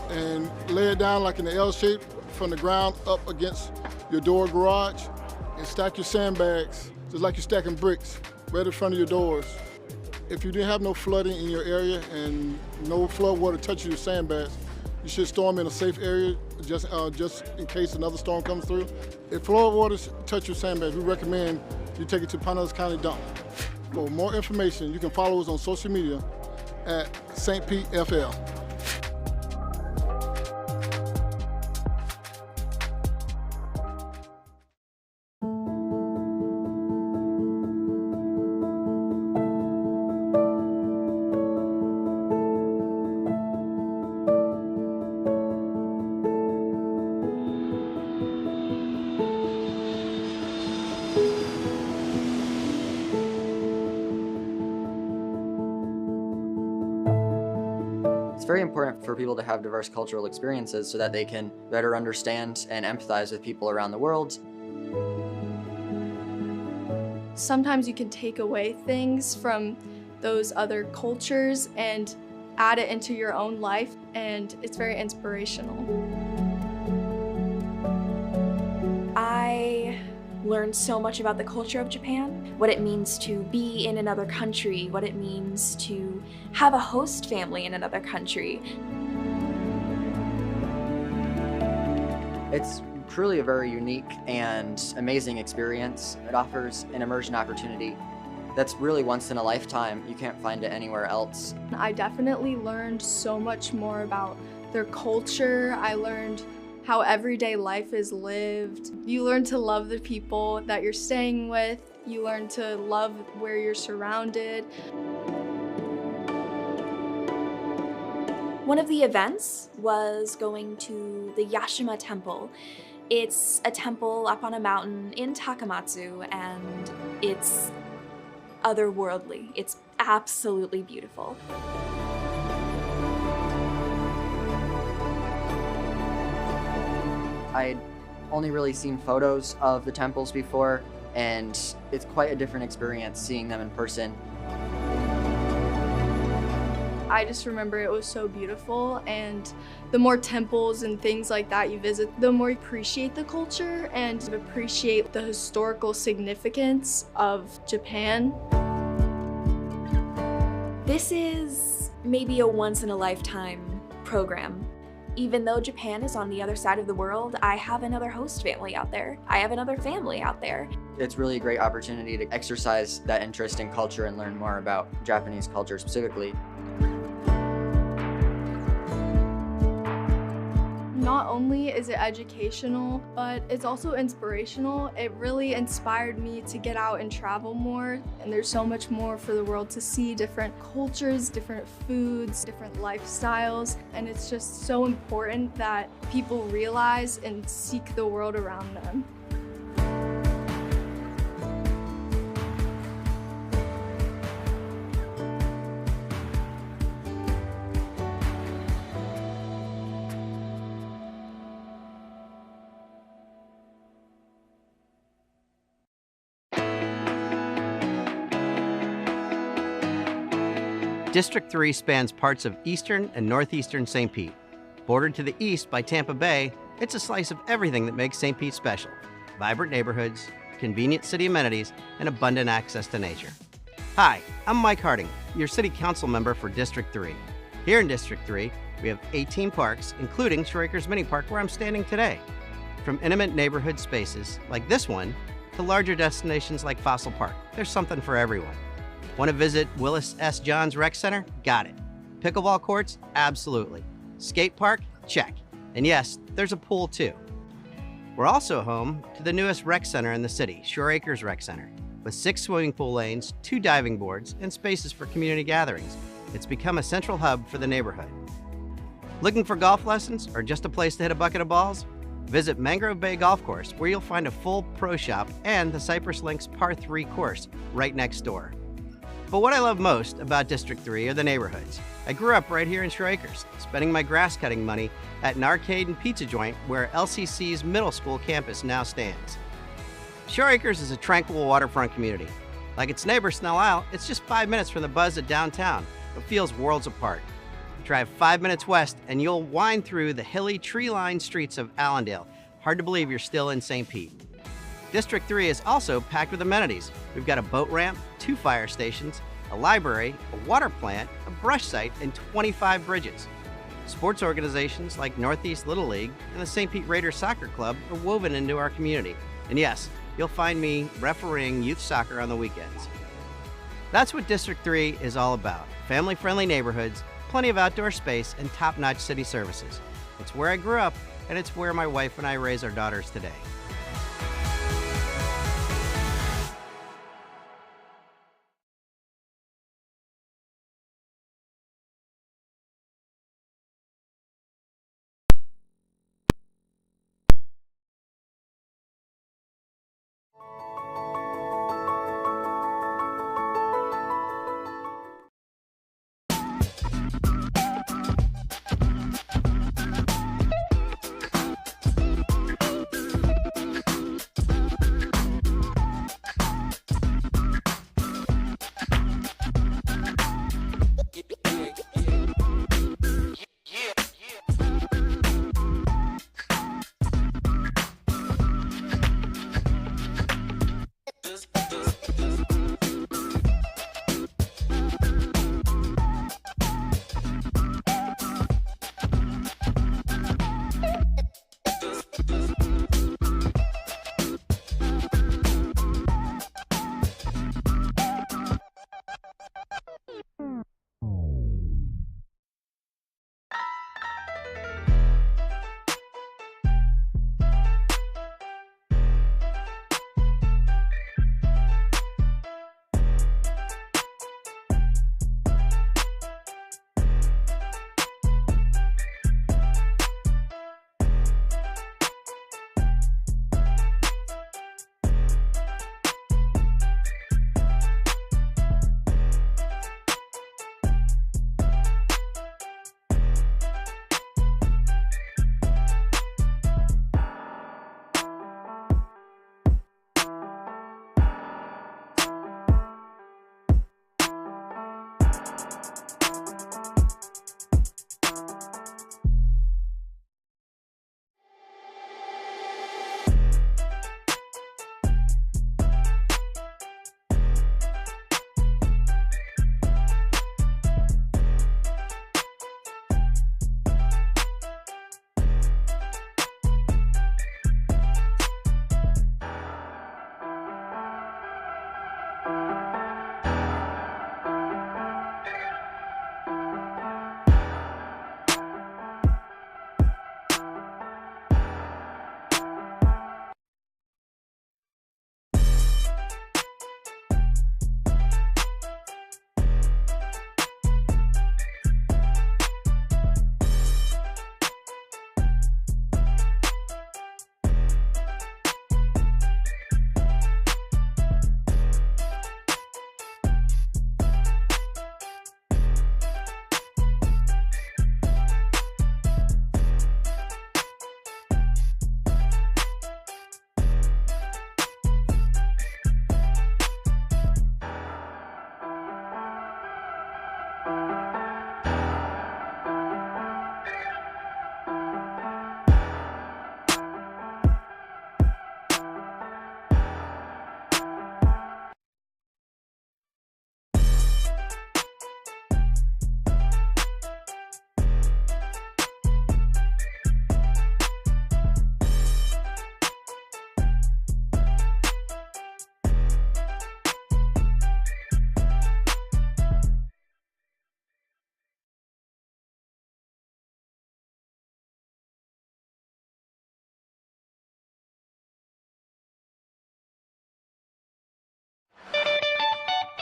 and lay it down like in the L shape from the ground up against your door garage and stack your sandbags just like you're stacking bricks right in front of your doors. If you didn't have no flooding in your area and no flood water touching your sandbags, you should store them in a safe area just in case another storm comes through. If flood water touch your sandbags, we recommend you take it to Pinellas County Dump. For more information, you can follow us on social media at St. Pete FL. very important for people to have diverse cultural experiences so that they can better understand and empathize with people around the world. Sometimes you can take away things from those other cultures and add it into your own life, and it's very inspirational. I learned so much about the culture of Japan, what it means to be in another country, what it means to have a host family in another country. It's truly a very unique and amazing experience. It offers an immersion opportunity that's really once in a lifetime. You can't find it anywhere else. I definitely learned so much more about their culture. I learned how everyday life is lived. You learn to love the people that you're staying with. You learn to love where you're surrounded. One of the events was going to the Yashima Temple. It's a temple up on a mountain in Takamatsu, and it's otherworldly. It's absolutely beautiful. I'd only really seen photos of the temples before, and it's quite a different experience seeing them in person. I just remember it was so beautiful, and the more temples and things like that you visit, the more you appreciate the culture and appreciate the historical significance of Japan. This is maybe a once-in-a-lifetime program. Even though Japan is on the other side of the world, I have another host family out there. I have another family out there. It's really a great opportunity to exercise that interest in culture and learn more about Japanese culture specifically. Not only is it educational, but it's also inspirational. It really inspired me to get out and travel more. And there's so much more for the world to see, different cultures, different foods, different lifestyles. And it's just so important that people realize and seek the world around them. District 3 spans parts of eastern and northeastern St. Pete. Bordered to the east by Tampa Bay, it's a slice of everything that makes St. Pete special. Vibrant neighborhoods, convenient city amenities, and abundant access to nature. Hi, I'm Mike Harding, your City Council member for District 3. Here in District 3, we have 18 parks, including Shore Acres Mini Park where I'm standing today. From intimate neighborhood spaces, like this one, to larger destinations like Fossil Park, there's something for everyone. Want to visit Willis S. Johns Rec Center? Got it. Pickleball courts? Absolutely. Skate park? Check. And yes, there's a pool too. We're also home to the newest rec center in the city, Shore Acres Rec Center, with 6 swimming pool lanes, 2 diving boards, and spaces for community gatherings. It's become a central hub for the neighborhood. Looking for golf lessons or just a place to hit a bucket of balls? Visit Mangrove Bay Golf Course, where you'll find a full pro shop and the Cypress Links Par 3 course right next door. But what I love most about District 3 are the neighborhoods. I grew up right here in Shore Acres, spending my grass cutting money at an arcade and pizza joint where LCC's middle school campus now stands. Shore Acres is a tranquil waterfront community. Like its neighbor Snell Isle, it's just 5 minutes from the buzz of downtown, but feels worlds apart. Drive 5 minutes west and you'll wind through the hilly, tree-lined streets of Allendale. Hard to believe you're still in St. Pete. District 3 is also packed with amenities. We've got a boat ramp, 2 fire stations, a library, a water plant, a brush site, and 25 bridges. Sports organizations like Northeast Little League and the St. Pete Raiders Soccer Club are woven into our community. And yes, you'll find me refereeing youth soccer on the weekends. That's what District 3 is all about. Family-friendly neighborhoods, plenty of outdoor space, and top-notch city services. It's where I grew up, and it's where my wife and I raise our daughters today.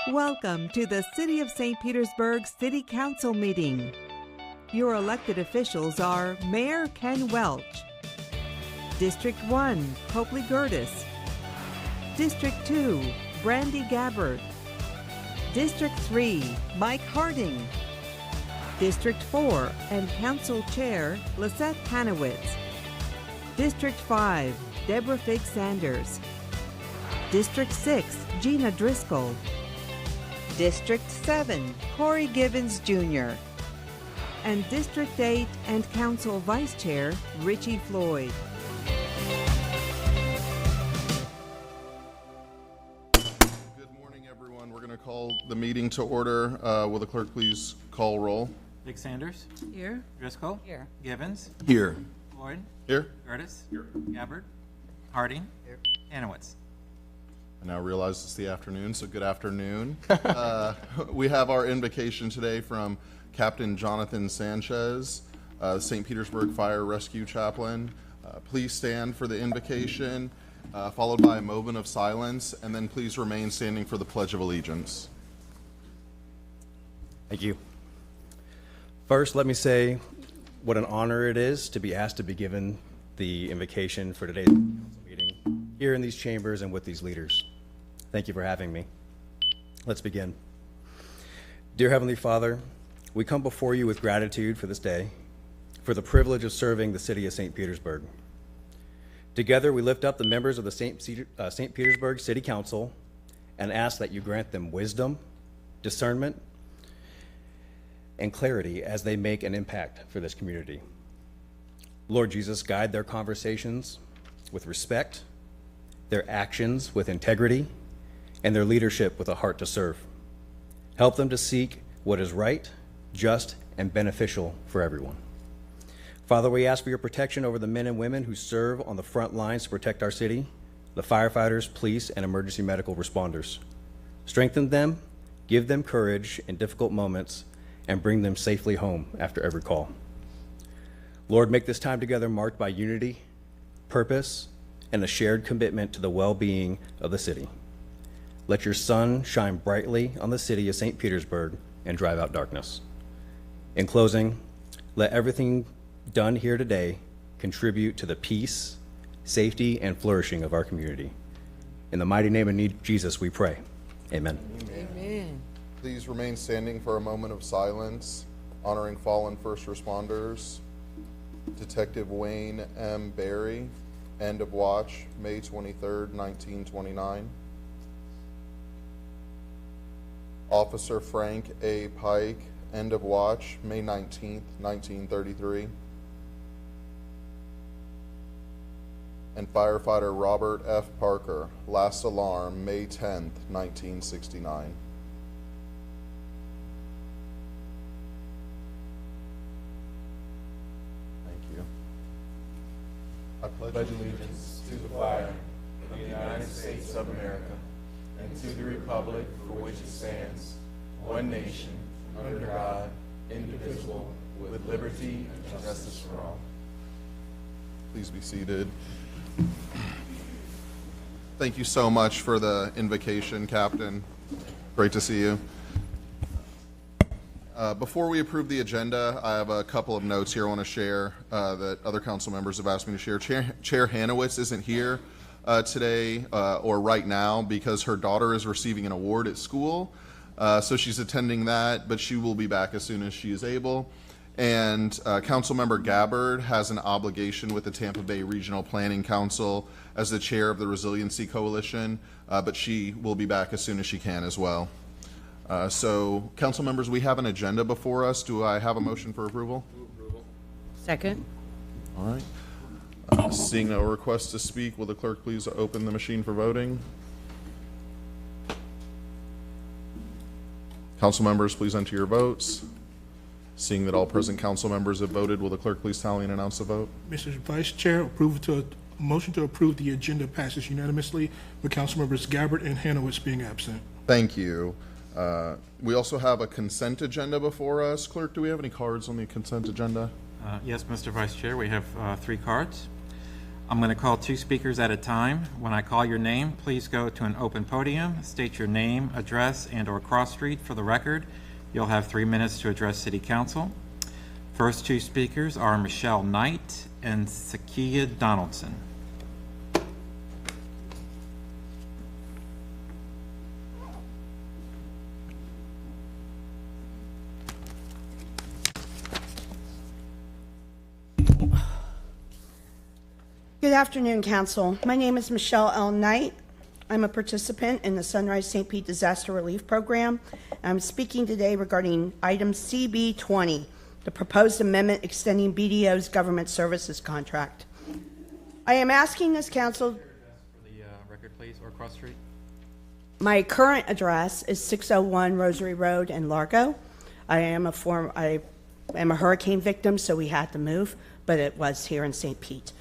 Welcome to the City of St. Petersburg City Council meeting. Your elected officials are Mayor Ken Welch, District 1, Copley Gertis, District 2, Brandy Gabbard, District 3, Mike Harding, District 4 and Council Chair Lisette Hanowitz, District 5, Deborah Fig Sanders, District 6, Gina Driscoll, District 7, Corey Gibbons Jr., and District 8 and Council Vice Chair Richie Floyd. Good morning, everyone. We're going to call the meeting to order. Will the clerk please call roll? Big Sanders. Here. Driscoll. Here. Givens. Here. Floyd. Here. Gertis. Here. Gabbard. Harding. Here. Hanowitz. I now realize it's the afternoon, so good afternoon. We have our invocation today from Captain Jonathan Sanchez, St. Petersburg Fire Rescue Chaplain. Please stand for the invocation, followed by a moment of silence, and then please remain standing for the Pledge of Allegiance. Thank you. First, let me say what an honor it is to be asked to be given the invocation for today's council meeting here in these chambers and with these leaders. Thank you for having me. Let's begin. Dear Heavenly Father, we come before you with gratitude for this day, for the privilege of serving the city of St. Petersburg. Together, we lift up the members of the St. Petersburg City Council and ask that you grant them wisdom, discernment, and clarity as they make an impact for this community. Lord Jesus, guide their conversations with respect, their actions with integrity, and their leadership with a heart to serve. Help them to seek what is right, just, and beneficial for everyone. Father, we ask for your protection over the men and women who serve on the front lines to protect our city, the firefighters, police, and emergency medical responders. Strengthen them, give them courage in difficult moments, and bring them safely home after every call. Lord, make this time together marked by unity, purpose, and a shared commitment to the well-being of the city. Let your sun shine brightly on the city of St. Petersburg and drive out darkness. In closing, let everything done here today contribute to the peace, safety, and flourishing of our community. In the mighty name of Jesus, we pray. Amen. Amen. Please remain standing for a moment of silence, honoring fallen first responders. Detective Wayne M. Berry, end of watch, May 23rd, 1929. Officer Frank A. Pike, end of watch, May 19th, 1933. And firefighter Robert F. Parker, last alarm, May 10th, 1969. Thank you. I pledge allegiance to the flag of the United States of America and to the republic for which it stands, one nation, under God, indivisible, with liberty and justice for all. Please be seated. Thank you so much for the invocation, Captain. Great to see you. Before we approve the agenda, I have a couple of notes here I want to share that other council members have asked me to share. Chair Hanowitz isn't here today or right now because her daughter is receiving an award at school. So she's attending that, but she will be back as soon as she is able. And Councilmember Gabbard has an obligation with the Tampa Bay Regional Planning Council as the chair of the Resiliency Coalition, but she will be back as soon as she can as well. So, council members, we have an agenda before us. Do I have a motion for approval? Second. All right. Seeing no requests to speak, will the clerk please open the machine for voting? Council members, please enter your votes. Seeing that all present council members have voted, will the clerk please tally and announce the vote? Mr. Vice Chair, motion to approve the agenda passes unanimously with council members Gabbard and Hanowitz being absent. Thank you. We also have a consent agenda before us. Clerk, do we have any cards on the consent agenda? Yes, Mr. Vice Chair, we have 3 cards. I'm going to call 2 speakers at a time. When I call your name, please go to an open podium, state your name, address, and/or cross street for the record. You'll have 3 minutes to address City Council. First 2 speakers are Michelle Knight and Sakia Donaldson. Good afternoon, Council. My name is Michelle L. Knight. I'm a participant in the Sunrise St. Pete Disaster Relief Program. I'm speaking today regarding item CB20, the proposed amendment extending BDO's government services contract. I am asking this Council... For the record, please, or cross street. My current address is 601 Rosary Road in Largo. I am a hurricane victim, so we had to move, but it was here in St. Pete.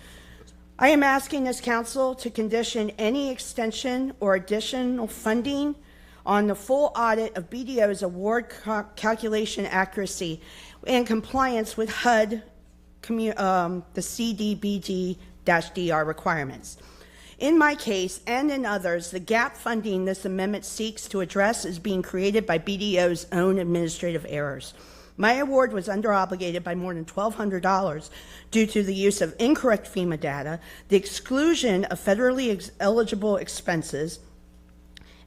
I am asking this council to condition any extension or additional funding on the full audit of BDO's award calculation accuracy and compliance with HUD, the CDBG-DR requirements. In my case and in others, the gap funding this amendment seeks to address is being created by BDO's own administrative errors. My award was under-obligated by more than $1,200 due to the use of incorrect FEMA data, the exclusion of federally eligible expenses,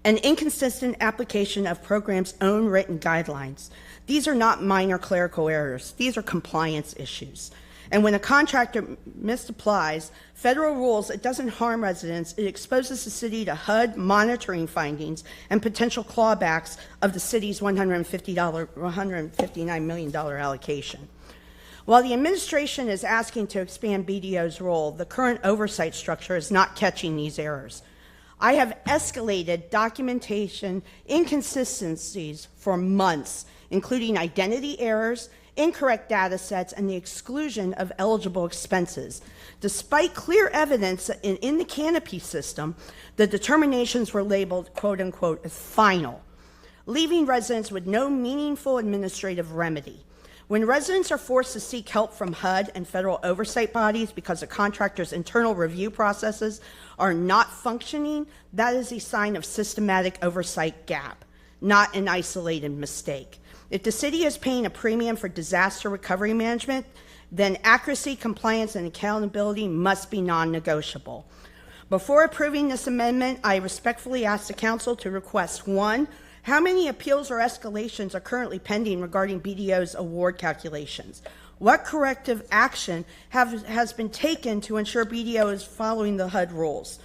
and inconsistent application of programs' own written guidelines. These are not minor clerical errors. These are compliance issues. And when a contractor misapplies federal rules, it doesn't harm residents. It exposes the city to HUD monitoring findings and potential clawbacks of the city's $159 million allocation. While the administration is asking to expand BDO's role, the current oversight structure is not catching these errors. I have escalated documentation inconsistencies for months, including identity errors, incorrect data sets, and the exclusion of eligible expenses. Despite clear evidence that in the canopy system, the determinations were labeled, quote unquote, as final, leaving residents with no meaningful administrative remedy. When residents are forced to seek help from HUD and federal oversight bodies because a contractor's internal review processes are not functioning, that is a sign of systematic oversight gap, not an isolated mistake. If the city is paying a premium for disaster recovery management, then accuracy, compliance, and accountability must be non-negotiable. Before approving this amendment, I respectfully ask the council to request: 1, how many appeals or escalations are currently pending regarding BDO's award calculations? What corrective action has been taken to ensure BDO is following the HUD rules?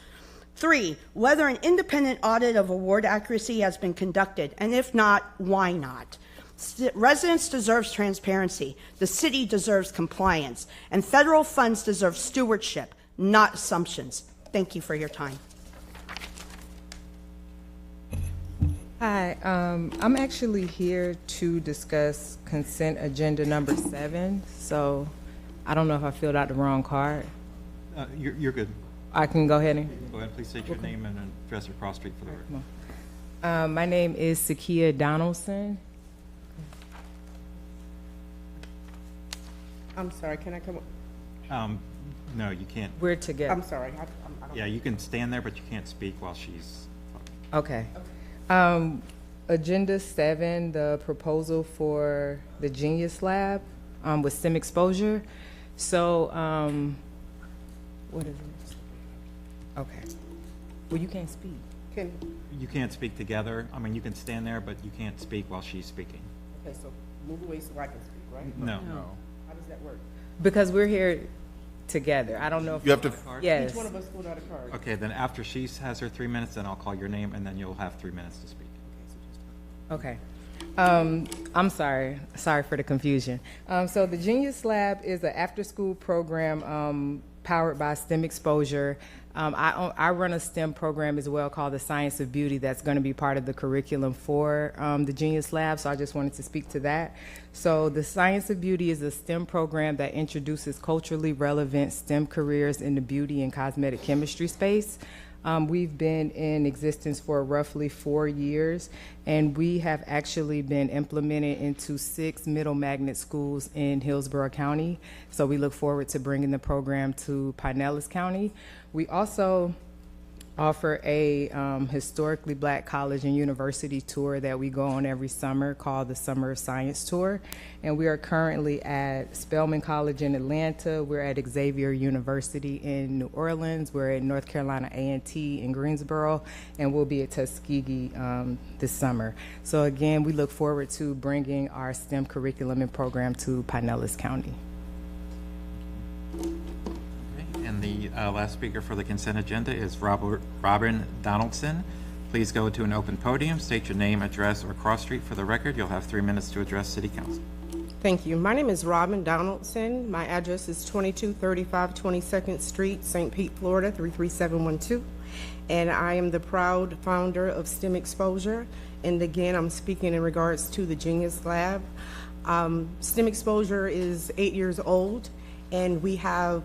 3, whether an independent audit of award accuracy has been conducted, and if not, why not? Residents deserve transparency, the city deserves compliance, and federal funds deserve stewardship, not assumptions. Thank you for your time. Hi, I'm actually here to discuss consent agenda number 7, so I don't know if I filled out the wrong card. You're good. I can go ahead and... Go ahead, please state your name and address across street for the record. My name is Sakia Donaldson. I'm sorry, can I come up? No, you can't. We're together. I'm sorry. I don't Yeah, you can stand there, but you can't speak while she's Okay. Agenda 7, the proposal for the Genius Lab with STEM exposure. So, what is it? Okay. Well, you can't speak. You can't speak together. I mean, you can stand there, but you can't speak while she's speaking. Okay, so move away so I can speak, right? No. How does that work? Because we're here together. I don't know if You have to. Yes. Each one of us pulled out a card. Okay, then after she has her 3 minutes, then I'll call your name, and then you'll have 3 minutes to speak. Okay. I'm sorry. Sorry for the confusion. So the Genius Lab is an after-school program powered by STEM exposure. I run a STEM program as well called the Science of Beauty that's going to be part of the curriculum for the Genius Lab, so I just wanted to speak to that. So the Science of Beauty is a STEM program that introduces culturally relevant STEM careers in the beauty and cosmetic chemistry space. We've been in existence for roughly 4 years, and we have actually been implemented into 6 middle magnet schools in Hillsborough County. So we look forward to bringing the program to Pinellas County. We also offer a historically black college and university tour that we go on every summer called the Summer of Science Tour. And we are currently at Spelman College in Atlanta. We're at Xavier University in New Orleans. We're at North Carolina A&T in Greensboro, and we'll be at Tuskegee this summer. So again, we look forward to bringing our STEM curriculum and program to Pinellas County. And the last speaker for the consent agenda is Robin Donaldson. Please go to an open podium, state your name, address, or cross street for the record. You'll have 3 minutes to address City Council. Thank you. My name is Robin Donaldson. My address is 2235 22nd Street, St. Pete, Florida, 33712. And I am the proud founder of STEM Exposure. And again, I'm speaking in regards to the Genius Lab. STEM Exposure is 8 years old, and we have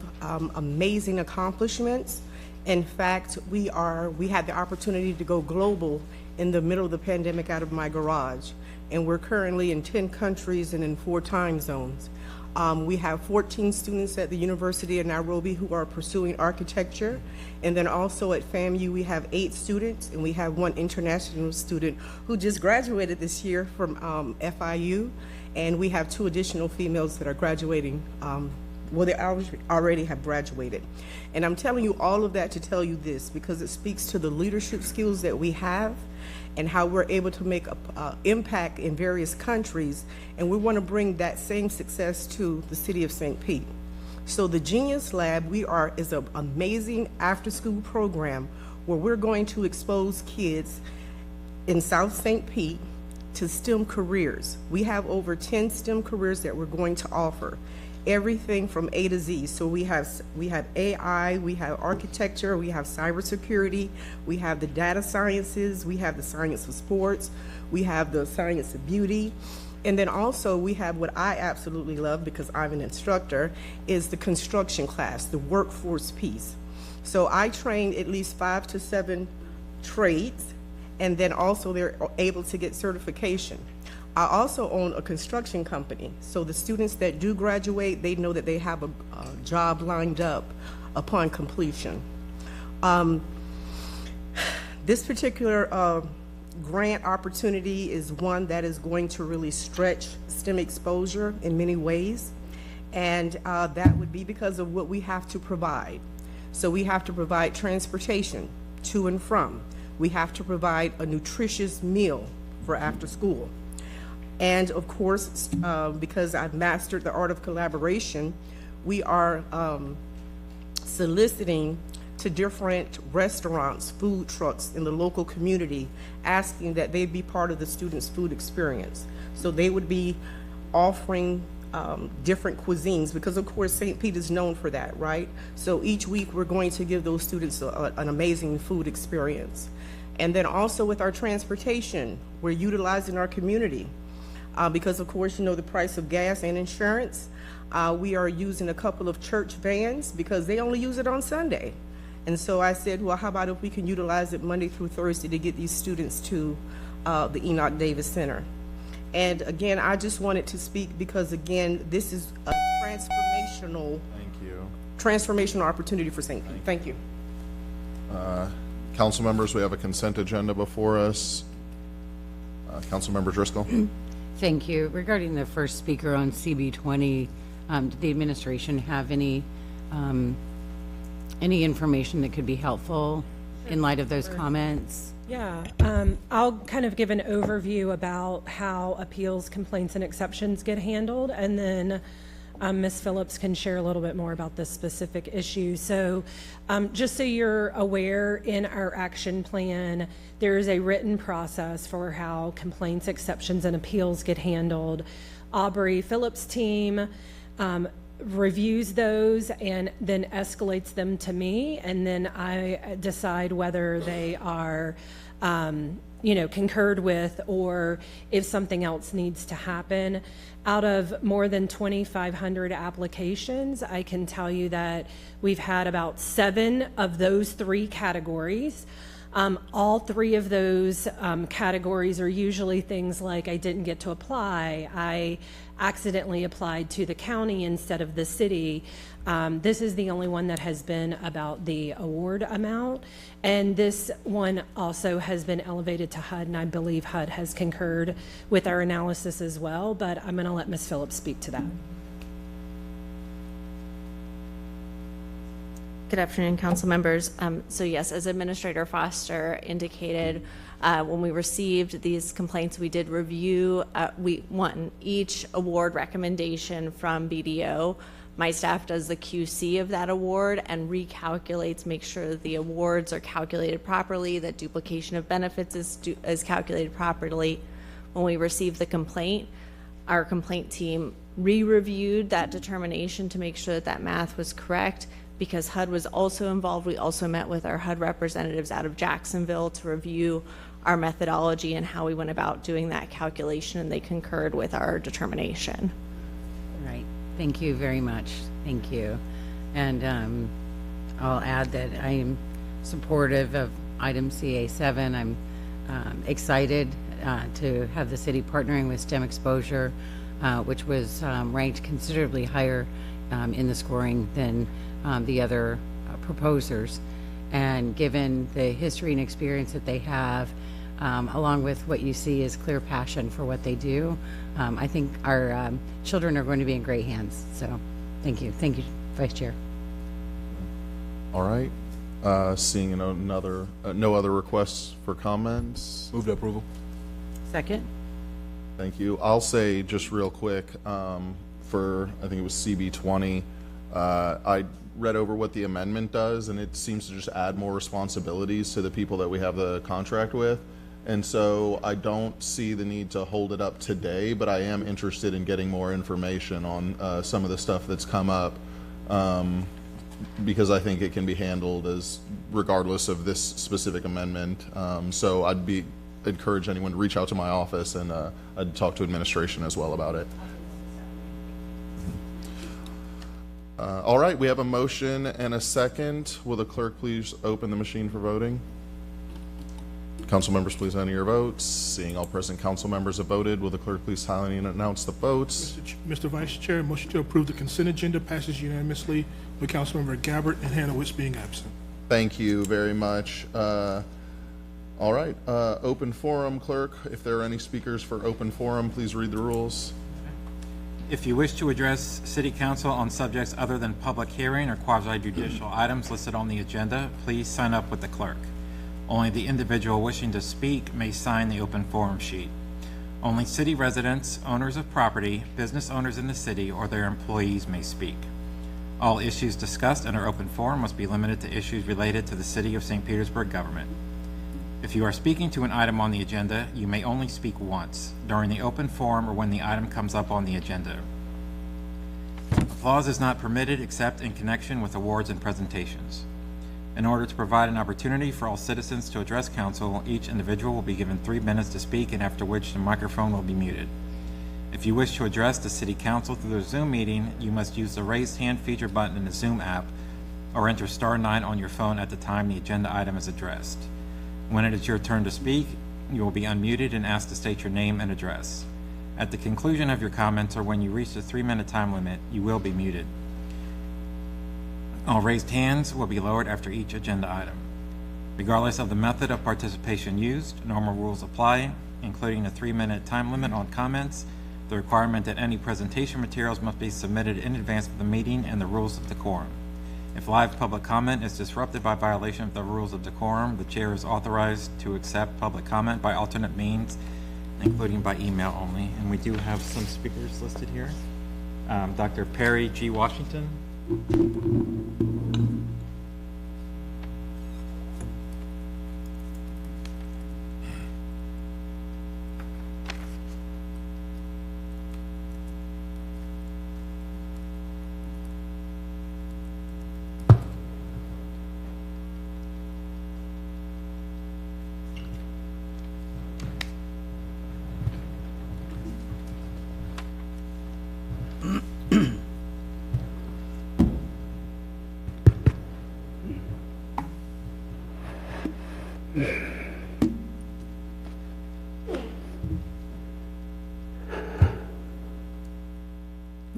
amazing accomplishments. In fact, we had the opportunity to go global in the middle of the pandemic out of my garage, and we're currently in 10 countries and in 4 time zones. We have 14 students at the University of Nairobi who are pursuing architecture, and then also at FAMU we have 8 students, and we have 1 international student who just graduated this year from FIU, and we have 2 additional females that are graduating. Well, they already have graduated. And I'm telling you all of that to tell you this, because it speaks to the leadership skills that we have and how we're able to make an impact in various countries, and we want to bring that same success to the city of St. Pete. So the Genius Lab is an amazing after-school program where we're going to expose kids in South St. Pete to STEM careers. We have over 10 STEM careers that we're going to offer. Everything from A to Z. So we have AI, we have architecture, we have cybersecurity, we have the data sciences, we have the science of sports, we have the science of beauty, and then also we have what I absolutely love, because I'm an instructor, is the construction class, the workforce piece. So I train at least 5 to 7 trades, and then also they're able to get certification. I also own a construction company, so the students that do graduate, they know that they have a job lined up upon completion. This particular grant opportunity is one that is going to really stretch STEM exposure in many ways, and that would be because of what we have to provide. So we have to provide transportation to and from. We have to provide a nutritious meal for after school. And of course, because I've mastered the art of collaboration, we are soliciting to different restaurants, food trucks in the local community, asking that they be part of the students' food experience. So they would be offering different cuisines, because of course St. Pete is known for that, right? So each week we're going to give those students an amazing food experience. And then also with our transportation, we're utilizing our community because of course, you know, the price of gas and insurance. We are using a couple of church vans because they only use it on Sunday. And so I said, well, how about if we can utilize it Monday through Thursday to get these students to the Enoch Davis Center. And again, I just wanted to speak because again, this is a transformational opportunity for St. Pete. Thank you. Council members, we have a consent agenda before us. Council member Driscoll. Thank you. Regarding the first speaker on CB20, did the administration have any information that could be helpful in light of those comments? Yeah, I'll kind of give an overview about how appeals, complaints, and exceptions get handled, and then Ms. Phillips can share a little bit more about this specific issue. So just so you're aware, in our action plan, there is a written process for how complaints, exceptions, and appeals get handled. Aubrey Phillips' team reviews those and then escalates them to me, and then I decide whether they are concurred with or if something else needs to happen. Out of more than 2,500 applications, I can tell you that we've had about 7 of those 3 categories. All 3 of those categories are usually things like I didn't get to apply, I accidentally applied to the county instead of the city. This is the only one that has been about the award amount, and this one also has been elevated to HUD, and I believe HUD has concurred with our analysis as well, but I'm going to let Ms. Phillips speak to that. Good afternoon, council members. So yes, as Administrator Foster indicated, when we received these complaints, we did review each award recommendation from BDO. My staff does the QC of that award and recalculates, makes sure that the awards are calculated properly, that duplication of benefits is calculated properly. When we received the complaint, our complaint team re-reviewed that determination to make sure that that math was correct. Because HUD was also involved, we also met with our HUD representatives out of Jacksonville to review our methodology and how we went about doing that calculation, and they concurred with our determination. Right. Thank you very much. Thank you. And I'll add that I am supportive of item CA7. I'm excited to have the city partnering with STEM Exposure, which was ranked considerably higher in the scoring than the other proposers. And given the history and experience that they have, along with what you see is clear passion for what they do, I think our children are going to be in great hands. So thank you. Thank you, Vice Chair. All right. Seeing no other requests for comments. Move to approval. Second. Thank you. I'll say just real quick, for, I think it was CB20, I read over what the amendment does, and it seems to just add more responsibilities to the people that we have the contract with. And so I don't see the need to hold it up today, but I am interested in getting more information on some of the stuff that's come up, because I think it can be handled as regardless of this specific amendment. So I'd encourage anyone to reach out to my office, and I'd talk to administration as well about it. All right, we have a motion and a second. Will the clerk please open the machine for voting? Council members, please enter your votes. Seeing all present council members have voted, will the clerk please silently announce the votes? Mr. Vice Chair, motion to approve the consent agenda passes unanimously with Councilmember Gabbard and Hanowitz being absent. Thank you very much. All right, open forum, clerk. If there are any speakers for open forum, please read the rules. If you wish to address City Council on subjects other than public hearing or quasi-judicial items listed on the agenda, please sign up with the clerk. Only the individual wishing to speak may sign the open forum sheet. Only city residents, owners of property, business owners in the city, or their employees may speak. All issues discussed in our open forum must be limited to issues related to the City of St. Petersburg government. If you are speaking to an item on the agenda, you may only speak once, during the open forum or when the item comes up on the agenda. Applause is not permitted except in connection with awards and presentations. In order to provide an opportunity for all citizens to address council, each individual will be given 3 minutes to speak, and after which the microphone will be muted. If you wish to address the City Council through the Zoom meeting, you must use the raised hand feature button in the Zoom app or enter *9 on your phone at the time the agenda item is addressed. When it is your turn to speak, you will be unmuted and asked to state your name and address. At the conclusion of your comments or when you reach the 3-minute time limit, you will be muted. All raised hands will be lowered after each agenda item. Regardless of the method of participation used, normal rules apply, including a 3-minute time limit on comments, the requirement that any presentation materials must be submitted in advance of the meeting, and the rules of decorum. If live public comment is disrupted by violation of the rules of decorum, the chair is authorized to accept public comment by alternate means, including by email only. And we do have some speakers listed here. Dr. Perry G. Washington.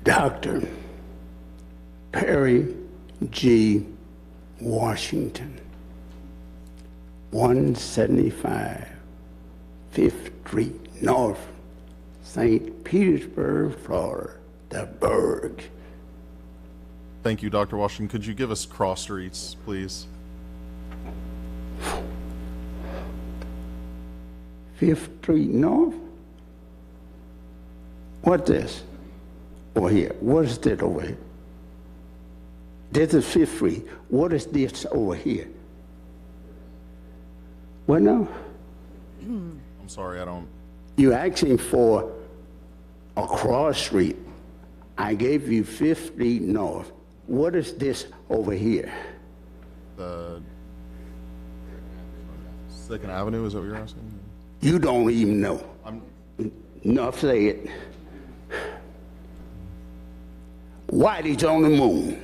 Dr. Perry G. Washington, 175 5th Street North, St. Petersburg, Florida, the Burg. Thank you, Dr. Washington. Could you give us cross streets, please? 5th Street North? What's this? Over here. What is this over here? This is 5th Street. What is this over here? What now? I'm sorry, I don't. You're asking for a cross street. I gave you 5th Street North. What is this over here? The 2nd Avenue, is that what you're asking? You don't even know. Enough said. Whitey's on the moon.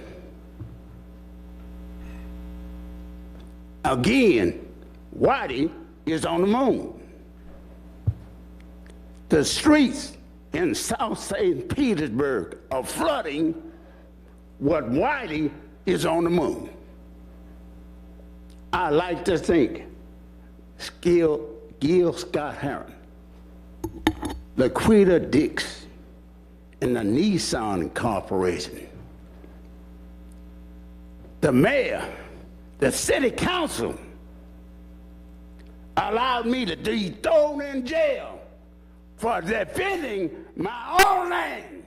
Again, Whitey is on the moon. The streets in South St. Petersburg are flooding what Whitey is on the moon. I like to think Gil Scott Heron, Laquita Dix, and the Nissan Corporation, the mayor, the city council allowed me to be thrown in jail for defending my own land.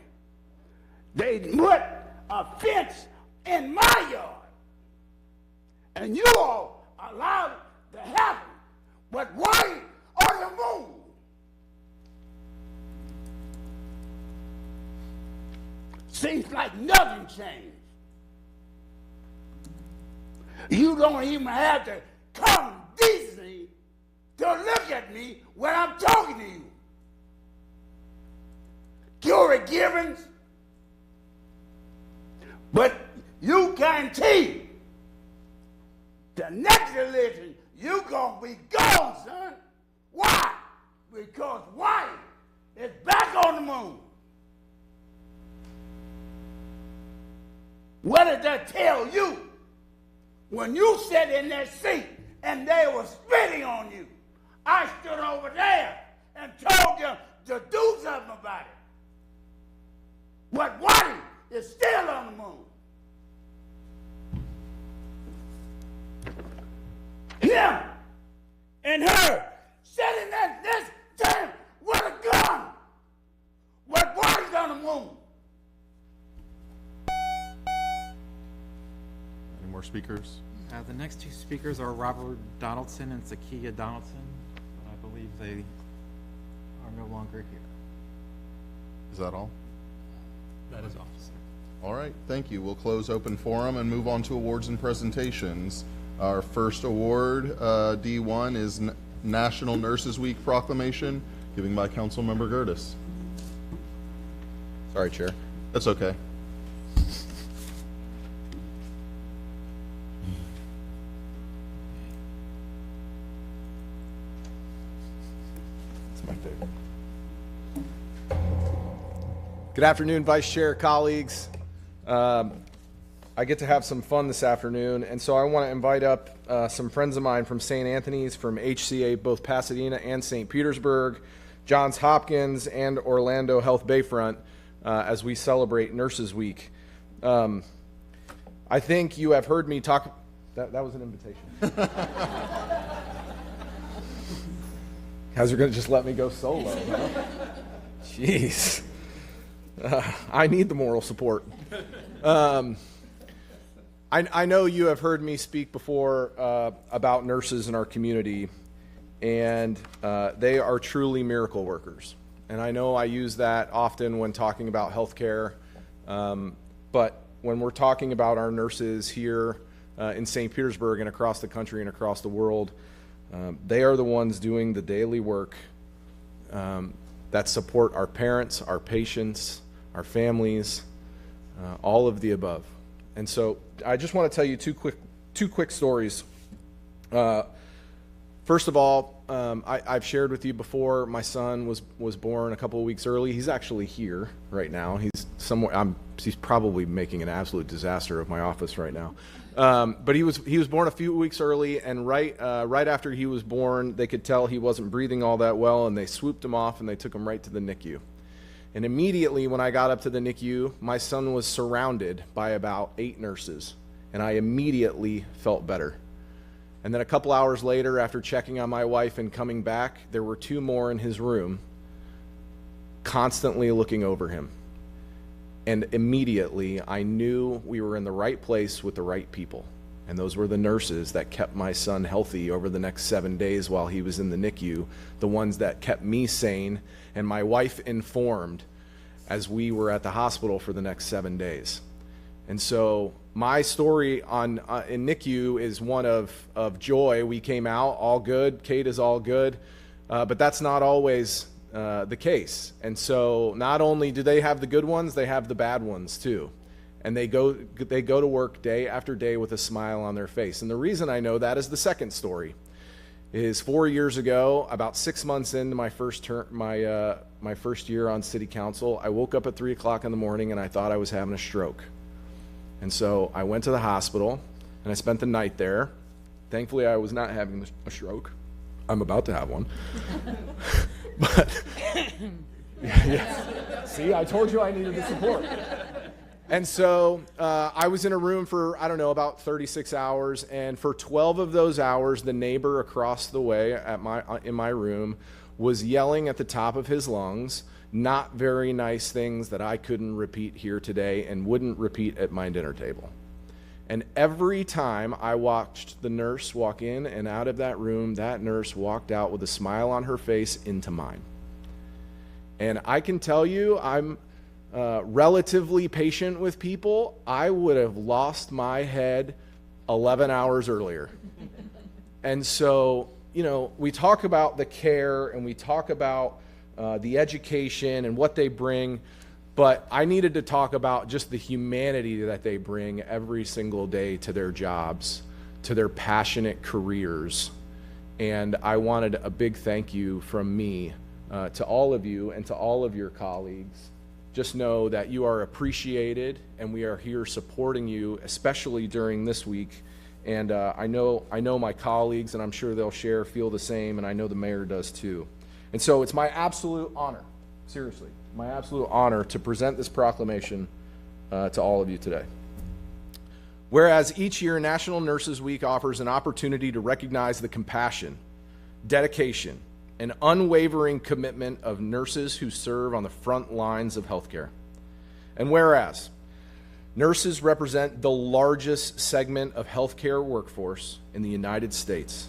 They put a fence in my yard, and you all allowed it to happen, but why on the moon? Seems like nothing changed. You don't even have to come decently to look at me when I'm talking to you. Curie Gibbons, but you guarantee the next election you gonna be gone, son. Why? Because White is back on the moon. What did that tell you when you sat in that seat and they were spitting on you? I stood over there and told them to do something about it. But Whitey is still on the moon. Him and her sitting at this table with a gun. But Whitey's on the moon. more speakers? The next two speakers are Robert Donaldson and Zakiya Donaldson. I believe they are no longer here. Is that all? That is all, sir. All right, thank you. We'll close open forum and move on to awards and presentations. Our first award, D1, is National Nurses Week Proclamation, given by Councilmember Gertis. Sorry, Chair. That's okay. It's my favorite. Good afternoon, Vice Chair, colleagues. I get to have some fun this afternoon, and so I want to invite up some friends of mine from St. Anthony's, from HCA, both Pasadena and St. Petersburg, Johns Hopkins, and Orlando Health Bayfront as we celebrate Nurses Week. I think you have heard me talk. That was an invitation. Guys are going to just let me go solo, huh? Jeez. I need the moral support. I know you have heard me speak before about nurses in our community, and they are truly miracle workers. And I know I use that often when talking about healthcare, but when we're talking about our nurses here in St. Petersburg and across the country and across the world, they are the ones doing the daily work that support our parents, our patients, our families, all of the above. And so I just want to tell you two quick stories. First of all, I've shared with you before, my son was born a couple of weeks early. He's actually here right now. He's somewhere. He's probably making an absolute disaster of my office right now. But he was born a few weeks early, and right after he was born, they could tell he wasn't breathing all that well, and they swooped him off and they took him right to the NICU. And immediately when I got up to the NICU, my son was surrounded by about 8 nurses, and I immediately felt better. And then a couple hours later, after checking on my wife and coming back, there were 2 more in his room, constantly looking over him. And immediately I knew we were in the right place with the right people. And those were the nurses that kept my son healthy over the next 7 days while he was in the NICU, the ones that kept me sane and my wife informed as we were at the hospital for the next 7 days. And so my story in NICU is one of joy. We came out all good. Kate is all good. But that's not always the case. And so not only do they have the good ones, they have the bad ones too. And they go to work day after day with a smile on their face. And the reason I know that is the second story. Is 4 years ago, about 6 months into my first term, my first year on city council, I woke up at 3 o'clock in the morning and I thought I was having a stroke. And so I went to the hospital and I spent the night there. Thankfully, I was not having a stroke. I'm about to have one. But yeah. See, I told you I needed the support. And so I was in a room for, I don't know, about 36 hours. And for 12 of those hours, the neighbor across the way in my room was yelling at the top of his lungs, not very nice things that I couldn't repeat here today and wouldn't repeat at my dinner table. And every time I watched the nurse walk in and out of that room, that nurse walked out with a smile on her face into mine. And I can tell you, I'm relatively patient with people. I would have lost my head 11 hours earlier. And so, you know, we talk about the care and we talk about the education and what they bring, but I needed to talk about just the humanity that they bring every single day to their jobs, to their passionate careers. And I wanted a big thank you from me to all of you and to all of your colleagues. Just know that you are appreciated and we are here supporting you, especially during this week. And I know my colleagues, and I'm sure they'll feel the same, and I know the mayor does too. And so it's my absolute honor, seriously, my absolute honor to present this proclamation to all of you today. Whereas each year, National Nurses Week offers an opportunity to recognize the compassion, dedication, and unwavering commitment of nurses who serve on the front lines of healthcare. And whereas Nurses represent the largest segment of healthcare workforce in the United States.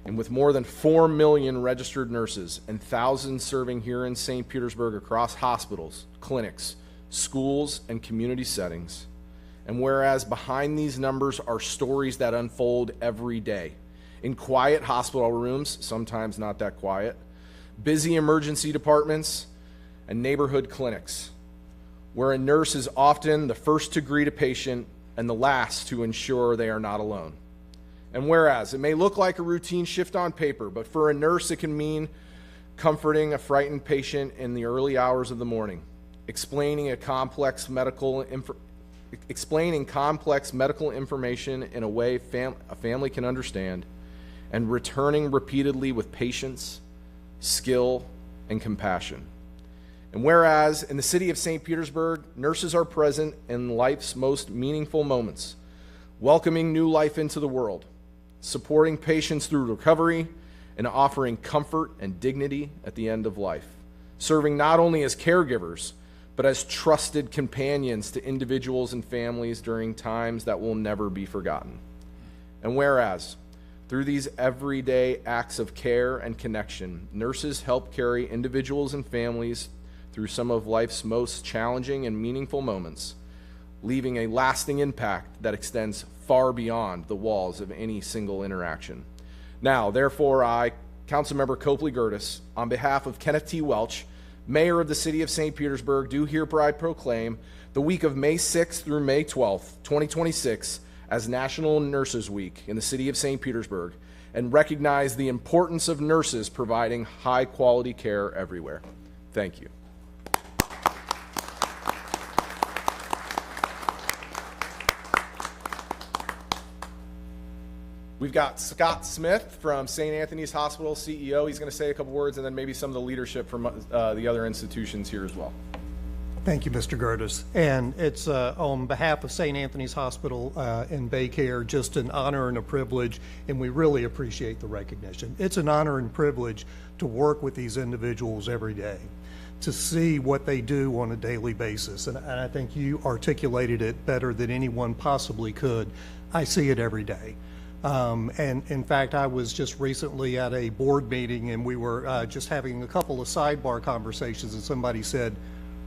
And with more than 4 million registered nurses and thousands serving here in St. Petersburg across hospitals, clinics, schools, and community settings, and whereas behind these numbers are stories that unfold every day, in quiet hospital rooms, sometimes not that quiet, busy emergency departments, and neighborhood clinics, where a nurse is often the first to greet a patient and the last to ensure they are not alone. And whereas it may look like a routine shift on paper, but for a nurse it can mean comforting a frightened patient in the early hours of the morning, explaining complex medical information in a way a family can understand, and returning repeatedly with patience, skill, and compassion. And whereas in the city of St. Petersburg, nurses are present in life's most meaningful moments, welcoming new life into the world, supporting patients through recovery, and offering comfort and dignity at the end of life, serving not only as caregivers, but as trusted companions to individuals and families during times that will never be forgotten. And whereas, through these everyday acts of care and connection, nurses help carry individuals and families through some of life's most challenging and meaningful moments, leaving a lasting impact that extends far beyond the walls of any single interaction. Now, therefore, I, Councilmember Copley Gertis, on behalf of Kenneth T. Welch, Mayor of the City of St. Petersburg, do hereby proclaim the week of May 6th through May 12th, 2026, as National Nurses Week in the City of St. Petersburg, and recognize the importance of nurses providing high-quality care everywhere. Thank you. We've got Scott Smith from St. Anthony's Hospital, CEO. He's going to say a couple words, and then maybe some of the leadership from the other institutions here as well. Thank you, Mr. Gertis. And it's on behalf of St. Anthony's Hospital and Baycare, just an honor and a privilege, and we really appreciate the recognition. It's an honor and privilege to work with these individuals every day, to see what they do on a daily basis. And I think you articulated it better than anyone possibly could. I see it every day. And in fact, I was just recently at a board meeting, and we were just having a couple of sidebar conversations, and somebody said,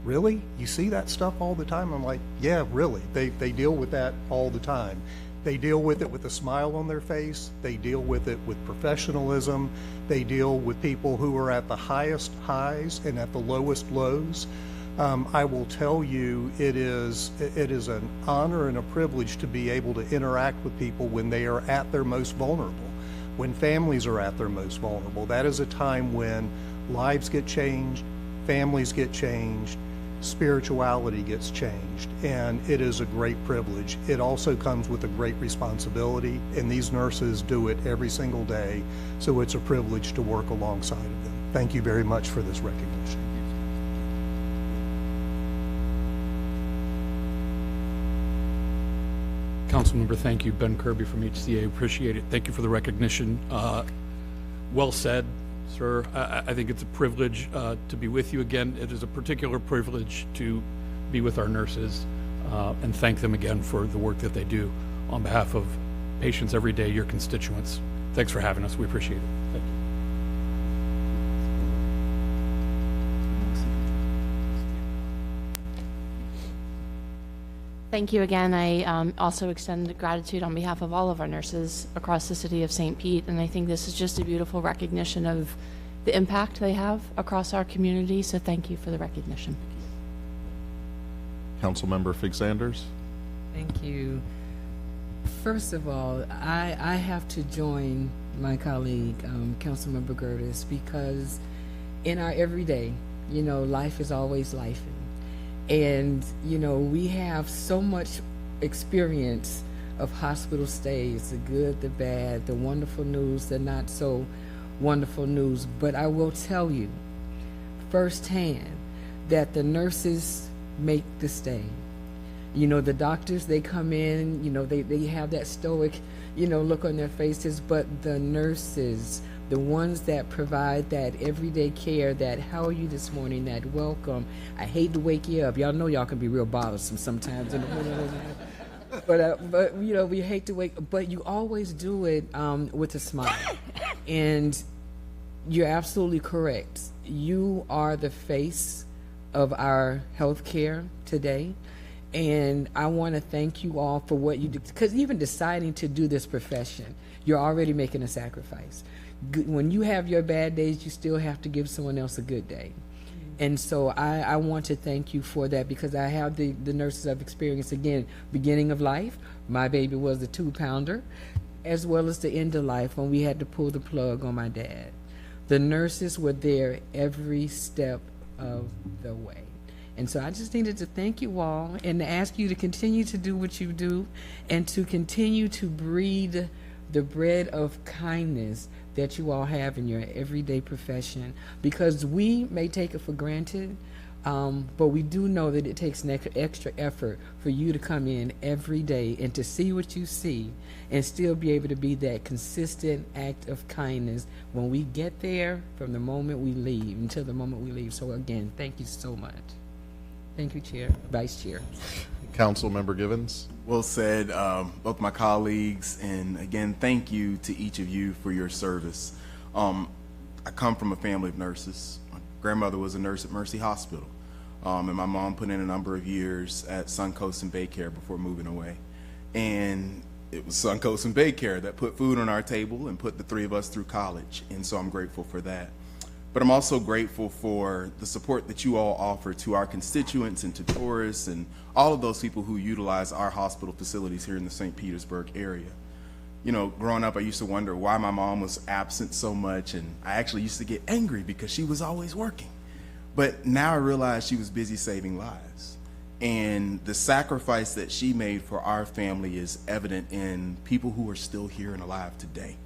"Really? You see that stuff all the time?" I'm like, "Yeah, really. They deal with that all the time. They deal with it with a smile on their face. They deal with it with professionalism. They deal with people who are at the highest highs and at the lowest lows." I will tell you, it is an honor and a privilege to be able to interact with people when they are at their most vulnerable, when families are at their most vulnerable. That is a time when lives get changed, families get changed, spirituality gets changed, and it is a great privilege. It also comes with a great responsibility, and these nurses do it every single day, so it's a privilege to work alongside of them. Thank you very much for this recognition. Councilmember, thank you. Ben Kirby from HCA, appreciate it. Thank you for the recognition. Well said, sir. I think it's a privilege to be with you again. It is a particular privilege to be with our nurses and thank them again for the work that they do on behalf of patients every day, your constituents. Thanks for having us. We appreciate it. Thank you. Thank you again. I also extend gratitude on behalf of all of our nurses across the city of St. Pete, and I think this is just a beautiful recognition of the impact they have across our community, so thank you for the recognition. Councilmember Fig-Sanders. Thank you. First of all, I have to join my colleague, Councilmember Gertis, because in our everyday, life is always life. And, we have so much experience of hospital stays, the good, the bad, the wonderful news, the not so wonderful news. But I will tell you firsthand that the nurses make the stay. The doctors, they come in, they have that stoic, look on their faces, but the nurses the ones that provide that everyday care, that how are you this morning, that welcome. I hate to wake you up. Y'all know y'all can be real bothersome sometimes in the middle of the night. But you know, we hate to wake, but you always do it with a smile. And you're absolutely correct. You are the face of our healthcare today. And I want to thank you all for what you do, because even deciding to do this profession, you're already making a sacrifice. When you have your bad days, you still have to give someone else a good day. And so I want to thank you for that, because I have the nurses I've experienced, again, beginning of life, my baby was a 2-pounder, as well as the end of life when we had to pull the plug on my dad. The nurses were there every step of the way. And so I just needed to thank you all and to ask you to continue to do what you do and to continue to breathe the bread of kindness that you all have in your everyday profession, because we may take it for granted, but we do know that it takes an extra effort for you to come in every day and to see what you see and still be able to be that consistent act of kindness when we get there, from the moment we leave until the moment we leave. So again, thank you so much. Thank you, Chair, Vice Chair. Councilmember Givens. Well said, both my colleagues, and again, thank you to each of you for your service. I come from a family of nurses. My grandmother was a nurse at Mercy Hospital, and my mom put in a number of years at Suncoast and Baycare before moving away. And it was Suncoast and Baycare that put food on our table and put the three of us through college, and so I'm grateful for that. But I'm also grateful for the support that you all offer to our constituents and to tourists and all of those people who utilize our hospital facilities here in the St. Petersburg area. You know, growing up, I used to wonder why my mom was absent so much, and I actually used to get angry because she was always working. But now I realize she was busy saving lives. And the sacrifice that she made for our family is evident in people who are still here and alive today.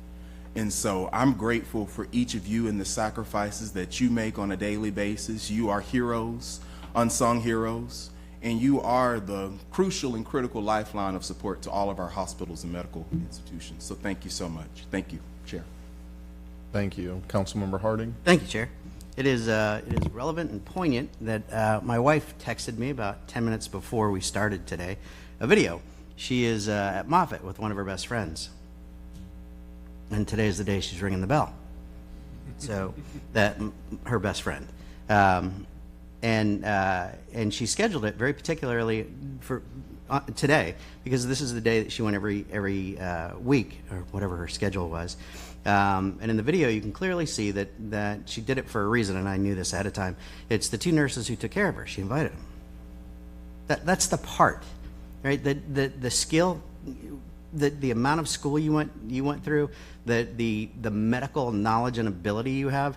And so I'm grateful for each of you and the sacrifices that you make on a daily basis. You are heroes, unsung heroes, and you are the crucial and critical lifeline of support to all of our hospitals and medical institutions. So thank you so much. Thank you, Chair. Thank you. Councilmember Harding. Thank you, Chair. It is relevant and poignant that my wife texted me about 10 minutes before we started today a video. She is at Moffitt with one of her best friends. And today is the day she's ringing the bell. So that her best friend, and she scheduled it very particularly for today, because this is the day that she went every week, or whatever her schedule was. And in the video, you can clearly see that she did it for a reason, and I knew this ahead of time. It's the two nurses who took care of her. She invited them. That's the part, right? The skill. The amount of school you went through, the medical knowledge and ability you have,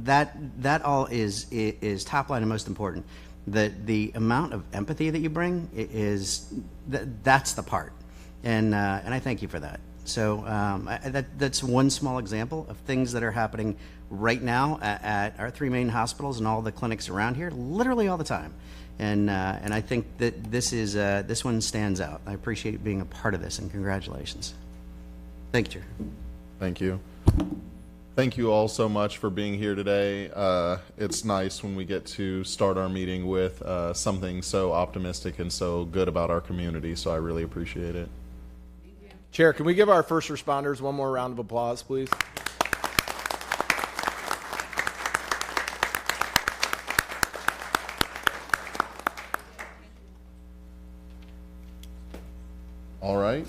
that all is top line and most important. The amount of empathy that you bring that's the part, and I thank you for that. So that's one small example of things that are happening right now at our three main hospitals and all the clinics around here, literally all the time. And I think that this one stands out. I appreciate being a part of this, and congratulations. Thank you, Chair. Thank you. Thank you all so much for being here today. It's nice when we get to start our meeting with something so optimistic and so good about our community, so I really appreciate it. Chair, can we give our first responders one more round of applause, please? All right,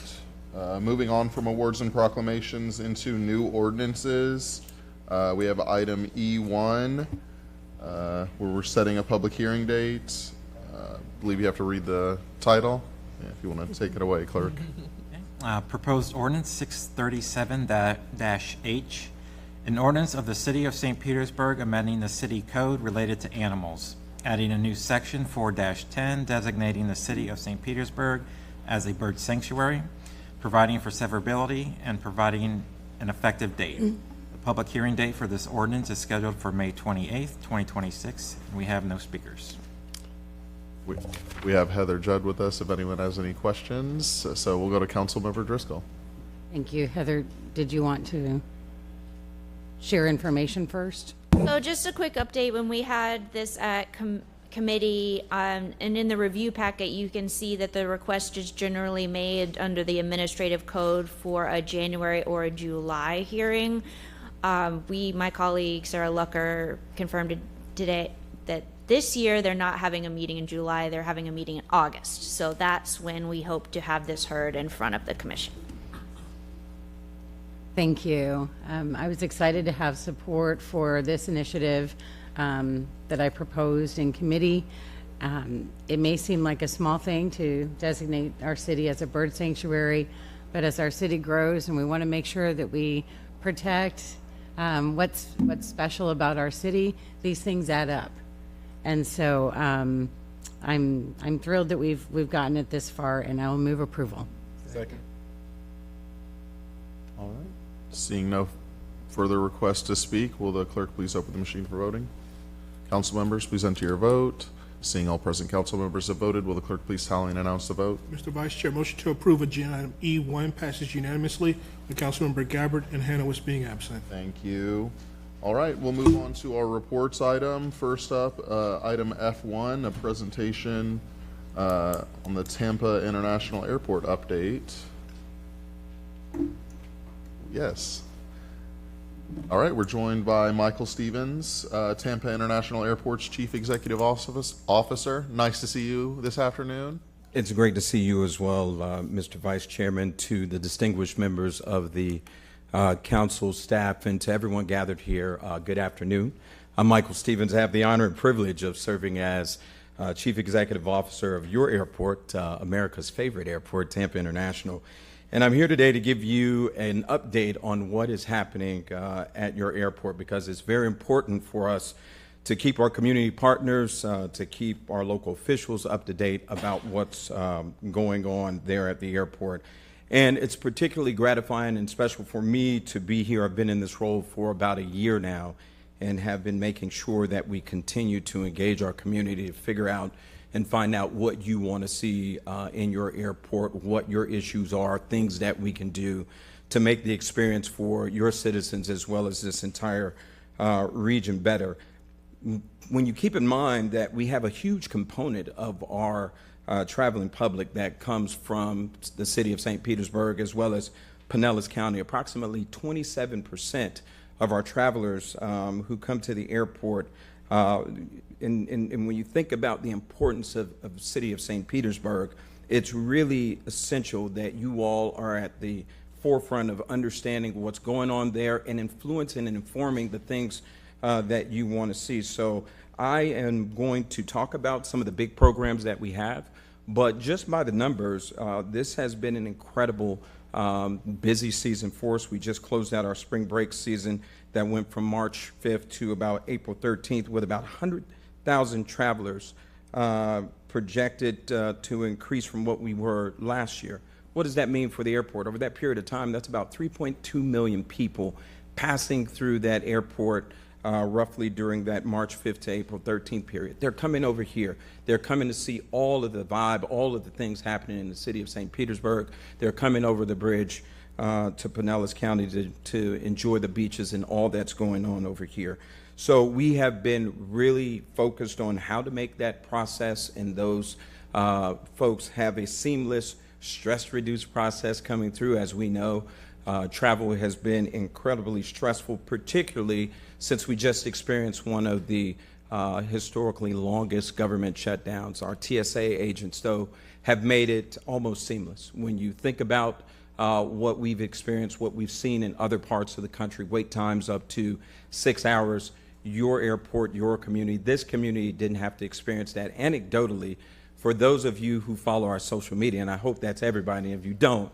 moving on from awards and proclamations into new ordinances. We have item E1, where we're setting a public hearing date. I believe you have to read the title. Yeah, if you want to take it away, clerk. Proposed ordinance 637-H, an ordinance of the City of St. Petersburg amending the city code related to animals, adding a new section 4-10 designating the City of St. Petersburg as a bird sanctuary, providing for severability, and providing an effective date. The public hearing date for this ordinance is scheduled for May 28th, 2026, and we have no speakers. We have Heather Judd with us if anyone has any questions. So we'll go to Councilmember Driscoll. Thank you. Heather, did you want to share information first? So just a quick update, when we had this at committee, and in the review packet, you can see that the request is generally made under the administrative code for a January or a July hearing. My colleague Sarah Lucker confirmed today that this year they're not having a meeting in July, they're having a meeting in August. So that's when we hope to have this heard in front of the commission. Thank you. I was excited to have support for this initiative that I proposed in committee. It may seem like a small thing to designate our city as a bird sanctuary, but as our city grows and we want to make sure that we protect what's special about our city, these things add up. And so I'm thrilled that we've gotten it this far, and I will move approval. Second. All right. Seeing no further requests to speak, will the clerk please open the machine for voting? Council members, please enter your vote. Seeing all present council members have voted, will the clerk please tally and announce the vote? Mr. Vice Chair, motion to approve agenda item E1 passes unanimously with Councilmember Gabbard and Hannah being absent. Thank you. All right, we'll move on to our reports item. First up, item F1, a presentation on the Tampa International Airport update. Yes. All right, we're joined by Michael Stevens, Tampa International Airport's Chief Executive Officer. Nice to see you this afternoon. It's great to see you as well, Mr. Vice Chairman, to the distinguished members of the council staff, and to everyone gathered here, good afternoon. I'm Michael Stevens. I have the honor and privilege of serving as Chief Executive Officer of your airport, America's favorite airport, Tampa International. And I'm here today to give you an update on what is happening at your airport, because it's very important for us to keep our community partners, to keep our local officials up to date about what's going on there at the airport. And it's particularly gratifying and special for me to be here. I've been in this role for about a year now and have been making sure that we continue to engage our community to figure out and find out what you want to see in your airport, what your issues are, things that we can do to make the experience for your citizens as well as this entire region better. When you keep in mind that we have a huge component of our traveling public that comes from the city of St. Petersburg as well as Pinellas County, approximately 27% of our travelers who come to the airport. And when you think about the importance of the city of St. Petersburg, it's really essential that you all are at the forefront of understanding what's going on there and influencing and informing the things that you want to see. So I am going to talk about some of the big programs that we have, but just by the numbers, this has been an incredible busy season for us. We just closed out our spring break season that went from March 5th to about April 13th with about 100,000 travelers projected to increase from what we were last year. What does that mean for the airport? Over that period of time, that's about 3.2 million people passing through that airport roughly during that March 5th to April 13th period. They're coming over here. They're coming to see all of the vibe, all of the things happening in the city of St. Petersburg. They're coming over the bridge to Pinellas County to enjoy the beaches and all that's going on over here. So we have been really focused on how to make that process and those folks have a seamless, stress-reduced process coming through. As we know, travel has been incredibly stressful, particularly since we just experienced one of the historically longest government shutdowns. Our TSA agents, though, have made it almost seamless. When you think about what we've experienced, what we've seen in other parts of the country, wait times up to 6 hours, your airport, your community, this community didn't have to experience that. Anecdotally, for those of you who follow our social media, and I hope that's everybody, if you don't,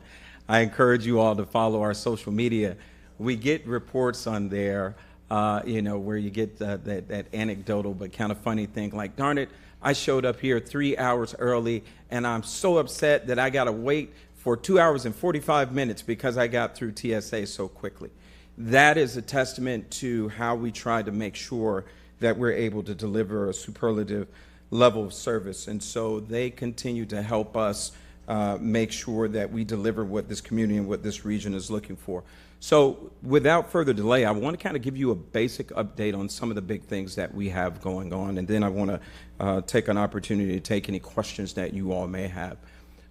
I encourage you all to follow our social media. We get reports on there, where you get that anecdotal but kind of funny thing like, darn it, I showed up here 3 hours early and I'm so upset that I got to wait for 2 hours and 45 minutes because I got through TSA so quickly. That is a testament to how we try to make sure that we're able to deliver a superlative level of service. And so they continue to help us make sure that we deliver what this community and what this region is looking for. So without further delay, I want to kind of give you a basic update on some of the big things that we have going on, and then I want to take an opportunity to take any questions that you all may have.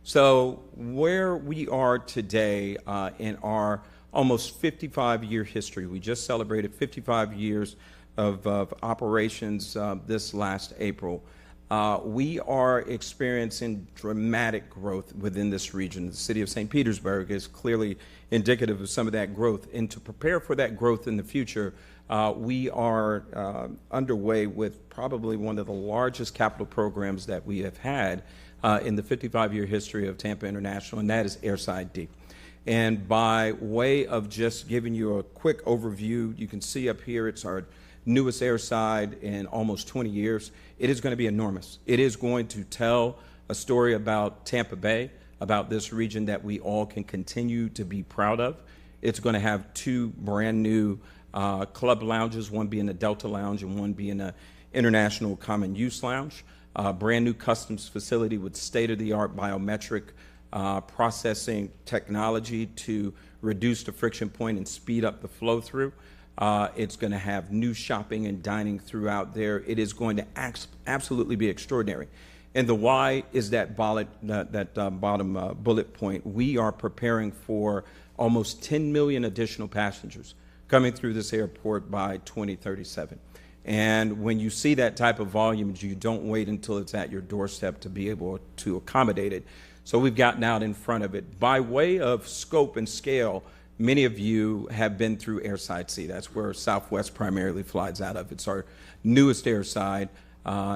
So where we are today in our almost 55-year history, we just celebrated 55 years of operations this last April. We are experiencing dramatic growth within this region. The city of St. Petersburg is clearly indicative of some of that growth. And to prepare for that growth in the future, we are underway with probably one of the largest capital programs that we have had in the 55-year history of Tampa International, and that is Airside D. And by way of just giving you a quick overview, you can see up here it's our newest airside in almost 20 years. It is going to be enormous. It is going to tell a story about Tampa Bay, about this region that we all can continue to be proud of. It's going to have two brand new club lounges, one being the Delta Lounge and one being the International Common Use Lounge. Brand new customs facility with state-of-the-art biometric processing technology to reduce the friction point and speed up the flow through. It's going to have new shopping and dining throughout there. It is going to absolutely be extraordinary. And the why is that bottom bullet point. We are preparing for almost 10 million additional passengers coming through this airport by 2037. And when you see that type of volume, you don't wait until it's at your doorstep to be able to accommodate it. So we've gotten out in front of it. By way of scope and scale, many of you have been through Airside C. That's where Southwest primarily flies out of. It's our newest airside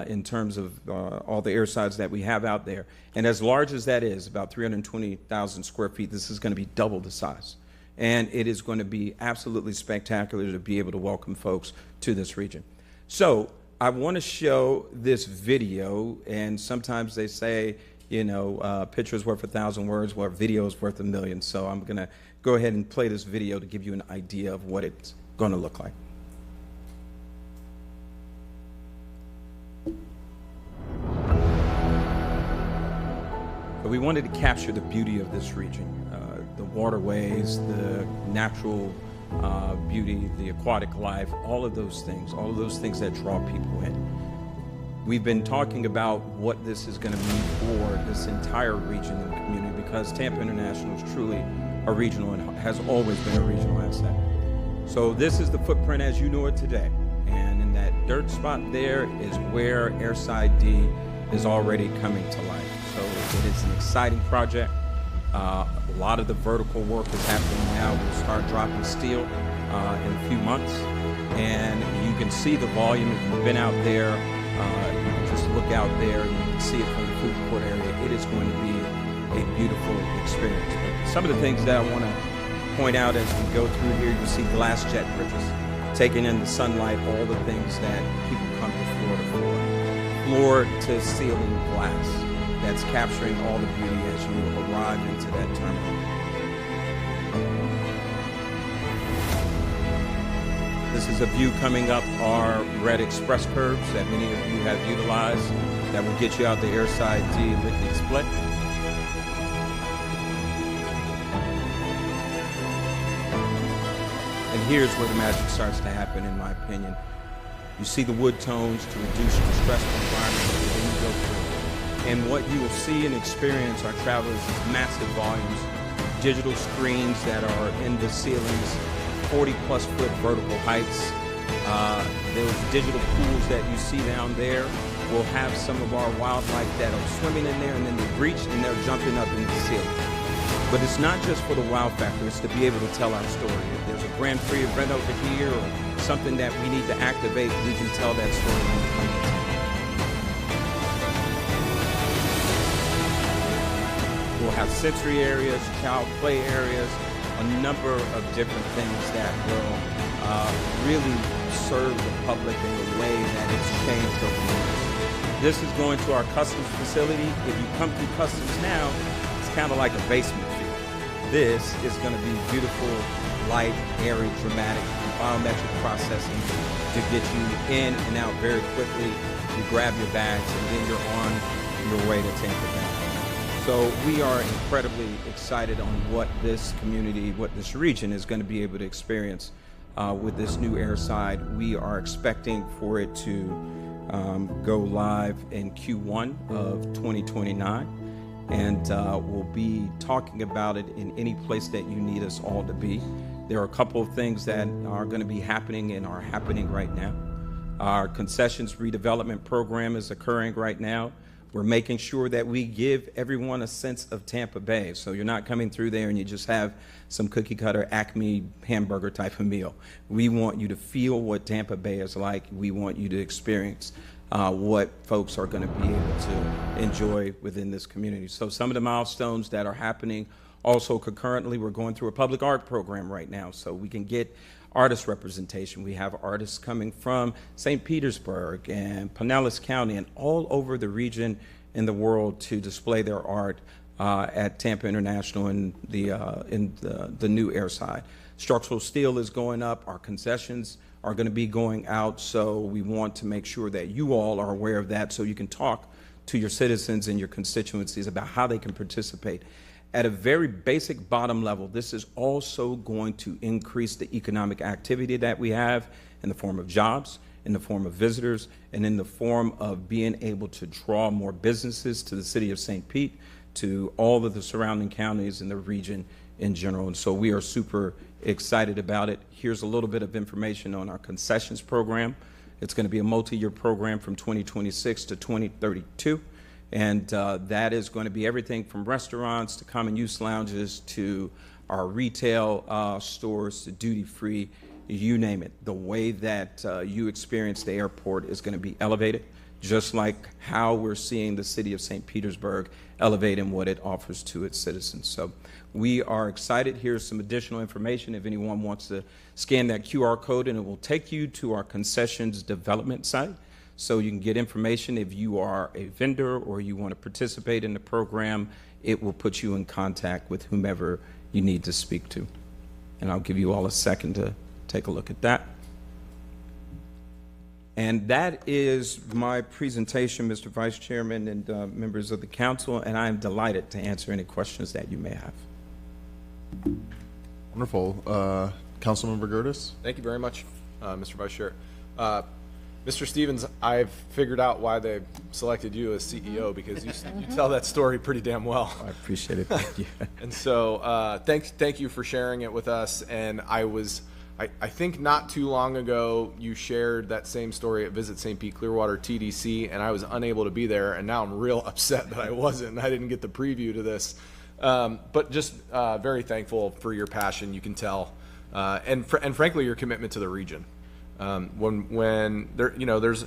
in terms of all the airsides that we have out there. And as large as that is, about 320,000 square feet, this is going to be double the size. And it is going to be absolutely spectacular to be able to welcome folks to this region. So I want to show this video, and sometimes they say, you know, a picture is worth 1,000 words, well, video is worth 1,000,000. So I'm going to go ahead and play this video to give you an idea of what it's going to look like. So we wanted to capture the beauty of this region, the waterways, the natural beauty, the aquatic life, all of those things that draw people in. We've been talking about what this is going to mean for this entire region and community, because Tampa International is truly a regional and has always been a regional asset. So this is the footprint as you know it today. And in that dirt spot there is where Airside D is already coming to life. So it is an exciting project. A lot of the vertical work is happening now. We'll start dropping steel in a few months. And you can see the volume. If you've been out there, you can just look out there and you can see it from the food court area. It is going to be a beautiful experience. But some of the things that I want to point out as we go through here, you see glass jet bridges, taking in the sunlight, all the things that people come to Florida for. Floor to ceiling glass that's capturing all the beauty as you arrive into that terminal. This is a view coming up our red express curbs that many of you have utilized that will get you out the Airside D liquid split. And here's where the magic starts to happen, in my opinion. You see the wood tones to reduce the stressful environment that you go through. And what you will see and experience, our travelers, is massive volumes, digital screens that are in the ceilings, 40-plus foot vertical heights. Those digital pools that you see down there will have some of our wildlife that are swimming in there, and then they breach and they're jumping up in the ceiling. But it's not just for the wow factor, it's to be able to tell our story. If there's a Grand Prix event over here or something that we need to activate, we can tell that story when we come in. We'll have sensory areas, child play areas, a number of different things that will really serve the public in a way that it's changed over the years. This is going to our customs facility. If you come through customs now, it's kind of like a basement feel. This is going to be beautiful, light, airy, dramatic, biometric processing to get you in and out very quickly. You grab your bags and then you're on your way to Tampa Bay. So we are incredibly excited on what this community, what this region is going to be able to experience with this new airside. We are expecting for it to go live in Q1 of 2029, and we'll be talking about it in any place that you need us all to be. There are a couple of things that are going to be happening and are happening right now. Our concessions redevelopment program is occurring right now. We're making sure that we give everyone a sense of Tampa Bay. So you're not coming through there and you just have some cookie cutter Acme hamburger type of meal. We want you to feel what Tampa Bay is like. We want you to experience what folks are going to be able to enjoy within this community. So some of the milestones that are happening also concurrently, we're going through a public art program right now so we can get artist representation. We have artists coming from St. Petersburg and Pinellas County and all over the region in the world to display their art at Tampa International in the new airside. Structural steel is going up. Our concessions are going to be going out, so we want to make sure that you all are aware of that so you can talk to your citizens and your constituencies about how they can participate. At a very basic bottom level, this is also going to increase the economic activity that we have in the form of jobs, in the form of visitors, and in the form of being able to draw more businesses to the city of St. Pete, to all of the surrounding counties in the region in general. And so we are super excited about it. Here's a little bit of information on our concessions program. It's going to be a multi-year program from 2026 to 2032. And that is going to be everything from restaurants to common use lounges to our retail stores to duty-free, you name it. The way that you experience the airport is going to be elevated, just like how we're seeing the city of St. Petersburg elevate in what it offers to its citizens. So we are excited. Here's some additional information if anyone wants to scan that QR code, and it will take you to our concessions development site. So you can get information if you are a vendor or you want to participate in the program. It will put you in contact with whomever you need to speak to. And I'll give you all a second to take a look at that. And that is my presentation, Mr. Vice Chairman and members of the council, and I am delighted to answer any questions that you may have. Wonderful. Councilmember Gertis? Thank you very much, Mr. Vice Chair. Mr. Stevens, I've figured out why they selected you as CEO because you tell that story pretty damn well. I appreciate it. Thank you. And so thank you for sharing it with us. And I think not too long ago you shared that same story at Visit St. Pete Clearwater TDC, and I was unable to be there, and now I'm real upset that I wasn't and I didn't get the preview to this. But just very thankful for your passion, you can tell, and frankly your commitment to the region. When there, there's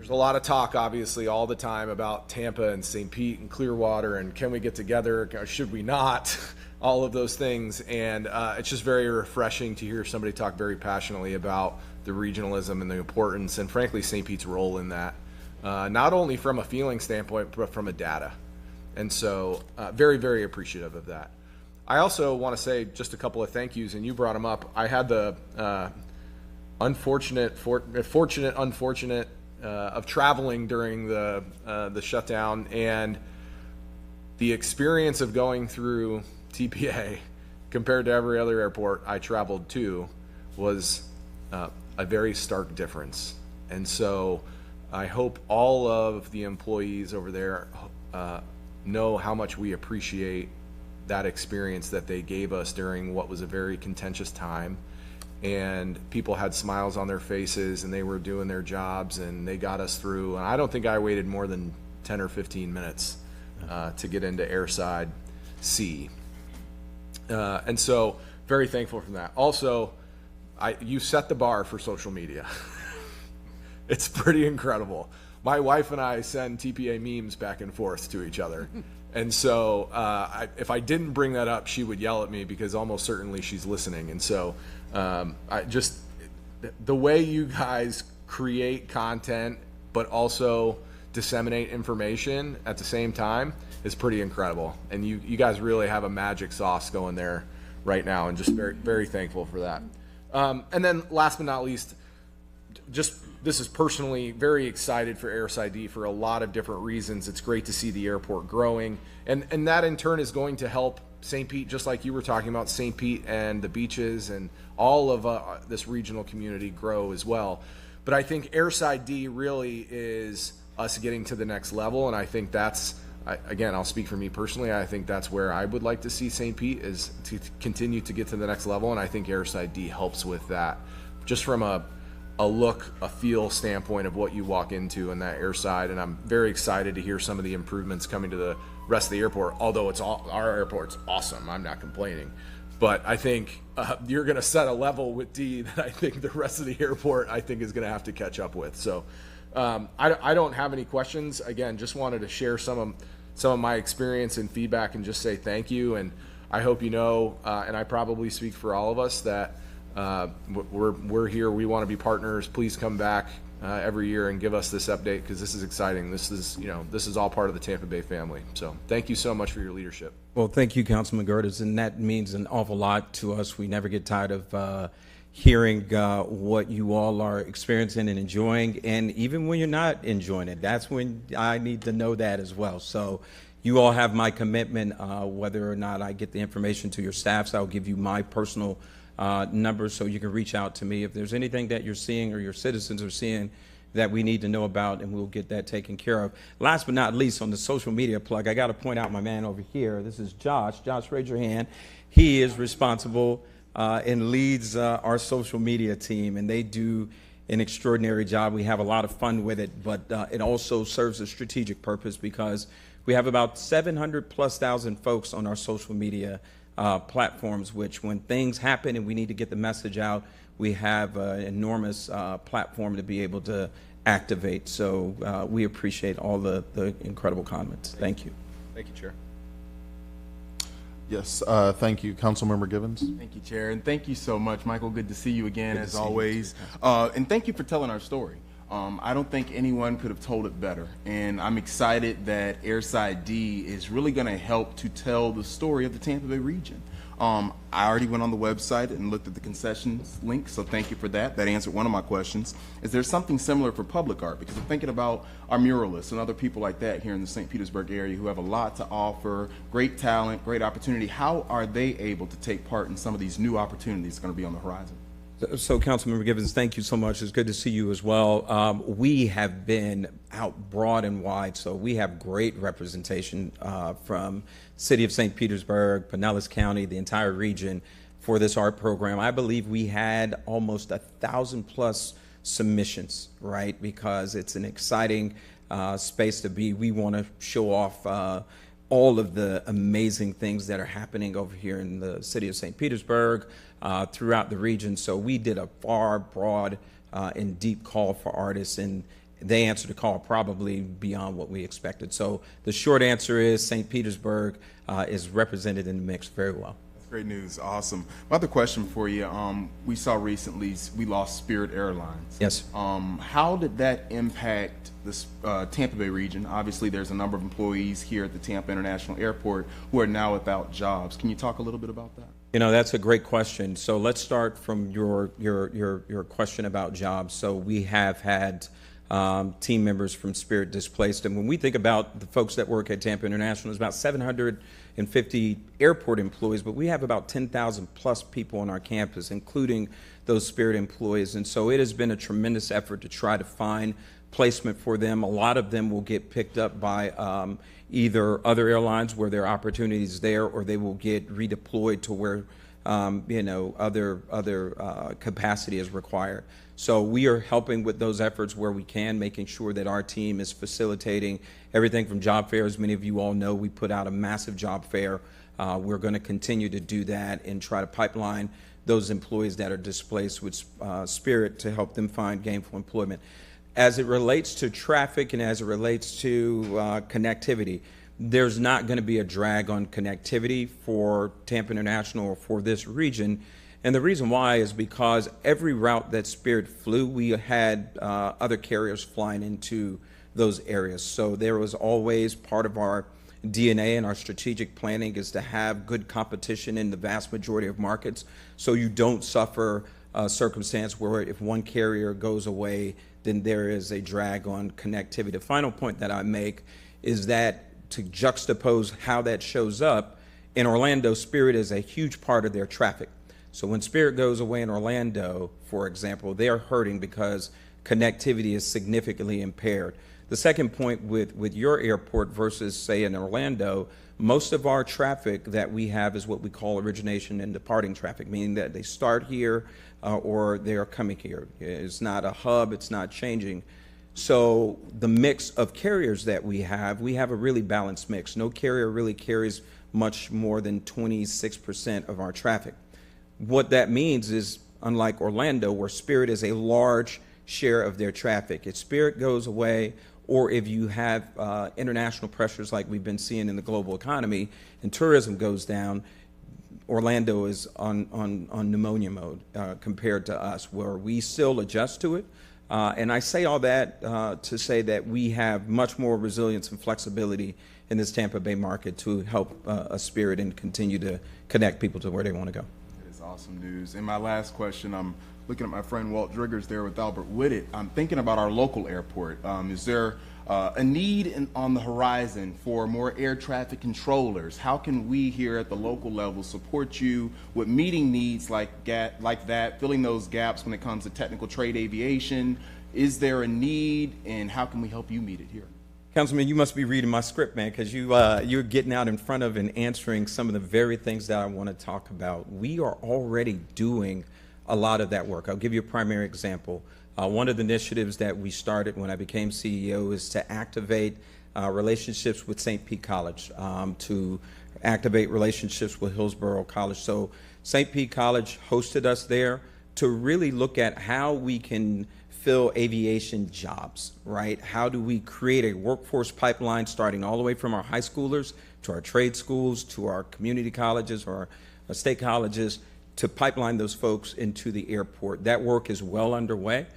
a lot of talk, obviously, all the time about Tampa and St. Pete and Clearwater and can we get together, or should we not, all of those things. And it's just very refreshing to hear somebody talk very passionately about the regionalism and the importance and, frankly, St. Pete's role in that, not only from a feeling standpoint, but from a data. And so very, very appreciative of that. I also want to say just a couple of thank yous, and you brought them up. I had the unfortunate of traveling during the shutdown, and the experience of going through TPA compared to every other airport I traveled to was a very stark difference. And so I hope all of the employees over there know how much we appreciate that experience that they gave us during what was a very contentious time. And people had smiles on their faces, and they were doing their jobs, and they got us through. And I don't think I waited more than 10 or 15 minutes to get into airside C. And so very thankful for that. Also, you set the bar for social media. It's pretty incredible. My wife and I send TPA memes back and forth to each other. And so if I didn't bring that up, she would yell at me because almost certainly she's listening. And so the way you guys create content but also disseminate information at the same time is pretty incredible. And you guys really have a magic sauce going there right now, and just very, very thankful for that. And then last but not least, just this is personally very excited for Airside for a lot of different reasons. It's great to see the airport growing, and that in turn is going to help St. Pete, just like you were talking about, St. Pete and the beaches and all of this regional community grow as well. But I think Airside D really is us getting to the next level, and I think that's, again, I'll speak for me personally, I think that's where I would like to see St. Pete, is to continue to get to the next level, and I think Airside D helps with that, just from a look, a feel standpoint of what you walk into in that airside. And I'm very excited to hear some of the improvements coming to the rest of the airport, although our airport's awesome, I'm not complaining. But I think you're going to set a level with D that I think the rest of the airport, I think, is going to have to catch up with. So I don't have any questions. Again, just wanted to share some of my experience and feedback and just say thank you. And I hope you know, and I probably speak for all of us, that we're here. We want to be partners. Please come back every year and give us this update, because this is exciting. This is all part of the Tampa Bay family. So thank you so much for your leadership. Well, thank you, Councilman Gertis, and that means an awful lot to us. We never get tired of hearing what you all are experiencing and enjoying, and even when you're not enjoying it, that's when I need to know that as well. So you all have my commitment. Whether or not I get the information to your staffs, I'll give you my personal numbers so you can reach out to me if there's anything that you're seeing or your citizens are seeing that we need to know about, and we'll get that taken care of. Last but not least, on the social media plug, I got to point out my man over here. This is Josh. Josh, raise your hand. He is responsible and leads our social media team, and they do an extraordinary job. We have a lot of fun with it, but it also serves a strategic purpose, because we have about 700,000+ folks on our social media platforms, which when things happen and we need to get the message out, we have an enormous platform to be able to activate. So we appreciate all the incredible comments. Thank you. Thank you, Chair. Yes, thank you. Councilmember Givens. Thank you, Chair, and thank you so much, Michael. Good to see you again, as always. And thank you for telling our story. I don't think anyone could have told it better, and I'm excited that Airside D is really going to help to tell the story of the Tampa Bay region. I already went on the website and looked at the concessions link, so thank you for that. That answered one of my questions. Is there something similar for public art? Because I'm thinking about our muralists and other people like that here in the St. Petersburg area who have a lot to offer, great talent, great opportunity. How are they able to take part in some of these new opportunities that are going to be on the horizon? So, Councilmember Givens, thank you so much. It's good to see you as well. We have been out broad and wide, so we have great representation from City of St. Petersburg, Pinellas County, the entire region for this art program. I believe we had almost 1,000+ submissions, right? Because it's an exciting space to be. We want to show off all of the amazing things that are happening over here in the City of St. Petersburg, throughout the region. So we did a far, broad, and deep call for artists, and they answered the call probably beyond what we expected. So the short answer is St. Petersburg is represented in the mix very well. That's great news. Awesome. My other question for you, we saw recently we lost Spirit Airlines. Yes. How did that impact the Tampa Bay region? Obviously, there's a number of employees here at the Tampa International Airport who are now without jobs. Can you talk a little bit about that? You know, that's a great question. So let's start from your question about jobs. So we have had team members from Spirit displaced. And when we think about the folks that work at Tampa International, there's about 750 airport employees, but we have about 10,000+ people on our campus, including those Spirit employees. And so it has been a tremendous effort to try to find placement for them. A lot of them will get picked up by either other airlines where there are opportunities there, or they will get redeployed to where other capacity is required. So we are helping with those efforts where we can, making sure that our team is facilitating everything from job fairs. Many of you all know we put out a massive job fair. We're going to continue to do that and try to pipeline those employees that are displaced with Spirit to help them find gainful employment. As it relates to traffic and as it relates to connectivity, there's not going to be a drag on connectivity for Tampa International or for this region. And the reason why is because every route that Spirit flew, we had other carriers flying into those areas. So there was always part of our DNA and our strategic planning is to have good competition in the vast majority of markets, so you don't suffer circumstance where if one carrier goes away, then there is a drag on connectivity. The final point that I make is that to juxtapose how that shows up, in Orlando, Spirit is a huge part of their traffic. So when Spirit goes away in Orlando, for example, they're hurting because connectivity is significantly impaired. The second point with your airport versus, say, in Orlando, most of our traffic that we have is what we call origination and departing traffic, meaning that they start here or they are coming here. It's not a hub, it's not changing. So the mix of carriers that we have a really balanced mix. No carrier really carries much more than 26% of our traffic. What that means is, unlike Orlando, where Spirit is a large share of their traffic, if Spirit goes away, or if you have international pressures like we've been seeing in the global economy and tourism goes down, Orlando is on pneumonia mode compared to us, where we still adjust to it. And I say all that to say that we have much more resilience and flexibility in this Tampa Bay market to help a Spirit and continue to connect people to where they want to go. That is awesome news. And my last question, I'm looking at my friend Walt Driggers there with Albert Whitted. I'm thinking about our local airport. Is there a need on the horizon for more air traffic controllers? How can we here at the local level support you with meeting needs like that, filling those gaps when it comes to technical trade aviation? Is there a need, and how can we help you meet it here? Councilman, you must be reading my script, man, because you're getting out in front of and answering some of the very things that I want to talk about. We are already doing a lot of that work. I'll give you a primary example. One of the initiatives that we started when I became CEO is to activate relationships with St. Pete College, to activate relationships with Hillsborough College. So St. Pete College hosted us there to really look at how we can fill aviation jobs, right? How do we create a workforce pipeline starting all the way from our high schoolers to our trade schools to our community colleges or our state colleges to pipeline those folks into the airport. That work is well underway.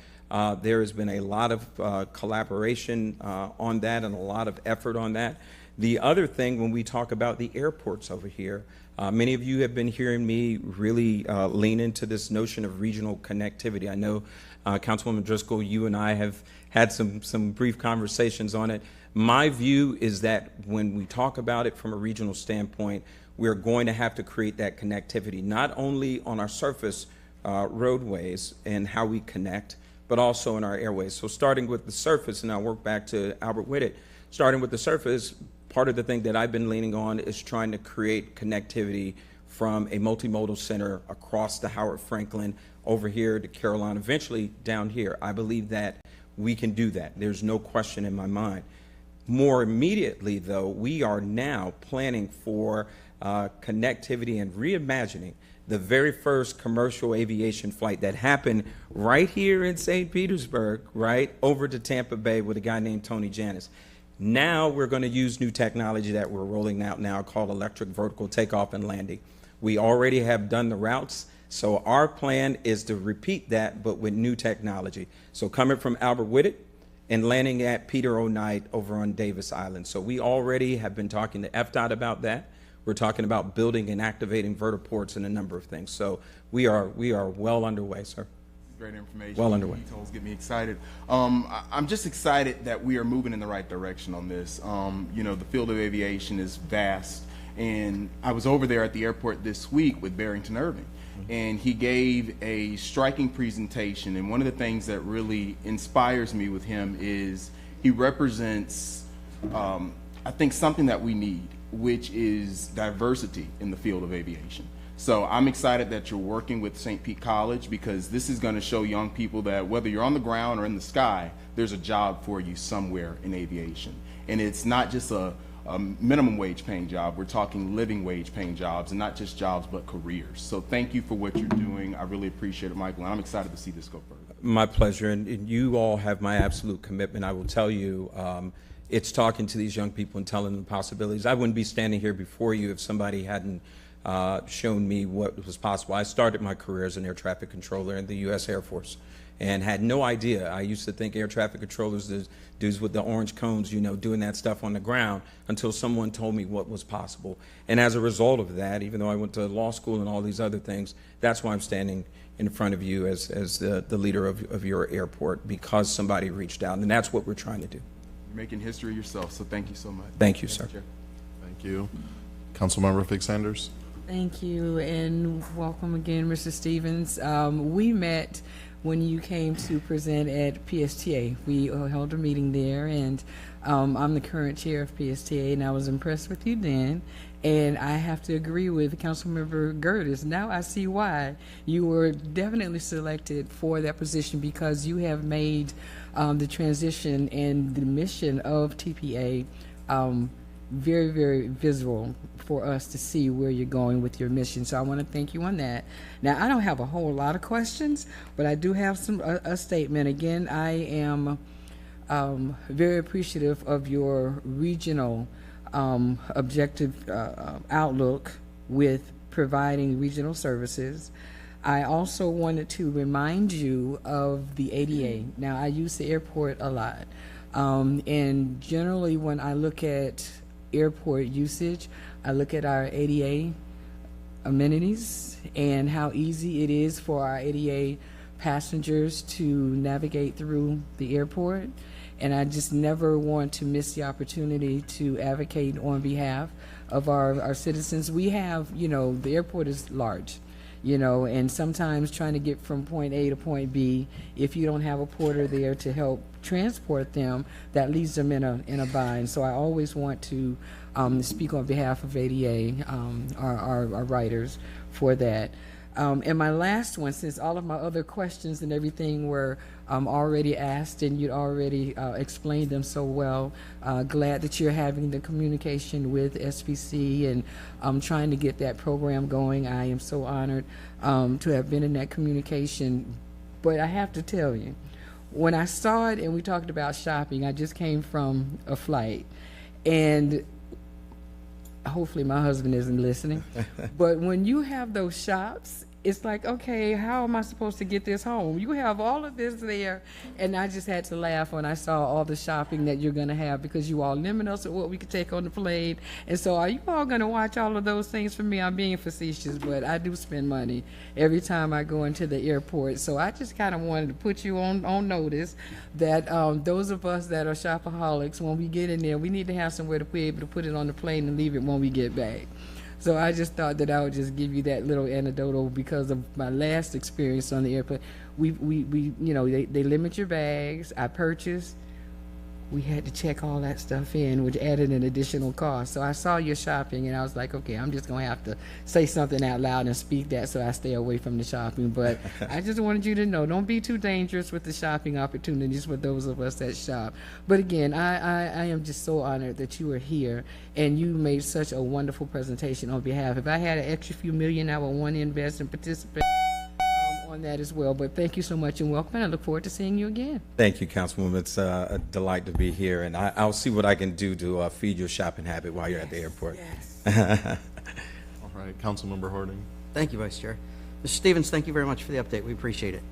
There has been a lot of collaboration on that and a lot of effort on that. The other thing, when we talk about the airports over here, many of you have been hearing me really lean into this notion of regional connectivity. I know Councilwoman Driscoll, you and I have had some brief conversations on it. My view is that when we talk about it from a regional standpoint, we're going to have to create that connectivity, not only on our surface roadways and how we connect, but also in our airways. So starting with the surface, and I'll work back to Albert Whitted, starting with the surface, part of the thing that I've been leaning on is trying to create connectivity from a multimodal center across the Howard Franklin over here to Carolina, eventually down here. I believe that we can do that. There's no question in my mind. More immediately, though, we are now planning for connectivity and reimagining the very first commercial aviation flight that happened right here in St. Petersburg, right, over to Tampa Bay with a guy named Tony Janis. Now we're going to use new technology that we're rolling out now called electric vertical takeoff and landing. We already have done the routes, so our plan is to repeat that, but with new technology. So coming from Albert Whitted and landing at Peter O'Knight over on Davis Island. So we already have been talking to FDOT about that. We're talking about building and activating vertiports and a number of things. So we are well underway, sir. Great information. Well underway. Details get me excited. I'm just excited that we are moving in the right direction on this. You know, the field of aviation is vast, and I was over there at the airport this week with Barrington Irving, and he gave a striking presentation. And one of the things that really inspires me with him is he represents, I think, something that we need, which is diversity in the field of aviation. So I'm excited that you're working with St. Pete College, because this is going to show young people that whether you're on the ground or in the sky, there's a job for you somewhere in aviation. And it's not just a minimum wage paying job. We're talking living wage paying jobs, and not just jobs, but careers. So thank you for what you're doing. I really appreciate it, Michael, and I'm excited to see this go further. My pleasure, and you all have my absolute commitment. I will tell you, it's talking to these young people and telling them possibilities. I wouldn't be standing here before you if somebody hadn't shown me what was possible. I started my career as an air traffic controller in the U.S. Air Force and had no idea. I used to think air traffic controllers, the dudes with the orange cones, you know, doing that stuff on the ground, until someone told me what was possible. And as a result of that, even though I went to law school and all these other things, that's why I'm standing in front of you as the leader of your airport, because somebody reached out, and that's what we're trying to do. You're making history yourself, so thank you so much. Thank you, sir. Thank you. Councilmember Fig Sanders. Thank you, and welcome again, Mr. Stevens. We met when you came to present at PSTA. We held a meeting there, and I'm the current chair of PSTA, and I was impressed with you then. And I have to agree with Councilmember Gertis. Now I see why you were definitely selected for that position, because you have made the transition and the mission of TPA very, very visual for us to see where you're going with your mission. So I want to thank you on that. Now, I don't have a whole lot of questions, but I do have a statement. Again, I am very appreciative of your regional objective outlook with providing regional services. I also wanted to remind you of the ADA. Now, I use the airport a lot. And generally, when I look at airport usage, I look at our ADA amenities and how easy it is for our ADA passengers to navigate through the airport. And I just never want to miss the opportunity to advocate on behalf of our citizens. We have, you know, the airport is large, you know, and sometimes trying to get from point A to point B, if you don't have a porter there to help transport them, that leaves them in a bind. So I always want to speak on behalf of ADA, our writers, for that. And my last one, since all of my other questions and everything were already asked and you'd already explained them so well, glad that you're having the communication with SPC and trying to get that program going. I am so honored to have been in that communication. But I have to tell you, when I saw it and we talked about shopping, I just came from a flight, and hopefully my husband isn't listening, but when you have those shops, it's like, okay, how am I supposed to get this home? You have all of this there, and I just had to laugh when I saw all the shopping that you're going to have, because you all limit us at what we could take on the plane. And so are you all going to watch all of those things for me? I'm being facetious, but I do spend money every time I go into the airport. So I just kind of wanted to put you on notice that those of us that are shopaholics, when we get in there, we need to have somewhere to be able to put it on the plane and leave it when we get back. So I just thought that I would just give you that little anecdote because of my last experience on the airplane. We you know, they limit your bags. I purchased. We had to check all that stuff in, which added an additional cost. So I saw your shopping, and I was like, okay, I'm just going to have to say something out loud and speak that so I stay away from the shopping. But I just wanted you to know, don't be too dangerous with the shopping opportunities for those of us that shop. But again, I am just so honored that you are here, and you made such a wonderful presentation on behalf. If I had an extra few million, I would want to invest and participate on that as well. But thank you so much and welcome, and I look forward to seeing you again. Thank you, Councilwoman. It's a delight to be here, and I'll see what I can do to feed your shopping habit while you're at the airport. Yes. All right, Councilmember Harding. Thank you, Vice Chair. Mr. Stevens, thank you very much for the update. We appreciate it.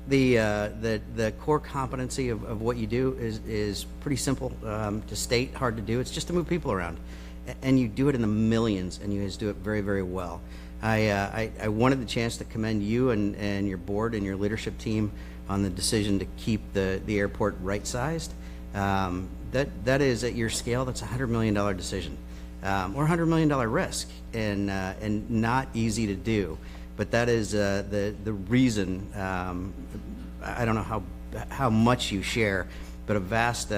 The core competency of what you do is pretty simple to state, hard to do. It's just to move people around, and you do it in the millions, and you guys do it very, very well. I wanted the chance to commend you and your board and your leadership team on the decision to keep the airport right-sized. That is, at your scale, that's a $100 million decision, or $100 million risk, and not easy to do. But that is the reason. I don't know how much you share, but a vast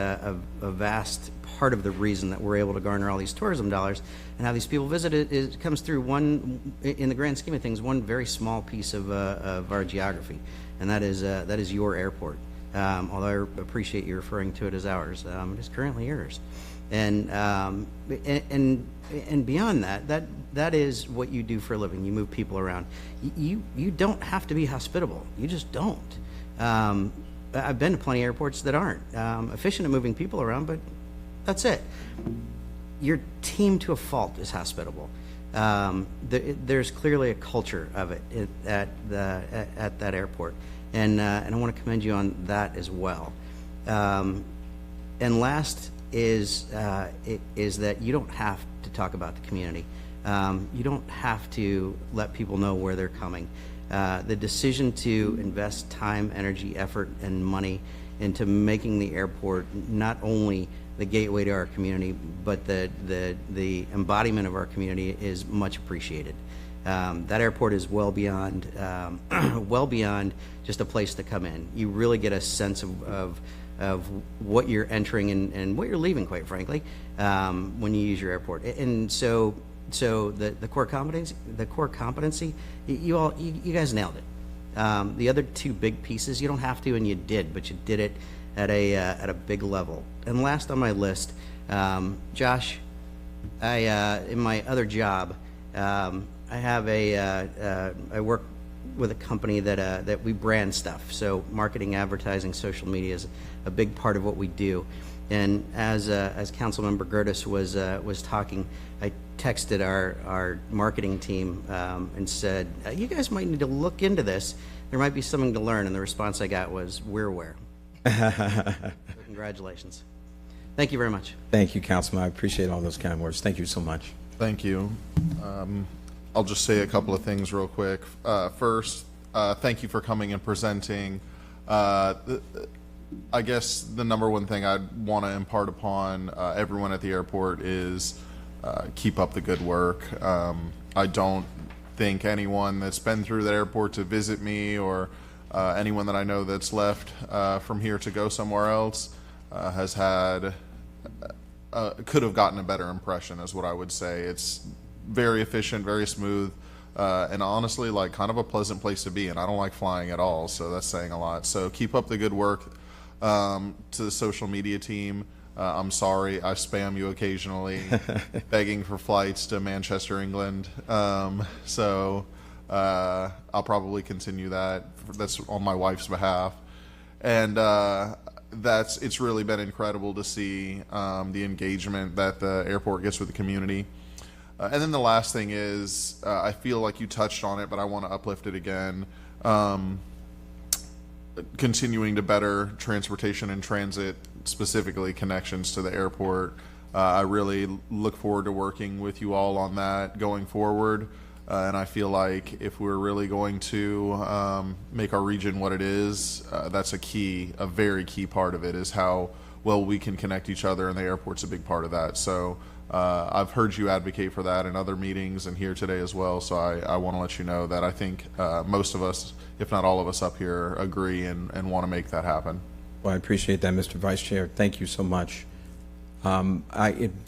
part of the reason that we're able to garner all these tourism dollars and have these people visit it comes through one, in the grand scheme of things, one very small piece of our geography, and that is your airport. Although I appreciate you referring to it as ours, it is currently yours, and beyond that is what you do for a living. You move people around. You don't have to be hospitable. You just don't. I've been to plenty of airports that aren't efficient at moving people around, but that's it. Your team, to a fault, is hospitable. there's clearly a culture of it at that airport, and I want to commend you on that as well. And last is that you don't have to talk about the community. You don't have to let people know where they're coming. The decision to invest time, energy, effort, and money into making the airport not only the gateway to our community, but the embodiment of our community is much appreciated. That airport is well beyond just a place to come in. You really get a sense of what you're entering and what you're leaving, quite frankly, when you use your airport. And so the core competency, you guys nailed it. The other two big pieces, you don't have to, and you did, but you did it at a big level. And last on my list, Josh, in my other job, I work with a company that we brand stuff. So marketing, advertising, social media is a big part of what we do. And as Councilmember Gertis was talking, I texted our marketing team and said, you guys might need to look into this. There might be something to learn. And the response I got was, we're aware. So congratulations. Thank you very much. Thank you, Councilman. I appreciate all those kind words. Thank you so much. Thank you. I'll just say a couple of things real quick. First, thank you for coming and presenting. I guess the number one thing I'd want to impart upon everyone at the airport is keep up the good work. I don't think anyone that's been through that airport to visit me or anyone that I know that's left from here to go somewhere else has had, could have gotten a better impression, is what I would say. It's very efficient, very smooth, and honestly, like, kind of a pleasant place to be. And I don't like flying at all, so that's saying a lot. So keep up the good work. To the social media team, I'm sorry I spam you occasionally, begging for flights to Manchester, England. So I'll probably continue that. That's on my wife's behalf. And it's really been incredible to see the engagement that the airport gets with the community. And then the last thing is, I feel like you touched on it, but I want to uplift it again. Continuing to better transportation and transit, specifically connections to the airport. I really look forward to working with you all on that going forward. And I feel like if we're really going to make our region what it is, that's a very key part of it, is how well we can connect each other, and the airport's a big part of that. So I've heard you advocate for that in other meetings and here today as well. So I want to let you know that I think most of us, if not all of us up here, agree and want to make that happen. Well, I appreciate that, Mr. Vice Chair. Thank you so much.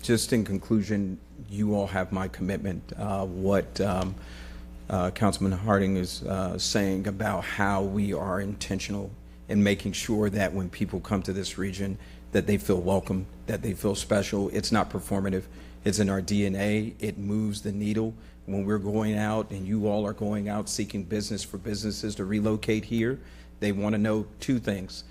Just in conclusion, you all have my commitment. What Councilman Harding is saying about how we are intentional in making sure that when people come to this region, that they feel welcome, that they feel special. It's not performative. It's in our DNA. It moves the needle. When we're going out and you all are going out seeking business for businesses to relocate here, they want to know two things.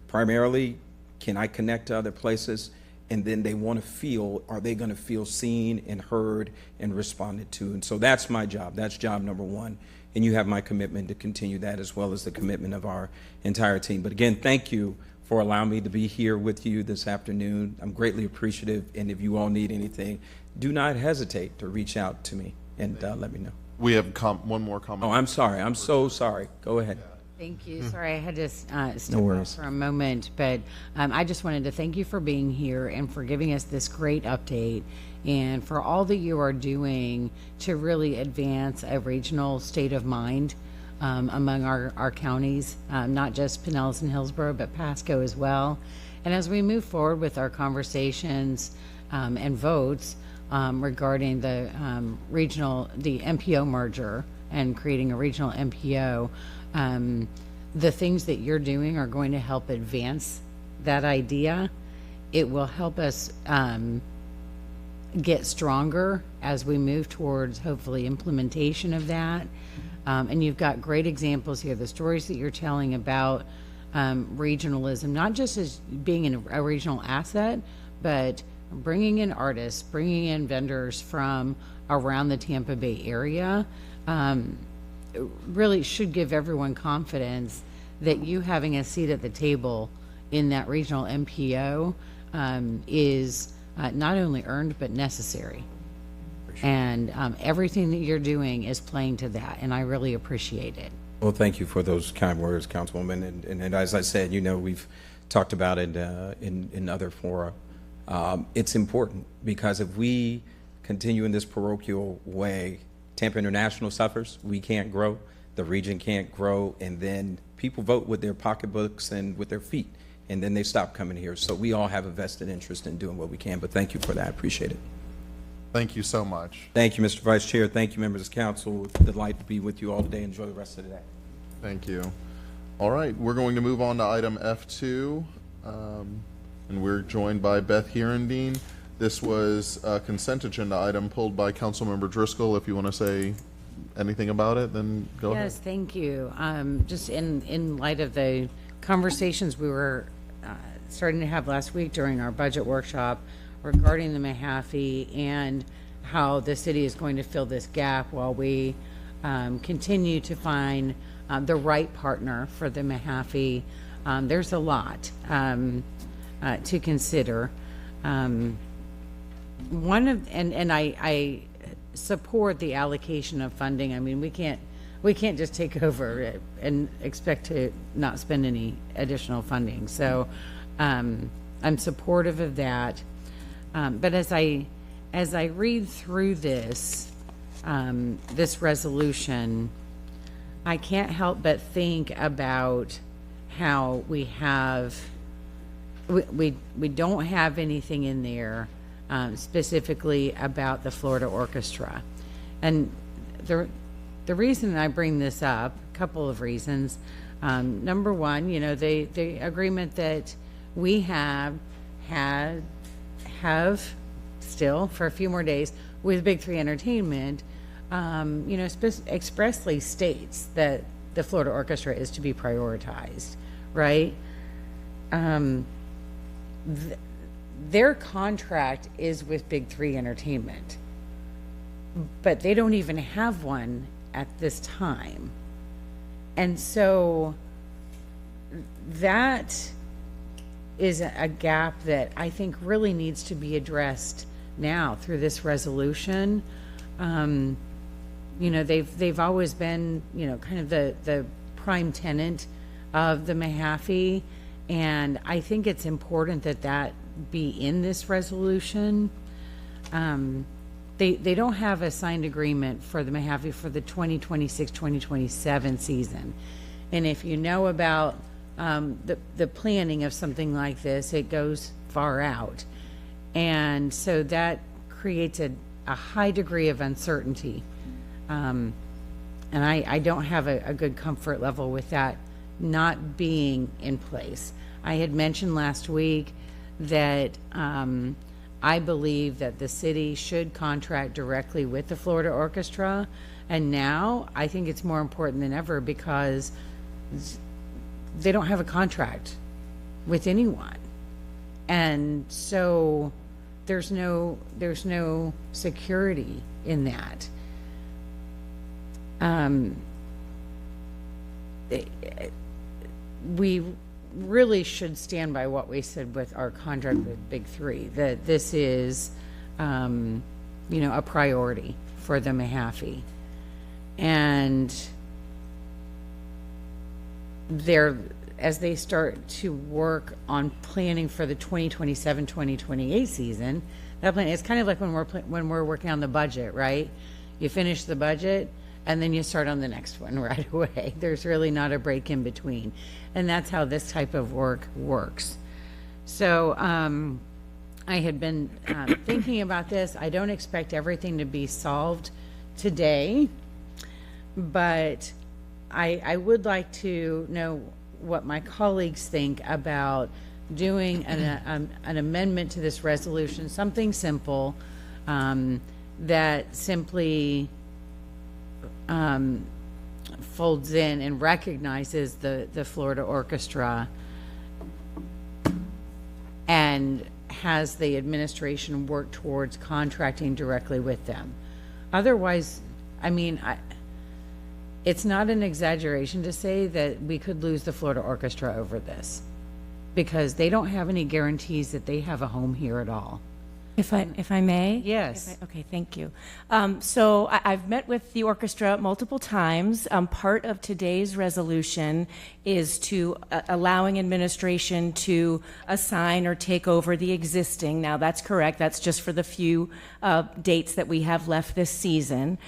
Primarily, can I connect to other places? And then they want to feel, are they going to feel seen and heard and responded to? And so that's my job. That's job number one. And you have my commitment to continue that, as well as the commitment of our entire team. But again, thank you for allowing me to be here with you this afternoon. I'm greatly appreciative. And if you all need anything, do not hesitate to reach out to me and let me know. We have one more comment. Oh, I'm sorry. I'm so sorry. Go ahead. Thank you. Sorry, I had to step No out worries. for a moment, but I just wanted to thank you for being here and for giving us this great update, and for all that you are doing to really advance a regional state of mind among our counties, not just Pinellas and Hillsborough, but Pasco as well. And as we move forward with our conversations and votes regarding the the MPO merger and creating a regional MPO, the things that you're doing are going to help advance that idea. It will help us get stronger as we move towards, hopefully, implementation of that. And you've got great examples here. The stories that you're telling about regionalism, not just as being a regional asset, but bringing in artists, bringing in vendors from around the Tampa Bay area, really should give everyone confidence that you having a seat at the table in that regional MPO is not only earned but necessary. And everything that you're doing is playing to that, and I really appreciate it. Well, thank you for those kind words, Councilwoman. And as I said, you know, we've talked about it in other fora. It's important because if we continue in this parochial way, Tampa International suffers. We can't grow. The region can't grow. And then people vote with their pocketbooks and with their feet. And then they stop coming here. So we all have a vested interest in doing what we can. But thank you for that. I appreciate it. Thank you so much. Thank you, Mr. Vice Chair. Thank you, members of council. Delight to be with you all today. Enjoy the rest of the day. Thank you. All right, we're going to move on to item F2, and we're joined by Beth Herendeen. This was a consent agenda item pulled by Councilmember Driscoll. If you want to say anything about it, then go ahead. Yes, thank you. Just in light of the conversations we were starting to have last week during our budget workshop regarding the Mahaffey and how the city is going to fill this gap while we continue to find the right partner for the Mahaffey. There's a lot to consider. I support the allocation of funding. I mean, we can't just take over and expect to not spend any additional funding. So I'm supportive of that. But as I read through this resolution, I can't help but think about how we don't have anything in there specifically about the Florida Orchestra. And the reason I bring this up, a couple of reasons. Number one, you know, the agreement that we have still for a few more days with Big Three Entertainment, you know, expressly states that the Florida Orchestra is to be prioritized, right? Their contract is with Big Three Entertainment, but they don't even have one at this time. And so that is a gap that I think really needs to be addressed now through this resolution. You know, they've always been, you know, kind of the prime tenant of the Mahaffey, and I think it's important that be in this resolution. They don't have a signed agreement for the Mahaffey for the 2026-2027 season. And if you know about the planning of something like this, it goes far out. And so that creates a high degree of uncertainty. And I don't have a good comfort level with that not being in place. I had mentioned last week that I believe that the city should contract directly with the Florida Orchestra. And now I think it's more important than ever because they don't have a contract with anyone. And so there's no security in that. We really should stand by what we said with our contract with Big Three, that this is, you know, a priority for the Mahaffey. And as they start to work on planning for the 2027-2028 season, that plan is kind of like when we're working on the budget, right? You finish the budget and then you start on the next one right away. There's really not a break in between. And that's how this type of work works. So I had been thinking about this. I don't expect everything to be solved today, but I would like to know what my colleagues think about doing an amendment to this resolution, something simple that simply folds in and recognizes the Florida Orchestra and has the administration work towards contracting directly with them. Otherwise, I mean, it's not an exaggeration to say that we could lose the Florida Orchestra over this, because they don't have any guarantees that they have a home here at all. If I may? Yes. Okay, thank you. So I've met with the orchestra multiple times. Part of today's resolution is to allowing administration to assign or take over the existing. Now, that's correct. That's just for the few dates that we have left this season.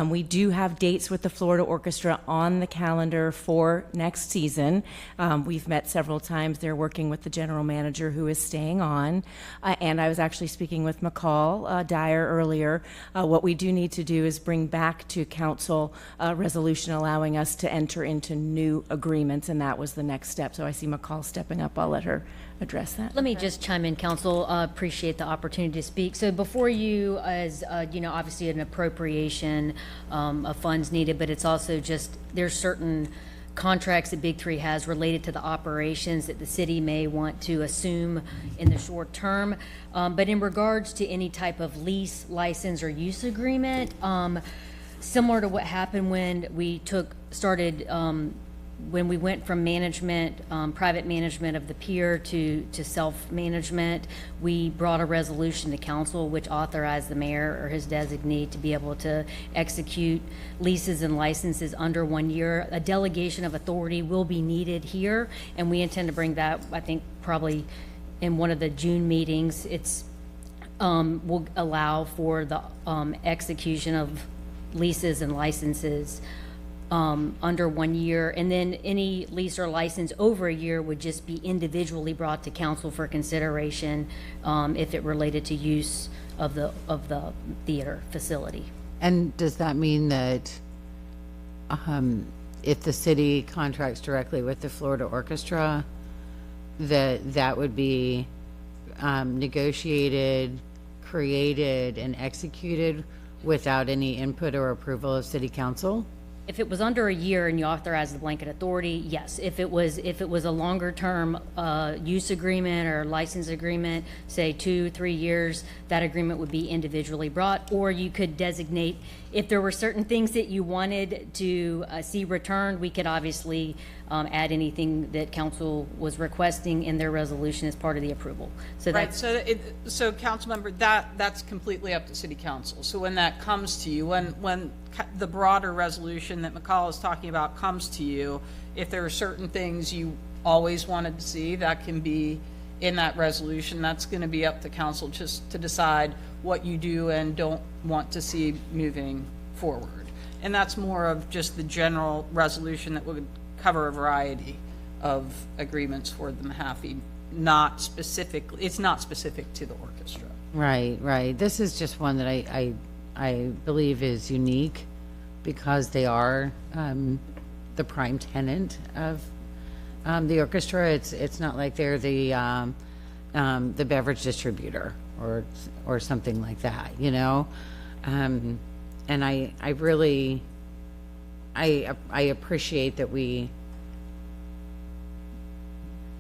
We do have dates with the Florida Orchestra on the calendar for next season. We've met several times. They're working with the general manager who is staying on. And I was actually speaking with McCall Dyer earlier. What we do need to do is bring back to council a resolution allowing us to enter into new agreements, and that was the next step. So I see McCall stepping up. I'll let her address that. Let me just chime in, council. Appreciate the opportunity to speak. So before you, as you know, obviously an appropriation of funds needed, but it's also just there's certain contracts that Big Three has related to the operations that the city may want to assume in the short term. But in regards to any type of lease, license, or use agreement, similar to what happened when we started when we went from management, private management of the pier to self-management, we brought a resolution to council which authorized the mayor or his designee to be able to execute leases and licenses under 1 year. A delegation of authority will be needed here, and we intend to bring that, I think, probably in one of the June meetings. It's will allow for the execution of leases and licenses under 1 year, and then any lease or license over a year would just be individually brought to council for consideration if it related to use of the theater facility. And does that mean that if the city contracts directly with the Florida Orchestra, that would be negotiated, created, and executed without any input or approval of city council? If it was under a year and you authorized the blanket authority, yes. If it was a longer term use agreement or license agreement, say 2-3 years, that agreement would be individually brought. Or you could designate, if there were certain things that you wanted to see returned, we could obviously add anything that council was requesting in their resolution as part of the approval. So right. that's, So council member, that's completely up to city council. So when that comes to you, when the broader resolution that McCall is talking about comes to you, if there are certain things you always wanted to see, that can be in that resolution. That's going to be up to council just to decide what you do and don't want to see moving forward. And that's more of just the general resolution that would cover a variety of agreements for the Mahaffey, not specifically, it's not specific to the orchestra. Right, right. This is just one that I believe is unique because they are the prime tenant of the orchestra. It's not like they're the beverage distributor or something like that, you know. And I really appreciate that we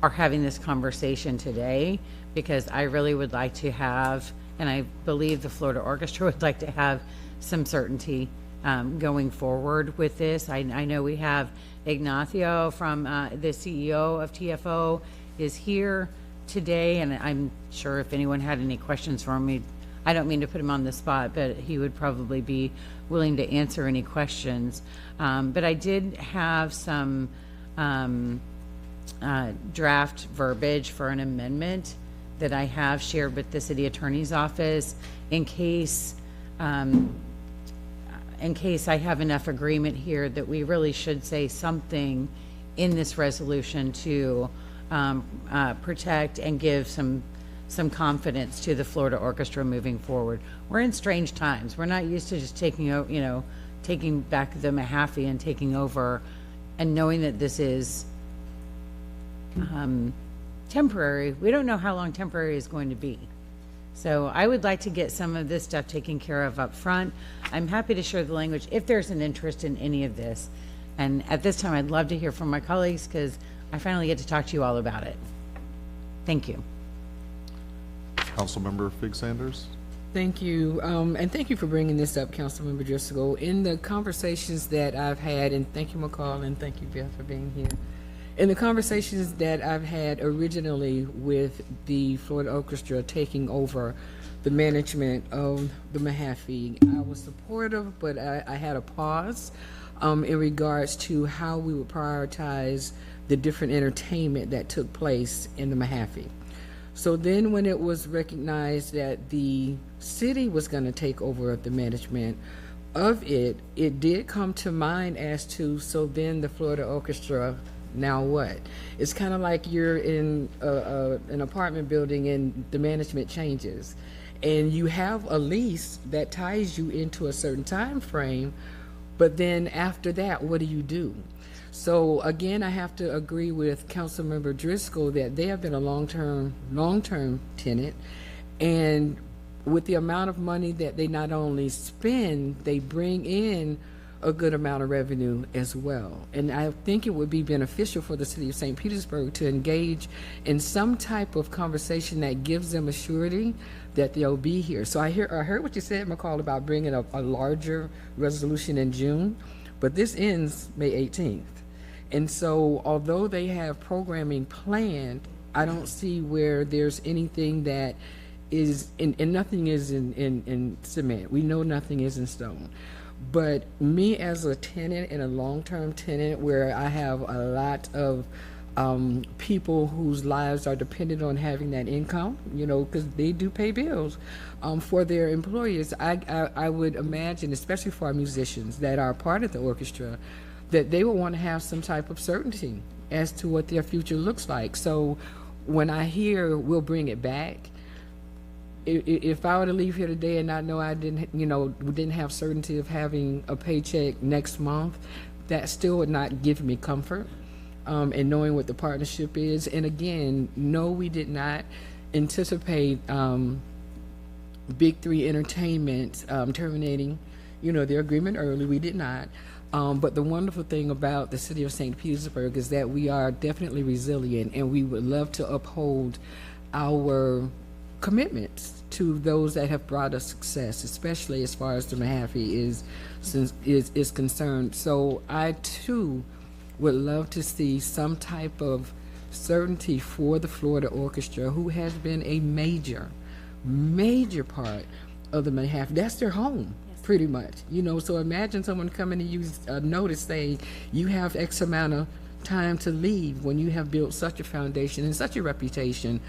are having this conversation today, because I really would like to have, and I believe the Florida Orchestra would like to have some certainty going forward with this. I know we have Ignacio from the CEO of TFO is here today, and I'm sure if anyone had any questions for me, I don't mean to put him on the spot, but he would probably be willing to answer any questions. But I did have some draft verbiage for an amendment that I have shared with the city attorney's office in case I have enough agreement here that we really should say something in this resolution to protect and give some confidence to the Florida Orchestra moving forward. We're in strange times. We're not used to just taking back the Mahaffey and taking over, and knowing that this is temporary. We don't know how long temporary is going to be. So I would like to get some of this stuff taken care of up front. I'm happy to share the language if there's an interest in any of this. And at this time, I'd love to hear from my colleagues, because I finally get to talk to you all about it. Thank you. Councilmember Fig Sanders. Thank you. And thank you for bringing this up, Councilmember Driscoll. In the conversations that I've had, and thank you, McCall, and thank you, Beth, for being here. In the conversations that I've had originally with the Florida Orchestra taking over the management of the Mahaffey, I was supportive, but I had a pause in regards to how we would prioritize the different entertainment that took place in the Mahaffey. So then when it was recognized that the city was going to take over the management of it, it did come to mind as to, so then the Florida Orchestra, now what? It's kind of like you're in an apartment building and the management changes. And you have a lease that ties you into a certain time frame, but then after that, what do you do? So again, I have to agree with Councilmember Driscoll that they have been a long-term tenant, and with the amount of money that they not only spend, they bring in a good amount of revenue as well. And I think it would be beneficial for the city of St. Petersburg to engage in some type of conversation that gives them a surety that they'll be here. So I heard what you said, McCall, about bringing a larger resolution in June, but this ends May 18th. And so although they have programming planned, I don't see where there's anything that is, and nothing is in cement. We know nothing is in stone. But me as a tenant and a long-term tenant where I have a lot of people whose lives are dependent on having that income, you know, because they do pay bills for their employers, I would imagine, especially for our musicians that are part of the orchestra, that they will want to have some type of certainty as to what their future looks like. So when I hear we'll bring it back, if I were to leave here today and not know I didn't have certainty of having a paycheck next month, that still would not give me comfort in knowing what the partnership is. And again, no, we did not anticipate Big Three Entertainment terminating, their agreement early. We did not. But the wonderful thing about the city of St. Petersburg is that we are definitely resilient, and we would love to uphold our commitments to those that have brought us success, especially as far as the Mahaffey is concerned. So I too would love to see some type of certainty for the Florida Orchestra, who has been a major part of the Mahaffey. That's their home. Pretty much, so imagine someone coming to use a notice saying you have X amount of time to leave when you have built such a foundation and such a reputation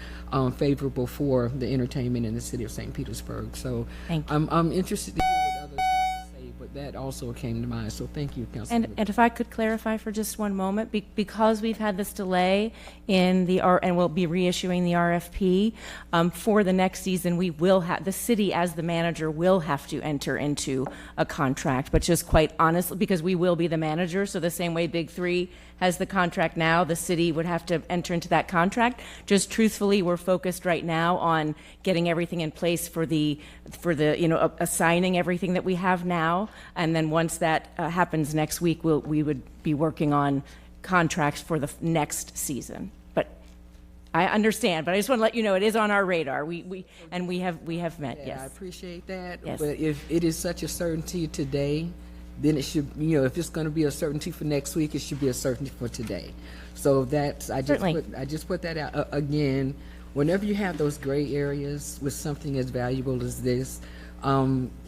favorable for the entertainment in the city of St. Petersburg. So I'm interested to hear what others have to say, but that also came to mind. So thank you, Councilman. And if I could clarify for just one moment, because we've had this delay in and we'll be reissuing the RFP for the next season, we will have, the city as the manager will have to enter into a contract, but just quite honestly, because we will be the manager, so the same way Big Three has the contract now, the city would have to enter into that contract. Just truthfully, we're focused right now on getting everything in place for the assigning everything that we have now, and then once that happens next week, we would be working on contracts for the next season. But I understand, but I just want to let you know it is on our radar. We have met. Yes, I appreciate that. Yes. But if it is such a certainty today, then it should, if it's going to be a certainty for next week, it should be a certainty for today. So that's, I just put that out. Again, whenever you have those gray areas with something as valuable as this,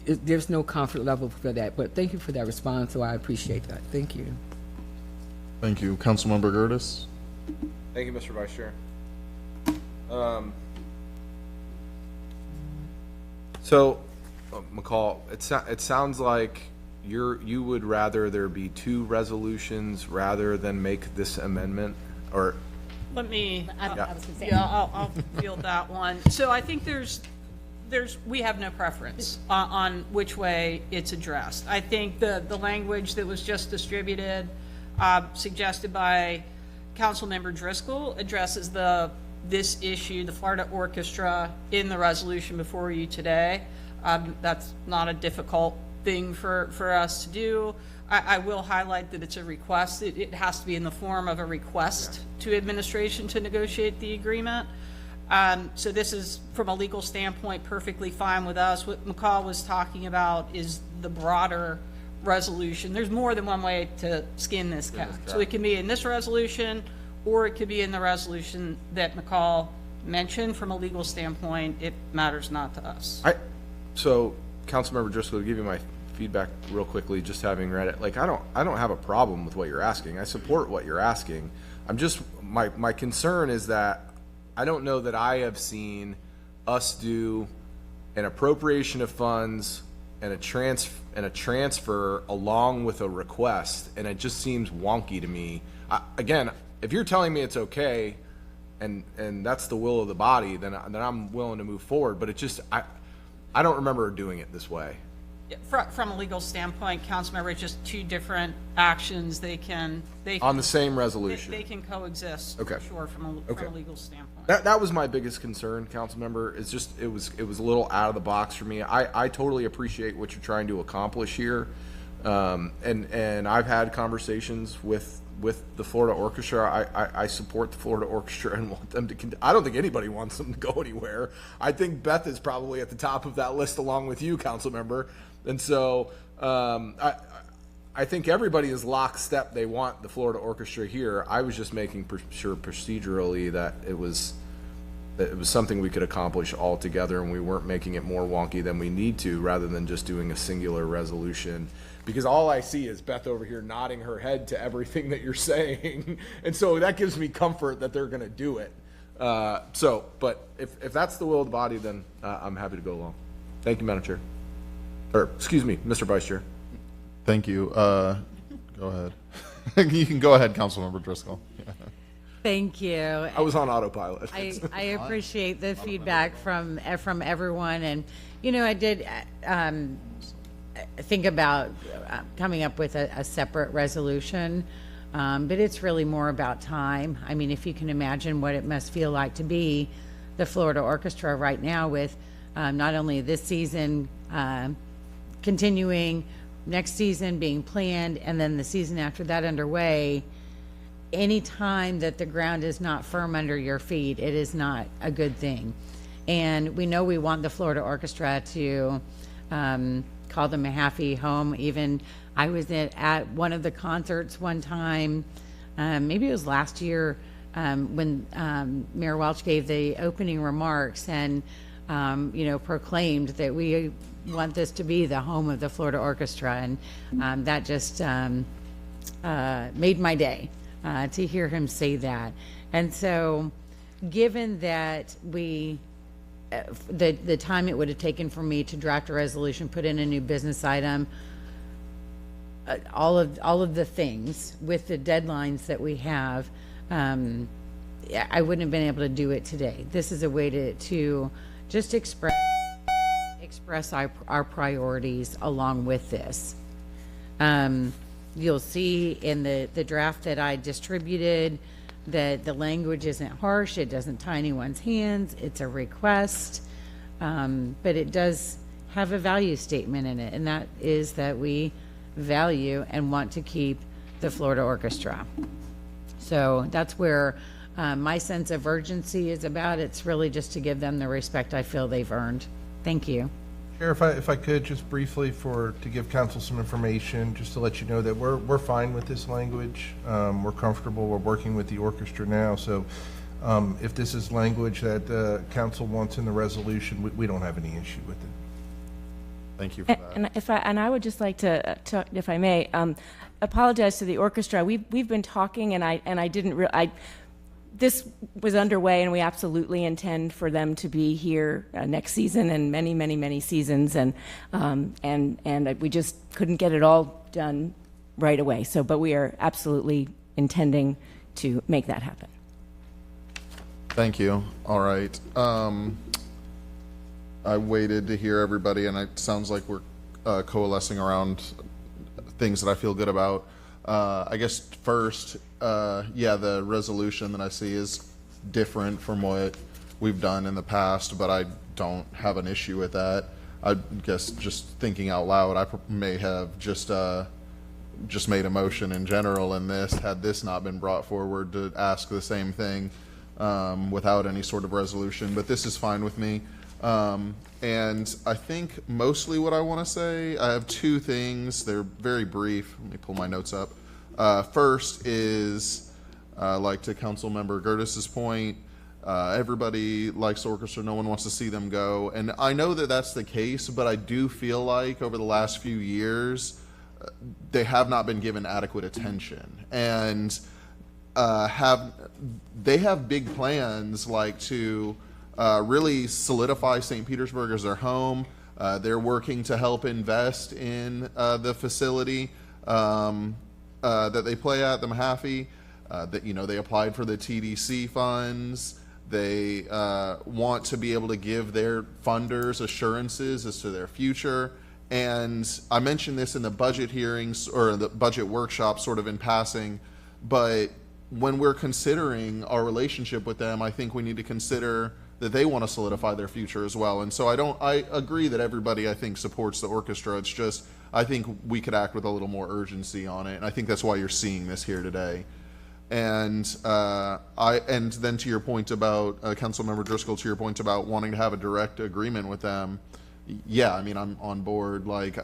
there's no comfort level for that. But thank you for that response, so I appreciate that. Thank you. Thank you. Councilmember Gertis. Thank you, Mr. Vice Chair. So, McCall, it sounds like you would rather there be two resolutions rather than make this amendment, or? Let me, I was gonna say. I'll field that one. So I think we have no preference on which way it's addressed. I think the language that was just distributed, suggested by Councilmember Driscoll, addresses this issue, the Florida Orchestra, in the resolution before you today. That's not a difficult thing for us to do. I will highlight that it's a request. It has to be in the form of a request to administration to negotiate the agreement. So this is, from a legal standpoint, perfectly fine with us. What McCall was talking about is the broader resolution. There's more than one way to skin this cat. So it can be in this resolution, or it could be in the resolution that McCall mentioned. From a legal standpoint, it matters not to us. So, Councilmember Driscoll, to give you my feedback real quickly, just having read it, like I don't have a problem with what you're asking. I support what you're asking. I'm just my concern is that I don't know that I have seen us do an appropriation of funds and a transfer along with a request, and it just seems wonky to me. Again, if you're telling me it's okay, and that's the will of the body, then I'm willing to move forward. But it just I don't remember doing it this way. From a legal standpoint, Councilmember, it's just two different actions. They can on the same resolution. They can coexist. Okay. For sure, from a legal standpoint. That was my biggest concern, Councilmember. It's just it was a little out of the box for me. I totally appreciate what you're trying to accomplish here, and I've had conversations with the Florida Orchestra. I support the Florida Orchestra and want them to. I don't think anybody wants them to go anywhere. I think Beth is probably at the top of that list along with you, Councilmember. And so I think everybody is lockstep. They want the Florida Orchestra here. I was just making sure procedurally that it was something we could accomplish all together, and we weren't making it more wonky than we need to, rather than just doing a singular resolution. Because all I see is Beth over here nodding her head to everything that you're saying, and so that gives me comfort that they're going to do it. But if that's the will of the body, then I'm happy to go along. Thank you, Madam Chair. Or, excuse me, Mr. Vice Chair. Thank you. Go ahead. You can go ahead, Councilmember Driscoll. Thank you. I was on autopilot. I appreciate the feedback from everyone, and I did think about coming up with a separate resolution, but it's really more about time. I mean, if you can imagine what it must feel like to be the Florida Orchestra right now, with not only this season continuing, next season being planned, and then the season after that underway. Any time that the ground is not firm under your feet, it is not a good thing. And we know we want the Florida Orchestra to call them a happy home. Even I was at one of the concerts one time, maybe it was last year, when Mayor Welch gave the opening remarks and proclaimed that we want this to be the home of the Florida Orchestra, and that just made my day to hear him say that. And so, given that the time it would have taken for me to draft a resolution, put in a new business item, all of the things with the deadlines that we have, I wouldn't have been able to do it today. This is a way to just express our priorities along with this. You'll see in the draft that I distributed that the language isn't harsh, it doesn't tie anyone's hands, it's a request, but it does have a value statement in it, and that is that we value and want to keep the Florida Orchestra. So that's where my sense of urgency is about. It's really just to give them the respect I feel they've earned. Thank you. Chair, if I could just briefly to give council some information, just to let you know that we're fine with this language. We're comfortable. We're working with the orchestra now. So if this is language that council wants in the resolution, we don't have any issue with it. Thank you for that. And I would just like to if I may, apologize to the orchestra. We've been talking, and I didn't this was underway, and we absolutely intend for them to be here next season and many, many, many seasons, and we just couldn't get it all done right away. So, but we are absolutely intending to make that happen. Thank you. All right. I waited to hear everybody, and it sounds like we're coalescing around things that I feel good about. I guess first, the resolution that I see is different from what we've done in the past, but I don't have an issue with that. I guess just thinking out loud, I may have just made a motion in general in this, had this not been brought forward, to ask the same thing without any sort of resolution, but this is fine with me. And I think mostly what I want to say, I have two things. They're very brief. Let me pull my notes up. First is, like to Councilmember Gertis's point, everybody likes the orchestra. No one wants to see them go. And I know that that's the case, but I do feel like over the last few years, they have not been given adequate attention. And they have big plans like to really solidify St. Petersburg as their home. They're working to help invest in the facility that they play at, the Mahaffey. That, you know, they applied for the TDC funds. They want to be able to give their funders assurances as to their future. And I mentioned this in the budget hearings or the budget workshop sort of in passing, but when we're considering our relationship with them, I think we need to consider that they want to solidify their future as well. And so I agree that everybody, I think, supports the orchestra. It's just, I think we could act with a little more urgency on it. And I think that's why you're seeing this here today. And and then to your point about, Councilmember Driscoll, to your point about wanting to have a direct agreement with them, yeah, I mean, I'm on board. Like,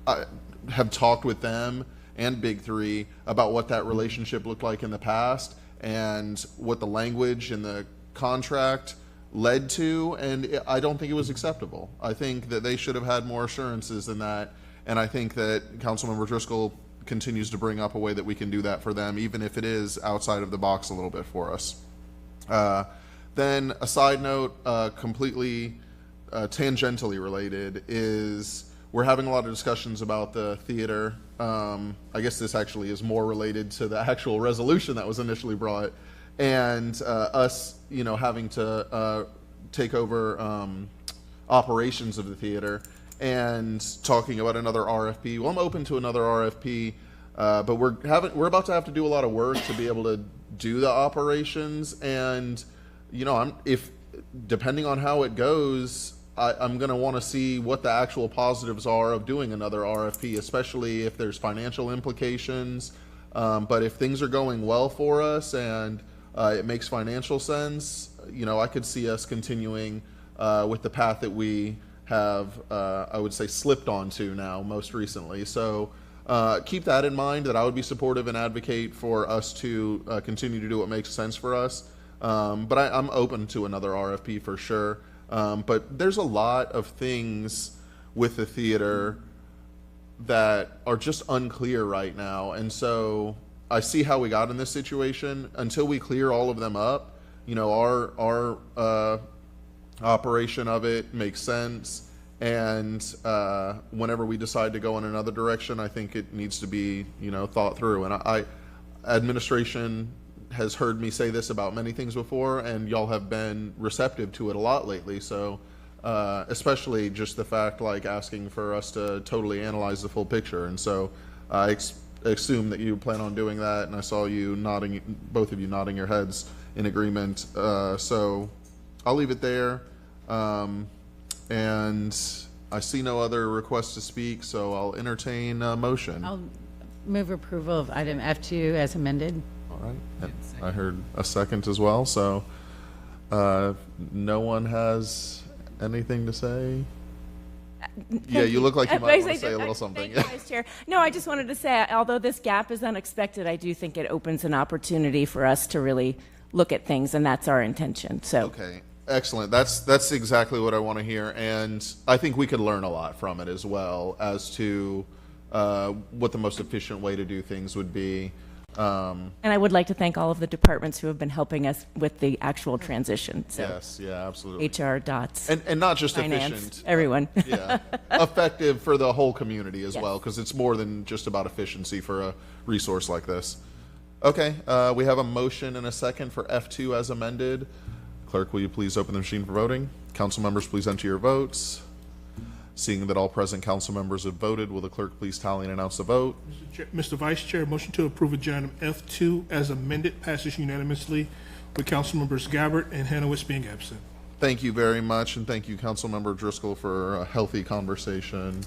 I have talked with them and Big Three about what that relationship looked like in the past and what the language in the contract led to, and I don't think it was acceptable. I think that they should have had more assurances than that, and I think that Councilmember Driscoll continues to bring up a way that we can do that for them, even if it is outside of the box a little bit for us. Then a side note, completely tangentially related, is we're having a lot of discussions about the theater. I guess this actually is more related to the actual resolution that was initially brought, and us, you know, having to take over operations of the theater and talking about another RFP. Well, I'm open to another RFP, but we're about to have to do a lot of work to be able to do the operations, and you know, depending on how it goes, I'm going to want to see what the actual positives are of doing another RFP, especially if there's financial implications. But if things are going well for us and it makes financial sense, you know, I could see us continuing with the path that we have, I would say, slipped onto now most recently. So keep that in mind, that I would be supportive and advocate for us to continue to do what makes sense for us. But I'm open to another RFP for sure. But there's a lot of things with the theater that are just unclear right now. And so I see how we got in this situation. Until we clear all of them up, you know, our operation of it makes sense. And whenever we decide to go in another direction, I think it needs to be, you know, thought through. And administration has heard me say this about many things before, and y'all have been receptive to it a lot lately. So especially just the fact, like, asking for us to totally analyze the full picture. And so I assume that you plan on doing that, and I saw you nodding, both of you nodding your heads in agreement. So I'll leave it there. And I see no other requests to speak, so I'll entertain a motion. I'll move approval of item F2 as amended. All right. I heard a second as well, so no one has anything to say? Yeah, you look like you might want to say a little something. Thank you, Vice Chair. No, I just wanted to say, although this gap is unexpected, I do think it opens an opportunity for us to really look at things, and that's our intention. So. Okay. Excellent. That's exactly what I want to hear, and I think we could learn a lot from it as well as to what the most efficient way to do things would be. And I would like to thank all of the departments who have been helping us with the actual transition. So yes, yeah, absolutely. HR, DOTS, and not just finance, efficient, everyone. Yeah, effective for the whole community as well, because it's more than just about efficiency for a resource like this. Okay, we have a motion and a second for F2 as amended. Clerk, will you please open the machine for voting? Council members, please enter your votes. Seeing that all present council members have voted, will the clerk please tally and announce the vote? Mr. Vice Chair, motion to approve agenda item F2 as amended passes unanimously with council members Gabbard and Hanowitz being absent. Thank you very much, and thank you, Councilmember Driscoll, for a healthy conversation.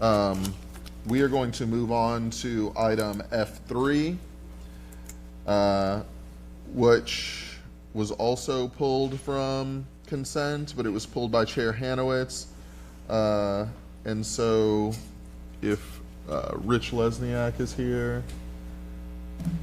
We are going to move on to item F3, which was also pulled from consent, but it was pulled by Chair Hanowitz. And so if Rich Lesniak is here,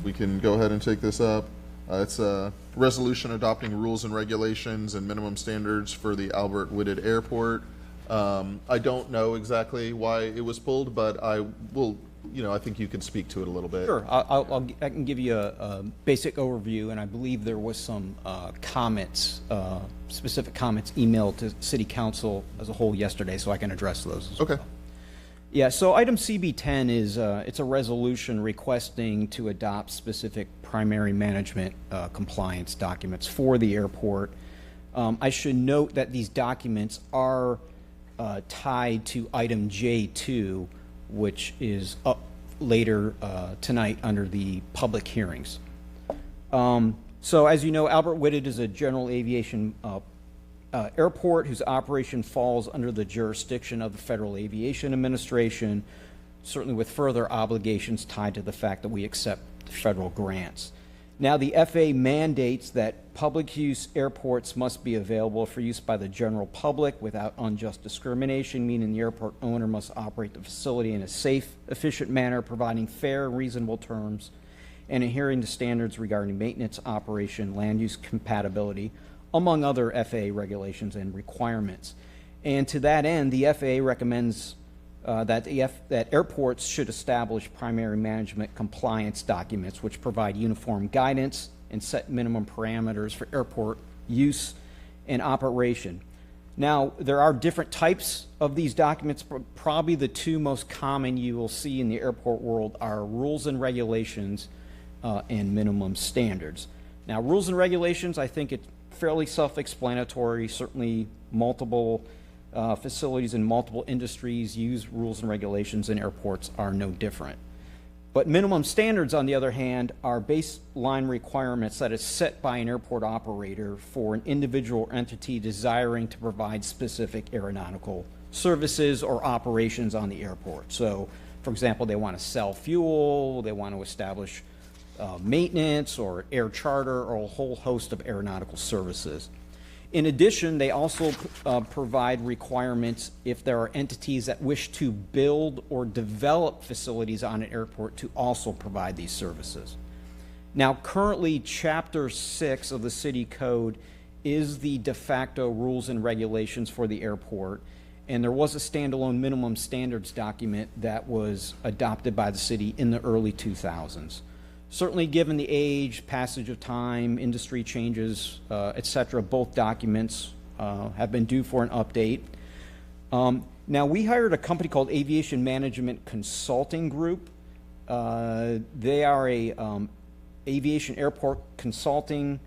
we can go ahead and take this up. It's a resolution adopting rules and regulations and minimum standards for the Albert Whitted Airport. I don't know exactly why it was pulled, but I will, I think you can speak to it a little bit. Sure, I can give you a basic overview, and I believe there was some comments, specific comments emailed to City Council as a whole yesterday, so I can address those as well. Yeah, so item CB10 is it's a resolution requesting to adopt specific primary management compliance documents for the airport. I should note that these documents are tied to item J2, which is up later tonight under the public hearings. So as you know, Albert Whitted is a general aviation airport whose operation falls under the jurisdiction of the Federal Aviation Administration, certainly with further obligations tied to the fact that we accept federal grants. Now, the FAA mandates that public use airports must be available for use by the general public without unjust discrimination, meaning the airport owner must operate the facility in a safe, efficient manner, providing fair and reasonable terms, and adhering to standards regarding maintenance, operation, land use compatibility, among other FAA regulations and requirements. And to that end, the FAA recommends that airports should establish primary management compliance documents which provide uniform guidance and set minimum parameters for airport use and operation. Now, there are different types of these documents, but probably the two most common you will see in the airport world are rules and regulations and minimum standards. Now, rules and regulations, I think it's fairly self-explanatory. Certainly multiple facilities in multiple industries use rules and regulations, and airports are no different. But minimum standards, on the other hand, are baseline requirements that is set by an airport operator for an individual entity desiring to provide specific aeronautical services or operations on the airport. So, for example, they want to sell fuel, they want to establish maintenance or air charter or a whole host of aeronautical services. In addition, they also provide requirements if there are entities that wish to build or develop facilities on an airport to also provide these services. Now, currently, Chapter 6 of the City Code is the de facto rules and regulations for the airport, and there was a standalone minimum standards document that was adopted by the city in the early 2000s. Certainly, given the age, passage of time, industry changes, et cetera, both documents have been due for an update. Now, we hired a company called Aviation Management Consulting Group. They are a aviation airport consulting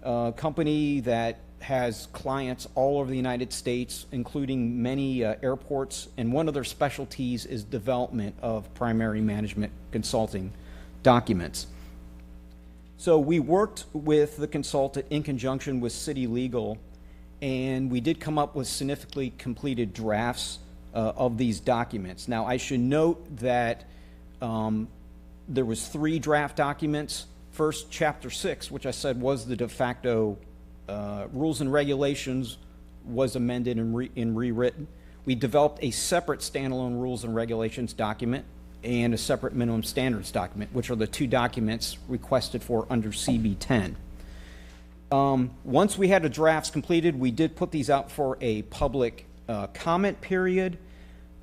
company that has clients all over the United States, including many airports, and one of their specialties is development of primary management consulting documents. So we worked with the consultant in conjunction with City Legal, and we did come up with significantly completed drafts of these documents. Now, I should note that there was 3 draft documents. First, Chapter 6, which I said was the de facto rules and regulations, was amended and rewritten. We developed a separate standalone rules and regulations document and a separate minimum standards document, which are the 2 documents requested for under CB10. Once we had the drafts completed, we did put these out for a public comment period,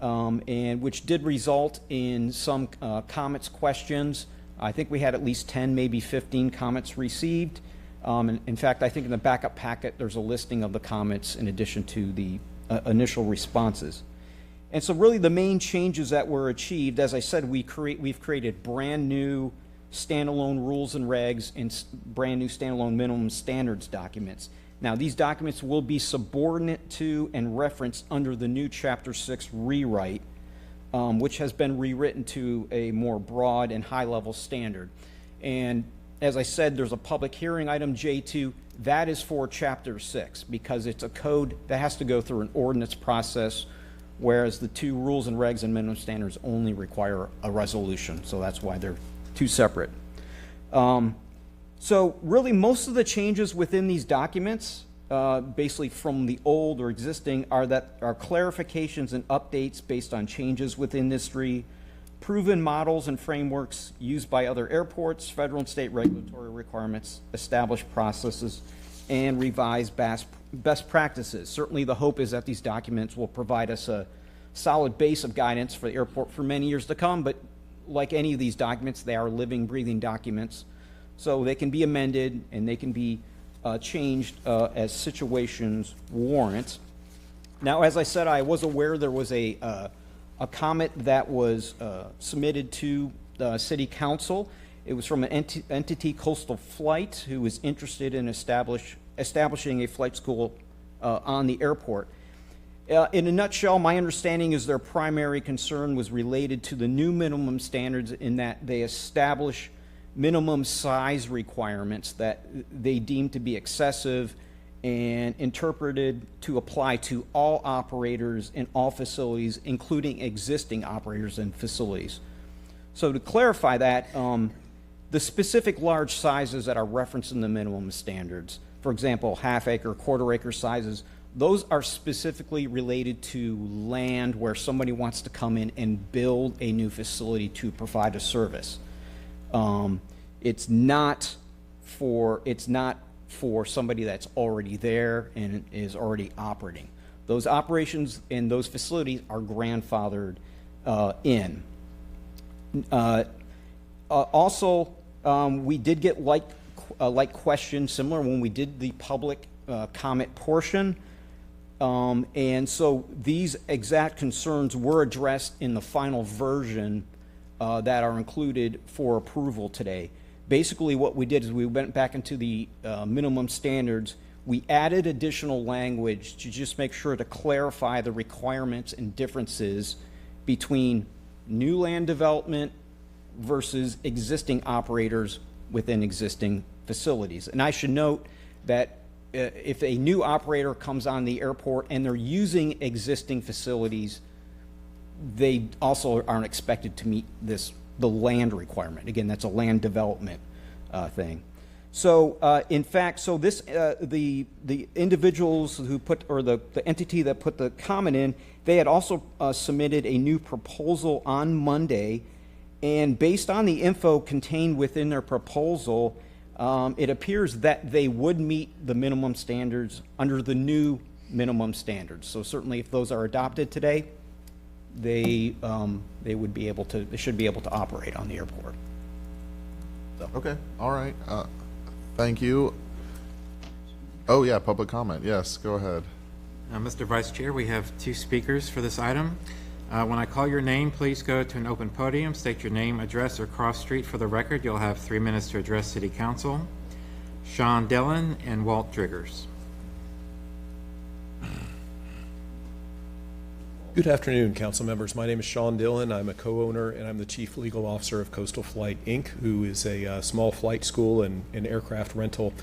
and which did result in some comments, questions. I think we had at least 10, maybe 15 comments received. In fact, I think in the backup packet, there's a listing of the comments in addition to the initial responses. And so really the main changes that were achieved, as I said, we've created brand new standalone rules and regs and brand new standalone minimum standards documents. Now, these documents will be subordinate to and referenced under the new Chapter 6 rewrite, which has been rewritten to a more broad and high-level standard. And as I said, there's a public hearing, item J2. That is for Chapter 6 because it's a code that has to go through an ordinance process, whereas the 2 rules and regs and minimum standards only require a resolution. So that's why they're 2 separate. So really, most of the changes within these documents, basically from the old or existing, are clarifications and updates based on changes with industry, proven models and frameworks used by other airports, federal and state regulatory requirements, established processes, and revised best practices. Certainly the hope is that these documents will provide us a solid base of guidance for the airport for many years to come, but like any of these documents, they are living, breathing documents. So they can be amended and they can be changed as situations warrant. Now, as I said, I was aware there was a comment that was submitted to the City Council. It was from an entity, Coastal Flight, who was interested in establishing a flight school on the airport. In a nutshell, my understanding is their primary concern was related to the new minimum standards in that they establish minimum size requirements that they deem to be excessive and interpreted to apply to all operators in all facilities, including existing operators and facilities. So to clarify that, the specific large sizes that are referenced in the minimum standards, for example, half-acre, quarter-acre sizes, those are specifically related to land where somebody wants to come in and build a new facility to provide a service. It's not for somebody that's already there and is already operating. Those operations in those facilities are grandfathered in. Also, we did get like questions similar when we did the public comment portion. And so these exact concerns were addressed in the final version that are included for approval today. Basically what we did is we went back into the minimum standards. We added additional language to just make sure to clarify the requirements and differences between new land development versus existing operators within existing facilities. And I should note that if a new operator comes on the airport and they're using existing facilities, they also aren't expected to meet the land requirement. Again, that's a land development thing. So in fact, so this the individuals who put, or the entity that put the comment in, they had also submitted a new proposal on Monday, and based on the info contained within their proposal, it appears that they would meet the minimum standards under the new minimum standards. So certainly if those are adopted today, they would be able to, they should be able to operate on the airport. So. Okay, all right. Thank you. Oh yeah, public comment. Yes, go ahead. Mr. Vice Chair, we have two speakers for this item. When I call your name, please go to an open podium, state your name, address, or cross street for the record. You'll have 3 minutes to address City Council. Sean Dillon and Walt Driggers. Good afternoon, council members. My name is Sean Dillon. I'm a co-owner and I'm the chief legal officer of Coastal Flight, Inc., who is a small flight school and aircraft rental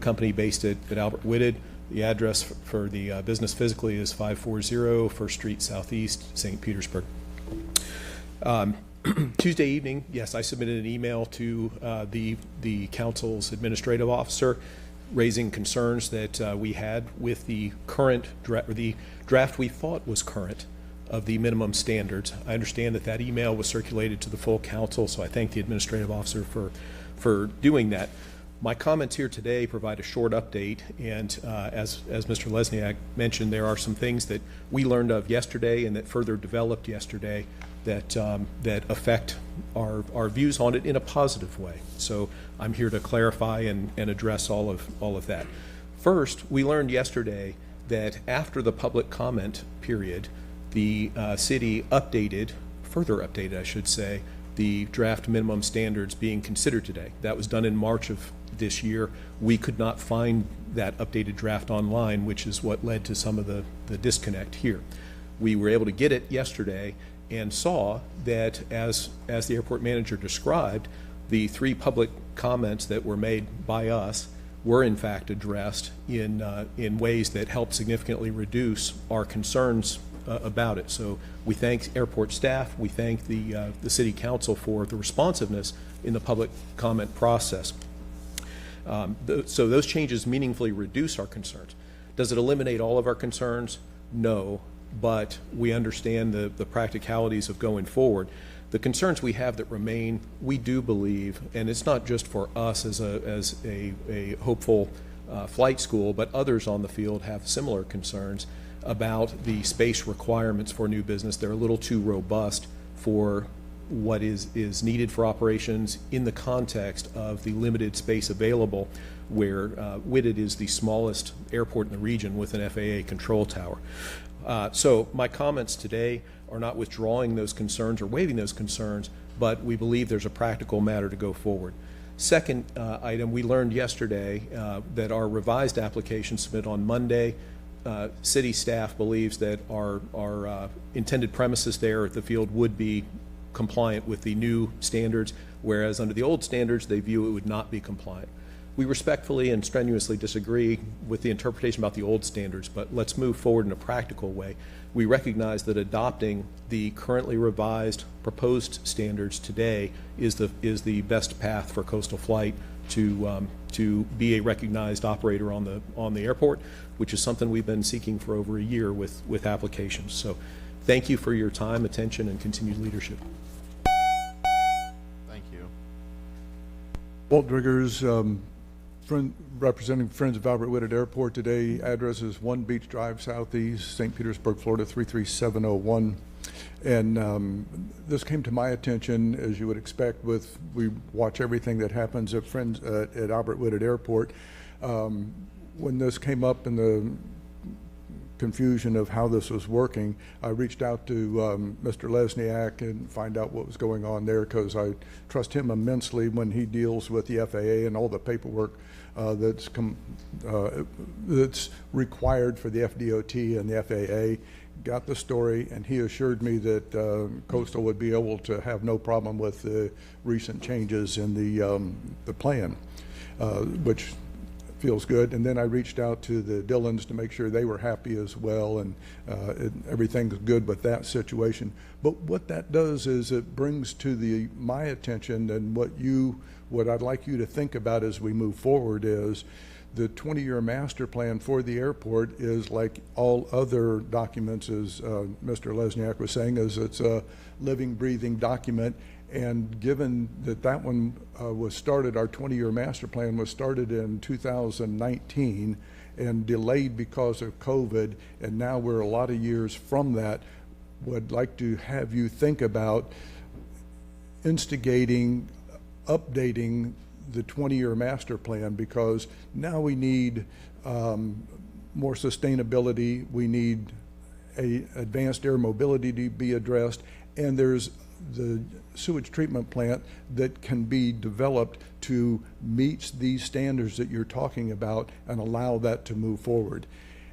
company based at Albert Whitted. The address for the business physically is 540 First Street Southeast, St. Petersburg. Tuesday evening, yes, I submitted an email to the council's administrative officer raising concerns that we had with the current the draft we thought was current of the minimum standards. I understand that that email was circulated to the full council, so I thank the administrative officer for doing that. My comments here today provide a short update, and as Mr. Lesniak mentioned, there are some things that we learned of yesterday and that further developed yesterday that that affect our views on it in a positive way. So I'm here to clarify and address all of that. First, we learned yesterday that after the public comment period, the city further updated, I should say, the draft minimum standards being considered today. That was done in March of this year. We could not find that updated draft online, which is what led to some of the disconnect here. We were able to get it yesterday and saw that, as the airport manager described, the 3 public comments that were made by us were in fact addressed in ways that helped significantly reduce our concerns about it. So we thank airport staff, we thank the city council for the responsiveness in the public comment process. So those changes meaningfully reduce our concerns. Does it eliminate all of our concerns? No, but we understand the practicalities of going forward. The concerns we have that remain, we do believe, and it's not just for us as a hopeful flight school, but others on the field have similar concerns about the space requirements for new business. They're a little too robust for what is needed for operations in the context of the limited space available, where Whitted is the smallest airport in the region with an FAA control tower. So my comments today are not withdrawing those concerns or waiving those concerns, but we believe there's a practical matter to go forward. Second item, we learned yesterday that our revised application submitted on Monday, city staff believes that our intended premises there at the field would be compliant with the new standards, whereas under the old standards, they view it would not be compliant. We respectfully and strenuously disagree with the interpretation about the old standards, but let's move forward in a practical way. We recognize that adopting the currently revised proposed standards today is the best path for Coastal Flight to be a recognized operator on the airport, which is something we've been seeking for over a year with applications. So thank you for your time, attention, and continued leadership. Thank you. Walt Driggers, representing Friends of Albert Whitted Airport today. Address is 1 Beach Drive Southeast, St. Petersburg, Florida 33701. And this came to my attention, as you would expect, we watch everything that happens at Friends at Albert Whitted Airport. When this came up in the confusion of how this was working, I reached out to Mr. Lesniak and find out what was going on there, because I trust him immensely when he deals with the FAA and all the paperwork that's required for the FDOT and the FAA. Got the story, and he assured me that Coastal would be able to have no problem with the recent changes in the plan, which feels good. And then I reached out to the Dillons to make sure they were happy as well, and everything's good with that situation. But what that does is it brings to my attention, and what I'd like you to think about as we move forward is the 20-year master plan for the airport is like all other documents, as Mr. Lesniak was saying, is it's a living, breathing document. And given that one was started, our 20-year master plan was started in 2019 and delayed because of COVID, and now we're a lot of years from that, would like to have you think about instigating, updating the 20-year master plan, because now we need more sustainability, we need advanced air mobility to be addressed, and there's the sewage treatment plant that can be developed to meet these standards that you're talking about and allow that to move forward.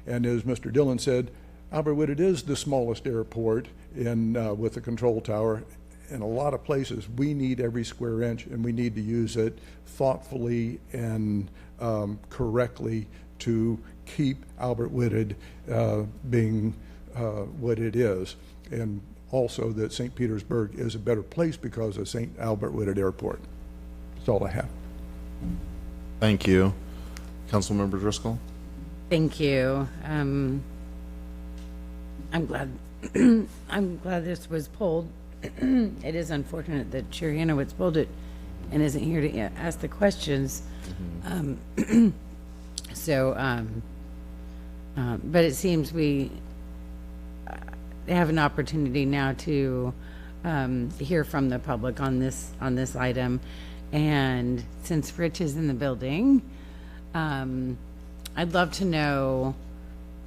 And as Mr. Dillon said, Albert Whitted is the smallest airport with a control tower. In a lot of places, we need every square inch, and we need to use it thoughtfully and correctly to keep Albert Whitted being what it is. And also that St. Petersburg is a better place because of St. Albert Whitted Airport. That's all I have. Thank you. Councilmember Driscoll? Thank you. I'm glad I'm glad this was pulled. It is unfortunate that Chair Hanowitz pulled it and isn't here to ask the questions. But it seems we have an opportunity now to hear from the public on this item. And since Rich is in the building, I'd love to know,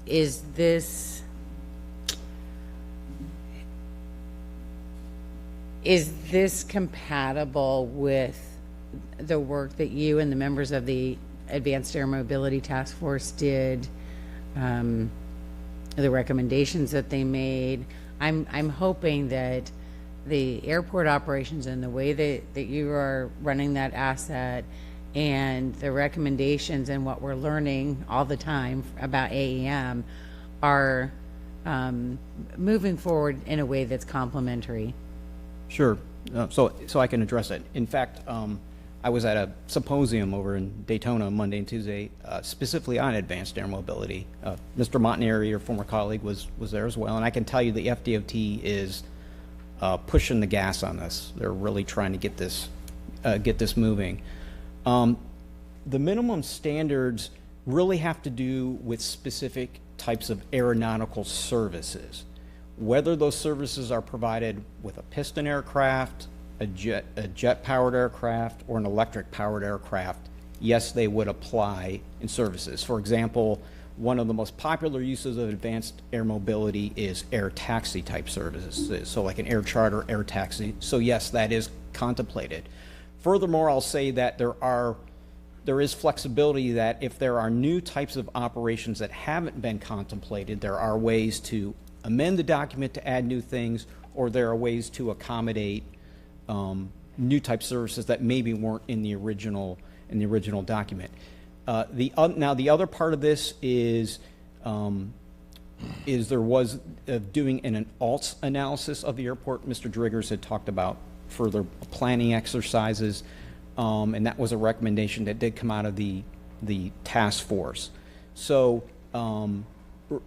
is this compatible with the work that you and the members of the Advanced Air Mobility Task Force did, the recommendations that they made? I'm hoping that the airport operations and the way that you are running that asset and the recommendations and what we're learning all the time about AEM are moving forward in a way that's complementary. Sure. So I can address it. In fact, I was at a symposium over in Daytona Monday and Tuesday, specifically on advanced air mobility. Mr. Montanari, your former colleague, was there as well, and I can tell you the FDOT is pushing the gas on this. They're really trying to get this moving. The minimum standards really have to do with specific types of aeronautical services. Whether those services are provided with a piston aircraft, a jet-powered aircraft, or an electric-powered aircraft, yes, they would apply in services. For example, one of the most popular uses of advanced air mobility is air taxi type services, so like an air charter, air taxi. So yes, that is contemplated. Furthermore, I'll say that there is flexibility that if there are new types of operations that haven't been contemplated, there are ways to amend the document to add new things, or there are ways to accommodate new type services that maybe weren't in the original document. Now the other part of this is there was doing an ALTS analysis of the airport. Mr. Driggers had talked about further planning exercises, and that was a recommendation that did come out of the task force. So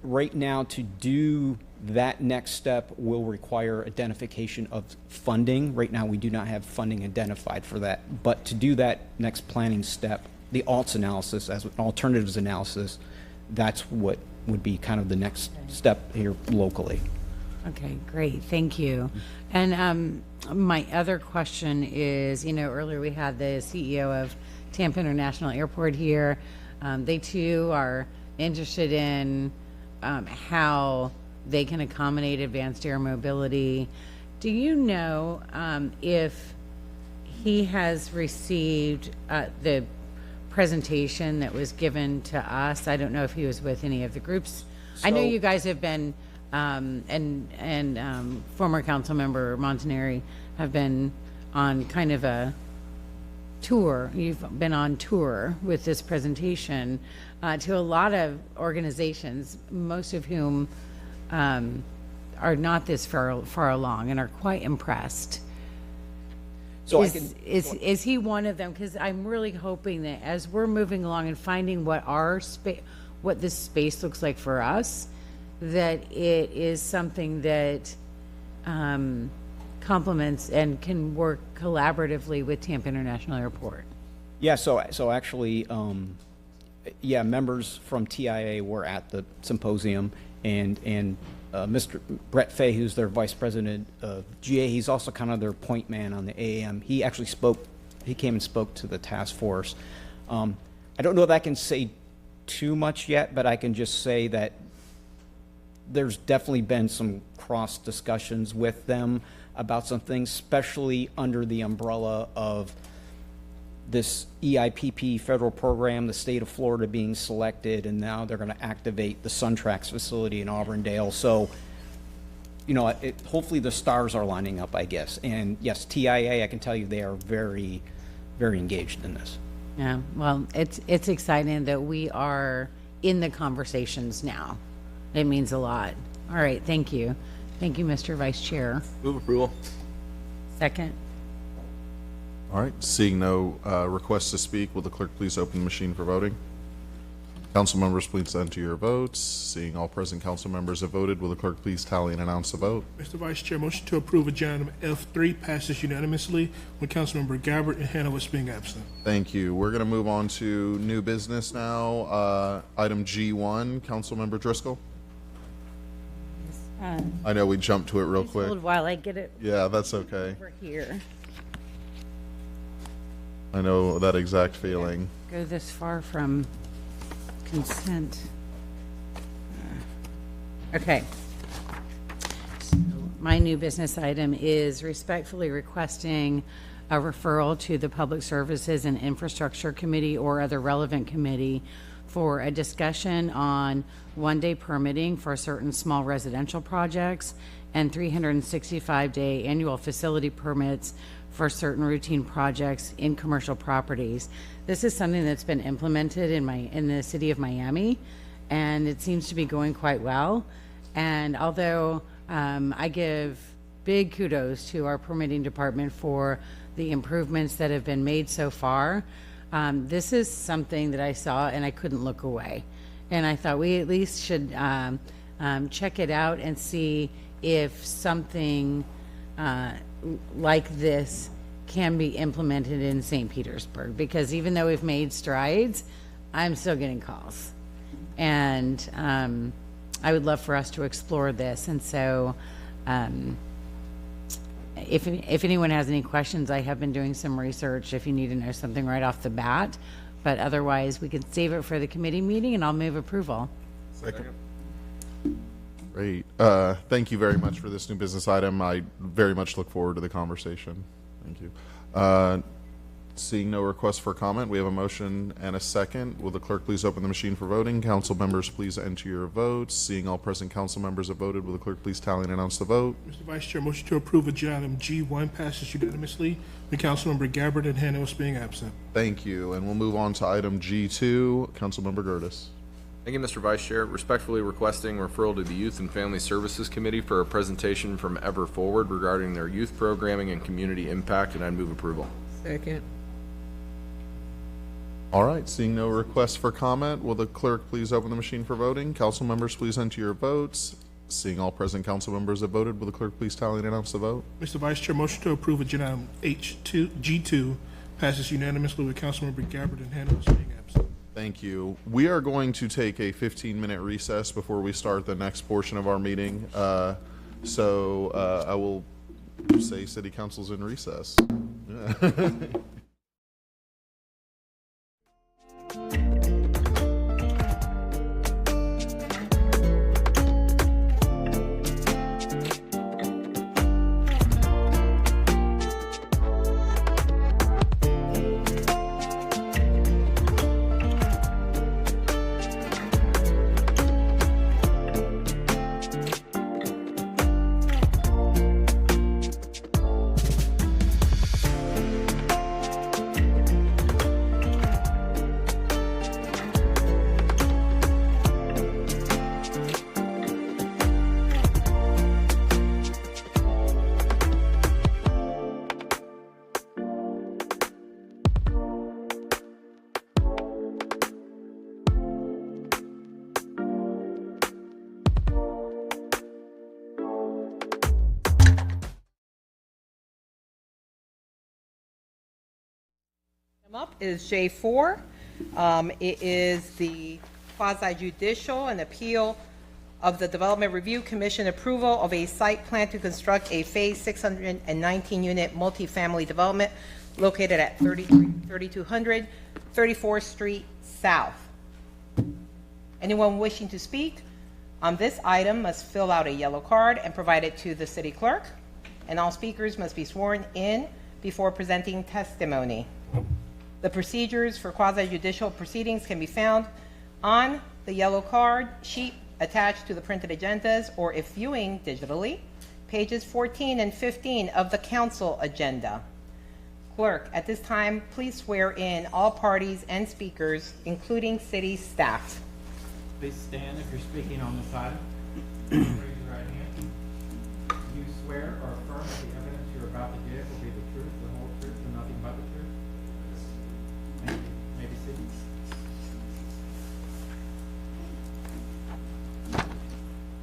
right now, to do that next step will require identification of funding. Right now, we do not have funding identified for that. But to do that next planning step, the ALTS analysis, as an alternatives analysis, that's what would be kind of the next step here locally. Okay, great, thank you. And my other question is, earlier we had the CEO of Tampa International Airport here. They too are interested in how they can accommodate advanced air mobility. Do you know if he has received the presentation that was given to us? I don't know if he was with any of the groups. I know you guys have been, and former council member Montanari have been on kind of a tour. You've been on tour with this presentation to a lot of organizations, most of whom are not this far along and are quite impressed. So is he one of them? Because I'm really hoping that as we're moving along and finding what what this space looks like for us, that it is something that complements and can work collaboratively with Tampa International Airport. Yeah. So actually, members from TIA were at the symposium, and Mr. Brett Fay, who's their vice president of GA, he's also kind of their point man on the AAM. He actually came and spoke to the task force. I don't know if I can say too much yet, but I can just say that there's definitely been some cross discussions with them about some things, especially under the umbrella of this EIPP federal program, the state of Florida being selected, and now they're going to activate the SunTrax facility in Auburndale. So, hopefully the stars are lining up, I guess. And yes, TIA, I can tell you they are very, very engaged in this. Yeah, well, it's exciting that we are in the conversations now. It means a lot. All right, thank you. Thank you, Mr. Vice Chair. Move approval. Second. All right, seeing no requests to speak, will the clerk please open the machine for voting? Council members, please enter your votes. Seeing all present council members have voted, will the clerk please tally and announce the vote? Mr. Vice Chair, motion to approve agenda item F3 passes unanimously with Councilmember Gabbard and Hanowitz being absent. Thank you. We're going to move on to new business now. Item G1, Councilmember Driscoll. I know we jumped to it real quick. Hold while I get it. Yeah, that's okay. Over here. I know that exact feeling. Go this far from consent. Okay. So my new business item is respectfully requesting a referral to the Public Services and Infrastructure Committee or other relevant committee for a discussion on one-day permitting for certain small residential projects and 365-day annual facility permits for certain routine projects in commercial properties. This is something that's been implemented in the city of Miami, and it seems to be going quite well. And although I give big kudos to our permitting department for the improvements that have been made so far. This is something that I saw and I couldn't look away. And I thought we at least should check it out and see if something like this can be implemented in St. Petersburg. Because even though we've made strides, I'm still getting calls. And I would love for us to explore this. And so if anyone has any questions, I have been doing some research if you need to know something right off the bat. But otherwise, we can save it for the committee meeting, and I'll move approval. Second. Great. Thank you very much for this new business item. I very much look forward to the conversation. Thank you. Seeing no requests for comment, we have a motion and a second. Will the clerk please open the machine for voting? Council members, please enter your votes. Seeing all present council members have voted, will the clerk please tally and announce the vote? Mr. Vice Chair, motion to approve agenda item G1 passes unanimously with Councilmember Gabbard and Hanois being absent. Thank you. And we'll move on to item G2. Councilmember Gertis. Thank you, Mr. Vice Chair. Respectfully requesting referral to the Youth and Family Services Committee for a presentation from Ever Forward regarding their youth programming and community impact, and I'd move approval. Second. All right, seeing no requests for comment, will the clerk please open the machine for voting? Council members, please enter your votes. Seeing all present council members have voted, will the clerk please tally and announce the vote? Mr. Vice Chair, motion to approve agenda item G2 passes unanimously with Councilmember Gabbard and Hanois being absent. Thank you. We are going to take a 15-minute recess before we start the next portion of our meeting. So I will say City Council's in recess. Up is J4. It is the quasi-judicial and appeal of the Development Review Commission approval of a site plan to construct a phase 619-unit multifamily development located at 3200 34th Street South. Anyone wishing to speak on this item must fill out a yellow card and provide it to the city clerk, and all speakers must be sworn in before presenting testimony. The procedures for quasi-judicial proceedings can be found on the yellow card sheet attached to the printed agendas, or if viewing digitally, pages 14 and 15 of the council agenda. Clerk, at this time, please swear in all parties and speakers, including city staff. Please stand if you're speaking on this item. Raise your right hand. Do you swear or affirm that the evidence you're about to give will be the truth, the whole truth, and nothing but the truth? Thank you. You may be seated.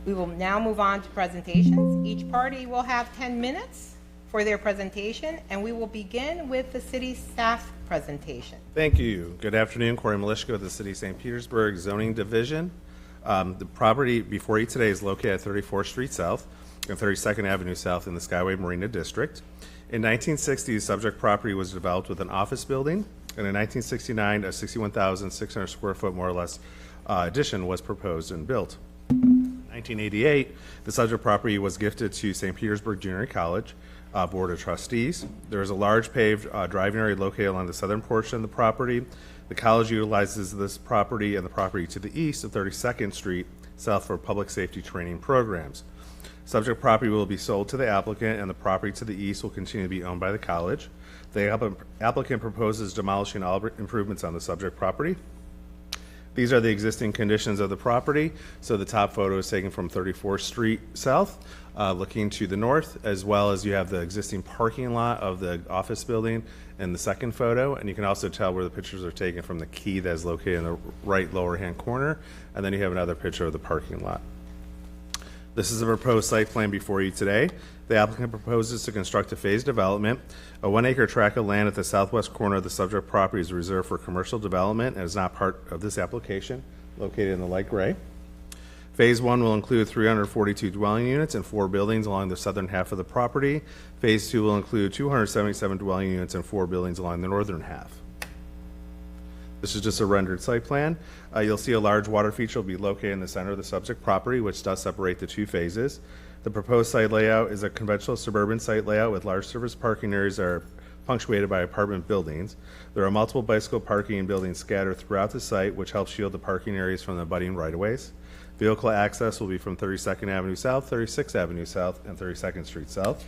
We will now move on to presentations. Each party will have 10 minutes for their presentation, and we will begin with the city staff presentation. Thank you. Good afternoon. Corey Malishka with the City of St. Petersburg Zoning Division. The property before you today is located at 34th Street South and 32nd Avenue South in the Skyway Marina District. In 1960, the subject property was developed with an office building, and in 1969, a 61,600 square foot, more or less, addition was proposed and built. In 1988, the subject property was gifted to St. Petersburg Junior College Board of Trustees. There is a large paved driving area located along the southern portion of the property. The college utilizes this property and the property to the east of 32nd Street South for public safety training programs. Subject property will be sold to the applicant, and the property to the east will continue to be owned by the college. The applicant proposes demolishing all improvements on the subject property. These are the existing conditions of the property. So the top photo is taken from 34th Street South, looking to the north, as well as you have the existing parking lot of the office building in the second photo. And you can also tell where the pictures are taken from the key that is located in the right lower hand corner. And then you have another picture of the parking lot. This is a proposed site plan before you today. The applicant proposes to construct a phased development. A 1 acre tract of land at the southwest corner of the subject property is reserved for commercial development and is not part of this application, located in the light gray. Phase 1 will include 342 dwelling units and 4 buildings along the southern half of the property. Phase 2 will include 277 dwelling units and 4 buildings along the northern half. This is just a rendered site plan. You'll see a large water feature will be located in the center of the subject property, which does separate the two phases. The proposed site layout is a conventional suburban site layout with large surface parking areas that are punctuated by apartment buildings. There are multiple bicycle parking and buildings scattered throughout the site, which helps shield the parking areas from the abutting right-of-ways. Vehicle access will be from 32nd Avenue South, 36th Avenue South, and 32nd Street South.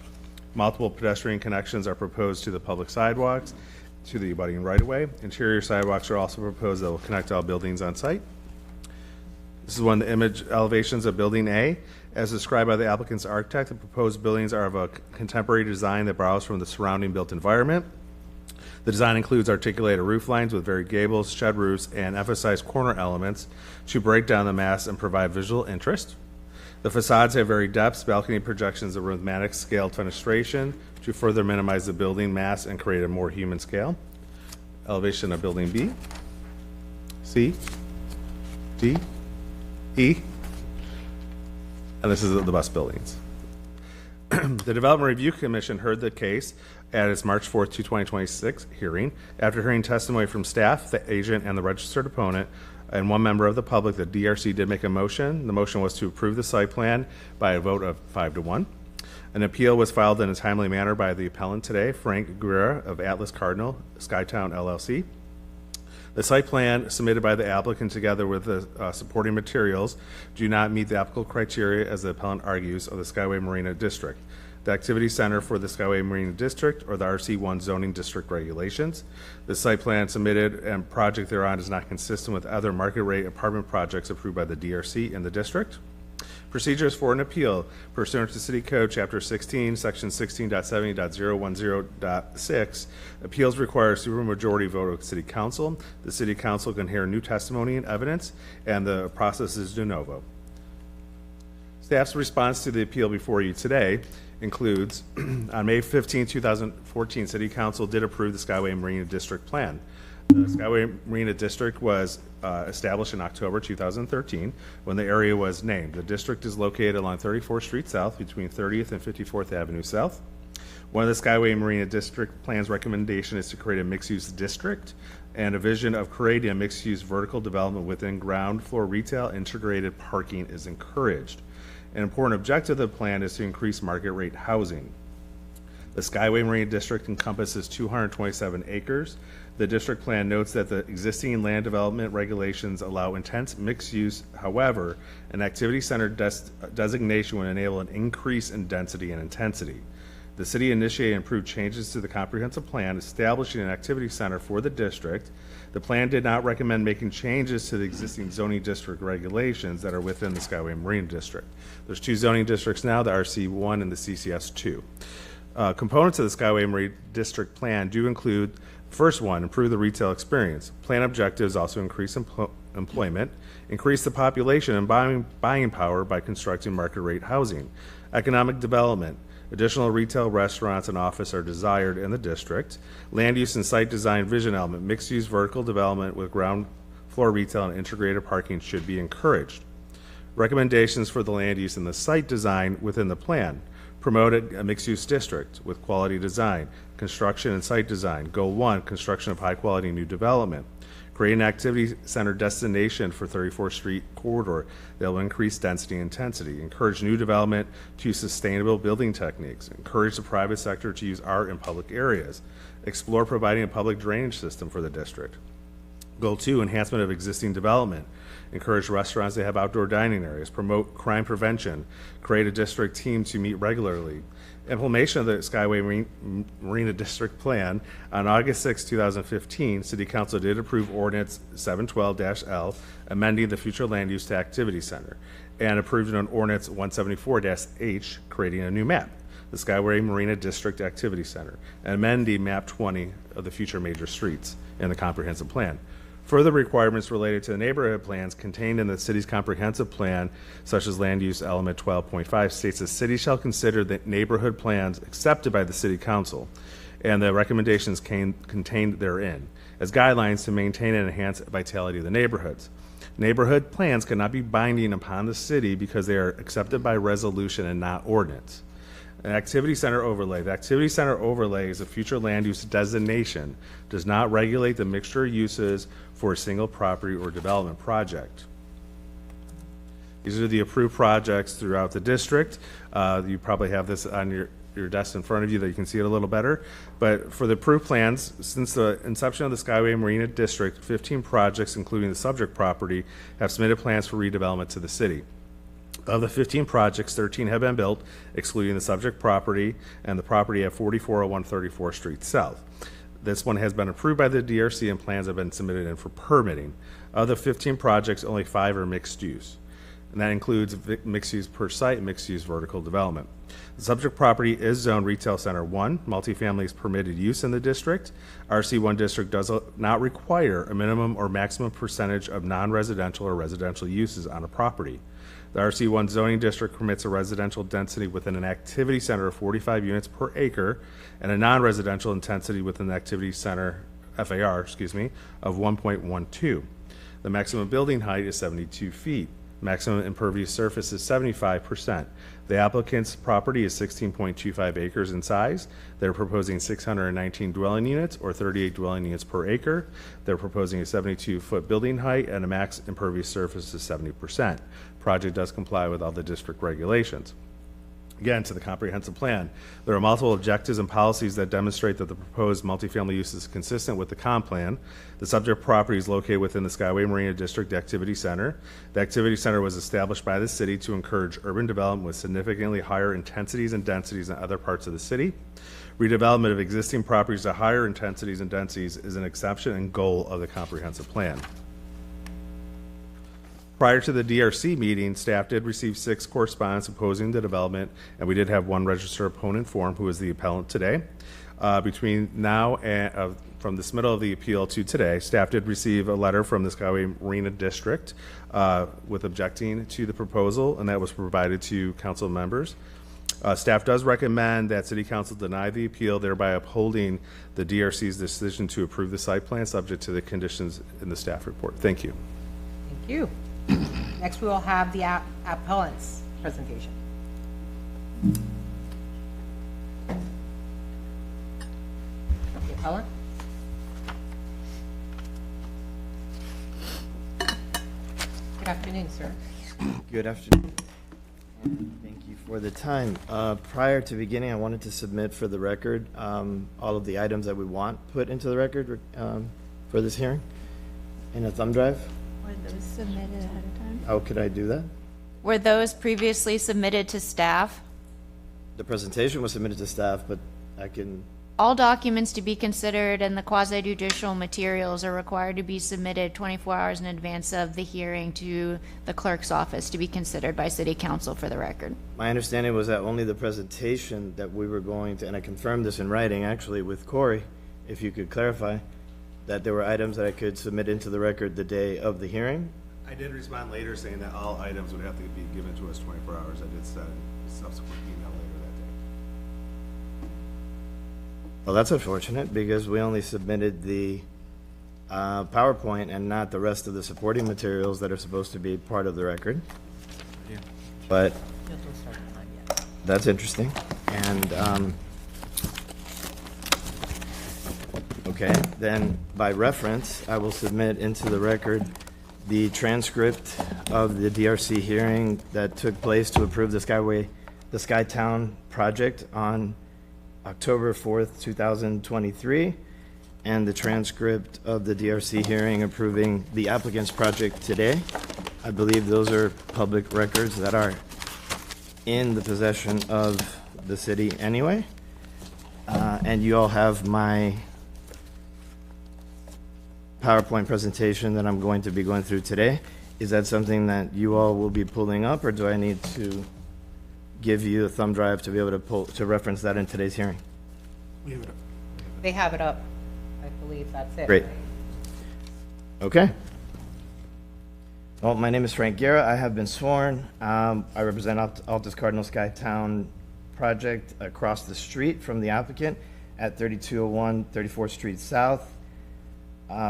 Multiple pedestrian connections are proposed to the public sidewalks to the abutting right-of-way. Interior sidewalks are also proposed that will connect all buildings on site. This is one of the image elevations of Building A. As described by the applicant's architect, the proposed buildings are of a contemporary design that borrows from the surrounding built environment. The design includes articulated roof lines with varied gables, shed roofs, and emphasized corner elements to break down the mass and provide visual interest. The facades have varied depths, balcony projections, and rhythmic scaled fenestration to further minimize the building mass and create a more human scale. Elevation of Building B, C, D, E, and this is the bus buildings. The Development Review Commission heard the case at its March 4th, 2026 hearing. After hearing testimony from staff, the agent, and the registered opponent, and one member of the public, the DRC did make a motion. The motion was to approve the site plan by a vote of 5-1. An appeal was filed in a timely manner by the appellant today, Frank Guerra of Atlas Cardinal, Skytown LLC. The site plan submitted by the applicant together with the supporting materials do not meet the applicable criteria, as the appellant argues, of the Skyway Marina District, the Activity Center for the Skyway Marina District, or the RC1 zoning district regulations. The site plan submitted and project thereon is not consistent with other market rate apartment projects approved by the DRC in the district. Procedures for an appeal pursuant to City Code Chapter 16, Section 16.70.010.6. Appeals require a supermajority vote of City Council. The City Council can hear new testimony and evidence, and the process is de novo. Staff's response to the appeal before you today includes, on May 15, 2014, City Council did approve the Skyway Marina District Plan. The Skyway Marina District was established in October 2013 when the area was named. The district is located along 34th Street South between 30th and 54th Avenue South. One of the Skyway Marina District Plan's recommendation is to create a mixed-use district, and a vision of creating a mixed-use vertical development within ground floor retail integrated parking is encouraged. An important objective of the plan is to increase market rate housing. The Skyway Marina District encompasses 227 acres. The district plan notes that the existing land development regulations allow intense mixed use. However, an activity center designation would enable an increase in density and intensity. The city initiated and approved changes to the comprehensive plan establishing an activity center for the district. The plan did not recommend making changes to the existing zoning district regulations that are within the Skyway Marina District. There's 2 zoning districts now, the RC1 and the CCS2. Components of the Skyway Marina District Plan do include, first one, improve the retail experience. Plan objectives also increase employment, increase the population and buying power by constructing market rate housing. Economic development. Additional retail, restaurants, and office are desired in the district. Land use and site design vision element. Mixed-use vertical development with ground floor retail and integrated parking should be encouraged. Recommendations for the land use and the site design within the plan. Promote a mixed-use district with quality design, construction and site design. Goal 1, construction of high-quality new development. Create an activity center destination for 34th Street corridor that will increase density and intensity. Encourage new development to sustainable building techniques. Encourage the private sector to use art in public areas. Explore providing a public drainage system for the district. Goal 2, enhancement of existing development. Encourage restaurants to have outdoor dining areas. Promote crime prevention. Create a district team to meet regularly. Implementation of the Skyway Marina District Plan. On August 6, 2015, City Council did approve Ordinance 712-L, amending the future land use to activity center, and approved an Ordinance 174-H, creating a new map, the Skyway Marina District Activity Center, and amending Map 20 of the future major streets in the comprehensive plan. Further requirements related to the neighborhood plans contained in the city's comprehensive plan, such as land use element 12.5, states the city shall consider the neighborhood plans accepted by the city council and the recommendations contained therein as guidelines to maintain and enhance vitality of the neighborhoods. Neighborhood plans cannot be binding upon the city because they are accepted by resolution and not ordinance. An activity center overlay. The activity center overlay is a future land use designation, does not regulate the mixture of uses for a single property or development project. These are the approved projects throughout the district. You probably have this on your desk in front of you that you can see it a little better. But for the approved plans, since the inception of the Skyway Marina District, 15 projects, including the subject property, have submitted plans for redevelopment to the city. Of the 15 projects, 13 have been built, excluding the subject property and the property at 4401 34th Street South. This one has been approved by the DRC and plans have been submitted in for permitting. Of the 15 projects, only 5 are mixed use. And that includes mixed use per site and mixed use vertical development. The subject property is zoned Retail Center 1. Multifamily is permitted use in the district. RC1 district does not require a minimum or maximum percentage of non-residential or residential uses on a property. The RC1 zoning district permits a residential density within an activity center of 45 units per acre and a non-residential intensity within the activity center, FAR, of 1.12. The maximum building height is 72 feet. Maximum impervious surface is 75%. The applicant's property is 16.25 acres in size. They're proposing 619 dwelling units or 38 dwelling units per acre. They're proposing a 72-foot building height and a max impervious surface of 70%. Project does comply with all the district regulations. Again, to the comprehensive plan, there are multiple objectives and policies that demonstrate that the proposed multifamily use is consistent with the comp plan. The subject property is located within the Skyway Marina District Activity Center. The Activity Center was established by the city to encourage urban development with significantly higher intensities and densities than other parts of the city. Redevelopment of existing properties to higher intensities and densities is an exception and goal of the comprehensive plan. Prior to the DRC meeting, staff did receive 6 correspondence opposing the development, and we did have 1 registered opponent form who is the appellant today. Between now and from the submittal of the appeal to today, staff did receive a letter from the Skyway Marina District with objecting to the proposal, and that was provided to council members. Staff does recommend that City Council deny the appeal, thereby upholding the DRC's decision to approve the site plan subject to the conditions in the staff report. Thank you. Thank you. Next, we will have the appellant's presentation. The appellant. Good afternoon, sir. Good afternoon. Thank you for the time. Prior to beginning, I wanted to submit for the record all of the items that we want put into the record for this hearing in a thumb drive. Were those submitted ahead of time? How could I do that? Were those previously submitted to staff? The presentation was submitted to staff, but I can... All documents to be considered and the quasi-judicial materials are required to be submitted 24 hours in advance of the hearing to the clerk's office to be considered by City Council for the record. My understanding was that only the presentation that we were going to, and I confirmed this in writing actually with Corey, if you could clarify, that there were items that I could submit into the record the day of the hearing. I did respond later saying that all items would have to be given to us 24 hours. I did send a subsequent email later that day. Well, that's unfortunate because we only submitted the PowerPoint and not the rest of the supporting materials that are supposed to be part of the record. Yeah. But that's interesting. And okay, then by reference, I will submit into the record the transcript of the DRC hearing that took place to approve the Skytown project on October 4th, 2023, and the transcript of the DRC hearing approving the applicant's project today. I believe those are public records that are in the possession of the city anyway. And you all have my PowerPoint presentation that I'm going to be going through today. Is that something that you all will be pulling up, or do I need to give you a thumb drive to be able to reference that in today's hearing? We have it up. They have it up. I believe that's it. Great. Okay. Well, my name is Frank Guerra. I have been sworn. I represent Altus Cardinal Sky Town project across the street from the applicant at 3201 34th Street South.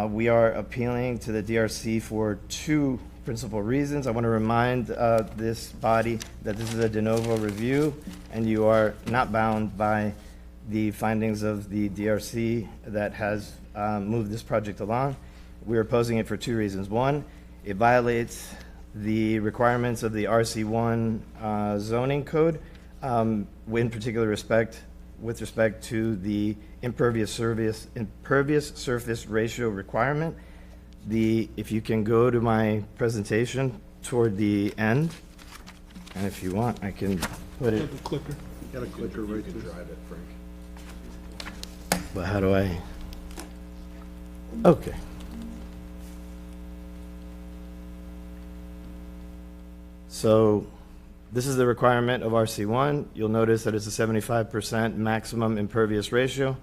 We are appealing to the DRC for two principal reasons. I want to remind this body that this is a de novo review, and you are not bound by the findings of the DRC that has moved this project along. We're opposing it for two reasons. One, it violates the requirements of the RC1 zoning code, in particular with respect to the impervious surface ratio requirement. If you can go to my presentation toward the end, and if you want, I can put it. The clicker. Got a clicker right there. Drive it, Frank. But how do I? Okay. So this is the requirement of RC1. You'll notice that it's a 75% maximum impervious ratio.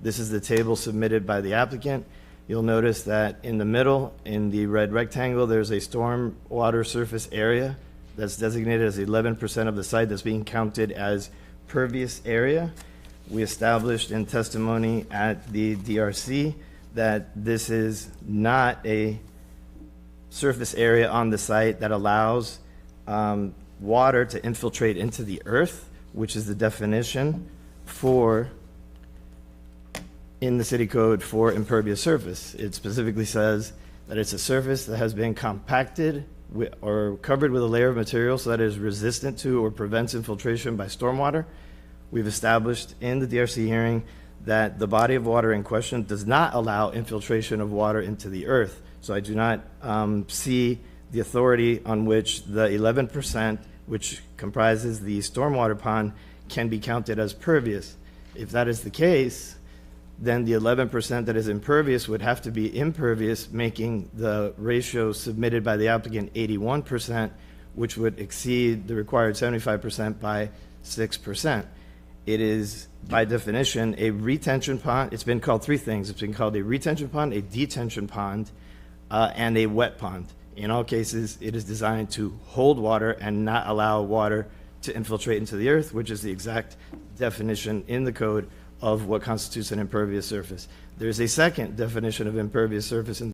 This is the table submitted by the applicant. You'll notice that in the middle, in the red rectangle, there's a storm water surface area that's designated as 11% of the site that's being counted as pervious area. We established in testimony at the DRC that this is not a surface area on the site that allows water to infiltrate into the earth, which is the definition in the city code for impervious surface. It specifically says that it's a surface that has been compacted or covered with a layer of material so that it is resistant to or prevents infiltration by stormwater. We've established in the DRC hearing that the body of water in question does not allow infiltration of water into the earth. So I do not see the authority on which the 11%, which comprises the stormwater pond, can be counted as pervious. If that is the case, then the 11% that is impervious would have to be impervious, making the ratio submitted by the applicant 81%, which would exceed the required 75% by 6%. It is, by definition, a retention pond. It's been called three things. It's been called a retention pond, a detention pond, and a wet pond. In all cases, it is designed to hold water and not allow water to infiltrate into the earth, which is the exact definition in the code of what constitutes an impervious surface. There's a second definition of impervious surface in